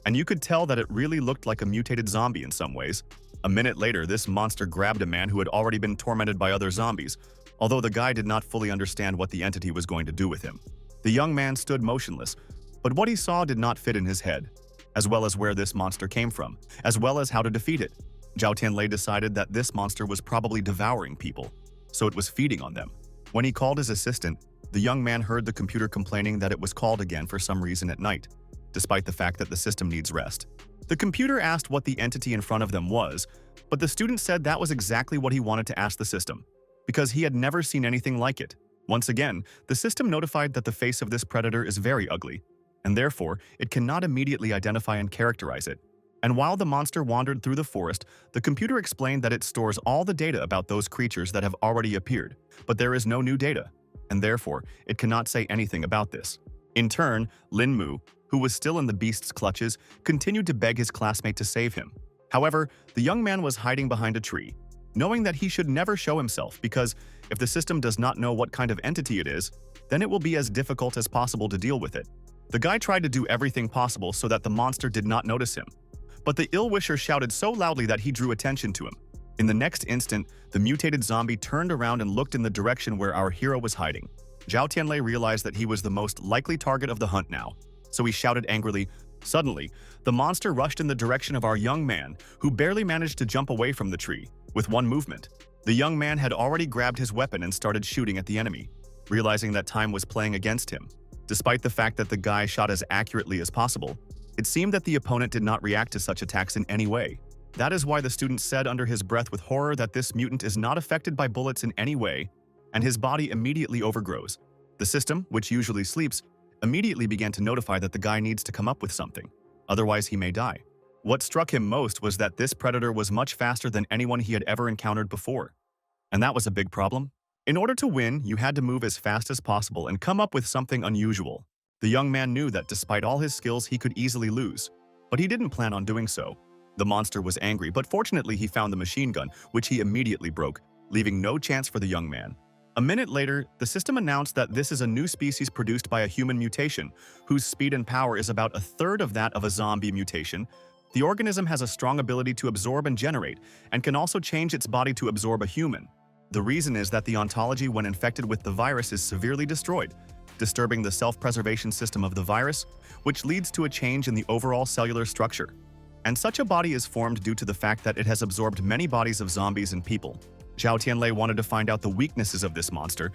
and you could tell that it really looked like a mutated zombie in some ways. A minute later, this monster grabbed a man who had already been tormented by other zombies, although the guy did not fully understand what the entity was going to do with him. The young man stood motionless, but what he saw did not fit in his head, as well as where this monster came from, as well as how to defeat it. Zhao Tianlei decided that this monster was probably devouring people, so it was feeding on them. When he called his assistant, the young man heard the computer complaining that it was called again for some reason at night, despite the fact that the system needs rest. The computer asked what the entity in front of them was, but the student said that was exactly what he wanted to ask the system, because he had never seen anything like it. Once again, the system notified that the face of this predator is very ugly, and therefore it cannot immediately identify and characterize it. And while the monster wandered through the forest, the computer explained that it stores all the data about those creatures that have already appeared, but there is no new data, and therefore, it cannot say anything about this. In turn, Lin Mu, who was still in the beast's clutches, continued to beg his classmate to save him. However, the young man was hiding behind a tree, knowing that he should never show himself because if the system does not know what kind of entity it is, then it will be as difficult as possible to deal with it. The guy tried to do everything possible so that the monster did not notice him, but the ill-wisher shouted so loudly that he drew attention to him. In the next instant, the mutated zombie turned around and looked in the direction where our hero was hiding. Zhao Tianlei realized that he was the most likely target of the hunt now, so he shouted angrily. Suddenly, the monster rushed in the direction of our young man, who barely managed to jump away from the tree. With one movement, the young man had already grabbed his weapon and started shooting at the enemy, realizing that time was playing against him. Despite the fact that the guy shot as accurately as possible, it seemed that the opponent did not react to such attacks in any way. That is why the student said under his breath with horror that this mutant is not affected by bullets in any way, and his body immediately overgrows. The system, which usually sleeps, immediately began to notify that the guy needs to come up with something, otherwise he may die. What struck him most was that this predator was much faster than anyone he had ever encountered before. And that was a big problem. In order to win, you had to move as fast as possible and come up with something unusual. The young man knew that despite all his skills, he could easily lose, but he didn't plan on doing so. The monster was angry, but fortunately he found the machine gun, which he immediately broke, leaving no chance for the young man. A minute later, the system announced that this is a new species produced by a human mutation, whose speed and power is about a third of that of a zombie mutation. The organism has a strong ability to absorb and generate, and can also change its body to absorb a human. The reason is that the ontology when infected with the virus is severely destroyed, disturbing the self-preservation system of the virus, which leads to a change in the overall cellular structure. And such a body is formed due to the fact that it has absorbed many bodies of zombies and people. Zhao Tianlei wanted to find out the weaknesses of this monster,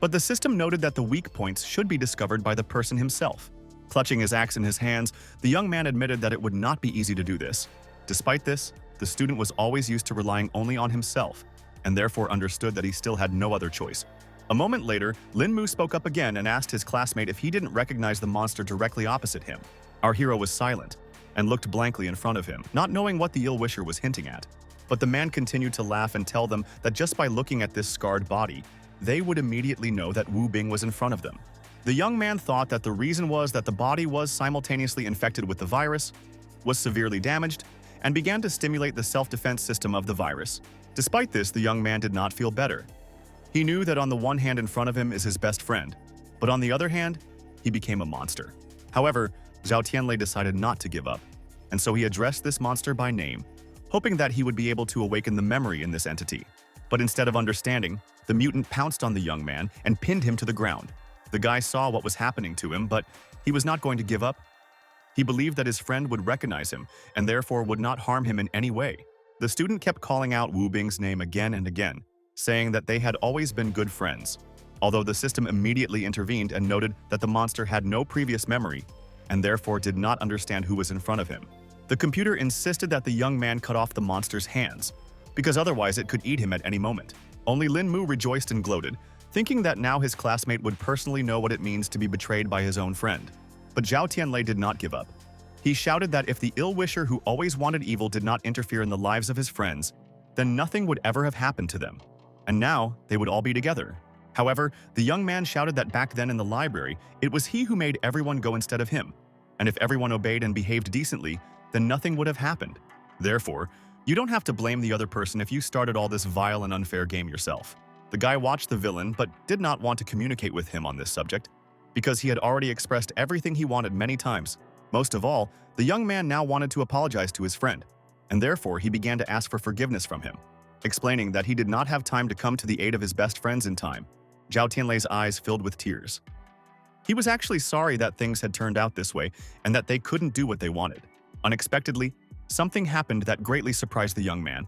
but the system noted that the weak points should be discovered by the person himself. Clutching his axe in his hands, the young man admitted that it would not be easy to do this. Despite this, the student was always used to relying only on himself, and therefore understood that he still had no other choice. A moment later, Lin Mu spoke up again and asked his classmate if he didn't recognize the monster directly opposite him. Our hero was silent and looked blankly in front of him, not knowing what the ill-wisher was hinting at. But the man continued to laugh and tell them that just by looking at this scarred body, they would immediately know that Wu Bing was in front of them. The young man thought that the reason was that the body was simultaneously infected with the virus, was severely damaged, and began to stimulate the self-defense system of the virus. Despite this, the young man did not feel better. He knew that on the one hand in front of him is his best friend, but on the other hand, he became a monster. However, Zhao Tianlei decided not to give up, and so he addressed this monster by name, hoping that he would be able to awaken the memory in this entity. But instead of understanding, the mutant pounced on the young man and pinned him to the ground. The guy saw what was happening to him, but he was not going to give up. He believed that his friend would recognize him and therefore would not harm him in any way. The student kept calling out Wu Bing's name again and again, saying that they had always been good friends, although the system immediately intervened and noted that the monster had no previous memory and therefore did not understand who was in front of him. The computer insisted that the young man cut off the monster's hands, because otherwise it could eat him at any moment. Only Lin Mu rejoiced and gloated, thinking that now his classmate would personally know what it means to be betrayed by his own friend. But Zhao Tianlei did not give up. He shouted that if the ill-wisher who always wanted evil did not interfere in the lives of his friends, then nothing would ever have happened to them. And now, they would all be together. However, the young man shouted that back then in the library, it was he who made everyone go instead of him. And if everyone obeyed and behaved decently, then nothing would have happened. Therefore, you don't have to blame the other person if you started all this vile and unfair game yourself. The guy watched the villain but did not want to communicate with him on this subject, because he had already expressed everything he wanted many times. Most of all, the young man now wanted to apologize to his friend, and therefore he began to ask for forgiveness from him, explaining that he did not have time to come to the aid of his best friends in time. Zhao Tianlei's eyes filled with tears. He was actually sorry that things had turned out this way and that they couldn't do what they wanted. Unexpectedly, something happened that greatly surprised the young man.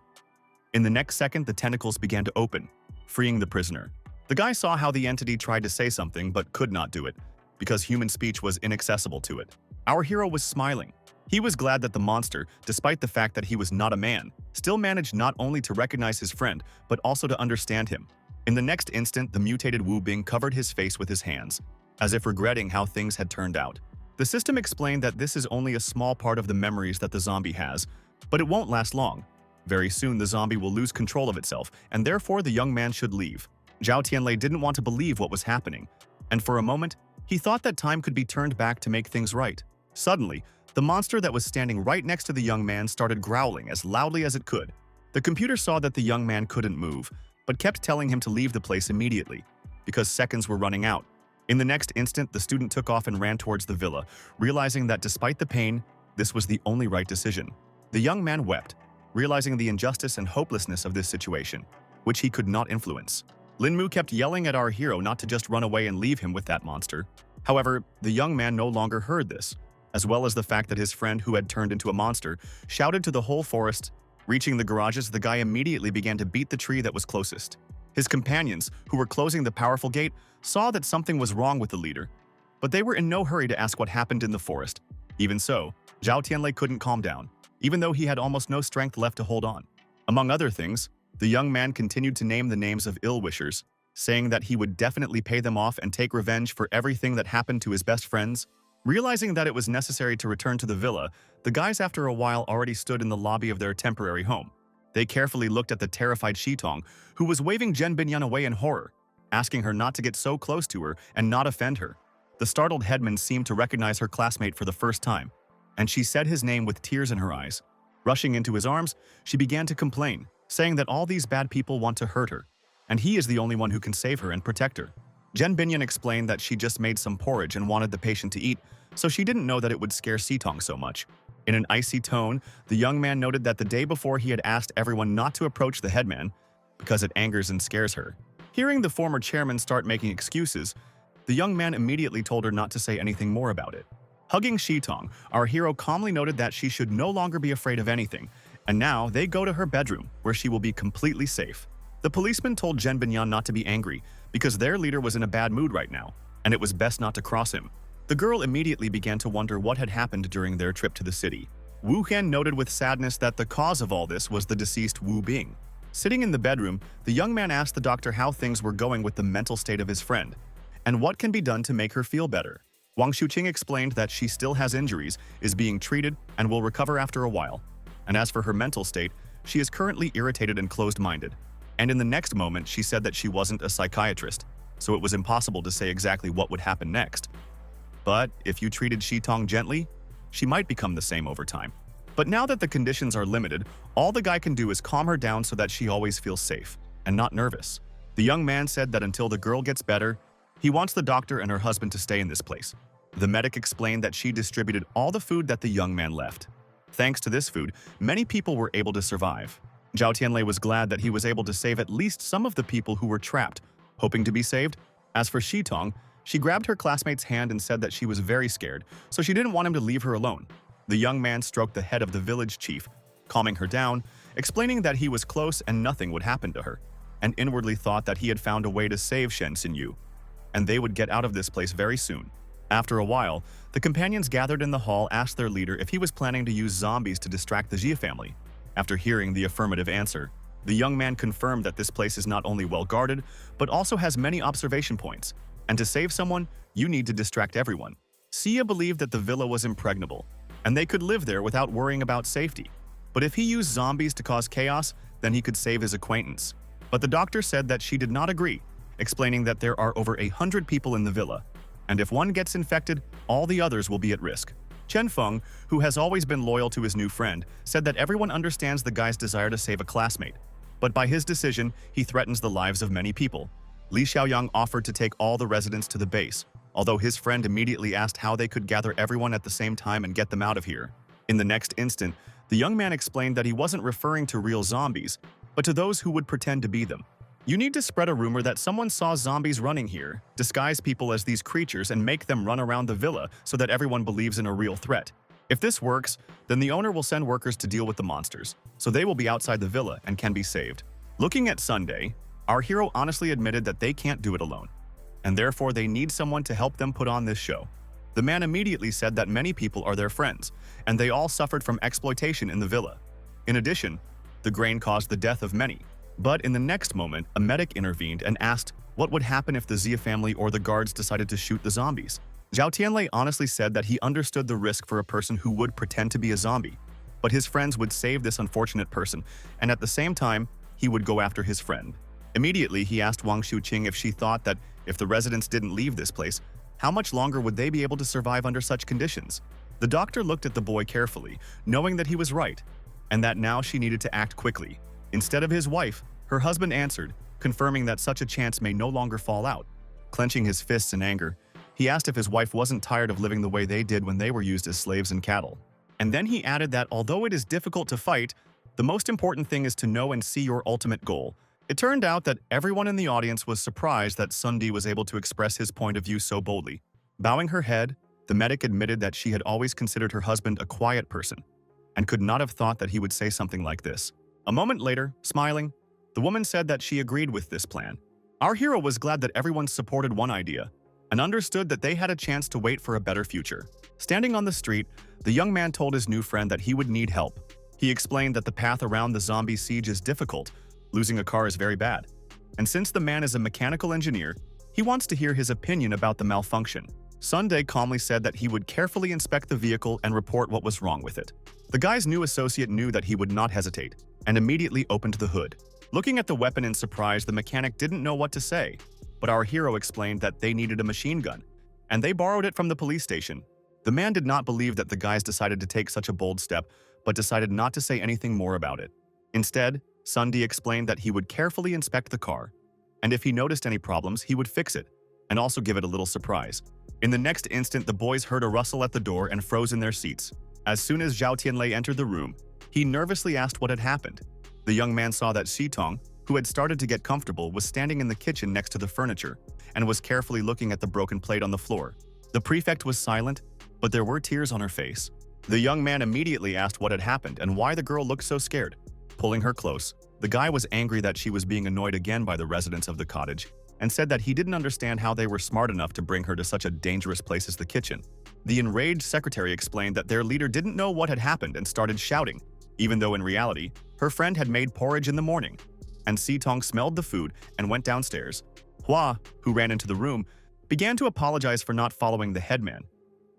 In the next second, the tentacles began to open, freeing the prisoner. The guy saw how the entity tried to say something but could not do it, because human speech was inaccessible to it. Our hero was smiling. He was glad that the monster, despite the fact that he was not a man, still managed not only to recognize his friend, but also to understand him. In the next instant, the mutated Wu Bing covered his face with his hands, as if regretting how things had turned out. The system explained that this is only a small part of the memories that the zombie has, but it won't last long. Very soon, the zombie will lose control of itself, and therefore the young man should leave. Zhao Tianlei didn't want to believe what was happening, and for a moment, he thought that time could be turned back to make things right. Suddenly, the monster that was standing right next to the young man started growling as loudly as it could. The computer saw that the young man couldn't move, but kept telling him to leave the place immediately, because seconds were running out. In the next instant, the student took off and ran towards the villa, realizing that despite the pain, this was the only right decision. The young man wept, realizing the injustice and hopelessness of this situation, which he could not influence. Lin Mu kept yelling at our hero not to just run away and leave him with that monster. However, the young man no longer heard this, as well as the fact that his friend who had turned into a monster shouted to the whole forest. Reaching the garages, the guy immediately began to beat the tree that was closest. His companions, who were closing the powerful gate, saw that something was wrong with the leader, but they were in no hurry to ask what happened in the forest. Even so, Zhao Tianlei couldn't calm down, even though he had almost no strength left to hold on. Among other things, the young man continued to name the names of ill-wishers, saying that he would definitely pay them off and take revenge for everything that happened to his best friends. Realizing that it was necessary to return to the villa, the guys after a while already stood in the lobby of their temporary home. They carefully looked at the terrified Shitong, who was waving Zhen Binyan away in horror, asking her not to get so close to her and not offend her. The startled headman seemed to recognize her classmate for the first time, and she said his name with tears in her eyes. Rushing into his arms, she began to complain, saying that all these bad people want to hurt her, and he is the only one who can save her and protect her. Zhen Binyan explained that she just made some porridge and wanted the patient to eat, so she didn't know that it would scare Sitong so much. In an icy tone, the young man noted that the day before he had asked everyone not to approach the headman because it angers and scares her. Hearing the former chairman start making excuses, the young man immediately told her not to say anything more about it. Hugging Shitong, our hero calmly noted that she should no longer be afraid of anything, and now they go to her bedroom, where she will be completely safe. The policeman told Zhen Binyan not to be angry, because their leader was in a bad mood right now, and it was best not to cross him. The girl immediately began to wonder what had happened during their trip to the city. Wu Hen noted with sadness that the cause of all this was the deceased Wu Bing. Sitting in the bedroom, the young man asked the doctor how things were going with the mental state of his friend, and what can be done to make her feel better. Wang Shuqing explained that she still has injuries, is being treated, and will recover after a while. And as for her mental state, she is currently irritated and closed-minded. And in the next moment, she said that she wasn't a psychiatrist, so it was impossible to say exactly what would happen next. But if you treated Shitong gently, she might become the same over time. But now that the conditions are limited, all the guy can do is calm her down so that she always feels safe and not nervous. The young man said that until the girl gets better, he wants the doctor and her husband to stay in this place. The medic explained that she distributed all the food that the young man left. Thanks to this food, many people were able to survive. Zhao Tianlei was glad that he was able to save at least some of the people who were trapped, hoping to be saved. As for Shitong, she grabbed her classmate's hand and said that she was very scared, so she didn't want him to leave her alone. The young man stroked the head of the village chief, calming her down, explaining that he was close and nothing would happen to her, and inwardly thought that he had found a way to save Shen Xinyu, and they would get out of this place very soon. After a while, the companions gathered in the hall asked their leader if he was planning to use zombies to distract the Jia family. After hearing the affirmative answer, the young man confirmed that this place is not only well guarded, but also has many observation points, and to save someone, you need to distract everyone. Xia believed that the villa was impregnable, and they could live there without worrying about safety. But if he used zombies to cause chaos, then he could save his acquaintance. But the doctor said that she did not agree, explaining that there are over 100 people in the villa, and if one gets infected, all the others will be at risk. Chen Feng, who has always been loyal to his new friend, said that everyone understands the guy's desire to save a classmate, but by his decision, he threatens the lives of many people. Li Xiaoyang offered to take all the residents to the base, although his friend immediately asked how they could gather everyone at the same time and get them out of here. In the next instant, the young man explained that he wasn't referring to real zombies, but to those who would pretend to be them. You need to spread a rumor that someone saw zombies running here, disguise people as these creatures, and make them run around the villa so that everyone believes in a real threat. If this works, then the owner will send workers to deal with the monsters, so they will be outside the villa and can be saved. Looking at Sunday, our hero honestly admitted that they can't do it alone, and therefore they need someone to help them put on this show. The man immediately said that many people are their friends, and they all suffered from exploitation in the villa. In addition, the grain caused the death of many. But in the next moment, a medic intervened and asked what would happen if the Xia family or the guards decided to shoot the zombies. Zhao Tianlei honestly said that he understood the risk for a person who would pretend to be a zombie, but his friends would save this unfortunate person, and at the same time, he would go after his friend. Immediately, he asked Wang Shuqing if she thought that if the residents didn't leave this place, how much longer would they be able to survive under such conditions? The doctor looked at the boy carefully, knowing that he was right, and that now she needed to act quickly. Instead of his wife, her husband answered, confirming that such a chance may no longer fall out. Clenching his fists in anger, he asked if his wife wasn't tired of living the way they did when they were used as slaves and cattle. And then he added that although it is difficult to fight, the most important thing is to know and see your ultimate goal. It turned out that everyone in the audience was surprised that Sundi was able to express his point of view so boldly. Bowing her head, the medic admitted that she had always considered her husband a quiet person and could not have thought that he would say something like this. A moment later, smiling, the woman said that she agreed with this plan. Our hero was glad that everyone supported one idea and understood that they had a chance to wait for a better future. Standing on the street, the young man told his new friend that he would need help. He explained that the path around the zombie siege is difficult. Losing a car is very bad. And since the man is a mechanical engineer, he wants to hear his opinion about the malfunction. Sunday calmly said that he would carefully inspect the vehicle and report what was wrong with it. The guy's new associate knew that he would not hesitate and immediately opened the hood. Looking at the weapon in surprise, the mechanic didn't know what to say, but our hero explained that they needed a machine gun, and they borrowed it from the police station. The man did not believe that the guys decided to take such a bold step, but decided not to say anything more about it. Instead, Sundi explained that he would carefully inspect the car, and if he noticed any problems, he would fix it, and also give it a little surprise. In the next instant, the boys heard a rustle at the door and froze in their seats. As soon as Zhao Tianlei entered the room, he nervously asked what had happened. The young man saw that Xitong, who had started to get comfortable, was standing in the kitchen next to the furniture and was carefully looking at the broken plate on the floor. The prefect was silent, but there were tears on her face. The young man immediately asked what had happened and why the girl looked so scared. Pulling her close, the guy was angry that she was being annoyed again by the residents of the cottage and said that he didn't understand how they were smart enough to bring her to such a dangerous place as the kitchen. The enraged secretary explained that their leader didn't know what had happened and started shouting, even though in reality, her friend had made porridge in the morning. And Xitong smelled the food and went downstairs. Hua, who ran into the room, began to apologize for not following the headman.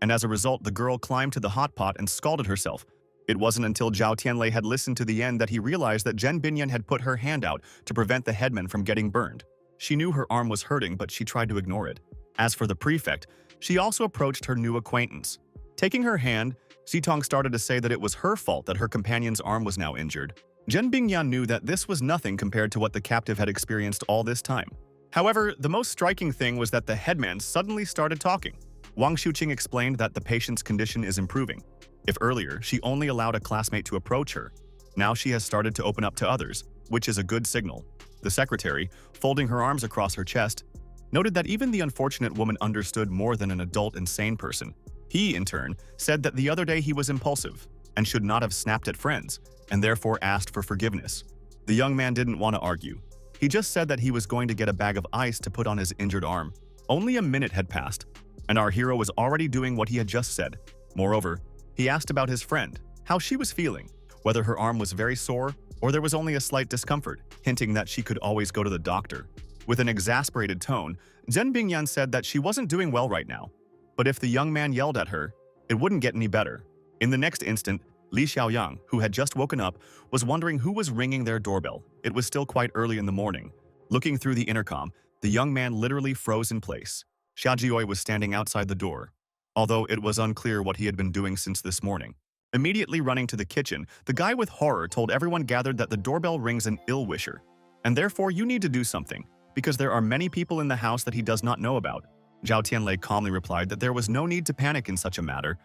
And as a result, the girl climbed to the hot pot and scalded herself. It wasn't until Zhao Tianlei had listened to the end that he realized that Zhen Binyan had put her hand out to prevent the headman from getting burned. She knew her arm was hurting, but she tried to ignore it. As for the prefect, she also approached her new acquaintance. Taking her hand, Xitong started to say that it was her fault that her companion's arm was now injured. Zhen Bingyan knew that this was nothing compared to what the captive had experienced all this time. However, the most striking thing was that the headman suddenly started talking. Wang Shuqing explained that the patient's condition is improving. If earlier, she only allowed a classmate to approach her, now she has started to open up to others, which is a good signal. The secretary, folding her arms across her chest, noted that even the unfortunate woman understood more than an adult insane person. He, in turn, said that the other day he was impulsive and should not have snapped at friends, and therefore asked for forgiveness. The young man didn't want to argue. He just said that he was going to get a bag of ice to put on his injured arm. Only a minute had passed, and our hero was already doing what he had just said. Moreover, he asked about his friend, how she was feeling, whether her arm was very sore or there was only a slight discomfort, hinting that she could always go to the doctor. With an exasperated tone, Zhen Bingyan said that she wasn't doing well right now, but if the young man yelled at her, it wouldn't get any better. In the next instant, Li Xiaoyang, who had just woken up, was wondering who was ringing their doorbell. It was still quite early in the morning. Looking through the intercom, the young man literally froze in place. Xia Jioi was standing outside the door, although it was unclear what he had been doing since this morning. Immediately running to the kitchen, the guy with horror told everyone gathered that the doorbell rings an ill-wisher, and therefore you need to do something, because there are many people in the house that he does not know about. Zhao Tianlei calmly replied that there was no need to panic in such a matter,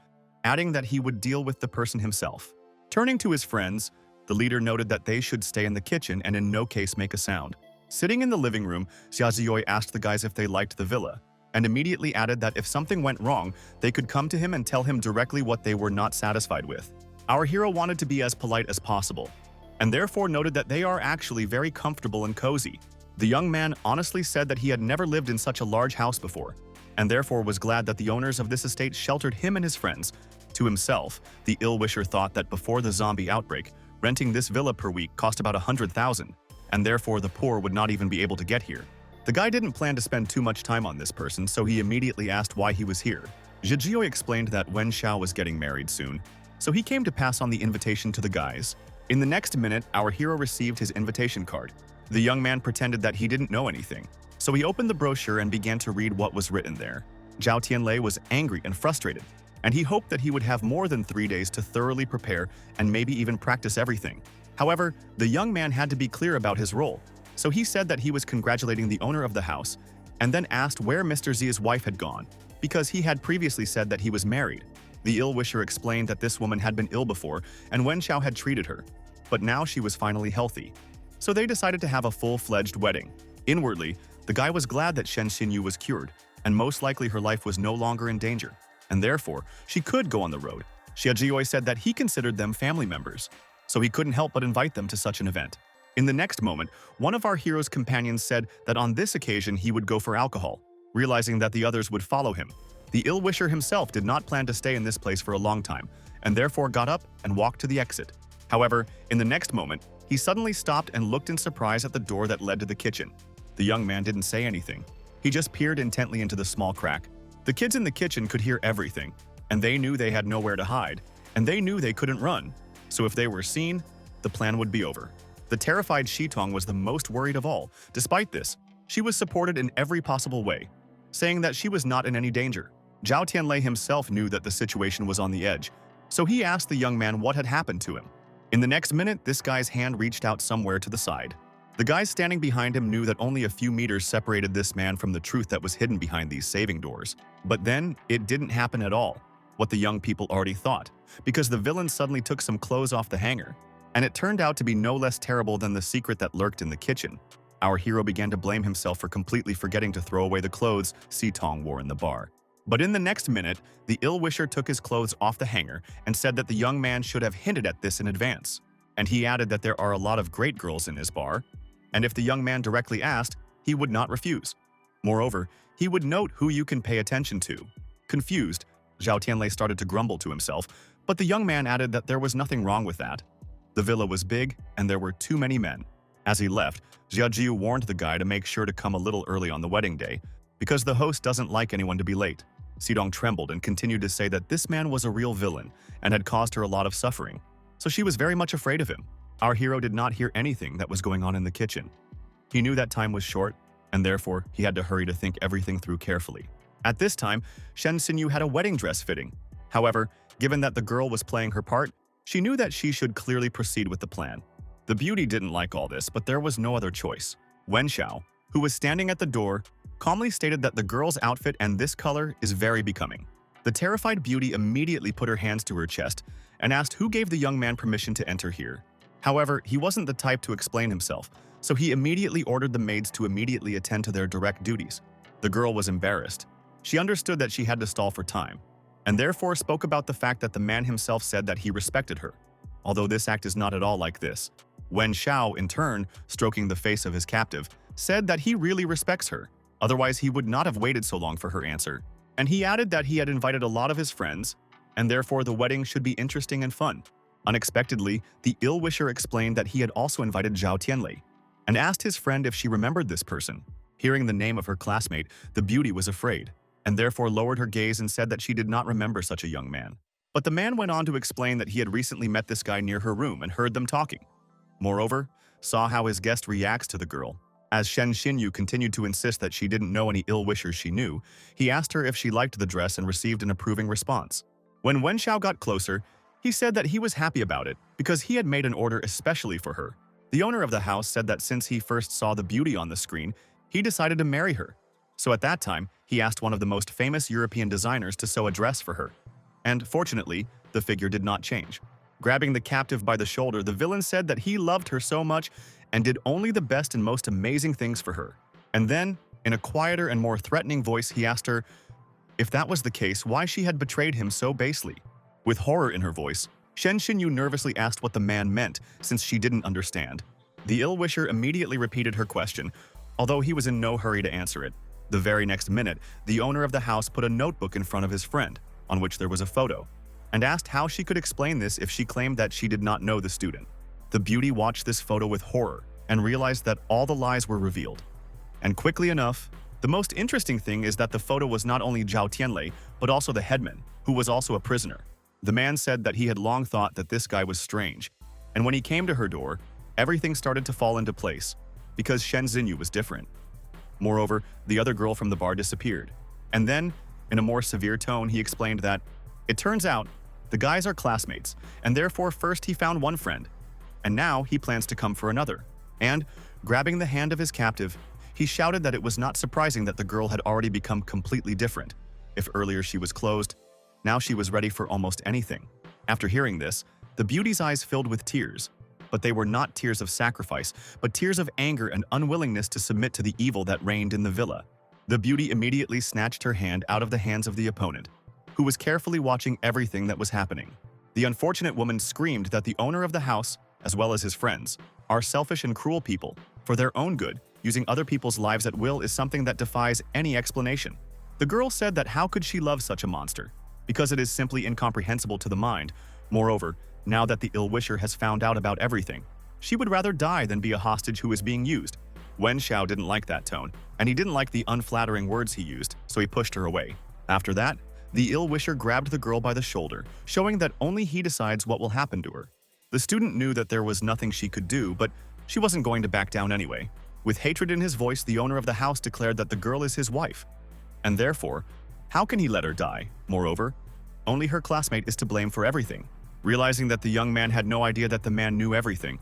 adding that he would deal with the person himself. Turning to his friends, the leader noted that they should stay in the kitchen and in no case make a sound. Sitting in the living room, Xia Zioi asked the guys if they liked the villa, and immediately added that if something went wrong, they could come to him and tell him directly what they were not satisfied with. Our hero wanted to be as polite as possible, and therefore noted that they are actually very comfortable and cozy. The young man honestly said that he had never lived in such a large house before, and therefore was glad that the owners of this estate sheltered him and his friends. To himself, the ill-wisher thought that before the zombie outbreak, renting this villa per week cost about 100,000, and therefore the poor would not even be able to get here. The guy didn't plan to spend too much time on this person, so he immediately asked why he was here. Zhejioi explained that Wen Xiao was getting married soon, so he came to pass on the invitation to the guys. In the next minute, our hero received his invitation card. The young man pretended that he didn't know anything, so he opened the brochure and began to read what was written there. Zhao Tianlei was angry and frustrated, and he hoped that he would have more than 3 days to thoroughly prepare and maybe even practice everything. However, the young man had to be clear about his role, so he said that he was congratulating the owner of the house and then asked where Mr. Zi's wife had gone, because he had previously said that he was married. The ill-wisher explained that this woman had been ill before and Wen Xiao had treated her, but now she was finally healthy. So they decided to have a full-fledged wedding. Inwardly, the guy was glad that Shen Xinyu was cured, and most likely her life was no longer in danger, and therefore she could go on the road. Xia Jioi said that he considered them family members, so he couldn't help but invite them to such an event. In the next moment, one of our hero's companions said that on this occasion he would go for alcohol, realizing that the others would follow him. The ill-wisher himself did not plan to stay in this place for a long time, and therefore got up and walked to the exit. However, in the next moment, he suddenly stopped and looked in surprise at the door that led to the kitchen. The young man didn't say anything. He just peered intently into the small crack. The kids in the kitchen could hear everything, and they knew they had nowhere to hide, and they knew they couldn't run. So if they were seen, the plan would be over. The terrified Shitong was the most worried of all. Despite this, she was supported in every possible way, saying that she was not in any danger. Zhao Tianlei himself knew that the situation was on the edge, so he asked the young man what had happened to him. In the next minute, this guy's hand reached out somewhere to the side. The guys standing behind him knew that only a few meters separated this man from the truth that was hidden behind these saving doors. But then, it didn't happen at all, what the young people already thought, because the villain suddenly took some clothes off the hanger, and it turned out to be no less terrible than the secret that lurked in the kitchen. Our hero began to blame himself for completely forgetting to throw away the clothes Sitong wore in the bar. But in the next minute, the ill-wisher took his clothes off the hanger and said that the young man should have hinted at this in advance. And he added that there are a lot of great girls in his bar, and if the young man directly asked, he would not refuse. Moreover, he would note who you can pay attention to. Confused, Zhao Tianlei started to grumble to himself, but the young man added that there was nothing wrong with that. The villa was big, and there were too many men. As he left, Jiu warned the guy to make sure to come a little early on the wedding day, because the host doesn't like anyone to be late. Sidong trembled and continued to say that this man was a real villain and had caused her a lot of suffering, so she was very much afraid of him. Our hero did not hear anything that was going on in the kitchen. He knew that time was short, and therefore he had to hurry to think everything through carefully. At this time, Shen Xinyu had a wedding dress fitting. However, given that the girl was playing her part, she knew that she should clearly proceed with the plan. The beauty didn't like all this, but there was no other choice. Wen Xiao, who was standing at the door, calmly stated that the girl's outfit and this color is very becoming. The terrified beauty immediately put her hands to her chest and asked who gave the young man permission to enter here. However, he wasn't the type to explain himself, so he immediately ordered the maids to immediately attend to their direct duties. The girl was embarrassed. She understood that she had to stall for time, and therefore spoke about the fact that the man himself said that he respected her, although this act is not at all like this. Wen Xiao, in turn, stroking the face of his captive, said that he really respects her, otherwise he would not have waited so long for her answer. And he added that he had invited a lot of his friends, and therefore the wedding should be interesting and fun. Unexpectedly, the ill-wisher explained that he had also invited Zhao Tianlei, and asked his friend if she remembered this person. Hearing the name of her classmate, the beauty was afraid, and therefore lowered her gaze and said that she did not remember such a young man. But the man went on to explain that he had recently met this guy near her room and heard them talking. Moreover, saw how his guest reacts to the girl. As Shen Xinyu continued to insist that she didn't know any ill-wishers she knew, he asked her if she liked the dress and received an approving response. When Wen Xiao got closer, he said that he was happy about it because he had made an order especially for her. The owner of the house said that since he first saw the beauty on the screen, he decided to marry her. So at that time, he asked one of the most famous European designers to sew a dress for her. And fortunately, the figure did not change. Grabbing the captive by the shoulder, the villain said that he loved her so much and did only the best and most amazing things for her. And then, in a quieter and more threatening voice, he asked her if that was the case, why she had betrayed him so basely. With horror in her voice, Shen Xinyu nervously asked what the man meant, since she didn't understand. The ill-wisher immediately repeated her question, although he was in no hurry to answer it. The very next minute, the owner of the house put a notebook in front of his friend, on which there was a photo, and asked how she could explain this if she claimed that she did not know the student. The beauty watched this photo with horror and realized that all the lies were revealed. And quickly enough, the most interesting thing is that the photo was not only Zhao Tianlei, but also the headman, who was also a prisoner. The man said that he had long thought that this guy was strange, and when he came to her door, everything started to fall into place, because Shen Xinyu was different. Moreover, the other girl from the bar disappeared. And then, in a more severe tone, he explained that, it turns out, the guys are classmates, and therefore first he found one friend, and now he plans to come for another. And, grabbing the hand of his captive, he shouted that it was not surprising that the girl had already become completely different. If earlier she was closed, now she was ready for almost anything. After hearing this, the beauty's eyes filled with tears. But they were not tears of sacrifice, but tears of anger and unwillingness to submit to the evil that reigned in the villa. The beauty immediately snatched her hand out of the hands of the opponent, who was carefully watching everything that was happening. The unfortunate woman screamed that the owner of the house, as well as his friends, are selfish and cruel people. For their own good, using other people's lives at will is something that defies any explanation. The girl said that how could she love such a monster? Because it is simply incomprehensible to the mind. Moreover, now that the ill-wisher has found out about everything, she would rather die than be a hostage who is being used. Wen Xiao didn't like that tone, and he didn't like the unflattering words he used, so he pushed her away. After that, the ill-wisher grabbed the girl by the shoulder, showing that only he decides what will happen to her. The student knew that there was nothing she could do, but she wasn't going to back down anyway. With hatred in his voice, the owner of the house declared that the girl is his wife. And therefore, how can he let her die? Moreover, only her classmate is to blame for everything. Realizing that the young man had no idea that the man knew everything,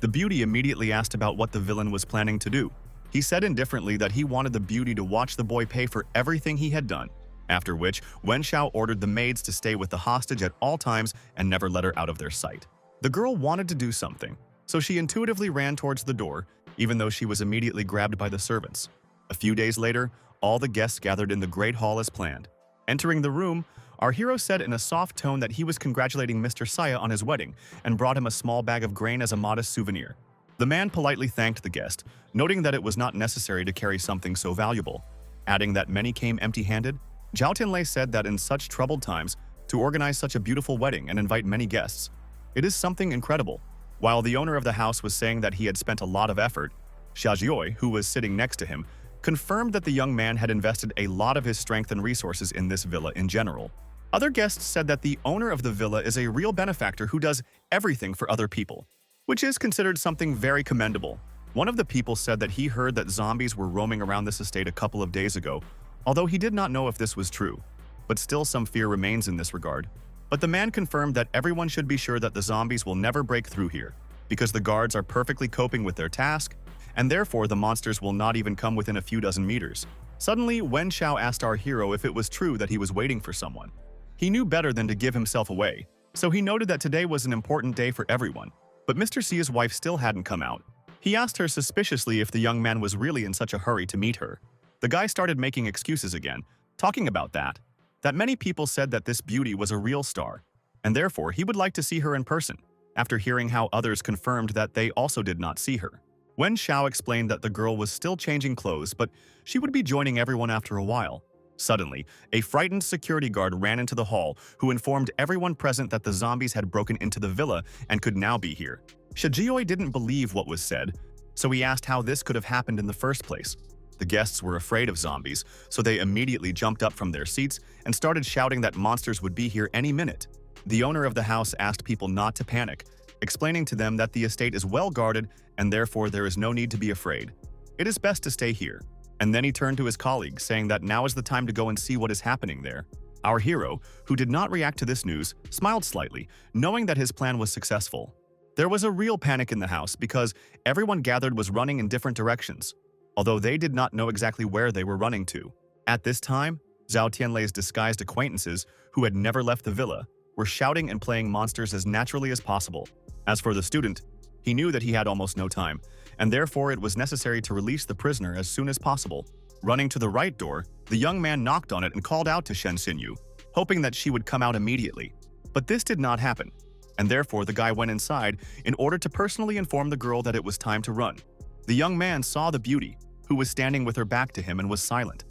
the beauty immediately asked about what the villain was planning to do. He said indifferently that he wanted the beauty to watch the boy pay for everything he had done, after which Wen Xiao ordered the maids to stay with the hostage at all times and never let her out of their sight. The girl wanted to do something, so she intuitively ran towards the door, even though she was immediately grabbed by the servants. A few days later, all the guests gathered in the Great Hall as planned. Entering the room, our hero said in a soft tone that he was congratulating Mr. Saya on his wedding and brought him a small bag of grain as a modest souvenir. The man politely thanked the guest, noting that it was not necessary to carry something so valuable. Adding that many came empty-handed, Zhao Tianlei said that in such troubled times, to organize such a beautiful wedding and invite many guests, it is something incredible. While the owner of the house was saying that he had spent a lot of effort, Xia Jioi, who was sitting next to him, confirmed that the young man had invested a lot of his strength and resources in this villa in general. Other guests said that the owner of the villa is a real benefactor who does everything for other people, which is considered something very commendable. One of the people said that he heard that zombies were roaming around this estate a couple of days ago, although he did not know if this was true, but still some fear remains in this regard. But the man confirmed that everyone should be sure that the zombies will never break through here, because the guards are perfectly coping with their task, and therefore the monsters will not even come within a few dozen meters. Suddenly, Wen Xiao asked our hero if it was true that he was waiting for someone. He knew better than to give himself away, so he noted that today was an important day for everyone. But Mr. Sia's wife still hadn't come out. He asked her suspiciously if the young man was really in such a hurry to meet her. The guy started making excuses again, talking about that many people said that this beauty was a real star, and therefore he would like to see her in person, after hearing how others confirmed that they also did not see her. Wen Xiao explained that the girl was still changing clothes, but she would be joining everyone after a while. Suddenly, a frightened security guard ran into the hall, who informed everyone present that the zombies had broken into the villa and could now be here. Shijioi didn't believe what was said, so he asked how this could have happened in the first place. The guests were afraid of zombies, so they immediately jumped up from their seats and started shouting that monsters would be here any minute. The owner of the house asked people not to panic, explaining to them that the estate is well guarded and therefore there is no need to be afraid. It is best to stay here. And then he turned to his colleague, saying that now is the time to go and see what is happening there. Our hero, who did not react to this news, smiled slightly, knowing that his plan was successful. There was a real panic in the house because everyone gathered was running in different directions, although they did not know exactly where they were running to. At this time, Zhao Tianlei's disguised acquaintances, who had never left the villa, were shouting and playing monsters as naturally as possible. As for the student, he knew that he had almost no time, and therefore it was necessary to release the prisoner as soon as possible. Running to the right door, the young man knocked on it and called out to Shen Xinyu, hoping that she would come out immediately. But this did not happen, and therefore the guy went inside in order to personally inform the girl that it was time to run. The young man saw the beauty, who was standing with her back to him and was silent,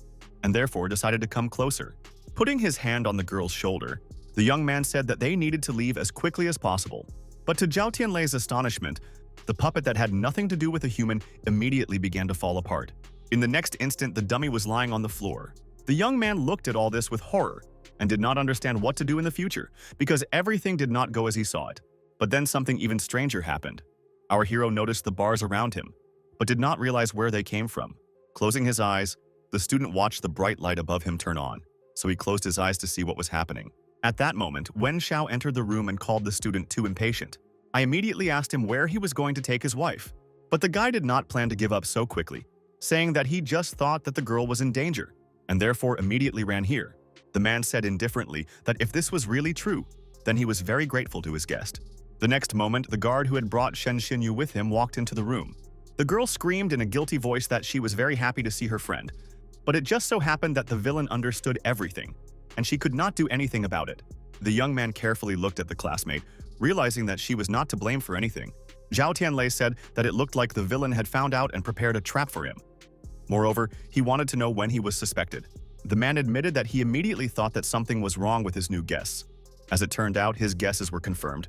and therefore decided to come closer. Putting his hand on the girl's shoulder, the young man said that they needed to leave as quickly as possible. But to Zhao Tianlei's astonishment, the puppet that had nothing to do with a human immediately began to fall apart. In the next instant, the dummy was lying on the floor. The young man looked at all this with horror and did not understand what to do in the future because everything did not go as he saw it. But then something even stranger happened. Our hero noticed the bars around him, but did not realize where they came from. Closing his eyes, the student watched the bright light above him turn on, so he closed his eyes to see what was happening. At that moment, Wen Xiao entered the room and called the student too impatient. I immediately asked him where he was going to take his wife, but the guy did not plan to give up so quickly, saying that he just thought that the girl was in danger, and therefore immediately ran here. The man said indifferently that if this was really true, then he was very grateful to his guest. The next moment, the guard who had brought Shen Xinyu with him walked into the room. The girl screamed in a guilty voice that she was very happy to see her friend, but it just so happened that the villain understood everything, and she could not do anything about it. The young man carefully looked at the classmate, realizing that she was not to blame for anything. Zhao Tianlei said that it looked like the villain had found out and prepared a trap for him. Moreover, he wanted to know when he was suspected. The man admitted that he immediately thought that something was wrong with his new guests. As it turned out, his guesses were confirmed,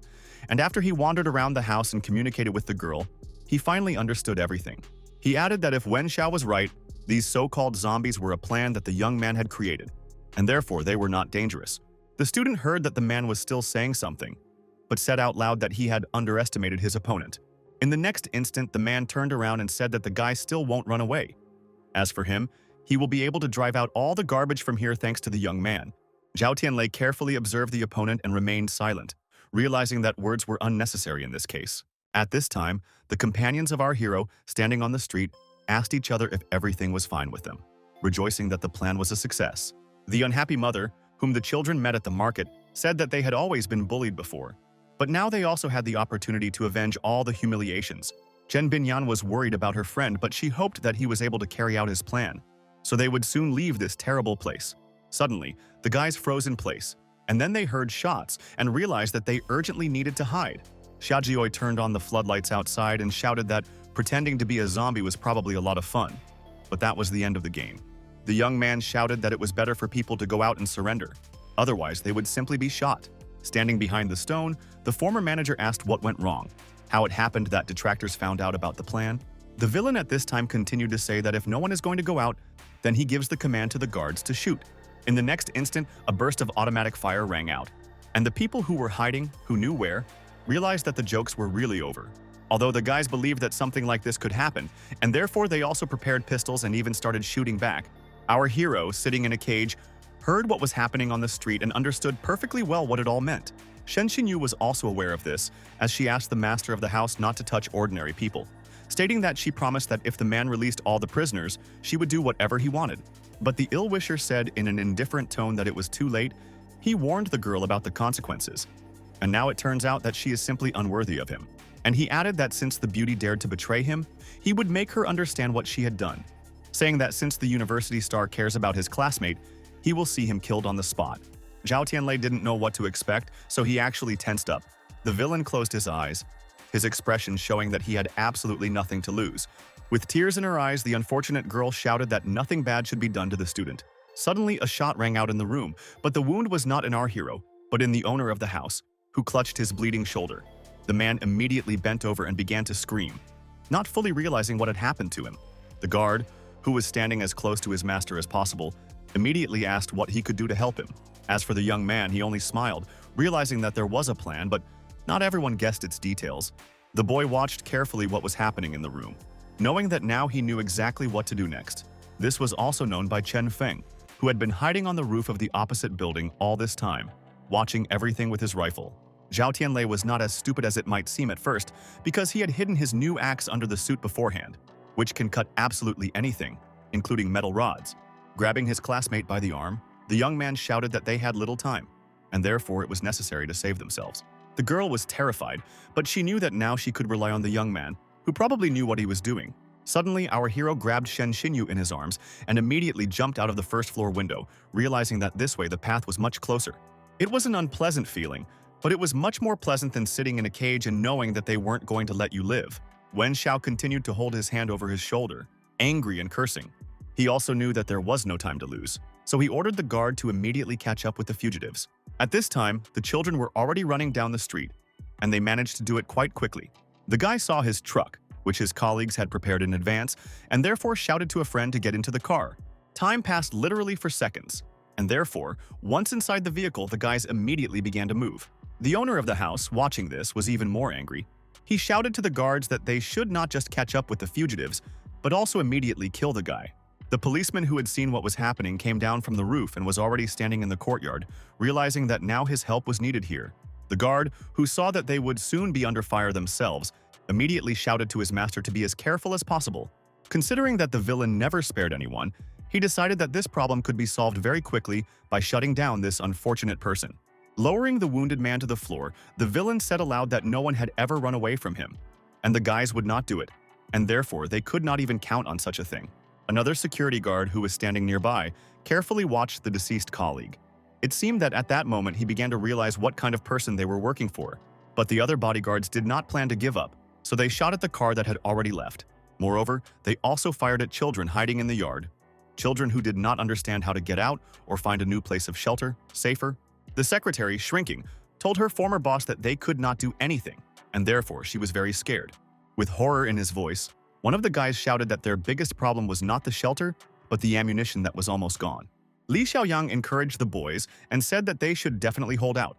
and after he wandered around the house and communicated with the girl, he finally understood everything. He added that if Wen Xiao was right, these so-called zombies were a plan that the young man had created, and therefore they were not dangerous. The student heard that the man was still saying something, but said out loud that he had underestimated his opponent. In the next instant, the man turned around and said that the guy still won't run away. As for him, he will be able to drive out all the garbage from here thanks to the young man. Zhao Tianlei carefully observed the opponent and remained silent, realizing that words were unnecessary in this case. At this time, the companions of our hero, standing on the street, asked each other if everything was fine with them, rejoicing that the plan was a success. The unhappy mother, whom the children met at the market, said that they had always been bullied before, but now they also had the opportunity to avenge all the humiliations. Chen Binyan was worried about her friend, but she hoped that he was able to carry out his plan, so they would soon leave this terrible place. Suddenly, the guys froze in place, and then they heard shots and realized that they urgently needed to hide. Xiaojioi turned on the floodlights outside and shouted that pretending to be a zombie was probably a lot of fun, but that was the end of the game. The young man shouted that it was better for people to go out and surrender, otherwise they would simply be shot. Standing behind the stone, the former manager asked what went wrong, how it happened that detractors found out about the plan. The villain at this time continued to say that if no one is going to go out, then he gives the command to the guards to shoot. In the next instant, a burst of automatic fire rang out, and the people who were hiding, who knew where, realized that the jokes were really over. Although the guys believed that something like this could happen, and therefore they also prepared pistols and even started shooting back, our hero, sitting in a cage, heard what was happening on the street and understood perfectly well what it all meant. Shen Xinyu was also aware of this, as she asked the master of the house not to touch ordinary people, stating that she promised that if the man released all the prisoners, she would do whatever he wanted. But the ill-wisher said in an indifferent tone that it was too late. He warned the girl about the consequences, and now it turns out that she is simply unworthy of him. And he added that since the beauty dared to betray him, he would make her understand what she had done, saying that since the university star cares about his classmate, he will see him killed on the spot. Zhao Tianlei didn't know what to expect, so he actually tensed up. The villain closed his eyes, his expression showing that he had absolutely nothing to lose. With tears in her eyes, the unfortunate girl shouted that nothing bad should be done to the student. Suddenly, a shot rang out in the room, but the wound was not in our hero, but in the owner of the house, who clutched his bleeding shoulder. The man immediately bent over and began to scream, not fully realizing what had happened to him. The guard, who was standing as close to his master as possible, immediately asked what he could do to help him. As for the young man, he only smiled, realizing that there was a plan, but not everyone guessed its details. The boy watched carefully what was happening in the room, knowing that now he knew exactly what to do next. This was also known by Chen Feng, who had been hiding on the roof of the opposite building all this time, watching everything with his rifle. Zhao Tianlei was not as stupid as it might seem at first, because he had hidden his new axe under the suit beforehand, which can cut absolutely anything, including metal rods. Grabbing his classmate by the arm, the young man shouted that they had little time, and therefore it was necessary to save themselves. The girl was terrified, but she knew that now she could rely on the young man, who probably knew what he was doing. Suddenly, our hero grabbed Shen Xinyu in his arms and immediately jumped out of the first-floor window, realizing that this way the path was much closer. It was an unpleasant feeling, but it was much more pleasant than sitting in a cage and knowing that they weren't going to let you live. Wen Xiao continued to hold his hand over his shoulder, angry and cursing. He also knew that there was no time to lose, so he ordered the guard to immediately catch up with the fugitives. At this time, the children were already running down the street, and they managed to do it quite quickly. The guy saw his truck, which his colleagues had prepared in advance, and therefore shouted to a friend to get into the car. Time passed literally for seconds, and therefore, once inside the vehicle, the guys immediately began to move. The owner of the house, watching this, was even more angry. He shouted to the guards that they should not just catch up with the fugitives, but also immediately kill the guy. The policeman who had seen what was happening came down from the roof and was already standing in the courtyard, realizing that now his help was needed here. The guard, who saw that they would soon be under fire themselves, immediately shouted to his master to be as careful as possible. Considering that the villain never spared anyone, he decided that this problem could be solved very quickly by shutting down this unfortunate person. Lowering the wounded man to the floor, the villain said aloud that no one had ever run away from him, and the guys would not do it, and therefore they could not even count on such a thing. Another security guard who was standing nearby carefully watched the deceased colleague. It seemed that at that moment he began to realize what kind of person they were working for. But the other bodyguards did not plan to give up, so they shot at the car that had already left. Moreover, they also fired at children hiding in the yard. Children who did not understand how to get out or find a new place of shelter, safer. The secretary, shrinking, told her former boss that they could not do anything, and therefore she was very scared. With horror in his voice, one of the guys shouted that their biggest problem was not the shelter, but the ammunition that was almost gone. Li Xiaoyang encouraged the boys and said that they should definitely hold out.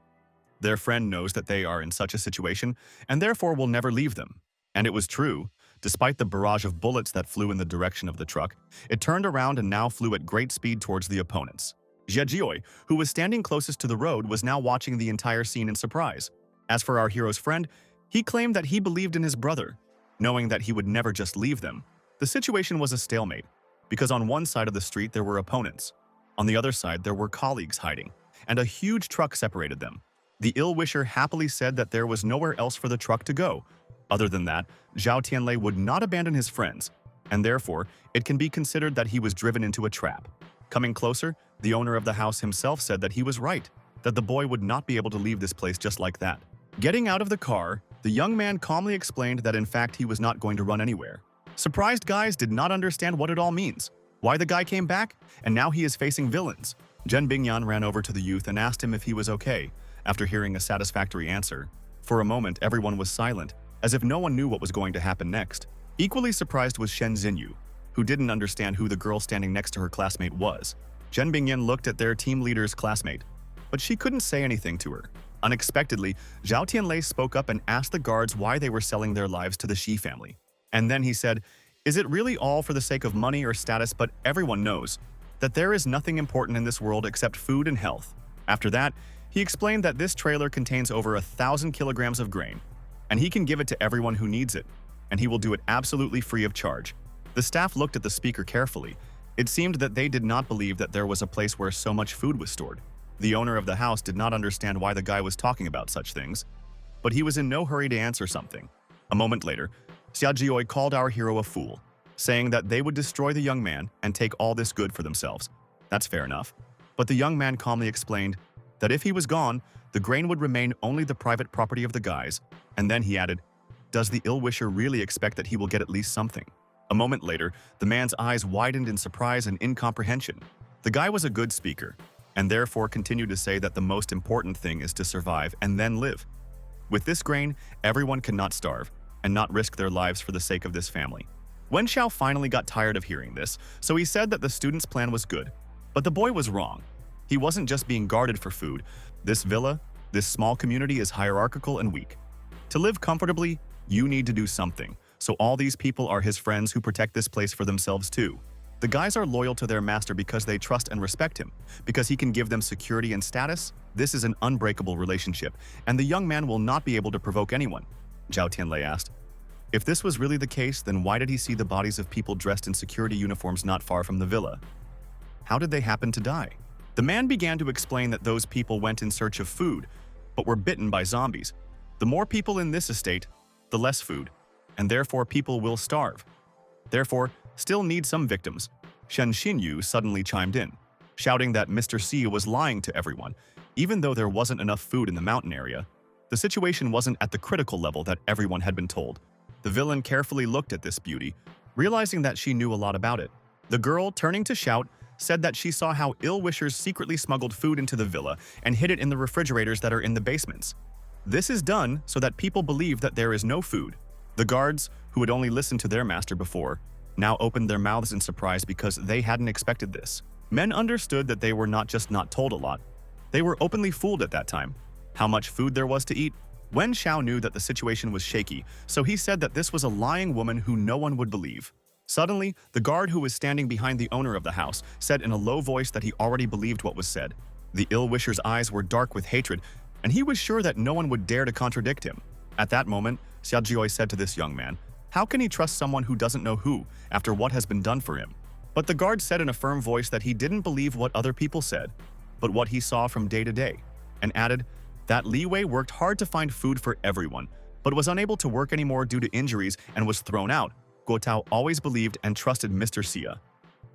Their friend knows that they are in such a situation and therefore will never leave them. And it was true. Despite the barrage of bullets that flew in the direction of the truck, it turned around and now flew at great speed towards the opponents. Jie Jioi, who was standing closest to the road, was now watching the entire scene in surprise. As for our hero's friend, he claimed that he believed in his brother, knowing that he would never just leave them. The situation was a stalemate, because on one side of the street there were opponents. On the other side there were colleagues hiding, and a huge truck separated them. The ill-wisher happily said that there was nowhere else for the truck to go. Other than that, Zhao Tianlei would not abandon his friends, and therefore it can be considered that he was driven into a trap. Coming closer, the owner of the house himself said that he was right, that the boy would not be able to leave this place just like that. Getting out of the car, the young man calmly explained that in fact he was not going to run anywhere. Surprised guys did not understand what it all means, why the guy came back, and now he is facing villains. Zhen Bingyan ran over to the youth and asked him if he was okay, after hearing a satisfactory answer. For a moment, everyone was silent, as if no one knew what was going to happen next. Equally surprised was Shen Xinyu, who didn't understand who the girl standing next to her classmate was. Zhen Bingyan looked at their team leader's classmate, but she couldn't say anything to her. Unexpectedly, Zhao Tianlei spoke up and asked the guards why they were selling their lives to the Shi family. And then he said, "Is it really all for the sake of money or status? But everyone knows that there is nothing important in this world except food and health." After that, he explained that this trailer contains over 1,000 kilograms of grain, and he can give it to everyone who needs it, and he will do it absolutely free of charge. The staff looked at the speaker carefully. It seemed that they did not believe that there was a place where so much food was stored. The owner of the house did not understand why the guy was talking about such things, but he was in no hurry to answer something. A moment later, Xia Jioi called our hero a fool, saying that they would destroy the young man and take all this good for themselves. That's fair enough. But the young man calmly explained that if he was gone, the grain would remain only the private property of the guys, and then he added, "Does the ill-wisher really expect that he will get at least something?" A moment later, the man's eyes widened in surprise and incomprehension. The guy was a good speaker, and therefore continued to say that the most important thing is to survive and then live. With this grain, everyone cannot starve and not risk their lives for the sake of this family. Wen Xiao finally got tired of hearing this, so he said that the student's plan was good. But the boy was wrong. He wasn't just being guarded for food. This villa, this small community is hierarchical and weak. To live comfortably, you need to do something. So all these people are his friends who protect this place for themselves too. The guys are loyal to their master because they trust and respect him, because he can give them security and status. This is an unbreakable relationship, and the young man will not be able to provoke anyone. Zhao Tianlei asked. If this was really the case, then why did he see the bodies of people dressed in security uniforms not far from the villa? How did they happen to die? The man began to explain that those people went in search of food, but were bitten by zombies. The more people in this estate, the less food, and therefore people will starve. Therefore, still need some victims. Shen Xinyu suddenly chimed in, shouting that Mr. C was lying to everyone. Even though there wasn't enough food in the mountain area, the situation wasn't at the critical level that everyone had been told. The villain carefully looked at this beauty, realizing that she knew a lot about it. The girl, turning to shout, said that she saw how ill-wishers secretly smuggled food into the villa and hid it in the refrigerators that are in the basements. This is done so that people believe that there is no food. The guards, who had only listened to their master before, now opened their mouths in surprise because they hadn't expected this. Men understood that they were not just not told a lot, they were openly fooled at that time. How much food there was to eat? Wen Xiao knew that the situation was shaky, so he said that this was a lying woman who no one would believe. Suddenly, the guard who was standing behind the owner of the house said in a low voice that he already believed what was said. The ill-wisher's eyes were dark with hatred, and he was sure that no one would dare to contradict him. At that moment, Xia Jioi said to this young man, "How can he trust someone who doesn't know who, after what has been done for him?" But the guard said in a firm voice that he didn't believe what other people said, but what he saw from day to day, and added that Li Wei worked hard to find food for everyone, but was unable to work anymore due to injuries and was thrown out. Guo Tao always believed and trusted Mr. Xia,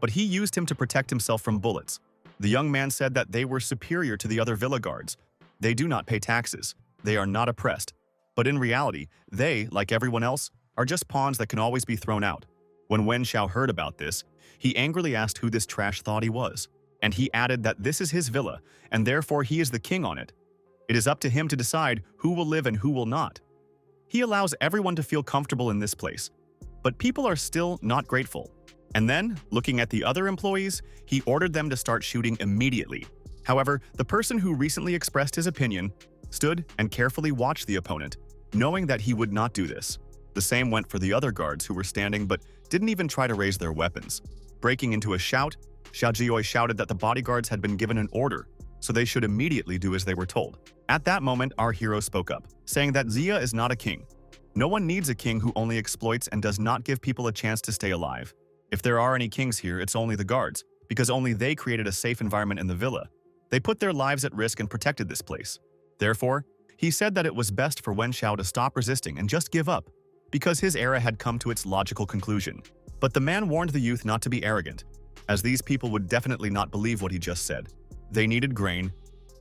but he used him to protect himself from bullets. The young man said that they were superior to the other villa guards. They do not pay taxes. They are not oppressed. But in reality, they, like everyone else, are just pawns that can always be thrown out. When Wen Xiao heard about this, he angrily asked who this trash thought he was. And he added that this is his villa, and therefore he is the king on it. It is up to him to decide who will live and who will not. He allows everyone to feel comfortable in this place. But people are still not grateful. And then, looking at the other employees, he ordered them to start shooting immediately. However, the person who recently expressed his opinion stood and carefully watched the opponent, knowing that he would not do this. The same went for the other guards who were standing but didn't even try to raise their weapons. Breaking into a shout, Xia Jioi shouted that the bodyguards had been given an order, so they should immediately do as they were told. At that moment, our hero spoke up, saying that Xia is not a king. No one needs a king who only exploits and does not give people a chance to stay alive. If there are any kings here, it's only the guards, because only they created a safe environment in the villa. They put their lives at risk and protected this place. Therefore, he said that it was best for Wen Xiao to stop resisting and just give up, because his era had come to its logical conclusion. But the man warned the youth not to be arrogant, as these people would definitely not believe what he just said. They needed grain,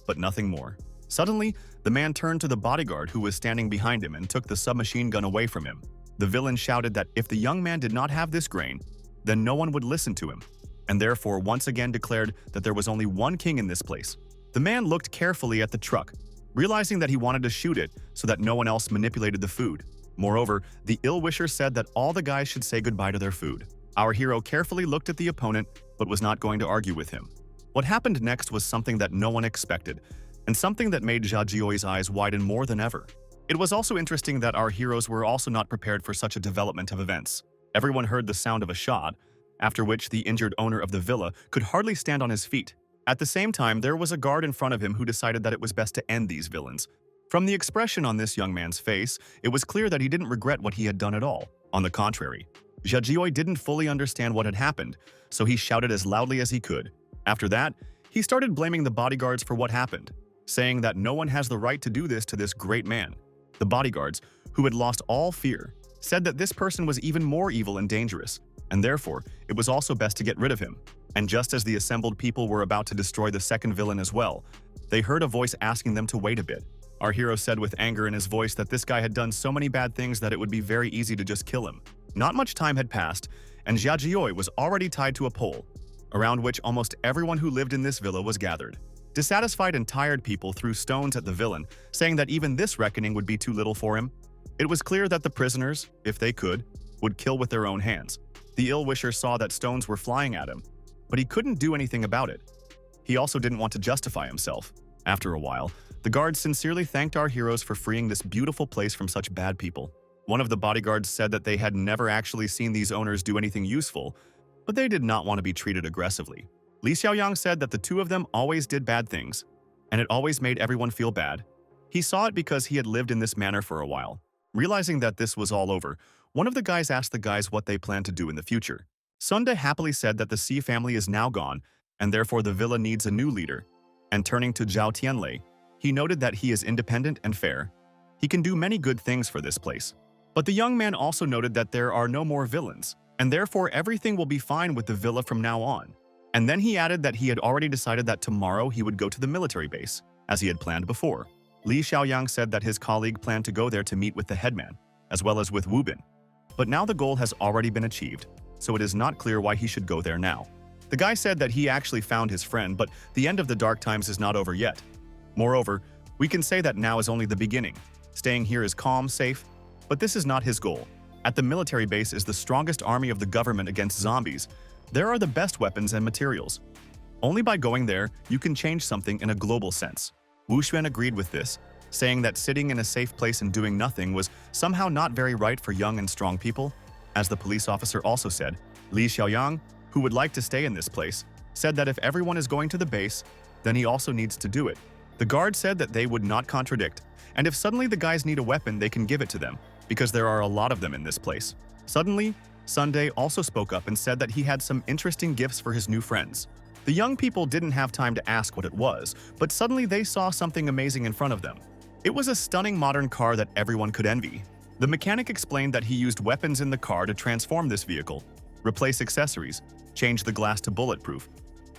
but nothing more. Suddenly, the man turned to the bodyguard who was standing behind him and took the submachine gun away from him. The villain shouted that if the young man did not have this grain, then no one would listen to him, and therefore once again declared that there was only one king in this place. The man looked carefully at the truck, realizing that he wanted to shoot it so that no one else manipulated the food. Moreover, the ill-wisher said that all the guys should say goodbye to their food. Our hero carefully looked at the opponent, but was not going to argue with him. What happened next was something that no one expected, and something that made Xia Jioi's eyes widen more than ever. It was also interesting that our heroes were also not prepared for such a development of events. Everyone heard the sound of a shot, after which the injured owner of the villa could hardly stand on his feet. At the same time, there was a guard in front of him who decided that it was best to end these villains. From the expression on this young man's face, it was clear that he didn't regret what he had done at all. On the contrary, Xia Jioi didn't fully understand what had happened, so he shouted as loudly as he could. After that, he started blaming the bodyguards for what happened, saying that no one has the right to do this to this great man. The bodyguards, who had lost all fear, said that this person was even more evil and dangerous, and therefore it was also best to get rid of him. And just as the assembled people were about to destroy the second villain as well, they heard a voice asking them to wait a bit. Our hero said with anger in his voice that this guy had done so many bad things that it would be very easy to just kill him. Not much time had passed, and Xia Jioi was already tied to a pole, around which almost everyone who lived in this villa was gathered. Dissatisfied and tired people threw stones at the villain, saying that even this reckoning would be too little for him. It was clear that the prisoners, if they could, would kill with their own hands. The ill-wisher saw that stones were flying at him, but he couldn't do anything about it. He also didn't want to justify himself. After a while, the guards sincerely thanked our heroes for freeing this beautiful place from such bad people. One of the bodyguards said that they had never actually seen these owners do anything useful, but they did not want to be treated aggressively. Li Xiaoyang said that the two of them always did bad things, and it always made everyone feel bad. He saw it because he had lived in this manner for a while. Realizing that this was all over, one of the guys asked the guys what they planned to do in the future. Sunda happily said that the Xi family is now gone, and therefore the villa needs a new leader. And turning to Zhao Tianlei, he noted that he is independent and fair. He can do many good things for this place. But the young man also noted that there are no more villains, and therefore everything will be fine with the villa from now on. And then he added that he had already decided that tomorrow he would go to the military base, as he had planned before. Li Xiaoyang said that his colleague planned to go there to meet with the headman, as well as with Wu Bin. But now the goal has already been achieved, so it is not clear why he should go there now. The guy said that he actually found his friend, but the end of the dark times is not over yet. Moreover, we can say that now is only the beginning. Staying here is calm, safe, But this is not his goal. At the military base is the strongest army of the government against zombies. There are the best weapons and materials. Only by going there, you can change something in a global sense. Wu Xuan agreed with this, saying that sitting in a safe place and doing nothing was somehow not very right for young and strong people. As the police officer also said, Li Xiaoyang, who would like to stay in this place, said that if everyone is going to the base, then he also needs to do it. The guard said that they would not contradict, and if suddenly the guys need a weapon, they can give it to them, because there are a lot of them in this place. Suddenly, Sunday also spoke up and said that he had some interesting gifts for his new friends. The young people didn't have time to ask what it was, but suddenly they saw something amazing in front of them. It was a stunning modern car that everyone could envy. The mechanic explained that he used weapons in the car to transform this vehicle, replace accessories, change the glass to bulletproof.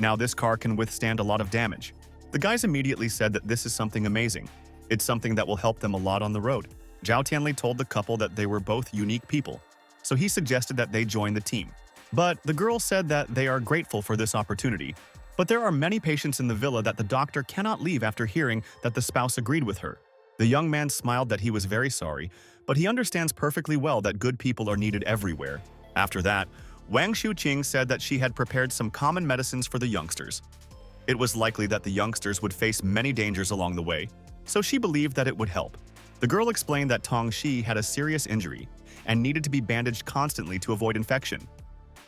Now this car can withstand a lot of damage. The guys immediately said that this is something amazing. It's something that will help them a lot on the road. Zhao Tianli told the couple that they were both unique people, so he suggested that they join the team. But the girls said that they are grateful for this opportunity. But there are many patients in the villa that the doctor cannot leave after hearing that the spouse agreed with her. The young man smiled that he was very sorry, but he understands perfectly well that good people are needed everywhere. After that, Wang Shuqing said that she had prepared some common medicines for the youngsters. It was likely that the youngsters would face many dangers along the way, so she believed that it would help. The girl explained that Tong Shi had a serious injury and needed to be bandaged constantly to avoid infection.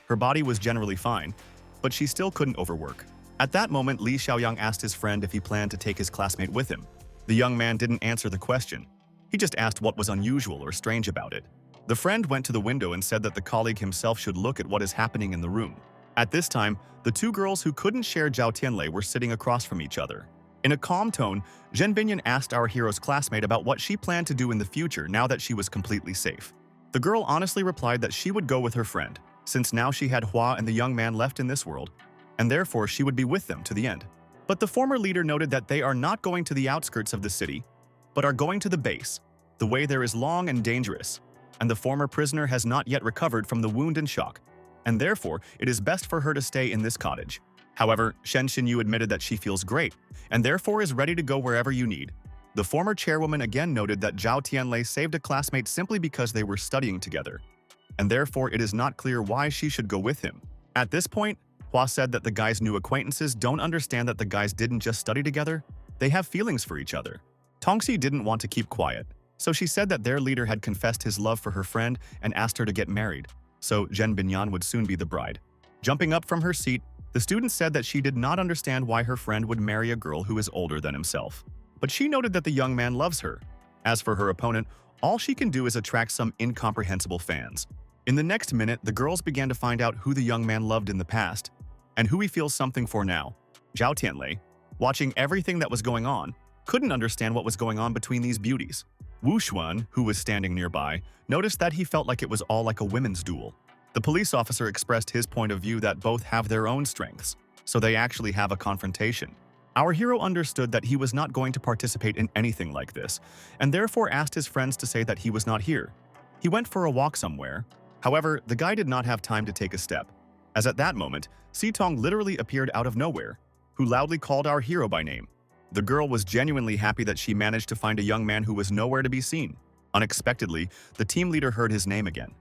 Her body was generally fine, but she still couldn't overwork. At that moment, Li Xiaoyang asked his friend if he planned to take his classmate with him. The young man didn't answer the question. He just asked what was unusual or strange about it. The friend went to the window and said that the colleague himself should look at what is happening in the room. At this time, the two girls who couldn't share Zhao Tianlei were sitting across from each other. In a calm tone, Zhen Binyan asked our hero's classmate about what she planned to do in the future now that she was completely safe. The girl honestly replied that she would go with her friend, since now she had Hua and the young man left in this world, and therefore she would be with them to the end. But the former leader noted that they are not going to the outskirts of the city, but are going to the base. The way there is long and dangerous, and the former prisoner has not yet recovered from the wound and shock, and therefore it is best for her to stay in this cottage. However, Shen Xinyu admitted that she feels great, and therefore is ready to go wherever you need. The former chairwoman again noted that Zhao Tianlei saved a classmate simply because they were studying together, and therefore it is not clear why she should go with him. At this point, Hua said that the guy's new acquaintances don't understand that the guys didn't just study together, they have feelings for each other. Tongxi didn't want to keep quiet, so she said that their leader had confessed his love for her friend and asked her to get married, so Zhen Binyan would soon be the bride. Jumping up from her seat, the student said that she did not understand why her friend would marry a girl who is older than himself. But she noted that the young man loves her. As for her opponent, all she can do is attract some incomprehensible fans. In the next minute, the girls began to find out who the young man loved in the past, and who he feels something for now. Zhao Tianlei, watching everything that was going on, couldn't understand what was going on between these beauties. Wu Xuan, who was standing nearby, noticed that he felt like it was all like a women's duel. The police officer expressed his point of view that both have their own strengths, so they actually have a confrontation. Our hero understood that he was not going to participate in anything like this, and therefore asked his friends to say that he was not here. He went for a walk somewhere. However, the guy did not have time to take a step, as at that moment, Sitong literally appeared out of nowhere, who loudly called our hero by name. The girl was genuinely happy that she managed to find a young man who was nowhere to be seen. Unexpectedly, the team leader heard his name again.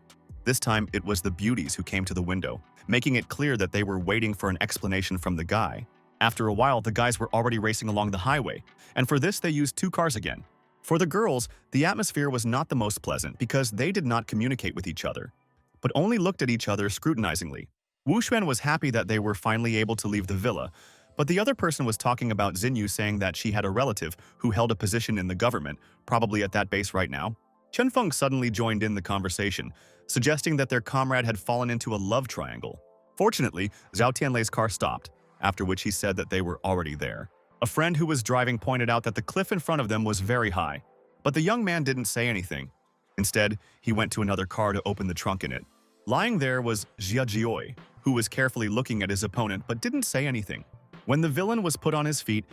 This time, it was the beauties who came to the window, making it clear that they were waiting for an explanation from the guy. After a while, the guys were already racing along the highway, and for this they used two cars again. For the girls, the atmosphere was not the most pleasant because they did not communicate with each other, but only looked at each other scrutinizingly. Wu Xuan was happy that they were finally able to leave the villa, but the other person was talking about Xinyu, saying that she had a relative who held a position in the government, probably at that base right now. Chen Feng suddenly joined in the conversation, suggesting that their comrade had fallen into a love triangle. Fortunately, Zhao Tianlei's car stopped, after which he said that they were already there. A friend who was driving pointed out that the cliff in front of them was very high, but the young man didn't say anything. Instead, he went to another car to open the trunk in it. Lying there was Jia Jioi, who was carefully looking at his opponent but didn't say anything. When the villain was put on his feet,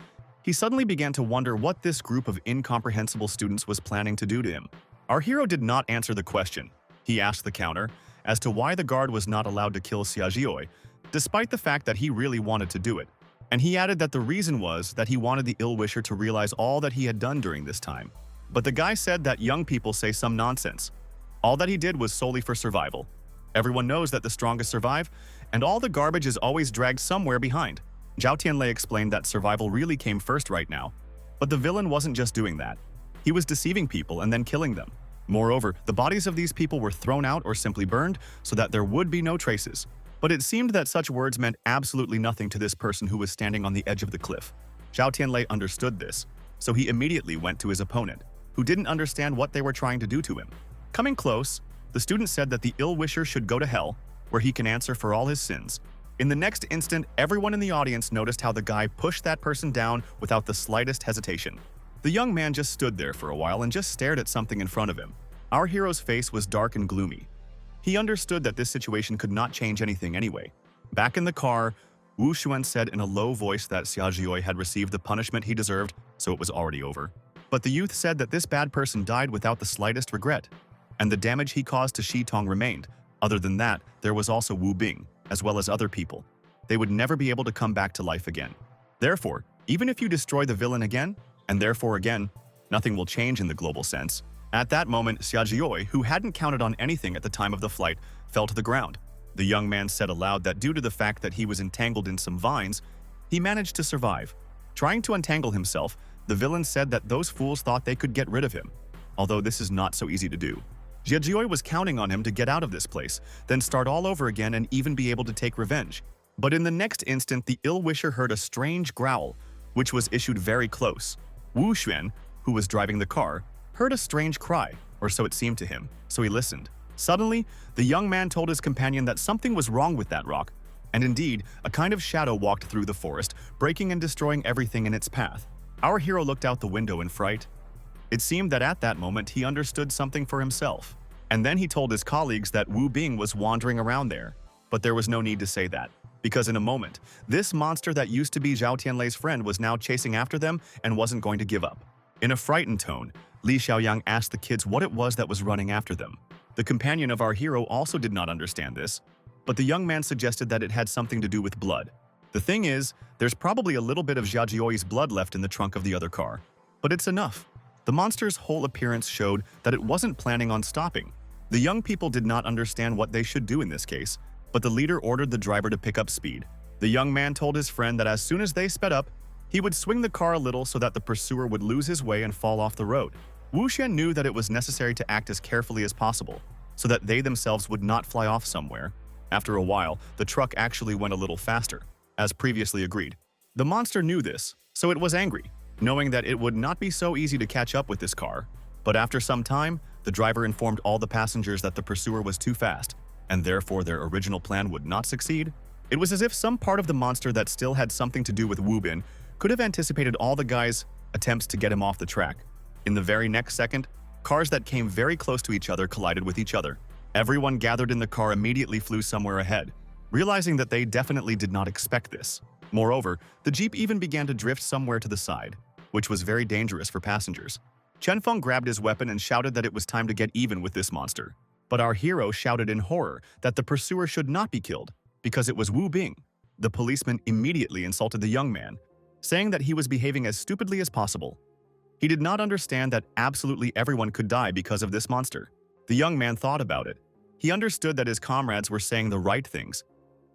he suddenly began to wonder what this group of incomprehensible students was planning to do to him. Our hero did not answer the question. He asked the counter as to why the guard was not allowed to kill Xia Jioi, despite the fact that he really wanted to do it. And he added that the reason was that he wanted the ill-wisher to realize all that he had done during this time. But the guy said that young people say some nonsense. All that he did was solely for survival. Everyone knows that the strongest survive, and all the garbage is always dragged somewhere behind. Zhao Tianlei explained that survival really came first right now. But the villain wasn't just doing that. He was deceiving people and then killing them. Moreover, the bodies of these people were thrown out or simply burned so that there would be no traces. But it seemed that such words meant absolutely nothing to this person who was standing on the edge of the cliff. Zhao Tianlei understood this, so he immediately went to his opponent, who didn't understand what they were trying to do to him. Coming close, the student said that the ill-wisher should go to hell, where he can answer for all his sins. In the next instant, everyone in the audience noticed how the guy pushed that person down without the slightest hesitation. The young man just stood there for a while and just stared at something in front of him. Our hero's face was dark and gloomy. He understood that this situation could not change anything anyway. Back in the car, Wu Xuan said in a low voice that Xia Jioi had received the punishment he deserved, so it was already over. But the youth said that this bad person died without the slightest regret, and the damage he caused to Shi Tong remained. Other than that, there was also Wu Bing, as well as other people. They would never be able to come back to life again. Therefore, even if you destroy the villain again, and therefore again, nothing will change in the global sense. At that moment, Xia Jioi, who hadn't counted on anything at the time of the flight, fell to the ground. The young man said aloud that due to the fact that he was entangled in some vines, he managed to survive. Trying to untangle himself, the villain said that those fools thought they could get rid of him, although this is not so easy to do. Xia Jioi was counting on him to get out of this place, then start all over again and even be able to take revenge. But in the next instant, the ill-wisher heard a strange growl, which was issued very close. Wu Xuan, who was driving the car, heard a strange cry, or so it seemed to him, so he listened. Suddenly, the young man told his companion that something was wrong with that rock, and indeed, a kind of shadow walked through the forest, breaking and destroying everything in its path. Our hero looked out the window in fright. It seemed that at that moment he understood something for himself. And then he told his colleagues that Wu Bing was wandering around there. But there was no need to say that, because in a moment, this monster that used to be Zhao Tianlei's friend was now chasing after them and wasn't going to give up. In a frightened tone, Li Xiaoyang asked the kids what it was that was running after them. The companion of our hero also did not understand this, but the young man suggested that it had something to do with blood. The thing is, there's probably a little bit of Xia Jioi's blood left in the trunk of the other car. But it's enough. The monster's whole appearance showed that it wasn't planning on stopping. The young people did not understand what they should do in this case, but the leader ordered the driver to pick up speed. The young man told his friend that as soon as they sped up, he would swing the car a little so that the pursuer would lose his way and fall off the road. Wu Xuan knew that it was necessary to act as carefully as possible, so that they themselves would not fly off somewhere. After a while, the truck actually went a little faster, as previously agreed. The monster knew this, so it was angry, knowing that it would not be so easy to catch up with this car. But after some time, the driver informed all the passengers that the pursuer was too fast, and therefore their original plan would not succeed. It was as if some part of the monster that still had something to do with Wu Bin could have anticipated all the guys' attempts to get him off the track. In the very next second, cars that came very close to each other collided with each other. Everyone gathered in the car immediately flew somewhere ahead, realizing that they definitely did not expect this. Moreover, the Jeep even began to drift somewhere to the side, which was very dangerous for passengers. Chen Feng grabbed his weapon and shouted that it was time to get even with this monster. But our hero shouted in horror that the pursuer should not be killed, because it was Wu Bing. The policeman immediately insulted the young man, saying that he was behaving as stupidly as possible. He did not understand that absolutely everyone could die because of this monster. The young man thought about it. He understood that his comrades were saying the right things,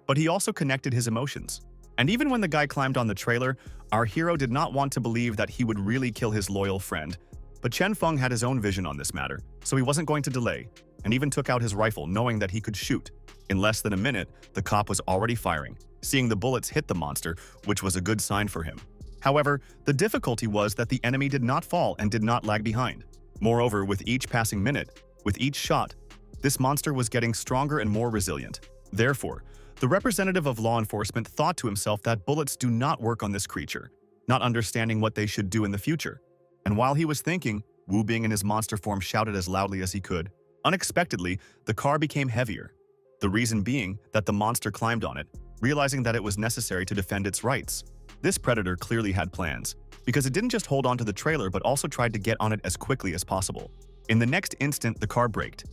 but he also connected his emotions. And even when the guy climbed on the trailer, our hero did not want to believe that he would really kill his loyal friend. But Chen Feng had his own vision on this matter, so he wasn't going to delay, and even took out his rifle knowing that he could shoot. In less than a minute, the cop was already firing, seeing the bullets hit the monster, which was a good sign for him. However, the difficulty was that the enemy did not fall and did not lag behind. Moreover, with each passing minute, with each shot, this monster was getting stronger and more resilient. Therefore, the representative of law enforcement thought to himself that bullets do not work on this creature, not understanding what they should do in the future. And while he was thinking, Wu Bing in his monster form shouted as loudly as he could. Unexpectedly, the car became heavier. The reason being that the monster climbed on it, realizing that it was necessary to defend its rights. This predator clearly had plans, because it didn't just hold onto the trailer but also tried to get on it as quickly as possible. In the next instant, the car braked.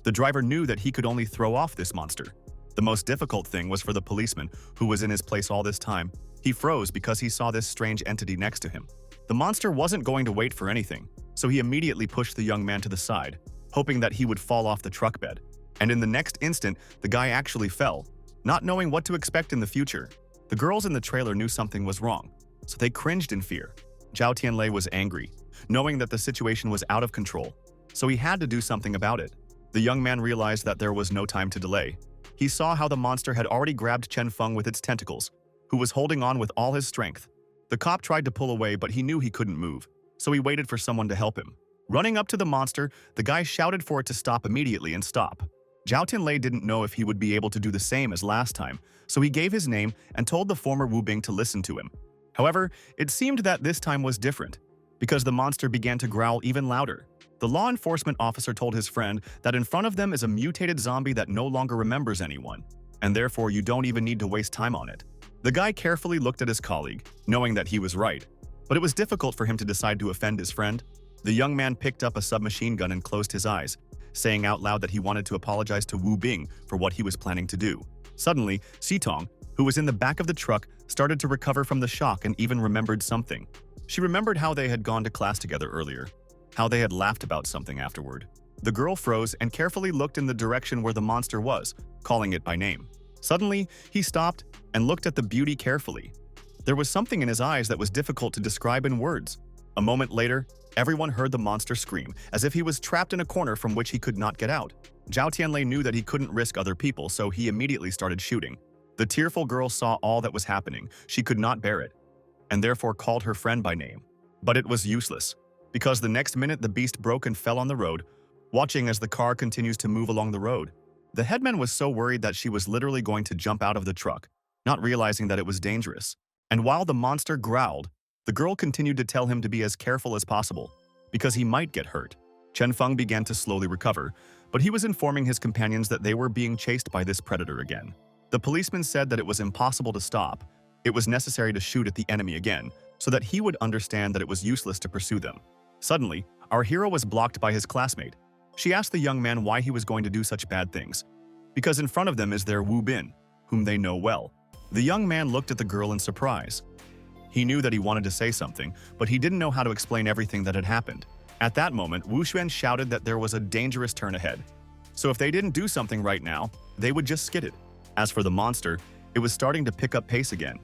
The driver knew that he could only throw off this monster. The most difficult thing was for the policeman, who was in his place all this time. He froze because he saw this strange entity next to him. The monster wasn't going to wait for anything, so he immediately pushed the young man to the side, hoping that he would fall off the truck bed. And in the next instant, the guy actually fell, not knowing what to expect in the future. The girls in the trailer knew something was wrong, so they cringed in fear. Zhao Tianlei was angry, knowing that the situation was out of control, so he had to do something about it. The young man realized that there was no time to delay. He saw how the monster had already grabbed Chen Feng with its tentacles, who was holding on with all his strength. The cop tried to pull away, but he knew he couldn't move, so he waited for someone to help him. Running up to the monster, the guy shouted for it to stop immediately and stop. Zhao Tianlei didn't know if he would be able to do the same as last time, so he gave his name and told the former Wu Bing to listen to him. However, it seemed that this time was different, because the monster began to growl even louder. The law enforcement officer told his friend that in front of them is a mutated zombie that no longer remembers anyone, and therefore you don't even need to waste time on it. The guy carefully looked at his colleague, knowing that he was right, but it was difficult for him to decide to offend his friend. The young man picked up a submachine gun and closed his eyes, saying out loud that he wanted to apologize to Wu Bing for what he was planning to do. Suddenly, Xitong, who was in the back of the truck, started to recover from the shock and even remembered something. She remembered how they had gone to class together earlier, how they had laughed about something afterward. The girl froze and carefully looked in the direction where the monster was, calling it by name. Suddenly, he stopped and looked at the beauty carefully. There was something in his eyes that was difficult to describe in words. A moment later, everyone heard the monster scream, as if he was trapped in a corner from which he could not get out. Zhao Tianlei knew that he couldn't risk other people, so he immediately started shooting. The tearful girl saw all that was happening. She could not bear it, and therefore called her friend by name. But it was useless, because the next minute the beast broke and fell on the road, watching as the car continues to move along the road. The headman was so worried that she was literally going to jump out of the truck, not realizing that it was dangerous. And while the monster growled, the girl continued to tell him to be as careful as possible, because he might get hurt. Chen Feng began to slowly recover, but he was informing his companions that they were being chased by this predator again. The policeman said that it was impossible to stop. It was necessary to shoot at the enemy again, so that he would understand that it was useless to pursue them. Suddenly, our hero was blocked by his classmate. She asked the young man why he was going to do such bad things. Because in front of them is their Wu Bin, whom they know well. The young man looked at the girl in surprise. He knew that he wanted to say something, but he didn't know how to explain everything that had happened. At that moment, Wu Xuan shouted that there was a dangerous turn ahead. So if they didn't do something right now, they would just skid it. As for the monster, it was starting to pick up pace again,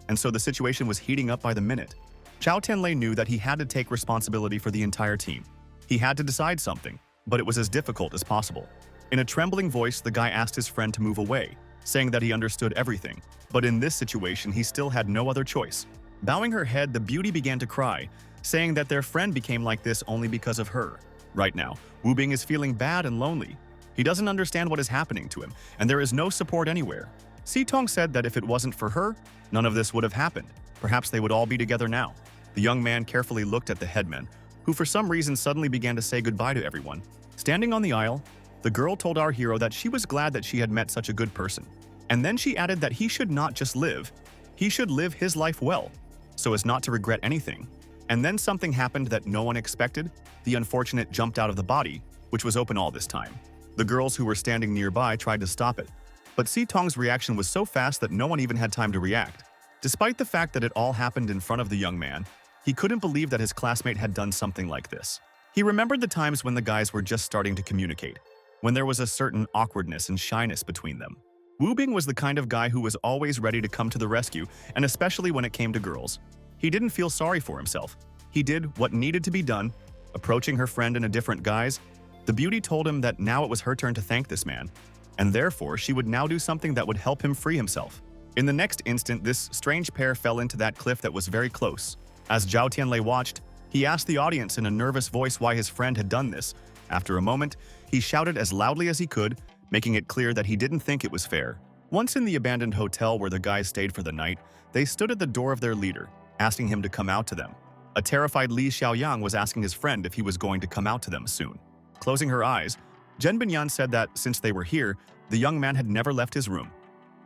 and so the situation was heating up by the minute. Zhao Tianlei knew that he had to take responsibility for the entire team. He had to decide something, but it was as difficult as possible. In a trembling voice, the guy asked his friend to move away, saying that he understood everything, but in this situation he still had no other choice. Bowing her head, the beauty began to cry, saying that their friend became like this only because of her. Right now, Wu Bing is feeling bad and lonely. He doesn't understand what is happening to him, and there is no support anywhere. Xitong said that if it wasn't for her, none of this would have happened. Perhaps they would all be together now. The young man carefully looked at the headman, who for some reason suddenly began to say goodbye to everyone. Standing on the aisle, the girl told our hero that she was glad that she had met such a good person. And then she added that he should not just live, he should live his life well, so as not to regret anything. And then something happened that no one expected. The unfortunate jumped out of the body, which was open all this time. The girls who were standing nearby tried to stop it, but Xitong's reaction was so fast that no one even had time to react. Despite the fact that it all happened in front of the young man, he couldn't believe that his classmate had done something like this. He remembered the times when the guys were just starting to communicate, when there was a certain awkwardness and shyness between them. Wu Bing was the kind of guy who was always ready to come to the rescue, and especially when it came to girls. He didn't feel sorry for himself. He did what needed to be done. Approaching her friend in a different guise, the beauty told him that now it was her turn to thank this man, and therefore she would now do something that would help him free himself. In the next instant, this strange pair fell into that cliff that was very close. As Zhao Tianlei watched, he asked the audience in a nervous voice why his friend had done this. After a moment, he shouted as loudly as he could, making it clear that he didn't think it was fair. Once in the abandoned hotel where the guys stayed for the night, they stood at the door of their leader, asking him to come out to them. A terrified Li Xiaoyang was asking his friend if he was going to come out to them soon. Closing her eyes, Zhen Binyan said that since they were here, the young man had never left his room,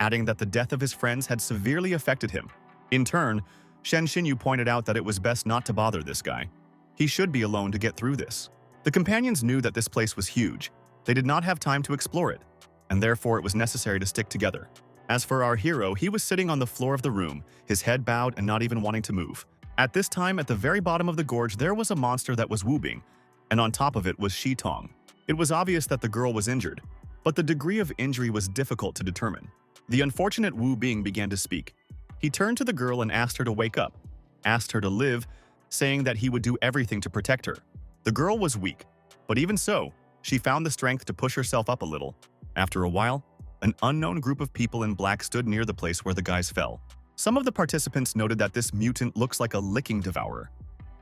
adding that the death of his friends had severely affected him. In turn, Shen Xinyu pointed out that it was best not to bother this guy. He should be alone to get through this. The companions knew that this place was huge. They did not have time to explore it, and therefore it was necessary to stick together. As for our hero, he was sitting on the floor of the room, his head bowed and not even wanting to move. At this time, at the very bottom of the gorge, there was a monster that was whooping, and on top of it was Shitong. It was obvious that the girl was injured, but the degree of injury was difficult to determine. The unfortunate Wu Bing began to speak. He turned to the girl and asked her to wake up, asked her to live, saying that he would do everything to protect her. The girl was weak, but even so, she found the strength to push herself up a little. After a while, an unknown group of people in black stood near the place where the guys fell. Some of the participants noted that this mutant looks like a licking devourer.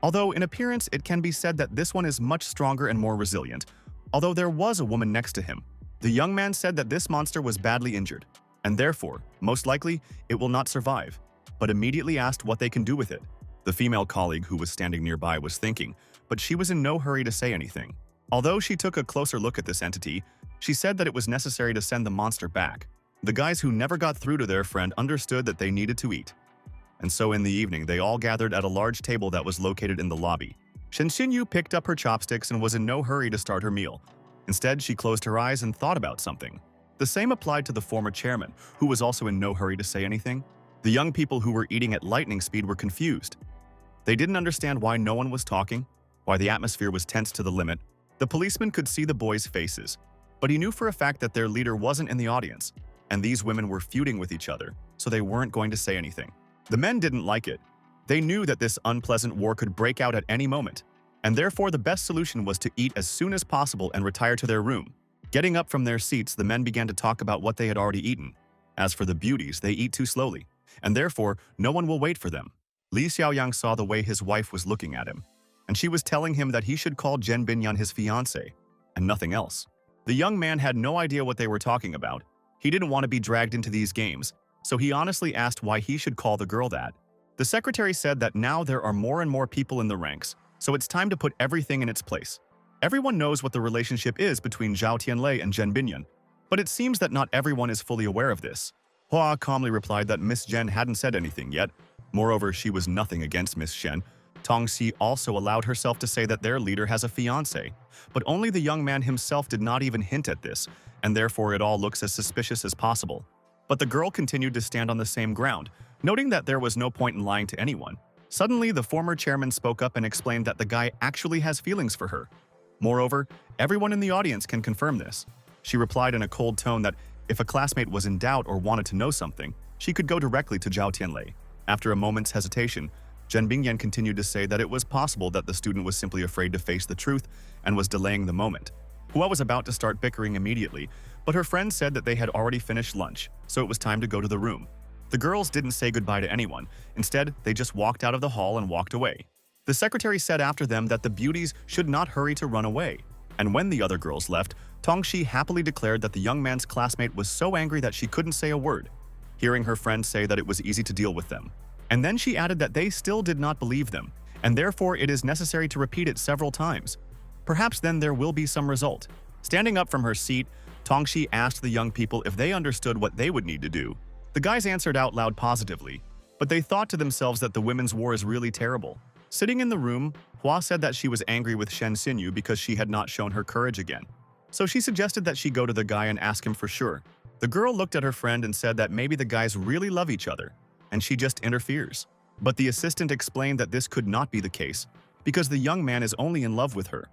Although in appearance it can be said that this one is much stronger and more resilient, although there was a woman next to him. The young man said that this monster was badly injured, and therefore, most likely, it will not survive, but immediately asked what they can do with it. The female colleague who was standing nearby was thinking, but she was in no hurry to say anything. Although she took a closer look at this entity, she said that it was necessary to send the monster back. The guys who never got through to their friend understood that they needed to eat. And so in the evening, they all gathered at a large table that was located in the lobby. Shen Xinyu picked up her chopsticks and was in no hurry to start her meal. Instead, she closed her eyes and thought about something. The same applied to the former chairman, who was also in no hurry to say anything. The young people who were eating at lightning speed were confused. They didn't understand why no one was talking, why the atmosphere was tense to the limit. The policeman could see the boys' faces, but he knew for a fact that their leader wasn't in the audience, and these women were feuding with each other, so they weren't going to say anything. The men didn't like it. They knew that this unpleasant war could break out at any moment, and therefore the best solution was to eat as soon as possible and retire to their room. Getting up from their seats, the men began to talk about what they had already eaten. As for the beauties, they eat too slowly, and therefore no one will wait for them. Li Xiaoyang saw the way his wife was looking at him, and she was telling him that he should call Zhen Binyan his fiancé, and nothing else. The young man had no idea what they were talking about. He didn't want to be dragged into these games, so he honestly asked why he should call the girl that. The secretary said that now there are more and more people in the ranks, so it's time to put everything in its place. Everyone knows what the relationship is between Zhao Tianlei and Zhen Binyan, but it seems that not everyone is fully aware of this. Hua calmly replied that Miss Zhen hadn't said anything yet. Moreover, she was nothing against Miss Shen. Tongxi also allowed herself to say that their leader has a fiancé, but only the young man himself did not even hint at this, and therefore it all looks as suspicious as possible. But the girl continued to stand on the same ground, noting that there was no point in lying to anyone. Suddenly, the former chairman spoke up and explained that the guy actually has feelings for her. Moreover, everyone in the audience can confirm this. She replied in a cold tone that if a classmate was in doubt or wanted to know something, she could go directly to Zhao Tianlei. After a moment's hesitation, Zhen Bingyan continued to say that it was possible that the student was simply afraid to face the truth and was delaying the moment. Hua was about to start bickering immediately, but her friends said that they had already finished lunch, so it was time to go to the room. The girls didn't say goodbye to anyone. Instead, they just walked out of the hall and walked away. The secretary said after them that the beauties should not hurry to run away. And when the other girls left, Tongxi happily declared that the young man's classmate was so angry that she couldn't say a word, hearing her friends say that it was easy to deal with them. And then she added that they still did not believe them, and therefore it is necessary to repeat it several times. Perhaps then there will be some result. Standing up from her seat, Tongxi asked the young people if they understood what they would need to do. The guys answered out loud positively, but they thought to themselves that the women's war is really terrible. Sitting in the room, Hua said that she was angry with Shen Xinyu because she had not shown her courage again. So she suggested that she go to the guy and ask him for sure. The girl looked at her friend and said that maybe the guys really love each other, and she just interferes. But the assistant explained that this could not be the case, because the young man is only in love with her.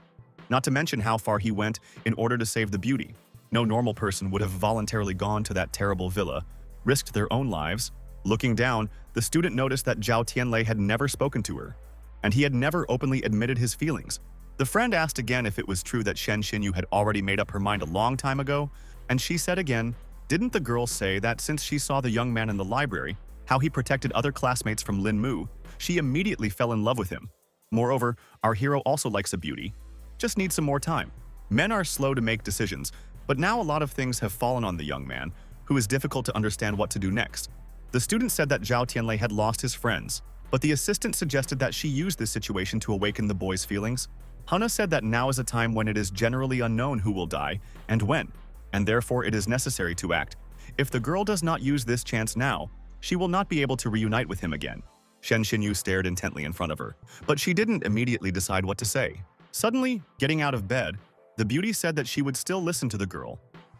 Not to mention how far he went in order to save the beauty. No normal person would have voluntarily gone to that terrible villa, risked their own lives. Looking down, the student noticed that Zhao Tianlei had never spoken to her, and he had never openly admitted his feelings. The friend asked again if it was true that Shen Xinyu had already made up her mind a long time ago, and she said again, didn't the girl say that since she saw the young man in the library, how he protected other classmates from Lin Mu, she immediately fell in love with him. Moreover, our hero also likes a beauty. Just needs some more time. Men are slow to make decisions, but now a lot of things have fallen on the young man, who is difficult to understand what to do next. The student said that Zhao Tianlei had lost his friends, but the assistant suggested that she use this situation to awaken the boy's feelings. Hana said that now is a time when it is generally unknown who will die and when, and therefore it is necessary to act. If the girl does not use this chance now, she will not be able to reunite with him again. Shen Xinyu stared intently in front of her, but she didn't immediately decide what to say. Suddenly, getting out of bed, the beauty said that she would still listen to the girl,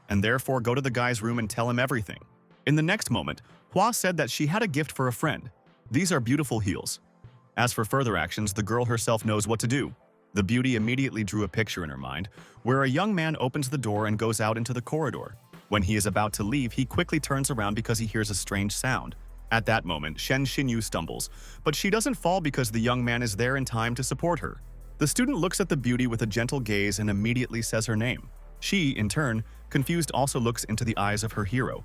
and therefore go to the guy's room and tell him everything. In the next moment, Hua said that she had a gift for a friend. These are beautiful heels. As for further actions, the girl herself knows what to do. The beauty immediately drew a picture in her mind, where a young man opens the door and goes out into the corridor. When he is about to leave, he quickly turns around because he hears a strange sound. At that moment, Shen Xinyu stumbles, but she doesn't fall because the young man is there in time to support her. The student looks at the beauty with a gentle gaze and immediately says her name. She, in turn, confused, also looks into the eyes of her hero,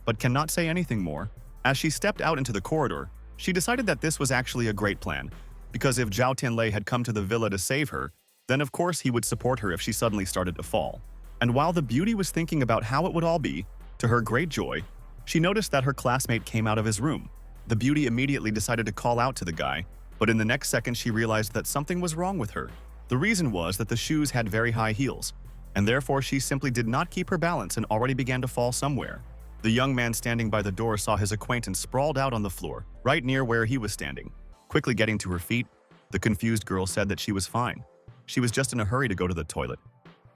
but cannot say anything more. As she stepped out into the corridor, she decided that this was actually a great plan, because if Zhao Tianlei had come to the villa to save her, then of course he would support her if she suddenly started to fall. And while the beauty was thinking about how it would all be, to her great joy, she noticed that her classmate came out of his room. The beauty immediately decided to call out to the guy, but in the next second she realized that something was wrong with her. The reason was that the shoes had very high heels, and therefore she simply did not keep her balance and already began to fall somewhere. The young man standing by the door saw his acquaintance sprawled out on the floor, right near where he was standing. Quickly getting to her feet, the confused girl said that she was fine. She was just in a hurry to go to the toilet,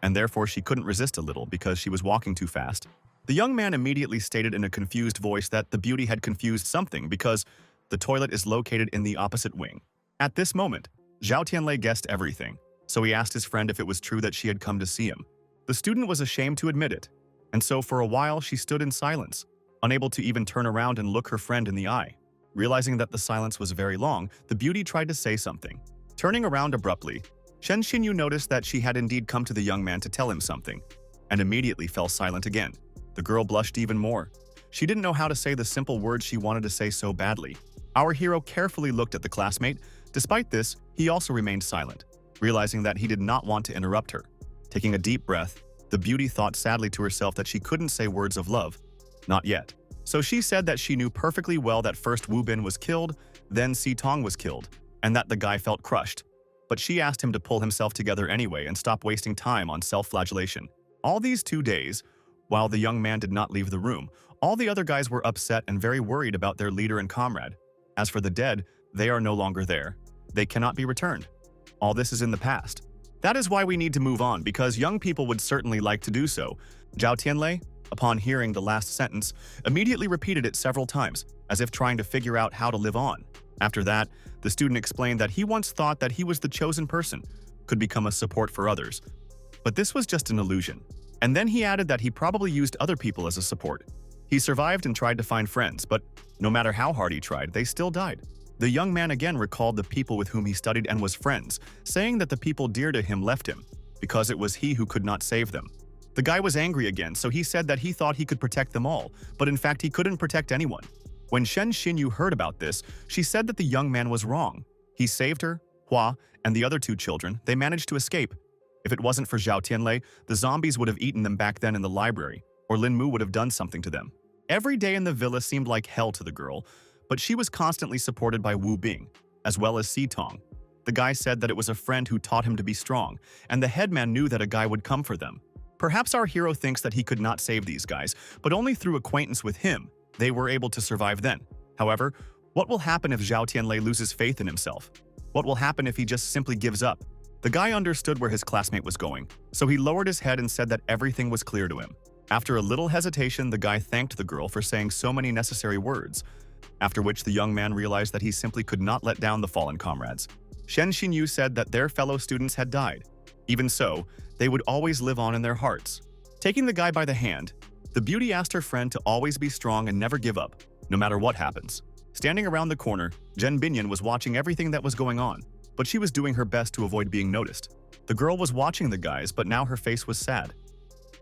and therefore she couldn't resist a little because she was walking too fast. The young man immediately stated in a confused voice that the beauty had confused something because the toilet is located in the opposite wing. At this moment, Zhao Tianlei guessed everything, so he asked his friend if it was true that she had come to see him. The student was ashamed to admit it, and so for a while she stood in silence, unable to even turn around and look her friend in the eye. Realizing that the silence was very long, the beauty tried to say something. Turning around abruptly, Shen Xinyu noticed that she had indeed come to the young man to tell him something, and immediately fell silent again. The girl blushed even more. She didn't know how to say the simple words she wanted to say so badly. Our hero carefully looked at the classmate. Despite this, he also remained silent, realizing that he did not want to interrupt her. Taking a deep breath, the beauty thought sadly to herself that she couldn't say words of love. Not yet. So she said that she knew perfectly well that first Wu Bin was killed, then Si Tong was killed, and that the guy felt crushed. But she asked him to pull himself together anyway and stop wasting time on self-flagellation. All these 2 days, while the young man did not leave the room, all the other guys were upset and very worried about their leader and comrade. As for the dead, they are no longer there. They cannot be returned. All this is in the past. That is why we need to move on, because young people would certainly like to do so. Zhao Tianlei, upon hearing the last sentence, immediately repeated it several times, as if trying to figure out how to live on. After that, the student explained that he once thought that he was the chosen person, could become a support for others. But this was just an illusion. And then he added that he probably used other people as a support. He survived and tried to find friends, but no matter how hard he tried, they still died. The young man again recalled the people with whom he studied and was friends, saying that the people dear to him left him, because it was he who could not save them. The guy was angry again, so he said that he thought he could protect them all, but in fact he couldn't protect anyone. When Shen Xinyu heard about this, she said that the young man was wrong. He saved her, Hua, and the other 2 children. They managed to escape. If it wasn't for Zhao Tianlei, the zombies would have eaten them back then in the library, or Lin Mu would have done something to them. Every day in the villa seemed like hell to the girl, but she was constantly supported by Wu Bing, as well as Si Tong. The guy said that it was a friend who taught him to be strong, and the headman knew that a guy would come for them. Perhaps our hero thinks that he could not save these guys, but only through acquaintance with him, they were able to survive then. However, what will happen if Zhao Tianlei loses faith in himself? What will happen if he just simply gives up? The guy understood where his classmate was going, so he lowered his head and said that everything was clear to him. After a little hesitation, the guy thanked the girl for saying so many necessary words, after which the young man realized that he simply could not let down the fallen comrades. Shen Xinyu said that their fellow students had died. Even so, they would always live on in their hearts. Taking the guy by the hand, the beauty asked her friend to always be strong and never give up, no matter what happens. Standing around the corner, Zhen Binyan was watching everything that was going on, but she was doing her best to avoid being noticed. The girl was watching the guys, but now her face was sad.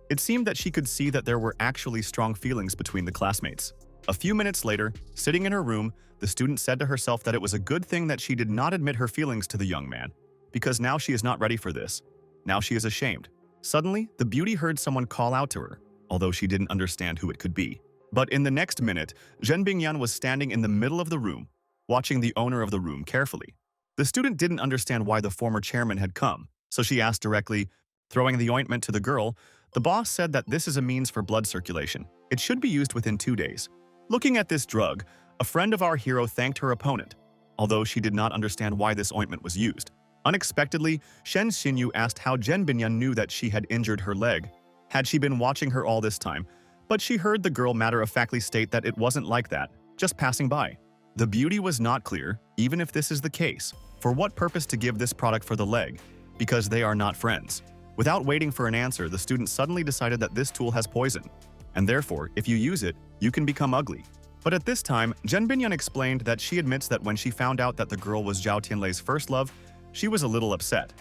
It seemed that she could see that there were actually strong feelings between the classmates. A few minutes later, sitting in her room, the student said to herself that it was a good thing that she did not admit her feelings to the young man, because now she is not ready for this. Now she is ashamed. Suddenly, the beauty heard someone call out to her, although she didn't understand who it could be. But in the next minute, Zhen Bingyan was standing in the middle of the room, watching the owner of the room carefully. The student didn't understand why the former chairman had come, so she asked directly, throwing the ointment to the girl. The boss said that this is a means for blood circulation. It should be used within 2 days. Looking at this drug, a friend of our hero thanked her opponent, although she did not understand why this ointment was used. Unexpectedly, Shen Xinyu asked how Zhen Binyan knew that she had injured her leg. Had she been watching her all this time? But she heard the girl matter-of-factly state that it wasn't like that, just passing by. The beauty was not clear, even if this is the case. For what purpose to give this product for the leg? Because they are not friends. Without waiting for an answer, the student suddenly decided that this tool has poison, and therefore, if you use it, you can become ugly. But at this time, Jen Binyan explained that she admits that when she found out that the girl was Zhao Tianlei's first love, she was a little upset.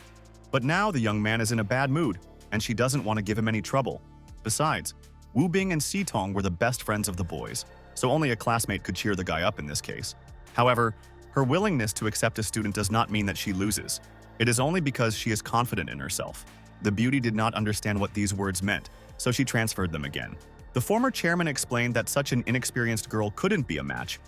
But now the young man is in a bad mood, and she doesn't want to give him any trouble. Besides, Wu Bing and Si Tong were the best friends of the boys, so only a classmate could cheer the guy up in this case. However, her willingness to accept a student does not mean that she loses. It is only because she is confident in herself. The beauty did not understand what these words meant, so she transferred them again. The former chairman explained that such an inexperienced girl couldn't be a match.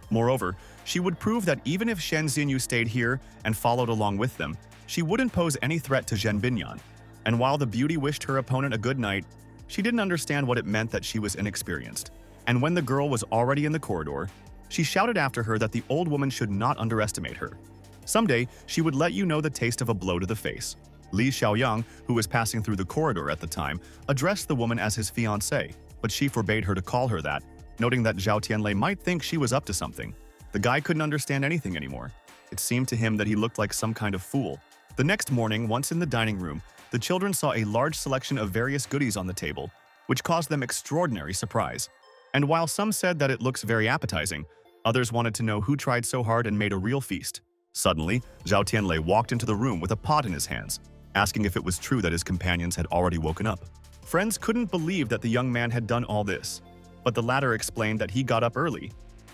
Moreover, she would prove that even if Shen Xinyu stayed here and followed along with them, she wouldn't pose any threat to Zhen Binyan. And while the beauty wished her opponent a good night, she didn't understand what it meant that she was inexperienced. And when the girl was already in the corridor, she shouted after her that the old woman should not underestimate her. Someday, she would let you know the taste of a blow to the face. Li Xiaoyang, who was passing through the corridor at the time, addressed the woman as his fiancée, but she forbade her to call her that, noting that Zhao Tianlei might think she was up to something. The guy couldn't understand anything anymore. It seemed to him that he looked like some kind of fool. The next morning, once in the dining room, the children saw a large selection of various goodies on the table, which caused them extraordinary surprise. And while some said that it looks very appetizing, others wanted to know who tried so hard and made a real feast. Suddenly, Zhao Tianlei walked into the room with a pot in his hands, asking if it was true that his companions had already woken up. Friends couldn't believe that the young man had done all this, but the latter explained that he got up early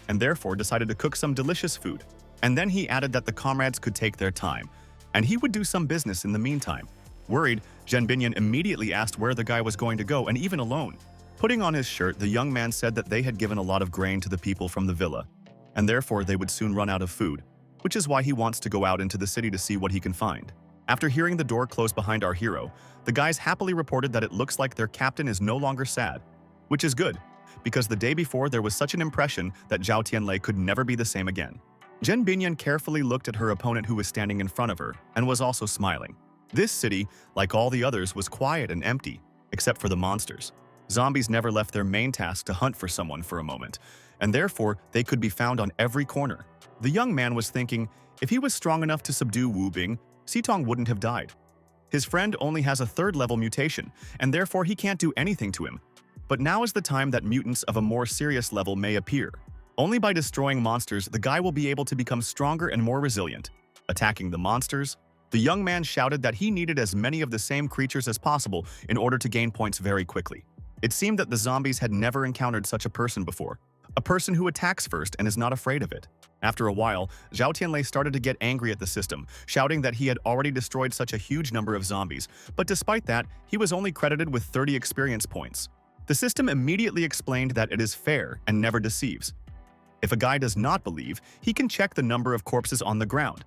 and therefore decided to cook some delicious food. And then he added that the comrades could take their time, and he would do some business in the meantime. Worried, Zhen Binyan immediately asked where the guy was going to go, and even alone. Putting on his shirt, the young man said that they had given a lot of grain to the people from the villa, and therefore they would soon run out of food, which is why he wants to go out into the city to see what he can find. After hearing the door close behind our hero, the guys happily reported that it looks like their captain is no longer sad, which is good, because the day before there was such an impression that Zhao Tianlei could never be the same again. Zhen Binyan carefully looked at her opponent who was standing in front of her and was also smiling. This city, like all the others, was quiet and empty, except for the monsters. Zombies never left their main task to hunt for someone for a moment, and therefore they could be found on every corner. The young man was thinking, if he was strong enough to subdue Wu Bing, Si Tong wouldn't have died. His friend only has a third-level mutation, and therefore he can't do anything to him. But now is the time that mutants of a more serious level may appear. Only by destroying monsters, the guy will be able to become stronger and more resilient. Attacking the monsters, the young man shouted that he needed as many of the same creatures as possible in order to gain points very quickly. It seemed that the zombies had never encountered such a person before. A person who attacks first and is not afraid of it. After a while, Zhao Tianlei started to get angry at the system, shouting that he had already destroyed such a huge number of zombies, but despite that, he was only credited with 30 experience points. The system immediately explained that it is fair and never deceives. If a guy does not believe, he can check the number of corpses on the ground.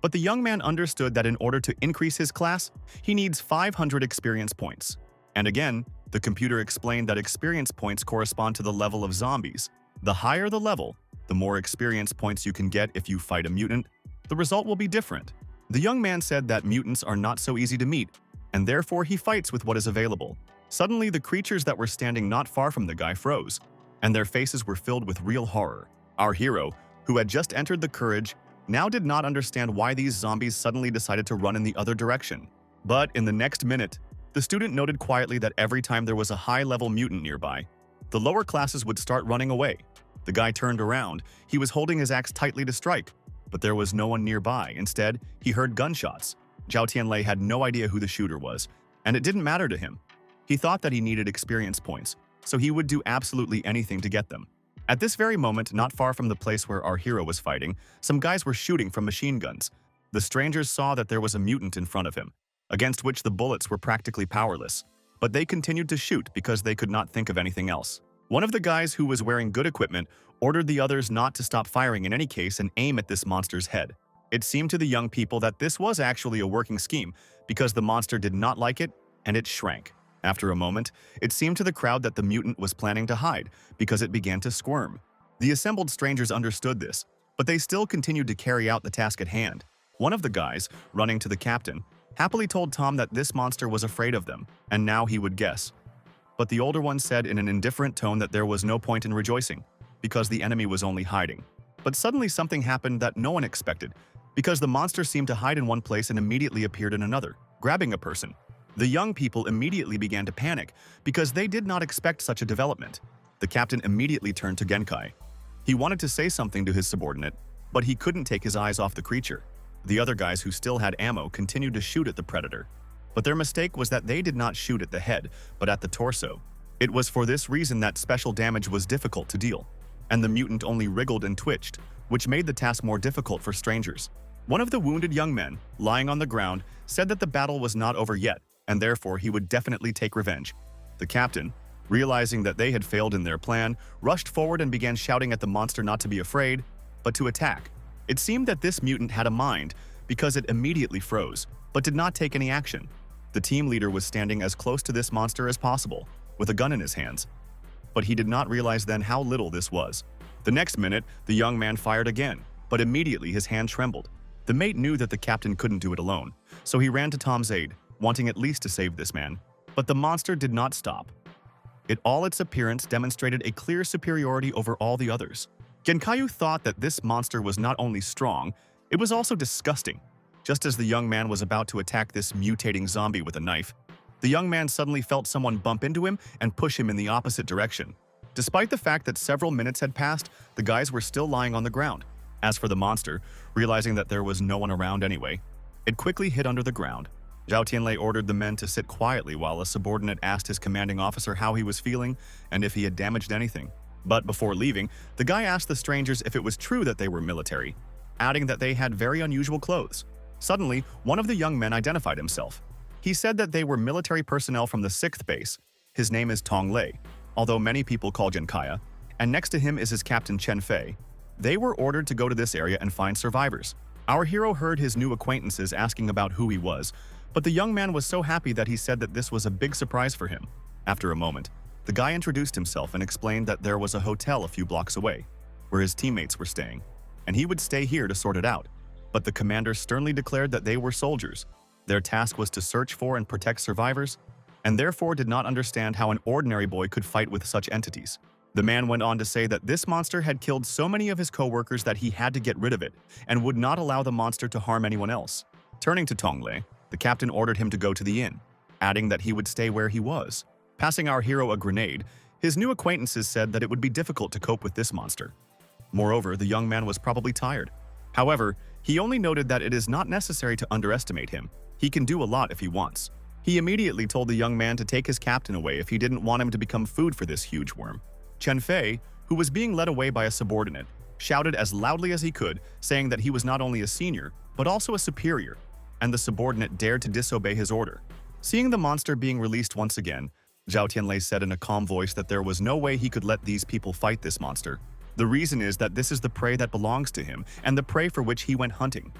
But the young man understood that in order to increase his class, he needs 500 experience points. And again, the computer explained that experience points correspond to the level of zombies. The higher the level, the more experience points you can get if you fight a mutant. The result will be different. The young man said that mutants are not so easy to meet, and therefore he fights with what is available. Suddenly, the creatures that were standing not far from the guy froze, and their faces were filled with real horror. Our hero, who had just entered the courage, now did not understand why these zombies suddenly decided to run in the other direction. But in the next minute, the student noted quietly that every time there was a high-level mutant nearby, the lower classes would start running away. The guy turned around. He was holding his axe tightly to strike, but there was no one nearby. Instead, he heard gunshots. Zhao Tianlei had no idea who the shooter was, and it didn't matter to him. He thought that he needed experience points, so he would do absolutely anything to get them. At this very moment, not far from the place where our hero was fighting, some guys were shooting from machine guns. The strangers saw that there was a mutant in front of him, against which the bullets were practically powerless. But they continued to shoot because they could not think of anything else. One of the guys who was wearing good equipment ordered the others not to stop firing in any case and aim at this monster's head. It seemed to the young people that this was actually a working scheme because the monster did not like it and it shrank. After a moment, it seemed to the crowd that the mutant was planning to hide because it began to squirm. The assembled strangers understood this, but they still continued to carry out the task at hand. One of the guys, running to the captain, happily told Tom that this monster was afraid of them, and now he would guess. But the older one said in an indifferent tone that there was no point in rejoicing, because the enemy was only hiding. But suddenly something happened that no one expected, because the monster seemed to hide in one place and immediately appeared in another, grabbing a person. The young people immediately began to panic because they did not expect such a development. The captain immediately turned to Genkai. He wanted to say something to his subordinate, but he couldn't take his eyes off the creature. The other guys who still had ammo continued to shoot at the predator. But their mistake was that they did not shoot at the head, but at the torso. It was for this reason that special damage was difficult to deal, and the mutant only wriggled and twitched, which made the task more difficult for strangers. One of the wounded young men, lying on the ground, said that the battle was not over yet, and therefore he would definitely take revenge. The captain, realizing that they had failed in their plan, rushed forward and began shouting at the monster not to be afraid, but to attack. It seemed that this mutant had a mind, because it immediately froze, but did not take any action. The team leader was standing as close to this monster as possible, with a gun in his hands. But he did not realize then how little this was. The next minute, the young man fired again, but immediately his hand trembled. The mate knew that the captain couldn't do it alone, so he ran to Tom's aid, wanting at least to save this man. But the monster did not stop. Its appearance demonstrated a clear superiority over all the others. Genkayu thought that this monster was not only strong, it was also disgusting. Just as the young man was about to attack this mutating zombie with a knife, the young man suddenly felt someone bump into him and push him in the opposite direction. Despite the fact that several minutes had passed, the guys were still lying on the ground. As for the monster, realizing that there was no one around anyway, it quickly hid under the ground. Zhao Tianlei ordered the men to sit quietly while a subordinate asked his commanding officer how he was feeling and if he had damaged anything. But before leaving, the guy asked the strangers if it was true that they were military, adding that they had very unusual clothes. Suddenly, one of the young men identified himself. He said that they were military personnel from the 6th base. His name is Tong Lei, although many people call Genkaya, and next to him is his captain Chen Fei. They were ordered to go to this area and find survivors. Our hero heard his new acquaintances asking about who he was, but the young man was so happy that he said that this was a big surprise for him. After a moment, the guy introduced himself and explained that there was a hotel a few blocks away, where his teammates were staying, and he would stay here to sort it out. But the commander sternly declared that they were soldiers. Their task was to search for and protect survivors, and therefore did not understand how an ordinary boy could fight with such entities. The man went on to say that this monster had killed so many of his co-workers that he had to get rid of it, and would not allow the monster to harm anyone else. Turning to Tong Lei, the captain ordered him to go to the inn, adding that he would stay where he was. Passing our hero a grenade, his new acquaintances said that it would be difficult to cope with this monster. Moreover, the young man was probably tired. However, he only noted that it is not necessary to underestimate him. He can do a lot if he wants. He immediately told the young man to take his captain away if he didn't want him to become food for this huge worm. Chen Fei, who was being led away by a subordinate, shouted as loudly as he could, saying that he was not only a senior, but also a superior, and the subordinate dared to disobey his order. Seeing the monster being released once again, Zhao Tianlei said in a calm voice that there was no way he could let these people fight this monster. The reason is that this is the prey that belongs to him, and the prey for which he went hunting.